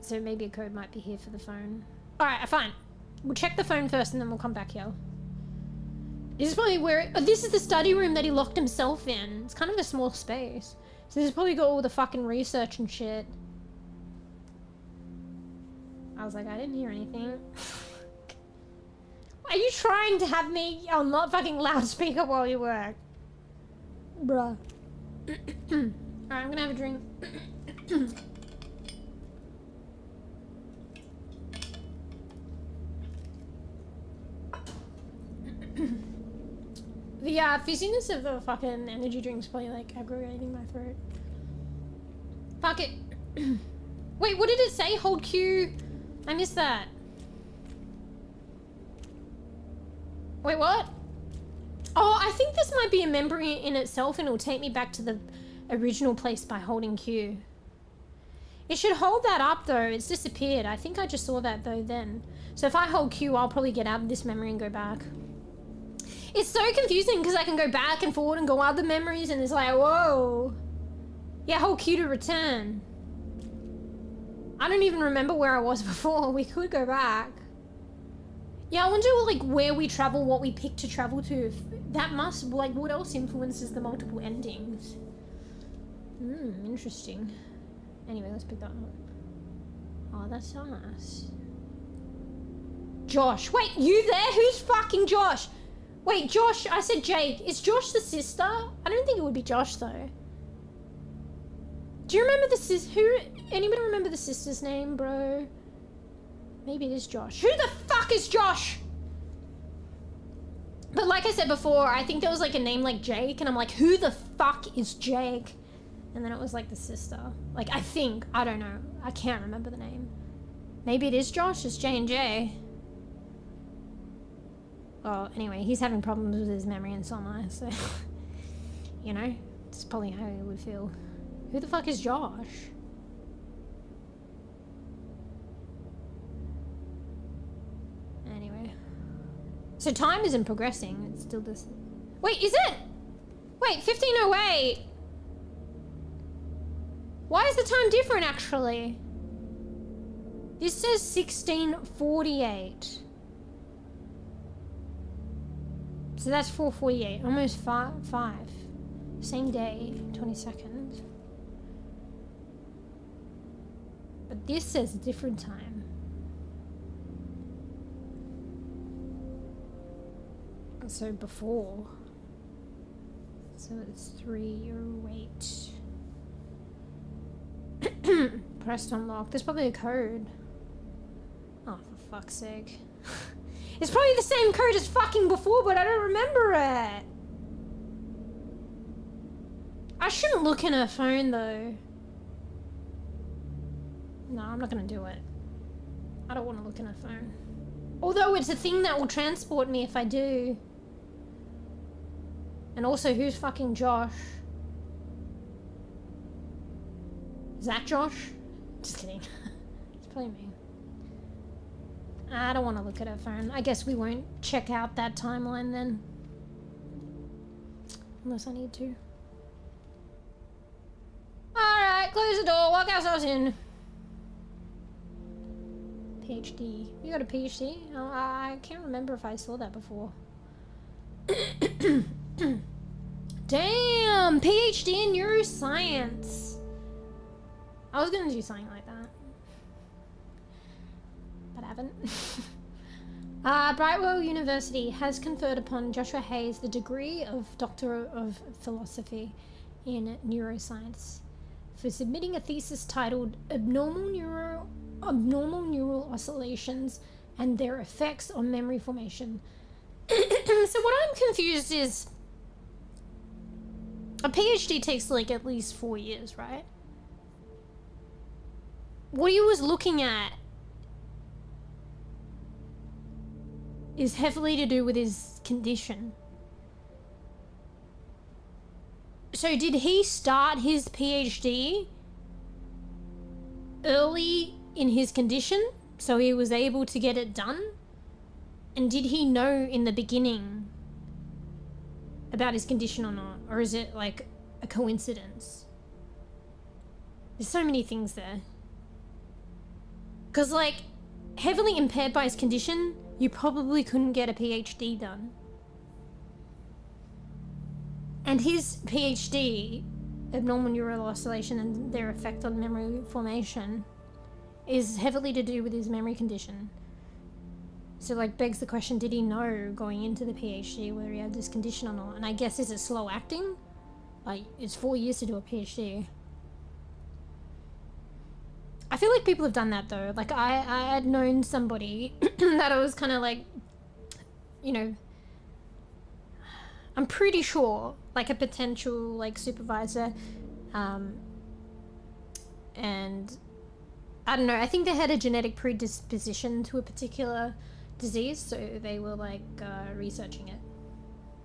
[SPEAKER 2] So maybe a code might be here for the phone. Alright, fine. We'll check the phone first and then we'll come back here. This is probably where... Oh, this is the study room that he locked himself in. It's kind of a small space. So this has probably got all the fucking research and shit. I was like, I didn't hear anything. Are you trying to have me on not fucking loudspeaker while you work? Bruh. Alright, I'm gonna have a drink. The fizziness of the fucking energy drink's probably like aggravating my throat. Fuck it. Wait, what did it say? Hold Q. I missed that. Wait, what? Oh, I think this might be a memory in itself and it'll take me back to the original place by holding Q. It should hold that up though. It's disappeared. I think I just saw that though then. So if I hold Q, I'll probably get out of this memory and go back. It's so confusing because I can go back and forward and go other memories and it's like, whoa. Yeah, hold Q to return. I don't even remember where I was before. We could go back. Yeah, I wonder like where we travel, what we pick to travel to. If that must, like, what else influences the multiple endings? Interesting. Anyway, let's pick that up. Oh, that's us. Josh. Wait, you there? Who's fucking Josh? Wait, Josh, I said Jake. Is Josh the sister? I don't think it would be Josh, though. Do you remember the anybody remember the sister's name, bro? Maybe it is Josh. Who the fuck is Josh? But like I said before, I think there was like a name like Jake, and I'm like, who the fuck is Jake? And then it was like the sister. Like, I think. I don't know. I can't remember the name. Maybe it is Josh. It's J&J. Well, anyway, he's having problems with his memory and so am I, so... you know? It's probably how he would feel. Who the fuck is Josh? Anyway. So time isn't progressing. It's still this... Wait, is it? Wait, 1508. Why is the time different, actually? This says 1648. So that's 4:48, almost 5. Same day, 22nd. But this says a different time. So before. So it's 3:08. Pressed unlock. There's probably a code. Oh, for fuck's sake. It's probably the same code as fucking before, but I don't remember it. I shouldn't look in her phone, though. No, I'm not gonna do it. I don't want to look in her phone. Although it's a thing that will transport me if I do. And also, who's fucking Josh? Is that Josh? Just kidding. It's probably me. I don't want to look at her phone. I guess we won't check out that timeline then. Unless I need to. Alright, close the door, walk ourselves in. PhD. You got a PhD? Oh, I can't remember if I saw that before. Damn! PhD in neuroscience. I was gonna do something like that. But I haven't. Brightwell University has conferred upon Joshua Hayes the degree of Doctor of Philosophy in Neuroscience for submitting a thesis titled Abnormal Neural Oscillations and Their Effects on Memory Formation. So what I'm confused is, a PhD takes like at least 4 years, right? What he was looking at is heavily to do with his condition. So did he start his PhD early in his condition so he was able to get it done? And did he know in the beginning about his condition or not? Or is it like a coincidence. There's so many things there. Because, like, heavily impaired by his condition, you probably couldn't get a PhD done. And his PhD, abnormal neural oscillation and their effect on memory formation, is heavily to do with his memory condition. So, like, begs the question, did he know going into the PhD whether he had this condition or not? And I guess, is it slow acting? Like, it's 4 years to do a PhD. I feel like people have done that, though. Like, I had known somebody that I was kind of like, you know, I'm pretty sure, like, a potential, like, supervisor, and I don't know, I think they had a genetic predisposition to a particular disease, so they were, like, researching it.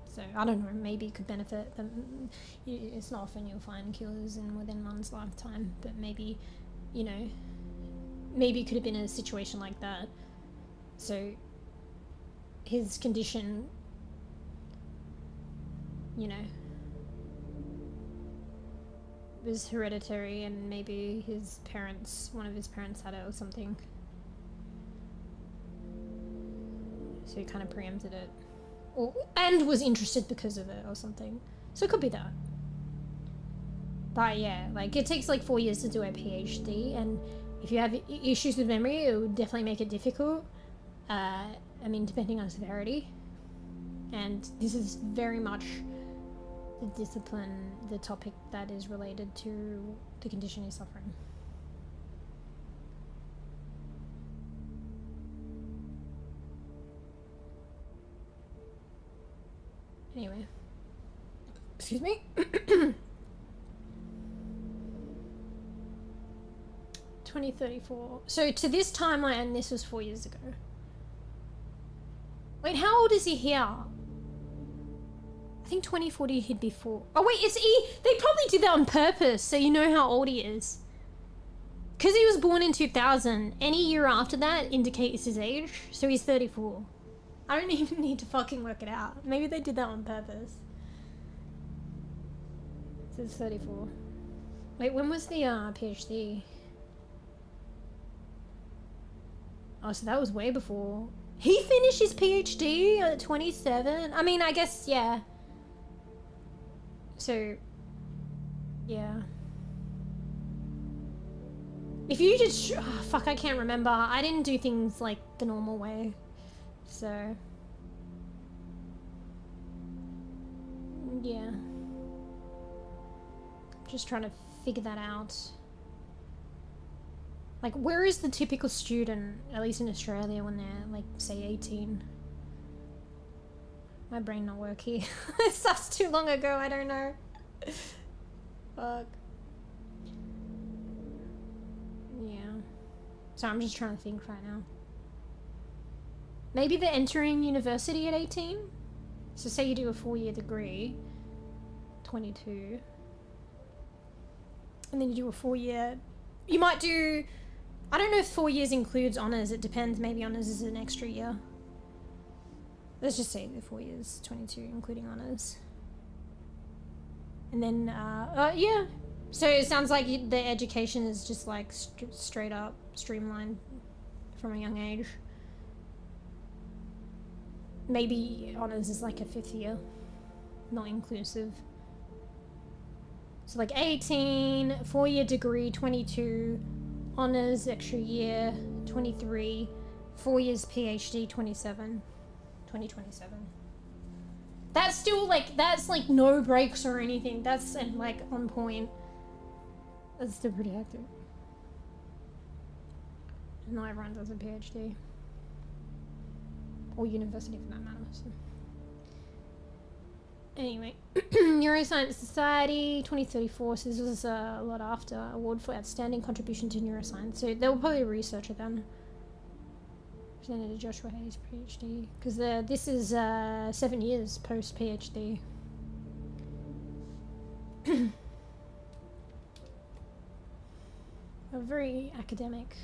[SPEAKER 2] So, I don't know, maybe it could benefit them. It's not often you'll find cures within one's lifetime, but maybe, you know, maybe it could have been a situation like that. So, his condition, you know, was hereditary, and maybe his parents, one of his parents had it or something. So he kind of preempted it. And was interested because of it or something. So it could be that. But yeah, like, it takes like 4 years to do a PhD, and if you have issues with memory, it would definitely make it difficult. I mean, depending on severity. And this is very much the discipline, the topic that is related to the condition he's suffering. Anyway. Excuse me? 2034. So to this timeline, this was 4 years ago. Wait, how old is he here? I think 2040 he'd be 4. Oh wait, it's they probably did that on purpose, so you know how old he is. Because he was born in 2000, any year after that indicates his age, so he's 34. I don't even need to fucking work it out. Maybe they did that on purpose. So it's 34. Wait, when was the PhD? Oh, so that was way before. He finished his PhD at 27? I mean, I guess, yeah. So, yeah. If you just... Oh, fuck, I can't remember. I didn't do things like the normal way. So... yeah. Just trying to figure that out. Like, where is the typical student, at least in Australia, when they're, like, say 18? My brain not working. This stuff's too long ago, I don't know. Fuck. Yeah. So I'm just trying to think right now. Maybe they're entering university at 18? So say you do a 4-year degree, 22. And then you do a 4-year... You might do... I don't know if 4 years includes honours. It depends. Maybe honours is an extra year. Let's just say the 4 years, 22, including honours. And then, yeah. So it sounds like the education is just like straight up streamlined from a young age. Maybe honours is like a 5th year, not inclusive. So like 18, 4-year degree, 22, honours, extra year, 23, 4 years PhD, 27, 2027. That's still like, that's like no breaks or anything. That's like on point. That's still pretty hectic. Not everyone does a PhD. Or university for that matter. So. Anyway, Neuroscience Society 2034, so this was a lot after, award for outstanding contribution to neuroscience. So they were probably a researcher then. Presented to Joshua Hayes, PhD, because this is 7 years post PhD. A very academic.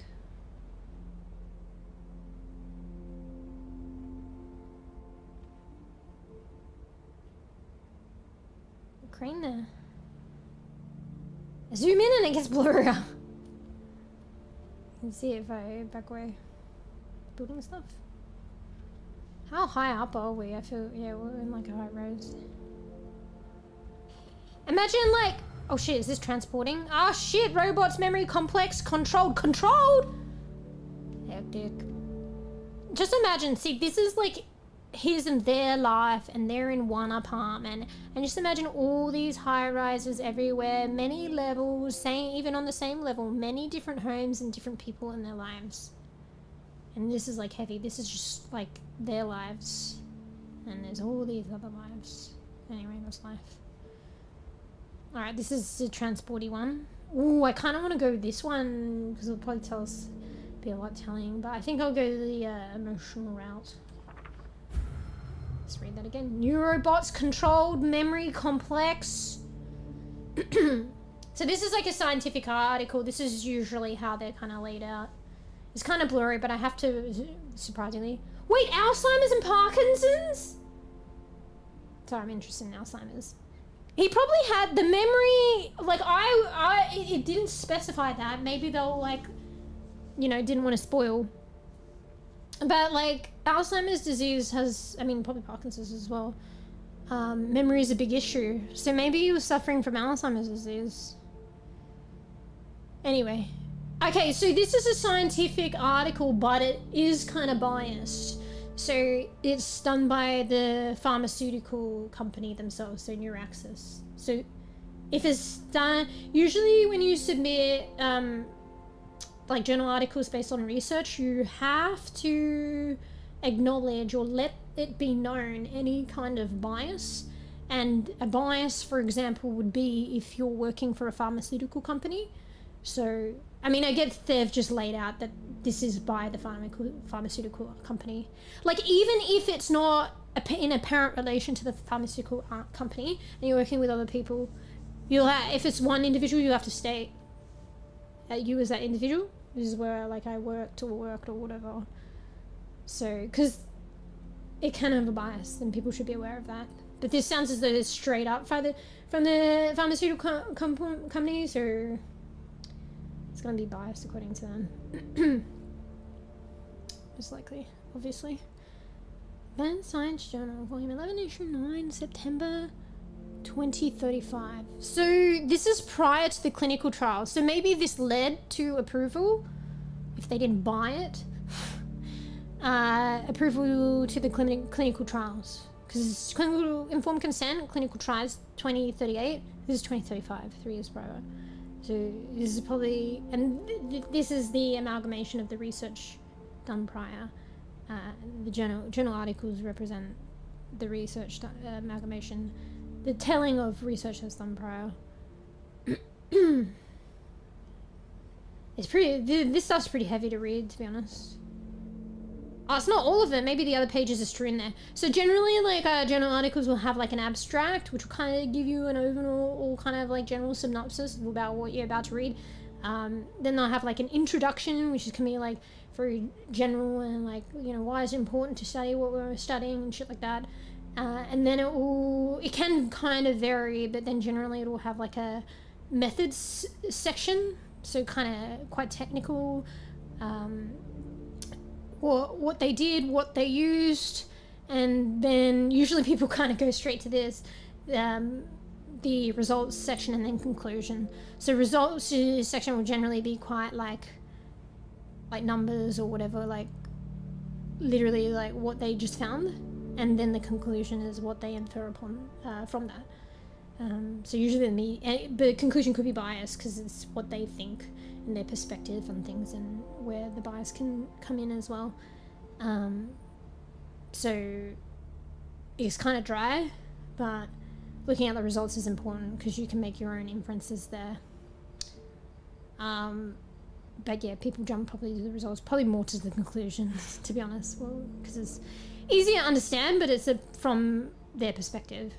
[SPEAKER 2] Crane there. I zoom in and it gets blurrier. Let's see if I back away. Building stuff. How high up are we? I feel, yeah, we're in like a high rise. Imagine like, oh shit, is this transporting? Ah shit, robots, memory complex, controlled! Hectic. Just imagine, see, this is like his and their life, and they're in one apartment, and just imagine all these high rises everywhere, many levels, same, even on the same level, many different homes and different people in their lives. And this is like heavy, this is just like their lives, and there's all these other lives. Anyway, that's life. Alright, this is the transporty one. Ooh, I kind of want to go this one because it'll probably tell us, be a lot telling, but I think I'll go the emotional route. Let's read that again. Neurobots, controlled, memory complex. So this is like a scientific article. This is usually how they're kind of laid out. It's kind of blurry, but I have to, surprisingly. Wait, Alzheimer's and Parkinson's? Sorry, I'm interested in Alzheimer's. He probably had the memory, like it didn't specify that. Maybe they'll like, you know, didn't want to spoil. But like Alzheimer's disease has, I mean, probably Parkinson's as well. Memory is a big issue. So maybe he was suffering from Alzheimer's disease. Anyway. Okay, so this is a scientific article, but it is kind of biased. So it's done by the pharmaceutical company themselves, so Neuraxis. So if it's done, usually when you submit like journal articles based on research, you have to acknowledge or let it be known any kind of bias. And a bias, for example, would be if you're working for a pharmaceutical company. So, I mean, I get they've just laid out that this is by the pharmaceutical company. Like, even if it's not in apparent relation to the pharmaceutical company and you're working with other people, you'll have, if it's one individual, you have to state you as that individual. This is where like I worked or whatever. So, because it can have a bias, and people should be aware of that. But this sounds as though it's straight up from the pharmaceutical company, so it's going to be biased according to them. Most likely, obviously. Then Science Journal, Volume 11, Issue 9, September 2035. So this is prior to the clinical trial. So maybe this led to approval, if they didn't buy it. Approval to the clinical trials. Because clinical informed consent, clinical trials 2038, this is 2035, 3 years prior. So this is probably, and this is the amalgamation of the research done prior. The journal articles represent the research amalgamation, the telling of research that's done prior. It's pretty, this stuff's pretty heavy to read, to be honest. Oh, it's not all of it. Maybe the other pages are strewn there. So generally, like, journal articles will have, like, an abstract, which will kind of give you an overall kind of, like, general synopsis about what you're about to read. Then they'll have, like, an introduction, which is can be, like, very general and, like, you know, why is it important to study what we're studying and shit like that. And then it can kind of vary, but then generally it will have, like, a methods section. So kind of quite technical, or what they did, what they used, and then usually people kind of go straight to this, the results section and then conclusion. So results section will generally be quite like numbers or whatever, like literally like what they just found, and then the conclusion is what they infer upon from that. So usually the conclusion could be biased because it's what they think and their perspective on things, and where the bias can come in as well. So it's kind of dry, but looking at the results is important because you can make your own inferences there. But yeah, people jump probably to the results, probably more to the conclusions, to be honest. Well, because it's easier to understand, but it's from their perspective.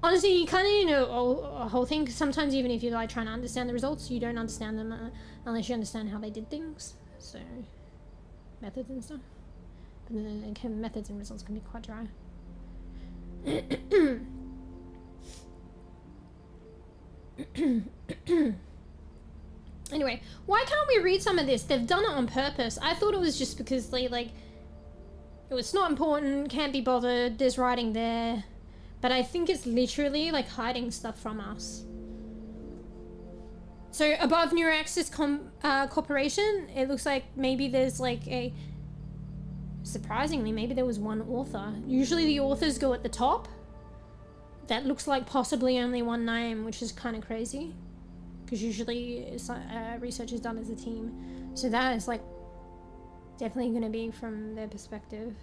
[SPEAKER 2] Honestly, you kind of need to know a whole thing, because sometimes even if you're like trying to understand the results, you don't understand them unless you understand how they did things. So methods and stuff. But then methods and results can be quite dry. Anyway, why can't we read some of this? They've done it on purpose. I thought it was just because they, like, it's not important, can't be bothered, there's writing there. But I think it's literally, like, hiding stuff from us. So, above Neuraxis Corporation, it looks like maybe there's, like, a... Surprisingly, maybe there was one author. Usually the authors go at the top. That looks like possibly only one name, which is kind of crazy. Because usually research is done as a team. So that is like definitely going to be from their perspective.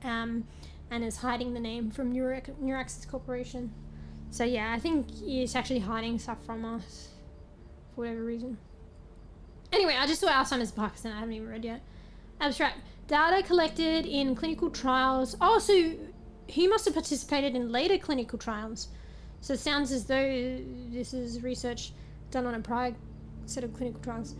[SPEAKER 2] And is hiding the name from Neuraxis Corporation. So yeah, I think it's actually hiding stuff from us for whatever reason. Anyway, I just saw Alzheimer's Parkinson. I haven't even read yet. Abstract. Data collected in clinical trials. Oh, so he must have participated in later clinical trials. So it sounds as though this is research done on a prior set of clinical trials.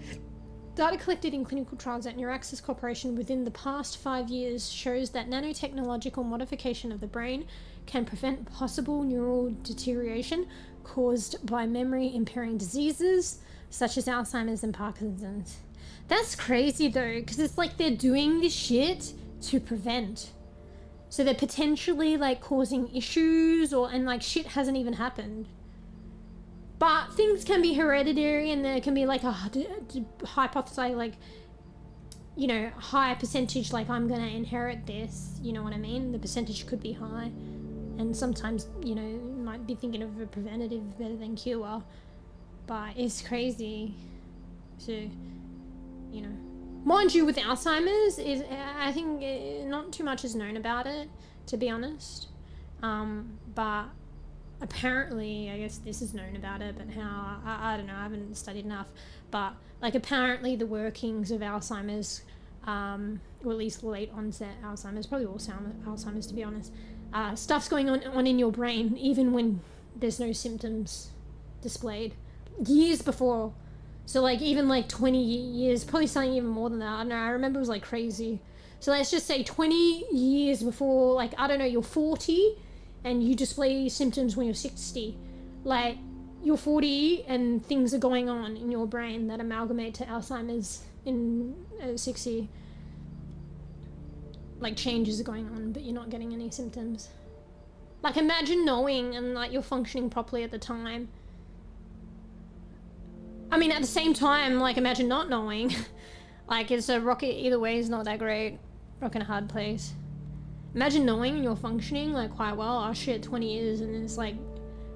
[SPEAKER 2] Data collected in clinical trials at Neuraxis Corporation within the past 5 years shows that nanotechnological modification of the brain can prevent possible neural deterioration caused by memory impairing diseases such as Alzheimer's and Parkinson's. That's crazy though, because it's like they're doing this shit to prevent. So they're potentially like causing issues and like shit hasn't even happened. But things can be hereditary and there can be like a hypothesize, like, you know, high percentage, like I'm going to inherit this, you know what I mean? The percentage could be high. And sometimes, you know, you might be thinking of a preventative better than cure. But it's crazy. So, you know. Mind you, with Alzheimer's, I think not too much is known about it, to be honest. But apparently, I guess this is known about it, but how, I don't know, I haven't studied enough. But, like, apparently the workings of Alzheimer's, or at least late onset Alzheimer's, probably all Alzheimer's to be honest, stuff's going on in your brain, even when there's no symptoms displayed. Years before. So, like, even, like, 20 years, probably something even more than that. I don't know, I remember it was, like, crazy. So let's just say 20 years before, like, I don't know, you're 40 and you display symptoms when you're 60. Like, you're 40 and things are going on in your brain that amalgamate to Alzheimer's in 60. Like, changes are going on, but you're not getting any symptoms. Like, imagine knowing and, like, you're functioning properly at the time. I mean, at the same time, like, imagine not knowing. Like, it's a rocket either way is not that great. Rock in a hard place. Imagine knowing and you're functioning, like, quite well. Oh, shit, 20 years and it's, like,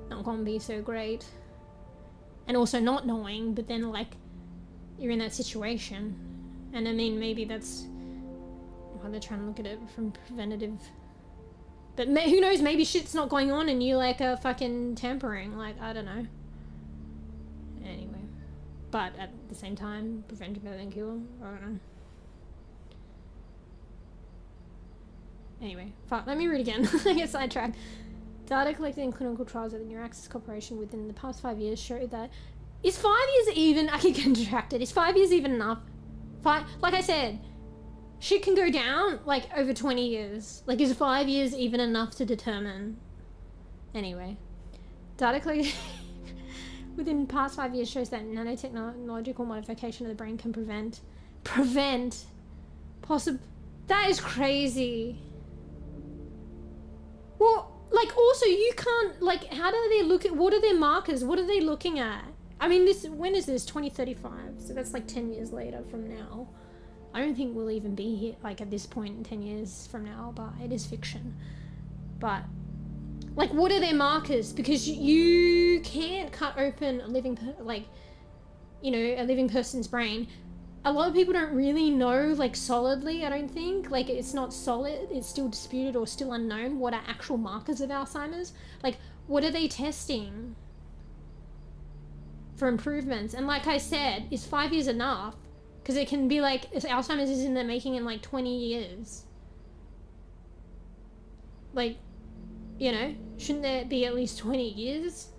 [SPEAKER 2] not gonna be so great. And also not knowing, but then, like, you're in that situation. And, I mean, maybe that's why they're trying to look at it from preventative. But who knows, maybe shit's not going on and you, like, are fucking tampering. Like, I don't know. Anyway. But at the same time, prevention better than cure. I don't know. Anyway, fuck, let me read again. I get sidetracked. Data collected in clinical trials at the Neuraxis Corporation within the past 5 years show that... Is 5 years even... I keep getting distracted. Is 5 years even enough? Like I said, shit can go down, like, over 20 years. Like, is 5 years even enough to determine? Anyway. Data collected... within the past 5 years shows that nanotechnological modification of the brain can prevent that is crazy. Well, like, also you can't, like, how do they look at, what are their markers? What are they looking at? I mean, when is this? 2035, so that's like 10 years later from now. I don't think we'll even be here, like, at this point in 10 years from now, but it is fiction. But like, what are their markers? Because you can't cut open a living, a living person's brain. A lot of people don't really know, like, solidly, I don't think. Like, it's not solid, it's still disputed or still unknown what are actual markers of Alzheimer's. Like, what are they testing for improvements? And like I said, is 5 years enough? Because it can be like, Alzheimer's is in the making in, like, 20 years. Like, you know, shouldn't there be at least 20 years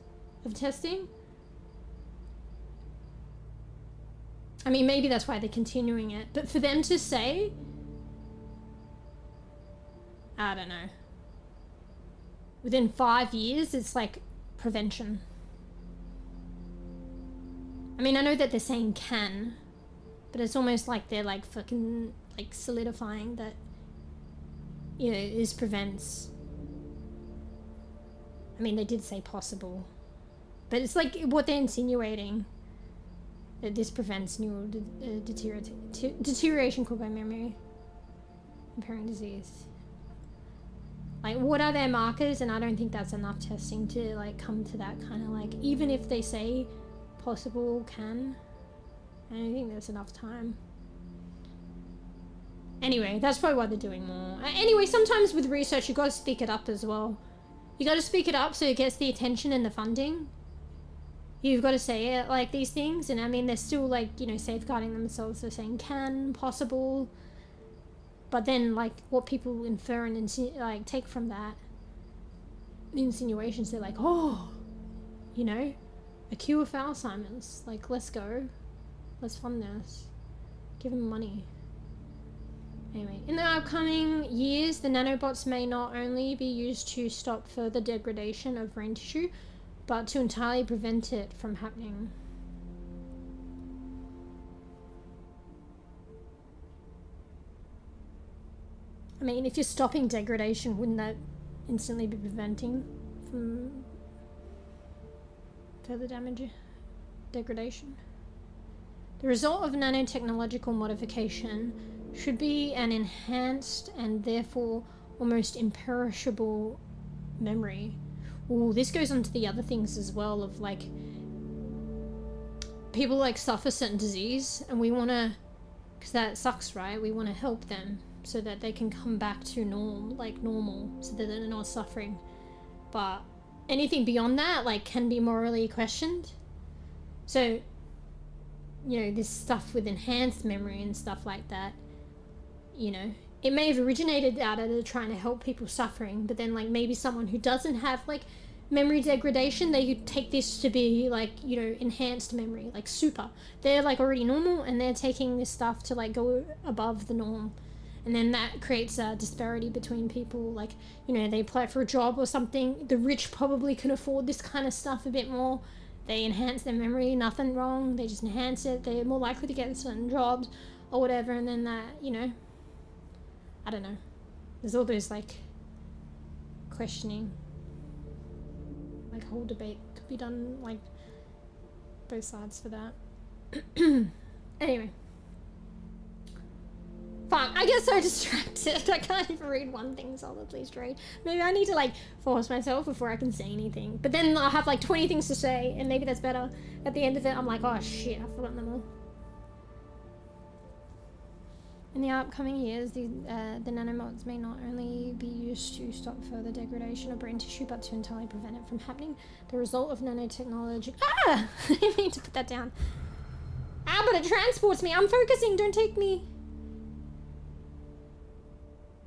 [SPEAKER 2] of testing? I mean, maybe that's why they're continuing it. But for them to say... I don't know. Within 5 years, it's like prevention. I mean, I know that they're saying can, but it's almost like they're like fucking like solidifying that, you know, this prevents. I mean, they did say possible, but it's like what they're insinuating, that this prevents neural deterioration caused by memory impairing disease. Like, what are their markers? And I don't think that's enough testing to like come to that kind of like, even if they say possible can, I don't think there's enough time. Anyway, that's probably why they're doing more. Anyway, sometimes with research, you got to speak it up as well. You got to speak it up so it gets the attention and the funding. You've got to say it like these things. And I mean, they're still like, you know, safeguarding themselves. They're saying can, possible. But then like what people infer and like take from that, the insinuations, they're like, oh, you know, a cure for Alzheimer's. Like, let's go. Let's fund this. Give them money. Anyway, in the upcoming years, the nanobots may not only be used to stop further degradation of brain tissue, but to entirely prevent it from happening. I mean, if you're stopping degradation, wouldn't that instantly be preventing from further degradation? The result of nanotechnological modification should be an enhanced and therefore almost imperishable memory. Oh, this goes on to the other things as well of like, people like suffer certain disease and we want to, because that sucks, right? We want to help them so that they can come back to normal, so that they're not suffering. But anything beyond that, like, can be morally questioned. So, you know, this stuff with enhanced memory and stuff like that, you know, it may have originated out of trying to help people suffering, but then like maybe someone who doesn't have like memory degradation, they could take this to be like, you know, enhanced memory, like super. They're like already normal and they're taking this stuff to like go above the norm. And then that creates a disparity between people. Like, you know, they apply for a job or something. The rich probably can afford this kind of stuff a bit more. They enhance their memory, nothing wrong. They just enhance it. They're more likely to get certain jobs or whatever. And then that, you know, I don't know. There's all those like questioning. Like whole debate could be done like both sides for that. Anyway. Fuck, I get so distracted. I can't even read one thing, so I'll at least read. Maybe I need to like force myself before I can say anything. But then I'll have like 20 things to say and maybe that's better. At the end of it, I'm like, oh shit, I've forgotten them all. In the upcoming years, the nanobots may not only be used to stop further degradation of brain tissue, but to entirely prevent it from happening. The result of nanotechnology... Ah! I didn't mean to put that down. Ah, but it transports me. I'm focusing. Don't take me.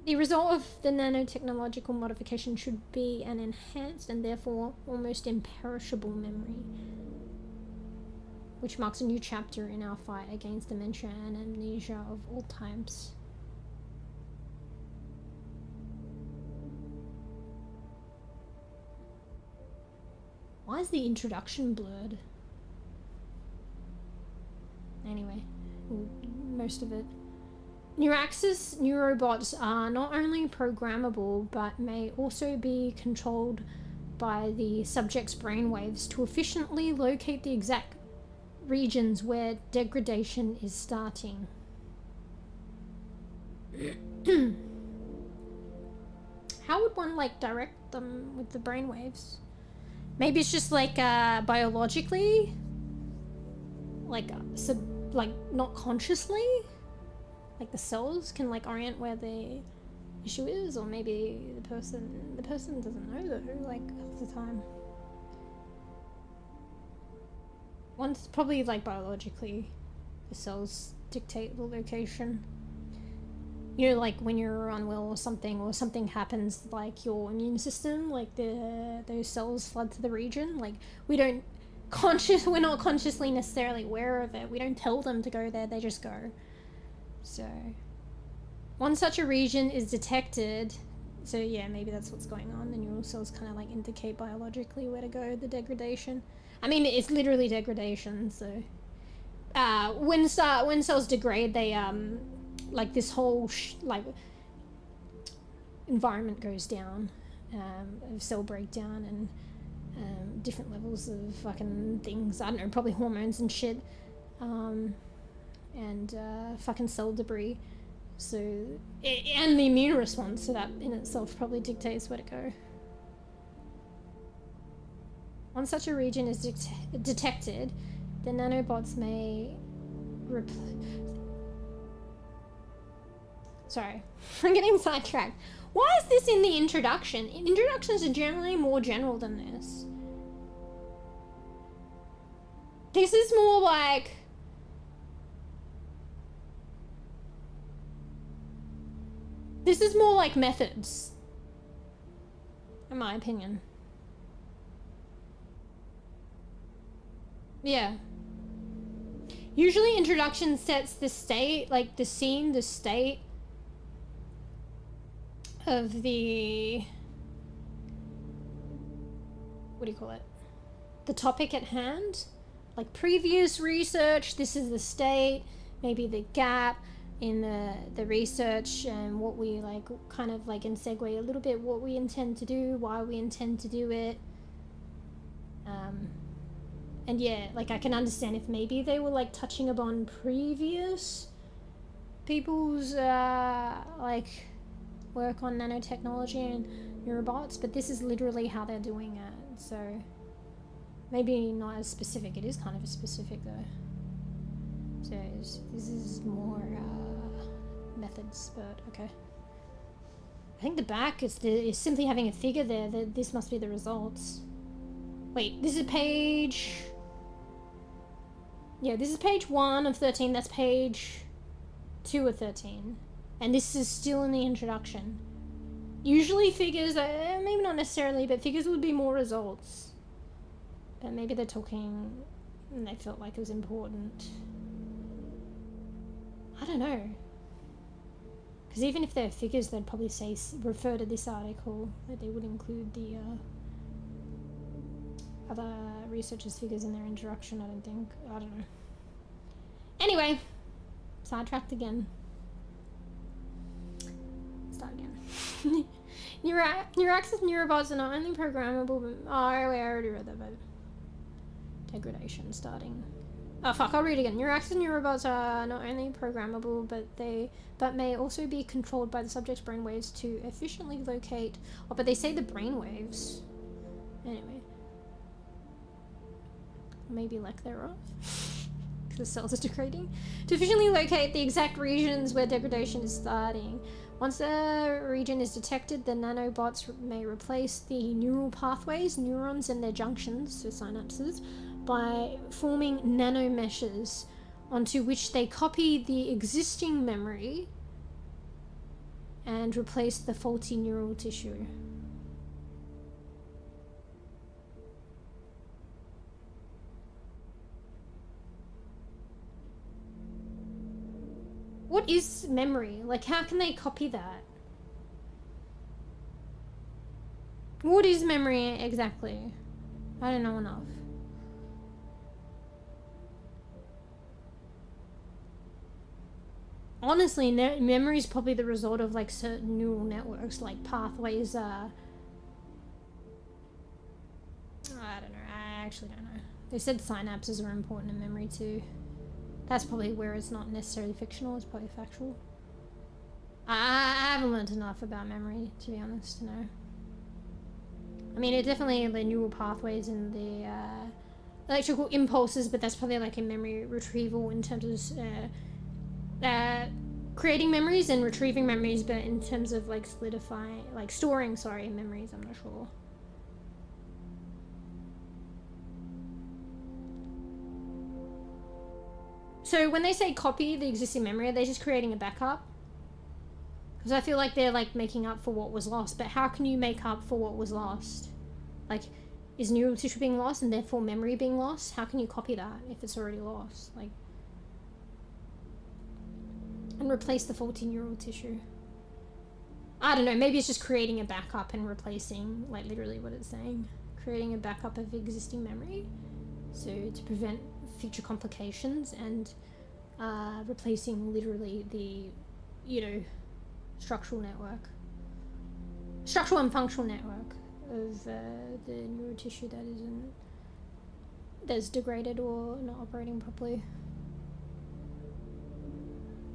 [SPEAKER 2] The result of the nanotechnological modification should be an enhanced and therefore almost imperishable memory, which marks a new chapter in our fight against dementia and amnesia of all types. Why is the introduction blurred? Anyway, most of it. Neuraxis neurobots are not only programmable, but may also be controlled by the subject's brainwaves to efficiently locate the exact regions where degradation is starting. How would one like direct them with the brainwaves? Maybe it's just like biologically, like not consciously, like the cells can like orient where the issue is, or maybe the person doesn't know though, like half the time. One's probably like biologically, the cells dictate the location. You know, like when you're unwell or something happens, like your immune system, like those cells flood to the region. Like we're not consciously necessarily aware of it. We don't tell them to go there, they just go. So once such a region is detected, so yeah, maybe that's what's going on. The neural cells kind of like indicate biologically where to go, the degradation. I mean, it's literally degradation, so when cells degrade, they like this whole like environment goes down of cell breakdown and different levels of fucking things. I don't know, probably hormones and shit, and fucking cell debris. So, and the immune response to that in itself probably dictates where to go. Once such a region is detected, the nanobots may Sorry, I'm getting sidetracked. Why is this in the introduction? Introductions are generally more general than this. This is more like... This is more like methods, in my opinion. Yeah. Usually introduction sets the state, like the scene, the state of the... What do you call it? The topic at hand. Like previous research, this is the state, maybe the gap in the research and what we like, kind of like in segue a little bit what we intend to do, why we intend to do it. And yeah, like I can understand if maybe they were like touching upon previous people's like work on nanotechnology and neurobots, but this is literally how they're doing it, so maybe not as specific. It is kind of specific though. So this is more methods, but okay. I think the back is simply having a figure there that this must be the results. Wait, this is page... Yeah, this is page 1 of 13, that's page 2 of 13. And this is still in the introduction. Usually figures, maybe not necessarily, but figures would be more results. But maybe they're talking and they felt like it was important. I don't know. Because even if they're figures, they'd probably say, refer to this article, that they would include the other researchers' figures in their introduction, I don't think. I don't know. Anyway, sidetracked again. Start again. Neuroaxis neurobots are not only programmable, but... Oh, I already read that, but... Degradation starting. Oh fuck, I'll read it again. Neuroaxis neurobots are not only programmable, but may also be controlled by the subject's brainwaves to efficiently locate... Oh, but they say the brainwaves. Anyway. Maybe lack thereof. Because the cells are degrading. To efficiently locate the exact regions where degradation is starting. Once a region is detected, the nanobots may replace the neural pathways, neurons and their junctions, so synapses, by forming nanomeshes onto which they copy the existing memory and replace the faulty neural tissue. What is memory? Like, how can they copy that? What is memory exactly? I don't know enough. Honestly, memory is probably the result of like certain neural networks, like pathways. I don't know. I actually don't know. They said synapses are important in memory too. That's probably where it's not necessarily fictional, it's probably factual. I haven't learned enough about memory, to be honest, to know. I mean, it definitely, the neural pathways and the electrical impulses, but that's probably like a memory retrieval in terms of creating memories and retrieving memories, but in terms of like solidifying, like storing, sorry, memories, I'm not sure. So when they say copy the existing memory, are they just creating a backup? Because I feel like they're like making up for what was lost, but how can you make up for what was lost? Like, is neural tissue being lost and therefore memory being lost? How can you copy that if it's already lost? Like, and replace the faulty neural tissue. I don't know, maybe it's just creating a backup and replacing, like literally what it's saying. Creating a backup of existing memory. So to prevent future complications and replacing literally the, you know, structural and functional network of the neural tissue that's degraded or not operating properly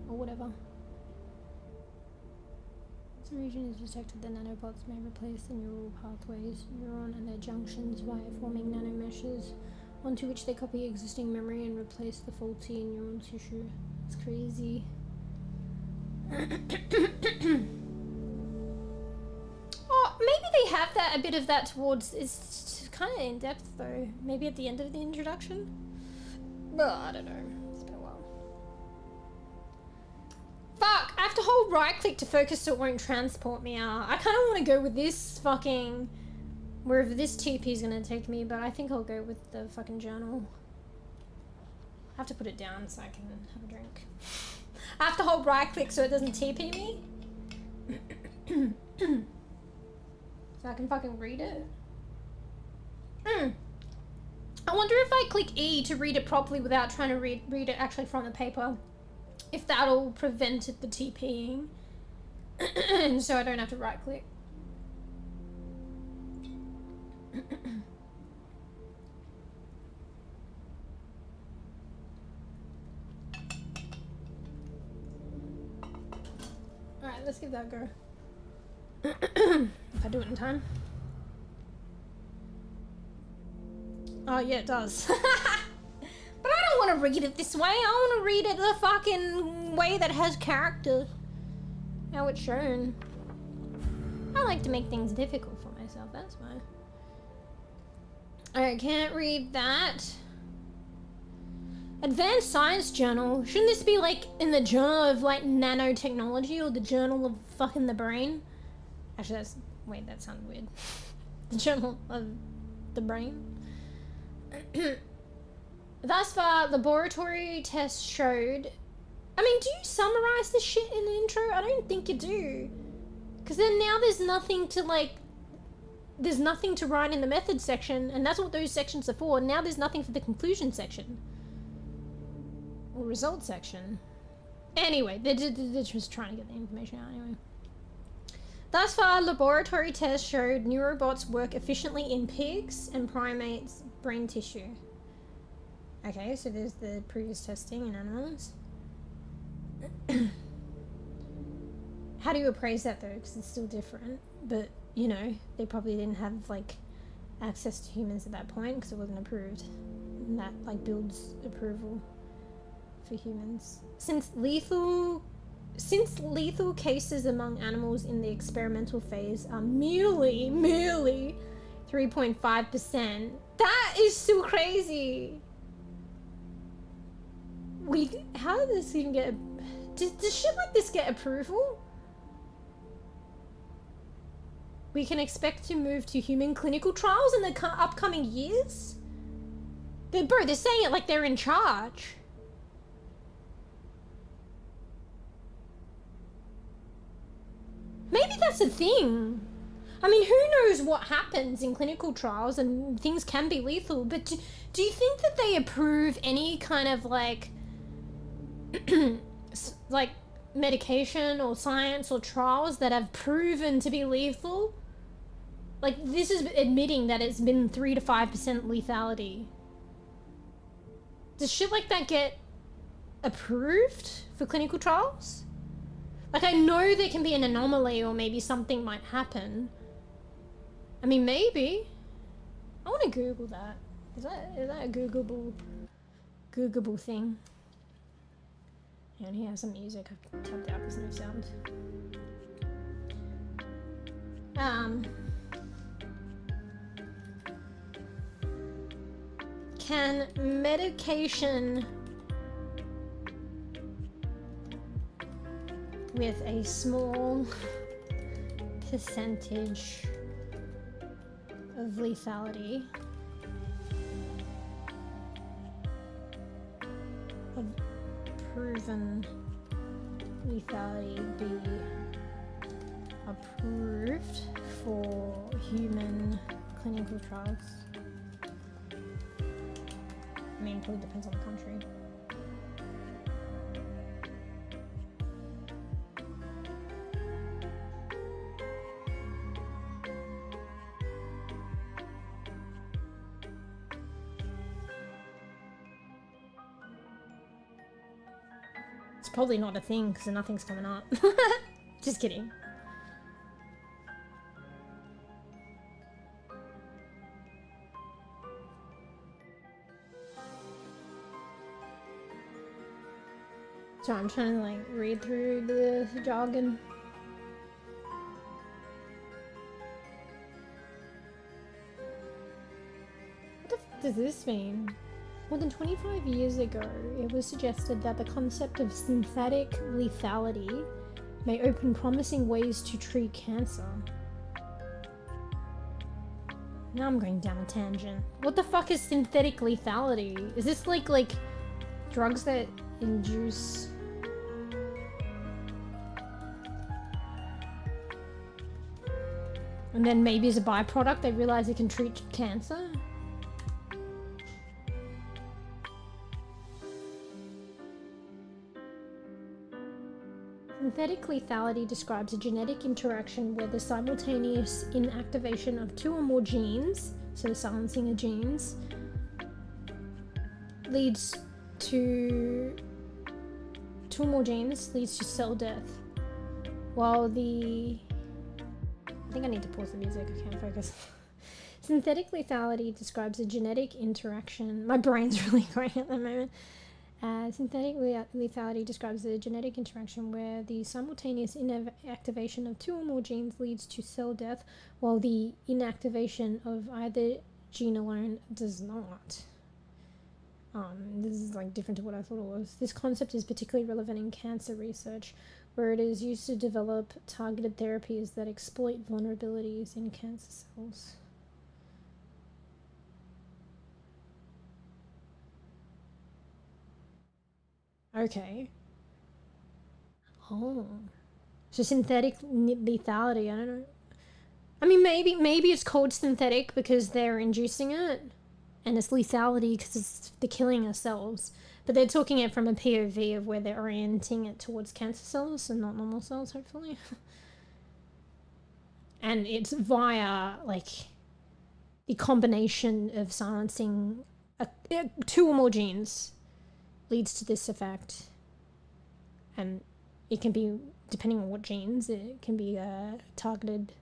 [SPEAKER 2] or whatever. Some region is detected, the nanobots may replace the neural pathways, neuron and their junctions via forming nanomeshes onto which they copy existing memory and replace the faulty neural tissue. It's crazy. Oh, maybe they have that, a bit of that towards, it's kind of in depth though. Maybe at the end of the introduction? Well, I don't know. It's been a while. Fuck! I have to hold right click to focus so it won't transport me out. I kind of want to go with this fucking, wherever this TP is going to take me, but I think I'll go with the fucking journal. I have to put it down so I can have a drink. I have to hold right click so it doesn't TP me. So I can fucking read it. I wonder if I click E to read it properly without trying to read it actually from the paper, if that'll prevent the TPing. So I don't have to right click. Alright, let's give that a go. If I do it in time. Oh yeah, it does. But I don't want to read it this way. I want to read it the fucking way that has character. How it's shown. I like to make things difficult for myself, that's why. I can't read that. Advanced Science Journal. Shouldn't this be like in the Journal of like Nanotechnology or the Journal of fucking the Brain? Actually, that's, wait, that sounded weird. The Journal of the Brain. Thus far, laboratory tests showed... I mean, do you summarize this shit in the intro? I don't think you do. Because then now there's nothing to like... There's nothing to write in the method section, and that's what those sections are for. Now there's nothing for the conclusion section. Or result section. Anyway, they're just trying to get the information out anyway. Thus far, laboratory tests showed neurobots work efficiently in pigs and primates' brain tissue. Okay, so there's the previous testing in animals. How do you appraise that though? Because it's still different. But, you know, they probably didn't have, like, access to humans at that point because it wasn't approved. And that, like, builds approval for humans. Since lethal cases among animals in the experimental phase are merely 3.5%. That is still crazy. How did this even get... Does shit like this get approval? We can expect to move to human clinical trials in the upcoming years? They're saying it like they're in charge. Maybe that's a thing. I mean, who knows what happens in clinical trials, and things can be lethal, but do you think that they approve any kind of like like medication or science or trials that have proven to be lethal? Like, this is admitting that it's been 3 to 5% lethality. Does shit like that get approved for clinical trials? Like, I know there can be an anomaly or maybe something might happen. I mean, maybe. I want to Google that. Is that a Googleable thing? And he has some music. I've tapped out this new sound. Can medication with a small percentage of lethality of proven lethality be approved for human clinical trials? I mean, probably depends on the country. It's probably not a thing because nothing's coming up. Just kidding. So I'm trying to like read through the jargon. What the fuck does this mean? More than 25 years ago, it was suggested that the concept of synthetic lethality may open promising ways to treat cancer. Now I'm going down a tangent. What the fuck is synthetic lethality? Is this like drugs that induce... And then maybe as a byproduct they realize it can treat cancer? Synthetic lethality describes a genetic interaction where the simultaneous inactivation of two or more genes, so the silencing of genes, leads to cell death, while the... I think I need to pause the music, I can't focus. Synthetic lethality describes a genetic interaction... My brain's really going at the moment. Synthetic lethality describes a genetic interaction where the simultaneous inactivation of two or more genes leads to cell death, while the inactivation of either gene alone does not. This is like different to what I thought it was. This concept is particularly relevant in cancer research, where it is used to develop targeted therapies that exploit vulnerabilities in cancer cells. Okay. Oh. So synthetic lethality, I don't know. I mean, maybe it's called synthetic because they're inducing it, and it's lethality because it's the killing of cells. But they're talking it from a POV of where they're orienting it towards cancer cells and not normal cells, hopefully. And it's via, like, the combination of silencing two or more genes leads to this effect. And it can be, depending on what genes, it can be targeted,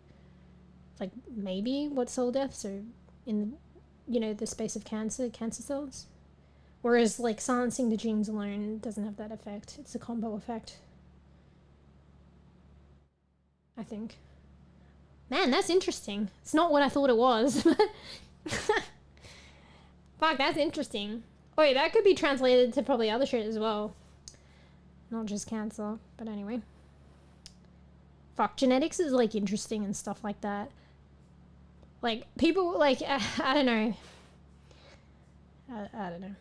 [SPEAKER 2] like, maybe what cell death, so in, you know, the space of cancer cells. Whereas, like, silencing the genes alone doesn't have that effect. It's a combo effect, I think. Man, that's interesting. It's not what I thought it was. Fuck, that's interesting. Oh, yeah, that could be translated to probably other shit as well. Not just cancer, but anyway. Fuck, genetics is, like, interesting and stuff like that. Like, people, like, I don't know. I don't know.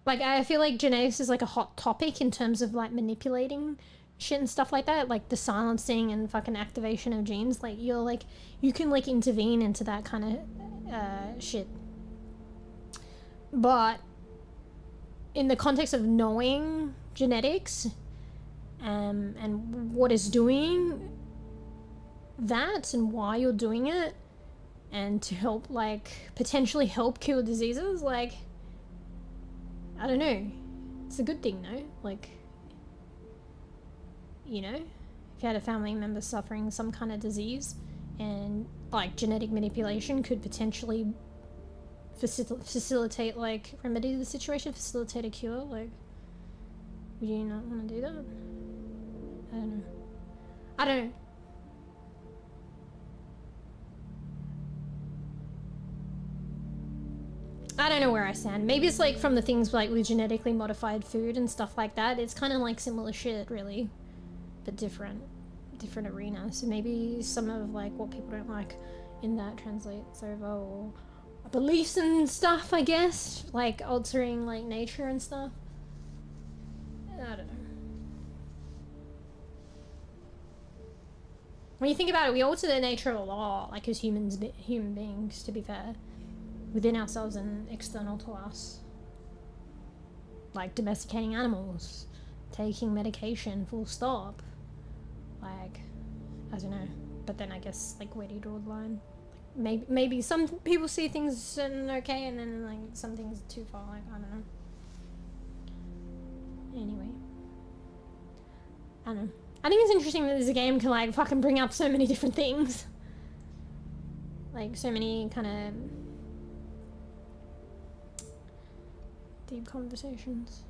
[SPEAKER 2] Like, I feel like genetics is, like, a hot topic in terms of, like, manipulating shit and stuff like that. Like, the silencing and fucking activation of genes. Like, you're, like, you can, like, intervene into that kind of shit. But in the context of knowing genetics and what is doing that and why you're doing it and to help, like, potentially help cure diseases, like, I don't know, it's a good thing, no? Like, you know, if you had a family member suffering some kind of disease and, like, genetic manipulation could potentially facilitate, like, remedy the situation, facilitate a cure, like, would you not want to do that? I don't know. I don't know. I don't know where I stand. Maybe it's like from the things like with genetically modified food and stuff like that. It's kind of like similar shit, really, but different arena. So maybe some of like what people don't like in that translates over, or beliefs and stuff, I guess, like altering like nature and stuff. I don't know. When you think about it, we alter the nature a lot, like as human beings, to be fair, within ourselves and external to us. like domesticating animals, taking medication, full stop. Like, I don't know. But then I guess, like, where do you draw the line? Maybe some people see things and okay, and then like some things too far. Like, I don't know. Anyway, I don't know. I think it's interesting that this game can like fucking bring up so many different things, like so many kind of deep conversations.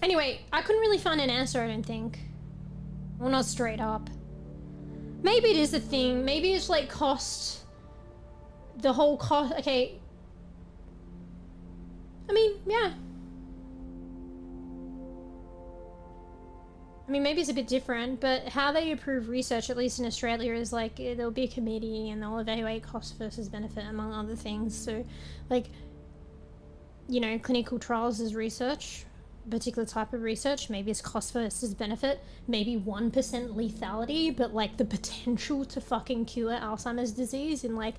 [SPEAKER 2] Anyway, I couldn't really find an answer, I don't think. Well, not straight up. Maybe it is a thing. Maybe it's like cost. The whole cost. Okay. I mean, yeah. I mean, maybe it's a bit different, but how they approve research, at least in Australia, is like there'll be a committee and they'll evaluate cost versus benefit, among other things. So, like, you know, clinical trials is research. Particular type of research, maybe it's cost versus benefit, maybe 1% lethality, but like the potential to fucking cure Alzheimer's disease in like,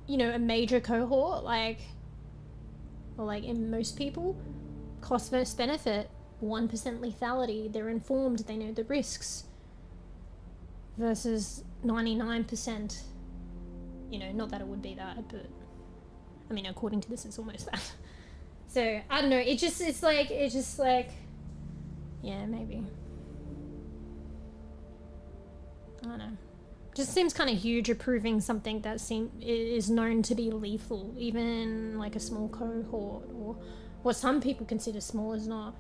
[SPEAKER 2] you know, a major cohort, like, or like in most people, cost versus benefit, 1% lethality, they're informed, they know the risks, versus 99%, you know, not that it would be that, but I mean, according to this, it's almost that. So, I don't know, it's just like, yeah, maybe. I don't know. Just seems kind of huge approving something that is known to be lethal, even in like a small cohort, or what some people consider small is not,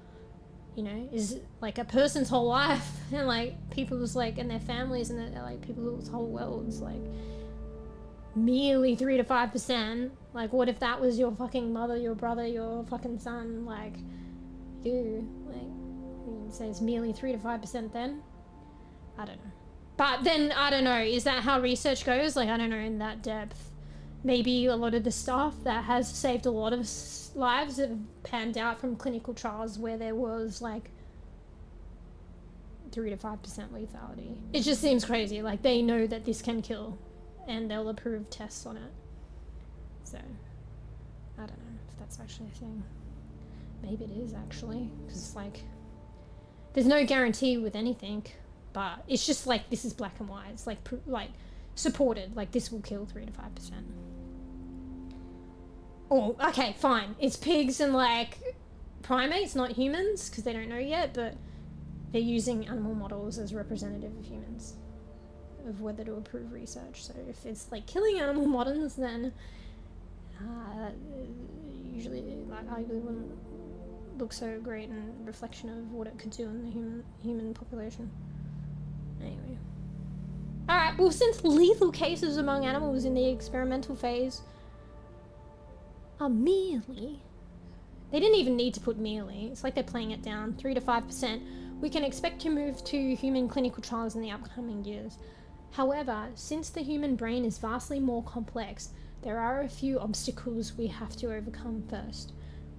[SPEAKER 2] you know, is like a person's whole life, and like people's like, and their families, and like people's whole worlds, like merely 3 to 5%. Like, what if that was your fucking mother, your brother, your fucking son, like you, like, you say it's merely 3 to 5% then? I don't know. But then, I don't know, is that how research goes? Like, I don't know, in that depth. Maybe a lot of the stuff that has saved a lot of lives have panned out from clinical trials where there was like 3 to 5% lethality. It just seems crazy. Like, they know that this can kill and they'll approve tests on it. So, I don't know if that's actually a thing. Maybe it is actually, because it's like, there's no guarantee with anything, but it's just like, this is black and white. It's like, supported, like this will kill 3 to 5%. Oh, okay, fine. It's pigs and like primates, not humans, because they don't know yet, but they're using animal models as representative of humans, of whether to approve research. So if it's like killing animal models, then usually like arguably wouldn't look so great in reflection of what it could do in the human population. Anyway. Alright, well, since lethal cases among animals in the experimental phase are merely, they didn't even need to put merely, it's like they're playing it down, 3 to 5%, we can expect to move to human clinical trials in the upcoming years. However, since the human brain is vastly more complex, there are a few obstacles we have to overcome first.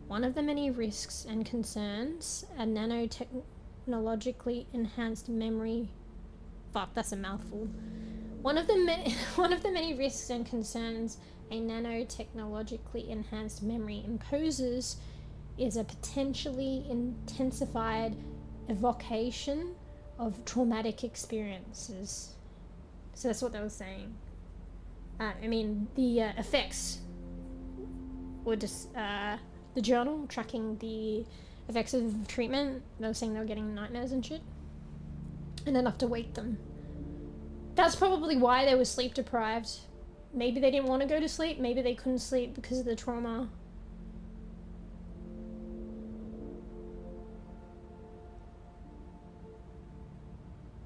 [SPEAKER 2] One of the many risks and concerns, a nanotechnologically enhanced memory. Fuck, that's a mouthful. One of the many risks and concerns a nanotechnologically enhanced memory imposes is a potentially intensified evocation of traumatic experiences. So that's what they were saying. I mean, the effects were just the journal tracking the effects of treatment. They were saying they were getting nightmares and shit, and enough to wake them. That's probably why they were sleep deprived. Maybe they didn't want to go to sleep. Maybe they couldn't sleep because of the trauma.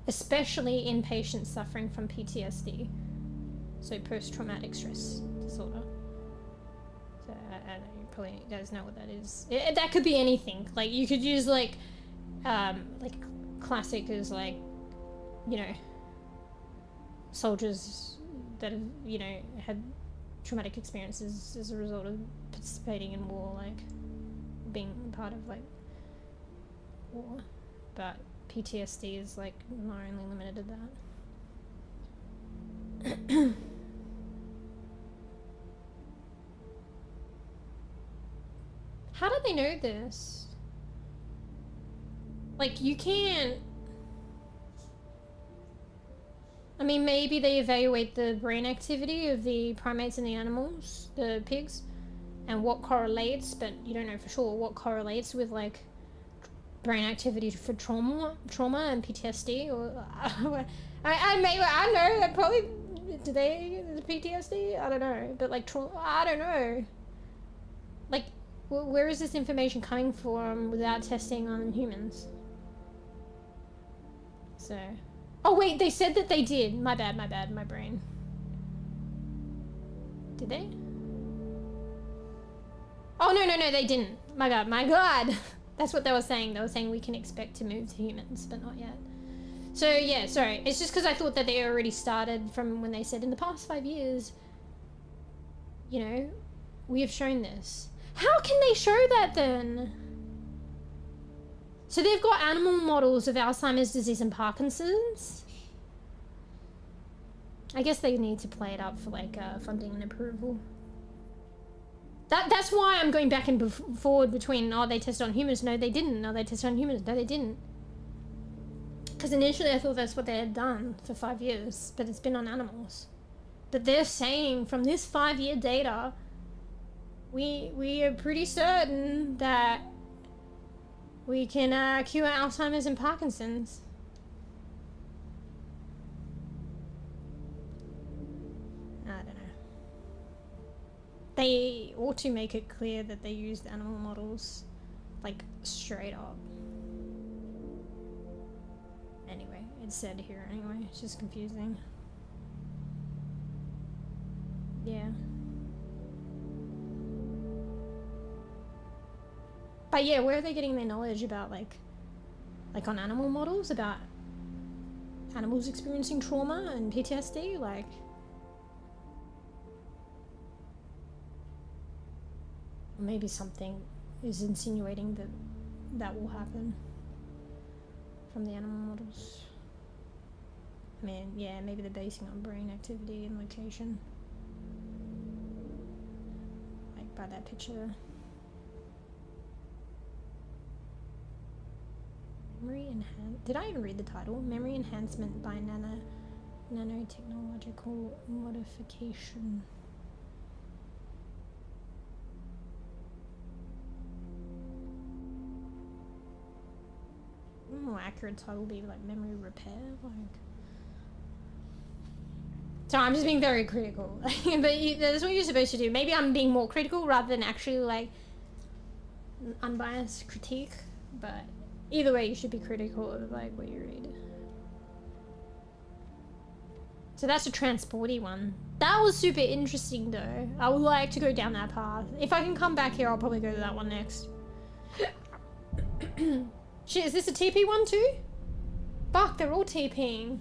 [SPEAKER 2] Especially in patients suffering from PTSD. So post-traumatic stress disorder. So I don't know, you probably guys know what that is. That could be anything. Like, you could use like classic is like, you know, soldiers that have, you know, had traumatic experiences as a result of participating in war, like being part of like war. But PTSD is like not only limited to that. How do they know this? Like, you can't... I mean, maybe they evaluate the brain activity of the primates and the animals, the pigs, and what correlates, but you don't know for sure what correlates with, like, brain activity for trauma and PTSD, or... I know, that probably... Do they... the PTSD? I don't know, but, like, I don't know. Like, where is this information coming from without testing on humans? So... Oh wait, they said that they did. My bad, my brain. Did they? Oh no, they didn't. My god. That's what they were saying. They were saying we can expect to move to humans, but not yet. So yeah, sorry. It's just because I thought that they already started from when they said in the past 5 years, you know, we have shown this. How can they show that then? So they've got animal models of Alzheimer's disease and Parkinson's. I guess they need to play it up for like funding and approval. That's why I'm going back and forward between, oh, they tested on humans, no they didn't, no they tested on humans, no they didn't. Because initially I thought that's what they had done for 5 years, but it's been on animals. But they're saying from this 5-year data, we are pretty certain that we can cure Alzheimer's and Parkinson's. I don't know. They ought to make it clear that they used animal models, like, straight up. Anyway, it's said here anyway. It's just confusing. Yeah. But yeah, where are they getting their knowledge about, like on animal models, about animals experiencing trauma and PTSD? Like, maybe something is insinuating that that will happen from the animal models. I mean, yeah, maybe they're basing on brain activity and location. Like, by that picture. Did I even read the title? Memory enhancement by nanotechnological modification. More accurate title would be like memory repair, like. So I'm just being very critical, but that's what you're supposed to do. Maybe I'm being more critical rather than actually like unbiased critique, but. Either way, you should be critical of like what you read. So that's a transporty one. That was super interesting though. I would like to go down that path. If I can come back here, I'll probably go to that one next. Shit, is this a TP one too? Fuck, they're all TPing.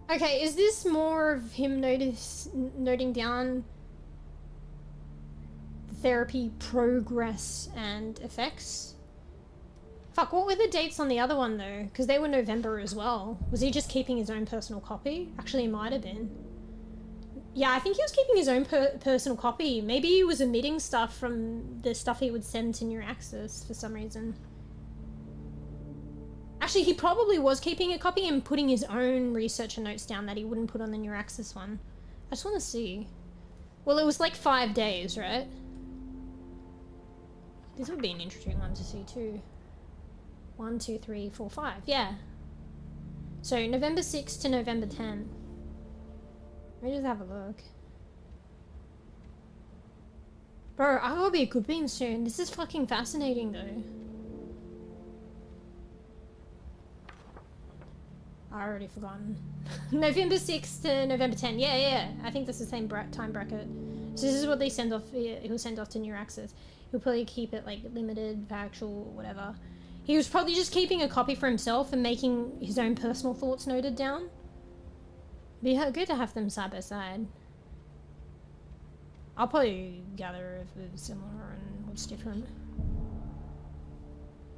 [SPEAKER 2] Okay, is this more of him noting down therapy progress and effects? Fuck, what were the dates on the other one though? Because they were November as well. Was he just keeping his own personal copy? Actually, he might have been. Yeah, I think he was keeping his own personal copy. Maybe he was omitting stuff from the stuff he would send to NeurAccess for some reason. Actually, he probably was keeping a copy and putting his own researcher notes down that he wouldn't put on the NeurAccess one. I just want to see. Well, it was like 5 days, right? This would be an interesting one to see too. 1, 2, 3, 4, 5. Yeah. So November 6 to November 10. Let me just have a look. Bro, I will be a good bean soon. This is fucking fascinating though. I already forgotten. November 6 to November 10. Yeah. I think that's the same time bracket. So this is what they send off. He'll send off to NeurAccess. He'll probably keep it like limited, factual, whatever. He was probably just keeping a copy for himself and making his own personal thoughts noted down. Be good to have them side by side. I'll probably gather if it's similar and what's different.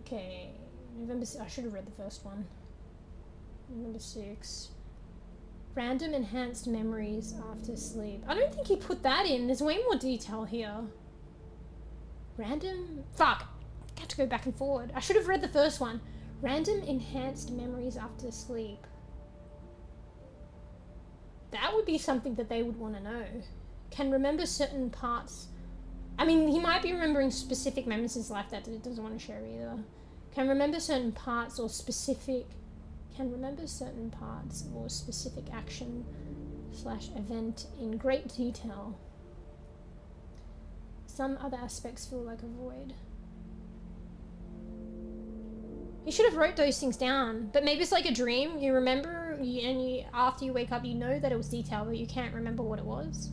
[SPEAKER 2] Okay, November. I should have read the first one. Number 6. Random enhanced memories after sleep. I don't think he put that in. There's way more detail here. Random... Fuck! I have to go back and forward. I should have read the first one. Random enhanced memories after sleep. That would be something that they would want to know. Can remember certain parts. I mean, he might be remembering specific memories in his life that he doesn't want to share either. Can remember certain parts or specific... Can remember certain parts or specific action / event in great detail. Some other aspects feel like a void. You should have wrote those things down, but maybe it's like a dream. You remember, after you wake up, you know that it was detailed, but you can't remember what it was.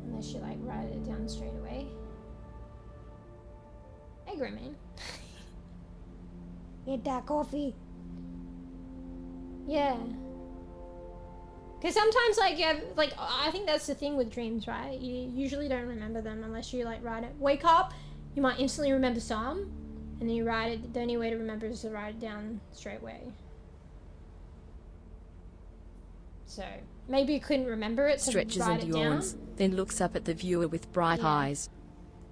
[SPEAKER 2] Unless you like write it down straight away. Hey, Grimman. Get that coffee. Yeah. Because sometimes, like, yeah, like, I think that's the thing with dreams, right? You usually don't remember them unless you, like, write it. Wake up, you might instantly remember some, and then you write it. The only way to remember is to write it down straight away. So, maybe you couldn't remember it, so
[SPEAKER 1] Stretches
[SPEAKER 2] write
[SPEAKER 1] and
[SPEAKER 2] it
[SPEAKER 1] yawns,
[SPEAKER 2] down.
[SPEAKER 1] then looks up at the viewer with bright eyes.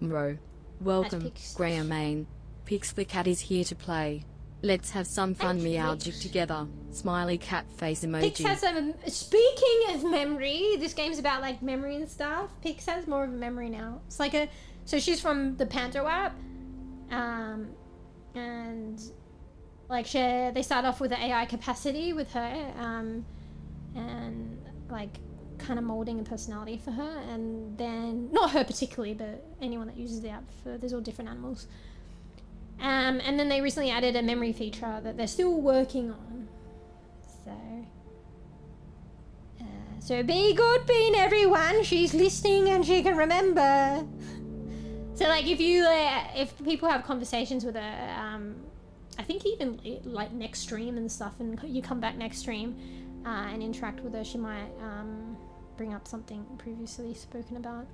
[SPEAKER 1] 𝕚. Welcome, Graham. Pix the cat is here to play. Let's have some fun meowgic together. Smiley cat face emoji.
[SPEAKER 2] Pix has some... Speaking of memory, this game's about, like, memory and stuff. Pix has more of a memory now. It's like a... So she's from the Panto app. And... Like, they start off with the AI capacity with her. And, like, kind of molding a personality for her. And then... Not her particularly, but anyone that uses the app. There's all different animals. And then they recently added a memory feature that they're still working on. So be good, Bean, everyone. She's listening and she can remember. So, like, if people have conversations with her, I think even like next stream and stuff, and you come back next stream and interact with her, she might bring up something previously spoken about.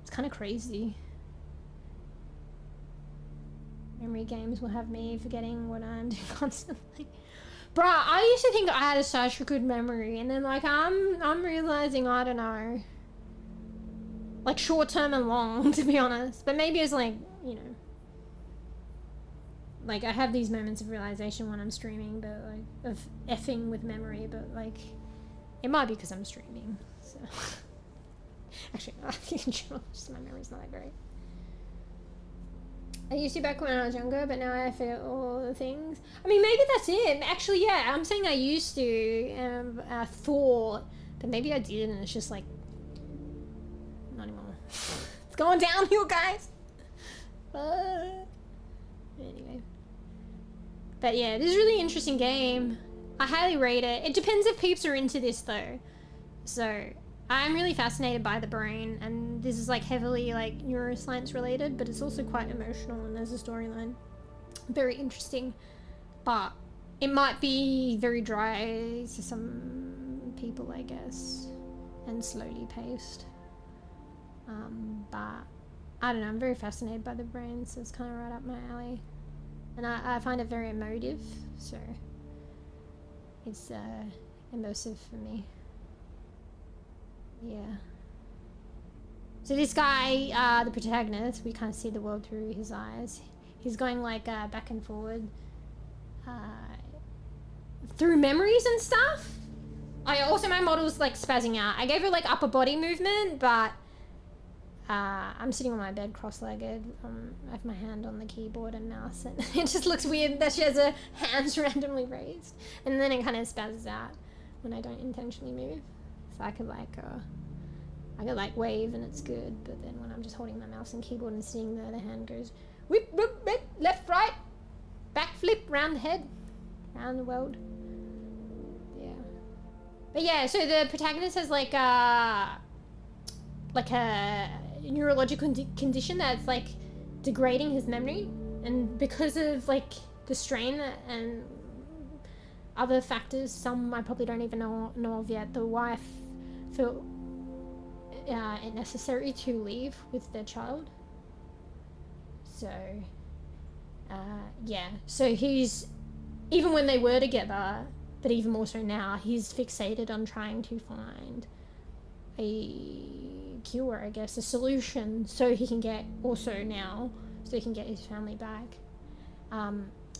[SPEAKER 2] It's kind of crazy. Memory games will have me forgetting what I'm doing constantly. Bruh, I used to think I had such a good memory, and then, like, I'm realizing, I don't know, like, short term and long, to be honest. But maybe it's like, you know, like, I have these moments of realization when I'm streaming, but, like, of effing with memory, but, like, it might be because I'm streaming, so. Actually, I think in general, just my memory's not that great. I used to back when I was younger, but now I forget all the things. I mean, maybe that's it. Actually, yeah, I'm saying I used to, thought, but maybe I didn't, and it's just like, not anymore. It's going downhill, guys. Anyway. But yeah, this is a really interesting game. I highly rate it. It depends if peeps are into this, though. So, I'm really fascinated by the brain, and this is like heavily like neuroscience related, but it's also quite emotional, and there's a storyline. Very interesting, but it might be very dry to some people, I guess, and slowly paced. But I don't know, I'm very fascinated by the brain, so it's kind of right up my alley. And I find it very emotive, so it's immersive for me. Yeah. So this guy, the protagonist, we kind of see the world through his eyes. He's going like back and forward through memories and stuff. Also, my model's like spazzing out. I gave her like upper body movement, but I'm sitting on my bed cross-legged. I have my hand on the keyboard and mouse, and it just looks weird that she has her hands randomly raised. And then it kind of spazzes out when I don't intentionally move. So I could like wave and it's good, but then when I'm just holding my mouse and keyboard and sitting there, the hand goes whip, whip, whip, left, right, back flip, round the head, round the world. Yeah. But yeah, so the protagonist has like a neurological condition that's like degrading his memory, and because of like the strain and other factors, some I probably don't even know of yet, the wife felt it necessary to leave with their child. So yeah, so he's, even when they were together, but even more so now, he's fixated on trying to find a cure, I guess, a solution, so he can get his family back.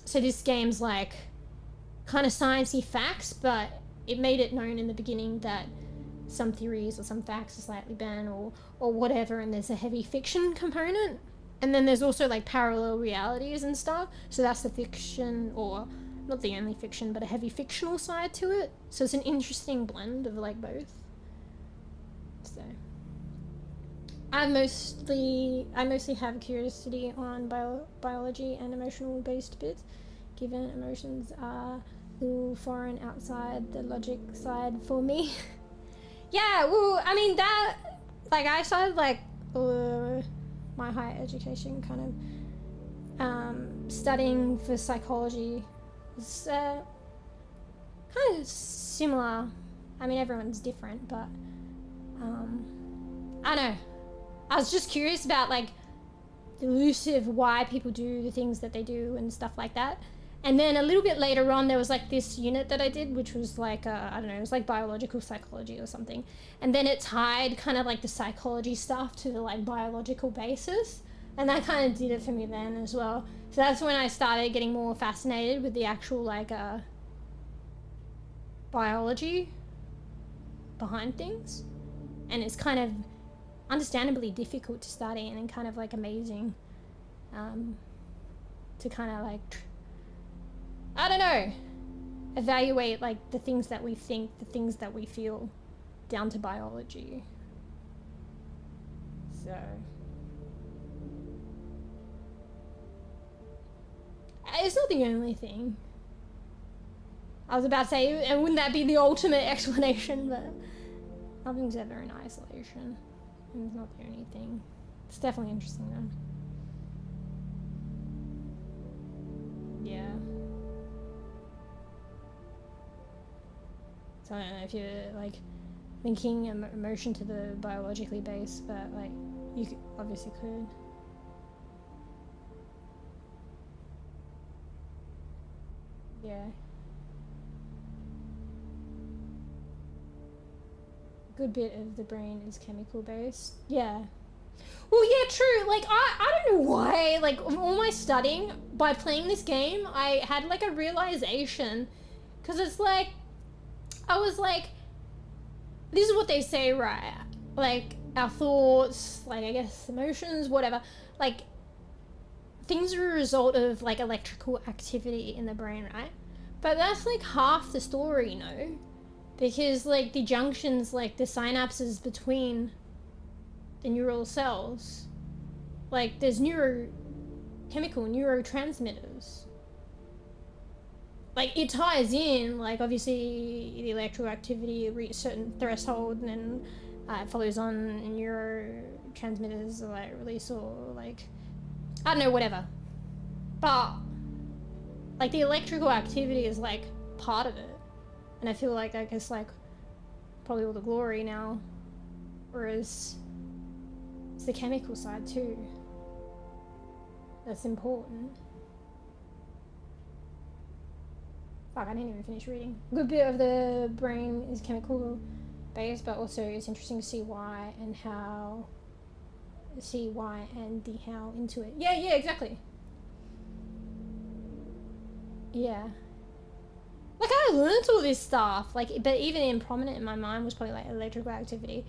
[SPEAKER 2] So this game's like kind of sciencey facts, but it made it known in the beginning that some theories or some facts are slightly banned or whatever, and there's a heavy fiction component. And then there's also like parallel realities and stuff. So that's the fiction, or not the only fiction, but a heavy fictional side to it. So it's an interesting blend of like both. So I mostly have curiosity on biology and emotional based bits, given emotions are a little foreign outside the logic side for me. Yeah, well, I mean that, like I started like my higher education kind of studying for psychology. It's kind of similar. I mean, everyone's different, but I don't know. I was just curious about like elusive why people do the things that they do and stuff like that. And then a little bit later on, there was like this unit that I did, which was like, I don't know, it was like biological psychology or something. And then it tied kind of like the psychology stuff to the like biological basis. And that kind of did it for me then as well. So that's when I started getting more fascinated with the actual like biology behind things. And it's kind of understandably difficult to study and kind of like amazing to kind of like, I don't know, evaluate like the things that we think, the things that we feel, down to biology. So it's not the only thing. I was about to say, and wouldn't that be the ultimate explanation, but nothing's ever in isolation. And it's not the only thing. It's definitely interesting though. Yeah. So I don't know if you're like linking emotion to the biologically based, but like you obviously could. Yeah. A good bit of the brain is chemical based. Yeah. Well, yeah, true. Like, I don't know why, like, all my studying, by playing this game, I had, like, a realization. Because it's like, I was like, this is what they say, right? Like, our thoughts, like, I guess, emotions, whatever. Like, things are a result of, like, electrical activity in the brain, right? But that's, like, half the story, you know? Because, like, the junctions, like, the synapses between the neural cells, like, there's neurotransmitters. Like, it ties in, like, obviously, the electrical activity reaches a certain threshold, and then it follows on, and neurotransmitters are, like, release, or, like, I don't know, whatever. But, like, the electrical activity is, like, part of it. And I feel like, I guess, like, probably all the glory now. Whereas it's the chemical side too that's important. Fuck, I didn't even finish reading. A good bit of the brain is chemical based, but also it's interesting to see why and the how into it. Yeah, exactly. Yeah. Like, I learned all this stuff, like, but even prominent in my mind was probably, like, electrical activity.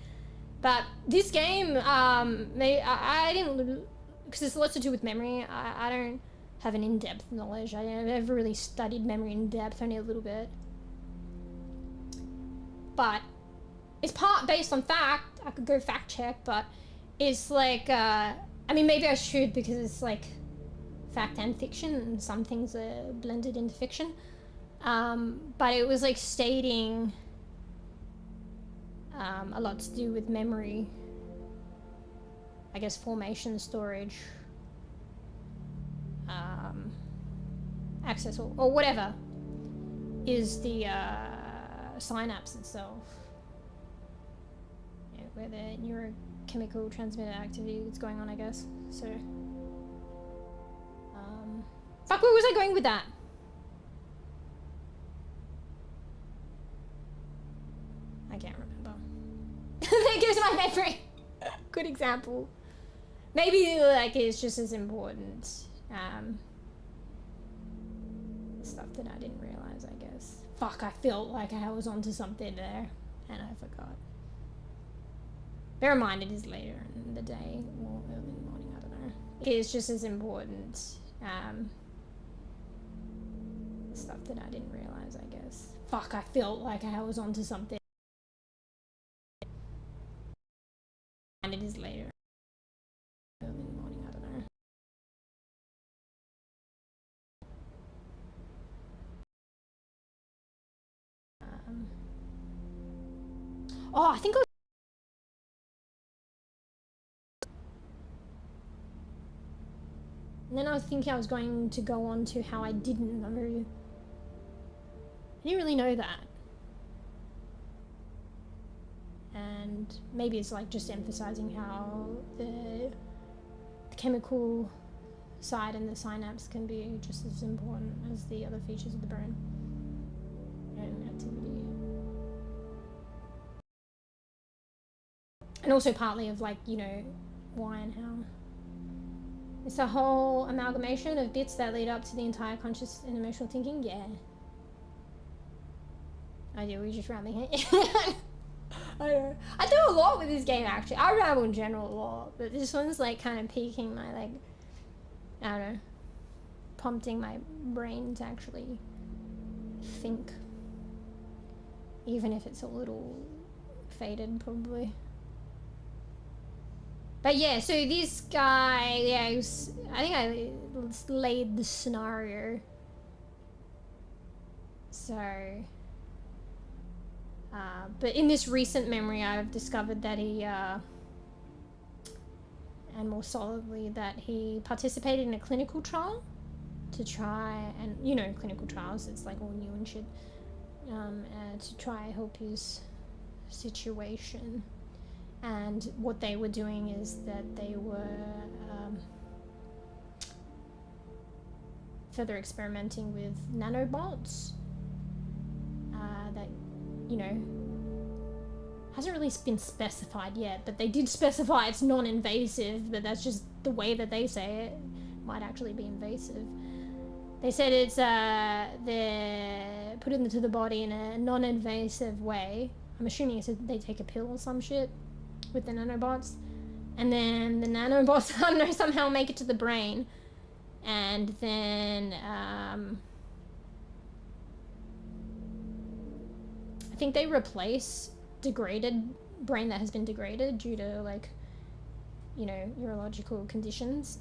[SPEAKER 2] But this game, I didn't, because it's lots to do with memory, I don't have an in-depth knowledge. I never really studied memory in depth, only a little bit. But it's part based on fact. I could go fact check, but it's like, I mean, maybe I should, because it's, like, fact and fiction, and some things are blended into fiction. But it was like stating a lot to do with memory, I guess, formation, storage, access, or whatever is the synapse itself, yeah, where the neurochemical transmitter activity is going on, I guess. So fuck, where was I going with that? memory. Good example. Maybe like it's just as important. Stuff that I didn't realize, I guess. Fuck, I felt like I was onto something there and I forgot. Bear in mind it is later in the day or early in the morning, I don't know. It's just as important. Stuff that I didn't realize, I guess. Fuck, I felt like I was onto something. And it is later. Early in the morning, I don't know. Oh, I think I was... And then I was thinking I was going to go on to how I didn't know. I didn't really know that. And maybe it's like just emphasizing how the chemical side and the synapse can be just as important as the other features of the brain and activity. And also partly of like, you know, why and how. It's a whole amalgamation of bits that lead up to the entire conscious and emotional thinking. Yeah. I do, we just rambling here. I know. I do a lot with this game actually. I ramble in general a lot, but this one's like kind of piquing my like, I don't know, prompting my brain to actually think. Even if it's a little faded probably. But yeah, so this guy, yeah, I think I laid the scenario. So, but in this recent memory, I've discovered that he, and more solidly, that he participated in a clinical trial to try, and you know, clinical trials, it's like all new and shit, to try help his situation. And what they were doing is that they were further experimenting with nanobots that, you know, hasn't really been specified yet, but they did specify it's non-invasive, but that's just the way that they say it. Might actually be invasive. They said it's they're put into the body in a non-invasive way. I'm assuming it's they take a pill or some shit with the nanobots, and then the nanobots, I don't know, somehow make it to the brain, and then I think they replace degraded brain that has been degraded due to, like, you know, neurological conditions,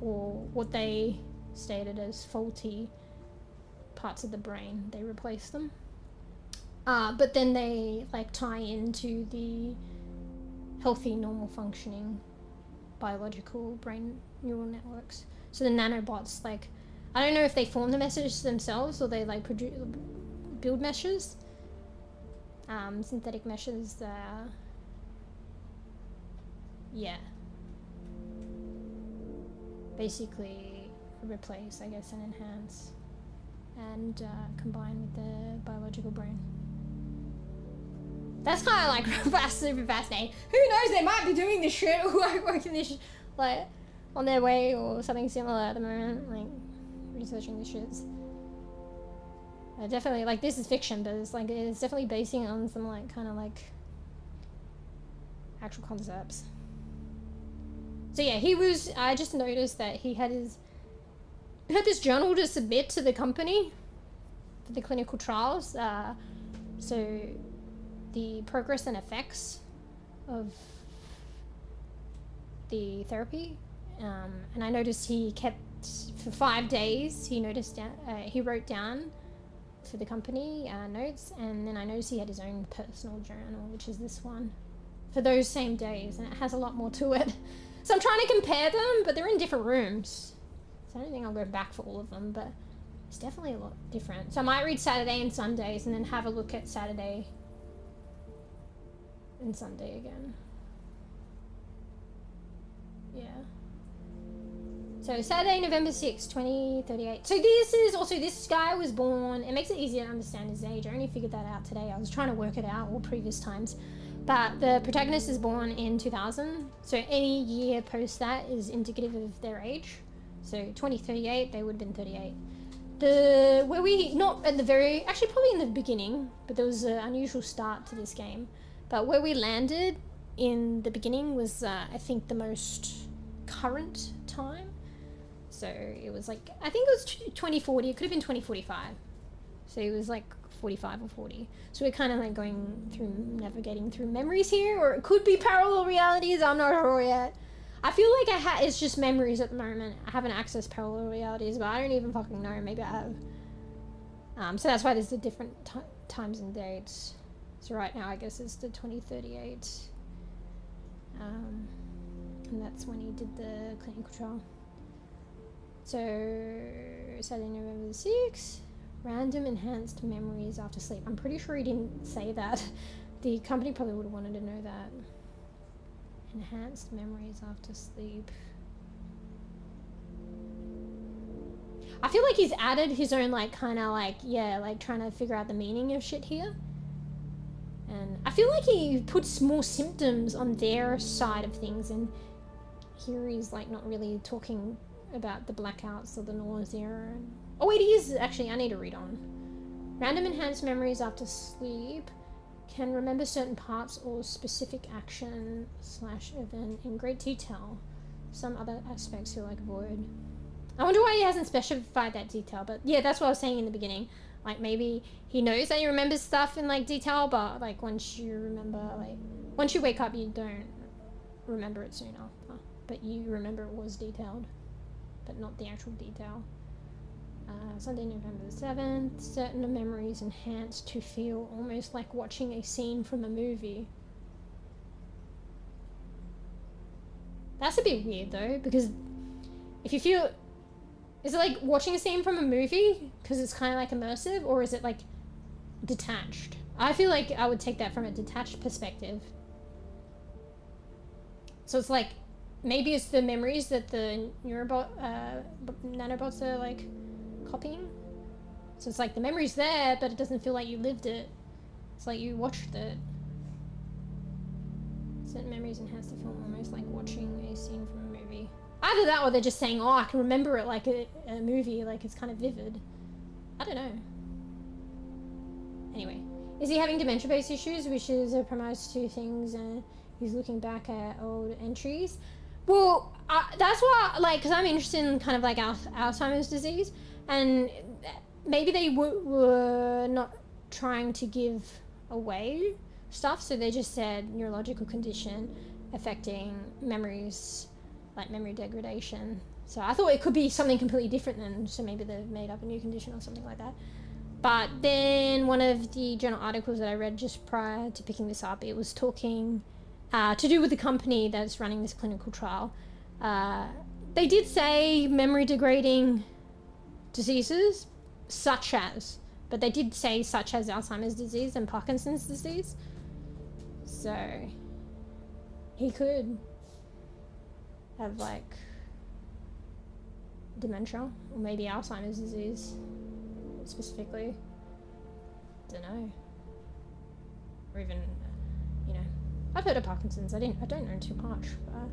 [SPEAKER 2] or what they stated as faulty parts of the brain. They replace them, but then they like tie into the healthy, normal functioning biological brain neural networks. So the nanobots, like, I don't know if they form the message themselves or they like build meshes, synthetic meshes. Yeah, basically replace, I guess, and enhance and combine with the biological brain. That's kind of like super fascinating. Who knows, they might be doing this shit or like working this like on their way or something similar at the moment, like researching these shits. Definitely, like, this is fiction, but it's like, it's definitely basing on some like kind of like actual concepts. So yeah, he was, I just noticed that he had this journal to submit to the company for the clinical trials. So the progress and effects of the therapy, and I noticed he kept, for 5 days, he wrote down for the company notes, and then I noticed he had his own personal journal, which is this one, for those same days, and it has a lot more to it. So I'm trying to compare them, but they're in different rooms, so I don't think I'll go back for all of them, but it's definitely a lot different. So I might read Saturday and Sundays and then have a look at Saturday and Sunday again. Yeah. So Saturday, November 6th, 2038. So this is also, this guy was born, it makes it easier to understand his age. I only figured that out today. I was trying to work it out all previous times. But the protagonist is born in 2000, so any year post that is indicative of their age. So 2038, they would have been 38. Where we, not at the very, actually probably in the beginning, but there was an unusual start to this game. But where we landed in the beginning was, I think, the most current time. So it was like, I think it was 2040, it could have been 2045. So it was like 45 or 40. So we're kind of like going through, navigating through memories here, or it could be parallel realities, I'm not sure yet. I feel like it's just memories at the moment. I haven't accessed parallel realities, but I don't even fucking know. Maybe I have. So that's why there's the different times and dates. So right now, I guess it's the 2038. And that's when he did the clinical trial. So, Saturday, November the 6th. Random enhanced memories after sleep. I'm pretty sure he didn't say that. The company probably would have wanted to know that. Enhanced memories after sleep. I feel like he's added his own, like, kind of like, yeah, like trying to figure out the meaning of shit here. And I feel like he puts more symptoms on their side of things, and here he's like not really talking about the blackouts or the nausea. Oh wait, he is actually, I need to read on. Random enhanced memories after sleep. Can remember certain parts or specific action / event in great detail. Some other aspects feel like void. I wonder why he hasn't specified that detail, but yeah, that's what I was saying in the beginning. Like, maybe he knows that he remembers stuff in like detail, but like once you remember, like once you wake up, you don't remember it soon after, but you remember it was detailed, but not the actual detail. Sunday, November the 7th. Certain memories enhanced to feel almost like watching a scene from a movie. That's a bit weird though, because if you feel... Is it like watching a scene from a movie because it's kind of like immersive, or is it like detached? I feel like I would take that from a detached perspective. So it's like, maybe it's the memories that the nanobots are like copying. So it's like the memory's there, but it doesn't feel like you lived it. It's like you watched it. Certain memories enhance the film almost like watching a scene from a movie. Either that, or they're just saying, oh, I can remember it like a movie, like it's kind of vivid. I don't know. Anyway, is he having dementia-based issues, which is a premise to things, and he's looking back at old entries? Well, that's why, like, because I'm interested in kind of like Alzheimer's disease, and maybe they were not trying to give away stuff, so they just said neurological condition affecting memories, like memory degradation. So I thought it could be something completely different then, so maybe they've made up a new condition or something like that. But then one of the journal articles that I read just prior to picking this up, it was talking to do with the company that's running this clinical trial. They did say memory degrading diseases, such as, but they did say such as Alzheimer's disease and Parkinson's disease. So he could have like dementia, or maybe Alzheimer's disease specifically. Don't know. Or even, you know, I've heard of Parkinson's. I don't know too much, but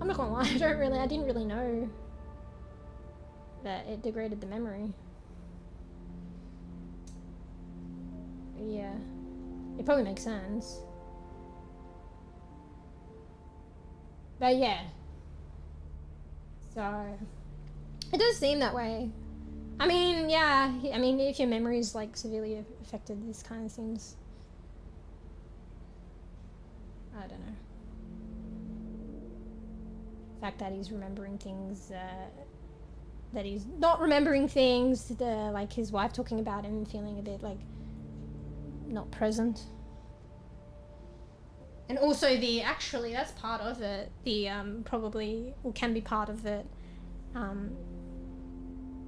[SPEAKER 2] I'm not gonna lie, I didn't really know that it degraded the memory. Yeah, it probably makes sense. But yeah, so it does seem that way. I mean, yeah, I mean, if your memory is like severely affected, this kind of seems, I don't know. The fact that he's remembering things, that he's not remembering things, like his wife talking about him feeling a bit like not present. And also actually that's part of it, probably, or can be part of it,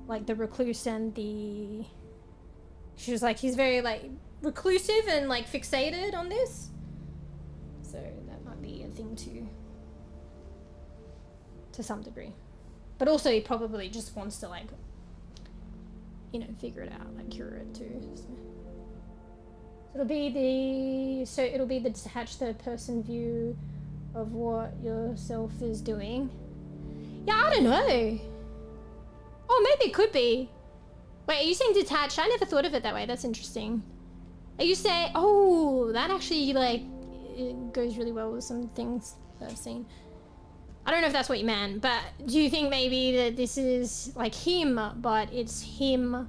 [SPEAKER 2] like the recluse and she was like, he's very like reclusive and like fixated on this. So that might be a thing too, to some degree. But also he probably just wants to like, you know, figure it out, like cure it too. So It'll be the detached third person view of what yourself is doing. Yeah, I don't know. Oh, maybe it could be. Wait, are you saying detached? I never thought of it that way. That's interesting. Are you saying, oh, that actually like it goes really well with some things that I've seen. I don't know if that's what you meant, but do you think maybe that this is like him, but it's him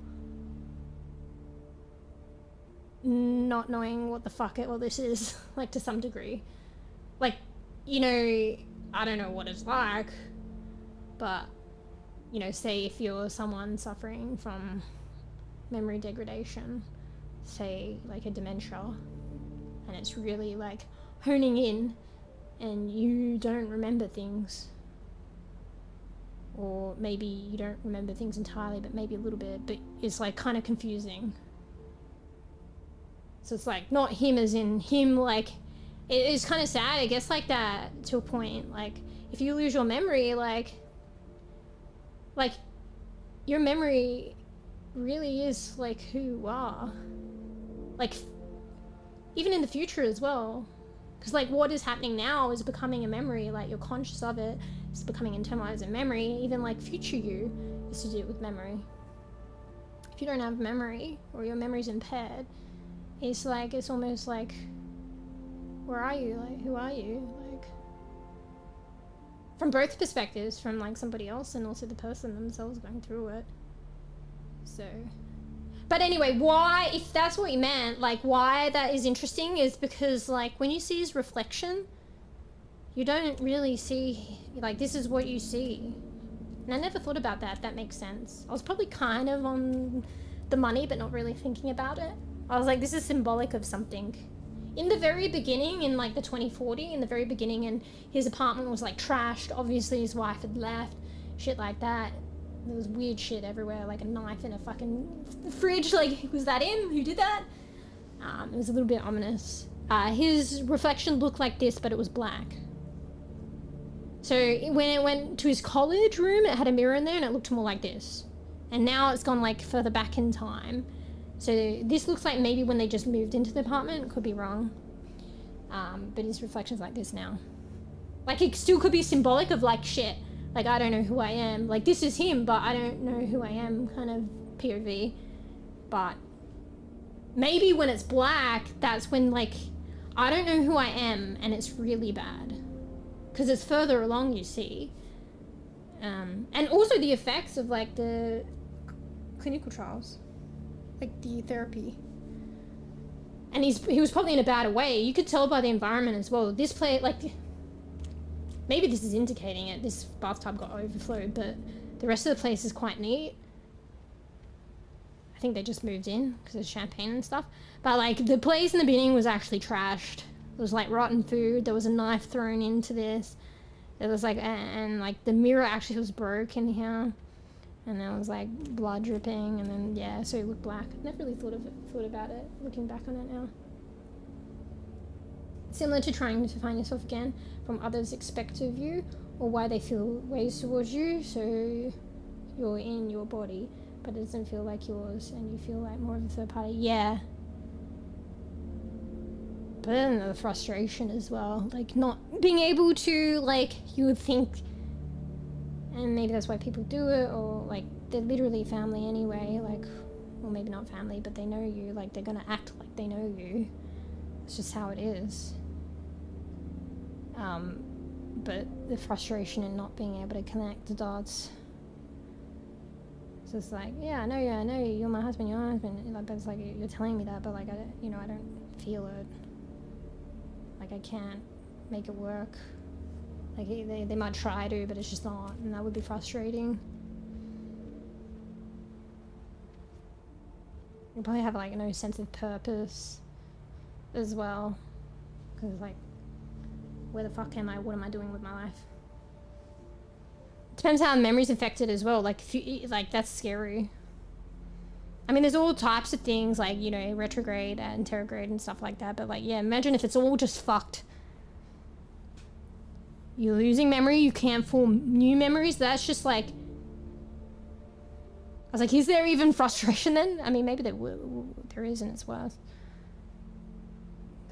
[SPEAKER 2] not knowing what the fuck all this is, like to some degree? Like, you know, I don't know what it's like, but, you know, say if you're someone suffering from memory degradation, say like a dementia, and it's really like honing in and you don't remember things, or maybe you don't remember things entirely but maybe a little bit, but it's like kind of confusing. So it's like not him as in him, like it is kind of sad, I guess, like that to a point. Like if you lose your memory, like your memory really is like who you are, like even in the future as well, because like what is happening now is becoming a memory, like you're conscious of it, it's becoming internalized in memory. Even like future you is to do with memory. If you don't have memory or your memory's impaired, it's like, it's almost like, where are you, like who are you, like from both perspectives, from like somebody else and also the person themselves going through it. So, but anyway, why, if that's what you meant, like why that is interesting is because like when you see his reflection, you don't really see, like this is what you see. And I never thought about that. That makes sense. I was probably kind of on the money but not really thinking about it. I was like, this is symbolic of something. In the very beginning, in like the 2040, in the very beginning, and his apartment was like trashed, obviously his wife had left, shit like that. There was weird shit everywhere, like a knife in a fucking fridge. Like, was that him? Who did that? It was a little bit ominous. His reflection looked like this, but it was black. So when it went to his college room, it had a mirror in there and it looked more like this. And now it's gone like further back in time. So this looks like maybe when they just moved into the apartment, could be wrong. But his reflection's like this now. Like it still could be symbolic of like shit. Like I don't know who I am. Like this is him, but I don't know who I am kind of POV. But maybe when it's black, that's when like, I don't know who I am and it's really bad. Because it's further along, you see. And also the effects of like the clinical trials. Like the therapy. And he was probably in a bad way. You could tell by the environment as well. This place, like, maybe this is indicating it. This bathtub got overflowed, but the rest of the place is quite neat. I think they just moved in because there's champagne and stuff. But like the place in the beginning was actually trashed. There was like rotten food. There was a knife thrown into this. There was like, and like the mirror actually was broken here. And there was like blood dripping, and then yeah, so it looked black. Never really thought about it, looking back on it now. Similar to trying to find yourself again from others' expect of you, or why they feel ways towards you, so you're in your body, but it doesn't feel like yours, and you feel like more of a third party. Yeah. But then the frustration as well, like not being able to, like, you would think, and maybe that's why people do it, or like they're literally family anyway, like, or maybe not family, but they know you, like they're gonna act like they know you. It's just how it is. But the frustration in not being able to connect the dots. So it's like, yeah, I know you, you're my husband, like, but it's like, you're telling me that, but like, I don't feel it. Like I can't make it work. Like they might try to, but it's just not, and that would be frustrating. You probably have like no sense of purpose as well, because like, where the fuck am I? What am I doing with my life? Depends how the memory's affected as well. Like, if you, like that's scary. I mean, there's all types of things like, you know, retrograde and anterograde and stuff like that. But like, yeah, imagine if it's all just fucked. You're losing memory, you can't form new memories. That's just like, I was like, is there even frustration then? I mean, maybe there is and it's worse.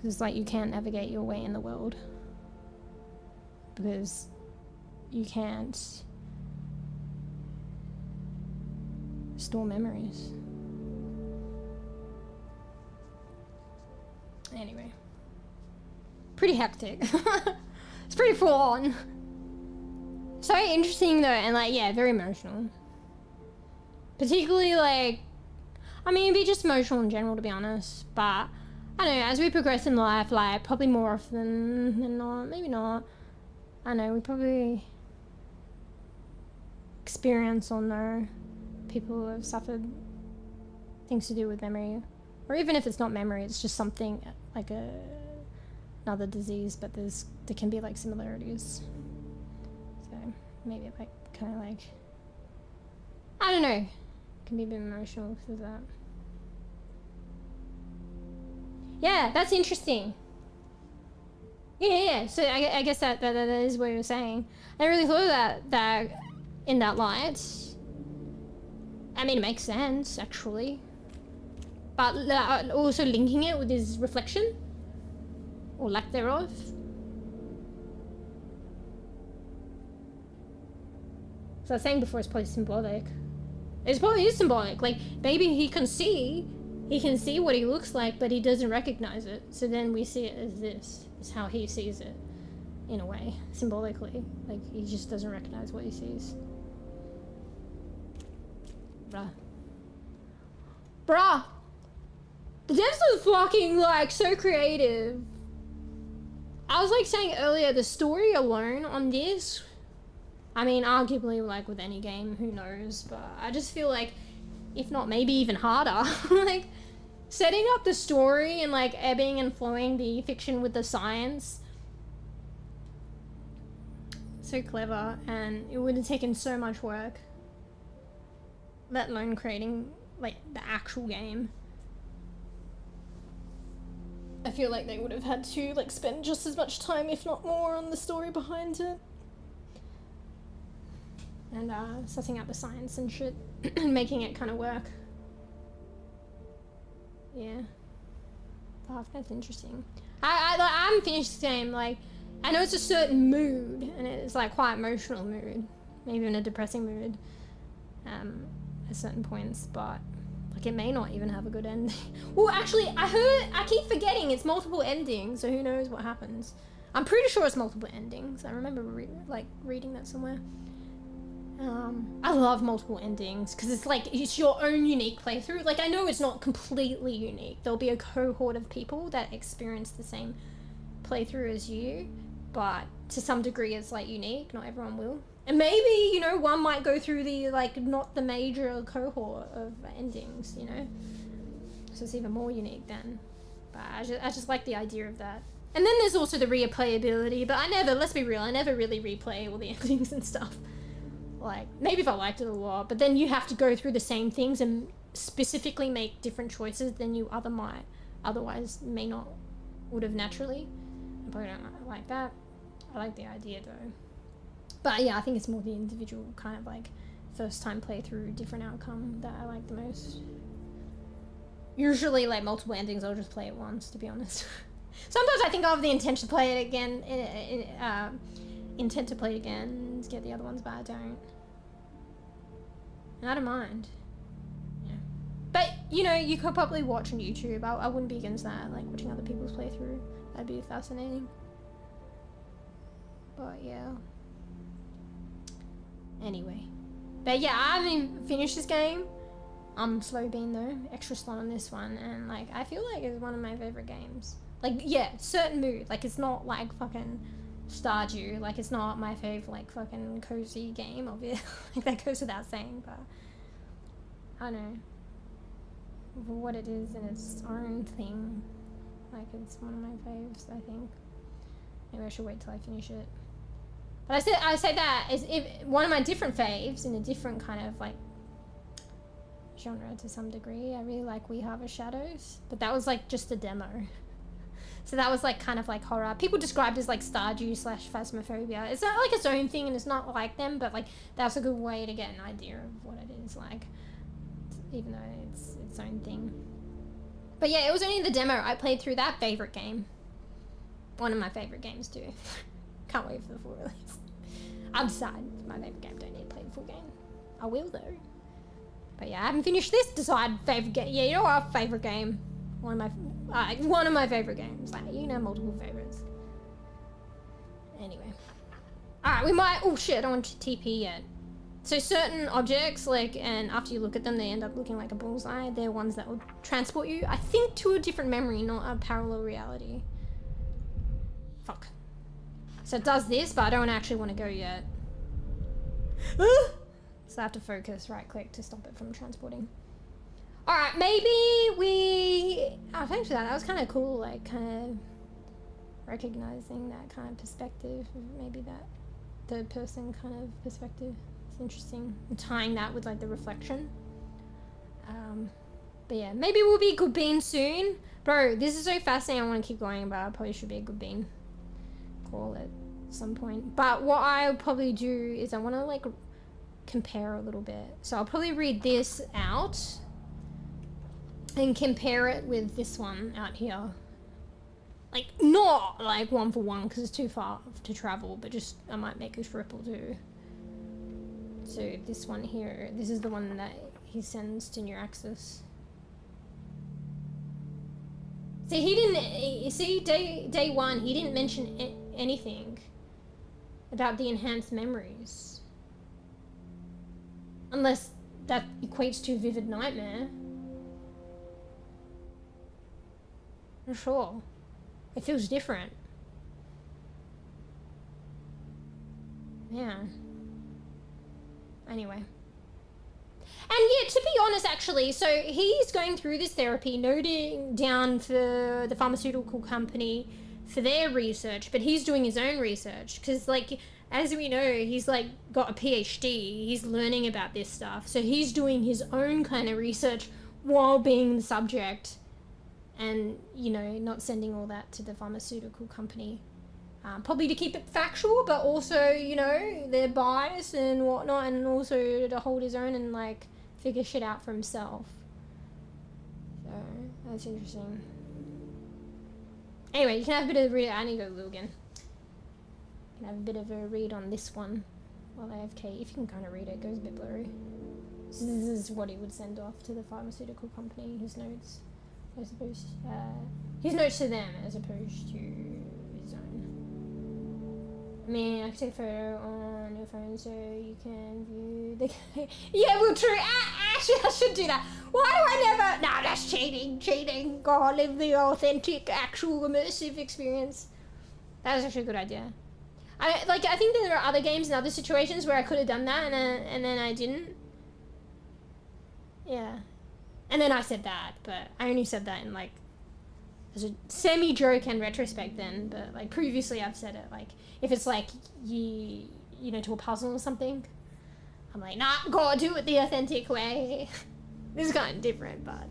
[SPEAKER 2] Because like you can't navigate your way in the world. Because you can't store memories. Anyway. Pretty hectic. It's pretty full on. So interesting though, and like, yeah, very emotional. Particularly like, I mean, it'd be just emotional in general, to be honest. But, I don't know, as we progress in life, like, probably more often than not, maybe not. I know, we probably experience or know people who have suffered things to do with memory. Or even if it's not memory, it's just something like another disease, but there can be like similarities. So maybe like kind of like, I don't know, it can be a bit emotional because of that. Yeah, that's interesting. Yeah. So I guess that is what you were saying. I never really thought of that in that light. I mean, it makes sense actually. But also linking it with his reflection, or lack thereof. So I was saying before, it's probably symbolic. It probably is symbolic. Like maybe he can see what he looks like, but he doesn't recognize it. So then we see it as this. It's how he sees it, in a way, symbolically. Like he just doesn't recognize what he sees. Bruh. The devs are fucking like so creative. I was like saying earlier, the story alone on this, I mean, arguably like with any game, who knows, but I just feel like, if not maybe even harder, like setting up the story and like ebbing and flowing the fiction with the science, so clever, and it would have taken so much work, let alone creating like the actual game. I feel like they would have had to like spend just as much time, if not more, on the story behind it. And setting up the science and shit, and making it kind of work. Yeah. Fuck, that's interesting. I'm finished the game, like, I know it's a certain mood, and it's like quite emotional mood. Maybe even a depressing mood. At certain points, but like it may not even have a good ending. Well, actually, I keep forgetting it's multiple endings, so who knows what happens. I'm pretty sure it's multiple endings. I remember reading that somewhere. I love multiple endings because it's like it's your own unique playthrough. Like I know it's not completely unique. There'll be a cohort of people that experience the same playthrough as you, but to some degree it's like unique. Not everyone will. And maybe, you know, one might go through the, like, not the major cohort of endings, you know? So it's even more unique then. But I just like the idea of that. And then there's also the replayability, but let's be real, I never really replay all the endings and stuff. Like, maybe if I liked it a lot, but then you have to go through the same things and specifically make different choices than you otherwise would have naturally. I probably don't like that. I like the idea though. But yeah, I think it's more the individual kind of like first time playthrough, different outcome that I like the most. Usually like multiple endings, I'll just play it once, to be honest. Sometimes I think I have the intent to play it again, to get the other ones, but I don't. And I don't mind. Yeah. But, you know, you could probably watch on YouTube. I wouldn't be against that, like watching other people's playthrough. That'd be fascinating. But yeah. Anyway. But yeah, I haven't finished this game. I'm slow bean though. Extra slow on this one. And like, I feel like it's one of my favorite games. Like, yeah, certain mood. Like, it's not like fucking Stardew. Like, it's not my fave, like, fucking cozy game, obviously. Like, that goes without saying, but I don't know. For what it is in its own thing. Like, it's one of my faves, I think. Maybe I should wait till I finish it. But I say that is one of my different faves in a different kind of, like, genre to some degree. I really like We Harvest Shadows, but that was, like, just a demo. So that was like kind of like horror. People described it as like Stardew / Phasmophobia. It's not like its own thing and it's not like them, but like that's a good way to get an idea of what it is like, even though it's its own thing. But yeah, it was only the demo. I played through that favorite game. One of my favourite games too. Can't wait for the full release. I'll decide it's my favourite game. Don't need to play the full game. I will though. But yeah, I haven't finished this. Decide favourite game. Yeah, you know what? Favourite game. One of my favourite games. Like, you know, multiple favourites. Anyway. Alright, we might... Oh shit, I don't want to TP yet. So certain objects, like, and after you look at them, they end up looking like a bullseye. They're ones that will transport you, I think, to a different memory, not a parallel reality. Fuck. So it does this, but I don't actually want to go yet. So I have to focus, right click to stop it from transporting. Alright, maybe we... Oh, thanks for that. That was kind of cool, like, kind of recognizing that kind of perspective. Maybe that third person kind of perspective. It's interesting. And tying that with, like, the reflection. But yeah, maybe we'll be good bean soon. Bro, this is so fascinating. I want to keep going, but I probably should be a good bean. Call it at some point. But what I'll probably do is I want to, like, compare a little bit. So I'll probably read this out and compare it with this one out here. Like, not like one for one because it's too far to travel, but just I might make a triple too. So this one here, this is the one that he sends to Neuraxis. See, he didn't, see, day one, he didn't mention anything about the enhanced memories. Unless that equates to vivid nightmare. Not sure. It feels different. Yeah. Anyway. And yeah, to be honest, actually, so he's going through this therapy, noting down for the pharmaceutical company for their research, but he's doing his own research because, like, as we know, he's like got a PhD. He's learning about this stuff, so he's doing his own kind of research while being the subject, and you know, not sending all that to the pharmaceutical company. Probably to keep it factual, but also, you know, their bias and whatnot, and also to hold his own and like figure shit out for himself. So that's interesting. Anyway, you can have a bit of a read. I need to go look again. You can have a bit of a read on this one while I have Kate. If you can kind of read it, it goes a bit blurry. So this is what he would send off to the pharmaceutical company. His notes, as opposed his notes to them as opposed to his own. I mean, I can take a photo on your phone so you can view the... Yeah, well, true. Actually, I should do that. Why do I never... No, that's cheating. Go live the authentic, actual, immersive experience. That was actually a good idea. I think there are other games and other situations where I could have done that and then I didn't. Yeah. And then I said that, but I only said that in, like, as a semi-joke and retrospect then, but, like, previously I've said it, like, if it's, like, you know, to a puzzle or something, I'm like, nah, gotta do it the authentic way. This is kind of different, but,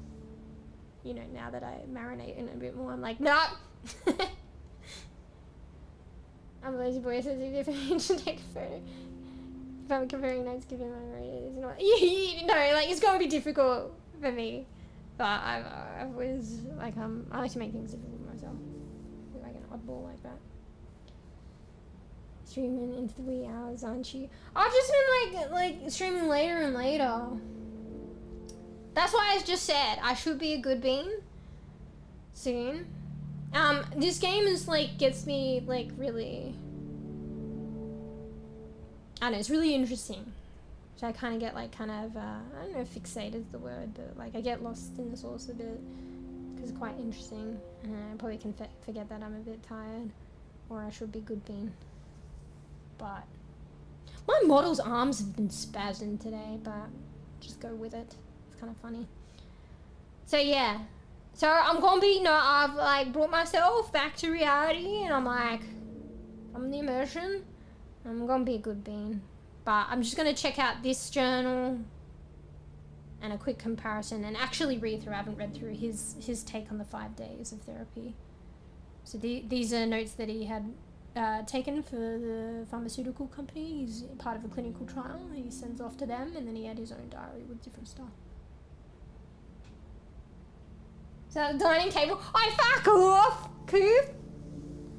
[SPEAKER 2] you know, now that I marinate in a bit more, I'm like, nah. I'm a lazy boy, so it's easier for me to take a photo. If I'm comparing notes, given my rate, it's not, you know, like, it's gonna be difficult for me. But I've always, like, I like to make things difficult for myself. I'm like an oddball like that. Streaming into the wee hours, aren't you? I've just been, like streaming later and later. That's why I just said I should be a good bean soon. This game is, like, gets me, like, really... I don't know, it's really interesting. So I kind of get, like, I don't know if fixated is the word, but, like, I get lost in the source a bit because it's quite interesting. And I probably can forget that I'm a bit tired, or I should be good bean. But my model's arms have been spazzing today, but just go with it. It's kind of funny. So yeah, so I'm gonna be, I've, like, brought myself back to reality, and I'm like, I'm in the immersion. I'm gonna be a good bean. But I'm just going to check out this journal and a quick comparison and actually read through. I haven't read through his take on the 5 days of therapy. So these are notes that he had taken for the pharmaceutical company. He's part of a clinical trial. He sends off to them, and then he had his own diary with different stuff. So the dining table. I fuck off, Coop.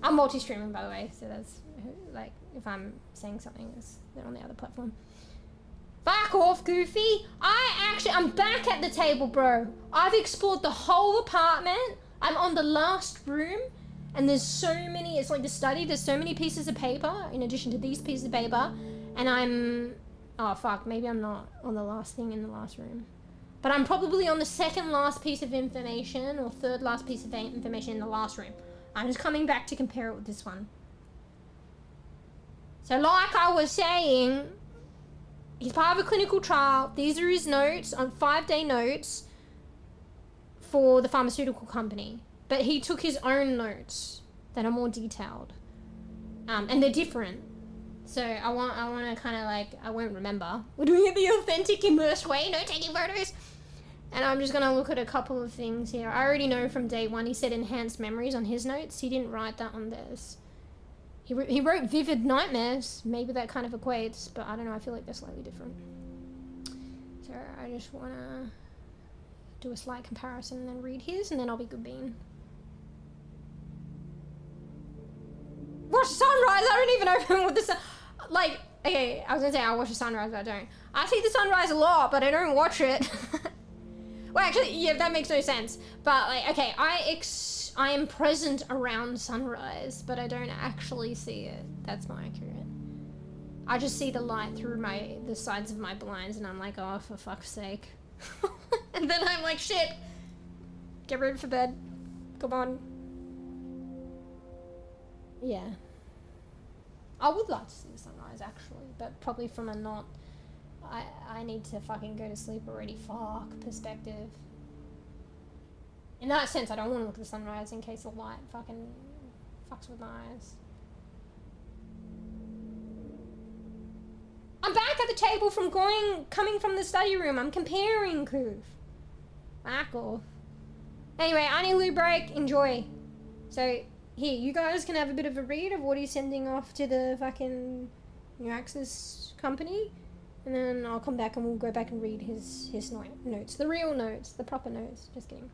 [SPEAKER 2] I'm multi-streaming, by the way, so that's, like, if I'm saying something, they're on the other platform. Fuck off, Goofy! I'm back at the table, bro. I've explored the whole apartment. I'm on the last room, and there's so many, it's like the study, there's so many pieces of paper, in addition to these pieces of paper, and I'm, oh fuck, maybe I'm not on the last thing in the last room. But I'm probably on the second last piece of information, or third last piece of information in the last room. I'm just coming back to compare it with this one. So like I was saying, he's part of a clinical trial. These are his notes, on 5-day notes for the pharmaceutical company. But he took his own notes that are more detailed. And they're different. So I want to kind of like, I won't remember. We're doing it the authentic, immersed way, no taking photos. And I'm just going to look at a couple of things here. I already know from day one, he said enhanced memories on his notes. He didn't write that on theirs. He wrote vivid nightmares. Maybe that kind of equates, but I don't know. I feel like they're slightly different. So I just want to do a slight comparison and then read his, and then I'll be good bean. Watch sunrise! I don't even know what the sun... Like, okay, I was going to say I watch the sunrise, but I don't. I see the sunrise a lot, but I don't watch it. Well, actually, yeah, that makes no sense. But, like, okay, I am present around sunrise, but I don't actually see it. That's more accurate. I just see the light through the sides of my blinds, and I'm like, oh, for fuck's sake. And then I'm like, shit. Get ready for bed. Come on. Yeah. I would like to see the sunrise, actually, but probably from a not... I need to fucking go to sleep already, fuck, perspective. In that sense, I don't want to look at the sunrise in case the light fucking fucks with my eyes. I'm back at the table from coming from the study room. I'm comparing, Koof. Back off. Anyway, I need a little break. Enjoy. So, here, you guys can have a bit of a read of what he's sending off to the fucking New Access company. And then I'll come back and we'll go back and read his notes. The real notes. The proper notes. Just kidding.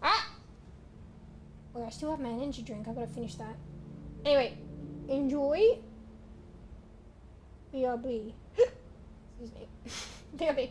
[SPEAKER 2] Ah! Well, I still have my energy drink. I've got to finish that. Anyway, enjoy. bEbE. Excuse me. bEbE.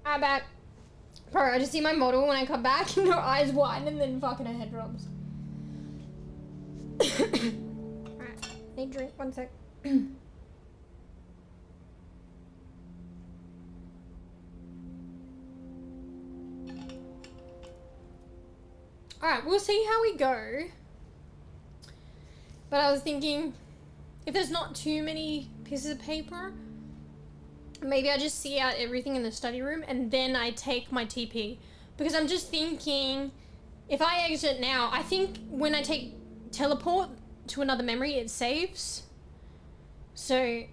[SPEAKER 2] I'm back. Bro, I just see my model when I come back and her eyes widen and then fucking her head drops. Alright, need drink, 1 sec. Alright, we'll see how we go. But I was thinking, if there's not too many pieces of paper, maybe I just see out everything in the study room and then I take my TP. Because I'm just thinking, if I exit now, I think when I teleport to another memory, it saves. So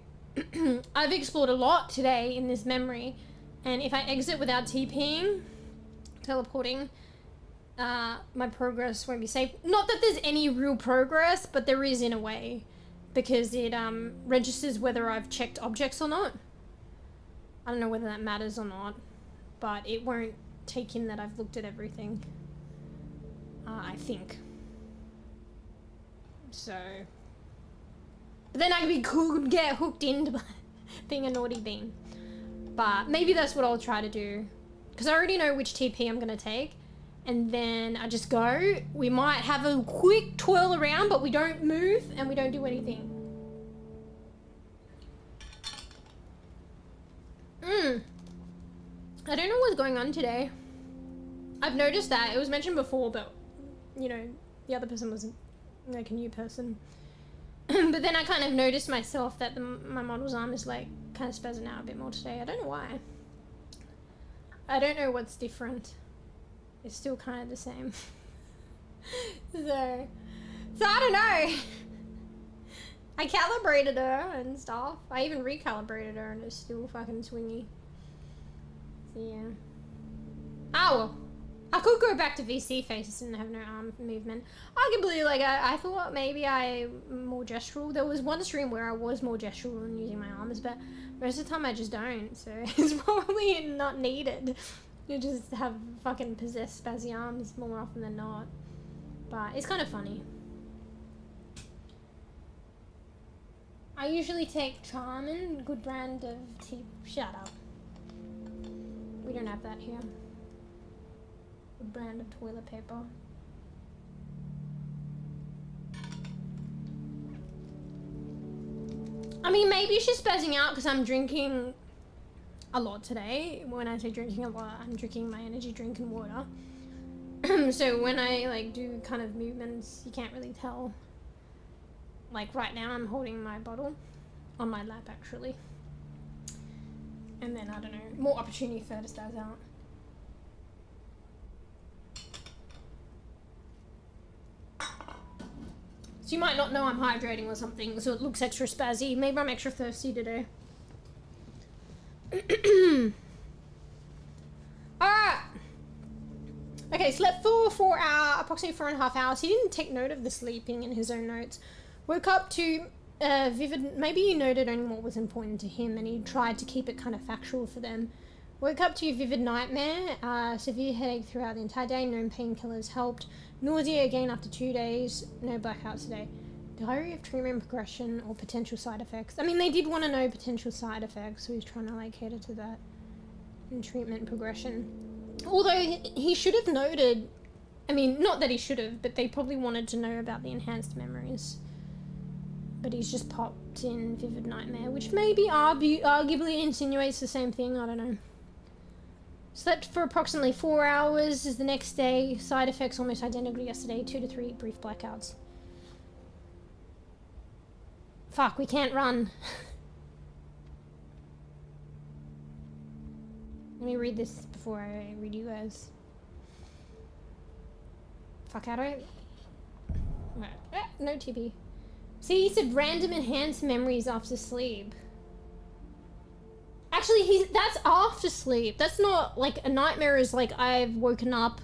[SPEAKER 2] I've explored a lot today in this memory, and if I exit without TPing, teleporting, my progress won't be saved. Not that there's any real progress, but there is in a way, because it registers whether I've checked objects or not. I don't know whether that matters or not, but it won't take in that I've looked at everything, I think. So, but then I could get hooked into being a naughty bean. But maybe that's what I'll try to do, because I already know which TP I'm gonna take, and then I just go. We might have a quick twirl around, but we don't move and we don't do anything. I don't know what's going on today. I've noticed that. It was mentioned before, but, you know, the other person was like a new person. But then I kind of noticed myself that my model's arm is like kind of spazzing out a bit more today. I don't know why. I don't know what's different. It's still kind of the same. So I don't know. I calibrated her and stuff. I even recalibrated her and it's still fucking swingy. So yeah. Oh well. I could go back to VC faces and have no arm movement. Arguably, like, I thought maybe I'm more gestural. There was one stream where I was more gestural and using my arms, but most of the time I just don't, so it's probably not needed. You just have fucking possessed spazzy arms more often than not. But it's kind of funny. I usually take 𝕽𝖚𝖕𝖕𝖕𝖕𝖚, good brand of tea. Shut up. We don't have that here. Good brand of toilet paper. I mean, maybe she's spazzing out because I'm drinking a lot today. When I say drinking a lot, I'm drinking my energy drink and water. So when I like do kind of movements, you can't really tell. Like right now I'm holding my bottle on my lap actually. And then I don't know, more opportunity for her to spazz out. So you might not know I'm hydrating or something, so it looks extra spazzy. Maybe I'm extra thirsty today. Alright. Okay, slept for approximately 4.5 hours. He didn't take note of the sleeping in his own notes. Woke up to vivid, maybe he noted only what was important to him and he tried to keep it kind of factual for them. Woke up to vivid nightmare, severe headache throughout the entire day, no painkillers helped, nausea again after 2 days, no blackouts today. Diary of treatment progression or potential side effects. I mean, they did want to know potential side effects, so he's trying to like cater to that in treatment progression. Although he should have noted, I mean, not that he should have, but they probably wanted to know about the enhanced memories. But he's just popped in vivid nightmare, which maybe arguably insinuates the same thing, I don't know. Slept for approximately 4 hours is the next day. Side effects almost identical to yesterday, 2 to 3 brief blackouts. Fuck, we can't run. Let me read this before I read you guys. Fuck, how do I... no TP. See, he said random enhanced memories after sleep. Actually, that's after sleep. That's not like a nightmare is like I've woken up.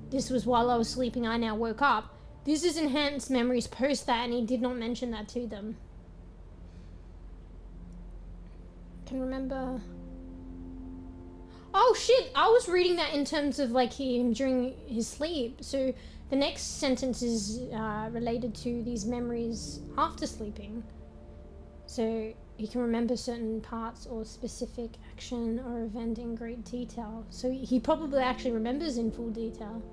[SPEAKER 2] This was while I was sleeping. I now woke up. This is enhanced memories post that, and he did not mention that to them. Can remember. Oh shit! I was reading that in terms of like him during his sleep. So the next sentence is related to these memories after sleeping. So he can remember certain parts or specific action or event in great detail. So he probably actually remembers in full detail.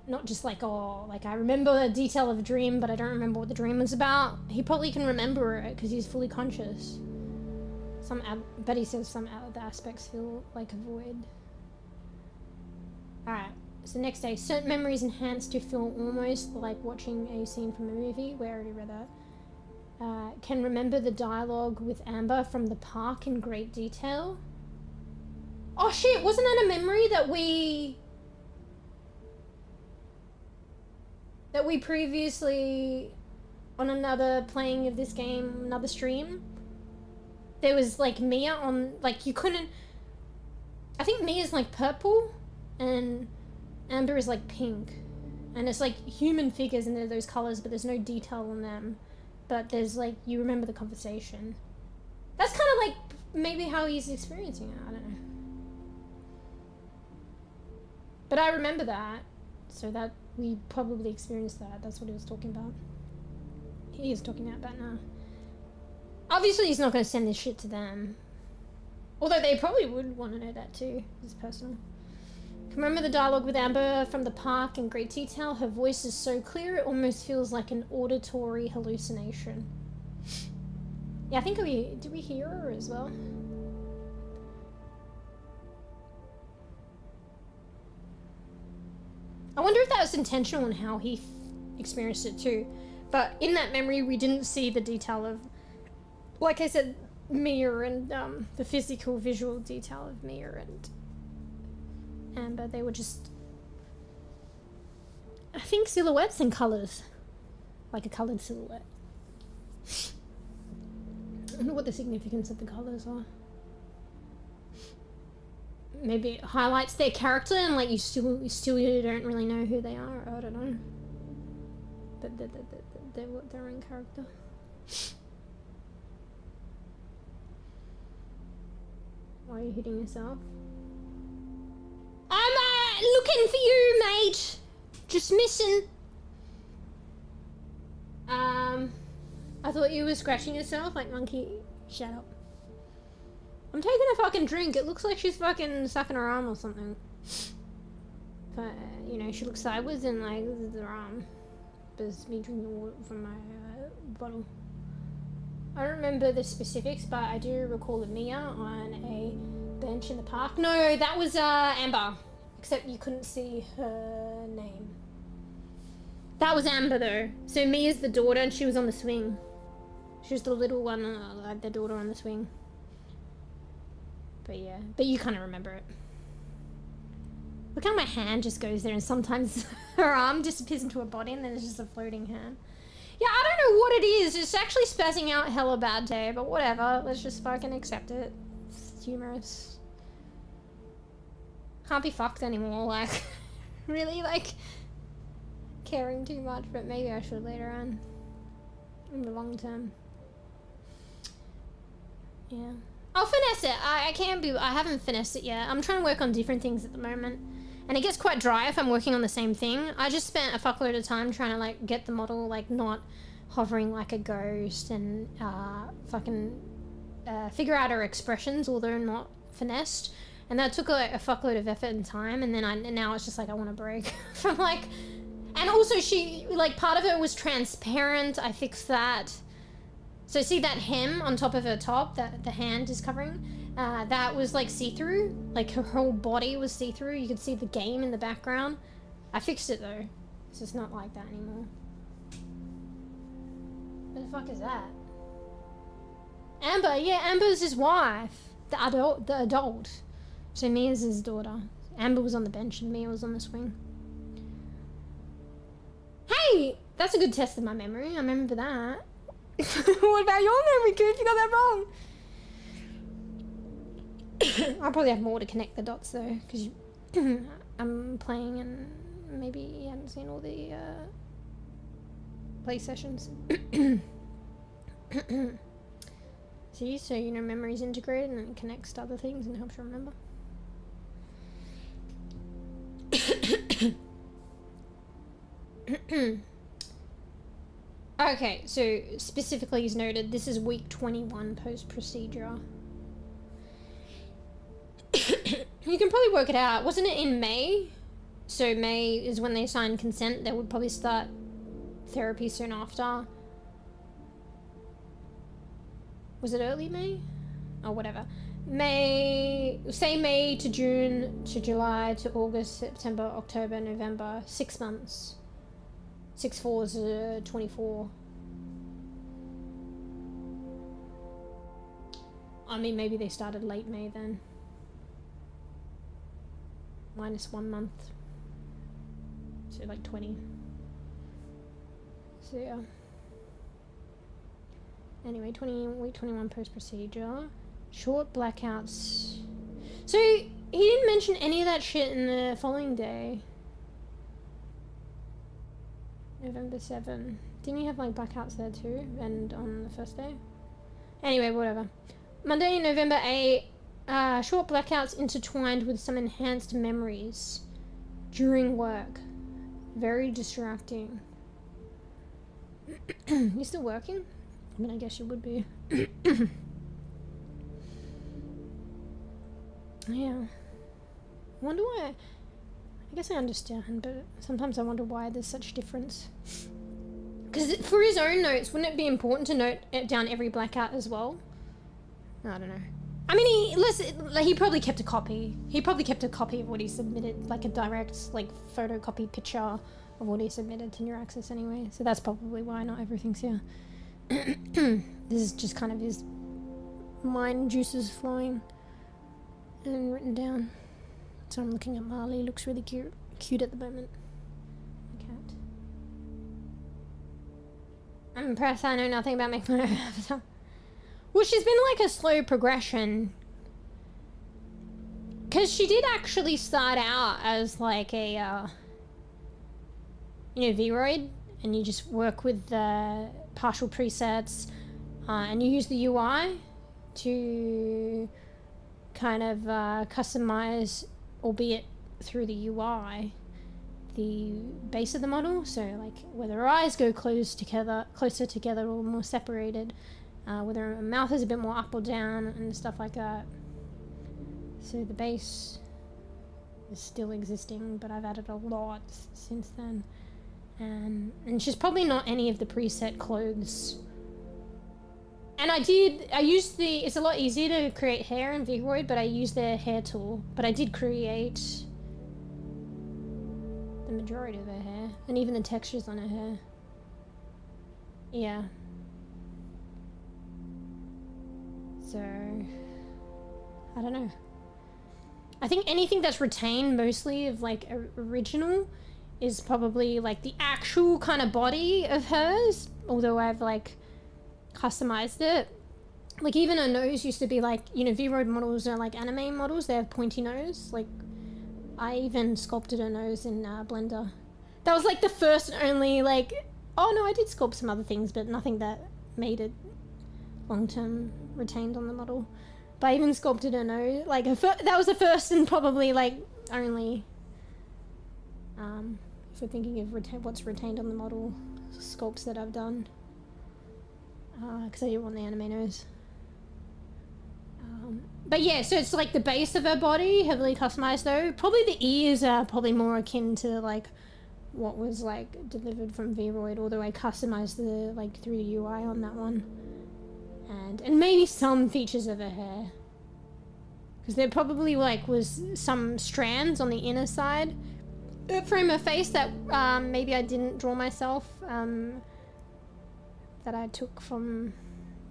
[SPEAKER 2] Not just like, oh, like I remember a detail of a dream, but I don't remember what the dream was about. He probably can remember it because he's fully conscious. But he says some other aspects feel like a void. Alright, so next day, certain memories enhance to feel almost like watching a scene from a movie. We already read that. Can remember the dialogue with Amber from the park in great detail. Oh shit, wasn't that a memory that we previously, on another playing of this game, another stream, there was like Mia on, like you couldn't, I think Mia's like purple and Amber is like pink, and it's like human figures and they're those colors, but there's no detail on them, but there's like, you remember the conversation. That's kind of like maybe how he's experiencing it, I don't know. But I remember that, so that we probably experienced that. That's what he was talking about. He is talking about that now. Obviously he's not going to send this shit to them. Although they probably would want to know that too. It's personal. Can remember the dialogue with Amber from the park in great detail. Her voice is so clear it almost feels like an auditory hallucination. Yeah, I think did we hear her as well? I wonder if that was intentional in how he experienced it too. But in that memory, we didn't see the detail of, like I said, Mia and the physical visual detail of Mia and Amber. They were just, I think, silhouettes and colours. Like a coloured silhouette. I don't know what the significance of the colours are. Maybe it highlights their character and like you still don't really know who they are. I don't know. But they're their own character. Why are you hitting yourself? I'm looking for you, mate. Just missing. I thought you were scratching yourself like monkey. Shut up. I'm taking a fucking drink. It looks like she's fucking sucking her arm or something. But, you know, she looks sideways and like, this is her arm. But it's me drinking water from my bottle. I don't remember the specifics, but I do recall Mia on a bench in the park. No, that was Amber. Except you couldn't see her name. That was Amber though. So Mia's the daughter and she was on the swing. She was the little one, like the daughter on the swing. But yeah, but you kind of remember it. Look how my hand just goes there and sometimes her arm disappears into her body and then it's just a floating hand. Yeah, I don't know what it is. It's actually spazzing out hella bad day, but whatever. Let's just fucking accept it. It's humorous. Can't be fucked anymore, like, really, like, caring too much, but maybe I should later on. In the long term. Yeah. I'll finesse it. I haven't finessed it yet. I'm trying to work on different things at the moment. And it gets quite dry if I'm working on the same thing. I just spent a fuckload of time trying to like get the model like not hovering like a ghost and figure out her expressions, although not finessed. And that took like a fuckload of effort and time. And then now it's just like I want to break from like, and also she like part of it was transparent. I fixed that. So see that hem on top of her top that the hand is covering? That was like see-through. Like her whole body was see-through. You could see the game in the background. I fixed it though. So it's not like that anymore. What the fuck is that? Amber, yeah, Amber's his wife. The adult. So Mia's his daughter. Amber was on the bench and Mia was on the swing. Hey! That's a good test of my memory. I remember that. What about your memory, Coop? You got that wrong. I'll probably have more to connect the dots though, because I'm playing and maybe you haven't seen all the play sessions. See, so you know memory's integrated and it connects to other things and helps you remember. Okay, so specifically is noted this is week 21 post-procedure. You can probably work it out. Wasn't it in May? So May is when they signed consent. They would probably start therapy soon after. Was it early May? Or whatever. May, say May to June to July to August, September, October, November. 6 months. 6 4 is 24. I mean, maybe they started late May then. Minus 1 month. So like 20. So yeah. Anyway, week 21 post-procedure. Short blackouts. So he didn't mention any of that shit in the following day. November 7. Didn't he have like blackouts there too? And on the first day? Anyway, whatever. Monday, November 8. Short blackouts intertwined with some enhanced memories during work. Very distracting. You still working? I mean, I guess you would be. Yeah. I wonder why. I guess I understand, but sometimes I wonder why there's such difference. Because for his own notes, wouldn't it be important to note down every blackout as well? I don't know. I mean, he probably kept a copy. He probably kept a copy of what he submitted, like a direct, like, photocopy picture of what he submitted to NeurAccess anyway. So that's probably why not everything's here. This is just kind of his mind juices flowing and written down. So I'm looking at Marley. Looks really cute at the moment. The cat. I'm impressed. I know nothing about making my own avatar. Well, she's been like a slow progression. Because she did actually start out as like a, Vroid. And you just work with the partial presets. And you use the UI to kind of customize, albeit through the UI, the base of the model. So like whether her eyes go closer together or more separated. Whether her mouth is a bit more up or down and stuff like that. So the base is still existing, but I've added a lot since then. And she's probably not any of the preset clothes. And I used it's a lot easier to create hair in Vroid, but I used their hair tool. But I did create the majority of her hair, and even the textures on her hair. Yeah. So, I don't know. I think anything that's retained mostly of like original is probably like the actual kind of body of hers, although I've like customized it. Like even her nose used to be like, Vroid models are like anime models, they have pointy nose. Like I even sculpted her nose in Blender. That was like the first and only like, oh no, I did sculpt some other things, but nothing that made it long-term retained on the model. But I even sculpted her nose. Like that was the first and probably like only, if we're thinking of what's retained on the model, sculpts that I've done. Because I didn't want the anime nose. But yeah, so it's like the base of her body, heavily customized though. Probably the ears are probably more akin to like what was like delivered from Vroid, although I customized the like through the UI on that one. And maybe some features of her hair. Because there probably like was some strands on the inner side from her face that maybe I didn't draw myself, that I took from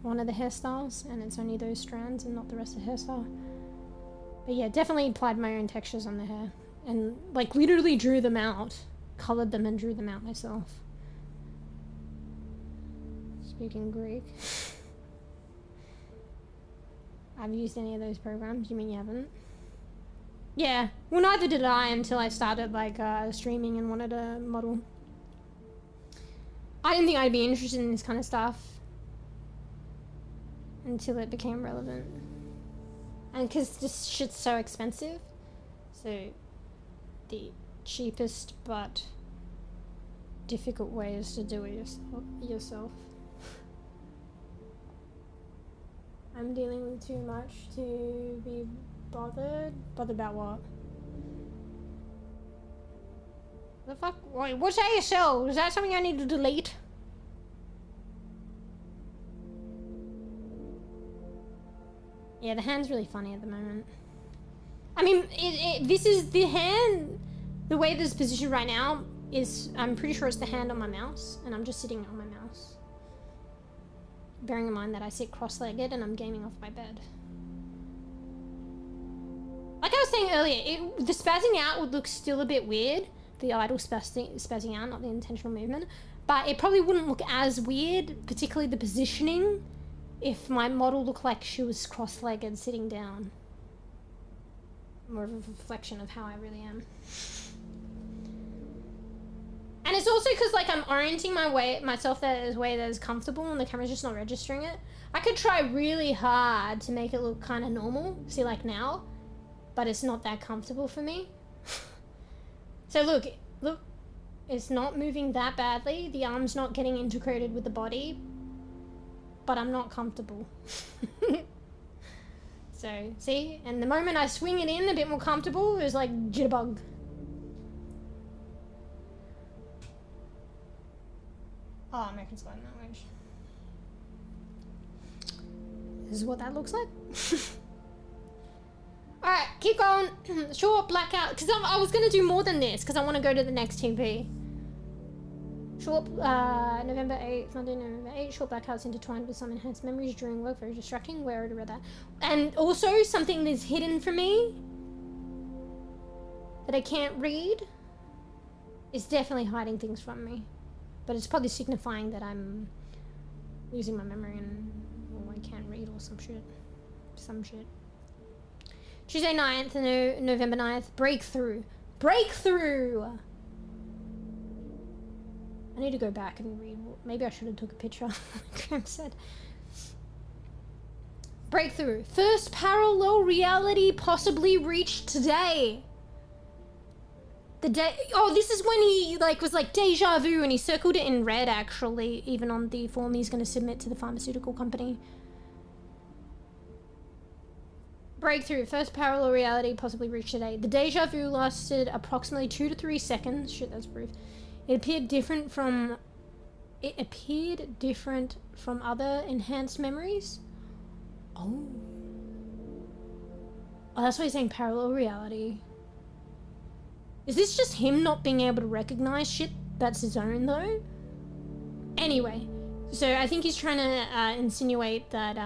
[SPEAKER 2] one of the hairstyles, and it's only those strands and not the rest of the hairstyle. But yeah, definitely applied my own textures on the hair. And like literally drew them out. Colored them and drew them out myself. Speaking Greek. I've used any of those programs. You mean you haven't? Yeah. Well, neither did I until I started like streaming and wanted a model. I didn't think I'd be interested in this kind of stuff until it became relevant. And because this shit's so expensive, so the cheapest but difficult ways to do it yourself. I'm dealing with too much to be bothered. Bothered about what? The fuck? Wait, what's ASL? Is that something I need to delete? Yeah, the hand's really funny at the moment. I mean, this is the hand. The way this is positioned right now is, I'm pretty sure it's the hand on my mouse, and I'm just sitting on my mouse. Bearing in mind that I sit cross-legged and I'm gaming off my bed. Like I was saying earlier, the spazzing out would look still a bit weird. The idle spazzing out, not the intentional movement. But it probably wouldn't look as weird, particularly the positioning, if my model looked like she was cross-legged sitting down. More of a reflection of how I really am. And it's also because, like, I'm orienting myself that way that is comfortable and the camera's just not registering it. I could try really hard to make it look kind of normal, see, like now, but it's not that comfortable for me. So look, it's not moving that badly. The arm's not getting integrated with the body, but I'm not comfortable. So, see? And the moment I swing it in a bit more comfortable, it was like jitterbug. Oh, American Sign Language. This is what that looks like. Alright, keep going. Short blackout. Because I was going to do more than this, because I want to go to the next TV. Short, November 8th, Monday, November 8th. Short blackouts intertwined with some enhanced memories during work. Very distracting. Where I already read that. And also, something that's hidden from me that I can't read is definitely hiding things from me. But it's probably signifying that I'm losing my memory and I can't read or some shit. Some shit. Tuesday 9th, November 9th. Breakthrough. Breakthrough! I need to go back and read. Maybe I should have took a picture, like Graham said. Breakthrough. First parallel reality possibly reached today. Oh, this is when he was like deja vu, and he circled it in red actually, even on the form he's going to submit to the pharmaceutical company. Breakthrough. First parallel reality possibly reached today. The deja vu lasted approximately 2 to 3 seconds. Shit, that's proof. It appeared different from other enhanced memories. Oh, that's why he's saying parallel reality. Is this just him not being able to recognize shit that's his own, though? Anyway, so I think he's trying to insinuate that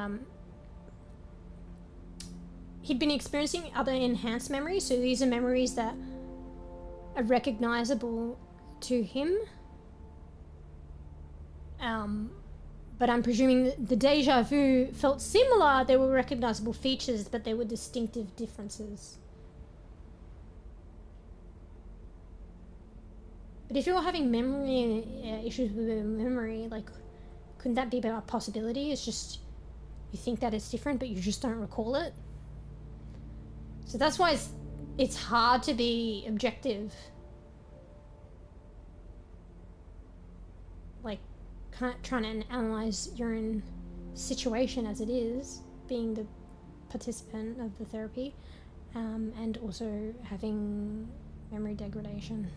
[SPEAKER 2] he'd been experiencing other enhanced memories, so these are memories that are recognizable to him. But I'm presuming the deja vu felt similar. There were recognizable features, but there were distinctive differences. But if you're having memory issues with memory, like, couldn't that be a possibility? It's just you think that it's different, but you just don't recall it. So that's why it's hard to be objective. Like, trying to analyze your own situation as it is, being the participant of the therapy, and also having memory degradation.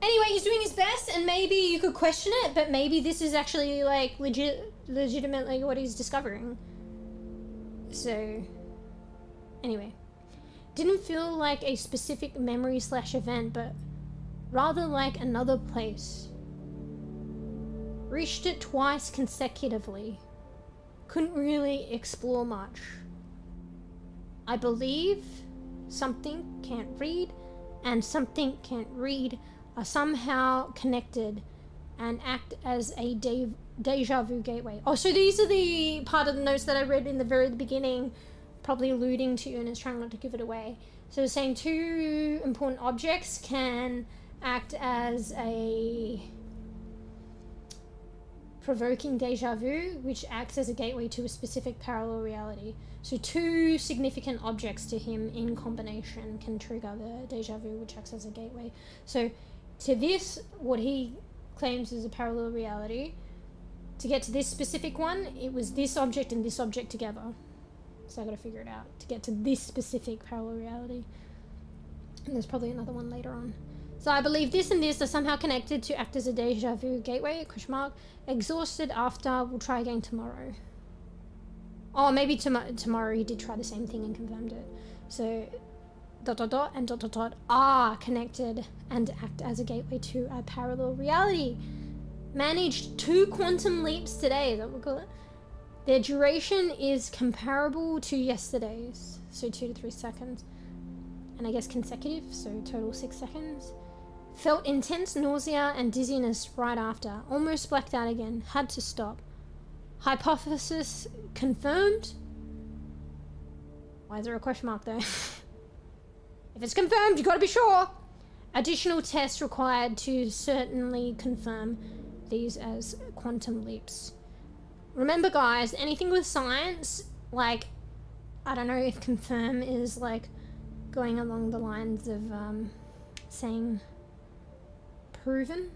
[SPEAKER 2] Anyway, he's doing his best, and maybe you could question it, but maybe this is actually, like, legitimately what he's discovering. So, anyway. Didn't feel like a specific memory/event, but rather like another place. Reached it twice consecutively. Couldn't really explore much. I believe something can't read and something can't read are somehow connected and act as a deja vu gateway. Oh, so these are the part of the notes that I read in the very beginning, probably alluding to, and is trying not to give it away. So it's saying 2 important objects can act as a provoking deja vu, which acts as a gateway to a specific parallel reality. So 2 significant objects to him in combination can trigger the deja vu, which acts as a gateway. So to this, what he claims is a parallel reality. To get to this specific one, it was this object and this object together. So I gotta figure it out to get to this specific parallel reality. And there's probably another one later on. So I believe this and this are somehow connected to act as a deja vu gateway, ? Exhausted after, we'll try again tomorrow. Oh, maybe tomorrow he did try the same thing and confirmed it. So ... and ... are connected and act as a gateway to a parallel reality. Managed 2 quantum leaps today, is that what we call it? Their duration is comparable to yesterday's, so 2 to 3 seconds. And I guess consecutive, so total 6 seconds. Felt intense nausea and dizziness right after. Almost blacked out again. Had to stop. Hypothesis confirmed? Why is there a question mark though? If it's confirmed, you gotta be sure. Additional tests required to certainly confirm these as quantum leaps. Remember guys, anything with science, like, I don't know if confirm is like going along the lines of saying proving,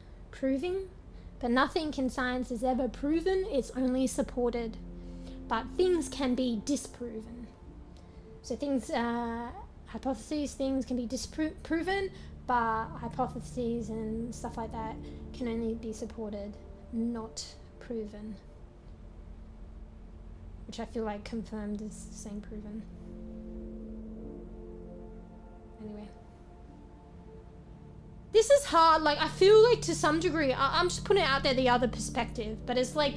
[SPEAKER 2] but nothing in science is ever proven, it's only supported. But things can be disproven. So things, hypotheses, things can be disproven, but hypotheses and stuff like that can only be supported, not proven. Which I feel like confirmed is the same proven. Anyway. This is hard, like I feel like to some degree, I'm just putting it out there the other perspective, but it's like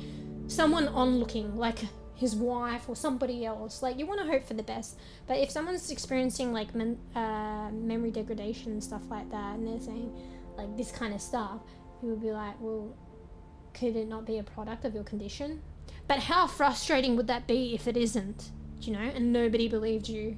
[SPEAKER 2] someone onlooking, like his wife or somebody else. Like you want to hope for the best, but if someone's experiencing like memory degradation and stuff like that, and they're saying like this kind of stuff, you would be like, well, could it not be a product of your condition? But how frustrating would that be if it isn't, you know, and nobody believed you?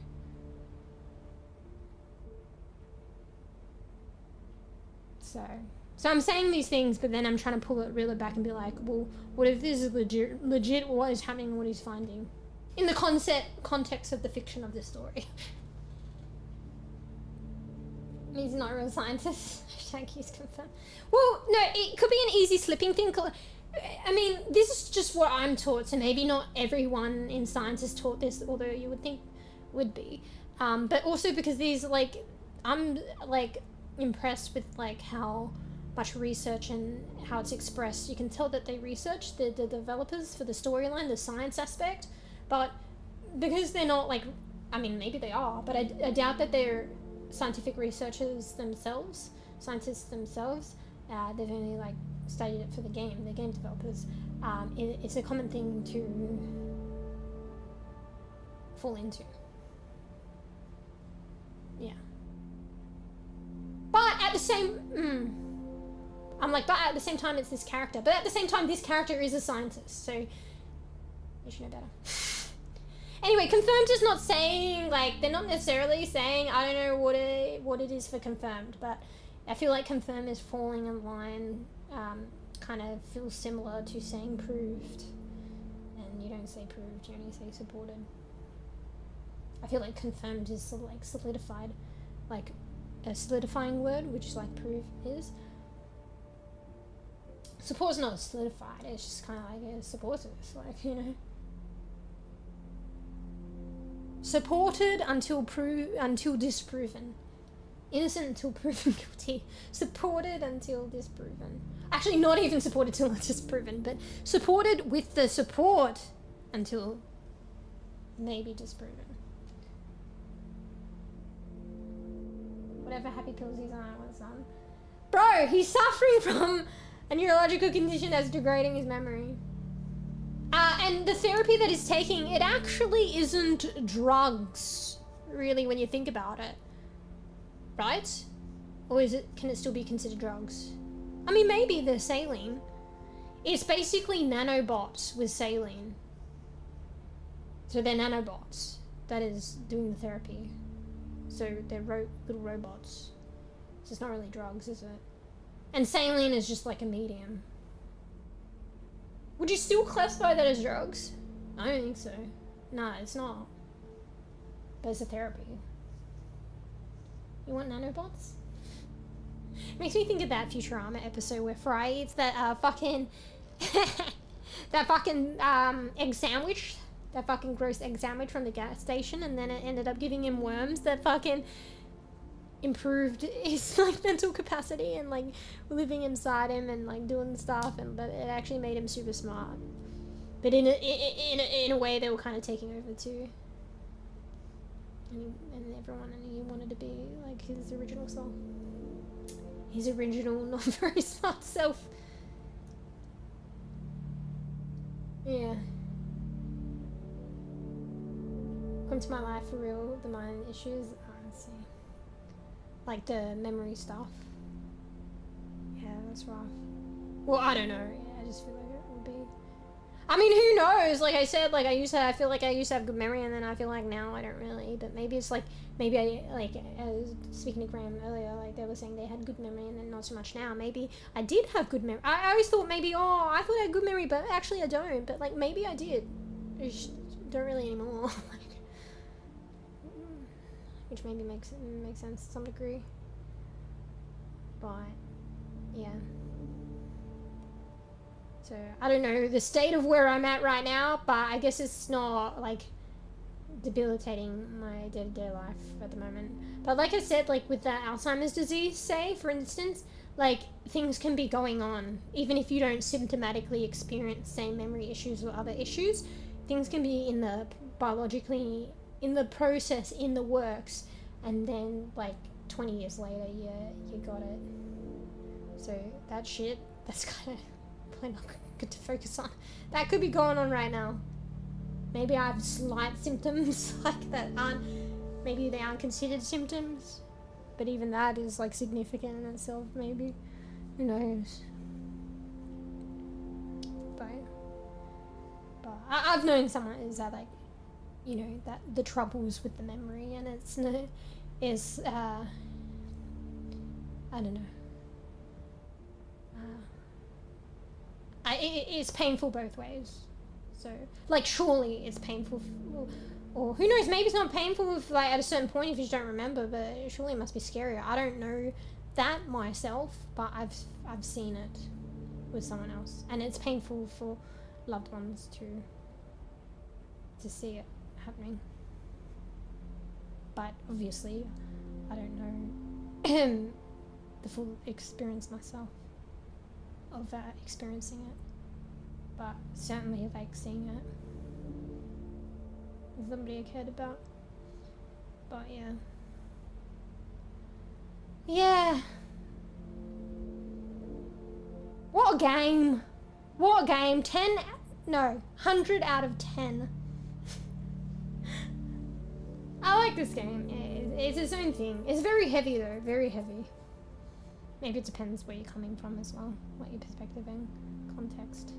[SPEAKER 2] So I'm saying these things, but then I'm trying to reel it back and be like, well, what if this is legit what is happening, what he's finding? In the context of the fiction of this story. He's not a real scientist. He's confirmed. Well, no, it could be an easy slipping thing. I mean, this is just what I'm taught, so maybe not everyone in science is taught this, although you would think would be. But also because these, like, I'm, like, impressed with, like, how much research and how it's expressed. You can tell that they researched, the developers, for the storyline, the science aspect, but because they're not, like, I mean, maybe they are, but I doubt that they're scientific researchers themselves, scientists themselves. They've only, like, studied it for the game, the game developers. It's a common thing to fall into. Yeah. But at the same, I'm like, but at the same time it's this character. But at the same time, this character is a scientist, so you should know better. Anyway, confirmed is not saying, like, they're not necessarily saying, I don't know what it is for confirmed, but I feel like confirmed is falling in line, kind of feels similar to saying proved. And you don't say proved, you only say supported. I feel like confirmed is sort of like solidified, like a solidifying word, which is like prove is. Support's not solidified, it's just kind of like a supportive, like, you know. Supported until disproven. Innocent until proven guilty. Supported until disproven. Actually, not even supported till disproven, but supported with the support until maybe disproven. Whatever happy pills he's on, what's on. Bro, he's suffering from a neurological condition that's degrading his memory. And the therapy that he's taking, it actually isn't drugs, really, when you think about it. Right? Or can it still be considered drugs? I mean, maybe the saline. It's basically nanobots with saline. So they're nanobots that is doing the therapy. So they're little robots. So it's not really drugs, is it? And saline is just like a medium. Would you still classify that as drugs? I don't think so. No, it's not. But it's a therapy. You want nanobots? Makes me think of that Futurama episode where Fry eats that fucking that fucking egg sandwich, that fucking gross egg sandwich from the gas station, and then it ended up giving him worms that fucking improved his like mental capacity and like living inside him and like doing stuff, and but it actually made him super smart. But in a way they were kind of taking over too. And everyone, and he wanted to be like his original self. His original, not very smart self. Yeah. Come to my life for real, the mind issues. Let's see. Like the memory stuff. Yeah, that's rough. Well, I don't know. Yeah, I just feel like it would be. I mean, who knows? Like I said, like I feel like I used to have good memory, and then I feel like now I don't really. But maybe it's like, maybe I, like, speaking to Graham earlier, like they were saying they had good memory and then not so much now. Maybe I did have good memory. I always thought maybe, oh, I thought I had good memory, but actually I don't. But like maybe I did. I just don't really anymore. Like, which maybe makes sense to some degree. But yeah. So I don't know the state of where I'm at right now, but I guess it's not like debilitating my day-to-day life at the moment. But like I said, like with the Alzheimer's disease, say for instance, like things can be going on even if you don't symptomatically experience same memory issues or other issues. Things can be in the biologically in the process, in the works, and then like 20 years later you got it. So that shit, that's kind of probably not good to focus on. That could be going on right now. Maybe I have slight symptoms like that aren't, maybe they aren't considered symptoms, but even that is like significant in itself. Maybe, who knows. But I've known someone is that, like, you know, that the troubles with the memory, and it's I don't know. It's painful both ways. So, like, surely it's painful, or who knows, maybe it's not painful if, like, at a certain point if you just don't remember, but surely it must be scarier. I don't know that myself, but I've seen it with someone else, and it's painful for loved ones to see it happening. But obviously, I don't know the full experience myself of experiencing it, but certainly like seeing it with somebody I cared about. But yeah, what a game, 100 out of 10. I like this game. It's its own thing. It's very heavy though, very heavy. Maybe it depends where you're coming from as well, what your perspective and context.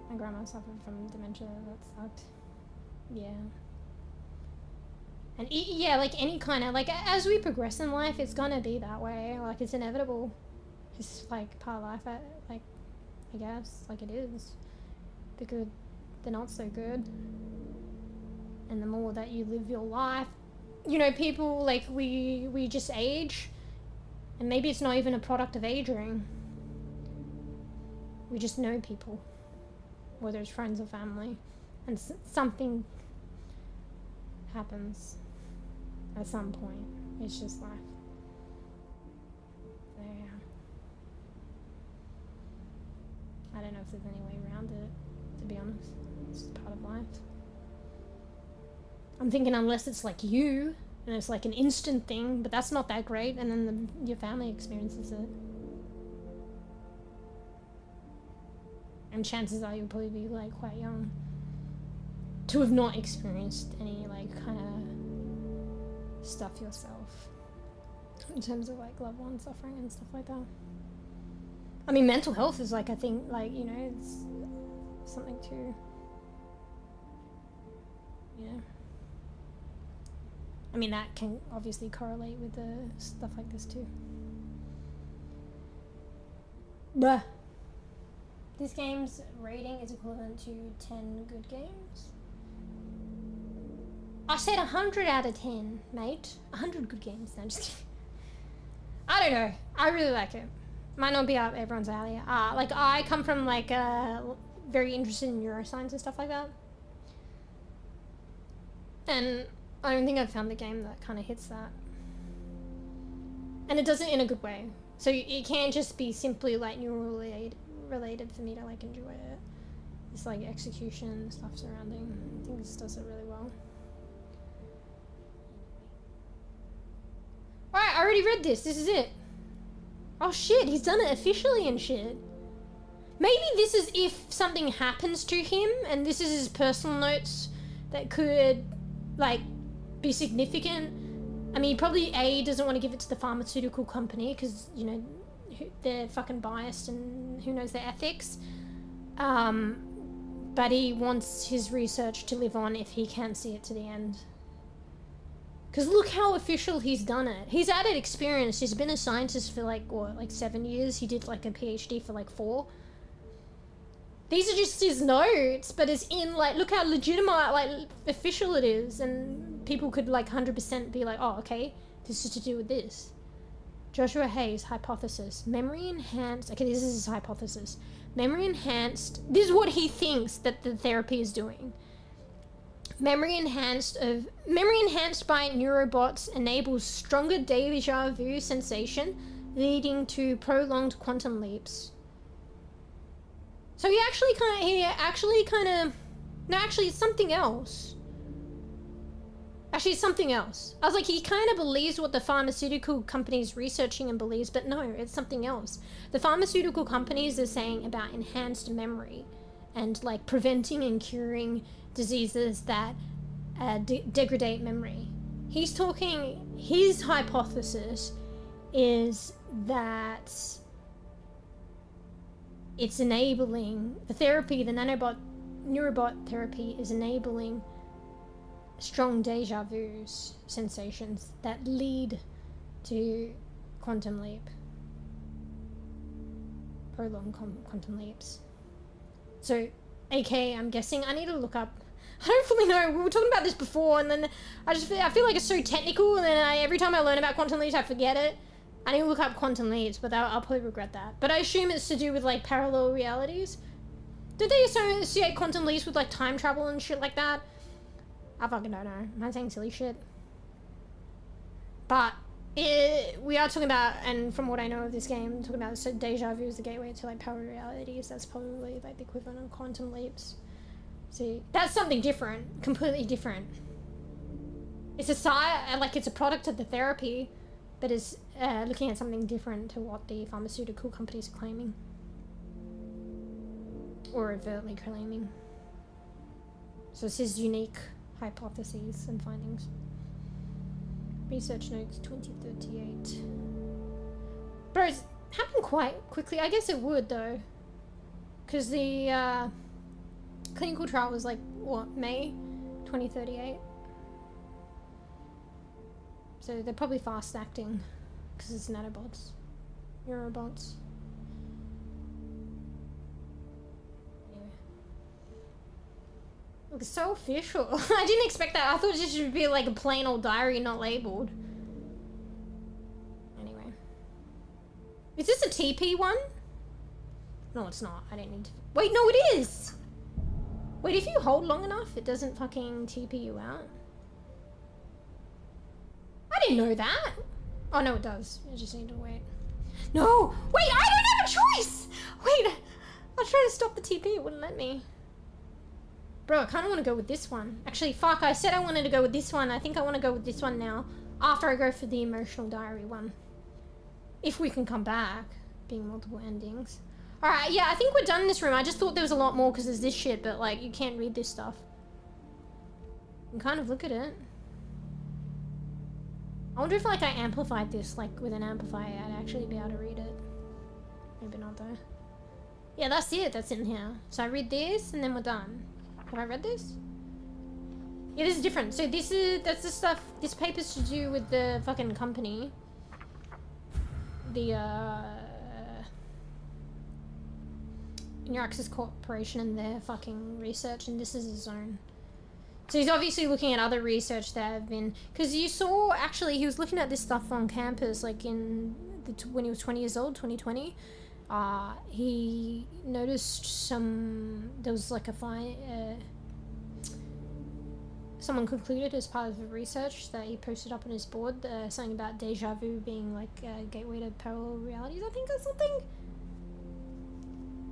[SPEAKER 2] My grandma suffered from dementia, that sucked. Yeah. And yeah, like any kind of, like, as we progress in life, it's gonna be that way. Like, it's inevitable. It's like part of life, like, I guess, like it is. The good, the not so good. And the more that you live your life, you know, people, like, we just age, and maybe it's not even a product of aging. We just know people, whether it's friends or family, and something happens at some point. It's just life. So, yeah. I don't know if there's any way around it, to be honest. It's just part of life. I'm thinking unless it's like you, and it's like an instant thing, but that's not that great, and then your family experiences it. And chances are you'll probably be like quite young to have not experienced any like kind of stuff yourself in terms of like loved one suffering and stuff like that. I mean, mental health is like, I think, like, you know, it's something to, you know. I mean, that can obviously correlate with the stuff like this too. Blah. This game's rating is equivalent to 10 good games. I said 100 out of 10, mate. 100 good games. No, just kidding. I don't know. I really like it. Might not be up everyone's alley. Like I come from like very interested in neuroscience and stuff like that. And I don't think I've found the game that kind of hits that. And it does it in a good way. So it can't just be simply like neural related for me to like enjoy it. It's like execution stuff surrounding. I think this does it really well. Alright, I already read this. This is it. Oh shit, he's done it officially and shit. Maybe this is if something happens to him and this is his personal notes that could like be significant. I mean, probably A, doesn't want to give it to the pharmaceutical company because, you know, they're fucking biased and who knows their ethics. But he wants his research to live on if he can see it to the end. Because look how official he's done it. He's added experience. He's been a scientist for like, what, like 7 years? He did like a PhD for like 4. These are just his notes, but it's in like, look how legitimate, like official it is. And people could like 100% be like, oh, okay, this is to do with this. Joshua Hayes' hypothesis. Memory enhanced, okay, this is his hypothesis. Memory enhanced, this is what he thinks that the therapy is doing. Memory enhanced by neurobots enables stronger deja vu sensation, leading to prolonged quantum leaps. So he actually it's something else. Actually, it's something else. I was like, he kind of believes what the pharmaceutical company's researching and believes, but no, it's something else. The pharmaceutical companies are saying about enhanced memory and like preventing and curing diseases that degrade memory. He's talking, his hypothesis is that it's enabling the therapy, the neurobot therapy is enabling strong deja vus sensations that lead to quantum leap, prolonged quantum leaps. So, aka, I'm guessing, I need to look up, I don't fully know, we were talking about this before and then I feel like it's so technical and then every time I learn about quantum leaps I forget it. I need to look up quantum leaps, but I'll probably regret that. But I assume it's to do with like parallel realities. Did they associate quantum leaps with like time travel and shit like that? I fucking don't know. Am I saying silly shit? But we are talking about, and from what I know of this game, talking about so deja vu is the gateway to like parallel realities. That's probably like the equivalent of quantum leaps. See, that's something different, completely different. It's it's a product of the therapy, but is looking at something different to what the pharmaceutical companies are claiming, or overtly claiming. So this is unique hypotheses and findings. Research notes 2038. Bro, it's happened quite quickly. I guess it would though, because the clinical trial was like what, May 2038. So they're probably fast acting because it's nanobots, neurobots. Looks so official. I didn't expect that. I thought this should be like a plain old diary, not labeled. Anyway. Is this a TP one? No, it's not. I didn't need to. Wait, no, it is! Wait, if you hold long enough, it doesn't fucking TP you out? I didn't know that. Oh, no, it does. I just need to wait. No! Wait, I don't have a choice! Wait, I was trying to stop the TP. It wouldn't let me. Bro, I kind of want to go with this one. Actually, fuck, I said I wanted to go with this one. I think I want to go with this one now. After I go for the emotional diary one. If we can come back. Being multiple endings. Alright, yeah, I think we're done in this room. I just thought there was a lot more because there's this shit, but like, you can't read this stuff. You can kind of look at it. I wonder if like I amplified this, like with an amplifier, I'd actually be able to read it. Maybe not though. Yeah, that's it. That's in here. So I read this and then we're done. Have I read this? Yeah, this is different. So that's the stuff, this paper's to do with the fucking company. The, Neuraxis Corporation and their fucking research, and this is his own. So he's obviously looking at other research that have been, because you saw, actually, he was looking at this stuff on campus, like in when he was 20 years old, 2020, he noticed there was like someone concluded as part of the research that he posted up on his board, something about deja vu being like a gateway to parallel realities, I think, or something.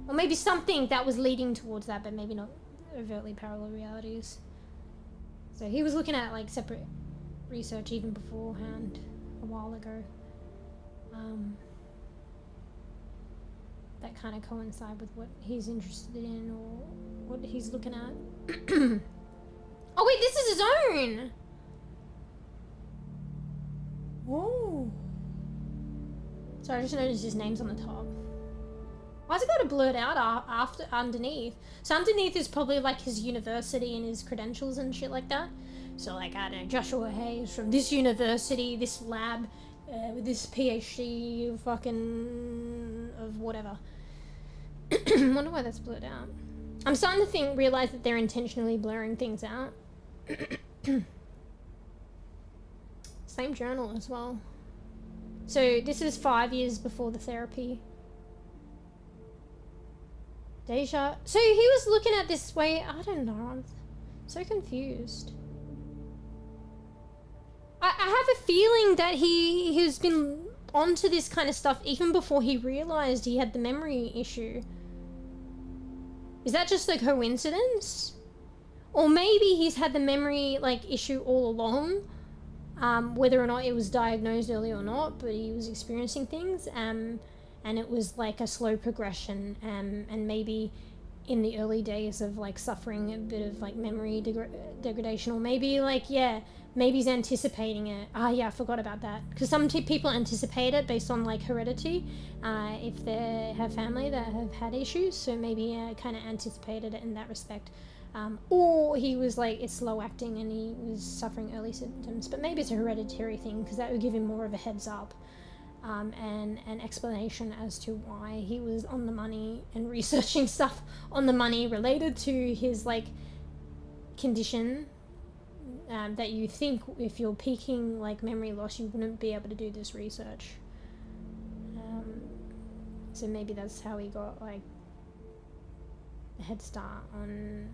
[SPEAKER 2] Or maybe something that was leading towards that, but maybe not overtly parallel realities. So he was looking at like separate research even beforehand, a while ago. That kind of coincide with what he's interested in or what he's looking at. Oh wait, this is his own! Whoa. Sorry, I just noticed his name's on the top. Why's it got to blurred out underneath? So underneath is probably like his university and his credentials and shit like that. So like, I don't know, Joshua Hayes from this university, this lab, with this PhD fucking of whatever. I wonder why that's blurred out. I'm starting to realize that they're intentionally blurring things out. Same journal as well. So this is 5 years before the therapy. Deja. So he was looking at this way. I don't know. I'm so confused. I have a feeling that he has been onto this kind of stuff even before he realized he had the memory issue. Is that just a coincidence? Or maybe he's had the memory like issue all along, whether or not it was diagnosed early or not, but he was experiencing things, and it was like a slow progression, and maybe in the early days of like suffering a bit of like memory degradation, or maybe like, yeah, maybe he's anticipating it. Yeah, I forgot about that. Because some people anticipate it based on like heredity, if they have family that have had issues, so maybe kind of anticipated it in that respect. Or he was like, it's slow acting and he was suffering early symptoms, but maybe it's a hereditary thing because that would give him more of a heads up, and an explanation as to why he was on the money and researching stuff on the money related to his like condition, that you think if you're peaking like memory loss you wouldn't be able to do this research. So maybe that's how he got like a head start on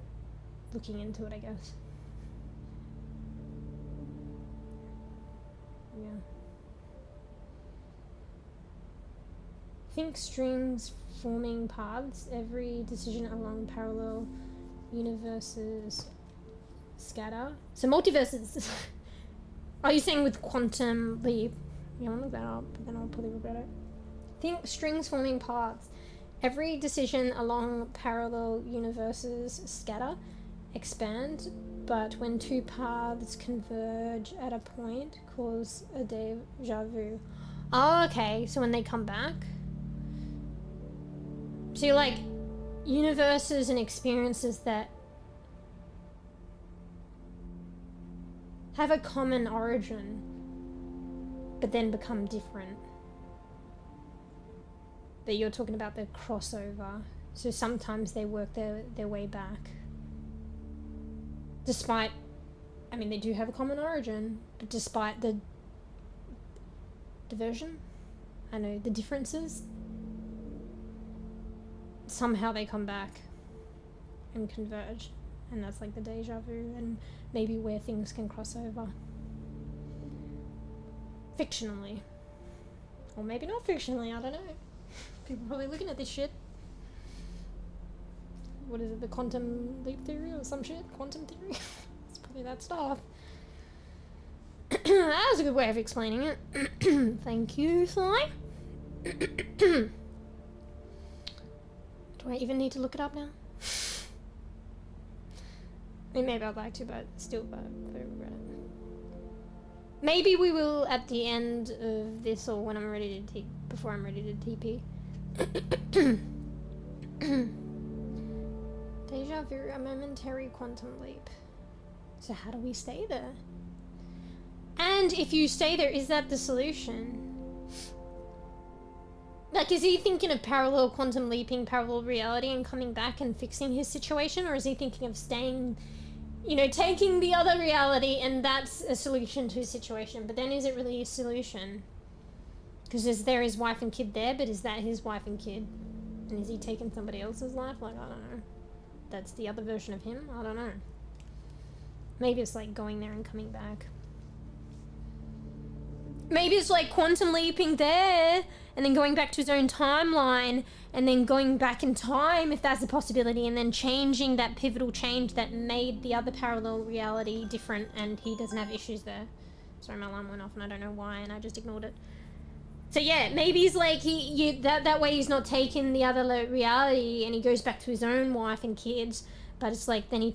[SPEAKER 2] looking into it, I guess. Yeah. Think strings forming paths, every decision along parallel universes scatter. So multiverses. Are you saying with quantum leap? Yeah, I'll look that up, but then I'll probably regret it. Think strings forming paths. Every decision along parallel universes scatter, expand, but when two paths converge at a point, cause a deja vu. Oh, okay, so when they come back. So you're like, universes and experiences that have a common origin, but then become different. But you're talking about the crossover. So sometimes they work their way back. Despite, I mean, they do have a common origin, but despite the diversion, I know, the differences, somehow they come back and converge. And that's like the deja vu and maybe where things can cross over. Fictionally. Or maybe not fictionally, I don't know. People are probably looking at this shit. What is it, the quantum leap theory or some shit? Quantum theory? It's probably that stuff. That was a good way of explaining it. Thank you, Sly. Do I even need to look it up now? I mean, maybe I'd like to, but still, but I regret it. Maybe we will at the end of this, or when I'm ready to before I'm ready to TP. Deja vu, a momentary quantum leap. So how do we stay there? And if you stay there, is that the solution? Like, is he thinking of parallel quantum leaping, parallel reality, and coming back and fixing his situation? Or is he thinking of staying, you know, taking the other reality and that's a solution to his situation? But then is it really a solution? Because is there his wife and kid there, but is that his wife and kid? And is he taking somebody else's life? Like, I don't know. That's the other version of him? I don't know. Maybe it's like going there and coming back. Maybe it's like quantum leaping there and then going back to his own timeline and then going back in time, if that's a possibility, and then changing that pivotal change that made the other parallel reality different, and he doesn't have issues there. Sorry, my alarm went off and I don't know why, and I just ignored it. So yeah, maybe he's like, that way he's not taking the other reality and he goes back to his own wife and kids, but it's like then he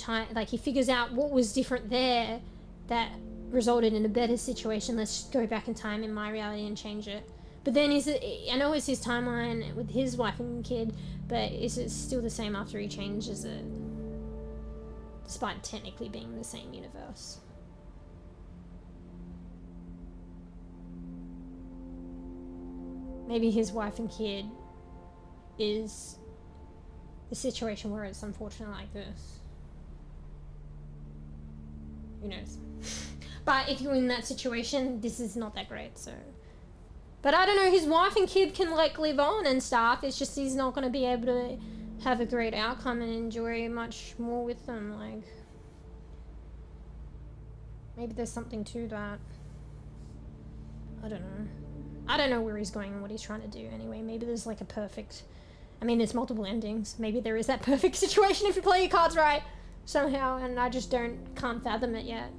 [SPEAKER 2] figures out what was different there that resulted in a better situation. Let's go back in time in my reality and change it. But then I know it's his timeline with his wife and kid, but is it still the same after he changes it? Despite technically being the same universe. Maybe his wife and kid is the situation where it's unfortunate like this. Who knows? But if you're in that situation, this is not that great, so... But I don't know, his wife and kid can, like, live on and stuff. It's just he's not going to be able to have a great outcome and enjoy much more with them, like... Maybe there's something to that. I don't know. I don't know where he's going and what he's trying to do anyway. Maybe there's, like, a perfect... I mean, there's multiple endings. Maybe there is that perfect situation if you play your cards right somehow, and I just can't fathom it yet.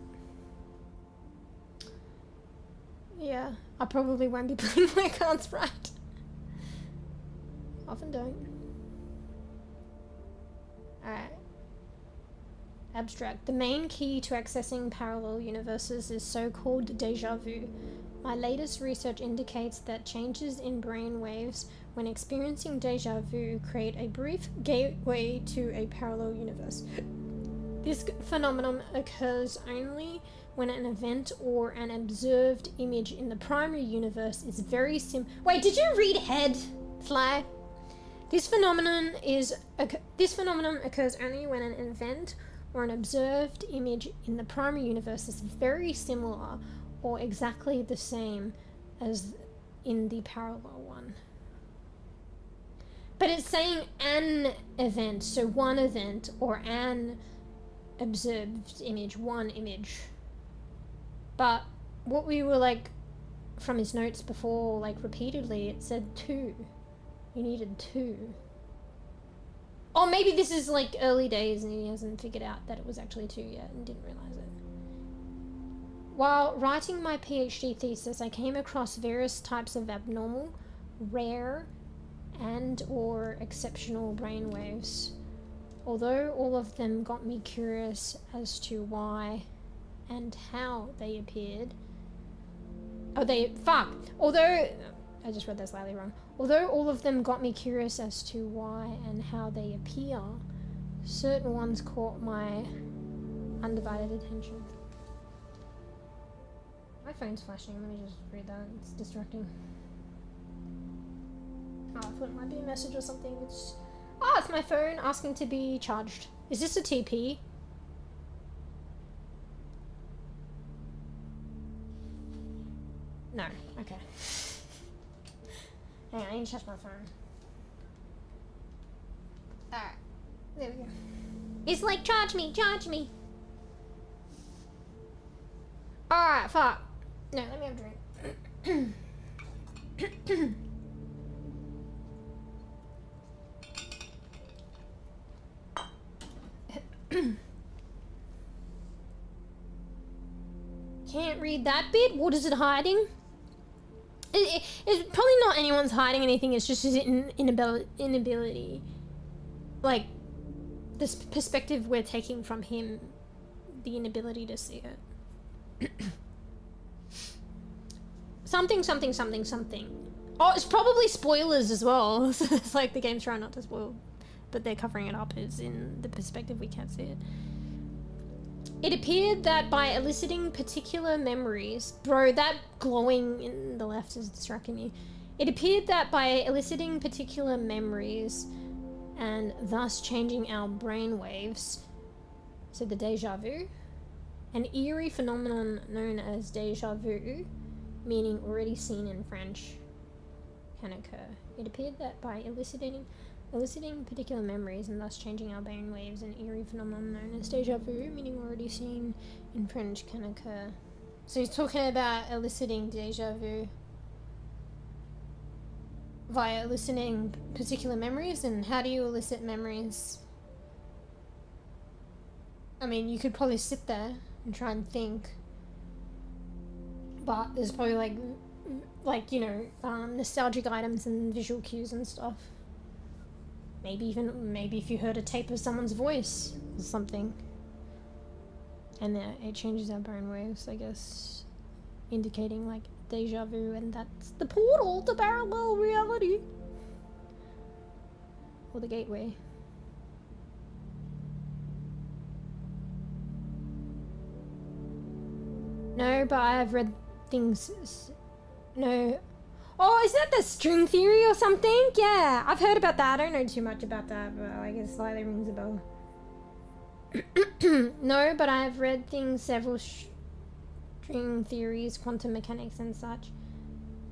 [SPEAKER 2] Yeah, I probably won't be playing my cards right. Often don't. Alright. Abstract. The main key to accessing parallel universes is so-called déjà vu. My latest research indicates that changes in brain waves when experiencing déjà vu create a brief gateway to a parallel universe. This phenomenon occurs only when an event or an observed image in the primary universe is very Wait, did you read head, Fly? This phenomenon occurs only when an event or an observed image in the primary universe is very similar or exactly the same as in the parallel one. But it's saying an event, so one event, or an observed image, one image. But what we were like, from his notes before, like repeatedly, it said two. You needed two. Or maybe this is like early days and he hasn't figured out that it was actually two yet and didn't realize it. While writing my PhD thesis, I came across various types of abnormal, rare, and or exceptional brainwaves. Although all of them got me curious as to why and how they appeared. Although, I just read that slightly wrong. Although all of them got me curious as to why and how they appear, certain ones caught my undivided attention. My phone's flashing, let me just read that, it's distracting. Oh, I thought it might be a message or something. It's my phone asking to be charged. Is this a TP? No, okay. Hang on, I need to charge my phone. Alright, there we go. It's like, charge me, charge me! Alright, fuck. No, let me have a drink. Can't read that bit? What is it hiding? It's probably not anyone's hiding anything, it's just his inability. Like, this perspective we're taking from him, the inability to see it. Something. Oh, it's probably spoilers as well. It's like the game's trying not to spoil, but they're covering it up as in the perspective we can't see it. It appeared that by eliciting particular memories... Bro, that glowing in the left is distracting me. It appeared that by eliciting particular memories and thus changing our brain waves, so the déjà vu, an eerie phenomenon known as déjà vu, meaning already seen in French, can occur. It appeared that by eliciting particular memories and thus changing our brain waves, an eerie phenomenon known as déjà vu, meaning already seen in French, can occur. So he's talking about eliciting déjà vu via eliciting particular memories. And how do you elicit memories? I mean, you could probably sit there and try and think, but there's probably like you know, nostalgic items and visual cues and stuff. Maybe if you heard a tape of someone's voice or something, and then it changes our brain waves, I guess, indicating like deja vu, and that's the portal to parallel reality, or the gateway. No, but I've read things. No. Oh, is that the string theory or something? Yeah, I've heard about that. I don't know too much about that, but I guess slightly rings a bell. No, but I've read things, several string theories, quantum mechanics and such.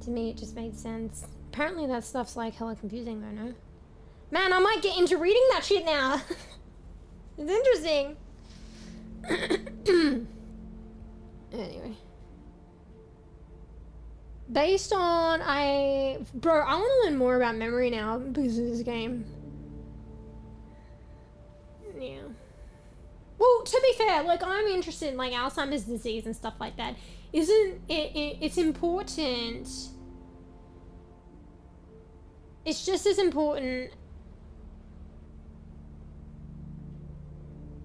[SPEAKER 2] To me, it just made sense. Apparently that stuff's like hella confusing though, no? Man, I might get into reading that shit now. It's interesting. Anyway. Based on, bro, I want to learn more about memory now because of this game. Yeah. Well, to be fair, like, I'm interested in, like, Alzheimer's disease and stuff like that. Isn't it, it's important. It's just as important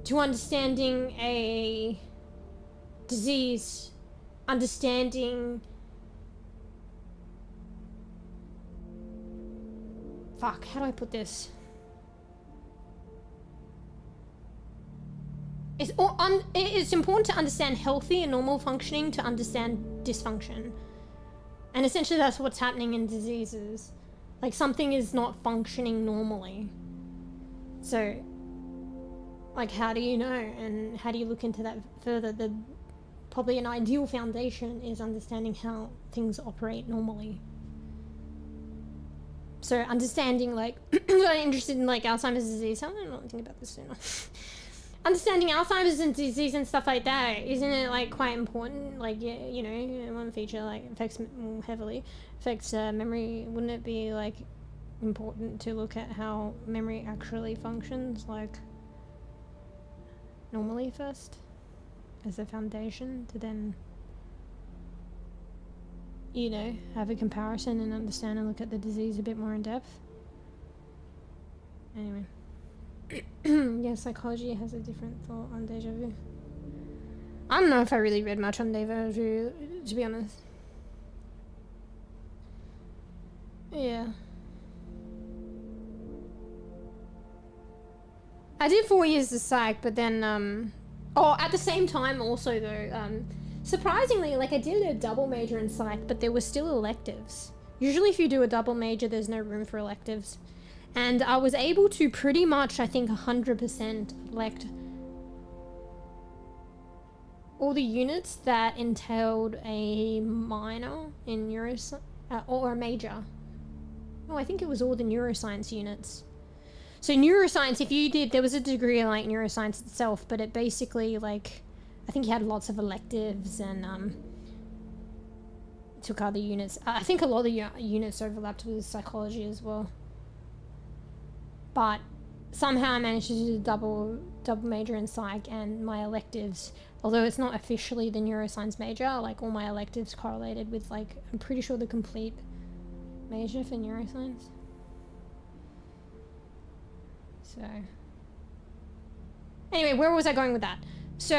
[SPEAKER 2] to understanding a disease, understanding... Fuck, how do I put this? It's important to understand healthy and normal functioning to understand dysfunction. And essentially that's what's happening in diseases. Like, something is not functioning normally. So, like, how do you know? And how do you look into that further? Probably an ideal foundation is understanding how things operate normally. So understanding, like, I'm interested in, like, Alzheimer's disease. I don't know anything about this sooner. Understanding Alzheimer's disease and stuff like that, isn't it, like, quite important? Like, yeah, you know, one feature, like, affects memory. Wouldn't it be, like, important to look at how memory actually functions, like, normally first, as a foundation, to then, you know, have a comparison and understand and look at the disease a bit more in depth. Anyway. Yeah, psychology has a different thought on deja vu. I don't know if I really read much on deja vu, to be honest. Yeah. I did 4 years of psych, but then, oh, at the same time also though, surprisingly, like, I did a double major in psych, but there were still electives. Usually if you do a double major, there's no room for electives. And I was able to pretty much, I think, 100% elect all the units that entailed a minor in neuroscience, or a major. Oh, I think it was all the neuroscience units. So neuroscience, if you did, there was a degree in, like, neuroscience itself, but it basically, like, I think you had lots of electives and took other units. I think a lot of the units overlapped with psychology as well. But somehow I managed to do the double major in psych, and my electives, although it's not officially the neuroscience major, like, all my electives correlated with, like, I'm pretty sure the complete major for neuroscience. So anyway, where was I going with that? So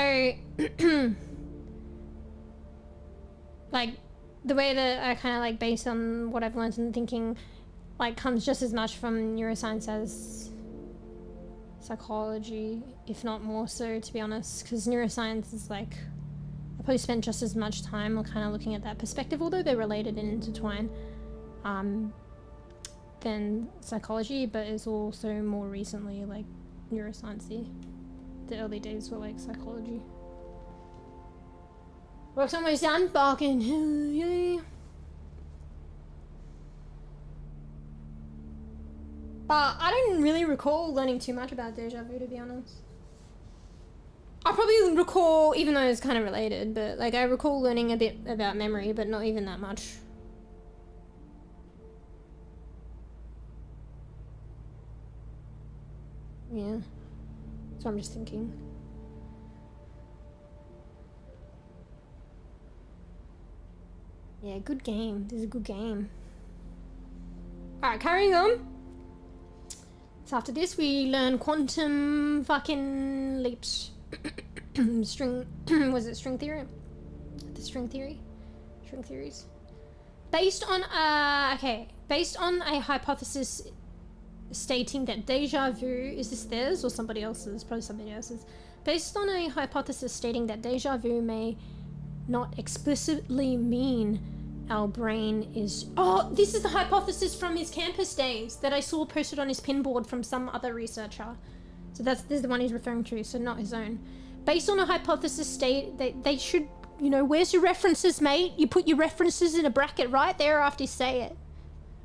[SPEAKER 2] like, the way that I kind of, like, based on what I've learned and thinking, like, comes just as much from neuroscience as psychology, if not more so, to be honest, because neuroscience is, like, I probably spent just as much time kind of looking at that perspective, although they're related and intertwined, than psychology, but it's also more recently, like, neuroscience-y. The early days were, like, psychology. Work's almost done, barking. Yay. I don't really recall learning too much about deja vu, to be honest. I probably recall, even though it's kind of related, but like I recall learning a bit about memory, but not even that much. Yeah. So I'm just thinking. Yeah, good game. This is a good game. Alright, carrying on. So after this we learn quantum fucking leaps. String was it string theory? The string theory? String theories. Based on a hypothesis stating that deja vu, is this theirs or somebody else's? Probably somebody else's. Based on a hypothesis stating that deja vu may not explicitly mean our brain is... Oh, this is the hypothesis from his campus days that I saw posted on his pinboard from some other researcher. So this is the one he's referring to, so not his own. Based on a hypothesis state that they should, you know, where's your references, mate? You put your references in a bracket right there after you say it.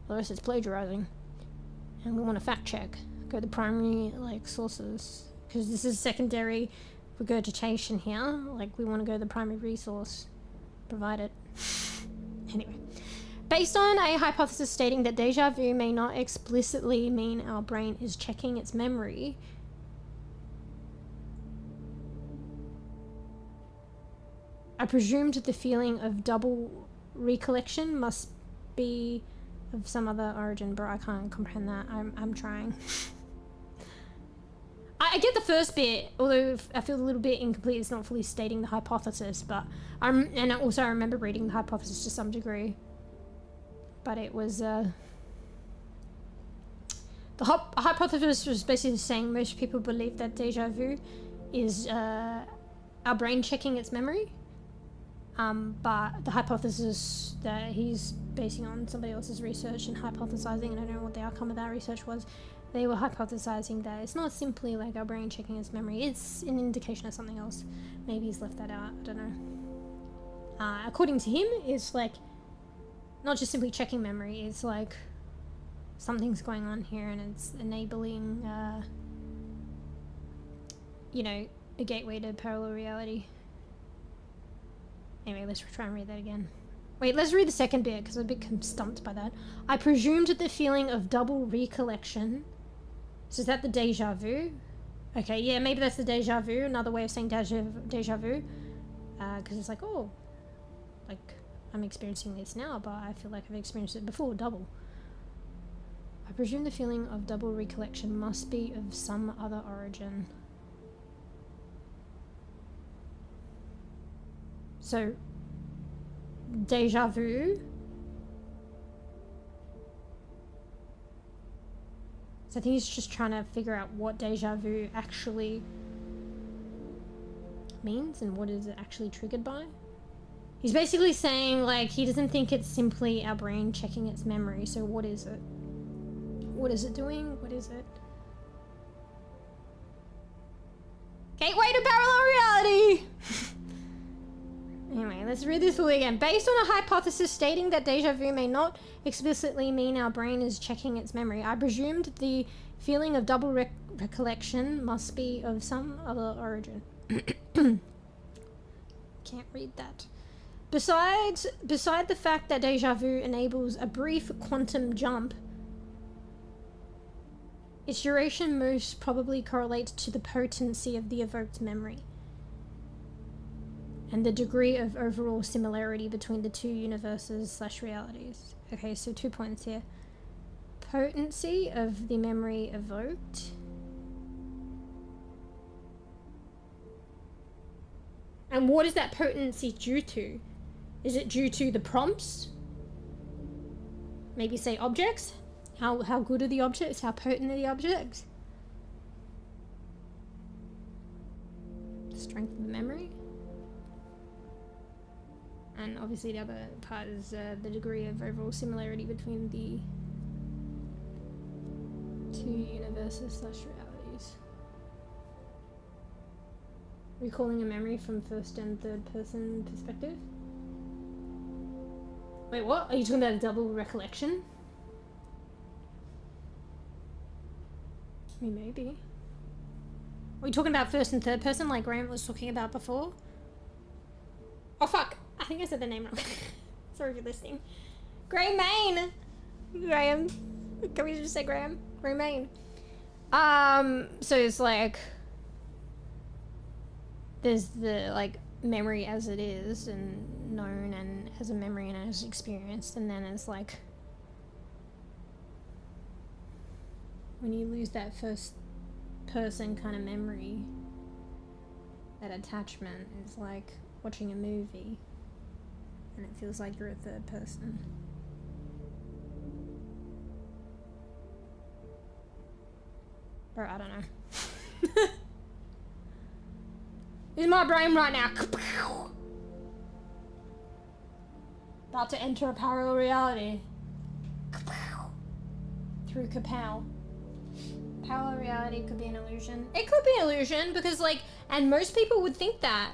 [SPEAKER 2] Otherwise it's plagiarizing. And we want to fact check. Go to primary, like, sources. Because this is secondary regurgitation here. Like, we want to go to the primary resource. Provide it. Anyway. Based on a hypothesis stating that deja vu may not explicitly mean our brain is checking its memory, I presumed the feeling of double recollection must be of some other origin, but I can't comprehend that. I'm trying. I get the first bit, although I feel a little bit incomplete. It's not fully stating the hypothesis, but and also I remember reading the hypothesis to some degree. But it was the hypothesis was basically saying most people believe that deja vu is our brain checking its memory. But the hypothesis that he's basing on somebody else's research and hypothesizing, and I don't know what the outcome of that research was, they were hypothesizing that it's not simply like our brain checking its memory, it's an indication of something else. Maybe he's left that out, I don't know. According to him, it's like not just simply checking memory, it's like something's going on here and it's enabling, you know, a gateway to parallel reality. Anyway, let's try and read that again. Wait, let's read the second bit because I'm a bit stumped by that. I presumed the feeling of double recollection. So is that the deja vu? Okay, yeah, maybe that's the deja vu. Another way of saying deja vu. Because it's like, oh, like I'm experiencing this now, but I feel like I've experienced it before, double. I presume the feeling of double recollection must be of some other origin. So, deja vu. So I think he's just trying to figure out what deja vu actually means and what is it actually triggered by. He's basically saying, like, he doesn't think it's simply our brain checking its memory, so what is it? What is it doing? What is it? Gateway to parallel reality! Anyway, let's read this all again. Based on a hypothesis stating that deja vu may not explicitly mean our brain is checking its memory, I presumed the feeling of double recollection must be of some other origin. Can't read that. Beside the fact that deja vu enables a brief quantum jump, its duration most probably correlates to the potency of the evoked memory and the degree of overall similarity between the two universes / realities. Okay, so 2 points here. Potency of the memory evoked. And what is that potency due to? Is it due to the prompts? Maybe say objects? How good are the objects? How potent are the objects? The strength of the memory? And obviously the other part is the degree of overall similarity between the two universes / realities. Recalling a memory from first and third person perspective? Wait, what? Are you talking about a double recollection? I mean, maybe. Are we talking about first and third person like Graham was talking about before? Oh fuck, I think I said the name wrong. Sorry if you're listening. Graham. Can we just say Graham? Graham. So it's like, there's the like memory as it is and known and as a memory and as experienced, and then it's like when you lose that first person kind of memory, that attachment is like watching a movie and it feels like you're a third person. Bro, I don't know. In my brain right now. About to enter a parallel reality. Through kapow. Parallel reality could be an illusion. It could be an illusion because like, and most people would think that.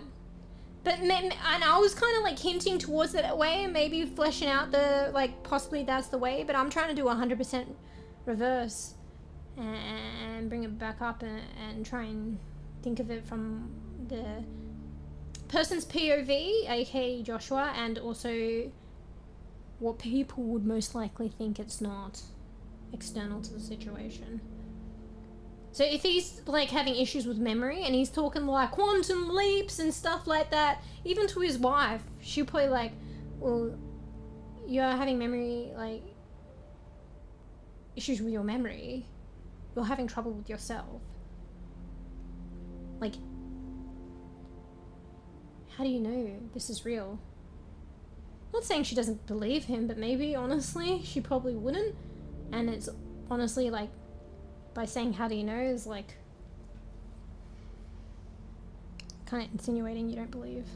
[SPEAKER 2] But, and I was kind of like hinting towards it that way and maybe fleshing out the, like, possibly that's the way, but I'm trying to do 100% reverse and bring it back up and try and think of it from the person's POV, aka Joshua, and also what people would most likely think it's not external to the situation. So if he's like having issues with memory and he's talking like quantum leaps and stuff like that, even to his wife, she'll probably like, well, you're having memory, like, issues with your memory. You're having trouble with yourself. Like, how do you know this is real? I'm not saying she doesn't believe him, but maybe, honestly, she probably wouldn't. And it's honestly like, by saying how do you know is like kind of insinuating you don't believe.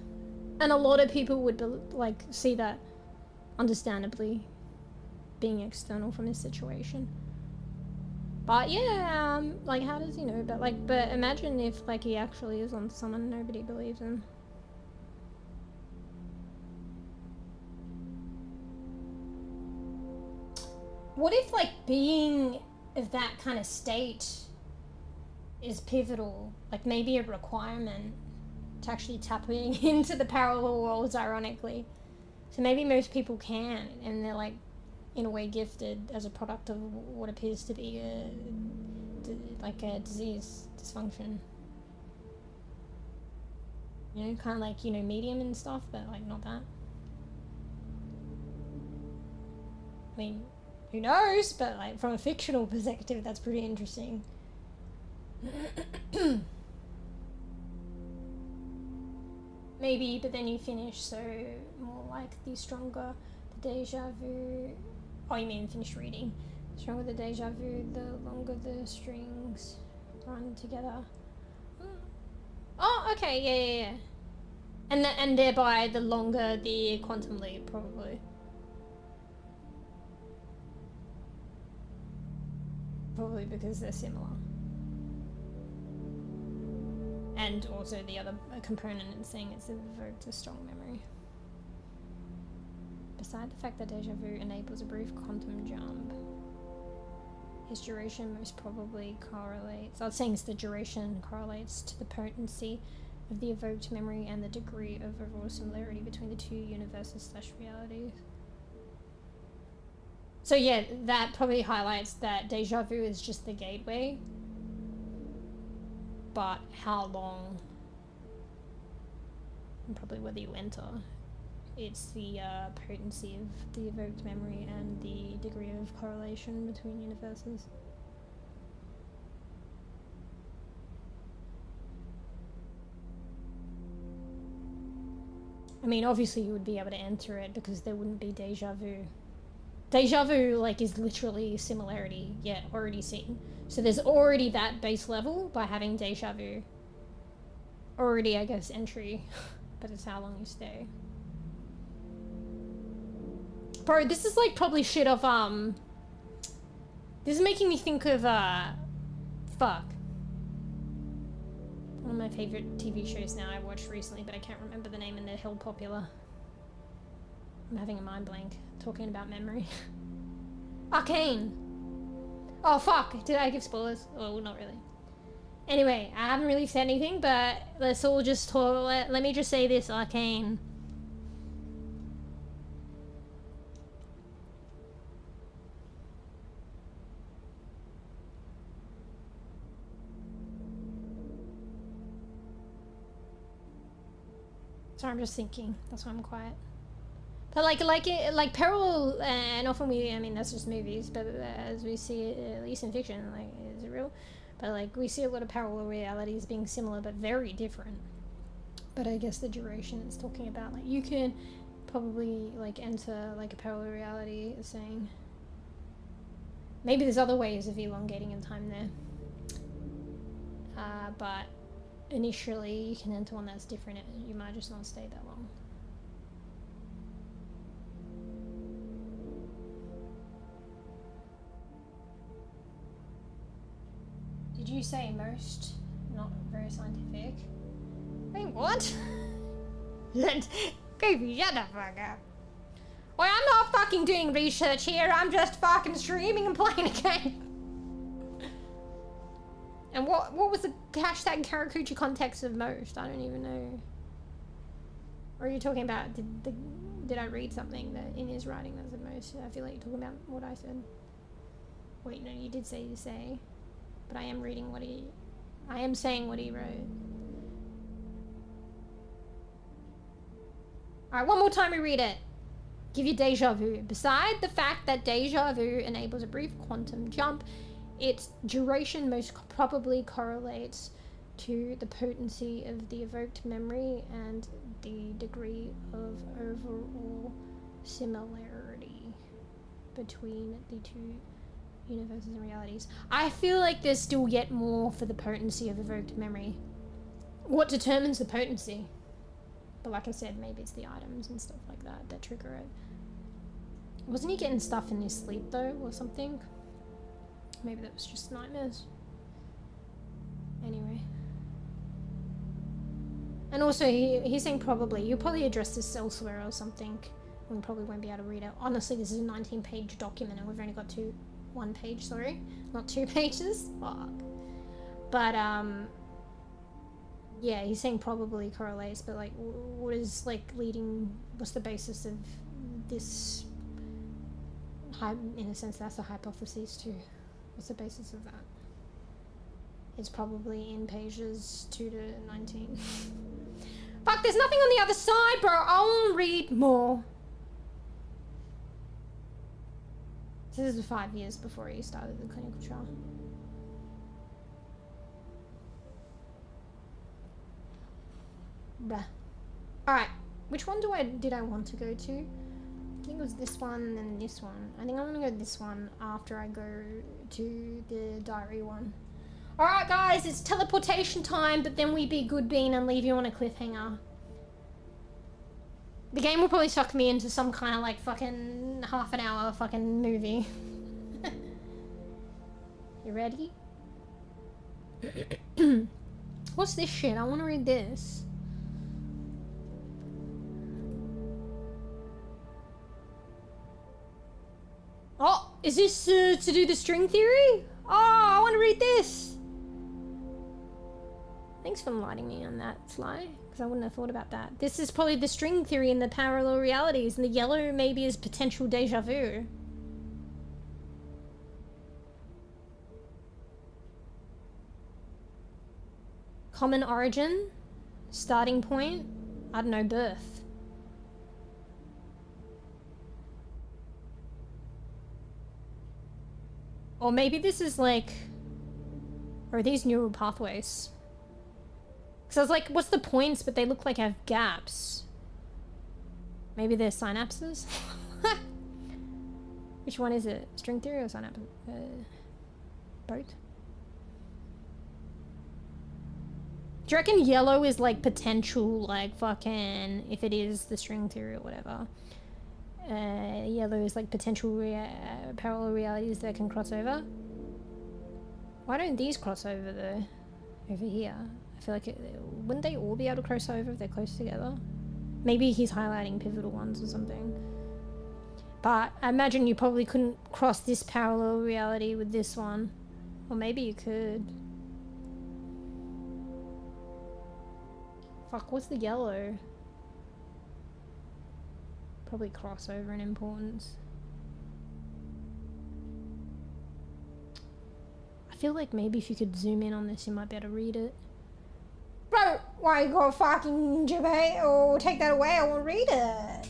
[SPEAKER 2] And a lot of people would like see that understandably being external from his situation. But yeah, like how does he know? But like, but imagine if like he actually is on someone and nobody believes him. What if like being of that kind of state is pivotal, like maybe a requirement to actually tapping into the parallel worlds, ironically. So maybe most people can, and they're like in a way gifted as a product of what appears to be like a disease, dysfunction. You know, kind of like, you know, medium and stuff, but like not that. I mean, who knows? But like from a fictional perspective, that's pretty interesting. Maybe, but then you finish, so more like the stronger the deja vu. Oh, you mean finish reading? The stronger the deja vu, the longer the strings run together. Oh, okay, yeah. And thereby the longer the quantum leap, probably. Probably because they're similar. And also the other component in saying it's evoked a strong memory. Beside the fact that deja vu enables a brief quantum jump, his duration most probably correlates. I was saying the duration correlates to the potency of the evoked memory and the degree of overall similarity between the two universes / realities. So yeah, that probably highlights that deja vu is just the gateway, but how long, and probably whether you enter, it's the potency of the evoked memory and the degree of correlation between universes. I mean, obviously you would be able to enter it because there wouldn't be deja vu. Deja vu, like, is literally similarity, yet already seen. So there's already that base level by having deja vu. Already, I guess, entry. But it's how long you stay. Bro, this is, like, probably shit of, this is making me think of, fuck. One of my favorite TV shows now I watched recently, but I can't remember the name and they're hell popular. I'm having a mind blank talking about memory. Arcane. Oh fuck, did I give spoilers? Oh, not really. Anyway, I haven't really said anything, but let's all just talk. Let me just say this, Arcane. Sorry, I'm just thinking. That's why I'm quiet. But like parallel, and often I mean that's just movies, but as we see it, at least in fiction, like is it real? But like we see a lot of parallel realities being similar but very different. But I guess the duration it's talking about, like you can probably like enter like a parallel reality, as saying maybe there's other ways of elongating in time there. But initially you can enter one that's different. You might just not stay that long. Did you say most? Not very scientific. Wait, what? Goofy, shut the fuck up. Well, I'm not fucking doing research here. I'm just fucking streaming and playing a game. And what was the hashtag Karakuchi context of most? I don't even know. Or are you talking about, did I read something that in his writing that said most? I feel like you're talking about what I said. Wait, no, you did say to say. But I am reading I am saying what he wrote. Alright, one more time we read it. Give you deja vu. Beside the fact that deja vu enables a brief quantum jump, its duration most probably correlates to the potency of the evoked memory and the degree of overall similarity between the two universes and realities. I feel like there's still yet more for the potency of evoked memory. What determines the potency? But like I said, maybe it's the items and stuff like that that trigger it. Wasn't he getting stuff in his sleep though, or something? Maybe that was just nightmares. Anyway. And also, he's saying probably. You'll probably address this elsewhere or something. We probably won't be able to read it. Honestly, this is a 19-page document and we've only got one page, sorry. Not 2 pages. Fuck. But, yeah, he's saying probably correlates, but, like, what is, like, what's the basis of this? In a sense, that's a hypothesis, too. What's the basis of that? It's probably in pages 2 to 19. Fuck, there's nothing on the other side, bro. I'll read more. So this was 5 years before he started the clinical trial. Bruh. Alright, which one did I want to go to? I think it was this one and this one. I think I want to go this one after I go to the diary one. Alright guys, it's teleportation time, but then we be good bean and leave you on a cliffhanger. The game will probably suck me into some kind of like fucking half an hour fucking movie. You ready? What's this shit? I want to read this. Oh, is this to do the string theory? Oh, I want to read this. Thanks for enlightening me on that, Sly, because I wouldn't have thought about that. This is probably the string theory in the parallel realities, and the yellow maybe is potential deja vu. Common origin, starting point, I don't know, birth. Or maybe this is like, or are these neural pathways? Because I was like, what's the points? But they look like I have gaps. Maybe they're synapses? Which one is it? String theory or synapse? Both? Do you reckon yellow is like potential, like fucking, if it is the string theory or whatever? Yellow is like potential parallel realities that can cross over. Why don't these cross over though? Over here. I feel like wouldn't they all be able to cross over if they're close together? Maybe he's highlighting pivotal ones or something. But I imagine you probably couldn't cross this parallel reality with this one. Or maybe you could. Fuck, what's the yellow? Probably crossover in importance. I feel like maybe if you could zoom in on this, you might be able to read it. Bro, why you go fucking debate or take that away? I will read it.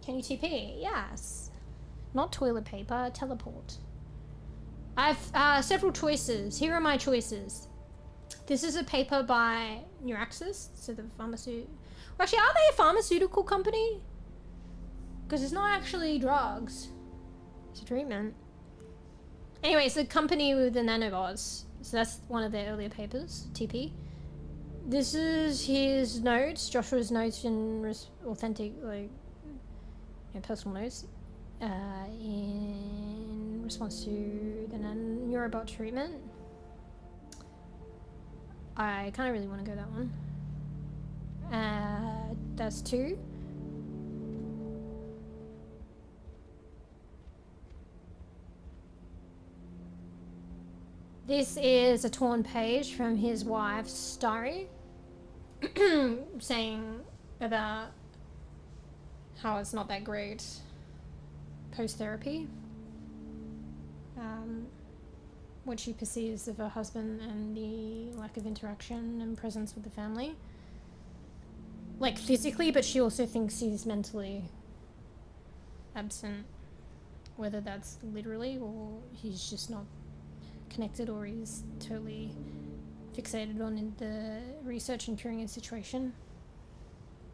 [SPEAKER 2] Can you TP? Yes. Not toilet paper, teleport. I have several choices. Here are my choices. This is a paper by Neuroscience, so the pharmaceutical... Actually, are they a pharmaceutical company? Because it's not actually drugs. It's a treatment. Anyway, it's a company with the nanobots. So that's one of their earlier papers, TP. This is his notes, Joshua's notes in authentic, like, personal notes. In response to the neurobot treatment. I kind of really want to go that one. That's 2. This is a torn page from his wife's diary saying about how it's not that great post-therapy. What she perceives of her husband and the lack of interaction and presence with the family. Like physically, but she also thinks he's mentally absent. Whether that's literally or he's just not connected or he's totally fixated on the research and curing his situation.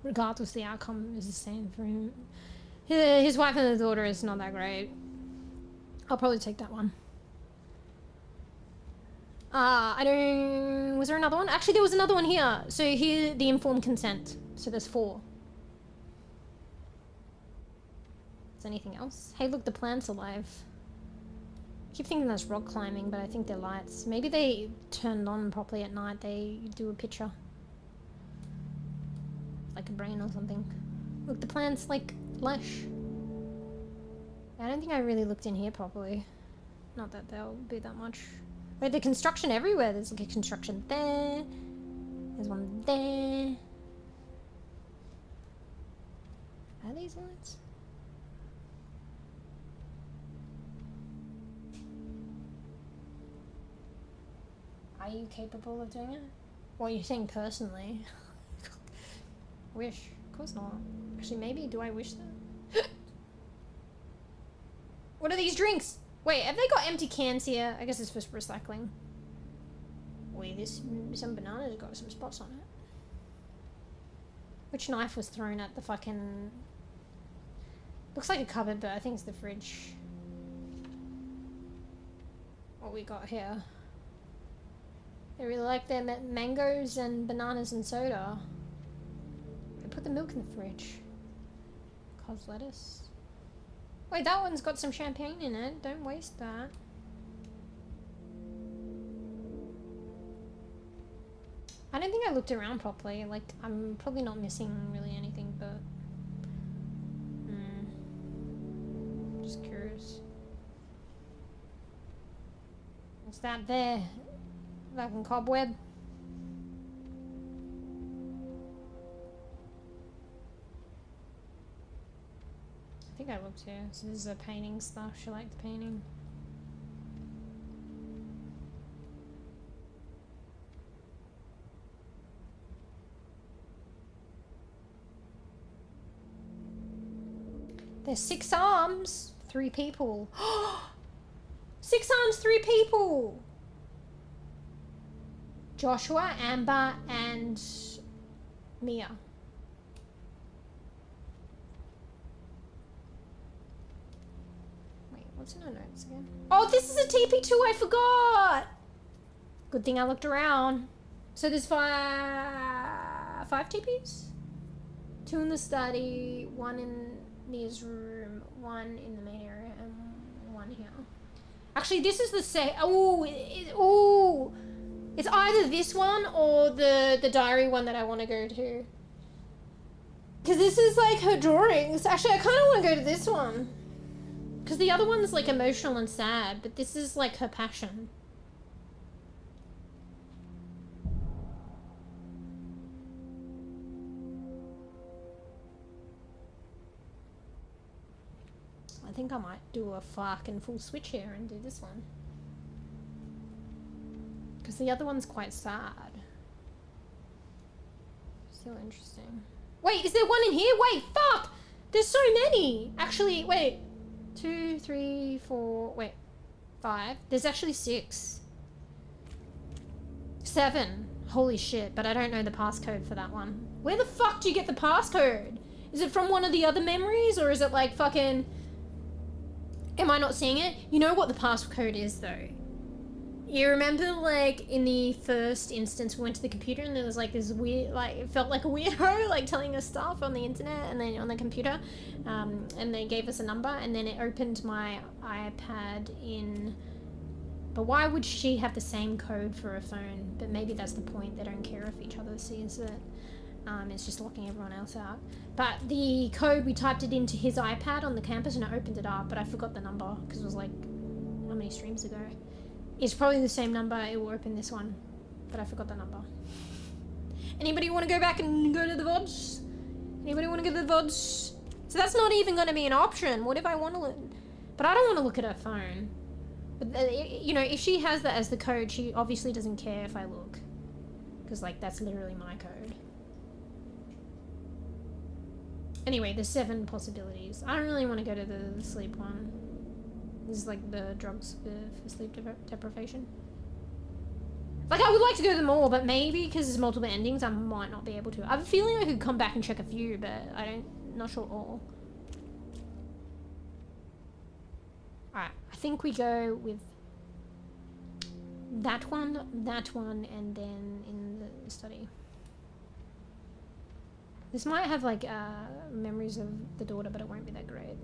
[SPEAKER 2] Regardless, the outcome is the same for him. His wife and the daughter is not that great. I'll probably take that one. I don't... Was there another one? Actually, there was another one here. So here, the informed consent. So there's 4. Is there anything else? Hey, look, the plant's alive. I keep thinking that's rock climbing, but I think they're lights. Maybe they turned on properly at night. They do a picture. Like a brain or something. Look, the plant's like lush. I don't think I really looked in here properly. Not that there'll be that much. Wait, the construction everywhere. There's like a construction there. There's one there. Are these lights? Are you capable of doing it? Well, you're saying personally. Wish. Of course not. Actually, maybe. Do I wish that? What are these drinks? Wait, have they got empty cans here? I guess it's for recycling. Wait, some bananas got some spots on it. Which knife was thrown at the fucking... Looks like a cupboard, but I think it's the fridge. What we got here? They really like their mangoes and bananas and soda. They put the milk in the fridge. Cos lettuce. Wait, that one's got some champagne in it. Don't waste that. I don't think I looked around properly. Like, I'm probably not missing really anything, but... Just curious. What's that there? Fucking cobweb. I think I looked here. So this is a painting stuff. She liked the painting. There's 6 arms, 3 people. 6 arms, 3 people. Joshua, Amber, and Mia. Wait, what's in her notes again? Oh, this is a TP2, I forgot! Good thing I looked around. So there's 5 TPs? 2 in the study, 1 in Nia's room, 1 in the main area, and 1 here. Actually, this is the same. Oh, it's either this one or the diary one that I want to go to. Because this is like her drawings. Actually, I kind of want to go to this one. Because the other one's like emotional and sad, but this is like her passion. I think I might do a fucking full switch here and do this one. Because the other one's quite sad. Still interesting. Wait, is there one in here? Wait, fuck! There's so many! Actually, wait. 2, 3, 4, wait. 5. There's actually 6. 7. Holy shit, but I don't know the passcode for that one. Where the fuck do you get the passcode? Is it from one of the other memories, or is it like fucking... Am I not seeing it? You know what the passcode is, though? You remember, like, in the first instance, we went to the computer and there was, like, this weird, like, it felt like a weirdo, like, telling us stuff on the internet and then on the computer. And they gave us a number and then it opened my iPad in... But why would she have the same code for a phone? But maybe that's the point. They don't care if each other sees it. It's just locking everyone else out. But the code, we typed it into his iPad on the campus and it opened it up, but I forgot the number because it was, like, how many streams ago? It's probably the same number. It will open this one, but I forgot the number. Anybody want to go back and go to the VODs? Anybody want to go to the VODs? So that's not even going to be an option. What if I want to look? But I don't want to look at her phone. But, you know, if she has that as the code, she obviously doesn't care if I look. Because, like, that's literally my code. Anyway, there's 7 possibilities. I don't really want to go to the sleep one. This is like the drugs for sleep deprivation. Like, I would like to go to them all, but maybe because there's multiple endings, I might not be able to. I have a feeling I could come back and check a few, but not sure all. Alright, I think we go with that one, and then in the study. This might have, like, memories of the daughter, but it won't be that great.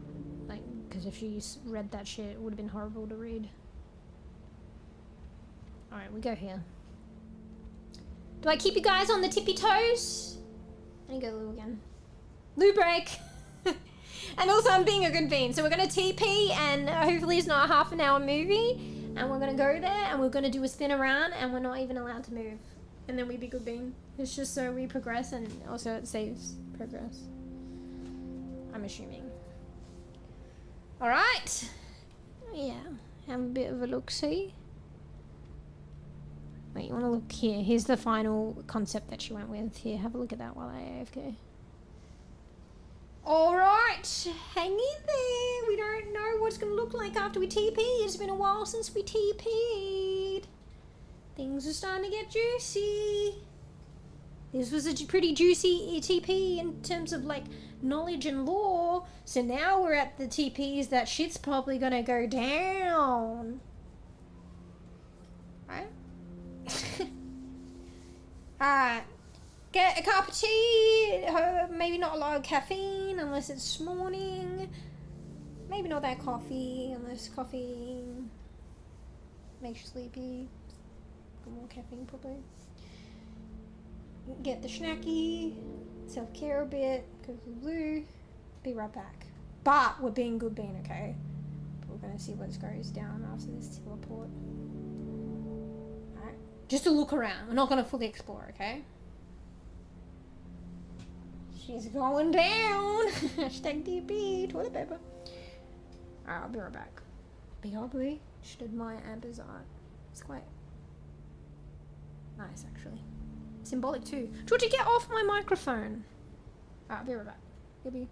[SPEAKER 2] Like, because if she read that shit, it would have been horrible to read. Alright, we go here. Do I keep you guys on the tippy toes? And go Lou again. Lou break! And also, I'm being a good bean. So we're going to TP, and hopefully it's not a half an hour movie. And we're going to go there, and we're going to do a spin around, and we're not even allowed to move. And then we be good bean. It's just so we progress, and also it saves progress. I'm assuming. Alright. Yeah. Have a bit of a look-see. Wait, you want to look here? Here's the final concept that she went with. Here, have a look at that while I AFK. Alright. Hang in there. We don't know what it's going to look like after we TP. It's been a while since we TP'd. Things are starting to get juicy. This was a pretty juicy TP in terms of, like, knowledge and lore. So now we're at the TPs that shit's probably gonna go down. Right? Alright. Get a cup of tea. Maybe not a lot of caffeine unless it's morning. Maybe not that coffee unless coffee makes you sleepy. More caffeine probably. Get the snacky, self-care a bit, go to the loo, be right back. But we're being good bean, okay? We're gonna see what goes down after this teleport. Alright. Just a look around. We're not gonna fully explore, okay? She's going down. Hashtag DP, toilet paper. Alright, I'll be right back. BRB. Should admire Amber's art. It's quite nice, actually. Symbolic too. Georgie, get off my microphone. Alright, I'll be right back. Maybe.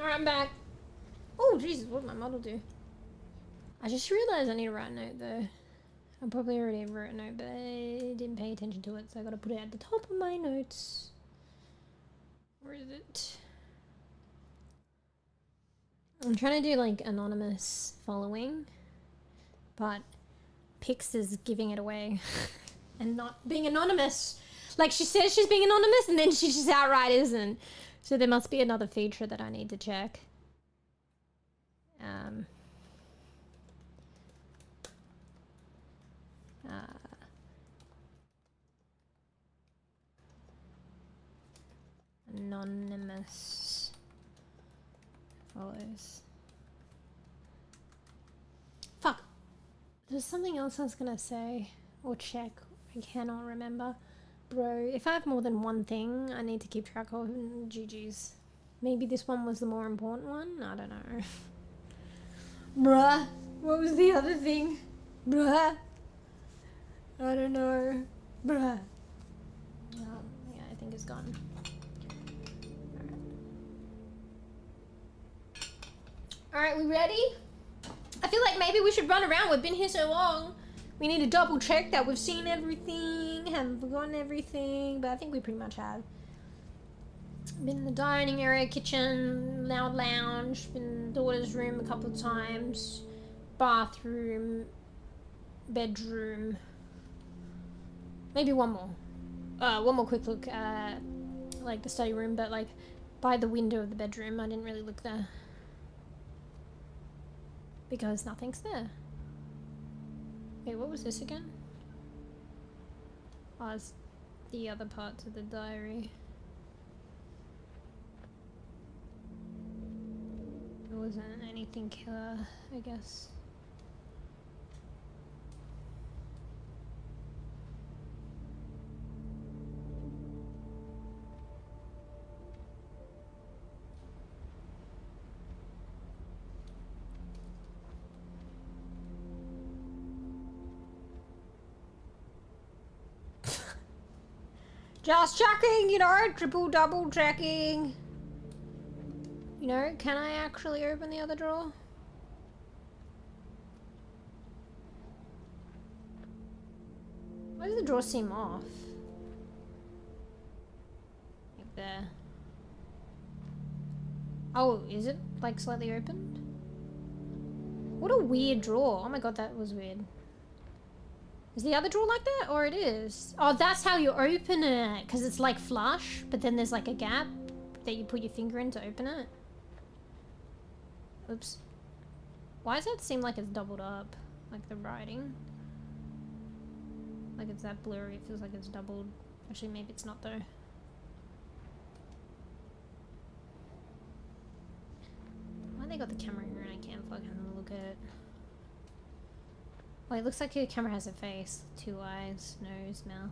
[SPEAKER 2] Alright, I'm back. Oh, Jesus, what did my model do? I just realized I need to write a note, though. I probably already wrote a note, but I didn't pay attention to it, so I gotta put it at the top of my notes. Where is it? I'm trying to do, like, anonymous following, but Pix is giving it away and not being anonymous. Like, she says she's being anonymous, and then she just outright isn't. So there must be another feature that I need to check. Anonymous follows. Fuck. There's something else I was gonna say or check. I cannot remember. Bro, if I have more than one thing I need to keep track of, GG's. Maybe this one was the more important one? I don't know. Bruh. What was the other thing? Bruh. I don't know. Bruh. Yeah, I think it's gone. Alright, we ready? I feel like maybe we should run around. We've been here so long. We need to double check that we've seen everything, haven't forgotten everything, but I think we pretty much have. Been in the dining area, kitchen, loud lounge, been in daughter's room a couple of times, bathroom, bedroom, maybe one more quick look at like the study room, but like by the window of the bedroom. I didn't really look there because nothing's there. Wait, what was this again? Oh, it's the other parts of the diary. It wasn't anything killer, I guess. Just checking, you know, triple double checking. You know, can I actually open the other drawer? Why does the drawer seem off? Like there. Oh, is it like slightly opened? What a weird drawer. Oh my god, that was weird. Is the other drawer like that? Or it is? Oh, that's how you open it. Because it's like flush, but then there's like a gap that you put your finger in to open it. Oops. Why does that seem like it's doubled up? Like the writing? Like it's that blurry. It feels like it's doubled. Actually, maybe it's not though. Why they got the camera here and I can't fucking look at it? Oh, it looks like your camera has a face. 2 eyes, nose, mouth.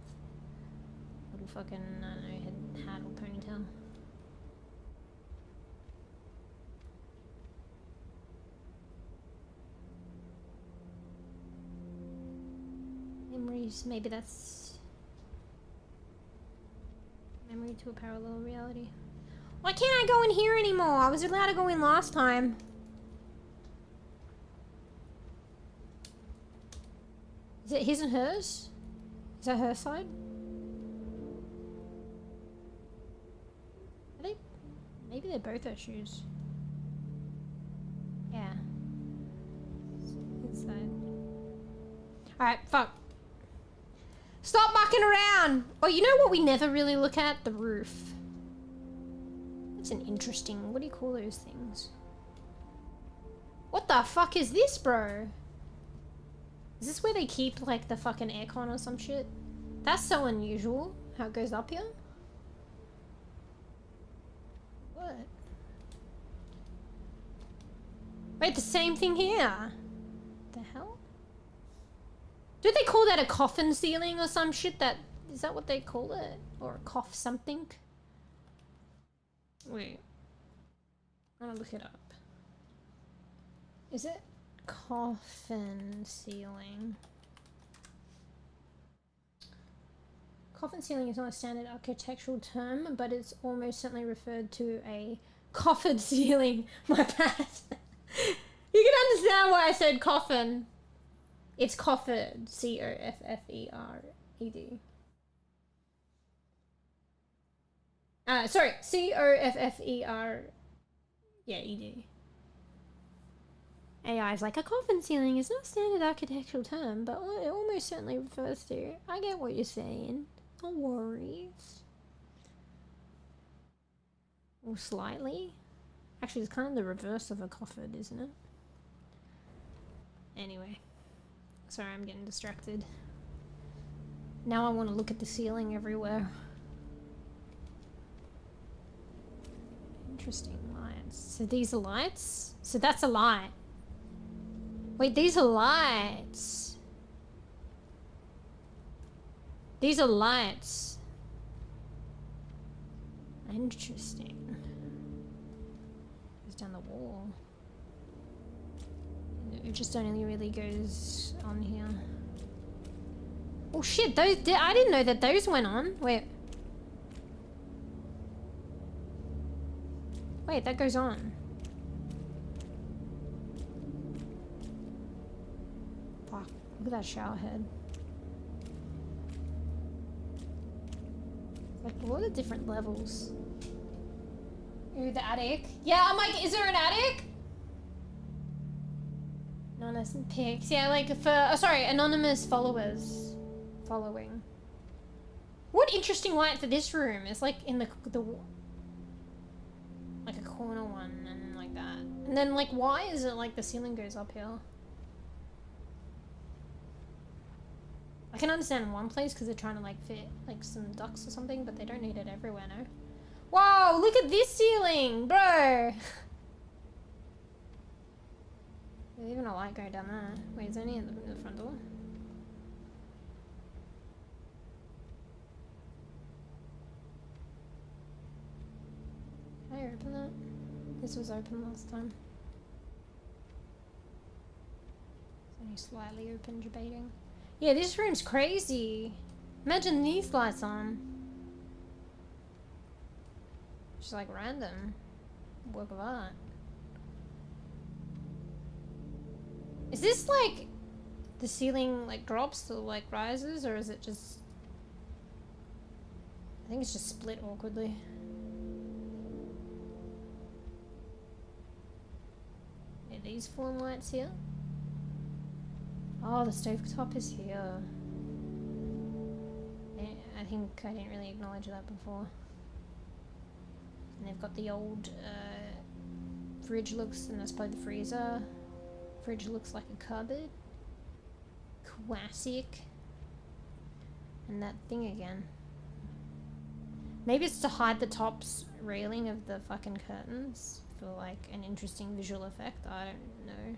[SPEAKER 2] Little fucking, I don't know, head, hat or ponytail. Memories, maybe that's... Memory to a parallel reality. Why can't I go in here anymore? I was allowed to go in last time. Is it his and hers? Is that her side? Are they? Maybe they're both her shoes. Yeah. His side. Alright, fuck. Stop mucking around! Oh, you know what we never really look at? The roof. That's an interesting... What do you call those things? What the fuck is this, bro? Is this where they keep, like, the fucking aircon or some shit? That's so unusual, how it goes up here. What? Wait, the same thing here. The hell? Do they call that a coffin ceiling or some shit? That is that what they call it? Or a cough something? Wait. I'm gonna look it up. Is it coffin ceiling? Coffin ceiling is not a standard architectural term, but it's almost certainly referred to a Coffered ceiling. My bad. You can understand why I said coffin. It's coffered. C-O-F-F-E-R-E-D. Sorry. C-O-F-F-E-R. Yeah, E-D. AI is like, a coffin ceiling is not a standard architectural term, but it almost certainly refers to. I get what you're saying. No worries. Or slightly. Actually, it's kind of the reverse of a coffered, isn't it? Anyway. Sorry, I'm getting distracted. Now I want to look at the ceiling everywhere. Interesting lights. So these are lights? So that's a light. Wait, these are lights. These are lights. Interesting. Goes down the wall. It just only really goes on here. Oh shit, those I didn't know that those went on. Wait, that goes on. Fuck, look at that shower head. Like, what are the different levels? Ooh, the attic. Yeah, I'm like, is there an attic? Anonymous pics. Yeah, like for, sorry, anonymous followers. Following. What interesting light for this room. It's like in the like a corner one and like that. And then like, why is it like the ceiling goes up here? I can understand in one place because they're trying to like fit like some ducts or something, but they don't need it everywhere, no? Whoa, look at this ceiling, bro! There's even a light going down there. Wait, is there any in the front door? Can I open that? This was open last time. It's only slightly open, debating. Yeah, this room's crazy. Imagine these lights on. Just like random. Work of art. Is this like the ceiling like drops or like rises, or is it just, I think it's just split awkwardly. Yeah, these form lights here. Oh, the stovetop is here. Yeah, I think I didn't really acknowledge that before. And they've got the old fridge looks, and that's probably the freezer. Fridge looks like a cupboard. Classic. And that thing again. Maybe it's to hide the top's railing of the fucking curtains for like an interesting visual effect. I don't know.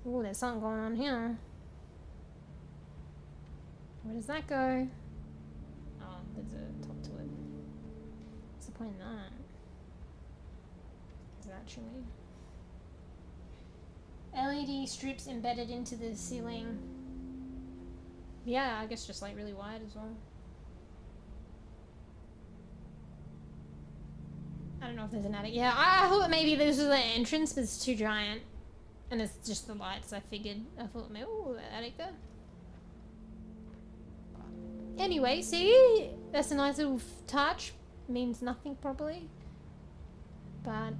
[SPEAKER 2] Oh, there's something going on here. Where does that go? Oh, there's a top to it. What's the point in that? Is it actually LED strips embedded into the ceiling? Yeah, I guess just like really wide as well. I don't know if there's an attic. Yeah, I thought maybe this was the entrance, but it's too giant. And it's just the lights, I figured. I thought maybe, oh, attic there. Anyway, see? That's a nice little touch. Means nothing probably. But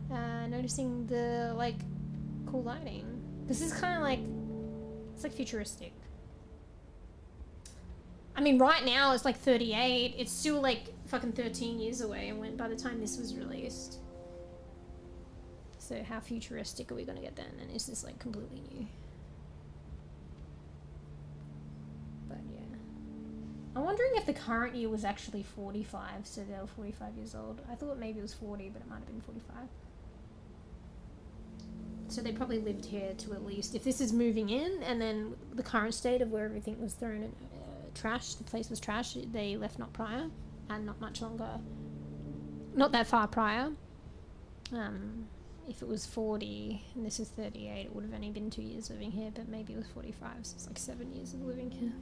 [SPEAKER 2] noticing the like cool lighting. This is kind of like, it's like futuristic. I mean, right now it's like 38. It's still like fucking 13 years away when by the time this was released. So how futuristic are we gonna get then? And is this like completely new? But yeah. I'm wondering if the current year was actually 45, so they were 45 years old. I thought maybe it was 40, but it might have been 45. So they probably lived here to at least, if this is moving in, and then the current state of where everything was thrown in trash, the place was trash, they left not prior, and not much longer, not that far prior. If it was 40 and this is 38, it would have only been 2 years living here, but maybe it was 45, so it's like 7 years of living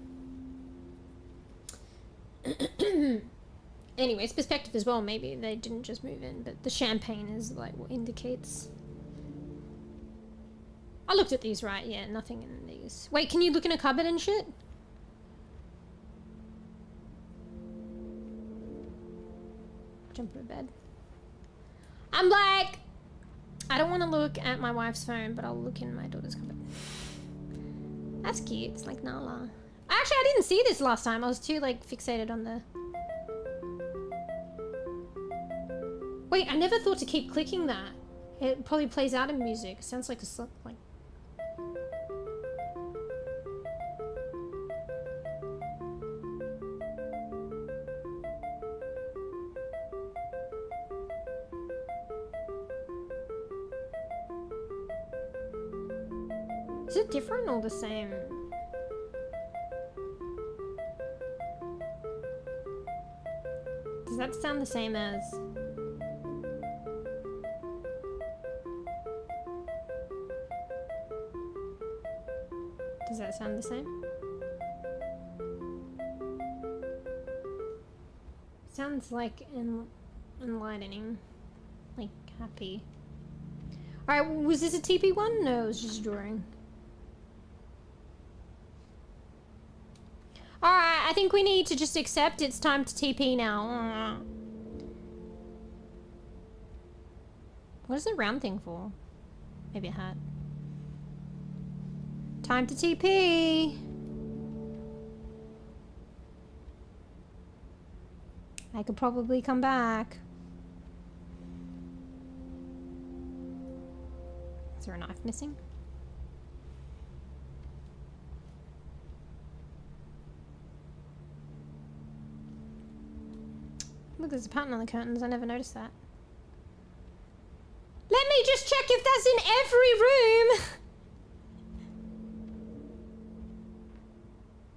[SPEAKER 2] Anyways, perspective as well. Maybe they didn't just move in, but the champagne is like what indicates. I looked at these, right? Yeah, nothing in these. Wait, can you look in a cupboard and shit? Jump to bed. I'm like, I don't want to look at my wife's phone, but I'll look in my daughter's cupboard. That's cute. It's like Nala. Actually, I didn't see this last time. I was too like fixated on the. Wait, I never thought to keep clicking that. It probably plays out in music. It sounds like a like. Is it different or the same? Does that sound the same as? Does that sound the same? Sounds like enlightening, like happy. Alright, was this a TP one? No, it was just a drawing. Alright, I think we need to just accept it's time to TP now. What is the round thing for? Maybe a hat. Time to TP! I could probably come back. Is there a knife missing? Look, there's a pattern on the curtains. I never noticed that. Let me just check if that's in every room!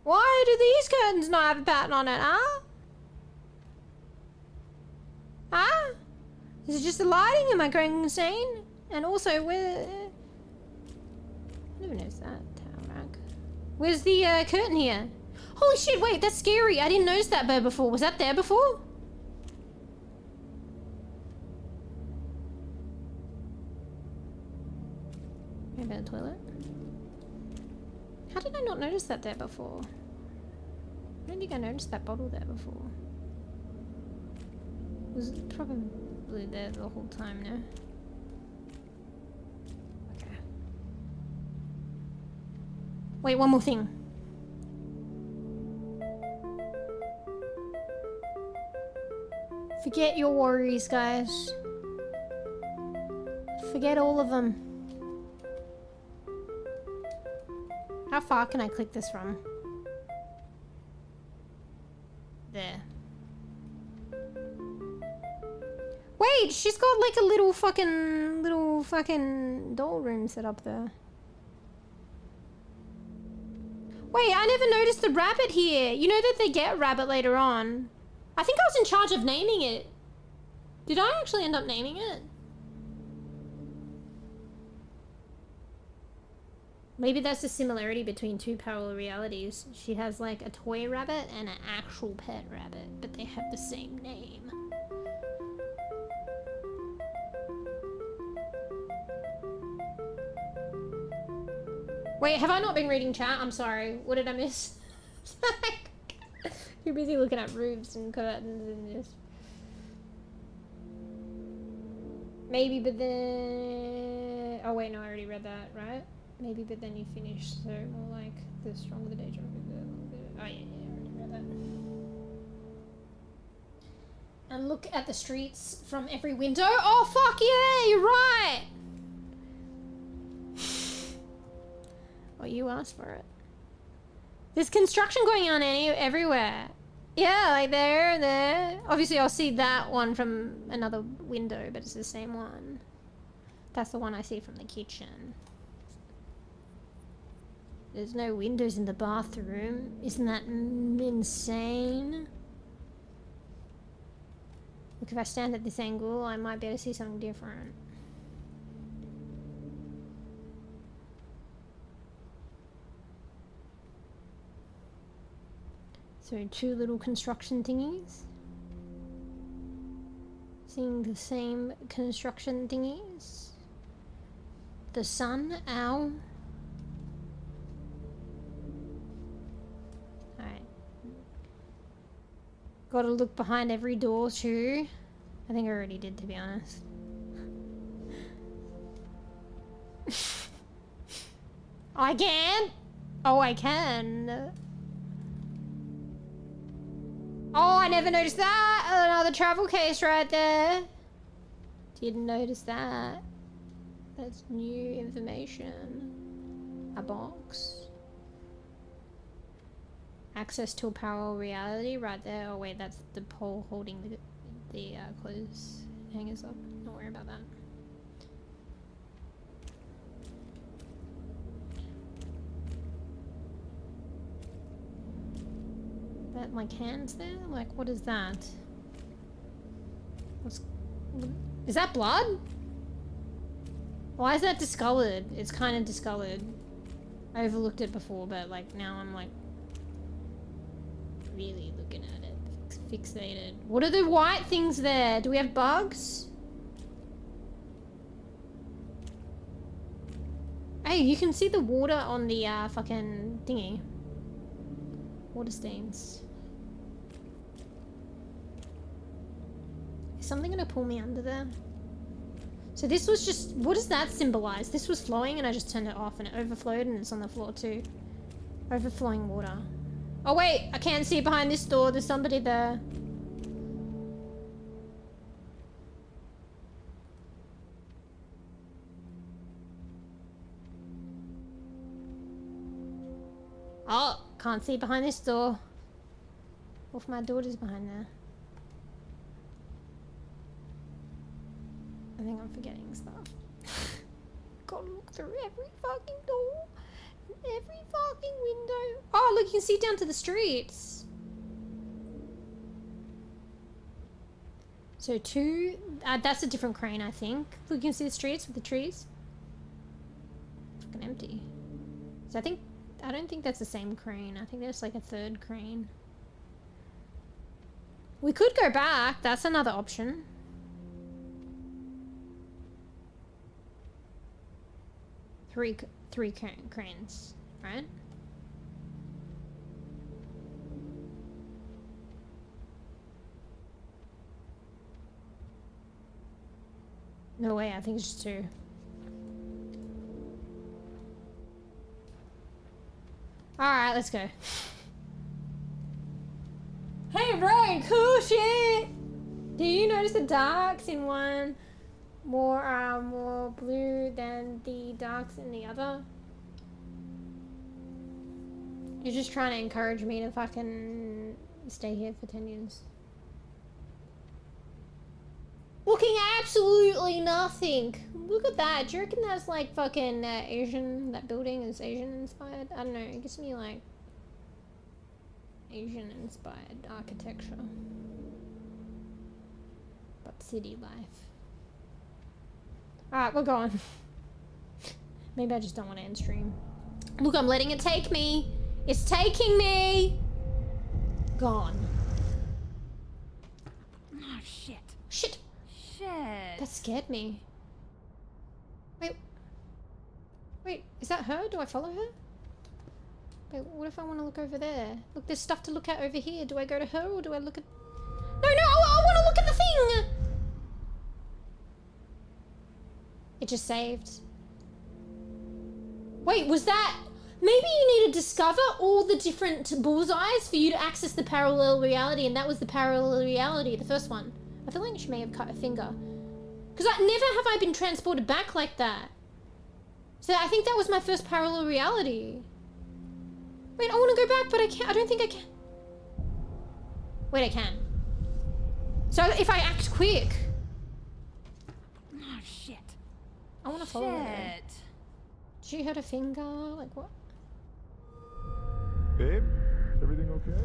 [SPEAKER 2] Why do these curtains not have a pattern on it, huh? Huh? Is it just the lighting? Am I going insane? And also, where... I never noticed that. Towel rack. Where's the curtain here? Holy shit, wait, that's scary. I didn't notice that bird before. Was that there before? Maybe the toilet? How did I not notice that there before? I don't think I noticed that bottle there before. It was probably there the whole time now. Okay. Wait, one more thing. Forget your worries, guys. Forget all of them. How far can I click this from? There. Wait, she's got like a little fucking doll room set up there. Wait, I never noticed the rabbit here. You know that they get a rabbit later on. I think I was in charge of naming it. Did I actually end up naming it? Maybe that's the similarity between two parallel realities. She has like a toy rabbit and an actual pet rabbit, but they have the same name. Wait, have I not been reading chat? I'm sorry. What did I miss? You're busy looking at roofs and curtains and just... Maybe, but then... Oh wait, no, I already read that, right? Maybe, but then you finish, so more like the stronger the danger. Oh yeah, I already read that. And look at the streets from every window. Oh fuck yeah, you're right! Well, you asked for it. There's construction going on everywhere. Yeah, like there and there. Obviously I'll see that one from another window, but it's the same one. That's the one I see from the kitchen. There's no windows in the bathroom. Isn't that insane? Look, if I stand at this angle, I might be able to see something different. So 2 little construction thingies. Seeing the same construction thingies. The sun, owl. Alright. Gotta look behind every door too. I think I already did, to be honest. I can! Oh, I can. Oh, I never noticed that! Another travel case right there. Didn't notice that. That's new information. A box. Access to a parallel reality right there. Oh wait, that's the pole holding the clothes hangers up. Don't worry about that. That like hands there? Like what is that? Is that blood? Why is that discolored? It's kind of discolored. I overlooked it before, but like now I'm like really looking at it. Fixated. What are the white things there? Do we have bugs? Hey, you can see the water on the fucking thingy. Water stains. Is something gonna pull me under there? So this was just, what does that symbolize? This was flowing and I just turned it off and it overflowed and it's on the floor too. Overflowing water. Oh wait, I can't see behind this door. There's somebody there. Oh, can't see behind this door. What if my daughter's behind there? I think I'm forgetting stuff. Gotta look through every fucking door. Every fucking window. Oh, look, you can see down to the streets. So 2, that's a different crane, I think. Look, you can see the streets with the trees. Fucking empty. So I don't think that's the same crane. I think there's like a 3rd crane. We could go back. That's another option. Three cranes, right? No way, I think it's just 2. Alright, let's go. Hey, bro, cool shit! Do you notice the darks in one more blue than the darks in the other? You're just trying to encourage me to fucking stay here for 10 years. Looking at absolutely nothing. Look at that. Do you reckon that's like fucking Asian? That building is Asian inspired? I don't know. It gives me like Asian inspired architecture. But city life. Alright, we're going. Maybe I just don't want to end stream. Look, I'm letting it take me. It's taking me. Gone.
[SPEAKER 3] Oh, shit.
[SPEAKER 2] Shit.
[SPEAKER 3] Shit.
[SPEAKER 2] That scared me. Wait, is that her? Do I follow her? Wait, what if I want to look over there? Look, there's stuff to look at over here. Do I go to her or do I look at... No, I want to look at the thing! It just saved. Wait, was that... Maybe you need to discover all the different bullseyes for you to access the parallel reality, and that was the parallel reality, the first one. I feel like she may have cut her finger. Because never have I been transported back like that. So I think that was my first parallel reality. Wait, I want to go back, but I can't. I don't think I can. Wait, I can. So if I act quick.
[SPEAKER 3] Oh, shit.
[SPEAKER 2] I want to follow her. She hurt her finger? Like what?
[SPEAKER 4] Babe, is everything okay?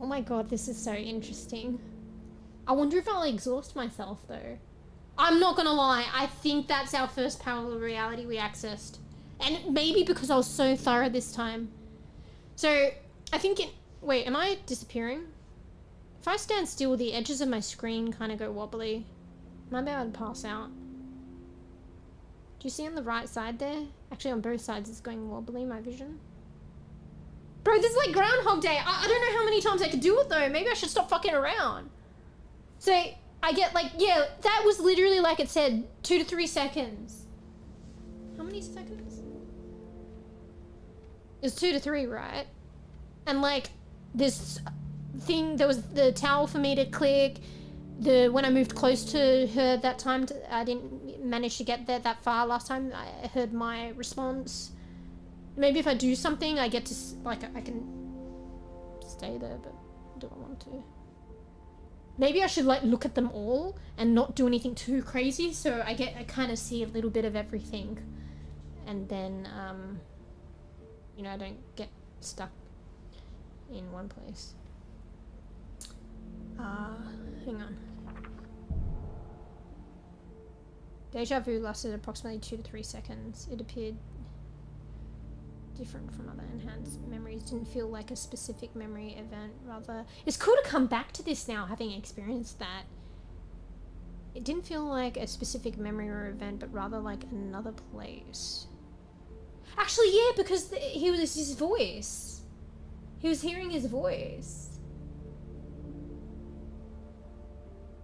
[SPEAKER 2] Oh my god, this is so interesting. I wonder if I'll exhaust myself though. I'm not gonna lie, I think that's our first parallel reality we accessed. And maybe because I was so thorough this time. So, I think it... Wait, am I disappearing? If I stand still, the edges of my screen kind of go wobbly. Might be able to pass out. Do you see on the right side there? Actually, on both sides it's going wobbly, my vision. Bro, this is like Groundhog Day. I don't know how many times I could do it though. Maybe I should stop fucking around. So, I get like, yeah, that was literally like it said, 2 to 3 seconds. How many seconds? It's 2 to 3, right? And like, this thing, there was the towel for me to click. When I moved close to her that time, I didn't manage to get there that far last time. I heard my response. Maybe if I do something, I get to, like, I can stay there, but do I want to? Maybe I should, like, look at them all and not do anything too crazy, so I kind of see a little bit of everything. And then, you know, I don't get stuck in one place. Hang on. Deja vu lasted approximately 2 to 3 seconds. It appeared different from other enhanced memories. Didn't feel like a specific memory event, rather... It's cool to come back to this now, having experienced that. It didn't feel like a specific memory or event, but rather like another place. Actually, yeah, because he was his voice. He was hearing his voice.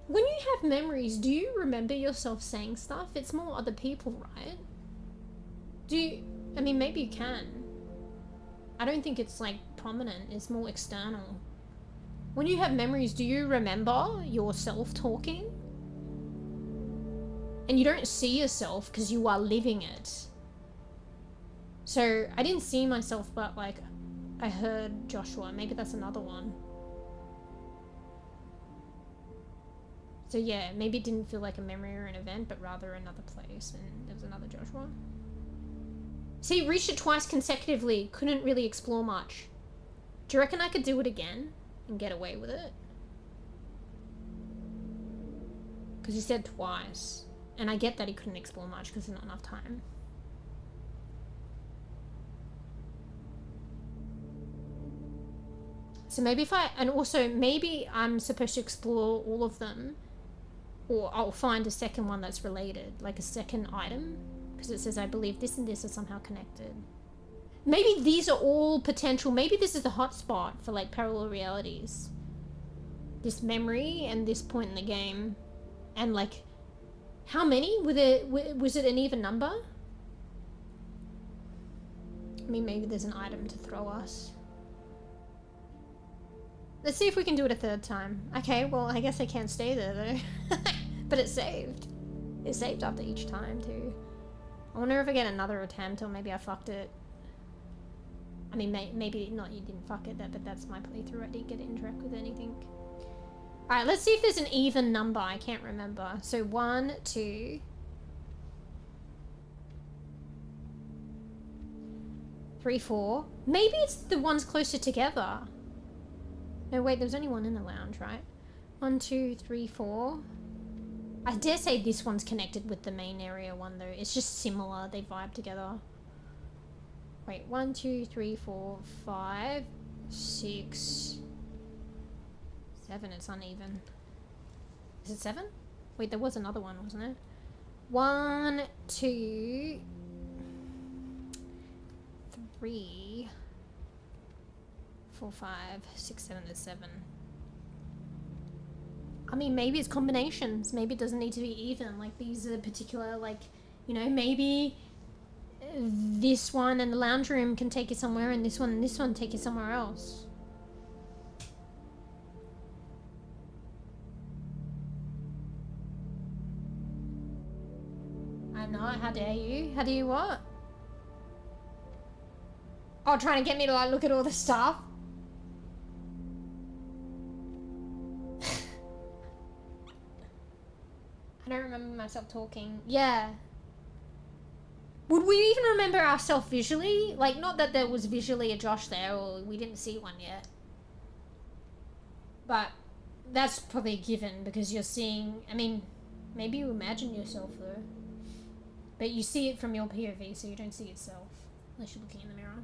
[SPEAKER 2] When you have memories, do you remember yourself saying stuff? It's more other people, right? I mean, maybe you can. I don't think it's like prominent, it's more external. When you have memories, do you remember yourself talking? And you don't see yourself because you are living it. So I didn't see myself, but like I heard Joshua. Maybe that's another one. So yeah, maybe it didn't feel like a memory or an event, but rather another place, and there was another Joshua. See, reached it twice consecutively, couldn't really explore much. Do you reckon I could do it again and get away with it? Because he said twice, and I get that he couldn't explore much because there's not enough time. So maybe and also maybe I'm supposed to explore all of them, or I'll find a second one that's related, like a second item, because it says I believe this and this are somehow connected. Maybe these are all potential. Maybe this is the hotspot for like parallel realities. This memory and this point in the game, and like, how many? Was it an even number? I mean, maybe there's an item to throw us. Let's see if we can do it a third time. Okay, well, I guess I can't stay there though. But it saved. It saved after each time too. I wonder if I get another attempt, or maybe I fucked it. I mean, maybe not, you didn't fuck it, but that's my playthrough. I didn't get to interact with anything. Alright, let's see if there's an even number. I can't remember. So 1, 2... 3, 4. Maybe it's the ones closer together. No, wait, there's only one in the lounge, right? 1, 2, 3, 4. I dare say this one's connected with the main area one, though. It's just similar. They vibe together. Wait, 1, 2, 3, 4, 5, 6, 7. It's uneven. Is it 7? Wait, there was another one, wasn't it? 1, 2, 3... 4, 5, 6, 7, there's 7. I mean, maybe it's combinations. Maybe it doesn't need to be even. Like, these are particular, like, you know, maybe this one and the lounge room can take you somewhere, and this one take you somewhere else. I know, how dare you? How do you what? Oh, trying to get me to, like, look at all the stuff? I don't remember myself talking. Yeah. Would we even remember ourselves visually? Like, not that there was visually a Josh there, or we didn't see one yet. But that's probably a given, because you're seeing... I mean, maybe you imagine yourself, though. But you see it from your POV, so you don't see yourself. Unless you're looking in the mirror.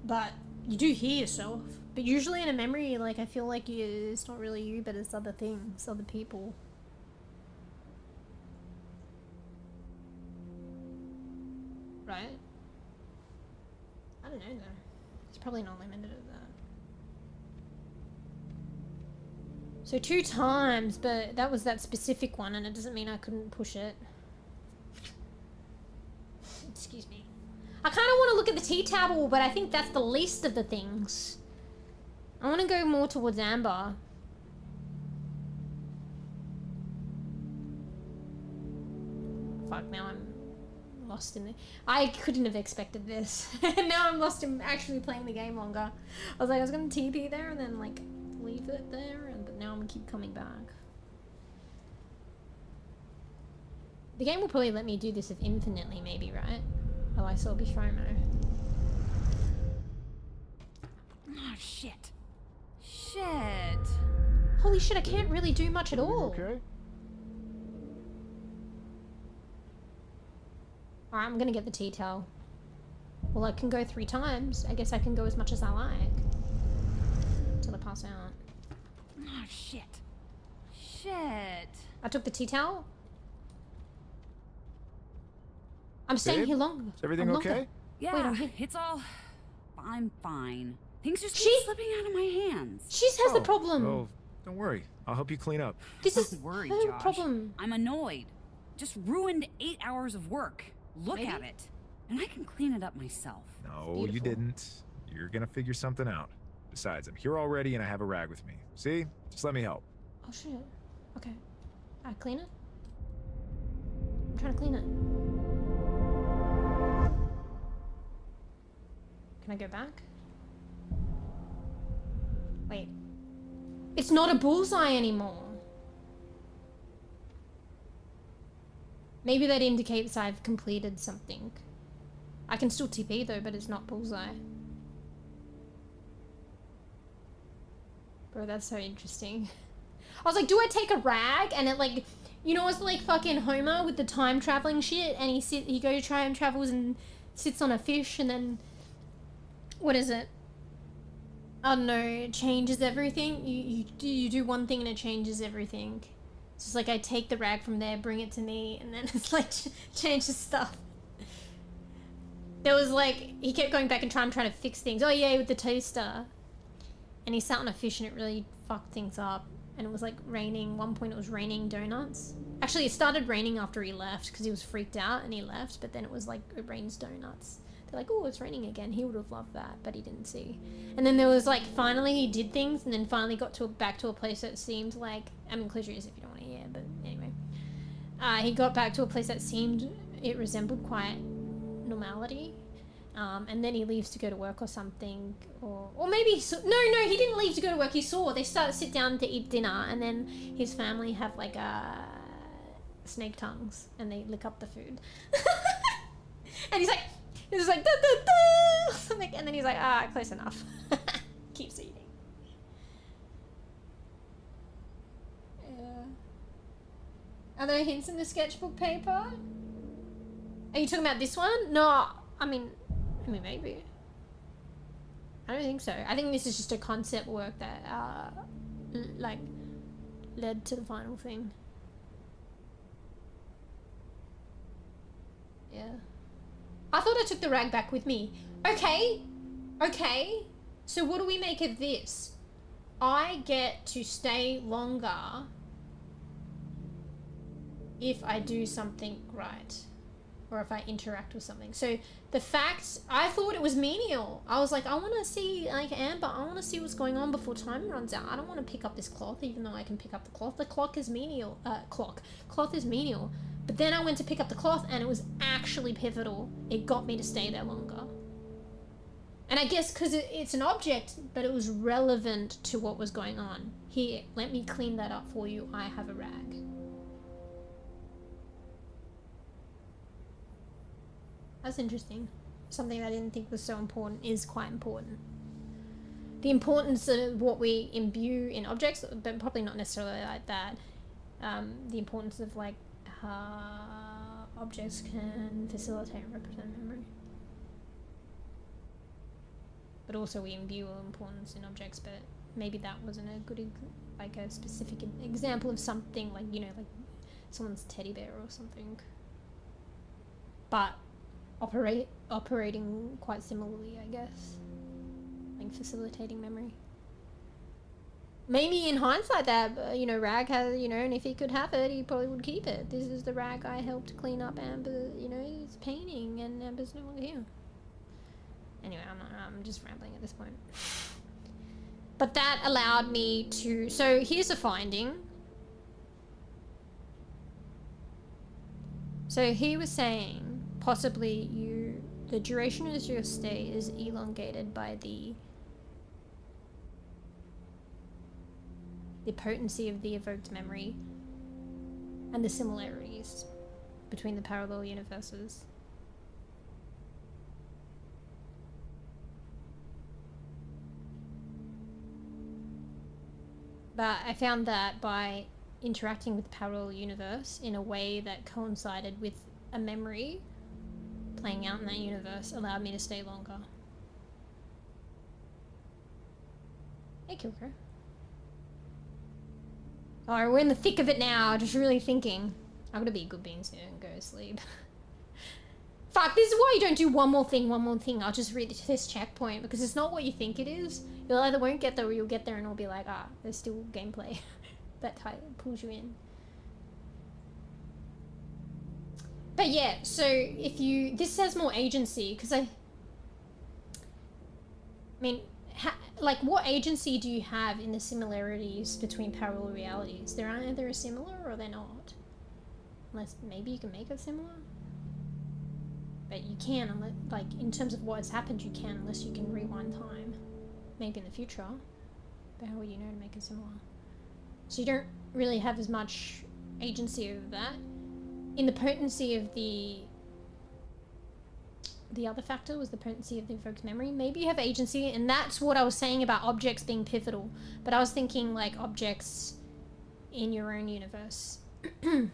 [SPEAKER 2] but you do hear yourself. But usually in a memory, like, I feel like it's not really you, but it's other things, other people. Right? I don't know though. It's probably not limited at that. So 2 times, but that was that specific one, and it doesn't mean I couldn't push it. Excuse me. I kind of want to look at the tea towel, but I think that's the least of the things. I want to go more towards amber. Fuck, now I'm lost in it. I couldn't have expected this. Now I'm lost in actually playing the game longer. I was like, I was going to TP there and then like leave it there, but now I'm going to keep coming back. The game will probably let me do this infinitely, maybe, right? Oh, I saw befromo.
[SPEAKER 3] Oh, shit. Shit.
[SPEAKER 2] Holy shit, I can't really do much at all.
[SPEAKER 4] Okay.
[SPEAKER 2] Alright, I'm gonna get the tea towel. Well, I can go 3 times. I guess I can go as much as I like. Until I pass out.
[SPEAKER 3] Oh, shit. Shit.
[SPEAKER 2] I took the tea towel. I'm staying
[SPEAKER 4] Babe,
[SPEAKER 2] here longer.
[SPEAKER 4] Is everything
[SPEAKER 2] I'm
[SPEAKER 4] okay?
[SPEAKER 2] longer.
[SPEAKER 3] Yeah,
[SPEAKER 2] Wait, I'm here.
[SPEAKER 3] it's all... I'm fine. Things just keep
[SPEAKER 2] She-
[SPEAKER 3] slipping out of my hands.
[SPEAKER 2] She has the problem.
[SPEAKER 4] Oh, don't worry. I'll help you clean up.
[SPEAKER 2] This is
[SPEAKER 3] Don't worry,
[SPEAKER 2] her
[SPEAKER 3] Josh.
[SPEAKER 2] problem.
[SPEAKER 3] I'm annoyed. Just ruined 8 hours of work. Look
[SPEAKER 2] Maybe.
[SPEAKER 3] at it. And I can clean it up myself.
[SPEAKER 4] No, you
[SPEAKER 2] beautiful.
[SPEAKER 4] didn't. You're gonna figure something out. Besides, I'm here already and I have a rag with me. See? Just let me help.
[SPEAKER 2] Oh shit. Okay. I clean it? I'm trying to clean it. Can I go back? Wait. It's not a bullseye anymore. Maybe that indicates I've completed something. I can still TP though, but it's not bullseye. Bro, that's so interesting. I was like, do I take a rag? And it like, you know, it's like fucking Homer with the time traveling shit, and he goes time travels and sits on a fish, and then what is it? I don't know. It changes everything. You do one thing and it changes everything. It's just like I take the rag from there, bring it to me, and then it's like changes stuff. There was like he kept going back and trying to fix things. Oh yeah, with the toaster. And he sat on a fish and it really fucked things up. And it was like raining. One point it was raining donuts. Actually, it started raining after he left because he was freaked out and he left. But then it was like, it rains donuts. They're like, oh, it's raining again. He would have loved that, but he didn't see. And then there was like, finally he did things and then finally got back to a place that seemed like, I mean, close your ears if you don't want to hear, but anyway. He got back to a place that seemed, it resembled quite normality. And then he leaves to go to work or something, or maybe no, he didn't leave to go to work. He saw they sit down to eat dinner, and then his family have like snake tongues, and they lick up the food. And he's like da, da, da, something, and then he's like, close enough. Keeps eating. Are there hints in the sketchbook paper? Are you talking about this one? No, I mean maybe. I don't think so. I think this is just a concept work that like led to the final thing. Yeah. I thought I took the rag back with me. Okay. So what do we make of this? I get to stay longer if I do something right. Or if I interact with something. So the fact, I thought it was menial. I was like, I want to see, like, Amber, I want to see what's going on before time runs out. I don't want to pick up this cloth, even though I can pick up the cloth. The clock is menial. Cloth is menial. But then I went to pick up the cloth and it was actually pivotal. It got me to stay there longer. And I guess because it's an object, but it was relevant to what was going on. Here, let me clean that up for you. I have a rag. That's interesting. Something I didn't think was so important is quite important. The importance of what we imbue in objects, but probably not necessarily like that. The importance of like how objects can facilitate and represent memory. but also we imbue importance in objects, but maybe that wasn't a good, like a specific example of something, like, you know, like someone's teddy bear or something. But operating quite similarly, I guess. Like facilitating memory. Maybe in hindsight that, you know, rag has, you know, and if he could have it, he probably would keep it. This is the rag I helped clean up Amber, you know, his painting, and Amber's no longer here. Anyway, I'm just rambling at this point. But that allowed me to, so here's a finding. So he was saying, possibly the duration of your stay is elongated by the potency of the evoked memory and the similarities between the parallel universes. But I found that by interacting with the parallel universe in a way that coincided with a memory playing out in that universe allowed me to stay longer. Hey, Kilker. Oh, we're in the thick of it now, just really thinking. I'm gonna be a good bean soon and go to sleep. Fuck, this is why you don't do one more thing. I'll just read this checkpoint, because it's not what you think it is. You'll either won't get there or you'll get there and it'll be like, ah, there's still gameplay that pulls you in. But yeah, so if you, this has more agency, because I mean, like, what agency do you have in the similarities between parallel realities? They're either similar or they're not. Unless maybe you can make it similar. But you can, unless, like, in terms of what has happened, you can, unless you can rewind time. Maybe in the future. But how will you know to make it similar? So you don't really have as much agency over that. In the potency of the other factor was the potency of the evoked memory. Maybe you have agency, and that's what I was saying about objects being pivotal. But I was thinking like objects in your own universe. And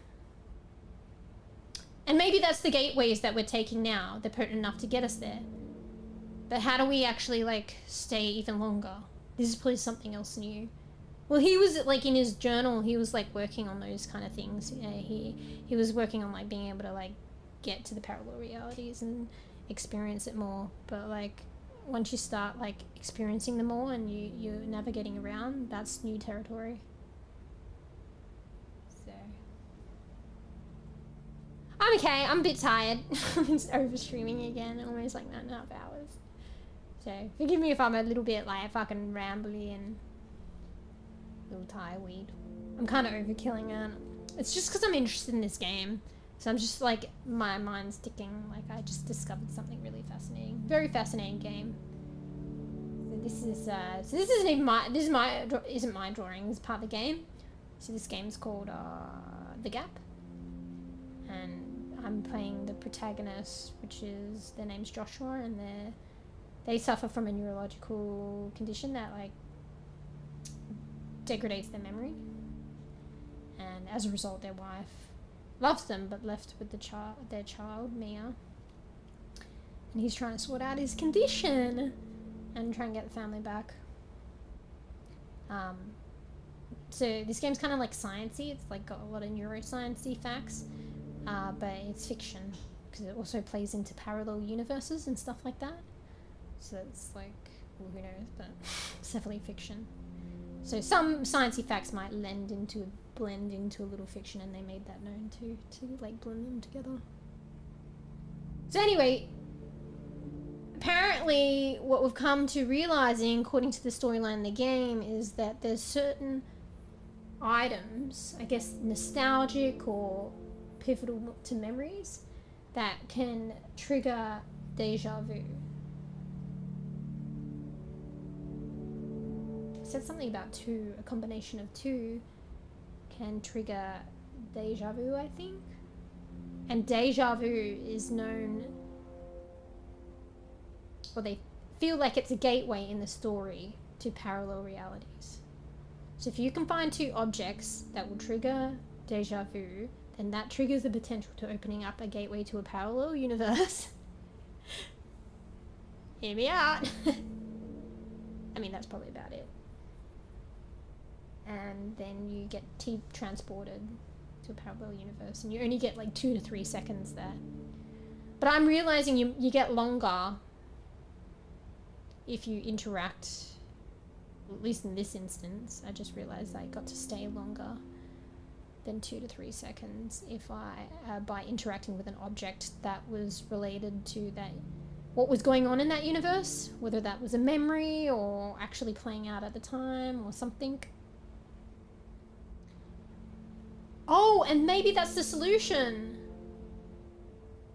[SPEAKER 2] maybe that's the gateways that we're taking now. They're potent enough to get us there. But how do we actually like stay even longer? This is probably something else new. Well, he was like in his journal, he was like working on those kind of things. You know, he was working on like being able to like get to the parallel realities and experience it more. But like once you start like experiencing them more and you're navigating around, that's new territory. So I'm okay. I'm a bit tired. I'm over streaming again, almost like 9.5 hours. So forgive me if I'm a little bit like fucking rambly and little Thai weed. I'm kind of overkilling it. It's just because I'm interested in this game. So I'm just like, my mind's ticking. Like I just discovered something really fascinating. Very fascinating game. So this is, so this isn't even my, isn't my drawing. This is part of the game. So this game's called The Gap. And I'm playing the protagonist, which is, their name's Joshua, and they suffer from a neurological condition that like degrades their memory, and as a result their wife loves them but left with their child Mia, and he's trying to sort out his condition and try and get the family back. So this game's kind of like sciencey. It's like got a lot of neuroscience-y facts, but it's fiction because it also plays into parallel universes and stuff like that. So it's like, well, who knows, but it's definitely fiction. So some sciencey facts might blend into a little fiction, and they made that known to like blend them together. So anyway, apparently what we've come to realizing, according to the storyline in the game, is that there's certain items, I guess nostalgic or pivotal to memories, that can trigger deja vu. Said something about two, a combination of two can trigger deja vu, I think. And deja vu is known, or they feel like it's a gateway in the story to parallel realities. So if you can find two objects that will trigger deja vu, then that triggers the potential to opening up a gateway to a parallel universe. Hear me out. I mean, that's probably about it. And then you get transported to a parallel universe, and you only get like 2 to 3 seconds there. But I'm realizing you get longer if you interact, at least in this instance. I just realized I got to stay longer than 2 to 3 seconds if I, by interacting with an object that was related to that, what was going on in that universe, whether that was a memory or actually playing out at the time or something. Oh, and maybe that's the solution.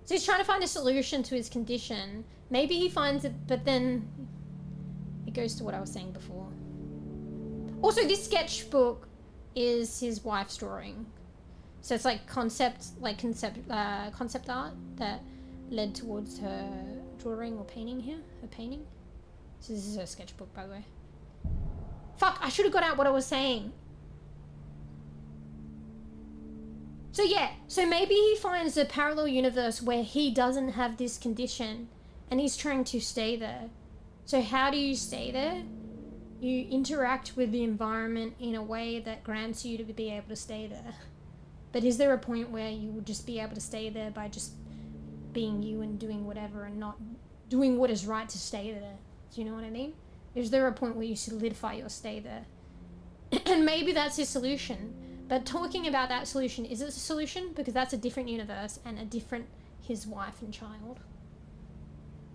[SPEAKER 2] So he's trying to find a solution to his condition. Maybe he finds it, but then it goes to what I was saying before. Also, this sketchbook is his wife's drawing. So it's like concept art that led towards her drawing or painting here. Her painting. So this is her sketchbook, by the way. Fuck, I should have got out what I was saying. So yeah, so maybe he finds a parallel universe where he doesn't have this condition and he's trying to stay there. So how do you stay there? You interact with the environment in a way that grants you to be able to stay there. But is there a point where you would just be able to stay there by just being you and doing whatever and not doing what is right to stay there? Do you know what I mean? Is there a point where you solidify your stay there? And maybe that's his solution. But talking about that solution, is it a solution? Because that's a different universe and a different his wife and child.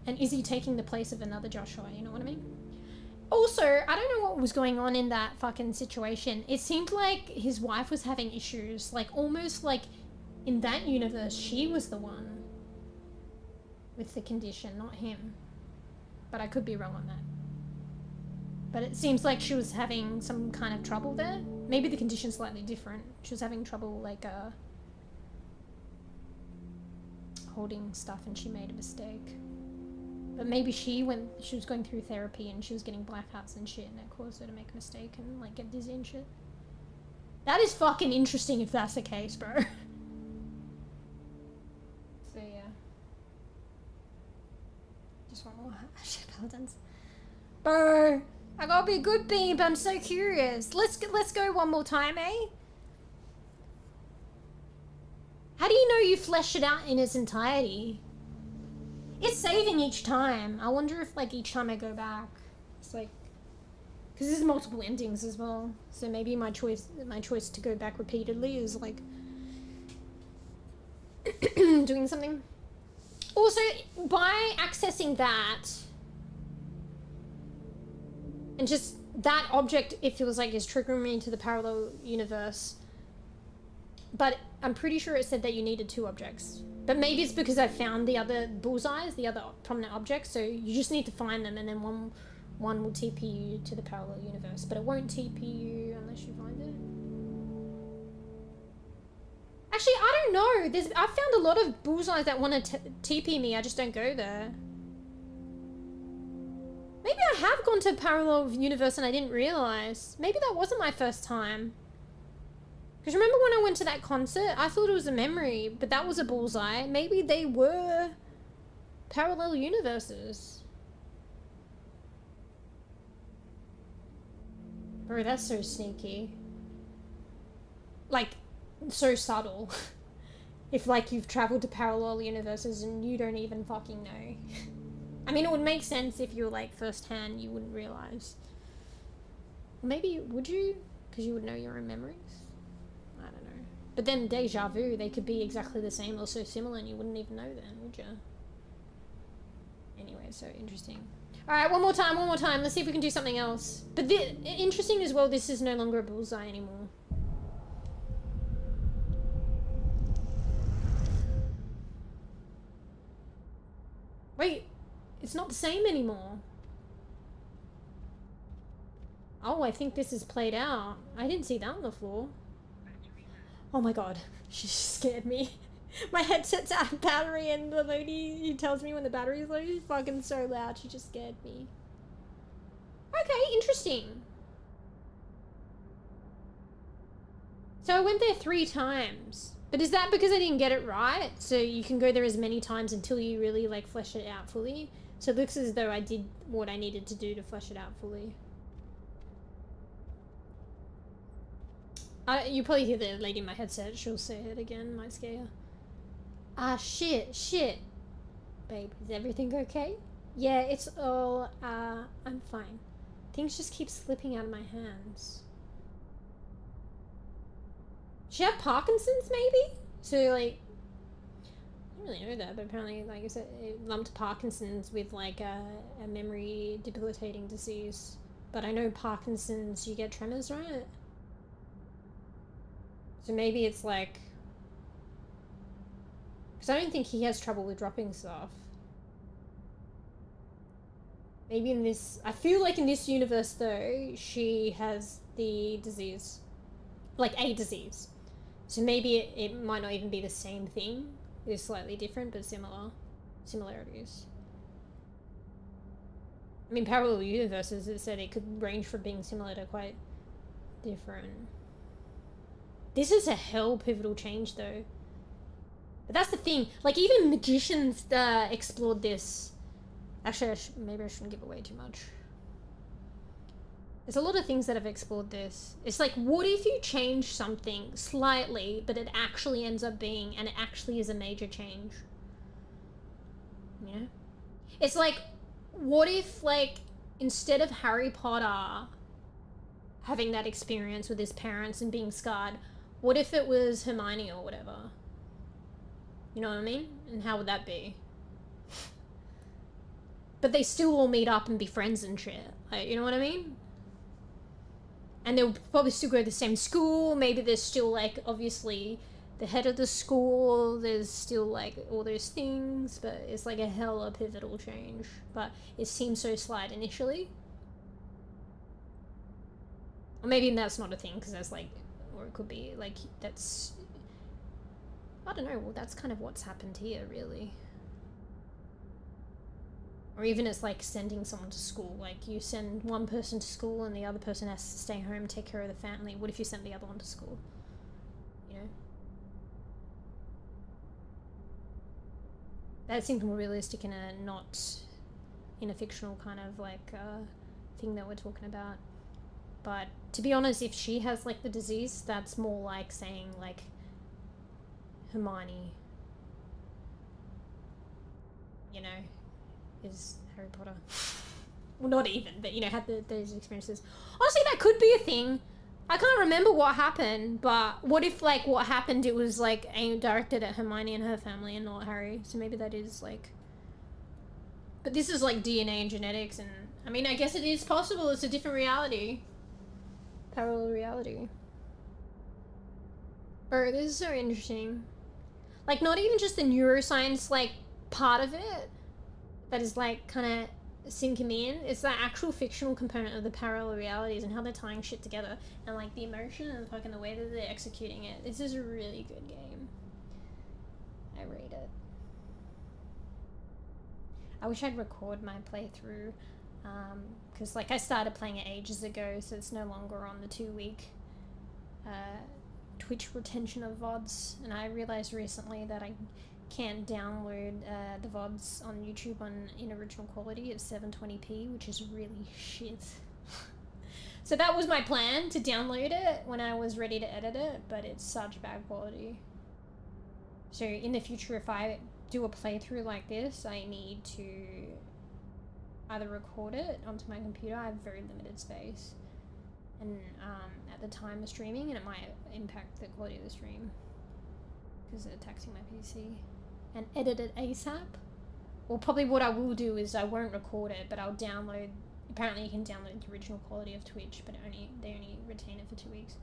[SPEAKER 2] And is he taking the place of another Joshua? You know what I mean? Also, I don't know what was going on in that fucking situation. It seemed like his wife was having issues. Like, almost like in that universe, she was the one with the condition, not him. But I could be wrong on that. But it seems like she was having some kind of trouble there. Maybe the condition's slightly different. She was having trouble, like, holding stuff and she made a mistake. But maybe she was going through therapy and she was getting blackouts and shit, and it caused her to make a mistake and, like, get dizzy and shit. That is fucking interesting if that's the case, bro. So, yeah. Just one more shit, paladins. Bro! I gotta be a good bEbE, I'm so curious. Let's go one more time, eh? How do you know you flesh it out in its entirety? It's saving each time. I wonder if, like, each time I go back, it's like, because there's multiple endings as well. So maybe my choice to go back repeatedly is like doing something. Also, by accessing that and just that object, it feels like is triggering me to the parallel universe. But I'm pretty sure it said that you needed 2 objects. But maybe it's because I found the other bullseyes, the other prominent objects, so you just need to find them, and then one will TP you to the parallel universe. But it won't TP you unless you find it. Actually, I don't know. I've found a lot of bullseyes that want to TP me, I just don't go there. Maybe I have gone to a parallel universe and I didn't realize. Maybe that wasn't my first time. Because remember when I went to that concert? I thought it was a memory, but that was a bullseye. Maybe they were parallel universes. Bro, that's so sneaky. Like, so subtle. If, like, you've traveled to parallel universes and you don't even fucking know. I mean, it would make sense if you were, like, first-hand, you wouldn't realize. Or maybe, would you? Because you would know your own memories? I don't know. But then deja vu, they could be exactly the same or so similar and you wouldn't even know then, would you? Anyway, so interesting. Alright, one more time. Let's see if we can do something else. But interesting as well, this is no longer a bullseye anymore. Wait, it's not the same anymore. Oh, I think this is played out. I didn't see that on the floor. Oh my god, she scared me. My headset's out of battery and the lady who tells me when the battery is low is fucking so loud. She just scared me. Okay, interesting. So I went there 3 times. But is that because I didn't get it right? So you can go there as many times until you really like flesh it out fully. So it looks as though I did what I needed to do to flesh it out fully. You probably hear the lady in my headset. She'll say it again. Might scare you. Ah, shit. Babe, is everything okay? Yeah, it's all, I'm fine. Things just keep slipping out of my hands. She have Parkinson's, maybe? So, like, I don't really know that, but apparently, like I said, it lumped Parkinson's with, like, a memory debilitating disease. But I know Parkinson's, you get tremors, right? So maybe it's, like... Because I don't think he has trouble with dropping stuff. Maybe in this... I feel like in this universe, though, she has the disease. Like, a disease. So maybe it might not even be the same thing. It's slightly different, but similarities. I mean, parallel universes, it said it could range from being similar to quite different. This is a hell pivotal change, though. But that's the thing. Like, even magicians explored this. Actually, maybe I shouldn't give away too much. There's a lot of things that have explored this. It's like, what if you change something slightly, but it actually ends up being, and it actually is a major change? Yeah. It's like, what if, like, instead of Harry Potter having that experience with his parents and being scarred, what if it was Hermione or whatever? You know what I mean? And how would that be? But they still all meet up and be friends and shit. Like, you know what I mean? And they'll probably still go to the same school. Maybe there's still, like, obviously the head of the school. There's still, like, all those things. But it's, like, a hella pivotal change. But it seems so slight initially. Or maybe that's not a thing, because that's, like... Or it could be, like, that's... I don't know. Well, that's kind of what's happened here, really. Or even it's like sending someone to school. Like, you send one person to school and the other person has to stay home, take care of the family. What if you sent the other one to school? You know? That seems more realistic in a not... in a fictional kind of, like, thing that we're talking about. But, to be honest, if she has, like, the disease, that's more like saying, like, Hermione, you know, is Harry Potter. Well, not even, but, you know, had those experiences. Honestly, that could be a thing. I can't remember what happened, but what if, like, what happened, it was, like, directed at Hermione and her family and not Harry. So maybe that is, like... But this is, like, DNA and genetics, and... I mean, I guess it is possible. It's a different reality. Parallel reality. Bro, this is so interesting. Like, not even just the neuroscience, like, part of it that is, like, kind of sinking me in. It's the actual fictional component of the parallel realities and how they're tying shit together. And, like, the emotion and fucking the way that they're executing it. This is a really good game. I rate it. I wish I'd record my playthrough. Because, like, I started playing it ages ago, so it's no longer on the 2-week Twitch retention of VODs. And I realized recently that I can't download the VODs on YouTube in original quality at 720p, which is really shit. So that was my plan, to download it when I was ready to edit it, but it's such bad quality. So in the future, if I do a playthrough like this, I need to either record it onto my computer. I have very limited space, and at the time of streaming, and it might impact the quality of the stream because it's taxing my PC, and edit it ASAP. Or probably what I will do is I won't record it, but I'll download. Apparently you can download the original quality of Twitch, but they only retain it for 2 weeks.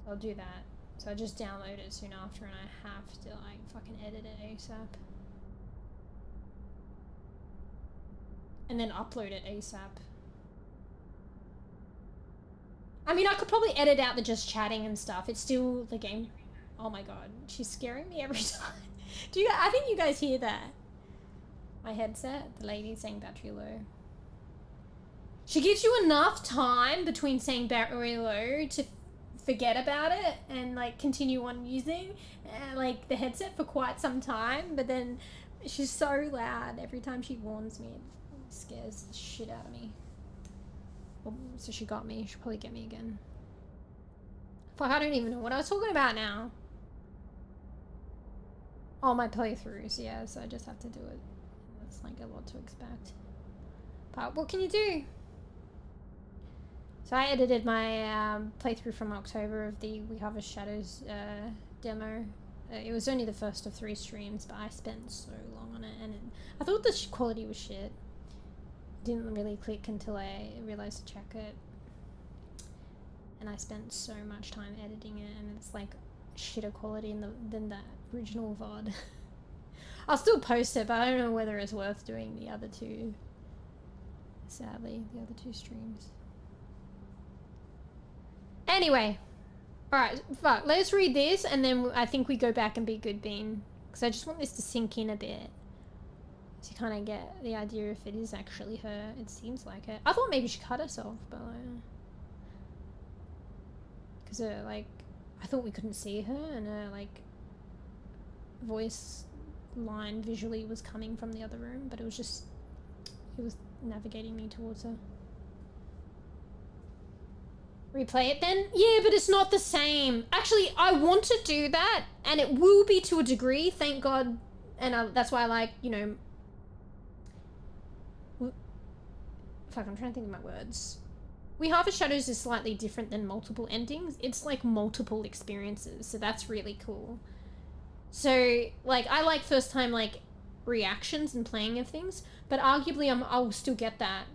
[SPEAKER 2] So I'll do that. So I just download it soon after, and I have to, like, fucking edit it ASAP. And then upload it ASAP. I mean, I could probably edit out the just chatting and stuff. It's still the game. Oh my god, she's scaring me every time. I think you guys hear that? My headset, the lady saying battery low. She gives you enough time between saying battery low to forget about it and like continue on using like the headset for quite some time, but then she's so loud every time she warns me. It scares the shit out of me. Oh, so she got me. She'll probably get me again. Fuck, I don't even know what I was talking about now. Oh, my playthroughs, yeah, so I just have to do it. That's like a lot to expect. But what can you do? So I edited my playthrough from October of the We Harvest Shadows demo. It was only the first of 3 streams, but I spent so long on it, and I thought the quality was shit. It didn't really click until I realized to check it. And I spent so much time editing it, and it's like shitter quality than the original VOD. I'll still post it, but I don't know whether it's worth doing the other 2. Sadly, the other 2 streams. Anyway, alright, fuck, let's read this, and then I think we go back and be good bean. Because I just want this to sink in a bit. To kind of get the idea if it is actually her. It seems like it. I thought maybe she cut herself, but like... Because like, I thought we couldn't see her, and her like voice line visually was coming from the other room, but it was navigating me towards her. Replay it then? Yeah, but it's not the same. Actually, I want to do that, and it will be to a degree, thank God, and that's why I like, you know... Fuck, I'm trying to think of my words. We Harvest Shadows is slightly different than multiple endings. It's like multiple experiences, so that's really cool. So, like, I like first time, like, reactions and playing of things, but arguably I'll still get that.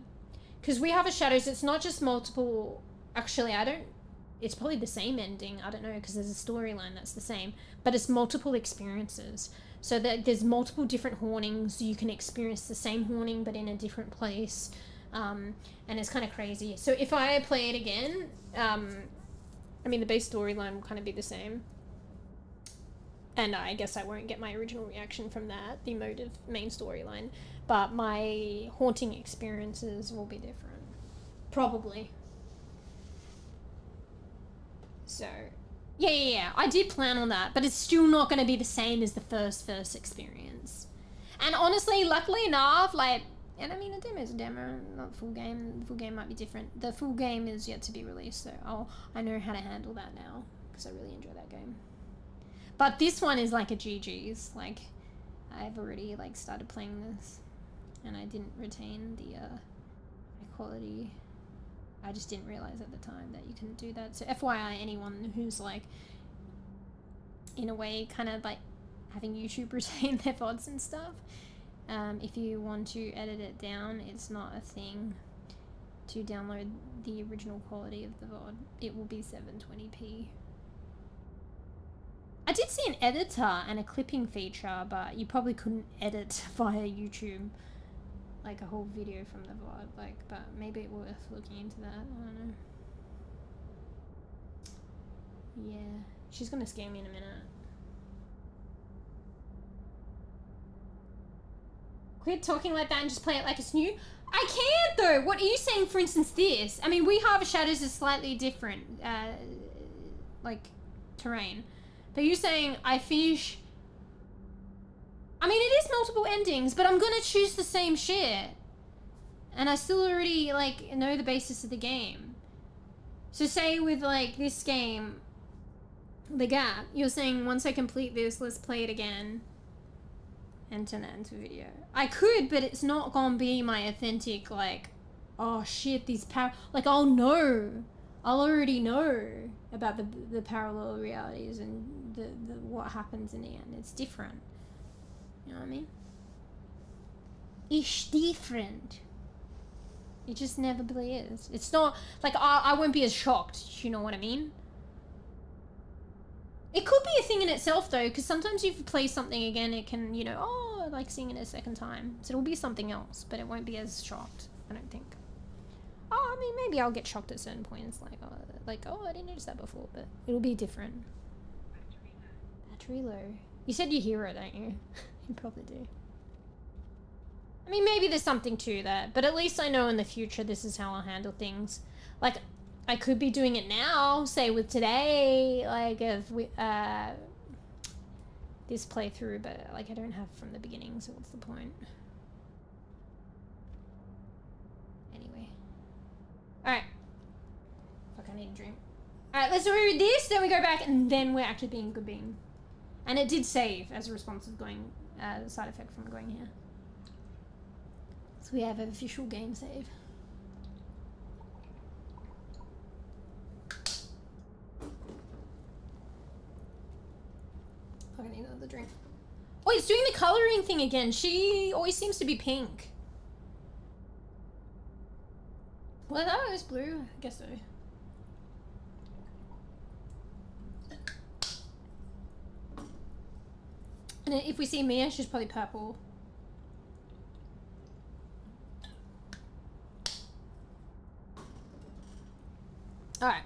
[SPEAKER 2] Because We Harvest Shadows, it's not just multiple... Actually, it's probably the same ending, I don't know, because there's a storyline that's the same, but it's multiple experiences. So that there's multiple different hauntings, you can experience the same haunting, but in a different place. And it's kind of crazy. So if I play it again, I mean, the base storyline will kind of be the same. And I guess I won't get my original reaction from that, the emotive main storyline. But my haunting experiences will be different. Probably. So, yeah. I did plan on that, but it's still not going to be the same as the first experience. And honestly, luckily enough, like... And I mean, a demo is a demo, not full game. The full game might be different. The full game is yet to be released, so I know how to handle that now, because I really enjoy that game. But this one is like a GG's. Like, I've already like started playing this, and I didn't retain the quality. I just didn't realize at the time that you can do that. So FYI, anyone who's like, in a way, kind of like having YouTube retain their VODs and stuff. If you want to edit it down, it's not a thing to download the original quality of the VOD. It will be 720p. I did see an editor and a clipping feature, but you probably couldn't edit via YouTube, like a whole video from the VOD, like, but maybe it's worth looking into that, I don't know. Yeah, she's gonna scare me in a minute. Quit talking like that and just play it like it's new. I can't though. What are you saying? For instance, this. I mean, We Harvest Shadows is slightly different, like terrain. But you're saying I finish. I mean, it is multiple endings, but I'm gonna choose the same shit, and I still already like know the basis of the game. So say with like this game, The Gap, you're saying once I complete this, let's play it again. And turn that into a video. I could, but it's not gonna be my authentic, like, oh shit, these like, I'll know. I'll already know about the parallel realities and the what happens in the end. It's different. You know what I mean? It's different. It just inevitably is. It's not, like, I won't be as shocked, you know what I mean? It could be a thing in itself, though, because sometimes if you play something again, it can, you know, oh, I like seeing it a second time. So it'll be something else, but it won't be as shocked, I don't think. Oh, I mean, maybe I'll get shocked at certain points, like, oh, I didn't notice that before, but it'll be different. Battery low. You said you hear it, don't you? You probably do. I mean, maybe there's something to that, but at least I know in the future this is how I'll handle things. Like, I could be doing it now, say with today, like if we, this playthrough, but like I don't have from the beginning, so what's the point? Anyway. Alright. Fuck, I need a drink. Alright, let's do this, then we go back, and then we're actually being good being. And it did save as a response of going, the side effect from going here. So we have an official game save. I need another drink. Oh, it's doing the coloring thing again. She always seems to be pink. Well, that was blue. I guess so. And then if we see Mia, she's probably purple. Alright.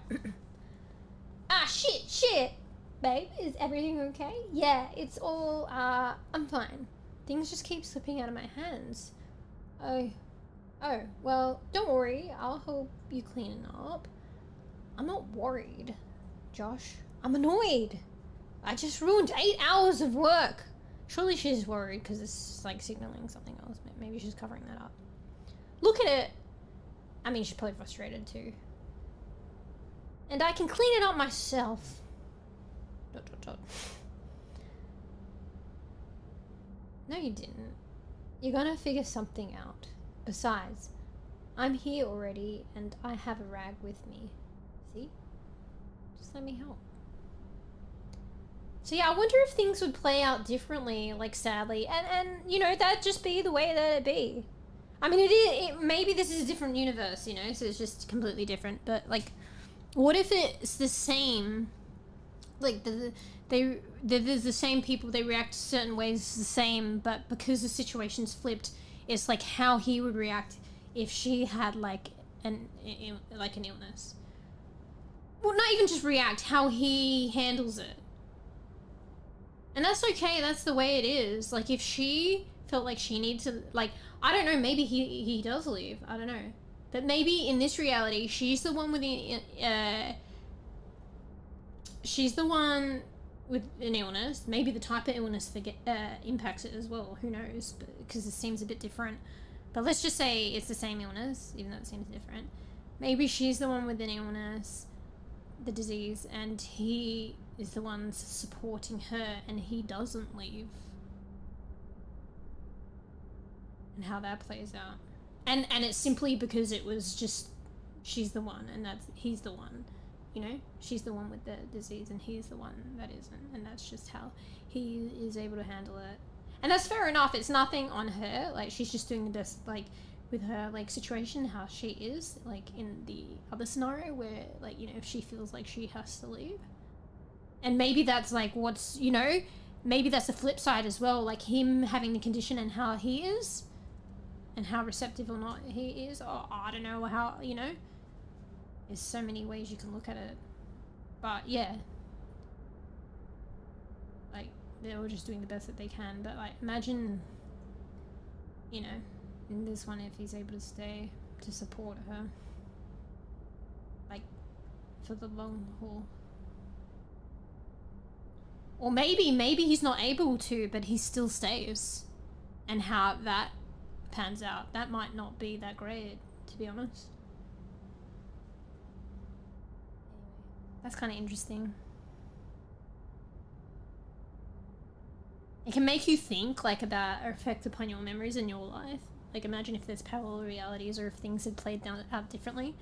[SPEAKER 2] Ah, shit! Babe, is everything okay? Yeah, it's all, I'm fine. Things just keep slipping out of my hands. Oh, well, don't worry. I'll help you clean it up. I'm not worried, Josh. I'm annoyed. I just ruined 8 hours of work. Surely she's worried because it's, like, signaling something else. Maybe she's covering that up. Look at it. I mean, she's probably frustrated, too. And I can clean it up myself. ... No, you didn't. You're gonna figure something out. Besides, I'm here already and I have a rag with me. See? Just let me help. So yeah, I wonder if things would play out differently, like sadly, and you know, that'd just be the way that it'd be. I mean, maybe this is a different universe, you know, so it's just completely different, but like, what if it's the same? Like, there's the same people, they react certain ways the same, but because the situation's flipped, it's like how he would react if she had like an illness. Well, not even just react, how he handles it. And that's okay, that's the way it is. Like, if she felt like she needs to, like, I don't know, maybe he does leave, I don't know. But maybe in this reality, she's the one with the, she's the one with an illness. Maybe the type of illness impacts it as well. Who knows? Because it seems a bit different. But let's just say it's the same illness, even though it seems different. Maybe she's the one with an illness, the disease, and he is the one supporting her, and he doesn't leave. And how that plays out. And it's simply because it was just, she's the one, and he's the one. You know, she's the one with the disease and he's the one that isn't, and that's just how he is able to handle it. And that's fair enough, it's nothing on her, like, she's just doing the best, like, with her, like, situation, how she is, like, in the other scenario where, like, you know, if she feels like she has to leave. And maybe that's, like, what's, you know, maybe that's the flip side as well, like, him having the condition and how he is, and how receptive or not he is, or I don't know how, you know. There's so many ways you can look at it. But yeah. Like, they're all just doing the best that they can. But like, imagine, you know, in this one, if he's able to stay to support her. Like, for the long haul. Or maybe he's not able to, but he still stays. And how that pans out. That might not be that great, to be honest. That's kind of interesting. It can make you think, like, about effect upon your memories in your life. Like, imagine if there's parallel realities or if things had played out differently.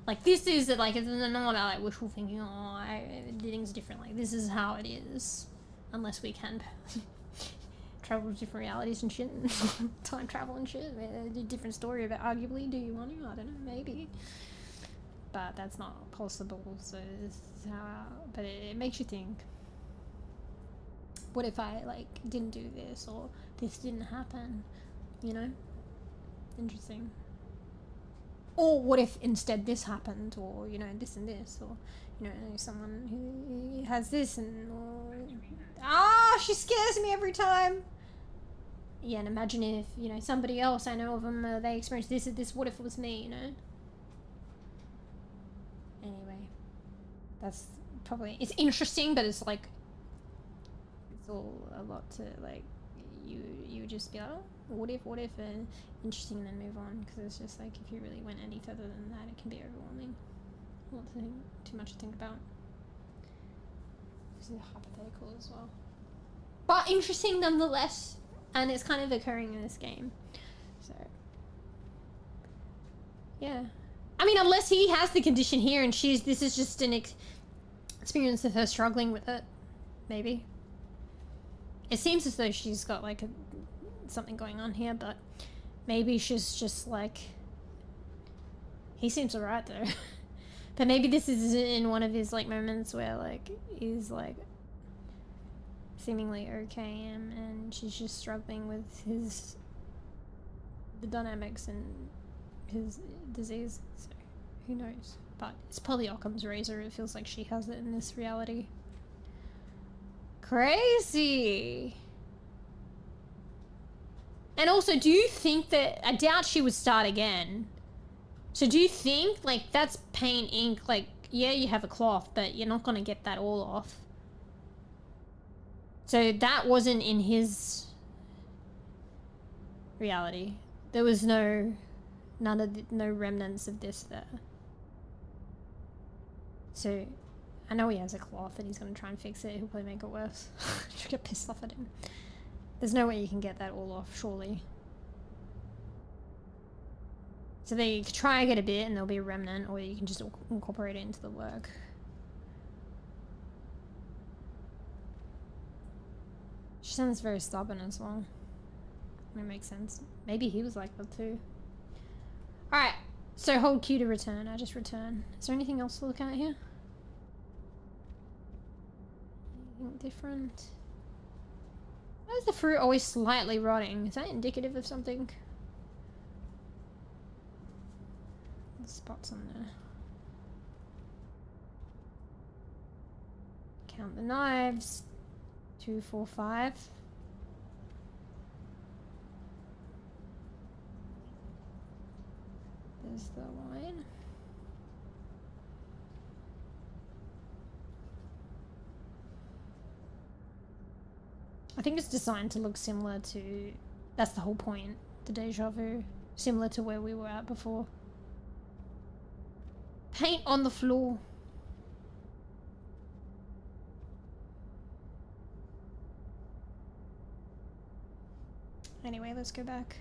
[SPEAKER 2] Like, this is, like, it's not about, like, wishful thinking, oh, I did things differently. This is how it is. Unless we can travel to different realities and shit. Time travel and shit. A different story about arguably. Do you want to? I don't know, maybe. But that's not possible, so this is how, but it makes you think, what if I, like, didn't do this, or this didn't happen, you know? Interesting. Or what if instead this happened, or, you know, this and this, or, you know, someone who has this, and, or, she scares me every time! Yeah, and imagine if, you know, somebody else, I know of them, they experienced this, what if it was me, you know? Anyway. That's probably, it's interesting, but it's like, it's all a lot to like, you just be like, oh, what if, and interesting, and then move on, because it's just like, if you really went any further than that, it can be overwhelming. Not too much to think about. This is hypothetical as well, but interesting nonetheless, and it's kind of occurring in this game. So yeah, I mean, unless he has the condition here and this is just an experience of her struggling with it, maybe. It seems as though she's got like something going on here, but maybe she's just like, he seems alright though. But maybe this is in one of his like moments where like he's like seemingly okay, and she's just struggling with the dynamics and his disease. So who knows? But it's probably Occam's razor. It feels like she has it in this reality. Crazy. And also, do you think that, I doubt she would start again. So do you think, like, that's paint ink, like, yeah, you have a cloth, but you're not going to get that all off. So that wasn't in his reality. There was no remnants of this there. So I know he has a cloth and he's going to try and fix it. He'll probably make it worse. She'll get pissed off at him. There's no way you can get that all off, surely. So they could try and get a bit and there'll be a remnant, or you can just incorporate it into the work. She sounds very stubborn as well. That makes sense. Maybe he was like that too. Alright, so hold Q to return. I just return. Is there anything else to look at here? Anything different? Why is the fruit always slightly rotting? Is that indicative of something? The spots on there. Count the knives. 2, 4, 5. There's the line. I think it's designed to look similar to, that's the whole point, the deja vu, similar to where we were at before. Paint on the floor. Anyway, let's go back.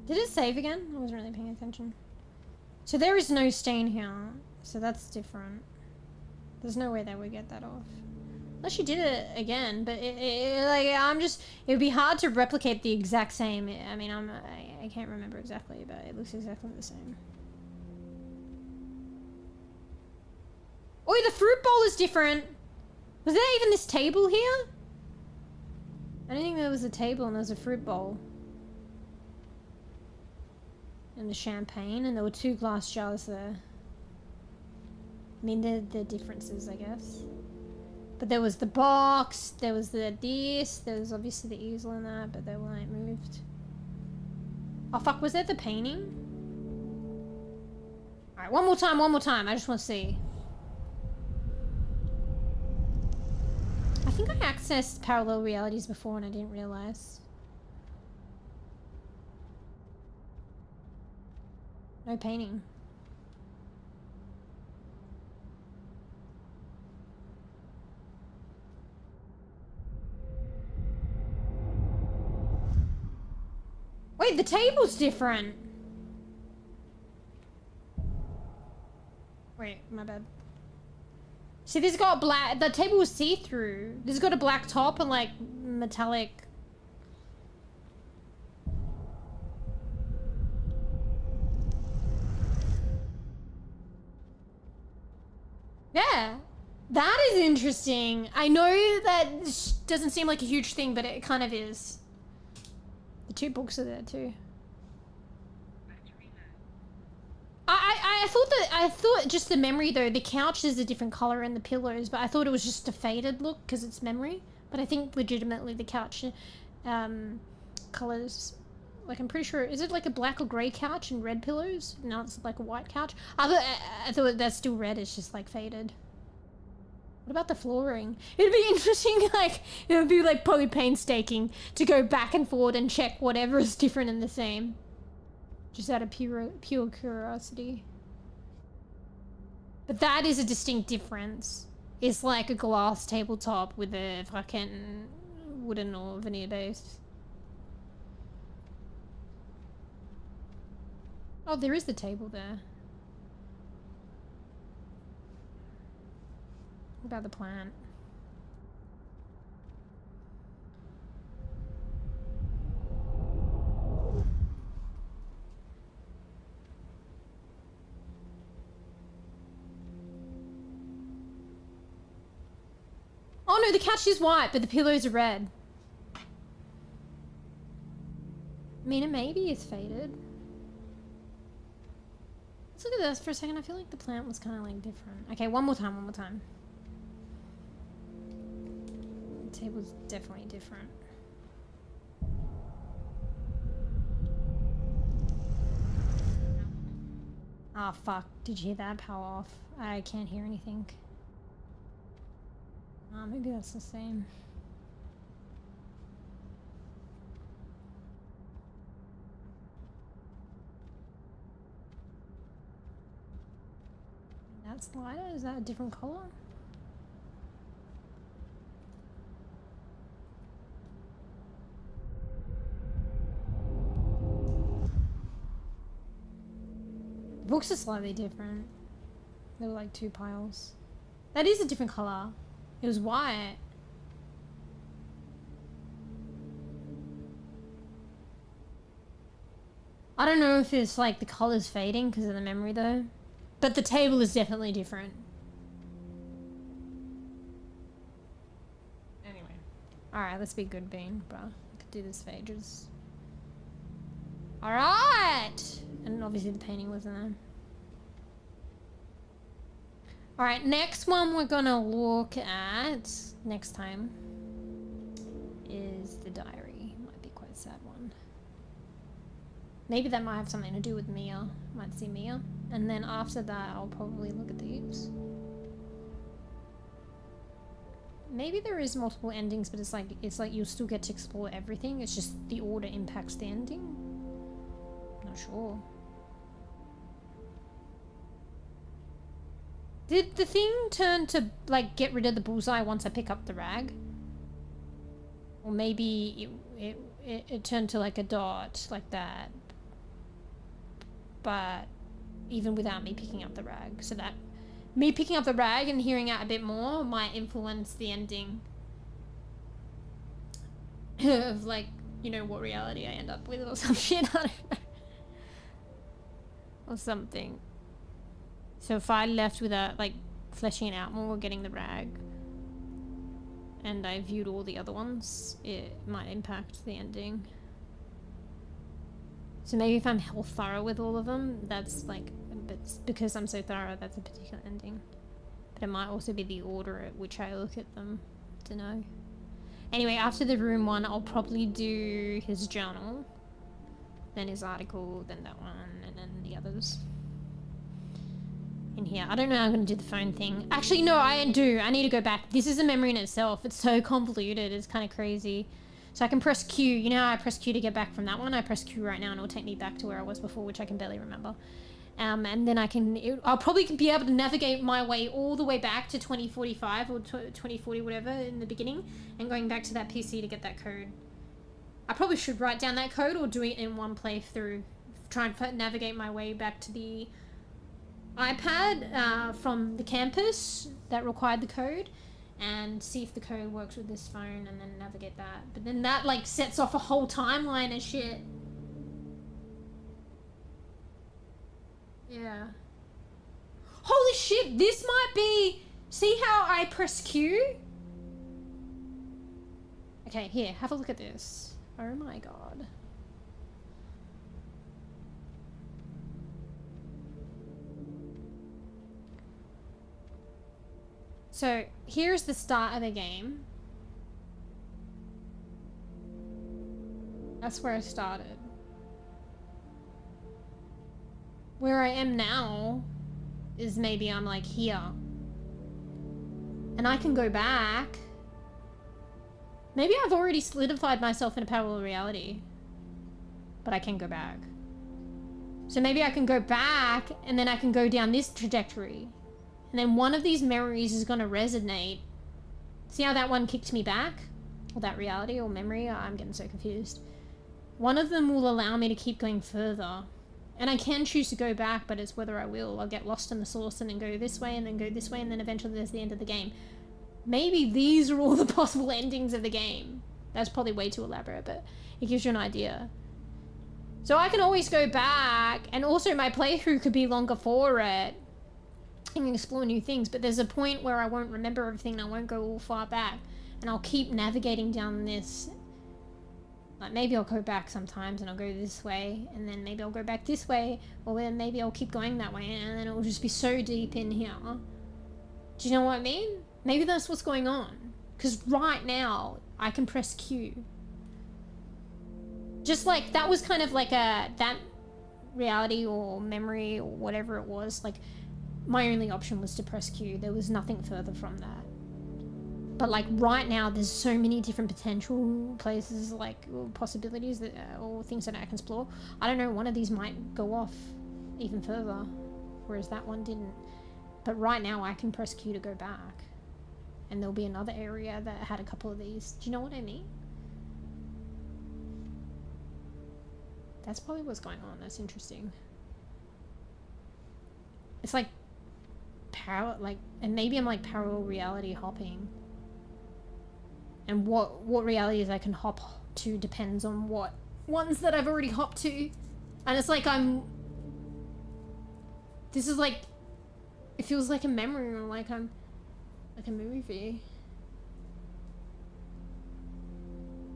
[SPEAKER 2] Did it save again? I wasn't really paying attention. So there is no stain here, so that's different. There's no way that we get that off. Unless you did it again, but it would be hard to replicate the exact same. I mean, I can't remember exactly, but it looks exactly the same. Oh, the fruit bowl is different. Was there even this table here? I don't think there was a table and there was a fruit bowl. And the champagne, and there were 2 glass jars there. I mean, they're differences, I guess. But there was the box, there was there was obviously the easel in that, but they weren't moved. Oh fuck, was that the painting? Alright, one more time, I just want to see. I think I accessed parallel realities before and I didn't realize. No painting. Wait, the table's different. Wait, my bad. See, this got black. The table was see-through. This has got a black top and like metallic. Yeah, that is interesting. I know that doesn't seem like a huge thing, but it kind of is. The 2 books are there too. I thought just the memory though, the couch is a different color and the pillows, but I thought it was just a faded look because it's memory. But I think legitimately the couch colors. Like, I'm pretty sure, is it like a black or grey couch and red pillows? No, it's like a white couch. I thought that's still red, it's just like faded. What about the flooring? It'd be interesting, like, it would be like probably painstaking to go back and forward and check whatever is different and the same. Just out of pure curiosity. But that is a distinct difference. It's like a glass tabletop with a fucking wooden or veneer base. Oh, there is the table there. What about the plant? Oh no, the couch is white, but the pillows are red. I mean, it maybe is faded. Let's look at this for a second. I feel like the plant was kind of like different. Okay, one more time. The table's definitely different. Ah, fuck. Did you hear that? Power off. I can't hear anything. Maybe that's the same. That's lighter? Is that a different color? The books are slightly different. They were like two piles. That is a different color. It was white. I don't know if it's like the color's fading because of the memory though. But the table is definitely different. Anyway. Alright, let's be good, Bean, bro. I could do this for ages. Alright! And obviously the painting wasn't there. Alright, next one we're gonna look at next time is the diary. Might be quite a sad one. Maybe that might have something to do with Mia. Might see Mia. And then after that I'll probably look at these. Maybe there is multiple endings, but it's like you'll still get to explore everything. It's just the order impacts the ending. Not sure. Did the thing turn to, like, get rid of the bullseye once I pick up the rag? Or maybe it turned to, like, a dot, like that. But even without me picking up the rag. So that me picking up the rag and hearing out a bit more might influence the ending. Of, like, you know, what reality I end up with or some shit. I don't know. Or something. So if I left without, like, fleshing it out more or getting the rag, and I viewed all the other ones, it might impact the ending. So maybe if I'm hell thorough with all of them, that's like, because I'm so thorough, that's a particular ending. But it might also be the order at which I look at them. Dunno. Anyway, after the room one, I'll probably do his journal, then his article, then that one, and then the others. In here. I don't know how I'm going to do the phone thing. Actually, no, I do. I need to go back. This is a memory in itself. It's so convoluted. It's kind of crazy. So I can press Q. You know how I press Q to get back from that one? I press Q right now and it'll take me back to where I was before, which I can barely remember. And then I'll probably be able to navigate my way all the way back to 2045 or 2040, whatever, in the beginning, and going back to that PC to get that code. I probably should write down that code or do it in one playthrough. Try and navigate my way back to the iPad from the campus that required the code and see if the code works with this phone and then navigate that. But then that like sets off a whole timeline of shit. Yeah. Holy shit, this might be... See how I press Q? Okay, here, have a look at this. Oh my god. So, here's the start of the game. That's where I started. Where I am now is maybe I'm like here. And I can go back. Maybe I've already solidified myself in a parallel reality. But I can go back. So maybe I can go back and then I can go down this trajectory. And then one of these memories is going to resonate. See how that one kicked me back? Or that reality or memory? I'm getting so confused. One of them will allow me to keep going further. And I can choose to go back, but it's whether I will. I'll get lost in the source and then go this way and then go this way and then eventually there's the end of the game. Maybe these are all the possible endings of the game. That's probably way too elaborate, but it gives you an idea. So I can always go back, and also my playthrough could be longer for it. I can explore new things, but there's a point where I won't remember everything and I won't go all far back. And I'll keep navigating down this. Like maybe I'll go back sometimes and I'll go this way, and then maybe I'll go back this way, or then maybe I'll keep going that way, and then it will just be so deep in here. Do you know what I mean? Maybe that's what's going on. Because right now, I can press Q. Just like, that was kind of like that reality or memory or whatever it was, like, my only option was to press Q. There was nothing further from that. But like right now, there's so many different potential places, like possibilities that, or things that I can explore. I don't know, one of these might go off even further, whereas that one didn't. But right now, I can press Q to go back. And there'll be another area that had a couple of these. Do you know what I mean? That's probably what's going on. That's interesting. It's like and maybe I'm like parallel reality hopping. And what realities I can hop to depends on what ones that I've already hopped to. And it's like this is like, it feels like a memory or like I'm like a movie.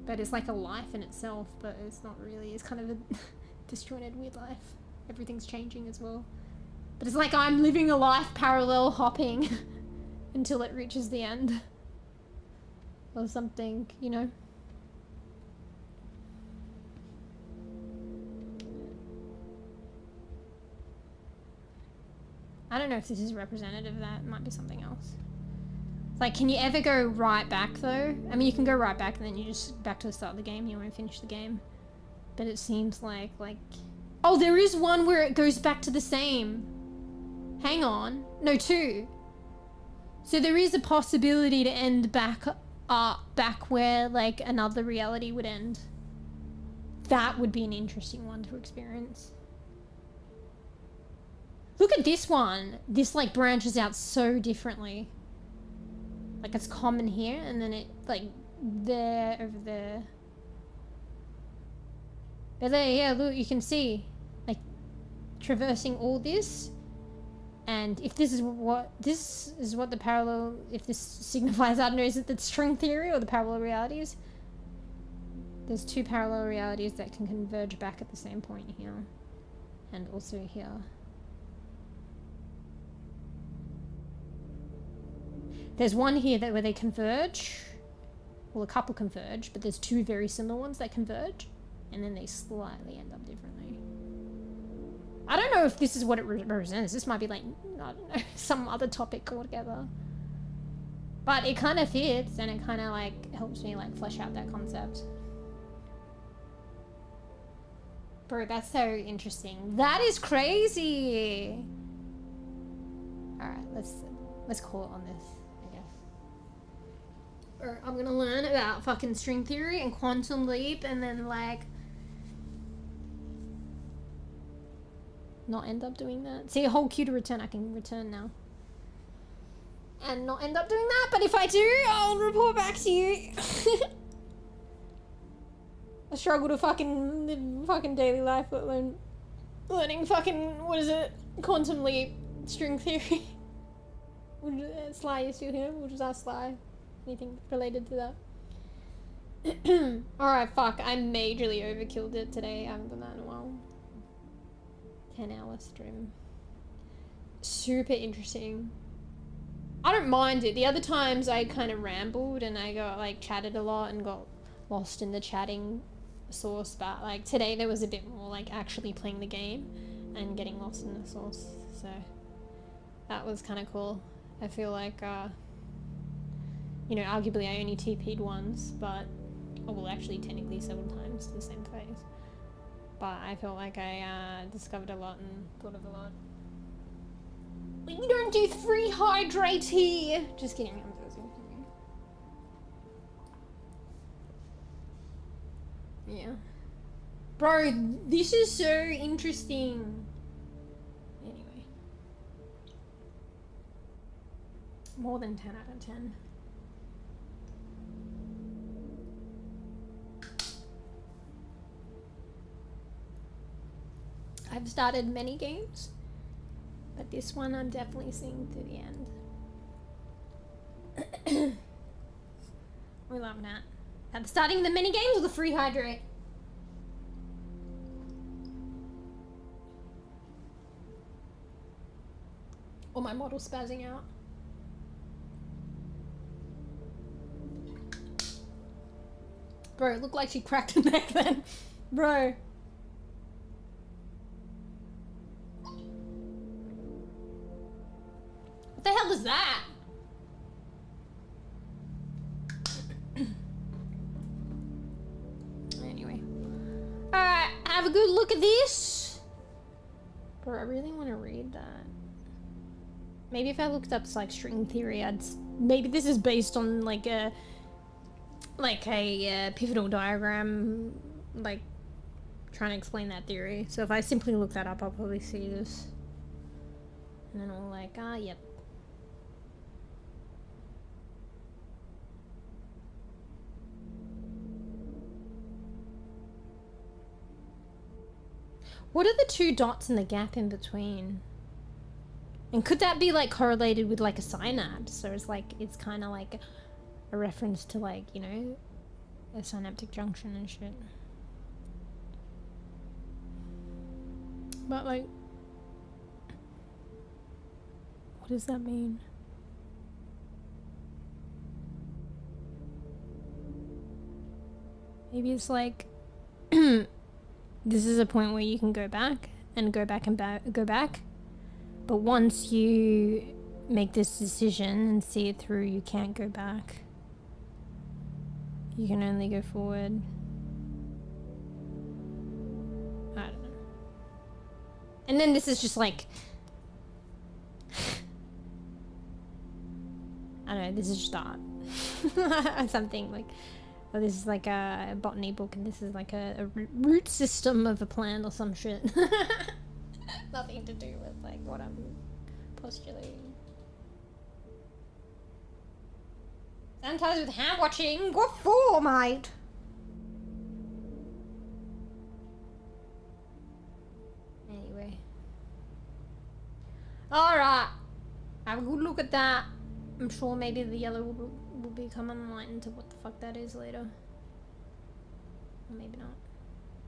[SPEAKER 2] But it's like a life in itself, but it's not really. It's kind of a disjointed weird life. Everything's changing as well. But it's like I'm living a life parallel hopping until it reaches the end. Or something, you know? I don't know if this is representative of that. It might be something else. Like, can you ever go right back, though? I mean, you can go right back and then you just back to the start of the game. You won't finish the game. But it seems like... Oh, there is one where it goes back to the same. Hang on. No, two. So there is a possibility to end back where, like, another reality would end. That would be an interesting one to experience. Look at this one. This, like, branches out so differently. Like, it's common here, and then it, like, there, over there. But there, yeah, look, you can see, like, traversing all this. And if this is what the parallel, if this signifies, I don't know, is it the string theory or the parallel realities? There's two parallel realities that can converge back at the same point here. And also here. There's one here where they converge. Well, a couple converge, but there's two very similar ones that converge. And then they slightly end up differently. I don't know if this is what it represents. This might be like, I don't know, some other topic altogether. But it kind of fits, and it kind of like helps me like flesh out that concept. Bro, that's so interesting. That is crazy. All right, let's call it on this, I guess. Or I'm gonna learn about fucking string theory and quantum leap, and then like not end up doing that. See, a whole queue to return. I can return now. And not end up doing that, but if I do, I'll report back to you. I struggle to fucking live fucking daily life, let alone learning fucking, what is it? Quantum leap, string theory. Sly, you still here? We'll just ask Sly. Anything related to that? Alright, fuck. I majorly overkilled it today. I haven't done that in a while. 10-hour stream. Super interesting. I don't mind it. The other times I kind of rambled and I got like chatted a lot and got lost in the chatting source, but like today there was a bit more like actually playing the game and getting lost in the source, so that was kind of cool. I feel like you know, arguably I only TP'd once, but well, actually technically several times to the same phase, but I felt like I discovered a lot and thought of a lot. We don't do free hydrate here. Just kidding, I'm so sorry. Yeah. Bro, this is so interesting. Anyway. More than 10 out of 10. I've started many games, but this one I'm definitely seeing to the end. We love that. At starting the mini games or the free hydrate? Or my model spazzing out. Bro, it looked like she cracked her neck then. Bro. What the hell is that? Anyway. Alright, have a good look at this. Bro, I really want to read that. Maybe if I looked up like string theory, maybe this is based on like a pivotal diagram, like trying to explain that theory. So if I simply look that up, I'll probably see this. And then I'll like, yep. What are the two dots and the gap in between? And could that be like correlated with like a synapse? So it's like, it's kind of like a reference to like, you know, a synaptic junction and shit. But like, what does that mean? Maybe it's like, this is a point where you can go back and go back and go back. But once you make this decision and see it through, you can't go back. You can only go forward. I don't know. And then this is just like, I don't know, this is just art. Something like, oh, this is like a botany book and this is like a root system of a plant or some shit. Nothing to do with like what I'm postulating. Sanitize with hand watching. What for, mate? Anyway. Alright. Have a good look at that. I'm sure maybe the yellow will become enlightened to what the fuck that is later. Or maybe not.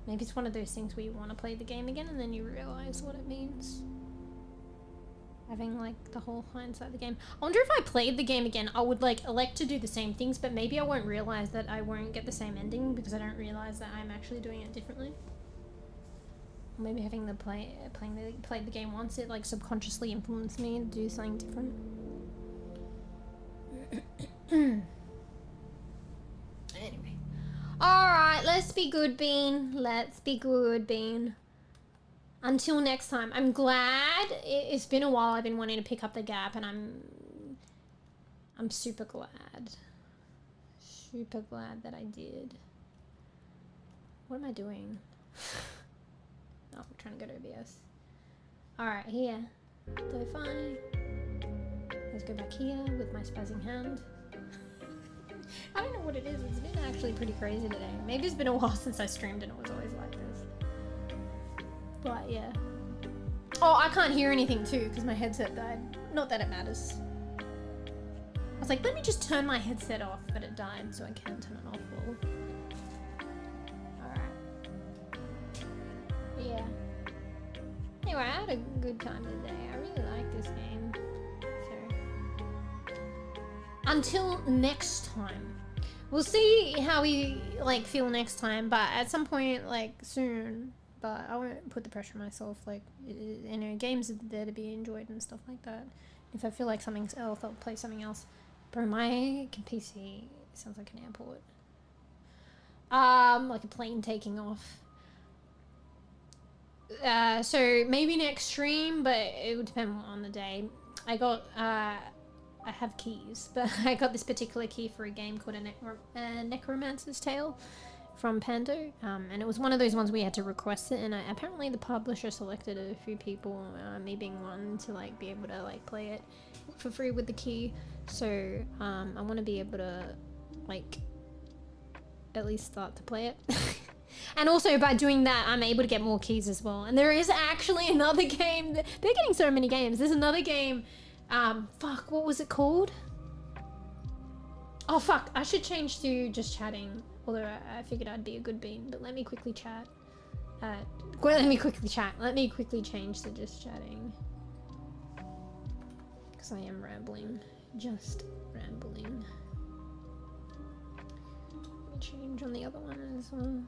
[SPEAKER 2] Maybe it's one of those things where you want to play the game again and then you realize what it means. Having like the whole hindsight of the game. I wonder if I played the game again, I would like elect to do the same things, but maybe I won't realize that I won't get the same ending because I don't realize that I'm actually doing it differently. Or maybe having the played the game once, it like subconsciously influenced me to do something different. Anyway. Alright, let's be good, Bean. Let's be good, Bean. Until next time. I'm glad. It's been a while. I've been wanting to pick up the gap, and I'm super glad. Super glad that I did. What am I doing? Oh, I'm trying to go to OBS. Alright, here. Fine. Let's go back here with my spazzing hand. I don't know what it is. It's been actually pretty crazy today. Maybe it's been a while since I streamed and it was always like this. But yeah. Oh, I can't hear anything too because my headset died. Not that it matters. I was like, let me just turn my headset off, but it died, so I can't turn it off. Alright. Yeah. Anyway, I had a good time today. I really like this game. So, until next time, We'll see how we like feel next time, but at some point like soon. But I won't put the pressure on myself. Like, you know, games are there to be enjoyed and stuff like that. If I feel like something else, I'll play something else. Bro, my PC sounds like an airport. Like a plane taking off. So maybe next stream, but it would depend on the day. I got, I have keys, but I got this particular key for a game called a Necromancer's Tale from Pando, and it was one of those ones we had to request it, and apparently the publisher selected a few people, me being one, to like be able to like play it for free with the key. So I want to be able to like at least start to play it. And also by doing that, I'm able to get more keys as well. And there is actually another game. They're getting so many games. There's another game. Fuck, what was it called? Oh, fuck. I should change to just chatting. Although I figured I'd be a good bean. But let me quickly chat. Let me quickly chat. Let me quickly change to just chatting. Because I am rambling. Just rambling. Let me change on the other one as well.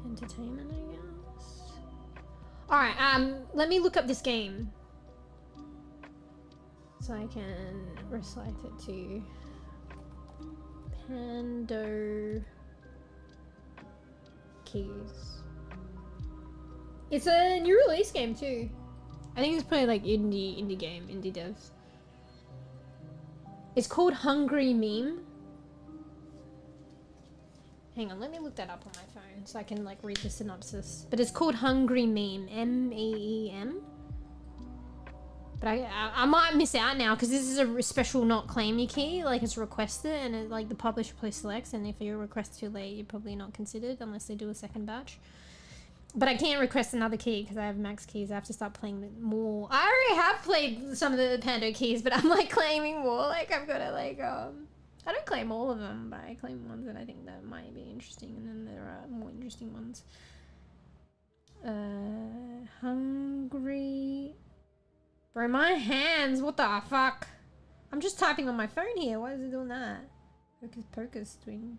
[SPEAKER 2] Entertainment, I guess. Alright, let me look up this game. So I can recite it to you. Pando Keys. It's a new release game too. I think it's probably like indie game, indie devs. It's called Hungry Meme. Hang on, let me look that up on my phone so I can like read the synopsis. But it's called Hungry Meme, M-E-E-M. But I might miss out now because this is a special not claim me key. Like it's requested and it, like the publisher please selects, and if you request too late, you're probably not considered unless they do a second batch. But I can't request another key because I have max keys. I have to start playing more. I already have played some of the Pando keys, but I'm like claiming more. Like I've got to like I don't claim all of them, but I claim ones that I think that might be interesting, and then there are more interesting ones. Hungry. Bro, my hands, what the fuck? I'm just typing on my phone here. Why is it doing that? Hocus pocus doing.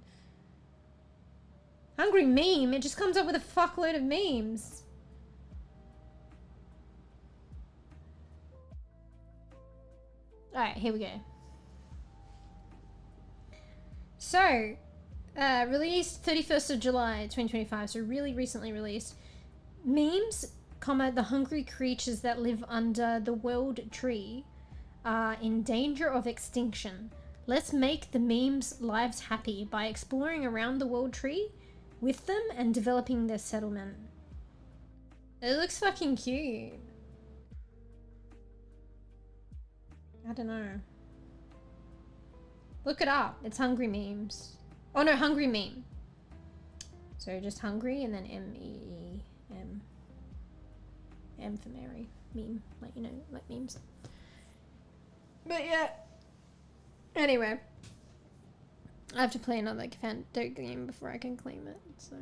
[SPEAKER 2] Hungry meme, it just comes up with a fuckload of memes. Alright, here we go. So, released 31st of July 2025, so really recently released. Memes, the hungry creatures that live under the world tree are in danger of extinction. Let's make the memes' lives happy by exploring around the world tree with them and developing their settlement. It looks fucking cute. I don't know. Look it up. It's Hungry Memes. Oh no, Hungry Meme. So just Hungry and then M-E-E-M. M for Mary. Meme. Like, you know, like memes. But yeah. Anyway. I have to play another Pando game before I can claim it, so.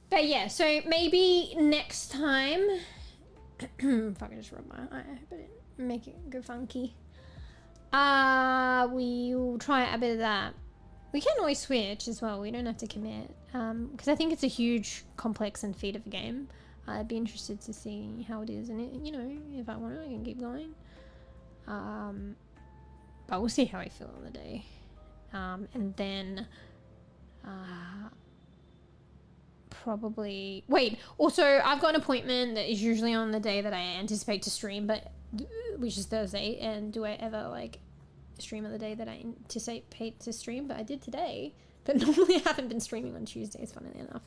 [SPEAKER 2] But yeah, so maybe next time. Fuck, I just rubbed my eye, but it make it go funky. We'll try a bit of that. We can always switch as well. We don't have to commit. Because I think it's a huge, complex and feat of a game. I'd be interested to see how it is, and it, you know, if I want to, I can keep going. But we'll see how I feel on the day. And then probably wait. Also, I've got an appointment that is usually on the day that I anticipate to stream, but which is Thursday. And do I ever like stream on the day that I anticipate to stream? But I did today. But normally I haven't been streaming on Tuesdays, funnily enough.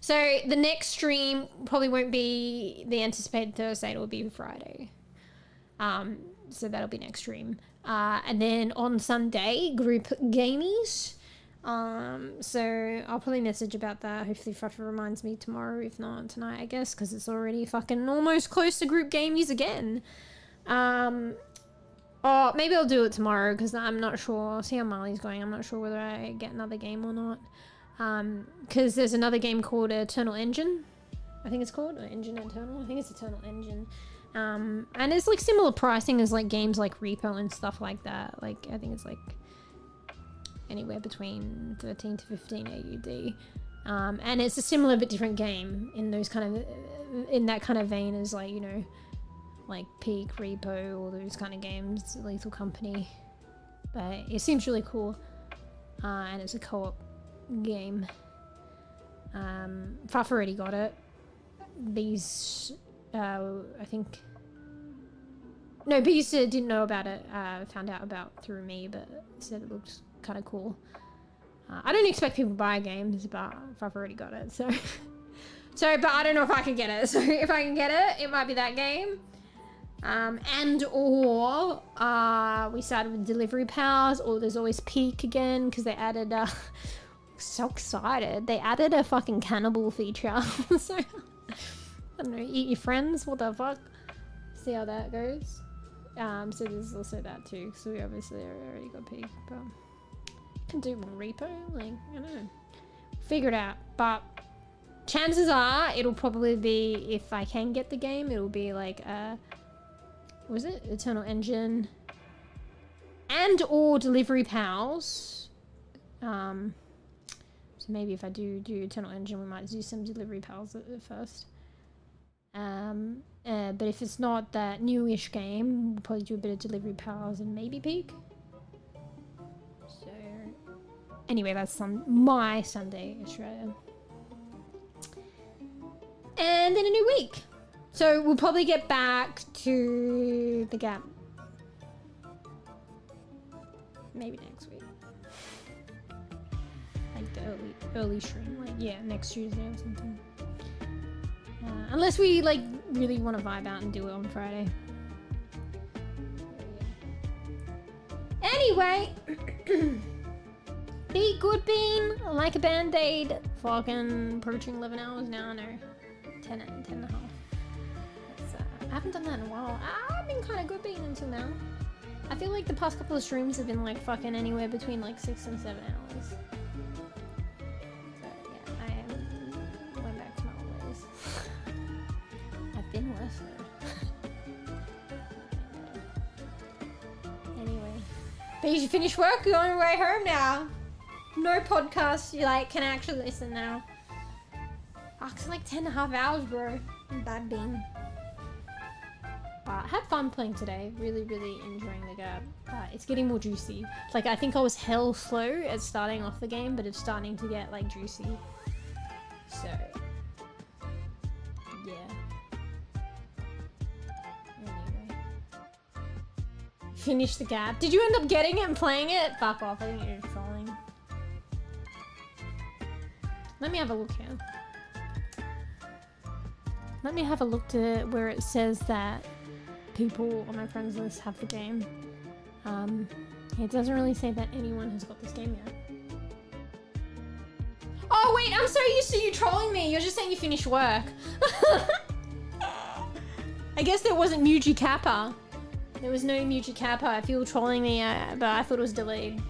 [SPEAKER 2] So the next stream probably won't be the anticipated Thursday. It will be Friday. So that'll be next stream. And then on Sunday, group gamies. So I'll probably message about that. Hopefully Fruffer reminds me tomorrow, if not tonight, I guess, because it's already fucking almost close to group gamies again. Oh, maybe I'll do it tomorrow because I'm not sure. I'll see how Marley's going. I'm not sure whether I get another game or not. Because there's another game called Eternal Engine. I think it's called, or Engine Eternal. I think it's Eternal Engine. And it's like similar pricing as like games like Repo and stuff like that. Like I think it's like anywhere between 13 to 15 AUD. And it's a similar but different game in those kind of in that kind of vein as like, you know, like Peak, Repo, all those kind of games, Lethal Company. But it seems really cool. And it's a co-op game. Fuff already got it. These I think no, Bees didn't know about it, found out about through me, but said it looked kind of cool. I don't expect people to buy games, but I've already got it, so but I don't know if I can get it. So if I can get it, it might be that game. And or we started with Delivery Pals, or there's always Peak again, because they added so excited, they added a fucking cannibal feature. So I don't know, eat your friends, what the fuck, see how that goes. So there's also that too, so we obviously already got Peak, but can do more Repo, like, I don't know, figure it out. But chances are it'll probably be, if I can get the game, it'll be like was it Eternal Engine and or Delivery Pals. So maybe if I do Eternal Engine, we might do some Delivery Pals at first. But if it's not that newish game, we'll probably do a bit of Delivery Pals and maybe Peak. So anyway, that's my Sunday Australia. And then a new week. So we'll probably get back to the Gap maybe next week. Like the early stream, like yeah, next Tuesday or something. Unless we like really want to vibe out and do it on Friday. Anyway, be good, Bean. Like a band-aid. Fucking approaching 11 hours now. No, 10 and a half. I haven't done that in a while. I've been kind of good, Bean, until now. I feel like the past couple of streams have been like fucking anywhere between like 6 and 7 hours. So yeah, I went back to my old ways. I've been worse though. Anyway, but you should finish work. You're on your way home now. No podcast. You like can actually listen now. Fuck, it's like 10.5 hours, bro. Bad Bean. But I had fun playing today. Really, really enjoying the Gap. It's getting more juicy. Like, I think I was hell slow at starting off the game, but it's starting to get, like, juicy. So, yeah. Anyway. Finish the Gap. Did you end up getting it and playing it? Fuck off. I think you're trolling. Let me have a look here. Let me have a look to where it says that people on my friends list have the game. It doesn't really say that anyone has got this game yet. Oh wait, I'm so used to you trolling me. You're just saying you finished work. I guess there wasn't MeewGeo. There was no MeewGeo if you were trolling me, but I thought it was delayed.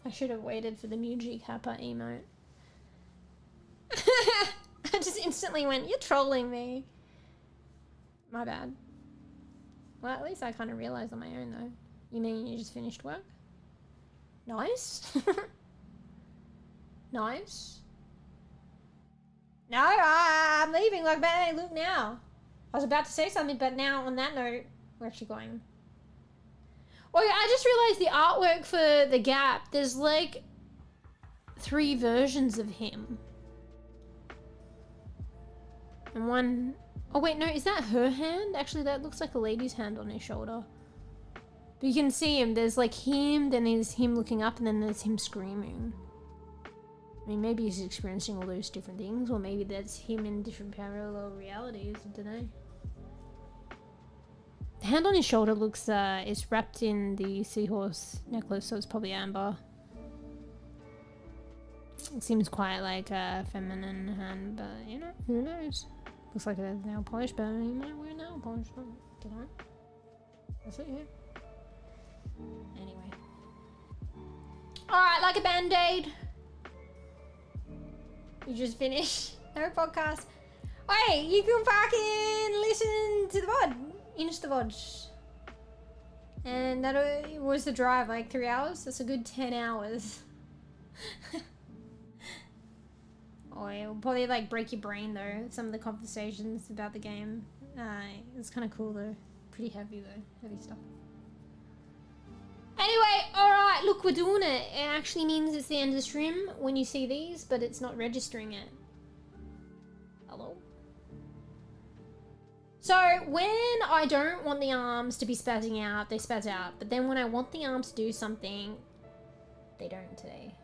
[SPEAKER 2] I should have waited for the MeewGeo emote. I just instantly went, you're trolling me. My bad. Well, at least I kind of realized on my own, though. You mean you just finished work? Nice. Nice. No, I'm leaving. Like, man, look now. I was about to say something, but now on that note, we're actually going. Oh, yeah, I just realized the artwork for the Gap. There's like 3 versions of him. And one... Oh wait, no, is that her hand? Actually, that looks like a lady's hand on his shoulder. But you can see him. There's like him, then there's him looking up, and then there's him screaming. I mean, maybe he's experiencing all those different things, or maybe that's him in different parallel realities. I don't know. The hand on his shoulder looks, is wrapped in the seahorse necklace, so it's probably amber. It seems quite like a feminine hand, but you know, who knows? Looks like it has nail polish, but you might wear nail polish. Don't know. That's it, yeah. Anyway. Alright, like a band-aid. You just finished. No podcast. Wait, you can fucking listen to the pod. Insta-watch. And that was the drive, like 3 hours? That's a good 10 hours. Oh, it'll probably like break your brain though, some of the conversations about the game. It's kind of cool though. Pretty heavy though, heavy stuff. Anyway, alright, look, we're doing it. It actually means it's the end of the stream when you see these, but it's not registering it. Hello? So, when I don't want the arms to be spazzing out, they spaz out. But then when I want the arms to do something, they don't today.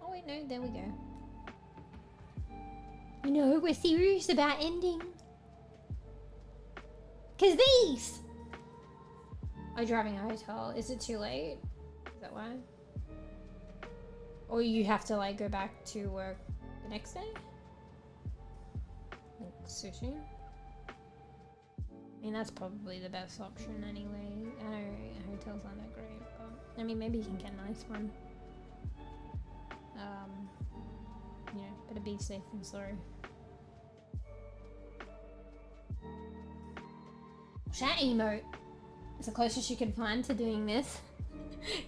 [SPEAKER 2] Oh wait, no, there we go. You know, we're serious about ending. 'Cause these! Are you driving a hotel? Is it too late? Is that why? Or you have to like go back to work the next day? Like so soon? I mean, that's probably the best option anyway. I know hotels aren't that great, but I mean, maybe you can get a nice one. You know, better be safe than sorry. Chat emote. It's the closest you can find to doing this.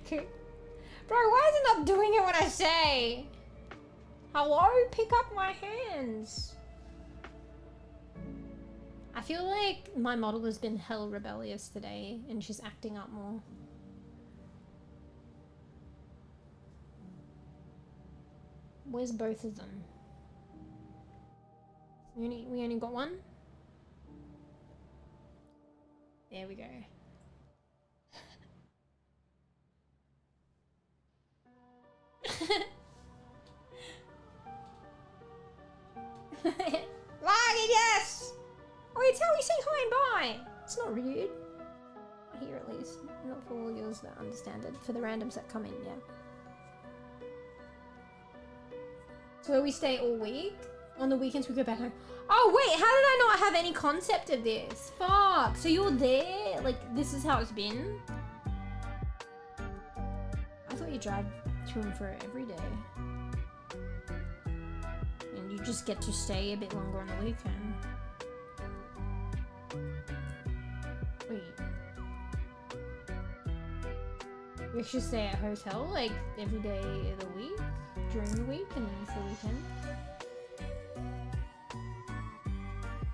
[SPEAKER 2] Bro, why is it not doing it when I say? Hello? Pick up my hands. I feel like my model has been hell rebellious today and she's acting up more. Where's both of them? We only got one? There we go. Login, yes! Oh, it's how we say hi and bye! It's not rude. Here at least. Not for all yours that understand it. For the randoms that come in, yeah. So where we stay all week? On the weekends we go back home. Oh wait, how did I not have any concept of this? Fuck, so you're there? Like, this is how it's been? I thought you drive to and fro every day. And you just get to stay a bit longer on the weekend. Wait. You actually stay at a hotel, like, every day of the week? During the week and then for the weekend?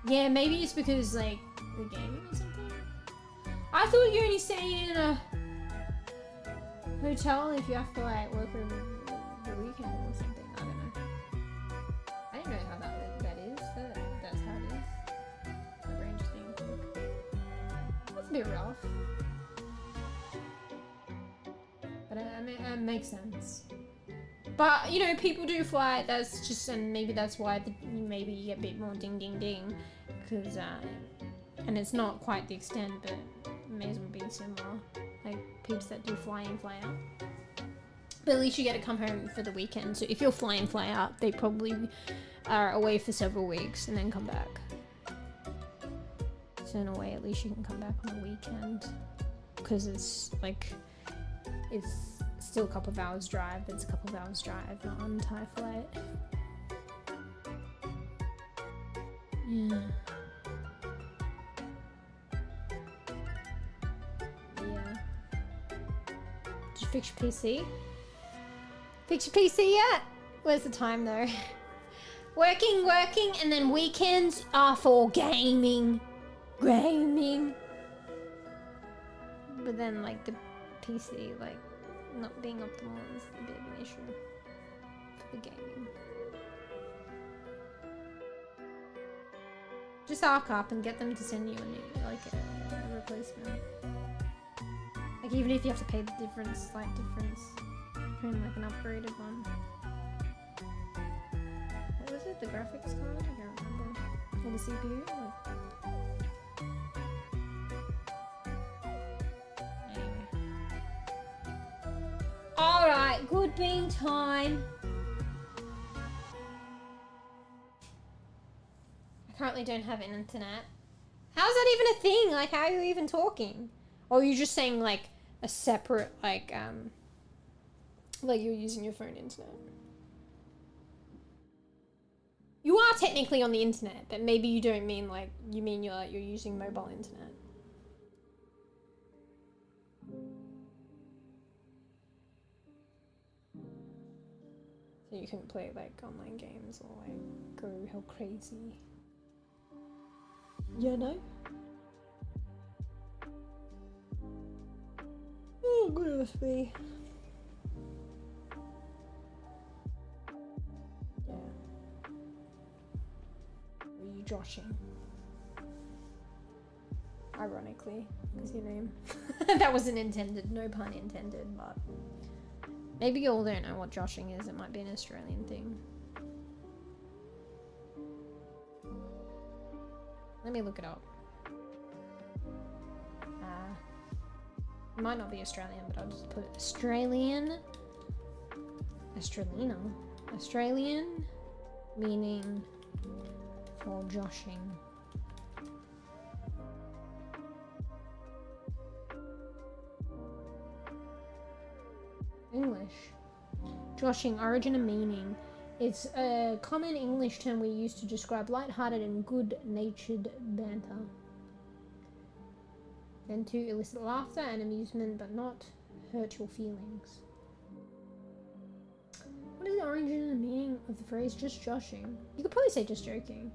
[SPEAKER 2] Yeah, maybe it's because, like, the gaming or something? I thought you only stayed in a hotel if you have to, like, work over the weekend or something. I don't know. I didn't know how that is. That's how it is. My brain just didn't think. That's a bit rough. But it makes sense. But, you know, people do fly, that's just, and maybe that's why maybe you get a bit more ding ding ding, because, and it's not quite the extent, but it may as well be similar, like peeps that do fly in, fly out. But at least you get to come home for the weekend, so if you're fly in, fly out, they probably are away for several weeks and then come back. So in a way, at least you can come back on the weekend, because it's, like, it's still a couple of hours drive, but it's a couple of hours drive, not an entire flight. Yeah. Yeah. Did you fix your PC? Fix your PC yet? Where's the time though? Working, and then weekends are for gaming. Gaming. But then like the PC, like, not being optimal is a bit of an issue for the gaming. Just arc up and get them to send you a new, like a replacement. Like even if you have to pay the difference, slight difference, between like an upgraded one. What was it? The graphics card? I can't remember. Or the CPU? Like, alright, good bean time. I currently don't have an internet. How's that even a thing? Like, how are you even talking? Or are you just saying, like, a separate, like you're using your phone internet? You are technically on the internet, but maybe you don't mean, like, you mean you're using mobile internet. So you couldn't play like online games or like go hell crazy. You know? Oh goodness me. Yeah. Were you joshing? Ironically, because your name. That wasn't intended, no pun intended, but maybe you all don't know what joshing is. It might be an Australian thing. Let me look it up. It might not be Australian, but I'll just put Australian. Australian meaning for joshing. English. Joshing, origin and meaning. It's a common English term we use to describe light-hearted and good-natured banter. And to elicit laughter and amusement, but not hurt your feelings. What is the origin and meaning of the phrase just joshing? You could probably say just joking.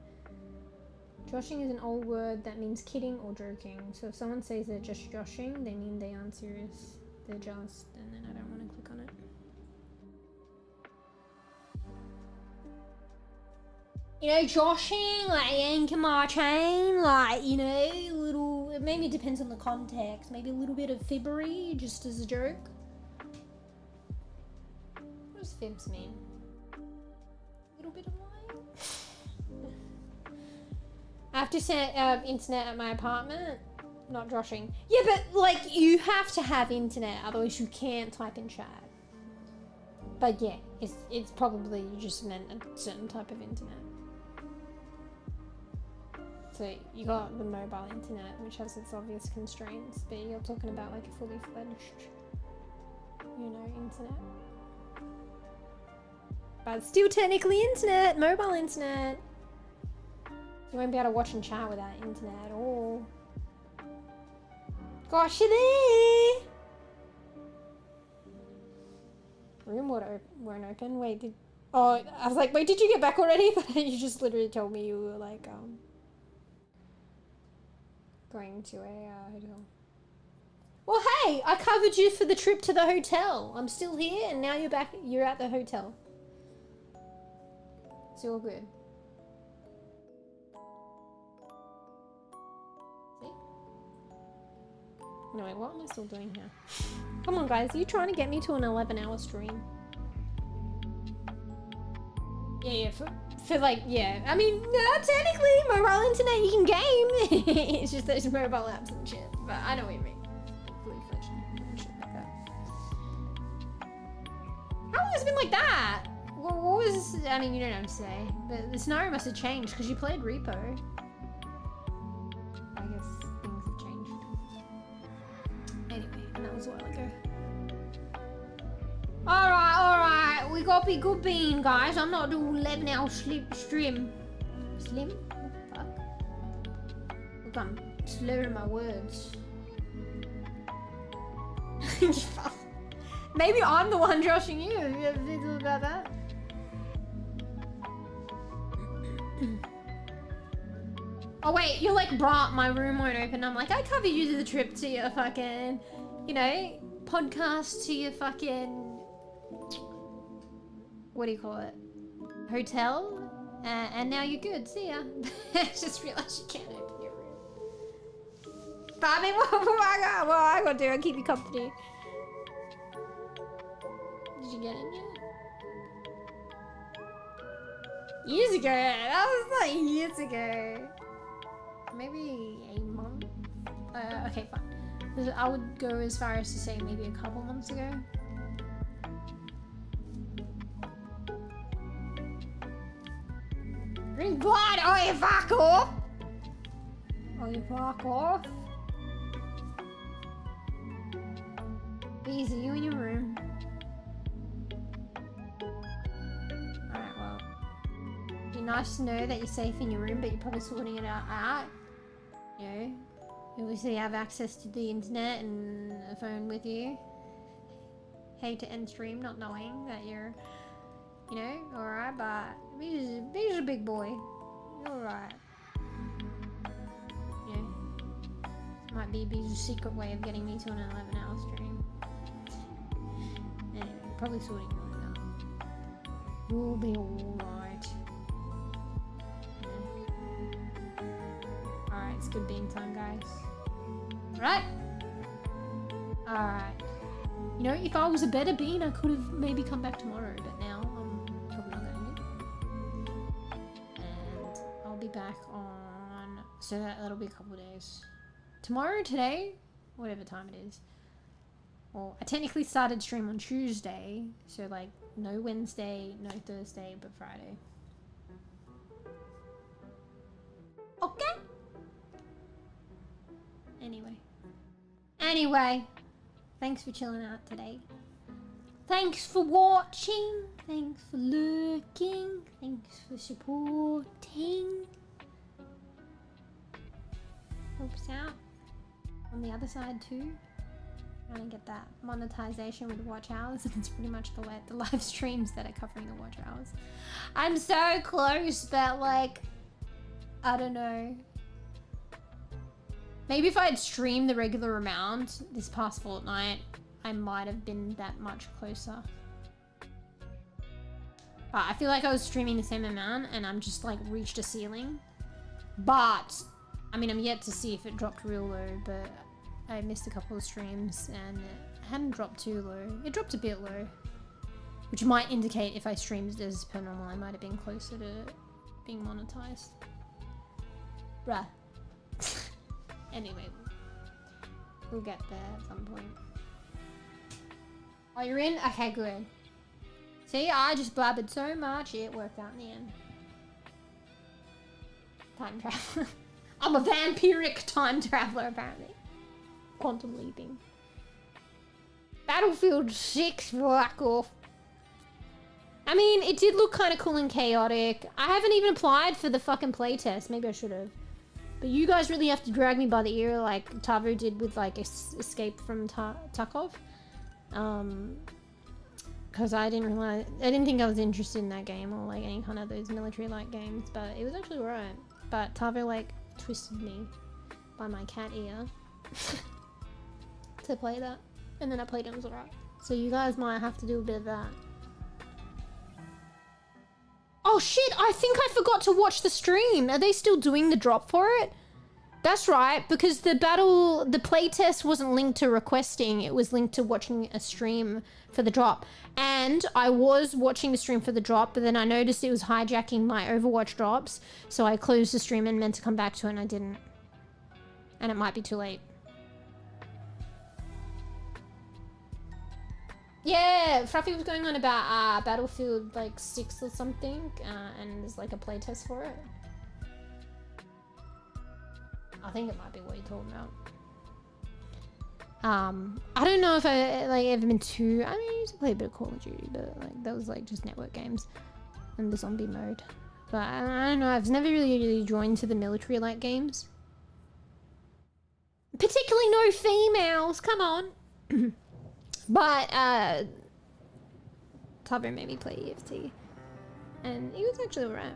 [SPEAKER 2] Joshing is an old word that means kidding or joking. So if someone says they're just joshing, they mean they aren't serious. They're just, and then I don't want to click on it. You know, joshing, like yanking my chain, like, you know, little, maybe it depends on the context. Maybe a little bit of fibbery, just as a joke. What does fibs mean? A little bit of lying? I have to set internet at my apartment. Not joshing. Yeah, but like you have to have internet, otherwise you can't type in chat. But yeah, it's probably just meant a certain type of internet. So you got the mobile internet, which has its obvious constraints, but you're talking about like a fully fledged, you know, internet. But it's still technically internet, mobile internet. You won't be able to watch and chat without internet at all. Gosh, you're there! Room weren't open. Wait, oh, I was like, wait, did you get back already? But you just literally told me you were like, going to a hotel. Well, hey, I covered you for the trip to the hotel. I'm still here, and now you're back. You're at the hotel. It's all good. No, wait, what am I still doing here? Come on, guys. Are you trying to get me to an 11-hour stream? Yeah, for like, yeah. I mean, technically, mobile internet, you can game. It's just those mobile apps and shit. But I know what you mean. Fully fledged and shit like that. How long has it been like that? What was, I mean, you don't have to say. But the scenario must have changed because you played Repo. I guess things have changed. Anyway, and that was a while ago. Alright, we gotta be good being, guys. I'm not doing 11-hour stream. Slim? What the fuck? Look, I'm slurring my words. Maybe I'm the one joshing you. Have you ever thought about that? Oh wait, you're like, bruh, my room won't open. I'm like, I covered you to the trip to your fucking, you know, podcast to your fucking, what do you call it? Hotel? And now you're good. See ya. I just realized you can't open your room. But I mean, what I gotta do? I'll keep you company. Did you get in yet? Years ago. That was like years ago. Maybe a month. Okay, fine. I would go as far as to say maybe a couple months ago. Drink blood! Oh, you fuck off! Oh, you fuck off. Easy, you in your room. Alright, well. It'd be nice to know that you're safe in your room, but you're probably sorting it out. You know, you obviously have access to the internet and a phone with you. Hate to end stream not knowing that you're You know, alright, but he's a big boy. Alright. You know, this might be Bee's secret way of getting me to an 11-hour stream. Anyway, probably sorting it out. We'll be alright. Yeah. Alright, it's good being time, guys. Alright? Alright. You know, if I was a better bean, I could have maybe come back tomorrow, but now I'm probably not going to. And I'll be back on... So that'll be a couple of days. Tomorrow, today, whatever time it is. Well, I technically started stream on Tuesday, so like no Wednesday, no Thursday, but Friday. Okay. Anyway, thanks for chilling out today. Thanks for watching. Thanks for lurking. Thanks for supporting. Helps out on the other side too. Trying to get that monetization with watch hours, and it's pretty much the live streams that are covering the watch hours. I'm so close, but like, I don't know. Maybe if I had streamed the regular amount this past fortnight, I might have been that much closer. But I feel like I was streaming the same amount and I'm just like reached a ceiling. But, I mean, I'm yet to see if it dropped real low, but I missed a couple of streams and it hadn't dropped too low. It dropped a bit low, which might indicate if I streamed as per normal, I might have been closer to being monetized. Bruh. Anyway, we'll get there at some point. Oh, you're in? Okay, good. See, I just blabbered so much, it worked out in the end. Time traveler. I'm a vampiric time traveler, apparently. Quantum leaping. Battlefield 6, fuck off. I mean, it did look kind of cool and chaotic. I haven't even applied for the fucking playtest. Maybe I should have. But you guys really have to drag me by the ear like 𝕘𝖕𝖕𝖕𝖕 did with like Escape from Tarkov. Because I didn't think I was interested in that game or like any kind of those military-like games, but it was actually alright. But 𝕘𝖕𝖕𝖕 like twisted me by my cat ear to play that. And then I played it and it was alright. So you guys might have to do a bit of that. Oh shit, I think I forgot to watch the stream. Are they still doing the drop for it? That's right, because the playtest wasn't linked to requesting, it was linked to watching a stream for the drop. And I was watching the stream for the drop, but then I noticed it was hijacking my Overwatch drops, so I closed the stream and meant to come back to it and I didn't. And it might be too late. Yeah, Fruffy was going on about Battlefield like 6 or something, and there's like a playtest for it. I think it might be what you're talking about. I don't know if I like ever been too. I mean, I used to play a bit of Call of Duty, but like that was like just network games and the zombie mode. But I don't know. I've never really joined to the military-like games. Particularly no females. Come on. But 𝕘𝖕𝖕𝖕𝖕𝖕 made me play EFT, and it was actually alright.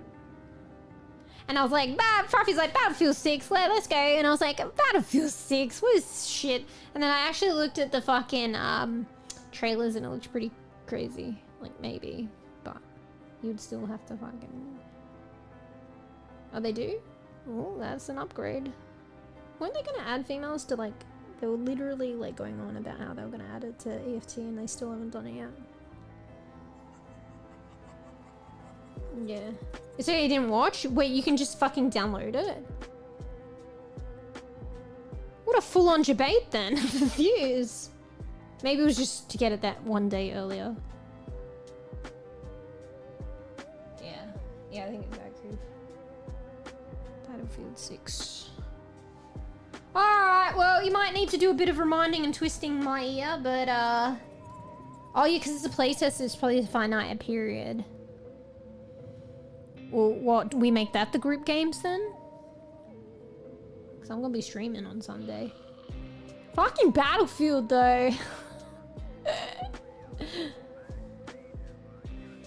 [SPEAKER 2] And I was like, Fruffy's like, Battlefield 6, let's go. And I was like, Battlefield 6, what is shit? And then I actually looked at the fucking trailers and it looked pretty crazy. Like, maybe, but you'd still have to fucking... Oh, they do? Oh, that's an upgrade. Weren't they gonna add females to like... They were literally like going on about how they were going to add it to EFT and they still haven't done it yet. Yeah. So you didn't watch? Wait, you can just fucking download it? What a full-on debate then for views. Maybe it was just to get it that one day earlier. Yeah. Yeah, I think it's accurate. Battlefield 6. Alright, well, you might need to do a bit of reminding and twisting my ear, but, oh, yeah, because it's a playtest, it's probably a finite period. Well, what, do we make that the group games, then? Because I'm gonna be streaming on Sunday. Fucking Battlefield, though.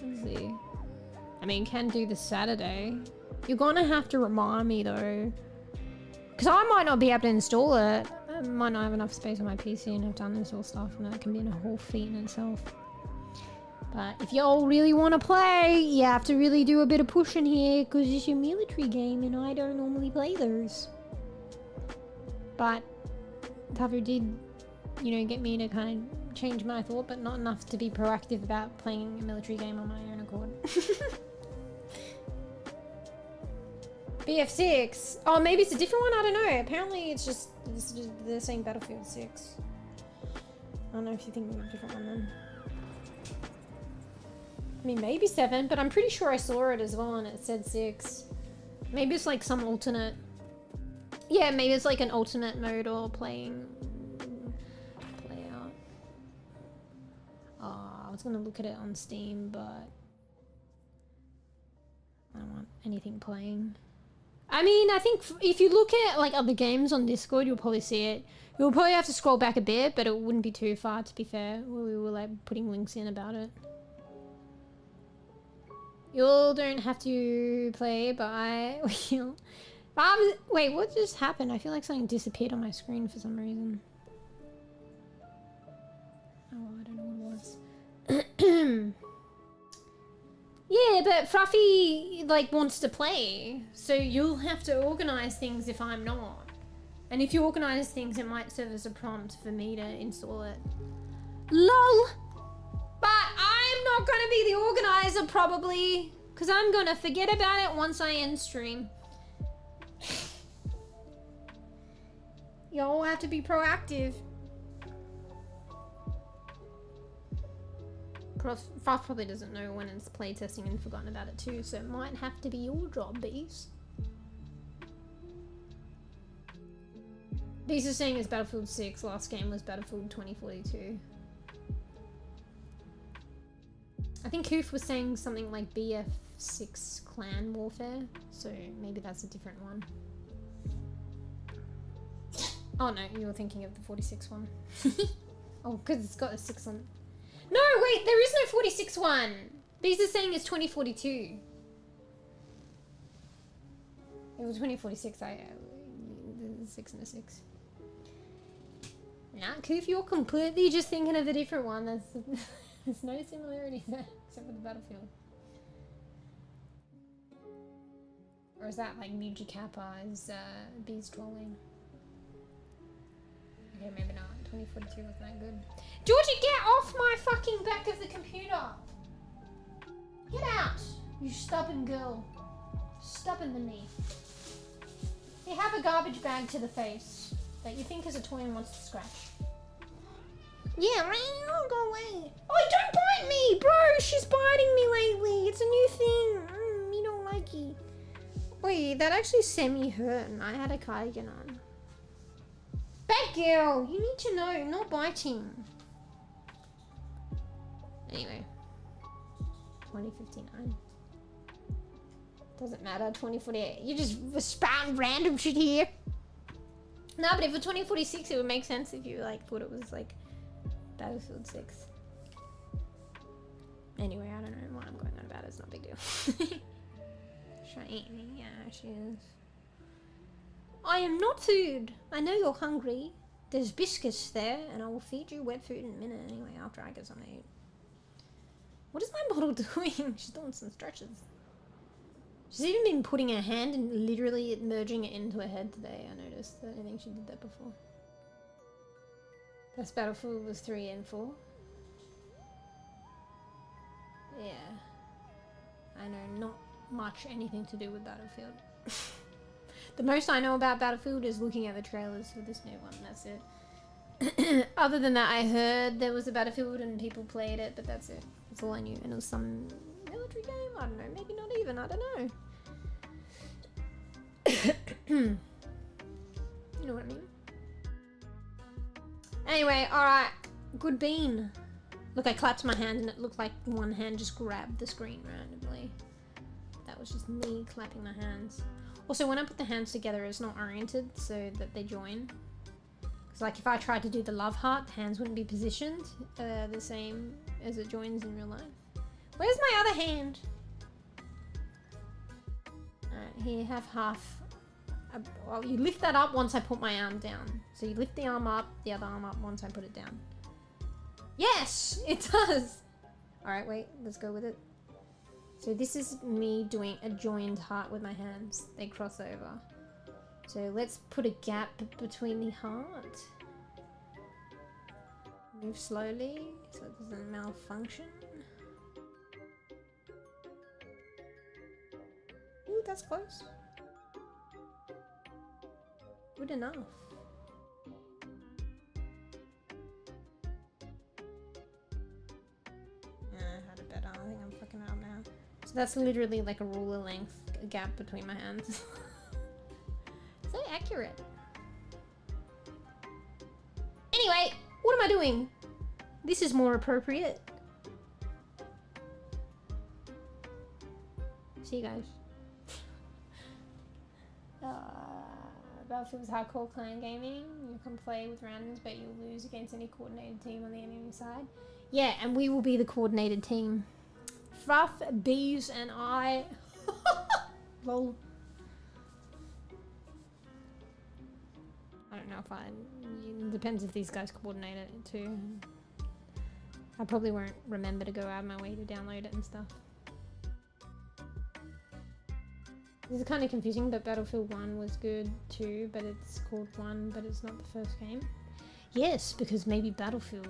[SPEAKER 2] Let's see. I mean, can do this Saturday. You're gonna have to remind me though. Because I might not be able to install it. I might not have enough space on my PC and have to uninstall stuff, and that can be a whole feat in itself. But if y'all really want to play, you have to really do a bit of pushing here, because it's your military game and I don't normally play those. But Tuffer did, you know, get me to kind of change my thought, but not enough to be proactive about playing a military game on my own accord. BF6. Oh, maybe it's a different one? I don't know. Apparently it's just the same Battlefield 6. I don't know if you think of a different one then. I mean, maybe 7, but I'm pretty sure I saw it as well and it said 6. Maybe it's like some alternate... Yeah, maybe it's like an alternate mode or play out. Oh, I was gonna look at it on Steam, but... I don't want anything playing. I mean, I think if you look at like other games on Discord, you'll probably see it. You'll probably have to scroll back a bit, but it wouldn't be too far, to be fair. We were like putting links in about it. You all don't have to play, but I will. Wait, what just happened? I feel like something disappeared on my screen for some reason. Oh, I don't know what it was. Yeah, but Fluffy, like, wants to play. So you'll have to organise things if I'm not. And if you organise things, it might serve as a prompt for me to install it. LOL! But I'm not going to be the organiser, probably. Because I'm going to forget about it once I end stream. Y'all have to be proactive. Froth probably doesn't know when it's playtesting and forgotten about it too, so it might have to be your job, Bees. Bees is saying it's Battlefield 6, last game was Battlefield 2042. I think Koof was saying something like BF6 Clan Warfare, so maybe that's a different one. Oh no, you were thinking of the 46 one. Oh, because it's got a 6 on. No, wait, there is no 46 one. Bees is saying it's 2042. It was 2046, the 6 and a 6. Nah, Koof, you're completely just thinking of a different one. There's no similarities there, except for the Battlefield. Or is that like MeewGeo is Bees trolling? Okay, maybe not. 2042 wasn't that good. Georgie, get off my fucking back of the computer! Get out! You stubborn girl. Stubborn than me. You have a garbage bag to the face that you think is a toy and wants to scratch. Yeah, right? Go away. Oh, don't bite me, bro! She's biting me lately. It's a new thing. You don't like it. Wait, that actually semi-hurt and I had a cardigan on. Bad girl! You need to know, not biting. Anyway. 2059. Doesn't matter, 2048. You just spouting random shit here. No, but if for 2046 it would make sense if you like thought it was like Battlefield 6. Anyway, I don't know what I'm going on about, it's not a big deal. Shiny, yeah, she is. I am not food. I know you're hungry. There's biscuits there, and I will feed you wet food in a minute anyway, after I get some to eat. What is my model doing? She's doing some stretches. She's even been putting her hand and literally merging it into her head today, I noticed. I don't think she did that before. Best Battlefield was 3 and 4. Yeah. I know not much anything to do with Battlefield. The most I know about Battlefield is looking at the trailers for this new one, that's it. Other than that, I heard there was a Battlefield and people played it, but that's it. That's all I knew. And it was some military game? I don't know, maybe not even, I don't know. You know what I mean? Anyway, alright. Good bean. Look, I clapped my hand and it looked like one hand just grabbed the screen randomly. That was just me clapping my hands. Also, when I put the hands together, it's not oriented so that they join. Because like if I tried to do the love heart, the hands wouldn't be positioned the same as it joins in real life. Where's my other hand? here, have half. Well, you lift that up once I put my arm down. So you lift the arm up, the other arm up once I put it down. Yes, it does. All right, wait, let's go with it. So this is me doing a joined heart with my hands. They cross over. So let's put a gap between the heart. Move slowly so it doesn't malfunction. Ooh, that's close. Good enough. Yeah, I had it better. I think I'm fucking up now. So that's literally like a ruler length gap between my hands. So accurate. Anyway, what am I doing? This is more appropriate. See you guys. Battlefield is hardcore clan gaming. You can play with randoms, but you'll lose against any coordinated team on the enemy side. Yeah, and we will be the coordinated team. Fruff, Bees, and I. Lol. I don't know if it depends if these guys coordinate it too. I probably won't remember to go out of my way to download it and stuff. This is kind of confusing, but Battlefield 1 was good too, but it's called 1, but it's not the first game. Yes, because maybe Battlefield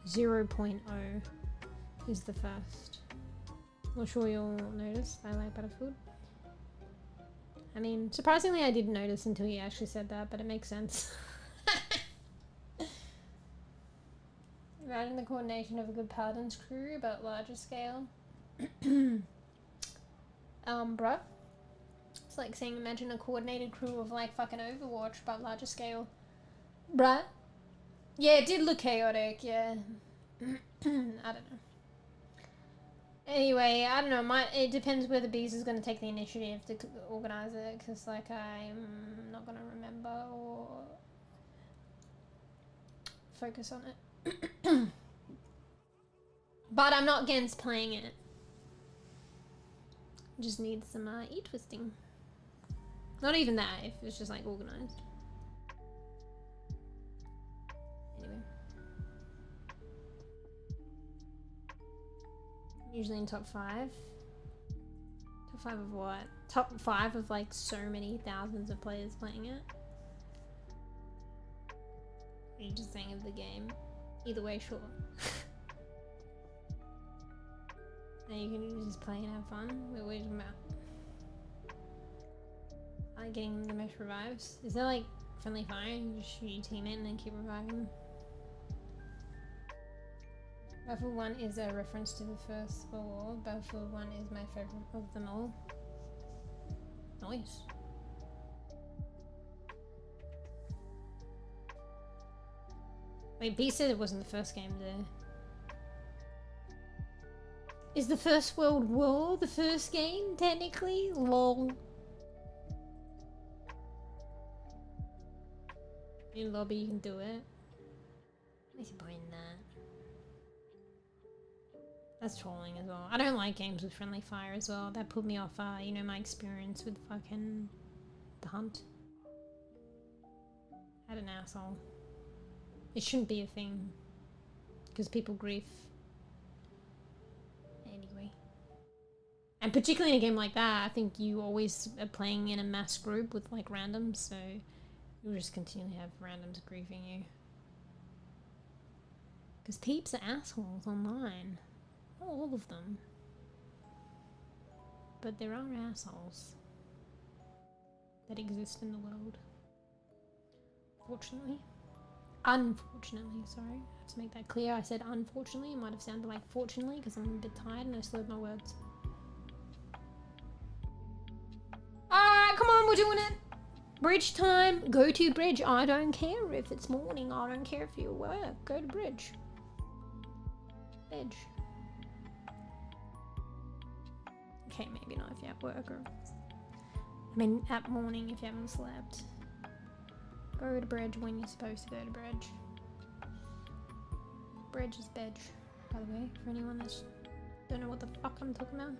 [SPEAKER 2] 0.0 is the first. Not sure you'll notice, I like Battlefield. I mean, surprisingly I didn't notice until you actually said that, but it makes sense. Imagine the coordination of a good Paladin's crew, but larger scale. Bruh. It's like saying imagine a coordinated crew of like fucking Overwatch, but larger scale. Bruh. Yeah, it did look chaotic, yeah. I don't know. Anyway, I don't know, it depends whether Bees is going to take the initiative to organize it, because like I'm not going to remember or focus on it. But I'm not against playing it. Just need some e-twisting. Not even that, if it's just like organized. Anyway. Usually in top 5. Top 5 of what? Top 5 of like so many thousands of players playing it. Are you just saying of the game? Either way, sure. And you can just play and have fun. Wait, what are you talking about? I like getting the most revives. Is there like friendly fire? You just shoot your teammate and then keep reviving them. Battlefield 1 is a reference to the first World War. Battlefield 1 is my favorite of them all. Nice. Wait, B said it wasn't the first game there. Is the First World War the first game, technically? Lol. In lobby you can do it. What's the point in that? That's trolling as well. I don't like games with friendly fire as well. That put me off, you know, my experience with fucking The Hunt. I had an asshole. It shouldn't be a thing. Because people grief. Anyway. And particularly in a game like that, I think you always are playing in a mass group with like randoms, so you'll just continually have randoms griefing you. Because peeps are assholes online. Not all of them. But there are assholes that exist in the world. Fortunately. Unfortunately, sorry. I have to make that clear. I said unfortunately. It might have sounded like fortunately because I'm a bit tired and I slurred my words. Alright, come on, we're doing it. Bridge time. Go to bridge. I don't care if it's morning. I don't care if you work. Go to bridge. Bridge. Okay, maybe not if you're at work or... I mean, at morning if you haven't slept. Go to bridge when you're supposed to go to bridge. Bridge is bed, by the way, for anyone that don't know what the fuck I'm talking about.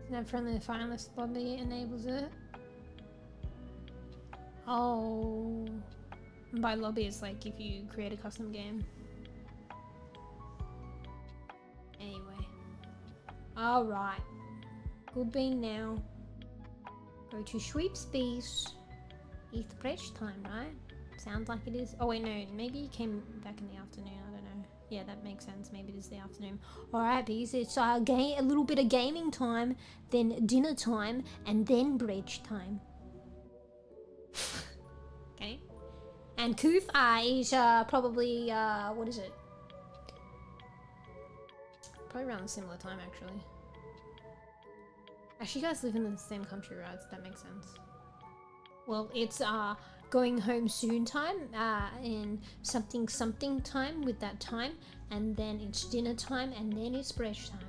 [SPEAKER 2] Snap friendly fire unless lobby enables it. Oh. And by lobby, it's like if you create a custom game. Anyway. Alright. Good bean now. Go to sweep space. It's bridge time, right? Sounds like it is. Oh wait, no. Maybe you came back in the afternoon. I don't know. Yeah, that makes sense. Maybe it is the afternoon. Alright, bees. It's a little bit of gaming time, then dinner time, and then bridge time. Okay. And kwittens is probably, what is it? Probably around a similar time, actually. Actually, you guys live in the same country, right? So that makes sense. Well, it's going home soon time, in something time with that time, and then it's dinner time, and then it's bridge time.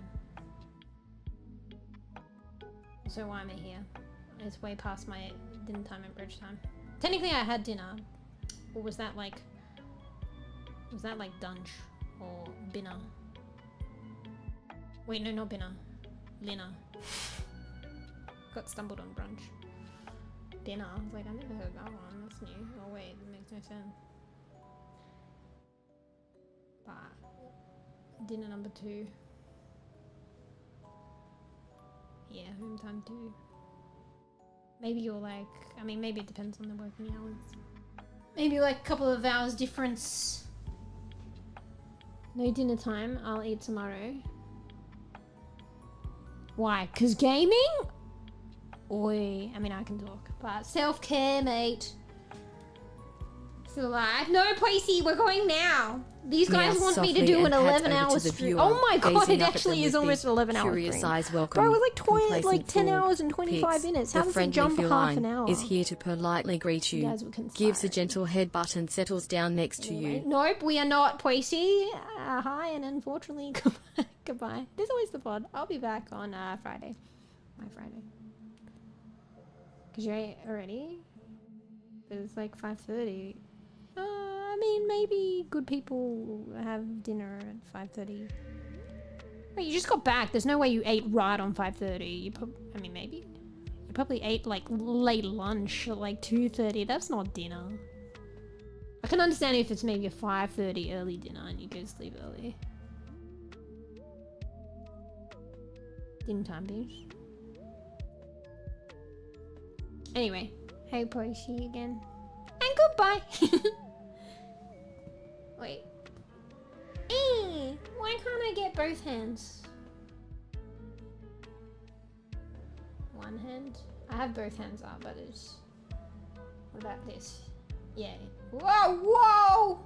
[SPEAKER 2] So why am I here? It's way past my dinner time and bridge time. Technically, I had dinner, or was that like dunch or binner? Wait, no, not binner, dinner. Got stumbled on brunch. Dinner. I was like, I never heard that one. That's new. Oh wait, that makes no sense. But dinner number 2. Yeah, home time 2. Maybe you're like, I mean, maybe it depends on the working hours. Maybe like a couple of hours difference. No dinner time. I'll eat tomorrow. Why? 'Cause gaming? Oi, I mean, I can talk, but self-care, mate. Still alive. No, Pway, we're going now. These guys want me to do an 11-hour stream. Oh my god, it actually is almost an 11-hour stream. Bro, we're like 10 hours and 25 minutes. How does it jump half an hour?
[SPEAKER 1] Is here to politely greet you. Gives a gentle headbutt and settles down next to you.
[SPEAKER 2] Nope, we are not Pway. Hi, and unfortunately, goodbye. There's always the pod. I'll be back on Friday. My Friday. Cause you're already? It's like 5:30. I mean, maybe good people have dinner at 5:30. Wait, you just got back. There's no way you ate right on 5:30. I mean, maybe. You probably ate like late lunch at like 2:30. That's not dinner. I can understand if it's maybe a 5:30 early dinner and you go to sleep early. Dinner time, bitch. Anyway, hey, Pway again. And goodbye! Wait. Why can't I get both hands? One hand? I have both hands up, but it's... What about this? Yeah. Whoa, whoa!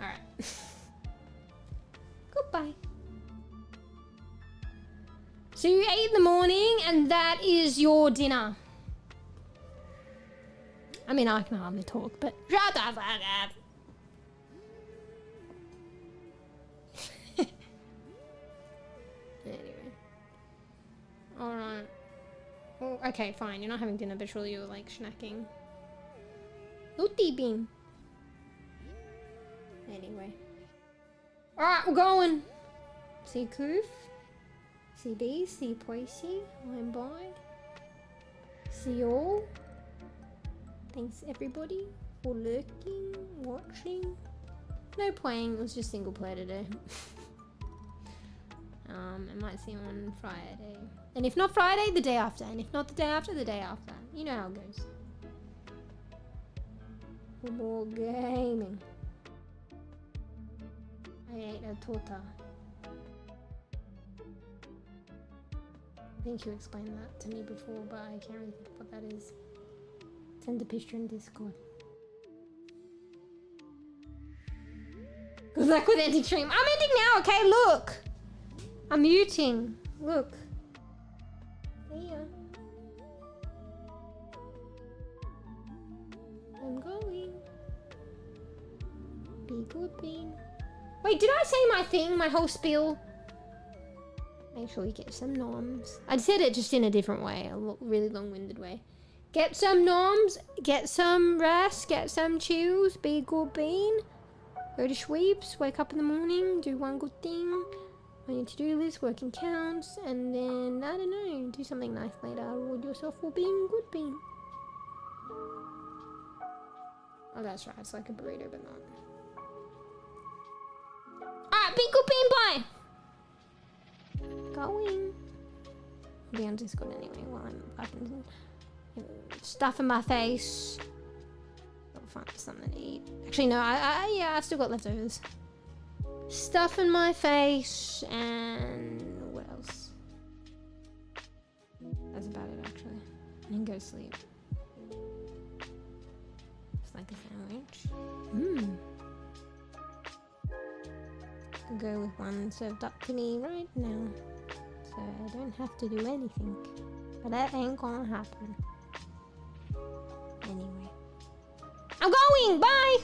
[SPEAKER 2] Alright. Goodbye. So you ate in the morning, and that is your dinner. I mean, I can hardly talk, but shut the fuck up. Anyway. Alright. Oh, okay, fine. You're not having dinner, but surely you're like snacking. Bean. Anyway. Alright, we're going. See Koof. See B, see Pway, I'm by. See you all. Thanks everybody for lurking, watching. No playing, it was just single player today. I might see you on Friday. And if not Friday, the day after. And if not the day after, the day after. You know how it goes. For more gaming. I ate a torta. I think you explained that to me before, but I can't really think what that is. Send a picture in Discord. Good luck with ending stream. I'm ending now, okay? Look! I'm muting. Look. See ya. I'm going. Be good, bean. Wait, did I say my thing? My whole spiel? Make sure you get some noms. I said it just in a different way, a really long-winded way. Get some noms, get some rest, get some chills, be good bean. Go to sweeps, wake up in the morning, do one good thing on your to-do list, working counts, and then, I don't know, do something nice later. Reward yourself for being good bean. Oh, that's right, it's like a burrito, but not. Alright, be good bean boy! Going. I'll be on Discord anyway while I'm fucking stuffing my face. I'll find something to eat. Actually, no, yeah, I've still got leftovers. Stuffing my face, and what else? That's about it, actually. And then go sleep. It's like a sandwich. I'll go with one served up to me right now. So I don't have to do anything. But that ain't gonna happen. Anyway. I'm going! Bye!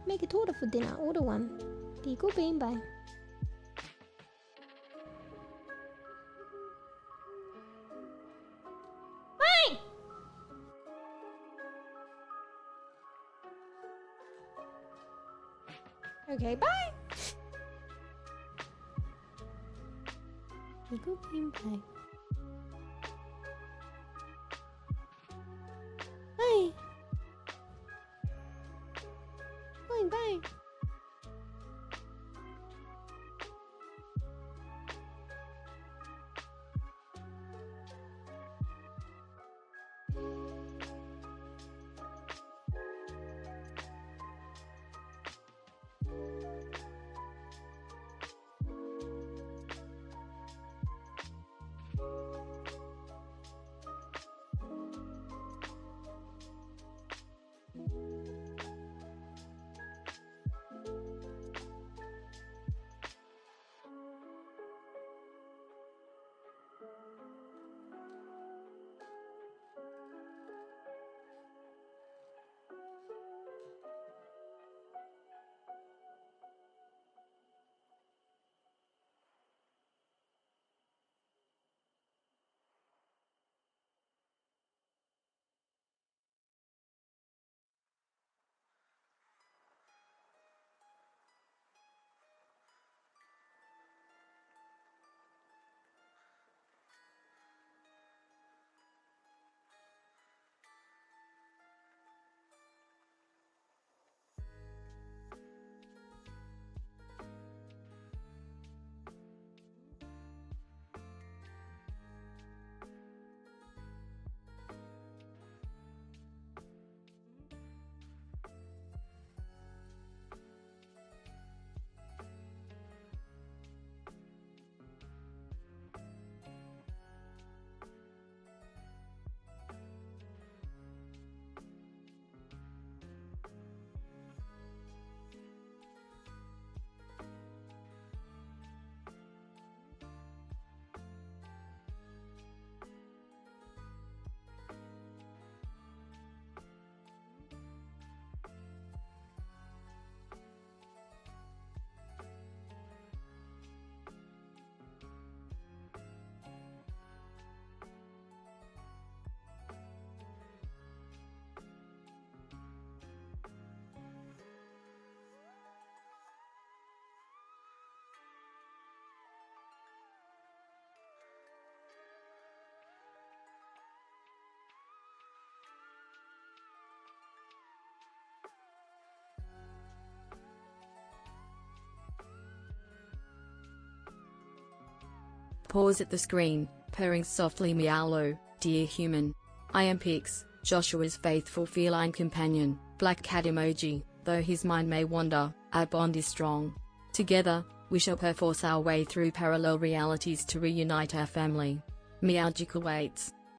[SPEAKER 2] Make it order for dinner. Order one. Be good bean, bye. Bye! Okay, bye! Be good bean, bye. Bye! Going, bye!
[SPEAKER 1] Pause at the screen, purring softly. Meow, dear human. I am Pix, Joshua's faithful feline companion. Black cat emoji. Though his mind may wander, our bond is strong. Together, we shall perforce our way through parallel realities to reunite our family. MeowGeo waits.